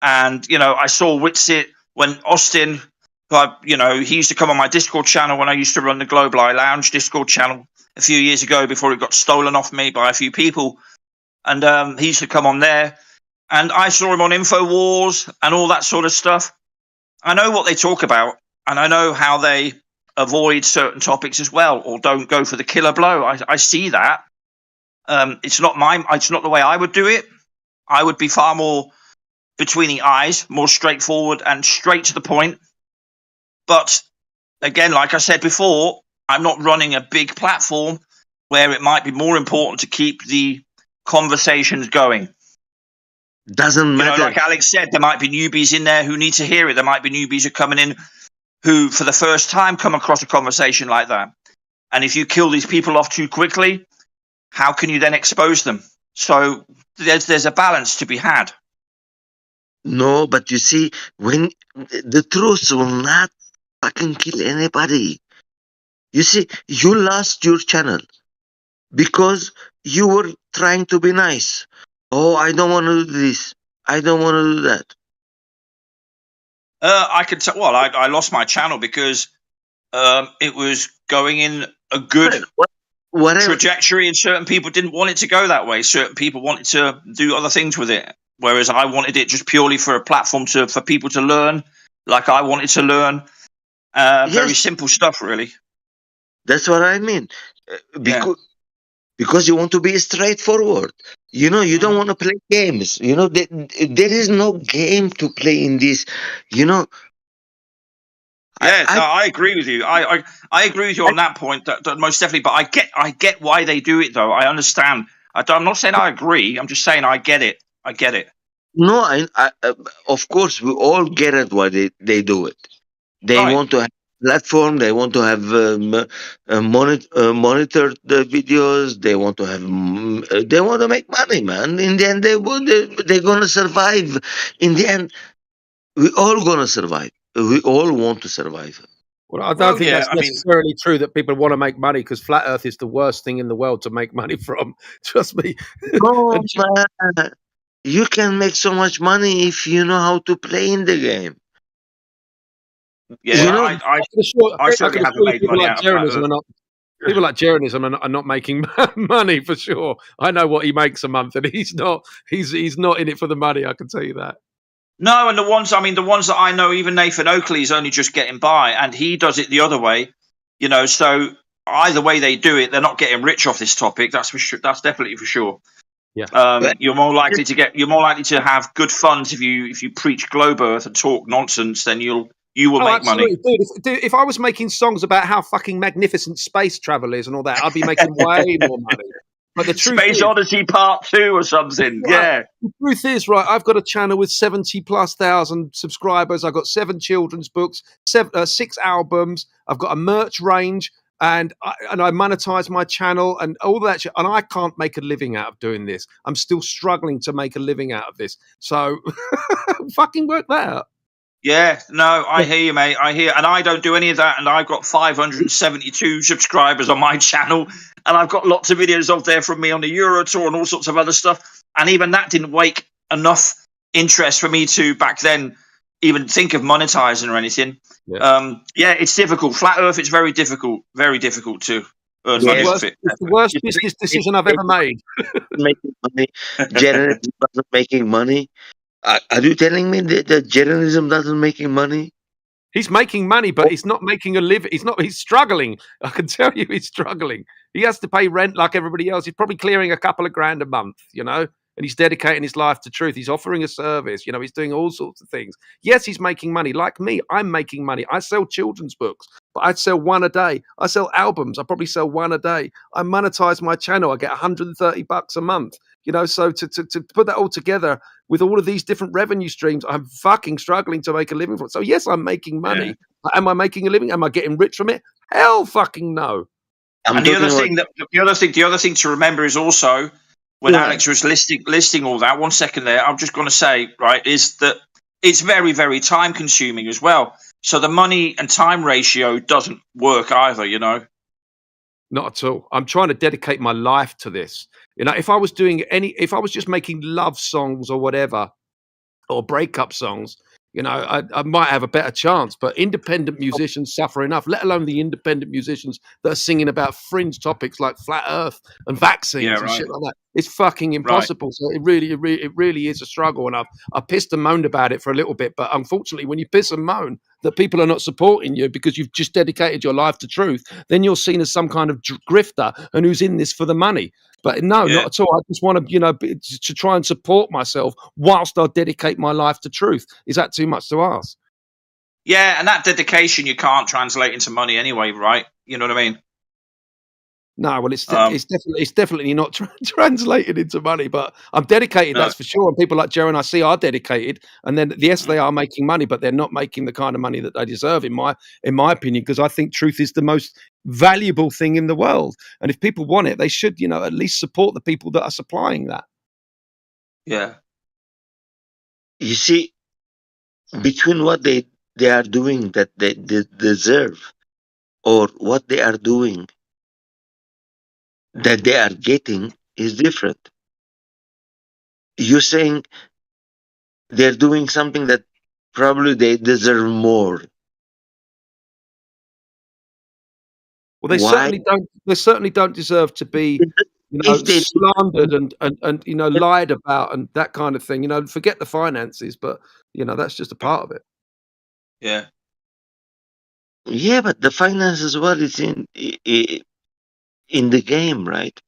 and I saw Witsit when Austin. He used to come on my Discord channel when I used to run the Global Eye Lounge Discord channel a few years ago before it got stolen off me by a few people. And he used to come on there. And I saw him on InfoWars and all that sort of stuff. I know what they talk about, and I know how they avoid certain topics as well, or don't go for the killer blow. I see that. It's not the way I would do it. I would be far more between the eyes, more straightforward and straight to the point. But again, like I said before, I'm not running a big platform where it might be more important to keep the conversations going. Doesn't matter. Like Alex said, there might be newbies in there who need to hear it. There might be newbies who are coming in who, for the first time, come across a conversation like that. And if you kill these people off too quickly, how can you then expose them? So there's a balance to be had. No, but you see, when the truth will not fucking kill anybody. You see, you lost your channel because you were trying to be nice. Oh, I don't want to do this. I don't want to do that. I could tell. Well, I lost my channel because it was going in a good trajectory, and certain people didn't want it to go that way. Certain people wanted to do other things with it, whereas I wanted it just purely for a platform for people to learn, like I wanted to learn. Very simple stuff, really. That's what I mean. Because you want to be straightforward. You know, you don't want to play games. You know, there is no game to play in this. You know. Yeah, I agree with you. I agree with you on that point. That most definitely. But I get why they do it, though. I understand. I'm not saying I agree. I'm just saying I get it. I get it. No, I of course we all get it why they do it. They want to have platform. They want to have monitor the videos. They want to have. They want to make money, man. In the end, they're gonna survive. In the end, we all gonna survive. We all want to survive. Well, I don't think that's necessarily true that people want to make money, because flat Earth is the worst thing in the world to make money from. Trust me. No, man. You can make so much money if you know how to play in the game. Yeah, You know, I certainly haven't made money out of that. People like Jeranism are not making money for sure. I know what he makes a month, and he's not in it for the money. I can tell you that. No, and the ones that I know, even Nathan Oakley is only just getting by, and he does it the other way. You know, so either way they do it, they're not getting rich off this topic. That's for sure. That's definitely for sure. Yeah. You're more likely to have good funds if you preach globe earth and talk nonsense. Then you will make money. Dude, if I was making songs about how fucking magnificent space travel is and all that, I'd be making way more money. But the truth Space is, Odyssey Part 2 or something. Yeah. The truth is, right, I've got a channel with 70,000+ subscribers. I've got 7 children's books, 6 albums. I've got a merch range, and I monetize my channel and all that shit. And I can't make a living out of doing this. I'm still struggling to make a living out of this. So fucking work that out. Yeah, no, I hear you, mate. I hear, and I don't do any of that. And I've got 572 subscribers on my channel, and I've got lots of videos of there from me on the Euro Tour and all sorts of other stuff. And even that didn't wake enough interest for me to back then even think of monetizing or anything. Yeah, it's difficult. Flat Earth, it's very difficult to earn money off it. It's the worst business decision I've ever made. Making money, journalism doesn't making money. Are you telling me that journalism doesn't making money? He's making money, but he's not making a living. He's struggling. I can tell you he's struggling. He has to pay rent like everybody else. He's probably clearing a couple of grand a month, you know, and he's dedicating his life to truth. He's offering a service, you know, he's doing all sorts of things. Yes, he's making money. Like me, I'm making money. I sell children's books, but I sell one a day. I sell albums. I probably sell one a day. I monetize my channel. I get $130 a month. You know, so to put that all together with all of these different revenue streams, I'm fucking struggling to make a living from it. So yes, I'm making money. Yeah. Am I making a living? Am I getting rich from it? Hell fucking no. And the other thing to remember is also when Alex was listing all that, 1 second there, I'm just going to say, right, is that it's very, very time consuming as well. So the money and time ratio doesn't work either, you know. Not at all. I'm trying to dedicate my life to this. You know, if I was just making love songs or whatever, or breakup songs, you know, I might have a better chance. But independent musicians suffer enough, let alone the independent musicians that are singing about fringe topics like flat Earth and vaccines and shit like that. It's fucking impossible. So it really is a struggle. And I pissed and moaned about it for a little bit. But unfortunately, when you piss and moan that people are not supporting you because you've just dedicated your life to truth, then you're seen as some kind of grifter and who's in this for the money. But no, not at all. I just want to, you know, to try and support myself whilst I dedicate my life to truth. Is that too much to ask? Yeah, and that dedication you can't translate into money anyway, right? You know what I mean? No, well, it's definitely not translated into money, but I'm dedicated, No. that's for sure. And people like Joe and I see are dedicated, and then yes, they are making money, but they're not making the kind of money that they deserve, in my opinion, because I think truth is the most valuable thing in the world. And if people want it, they should, at least support the people that are supplying that. Yeah. You see, between what they are doing that they deserve, or what they are doing that they are getting, is different. You're saying they're doing something that probably they deserve more. Well, they certainly don't. They certainly don't deserve to be, slandered and lied about and that kind of thing. Forget the finances, but that's just a part of it. Yeah. Yeah, but the finance as well is in the game, right?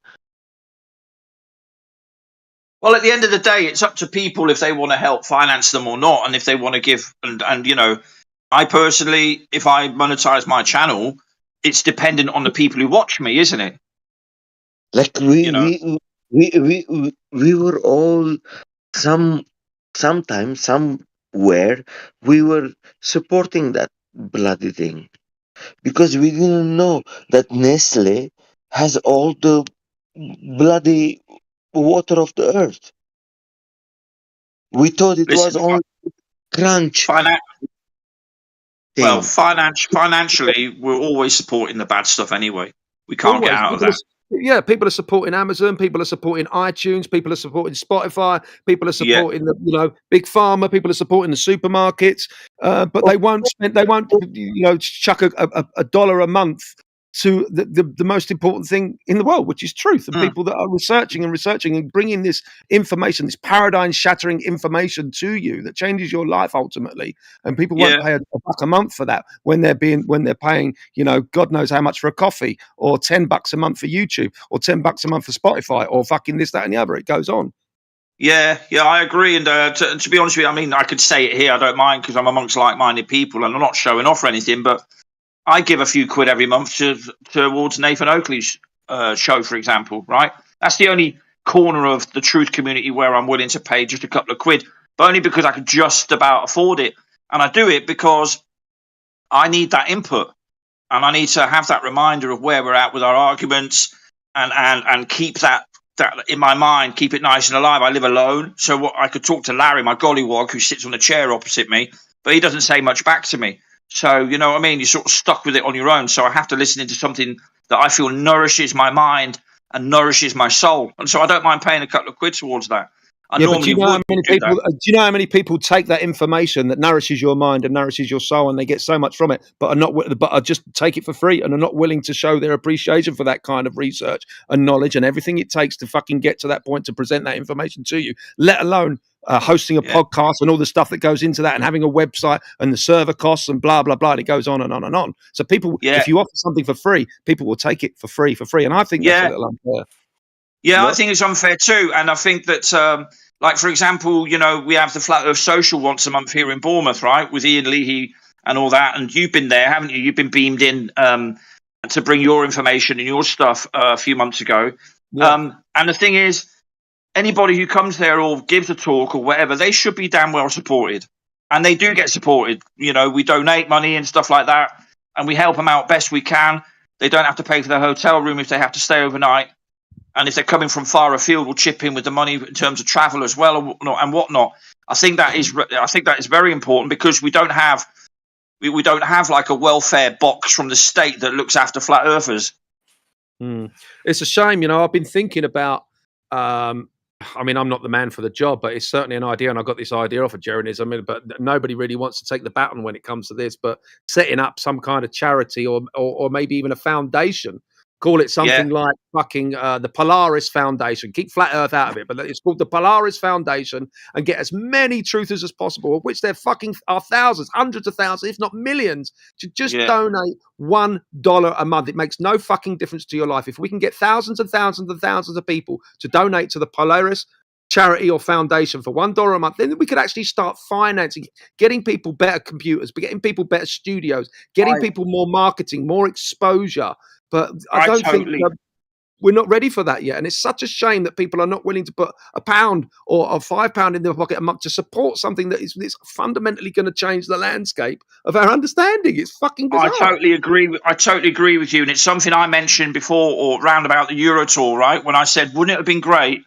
Well, at the end of the day, it's up to people if they want to help finance them or not, and if they want to give. And I personally, if I monetize my channel, it's dependent on the people who watch me, isn't it? Like we were all sometimes somewhere we were supporting that bloody thing because we didn't know that Nestle has all the bloody water of the earth. We thought it was only crunch. Well, financially, we're always supporting the bad stuff anyway. We can't get out of that. People are supporting Amazon. People are supporting iTunes. People are supporting Spotify. People are supporting the big pharma. People are supporting the supermarkets. But they won't spend. They won't chuck a dollar a month to the most important thing in the world, which is truth. And people that are researching and bringing this information, this paradigm shattering information to you that changes your life ultimately. And people won't pay a buck a month for that when they're paying, God knows how much for a coffee, or $10 a month for YouTube, or $10 a month for Spotify, or fucking this, that, and the other. It goes on. Yeah, I agree. And to be honest with you, I mean, I could say it here. I don't mind because I'm amongst like-minded people, and I'm not showing off or anything, but I give a few quid every month towards Nathan Oakley's show, for example, right? That's the only corner of the truth community where I'm willing to pay just a couple of quid, but only because I could just about afford it. And I do it because I need that input, and I need to have that reminder of where we're at with our arguments, and keep that in my mind, keep it nice and alive. I live alone, so I could talk to Larry, my gollywog, who sits on the chair opposite me, but he doesn't say much back to me. So, you know what I mean? You're sort of stuck with it on your own. So I have to listen into something that I feel nourishes my mind and nourishes my soul. And so I don't mind paying a couple of quid towards that. Do you know how many people take that information that nourishes your mind and nourishes your soul, and they get so much from it, but are just take it for free and are not willing to show their appreciation for that kind of research and knowledge and everything it takes to fucking get to that point to present that information to you, let alone hosting a podcast and all the stuff that goes into that, and having a website and the server costs and blah, blah, blah. And it goes on and on and on. So people, if you offer something for free, people will take it for free. And I think that's a little unfair. Yeah, I think it's unfair too. And I think that, like, for example, we have the Flat Earth Social once a month here in Bournemouth, right, with Ian Leahy and all that. And you've been there, haven't you? You've been beamed in to bring your information and your stuff a few months ago. Yeah. And the thing is, anybody who comes there or gives a talk or whatever, they should be damn well supported. And they do get supported. We donate money and stuff like that, and we help them out best we can. They don't have to pay for their hotel room if they have to stay overnight. And if they're coming from far afield, we'll chip in with the money in terms of travel as well and whatnot. I think that is very important, because we don't have like a welfare box from the state that looks after flat earthers. It's a shame, I've been thinking about. I mean, I'm not the man for the job, but it's certainly an idea, and I got this idea off of Jeronism. But nobody really wants to take the baton when it comes to this. But setting up some kind of charity or maybe even a foundation. Call it something like fucking the Polaris Foundation. Keep Flat Earth out of it, but it's called the Polaris Foundation, and get as many truthers as possible, of which there fucking are thousands, hundreds of thousands, if not millions, to just donate $1 a month. It makes no fucking difference to your life. If we can get thousands and thousands and thousands of people to donate to the Polaris charity or foundation for $1 a month, then we could actually start financing, getting people better computers, getting people better studios, getting people more marketing, more exposure. But I don't think We're not ready for that yet. And it's such a shame that people are not willing to put £1 or £5 in their pocket a month to support something that is fundamentally going to change the landscape of our understanding. It's fucking bizarre. I totally agree with you. And it's something I mentioned before or round about the Euro Tour, right? When I said, wouldn't it have been great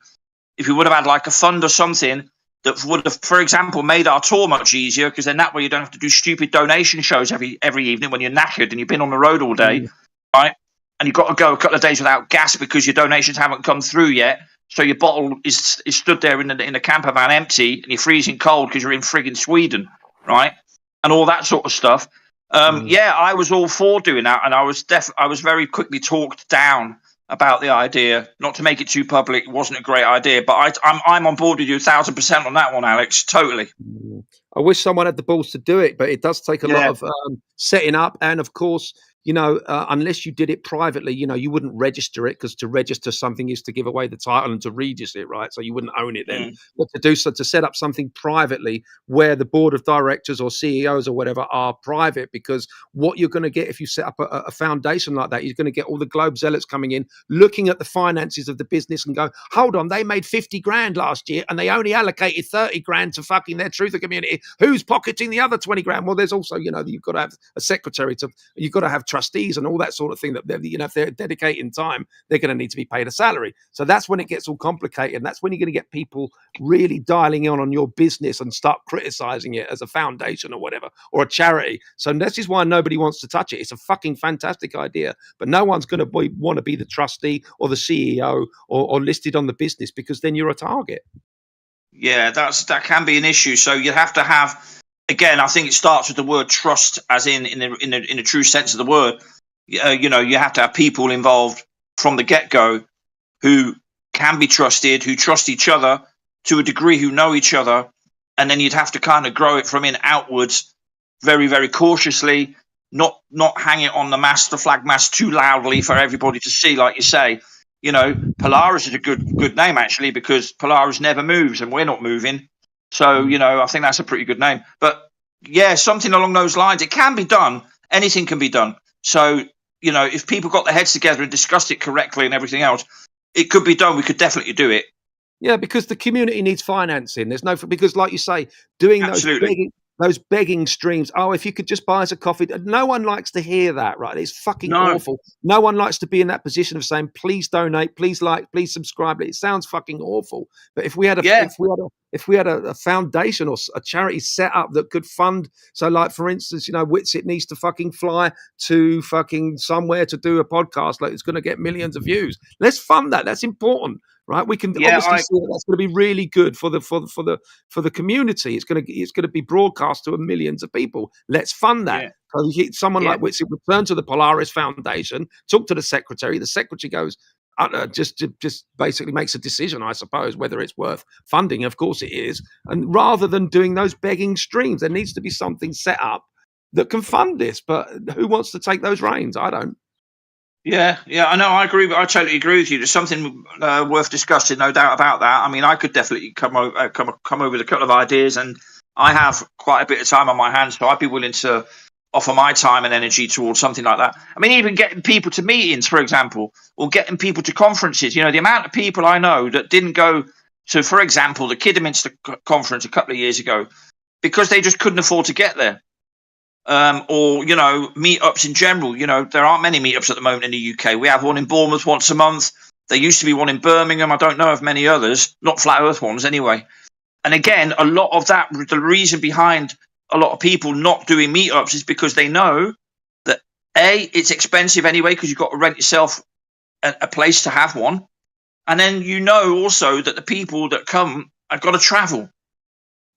if we would have had like a fund or something that would have, for example, made our tour much easier, because then that way you don't have to do stupid donation shows every evening when you're knackered and you've been on the road all day, right? And you've got to go a couple of days without gas because your donations haven't come through yet. So your bottle is stood there in the camper van empty, and you're freezing cold because you're in friggin' Sweden, right? And all that sort of stuff. Yeah, I was all for doing that, and I was very quickly talked down about the idea. Not to make it too public, it wasn't a great idea, but I'm on board with you 1,000% on that one, Alex. Totally. I wish someone had the balls to do it, but it does take a lot of setting up, and of course, unless you did it privately, you wouldn't register it, because to register something is to give away the title and to register it, right? So you wouldn't own it then. But to set up something privately where the board of directors or CEOs or whatever are private, because what you're going to get if you set up a foundation like that, you're going to get all the Globe zealots coming in, looking at the finances of the business and go, hold on, they made 50 grand last year and they only allocated 30 grand to fucking their truther community. Who's pocketing the other 20 grand? Well, there's also, you've got to have a secretary you've got to have trustees and all that sort of thing, that if they're dedicating time, they're going to need to be paid a salary. So that's when it gets all complicated, and that's when you're going to get people really dialing in on your business and start criticizing it as a foundation or whatever, or a charity. So this is why nobody wants to touch it. It's a fucking fantastic idea, but no one's going to want to be the trustee or the CEO or listed on the business, because then you're a target. Yeah, that can be an issue. So you have to have, again, I think it starts with the word trust, as in the true sense of the word. You have to have people involved from the get-go who can be trusted, who trust each other to a degree, who know each other, and then you'd have to kind of grow it from in outwards, very, very cautiously, not hang it on the flag mast too loudly for everybody to see, like you say. Polaris is a good name, actually, because Polaris never moves and we're not moving. So, I think that's a pretty good name. But yeah, something along those lines. It can be done. Anything can be done. So, if people got their heads together and discussed it correctly and everything else, it could be done. We could definitely do it. Yeah, because the community needs financing. Because like you say, doing those begging streams. Oh, if you could just buy us a coffee. No one likes to hear that, right? It's fucking awful. No one likes to be in that position of saying, please donate, please like, please subscribe. It sounds fucking awful. But if we had a foundation or a charity set up that could fund, so like, for instance, Witsit needs to fucking fly to fucking somewhere to do a podcast, like it's going to get millions of views. Let's fund that. That's important. Right, we can obviously see that's going to be really good for the community. It's going to be broadcast to millions of people. Let's fund that. Yeah. So someone like Witsit would turn to the Polaris Foundation, talk to the secretary. The secretary goes, just basically makes a decision, I suppose, whether it's worth funding. Of course it is. And rather than doing those begging streams, there needs to be something set up that can fund this. But who wants to take those reins? I don't. Yeah, I know. I agree. I totally agree with you. There's something worth discussing, no doubt about that. I mean, I could definitely come over with a couple of ideas, and I have quite a bit of time on my hands, so I'd be willing to offer my time and energy towards something like that. I mean, even getting people to meetings, for example, or getting people to conferences. The amount of people I know that didn't go to, for example, the Kidderminster conference a couple of years ago because they just couldn't afford to get there. Or meetups in general. There aren't many meetups at the moment in the UK. We have one in Bournemouth once a month. There used to be one in Birmingham. I don't know of many others, not flat earth ones anyway. And again, a lot of that, the reason behind a lot of people not doing meetups is because they know that it's expensive anyway, because you've got to rent yourself a place to have one. And then also that the people that come have got to travel.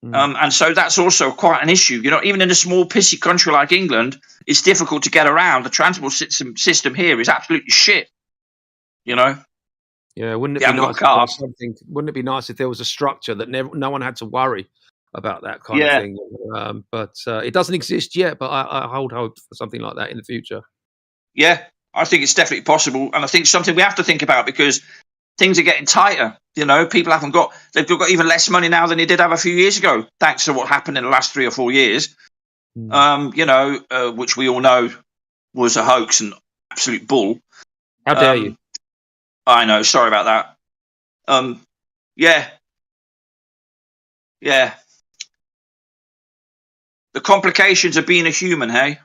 And so that's also quite an issue. Even in a small pissy country like England, it's difficult to get around. The transport system here is absolutely shit. Yeah, wouldn't it be nice if there was a structure that no one had to worry about that kind of thing? But it doesn't exist yet. But I hold hope for something like that in the future. Yeah, I think it's definitely possible, and I think it's something we have to think about, because things are getting tighter. People they've got even less money now than they did have a few years ago, thanks to what happened in the last 3 or 4 years. Which we all know was a hoax and absolute bull. How dare you? I know. Sorry about that. Yeah. Yeah. The complications of being a human, hey?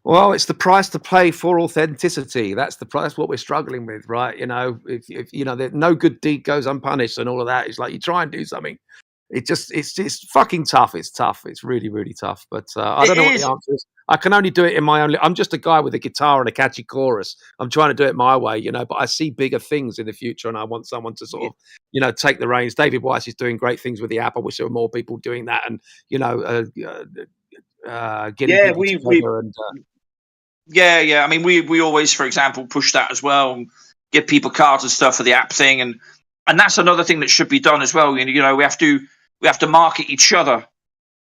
Well, it's the price to pay for authenticity. That's the price. What we're struggling with, right? You know, if you know, no good deed goes unpunished, and all of that. It's like you try and do something. It's fucking tough. It's tough. It's really, really tough. But I don't know what the answer is. I can only do it in my own. I'm just a guy with a guitar and a catchy chorus. I'm trying to do it my way, you know. But I see bigger things in the future, and I want someone to sort of, you know, take the reins. David Weiss is doing great things with the app. I wish there were more people doing that, and you know, getting people together. And yeah. I mean, we always, for example, push that as well, and give people cards and stuff for the app thing, and that's another thing that should be done as well. You know, we have to market each other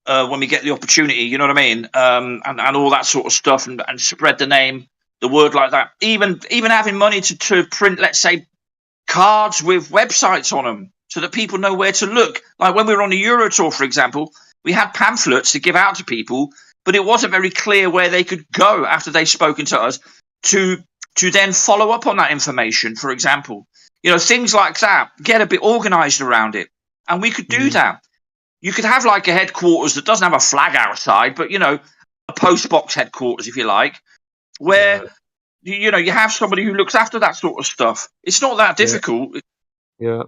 when we get the opportunity. You know what I mean? And all that sort of stuff, and spread the name, the word like that. Even having money to print, let's say, cards with websites on them, so that people know where to look. Like when we were on the Euro Tour, for example, we had pamphlets to give out to people, but it wasn't very clear where they could go after they'd spoken to us to then follow up on that information, for example. You know, things like that, get a bit organised around it. And we could do that. You could have like a headquarters that doesn't have a flag outside, but, you know, a post box headquarters, if you like, where, you know, you have somebody who looks after that sort of stuff. It's not that difficult. Yeah.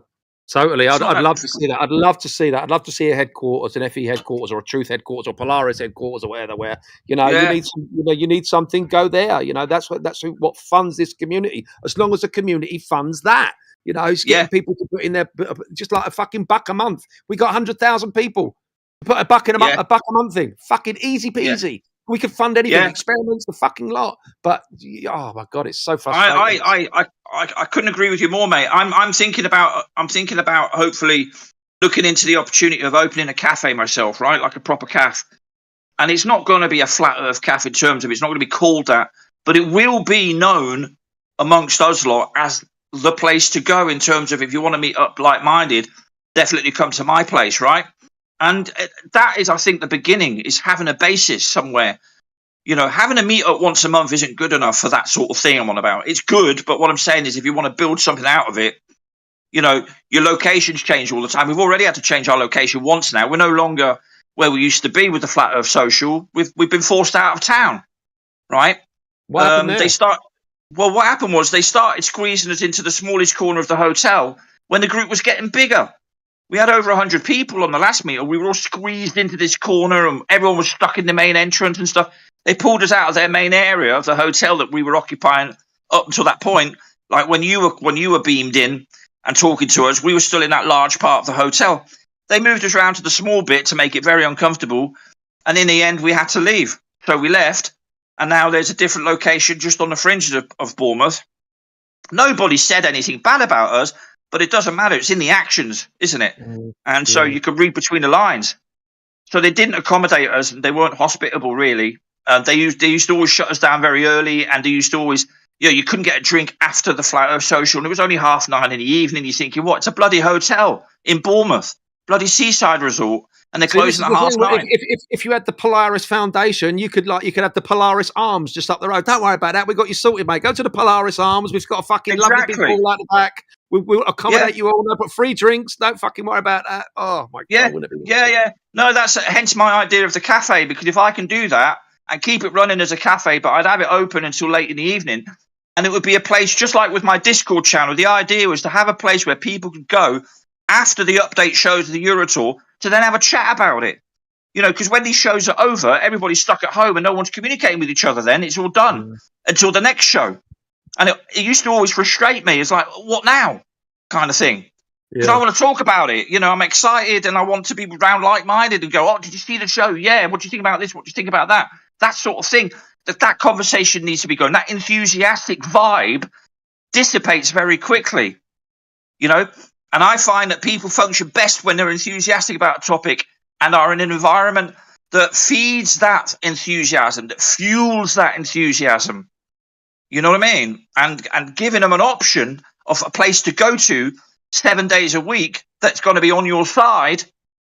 Totally, I'd love to see that. I'd love to see that. I'd love to see a headquarters, an FE headquarters, or a Truth headquarters, or Polaris headquarters, or whatever. Where you know you need something. Go there. You know that's what funds this community. As long as the community funds that, you know, it's getting people to put in their just like a fucking $1 a month. We got 100,000 people. Put a buck in a month, $1 a month thing. Fucking easy peasy. We could fund anything, experiments, the fucking lot. But oh my god, it's so frustrating. I couldn't agree with you more, mate. I'm thinking about hopefully looking into the opportunity of opening a cafe myself, right? Like a proper cafe. And it's not going to be a flat earth cafe in terms of it's not going to be called that, but it will be known amongst us lot as the place to go in terms of if you want to meet up like-minded, definitely come to my place, right? And that is, I think, the beginning is having a basis somewhere. You know, having a meet up once a month isn't good enough for that sort of thing I'm on about. It's good, but what I'm saying is if you want to build something out of it, you know, your locations change all the time. We've already had to change our location once now. We're no longer where we used to be with the Flat Earth Social. We've been forced out of town, right? What happened there? What happened was they started squeezing us into the smallest corner of the hotel when the group was getting bigger. We had over 100 people on the last meeting. We were all squeezed into this corner and everyone was stuck in the main entrance and stuff. They pulled us out of their main area of the hotel that we were occupying up until that point. Like when you were beamed in and talking to us, we were still in that large part of the hotel. They moved us around to the small bit to make it very uncomfortable. And in the end, we had to leave. So we left. And now there's a different location just on the fringes of Bournemouth. Nobody said anything bad about us. But it doesn't matter. It's in the actions, isn't it? And so you can read between the lines. So they didn't accommodate us. They weren't hospitable, really. They used to always shut us down very early. And they used to always, you know, you couldn't get a drink after the Flat Earth Social. And it was only 9:30 in the evening. You're thinking, what? It's a bloody hotel in Bournemouth. Bloody seaside resort. And they're closing at 9:30. If you had the Polaris Foundation, you could have the Polaris Arms just up the road. Don't worry about that. We got you sorted, mate. Go to the Polaris Arms. We've got a fucking lovely big pool out the back. We'll accommodate you all. No, but free drinks. Don't fucking worry about that. Oh my god. Yeah. No, that's hence my idea of the cafe, because if I can do that and keep it running as a cafe, but I'd have it open until late in the evening, and it would be a place just like with my Discord channel. The idea was to have a place where people could go after the update shows of the Euro Tour to then have a chat about it. You know, because when these shows are over, everybody's stuck at home and no one's communicating with each other then. It's all done until the next show. And it used to always frustrate me. It's like, what now? Kind of thing. Because I want to talk about it. You know, I'm excited and I want to be around like-minded and go, oh, did you see the show? Yeah. What do you think about this? What do you think about that? That sort of thing. That conversation needs to be going. That enthusiastic vibe dissipates very quickly. You know? And I find that people function best when they're enthusiastic about a topic and are in an environment that feeds that enthusiasm, that fuels that enthusiasm. You know what I mean? And giving them an option of a place to go to 7 days a week that's going to be on your side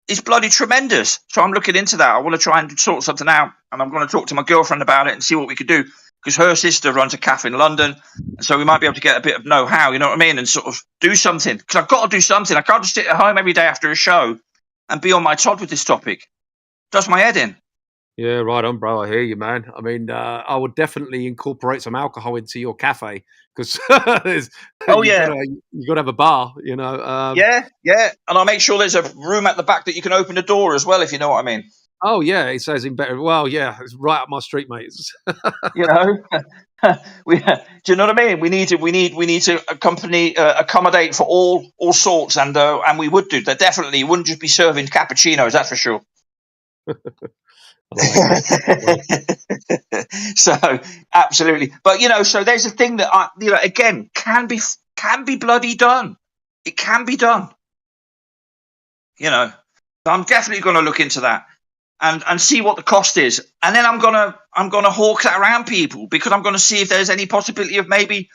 is bloody tremendous. So I'm looking into that. I want to try and sort something out, and I'm going to talk to my girlfriend about it and see what we could do. because her sister runs a cafe in London, and so we might be able to get a bit of know-how, you know what I mean, and sort of do something. Because I've got to do something. I can't just sit at home every day after a show and be on my Todd with this topic. Does my head in. Yeah, right on, bro. I hear you, man. I mean, I would definitely incorporate some alcohol into your cafe because Oh, you yeah. gotta have a bar, you know. Yeah, and I'll make sure there's a room at the back that you can open the door as well, if you know what I mean. Oh yeah, it says in better. Well, yeah, it's right up my street, mate. You know, do you know what I mean? We need to accommodate for all sorts, and we would do that definitely. Wouldn't just be serving cappuccinos, that's for sure. So absolutely, but you know, so there's a thing that again can be bloody done. It can be done. You know, so I'm definitely going to look into that and see what the cost is, and then I'm gonna hawk that around people, because I'm going to see if there's any possibility of maybe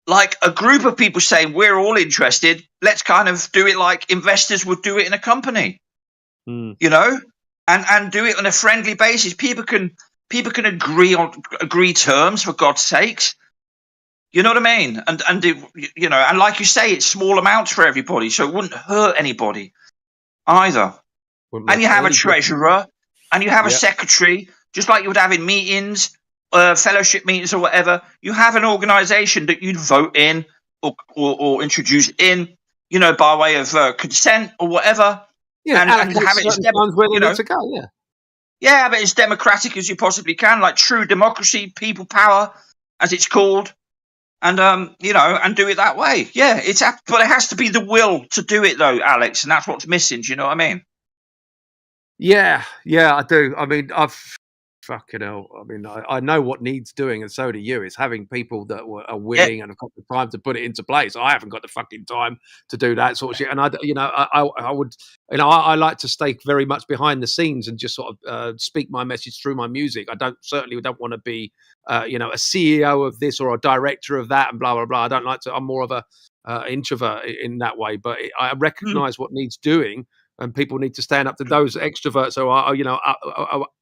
like a group of people saying we're all interested. Let's kind of do it like investors would do it in a company. You know. And do it on a friendly basis. People can agree terms, for God's sakes. You know what I mean? And you know, and like you say, it's small amounts for everybody, so it wouldn't hurt anybody either. And you have a treasurer, and you have a secretary, just like you would have in meetings, fellowship meetings or whatever. You have an organisation that you'd vote in or introduce in, you know, by way of consent or whatever. Yeah, and have it where they need to go. Yeah, but as democratic as you possibly can, like true democracy, people power, as it's called, and you know, and do it that way. Yeah, but it has to be the will to do it, though, Alex, and that's what's missing. Do you know what I mean? Yeah, I do. I mean, fucking hell. I mean, I know what needs doing, and so do you. It's having people that are willing and have got the time to put it into place. I haven't got the fucking time to do that sort of shit. And I would, you know, I like to stay very much behind the scenes and just sort of speak my message through my music. I certainly don't want to be, you know, a CEO of this or a director of that and blah blah blah. I don't like to. I'm more of a introvert in that way, but I recognise what needs doing. And people need to stand up to those extroverts who are, you know,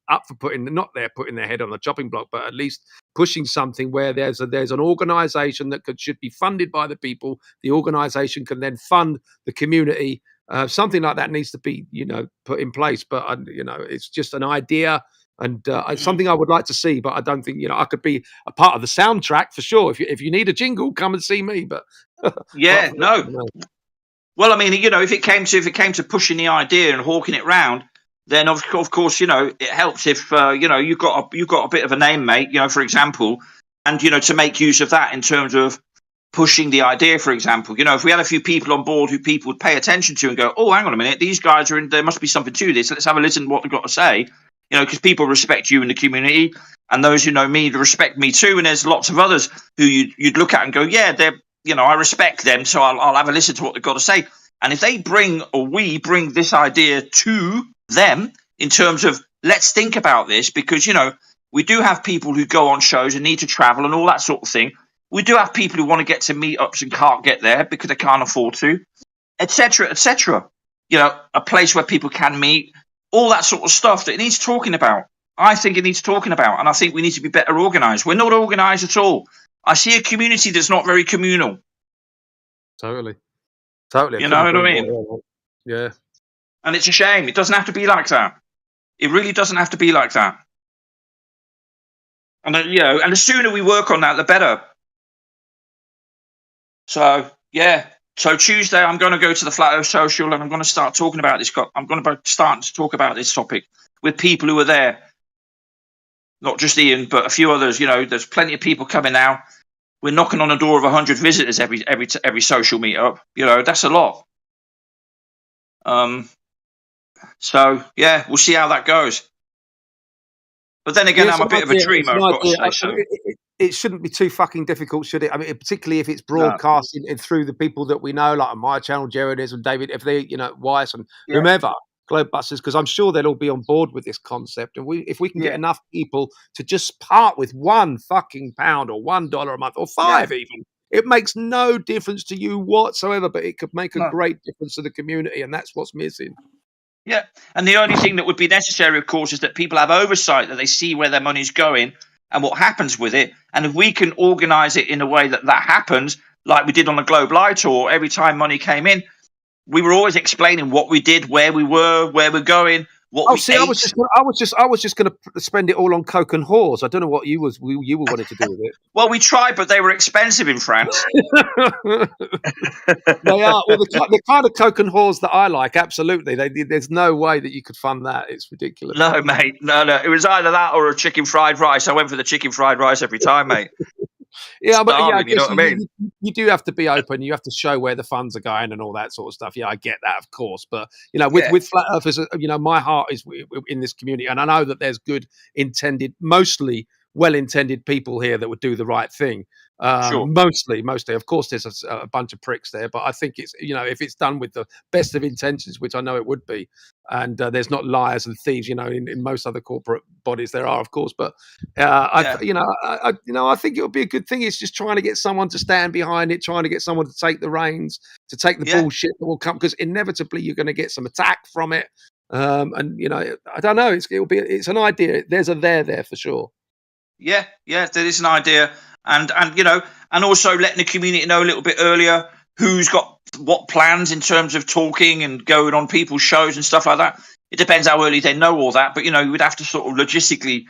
up for putting their head on the chopping block, but at least pushing something where there's an organisation that should be funded by the people. The organisation can then fund the community. Something like that needs to be, you know, put in place. But you know, it's just an idea and it's something I would like to see. But I don't think, you know, I could be a part of the soundtrack for sure. If you need a jingle, come and see me. But yeah, no. Well, I mean, you know, if it came to pushing the idea and hawking it round, then of course, you know, it helps if you know, you've got a bit of a name, mate. You know, for example, and you know, to make use of that in terms of pushing the idea. For example, you know, if we had a few people on board who people would pay attention to and go, oh, hang on a minute, these guys are in. There must be something to this. Let's have a listen to what they've got to say. You know, because people respect you in the community, and those who know me respect me too. And there's lots of others who you'd look at and go, yeah, they're. You know, I respect them, so I'll have a listen to what they've got to say. And if they we bring this idea to them in terms of let's think about this, because, you know, we do have people who go on shows and need to travel and all that sort of thing. We do have people who want to get to meetups and can't get there because they can't afford to, etc., etc. You know, a place where people can meet, all that sort of stuff that it needs talking about. I think it needs talking about, and I think we need to be better organised. We're not organised at all. I see a community that's not very communal. Totally. You know what I mean? Yeah. And it's a shame. It doesn't have to be like that. It really doesn't have to be like that. And you know, and the sooner we work on that, the better. So yeah. So Tuesday, I'm going to go to the Flat Earth Social, and I'm going to start talking about this. I'm going to start to talk about this topic with people who are there. Not just Ian, but a few others. You know, there's plenty of people coming now. We're knocking on the door of 100 visitors every social meetup. You know, that's a lot. So yeah, we'll see how that goes. But then again, I'm a bit of a dreamer. I've got to say so. It shouldn't be too fucking difficult, should it? I mean, particularly if it's broadcasted through the people that we know, like on my channel, Jared is and David, if they, you know, Weiss and whomever. Globebusters, because I'm sure they'll all be on board with this concept. And if we can get enough people to just part with £1 fucking pound or $1 a month or $5 even, it makes no difference to you whatsoever, but it could make a great difference to the community, and that's what's missing. Yeah, and the only thing that would be necessary, of course, is that people have oversight, that they see where their money's going, and what happens with it. And if we can organize it in a way that happens, like we did on the Globe Light Tour, every time money came in, we were always explaining what we did, where we were, where we're going, what we ate. I was just going to spend it all on coke and whores. I don't know what you were wanting to do with it. Well, we tried, but they were expensive in France. They are. Well, the kind of coke and whores that I like, absolutely. There's no way that you could fund that. It's ridiculous. No, mate. No. It was either that or a chicken fried rice. I went for the chicken fried rice every time, mate. Yeah, but Starving, I guess you know what I mean? you do have to be open. You have to show where the funds are going and all that sort of stuff. Yeah, I get that, of course. But with flat earthers, my heart is in this community, and I know that there's good intended, mostly well-intended people here that would do the right thing. Sure. Mostly. Of course, there's a bunch of pricks there, but I think it's if it's done with the best of intentions, which I know it would be, and there's not liars and thieves. In most other corporate bodies there are, of course, but I think it would be a good thing. It's just trying to get someone to stand behind it, trying to get someone to take the reins, to take the bullshit that will come, because inevitably you're going to get some attack from it. I don't know. It's an idea. There's a there for sure. Yeah, there is an idea, and also letting the community know a little bit earlier who's got what plans in terms of talking and going on people's shows and stuff like that. It depends how early they know all that, but you would have to sort of logistically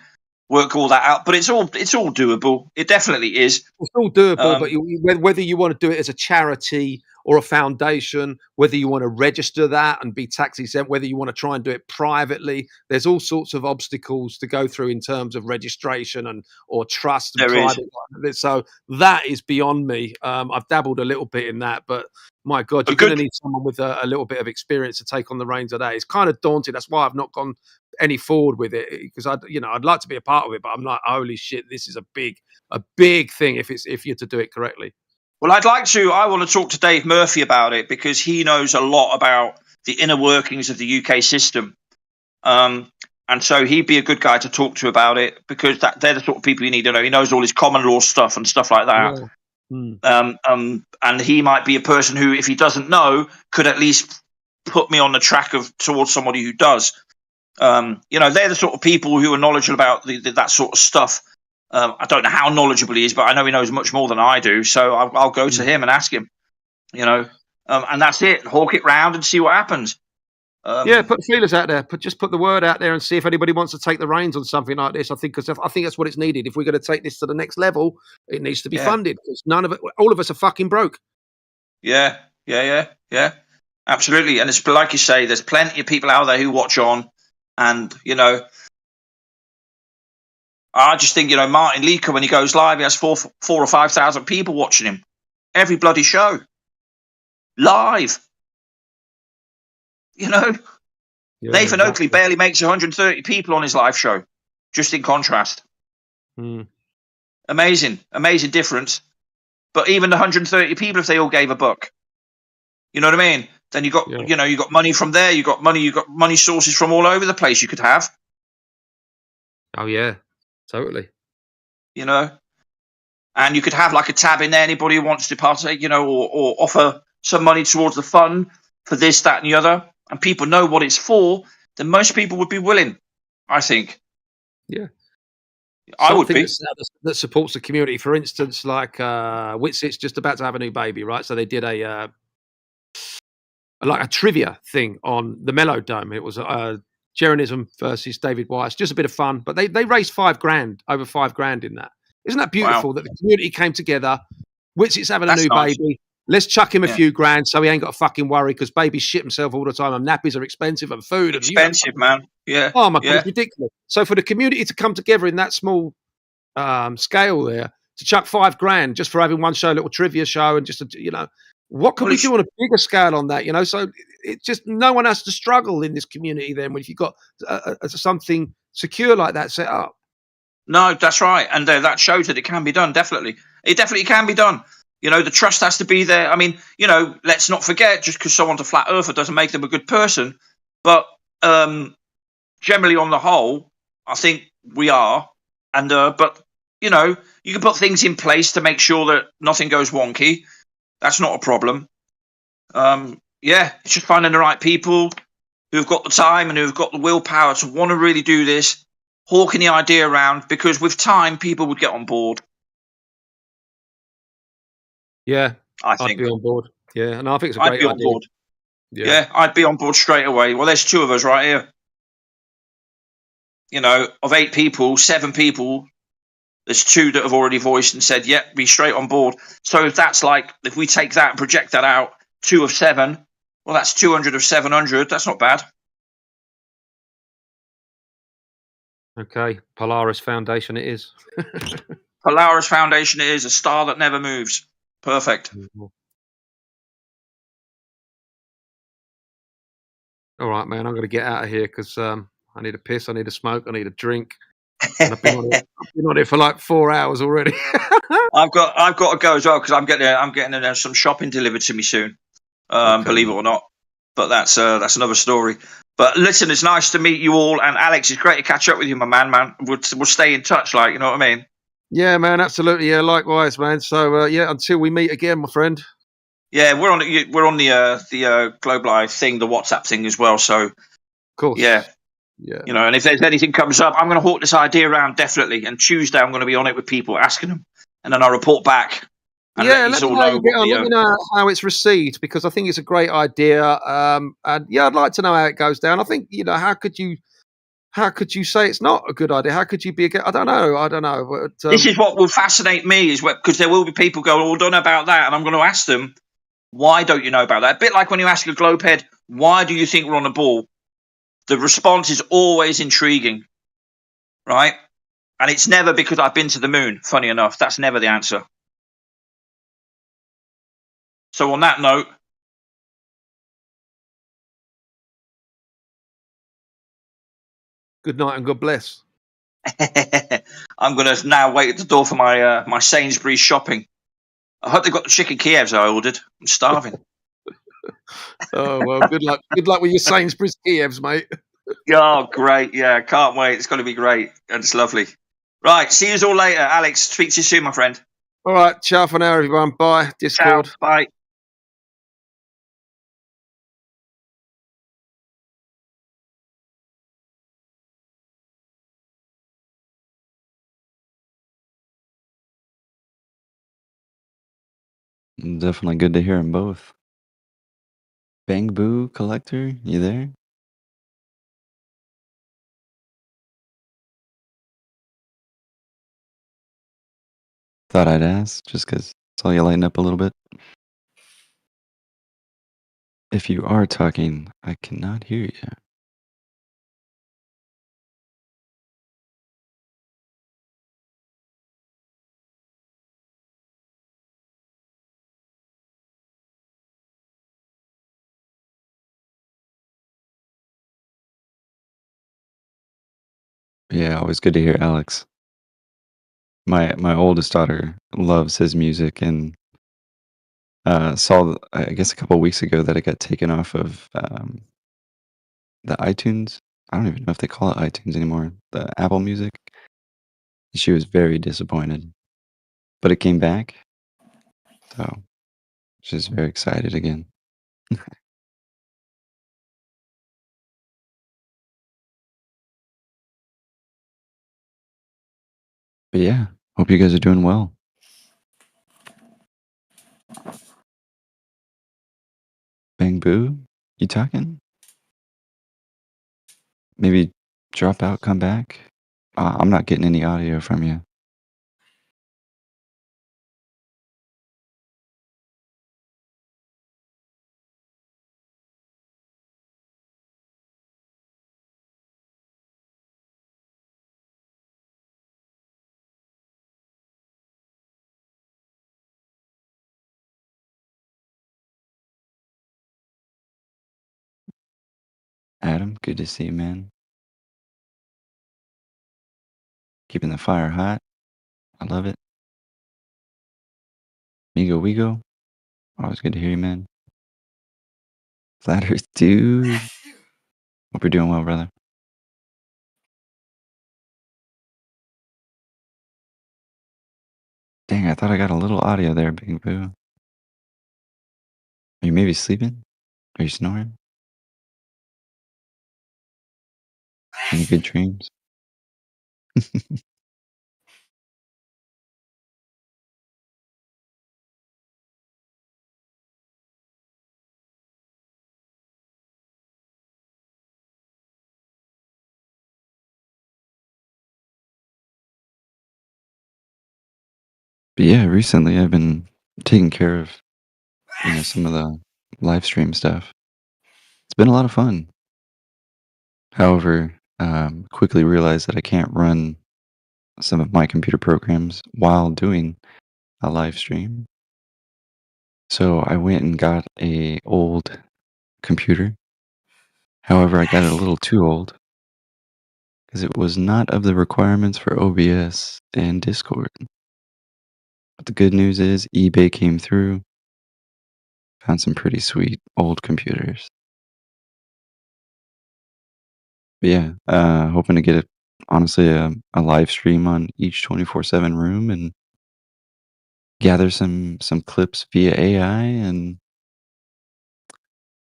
work all that out. But it's all doable. It definitely is. It's all doable, but whether you want to do it as a charity or a foundation, whether you want to register that and be tax exempt, whether you want to try and do it privately, there's all sorts of obstacles to go through in terms of registration or trust and private. So that is beyond me. I've dabbled a little bit in that, but my God, you're going to need someone with a little bit of experience to take on the reins of that. It's kind of daunting. That's why I've not gone any forward with it, because I'd like to be a part of it, but I'm like, holy shit, this is a big thing if you're to do it correctly. Well, I want to talk to Dave Murphy about it, because he knows a lot about the inner workings of the UK system. And so he'd be a good guy to talk to about it, because they're the sort of people you need to know. He knows all his common law stuff and stuff like that. Yeah. And he might be a person who, if he doesn't know, could at least put me on the track towards somebody who does. They're the sort of people who are knowledgeable about that sort of stuff. I don't know how knowledgeable he is, but I know he knows much more than I do. So I'll go to him and ask him, and that's it. Hawk it round and see what happens. Put feelers out there. Just put the word out there and see if anybody wants to take the reins on something like this. I think that's what it's needed. If we're going to take this to the next level, it needs to be funded, because all of us are fucking broke. Yeah. Absolutely. And it's like you say, there's plenty of people out there who watch on, and I just think, Martin Leaker, when he goes live, he has 4,000 or 5,000 people watching him every bloody show live. Nathan Oakley barely makes 130 people on his live show, just in contrast. Amazing difference. But even the 130 people, if they all gave a buck, you know what I mean? Then you got you got money from there. You got money sources from all over the place. You could have. Oh yeah. Totally. And you could have like a tab in there, anybody who wants to partake, or offer some money towards the fund for this, that, and the other, and people know what it's for, then most people would be willing, I think. Yeah. I would be. That supports the community. For instance, like Whitsit's just about to have a new baby, right? So they did a trivia thing on the Mellow Dome. It was Jeranism versus David Weiss, just a bit of fun, but they raised $5,000, over $5,000 in that. Isn't that beautiful that the community came together? Whitsit's having a new baby. Let's chuck him a few grand so he ain't got to fucking worry, because babies shit himself all the time, and nappies are expensive, and food. Expensive, man. Yeah. Oh my God, it's ridiculous. So for the community to come together in that small scale there, to chuck $5,000 just for having one show, a little trivia show, and just what can we do on a bigger scale on that? So it just, no one has to struggle in this community then, if you've got something secure like that set up. No, that's right. And that shows that it can be done. Definitely. It definitely can be done. The trust has to be there. I mean, let's not forget, just because someone's a flat earther doesn't make them a good person. But generally on the whole, I think we are. And, but you can put things in place to make sure that nothing goes wonky. That's not a problem. It's just finding the right people who've got the time and who've got the willpower to want to really do this hawking the idea around, because with time people would get on board. Yeah, I I'd think. be on board. Yeah, and I think it's a I'd great be on idea. board. Yeah, I'd be on board straight away. Well, there's 2 of us right here. You know, of 8 people, 7 people, there's 2 that have already voiced and said, "Yep, be straight on board." So if that's like, if we take that and project that out, 2 of 7, well, that's 200 of 700. That's not bad. Okay, Polaris Foundation it is. Polaris Foundation it is, a star that never moves. Perfect. All right, man, I'm going to get out of here because I need a piss, I need a smoke, I need a drink. And I've been on it for like 4 hours already. I've got to go as well because I'm getting some shopping delivered to me soon. Believe it or not, but that's another story. But listen, it's nice to meet you all, and Alex, it's great to catch up with you, my man. Man, we'll stay in touch, like, you know what I mean? Yeah, man, absolutely. Yeah, likewise, man. So yeah, until we meet again, my friend. Yeah, we're on the Global Eye thing, the WhatsApp thing as well. So, of course, yeah. Yeah. You know, and if there's anything comes up, I'm going to hawk this idea around definitely. And Tuesday, I'm going to be on it with people, asking them, and then I'll report back. And Yeah, let let you me all know, know what let me know how it's received because I think it's a great idea. And yeah, I'd like to know how it goes down. I think how could you say it's not a good idea? How could you be? I don't know. But, this is what will fascinate me, is because there will be people going, "Oh, don't know about that," and I'm going to ask them, "Why don't you know about that?" A bit like when you ask a globehead, "Why do you think we're on a ball?" The response is always intriguing, right? And it's never because I've been to the moon. Funny enough, that's never the answer. So on that note, good night and God bless. I'm going to now wait at the door for my Sainsbury's shopping. I hope they've got the chicken Kievs I ordered. I'm starving. Oh well, good luck. Good luck with your Sainsbury's Kievs, mate. Oh, great! Yeah, can't wait. It's going to be great, and it's lovely. Right, see you all later, Alex. Speak to you soon, my friend. All right, ciao for now, everyone. Bye. Discord. Ciao. Bye. Definitely good to hear them both. Bang Boo Collector, you there? Thought I'd ask, just 'cause saw you lighten up a little bit. If you are talking, I cannot hear you. Yeah, always good to hear Alex. My oldest daughter loves his music and saw I guess a couple weeks ago that it got taken off of the iTunes. I don't even know if they call it iTunes anymore. The Apple Music. She was very disappointed, but it came back, so she's very excited again. But yeah, hope you guys are doing well. Bang Boo, you talking? Maybe drop out, come back. I'm not getting any audio from you. Adam, good to see you, man. Keeping the fire hot. I love it. Migo Wigo, always good to hear you, man. Flat Earth Dude. Hope you're doing well, brother. Dang, I thought I got a little audio there, Big Boo. Are you maybe sleeping? Are you snoring? Any good dreams? But yeah, recently I've been taking care of, some of the live stream stuff. It's been a lot of fun. However, quickly realized that I can't run some of my computer programs while doing a live stream. So I went and got a old computer. However, I got it a little too old because it was not of the requirements for OBS and Discord. But the good news is eBay came through, found some pretty sweet old computers. But yeah, hoping to get honestly a live stream on each 24/7 room and gather some clips via AI and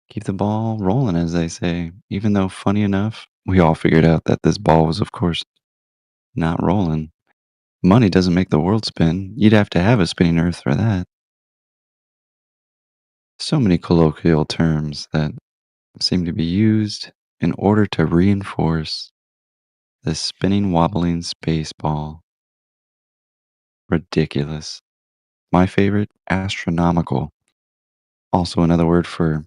keep the ball rolling, as they say. Even though, funny enough, we all figured out that this ball was, of course, not rolling. Money doesn't make the world spin. You'd have to have a spinning earth for that. So many colloquial terms that seem to be used in order to reinforce the spinning, wobbling space ball. Ridiculous. My favorite, astronomical. Also another word for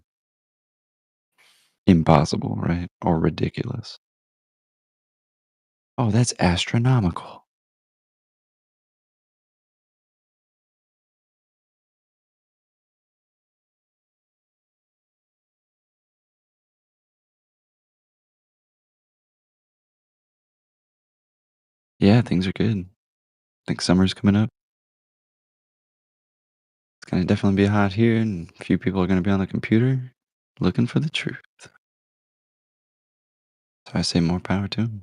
impossible, right? Or ridiculous. Oh, that's astronomical. Yeah, things are good. Think summer's coming up. It's gonna definitely be hot here, and a few people are gonna be on the computer looking for the truth. So I say more power to them.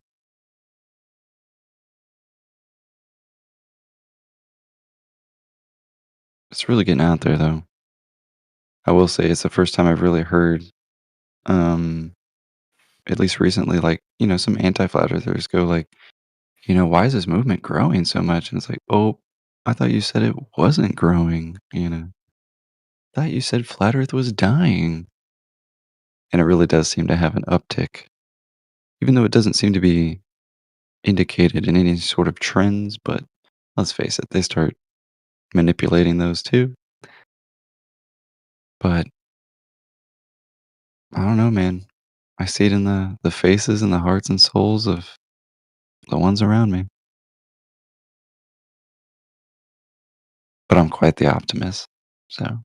It's really getting out there, though. I will say it's the first time I've really heard, um, at least recently, like, some anti-flat earthers go like, why is this movement growing so much? And it's like, oh, I thought you said it wasn't growing, Thought you said flat earth was dying. And it really does seem to have an uptick, even though it doesn't seem to be indicated in any sort of trends, but let's face it, they start manipulating those too. But I don't know, man. I see it in the faces and the hearts and souls of the ones around me. But I'm quite the optimist. So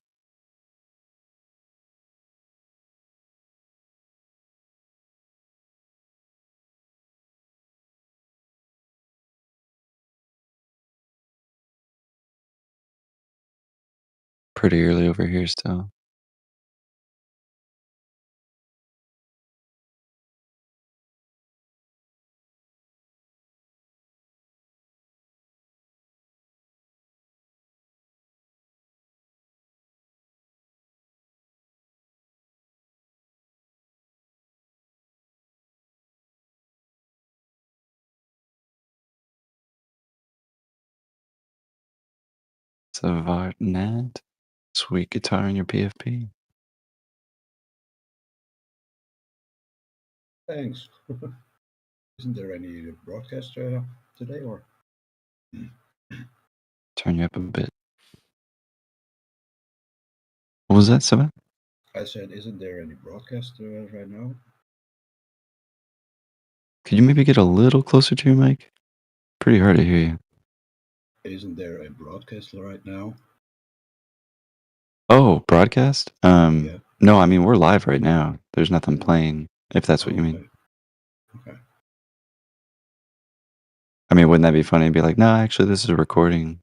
pretty early over here still. Savartnat. Sweet guitar in your PFP. Thanks. Isn't there any broadcast today, or? Turn you up a bit. What was that, Savat? I said, isn't there any broadcast right now? Could you maybe get a little closer to your mic? Pretty hard to hear you. Isn't there a broadcast right now? Oh, broadcast? Yeah. No, I mean we're live right now. There's nothing playing, if that's what you mean. Okay. I mean, wouldn't that be funny to be like, no, actually this is a recording.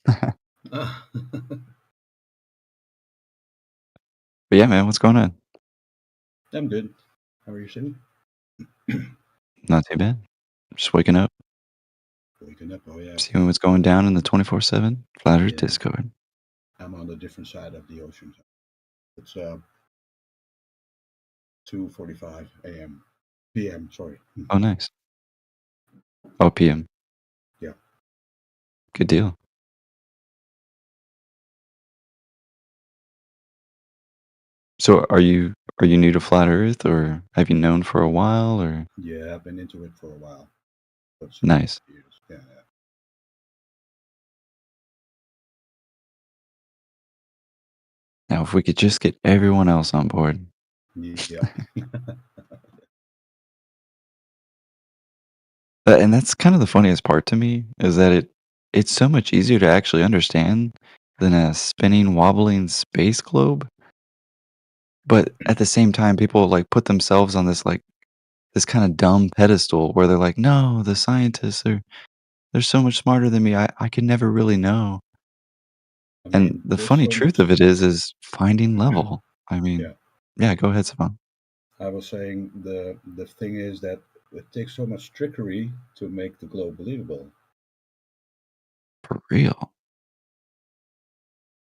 But yeah, man, what's going on? I'm good. How are you, Sim? Not too bad. Just waking up, Waking up, oh yeah. seeing what's going down in the 24/7 Flat Earth Yeah. Discord. I'm on the different side of the ocean. It's 2:45 a.m. p.m. Sorry. Oh, nice. Oh, PM. Yeah. Good deal. So are you new to flat Earth, or have you known for a while, or? Yeah, I've been into it for a while. But Nice. years. Yeah, yeah. Now, if we could just get everyone else on board. Yeah. And that's kind of the funniest part to me, is that it's so much easier to actually understand than a spinning, wobbling space globe. But at the same time, people like put themselves on this kind of dumb pedestal where they're like, no, the scientists they're so much smarter than me. I can never really know. I And mean, the there's funny so truth much. of it is finding level. I Yeah. mean, yeah, go ahead, Savon. I was saying the thing is that it takes so much trickery to make the globe believable. For real.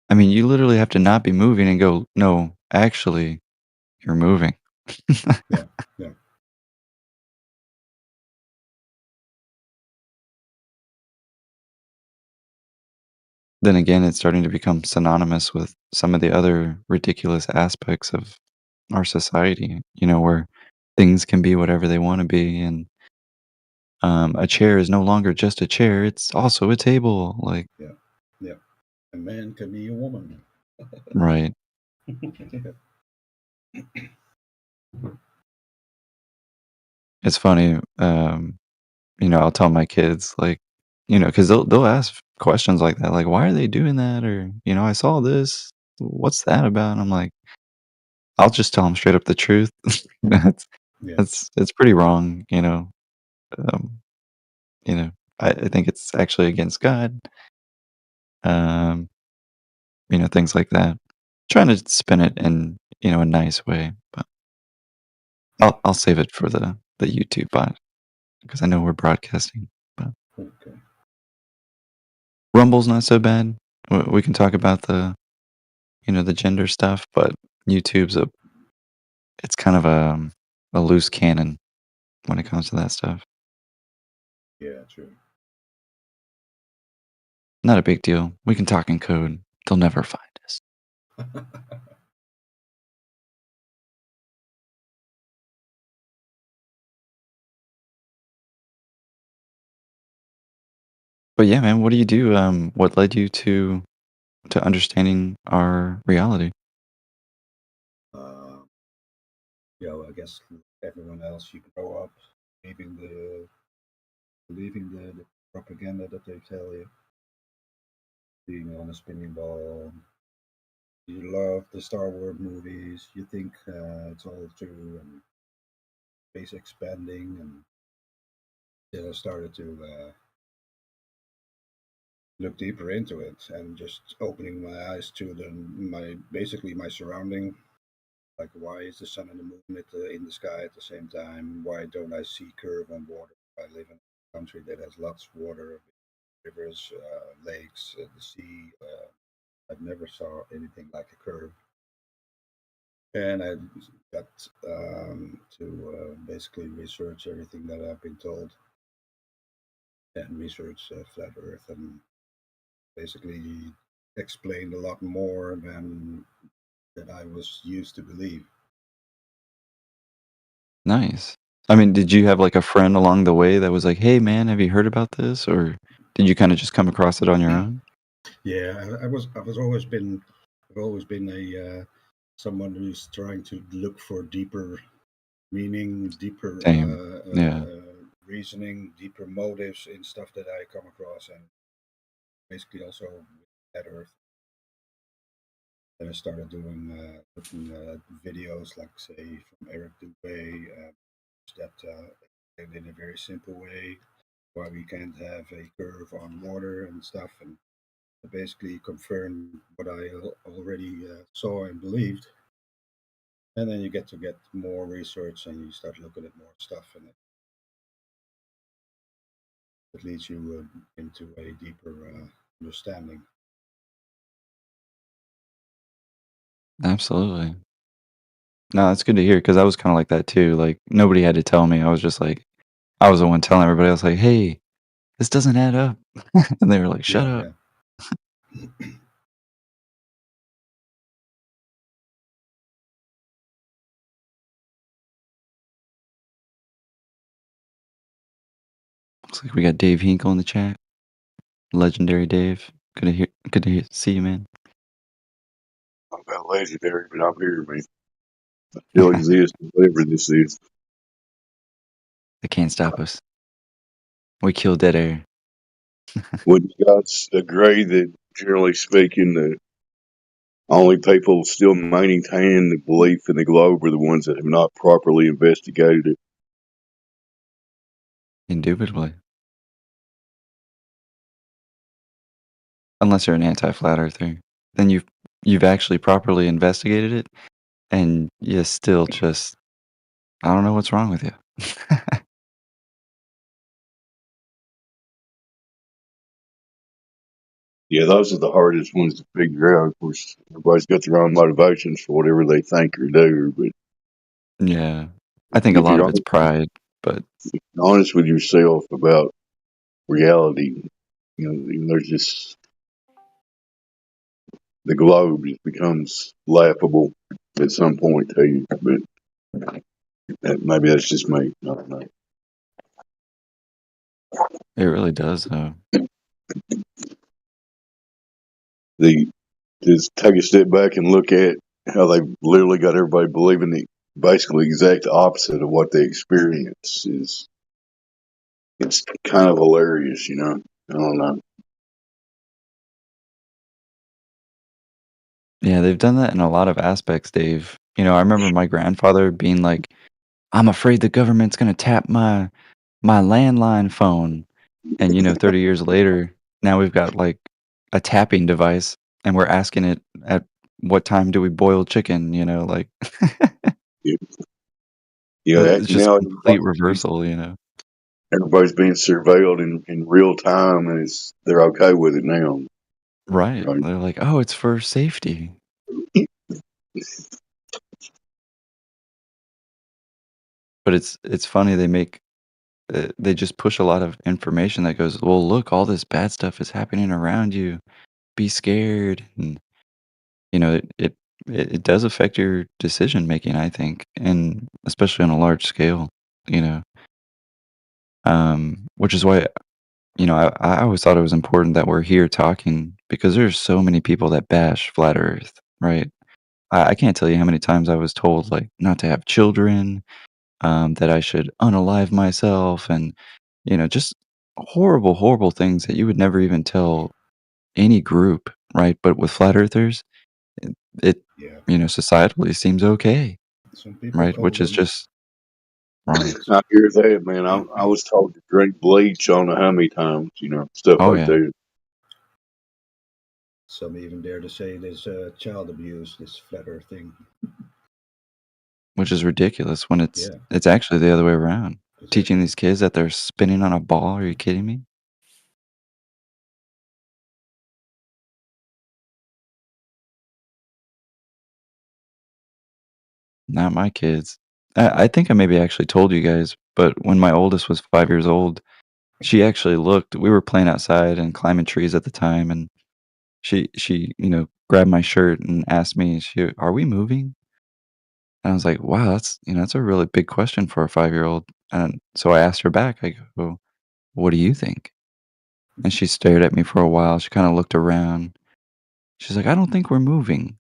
I mean, you literally have to not be moving and go, no, actually, you're moving. Yeah, yeah. Then again, it's starting to become synonymous with some of the other ridiculous aspects of our society, where things can be whatever they want to be. And a chair is no longer just a chair, it's also a table. Like, Yeah, yeah. A man can be a woman. right. It's funny. I'll tell my kids, like, because they'll ask questions like that, like, why are they doing that? Or, I saw this. What's that about? And I'm like, I'll just tell them straight up the truth. That's Yeah. it's pretty wrong. Um, I think it's actually against God. Um, things like that. Trying to spin it in a nice way, but I'll save it for the YouTube bot because I know we're broadcasting. But Okay. Rumble's not so bad. We can talk about the gender stuff, but YouTube's it's kind of a loose cannon when it comes to that stuff. Yeah, true. Not a big deal. We can talk in code. They'll never find us. But yeah, man, what do you do? What led you to understanding our reality? I guess everyone else, you grow up believing the propaganda that they tell you. Being on a spinning ball. You love the Star Wars movies. You think it's all true and space expanding, and then I started to look deeper into it and just opening my eyes to basically my surrounding. Like, why is the sun and the moon in the sky at the same time? Why don't I see curve on water? I live in a country that has lots of water, rivers, lakes, the sea. I've never saw anything like a curve. And I got to basically research everything that I've been told and research Flat Earth, and basically explained a lot more than I was used to believe. Nice. I mean, did you have like a friend along the way that was like, "Hey, man, have you heard about this?" Or did you kind of just come across it on your own? Yeah, I've always been a someone who's trying to look for deeper meaning, deeper Same. Yeah. reasoning, deeper motives in stuff that I come across, and basically also at Earth. Then I started doing looking at videos like, say, from Eric Dubé, that explained in a very simple way why we can't have a curve on water and stuff, and basically confirmed what I already saw and believed. And then you get more research and you start looking at more stuff, and it leads you into a deeper understanding. Absolutely. No, that's good to hear because I was kind of like that too. Like nobody had to tell me. I was just like, I was the one telling everybody. I was like, "Hey, this doesn't add up," and they were like, "Shut Yeah, up." yeah. Looks like we got Dave Hinkle in the chat. Legendary Dave. Good to see you, man. I'm about legendary, but I'm here, man. I still exist, whatever this is. They can't stop us. We kill dead air. Would you guys agree that, generally speaking, the only people still maintaining the belief in the globe are the ones that have not properly investigated it? Indubitably. Unless you're an anti-flat earther, then you've actually properly investigated it, and you still just I don't know what's wrong with you. Yeah, those are the hardest ones to figure out. Of course, everybody's got their own motivations for whatever they think or do, but Yeah, I think a if lot you're of it's pride, but honest with yourself about reality, there's just the globe just becomes laughable at some point to you. But maybe that's just me. I don't know. it really does, though. Just take a step back and look at how they literally got everybody believing the basically exact opposite of what they experience it's kind of hilarious, I don't know. Yeah, they've done that in a lot of aspects, Dave. I remember my grandfather being like, "I'm afraid the government's gonna tap my landline phone," and 30 years later, now we've got like a tapping device, and we're asking it at what time do we boil chicken? Like it's just Now complete reversal. everybody's being surveilled in real time, and they're okay with it now. Right? Right. They're like, "Oh, it's for safety." But it's funny they just push a lot of information that goes, "Well, look, all this bad stuff is happening around you. Be scared." And it does affect your decision making, I think, and especially on a large scale. You know, which is why I always thought it was important that we're here talking because there's so many people that bash flat Earth, right? I can't tell you how many times I was told like not to have children, that I should unalive myself, and just horrible, horrible things that you would never even tell any group, right? But with flat earthers, it Yeah. societally seems okay, Some people right? call Which is them. just wrong. I hear that, man. I was told to drink bleach, I don't know how many times, stuff Oh like yeah, that. Some even dare to say there's child abuse, this flat earth thing. which is ridiculous when Yeah. it's actually the other way around. Teaching these kids that they're spinning on a ball. Are you kidding me? Not my kids. I think I maybe actually told you guys, but when my oldest was 5 years old, she actually looked. We were playing outside and climbing trees at the time, and she grabbed my shirt and asked me, "Are we moving?" And I was like, "Wow, that's a really big question for a 5-year-old." And so I asked her back. I go, "What do you think?" And she stared at me for a while. She kind of looked around. She's like, "I don't think we're moving."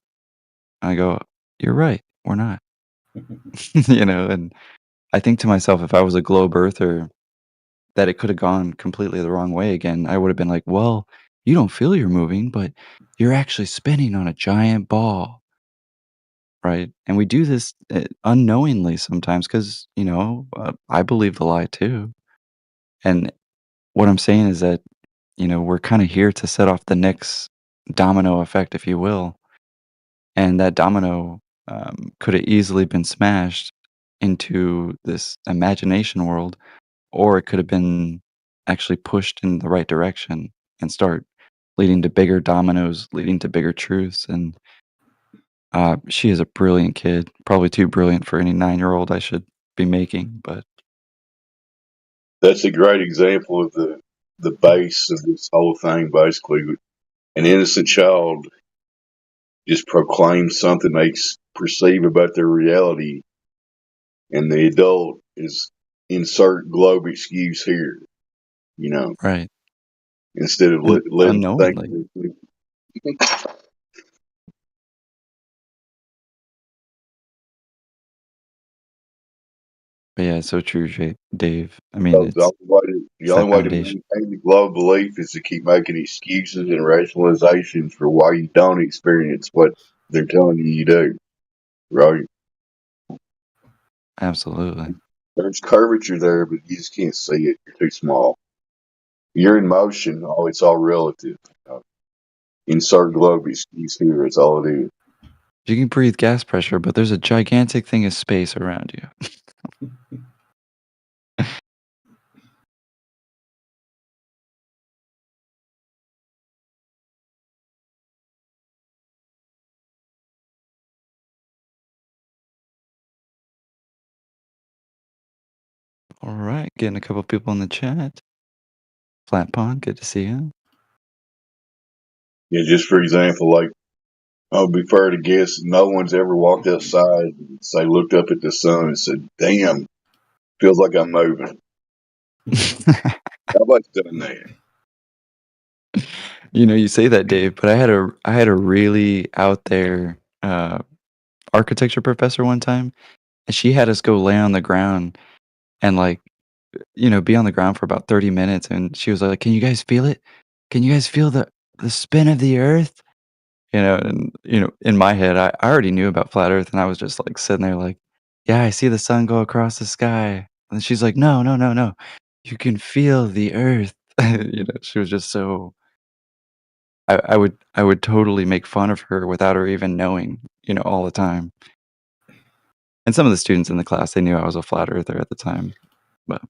I go, "You're right. We're not." And I think to myself, if I was a globe earther, that it could have gone completely the wrong way again. I would have been like, "Well, you don't feel you're moving, but you're actually spinning on a giant ball." Right? And we do this unknowingly sometimes because, I believe the lie too. And what I'm saying is that, we're kind of here to set off the next domino effect, if you will. And that domino could have easily been smashed into this imagination world, or it could have been actually pushed in the right direction and start leading to bigger dominoes, leading to bigger truths. And she is a brilliant kid, probably too brilliant for any 9-year-old I should be making, but That's a great example of the base of this whole thing. Basically, an innocent child just proclaims something they perceive about their reality, and the adult is insert globe excuse here. You know, Right. instead of And letting unknowingly. things. But yeah, it's so true, Dave. I mean, So the it's only that way to foundation. maintain the globe belief is to keep making excuses and rationalizations for why you don't experience what they're telling you do. Right? Absolutely. There's curvature there, but you just can't see it. You're too small. You're in motion. Oh, it's all relative. Insert globe excuse here. It's all it is. You can breathe gas pressure, but there's a gigantic thing of space around you. All right, getting a couple people in the chat. Flat Pond, good to see you. Yeah, just for example, like I would be fair to guess no one's ever walked outside and say looked up at the sun and said, "Damn, feels like I'm moving." Nobody's done that. You know, you say that, Dave, but I had a really out there architecture professor one time, and she had us go lay on the ground and like, you know, be on the ground for about 30 minutes, and she was like, "Can you guys feel it? Can you guys feel the spin of the earth?" You know, and you know, in my head, I already knew about flat Earth, and I was just like sitting there, like, "Yeah, I see the sun go across the sky." And she's like, "No, no, no, no, you can feel the Earth." You know, she was just so. I would totally make fun of her without her even knowing, you know, all the time. And some of the students in the class, they knew I was a flat earther at the time, but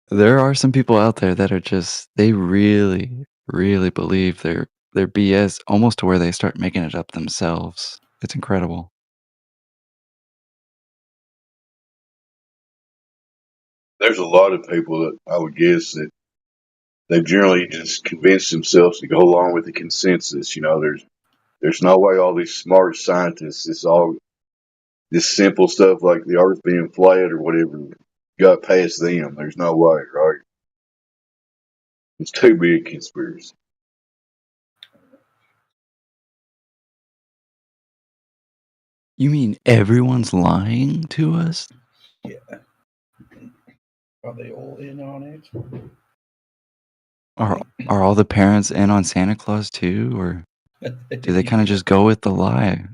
there are some people out there that are just they really, really believe their BS almost to where they start making it up themselves. It's incredible. There's a lot of people that I would guess that they generally just convince themselves to go along with the consensus. You know, there's no way all these smart scientists, it's all this simple stuff like the Earth being flat or whatever, got past them. There's no way, right? It's too big a conspiracy. You mean everyone's lying to us? Yeah. Are they all in on it? Are all the parents in on Santa Claus too, or do they kind of just go with the lie?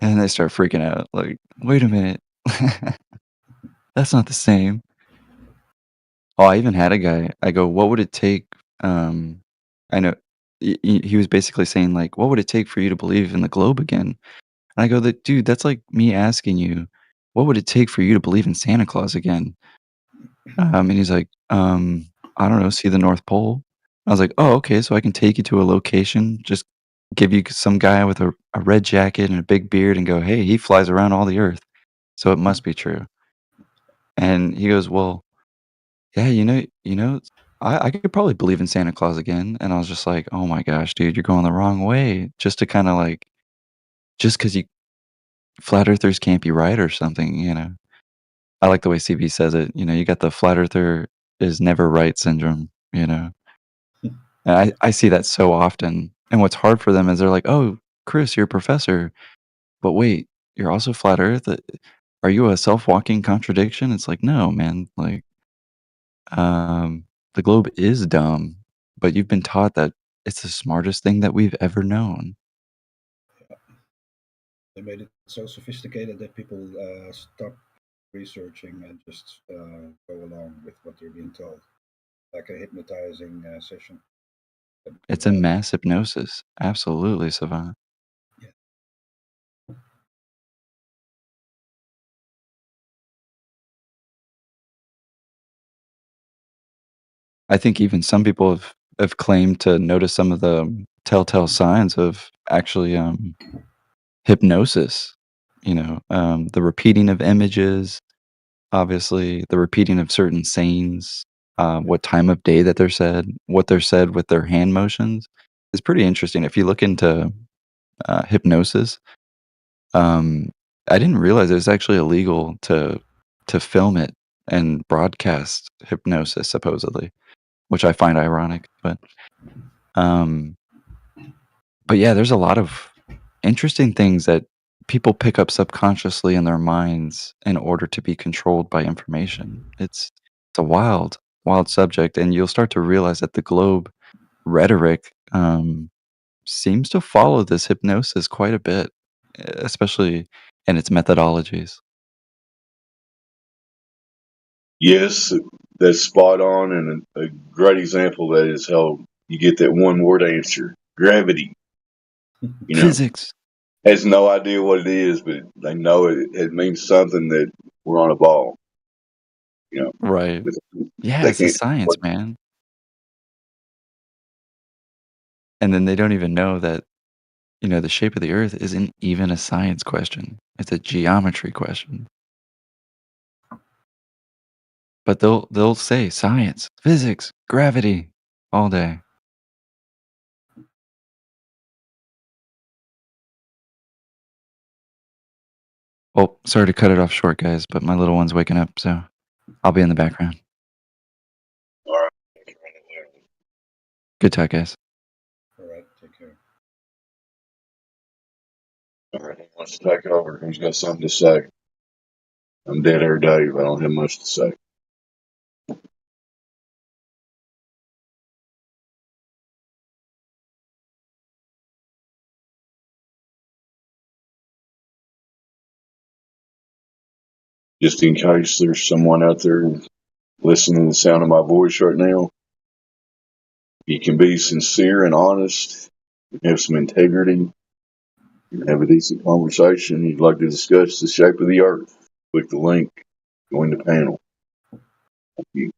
And they start freaking out, like, wait a minute, that's not the same. Oh, I even had a guy. I go, what would it take? I know he was basically saying like, what would it take for you to believe in the globe again? And I go, that dude, that's like me asking you, what would it take for you to believe in Santa Claus again? And he's like, I don't know, see the North Pole. I was like, oh, okay, so I can take you to a location, just give you some guy with a red jacket and a big beard and go, hey, he flies around all the earth, so it must be true. And he goes, well, yeah, I could probably believe in Santa Claus again. And I was just like, oh my gosh, dude, you're going the wrong way. Just to kind of like, just because you flat earthers can't be right or something, you know. I like the way CB says it. You know, you got the flat earther is never right syndrome, you know. And I see that so often. And what's hard for them is they're like, oh, Chris, you're a professor. But wait, you're also flat earth? Are you a self-walking contradiction? It's like, no, man. Like, the globe is dumb, but you've been taught that it's the smartest thing that we've ever known. They made it so sophisticated that people stop researching and just go along with what they're being told, like a hypnotizing session. It's a mass hypnosis. Absolutely, Savant. I think even some people have claimed to notice some of the telltale signs of actually hypnosis. You know, the repeating of images, obviously, the repeating of certain sayings, what time of day that they're said, what they're said with their hand motions is pretty interesting. If you look into hypnosis, I didn't realize it was actually illegal to film it and broadcast hypnosis, supposedly, which I find ironic. But yeah, there's a lot of interesting things that people pick up subconsciously in their minds in order to be controlled by information. It's a wild subject, and you'll start to realize that the globe rhetoric seems to follow this hypnosis quite a bit, especially in its methodologies. Yes, that's spot on, and a great example of that is how you get that one word answer: gravity. You know, Physics. has no idea what it is, but they know it means something, that we're on a ball. You know, Right. Yeah, they it's a science, man. And then they don't even know that, the shape of the earth isn't even a science question. It's a geometry question. But they'll say science, physics, gravity all day. Well, sorry to cut it off short, guys, but my little one's waking up, so I'll be in the background. All right. Good talk, guys. All right, take care. All right, who wants to take over? Who's got something to say? I'm dead air Dave. I don't have much to say. Just in case there's someone out there listening to the sound of my voice right now, you can be sincere and honest, have some integrity, and have a decent conversation. You'd like to discuss the shape of the earth, click the link, join the panel. Thank you.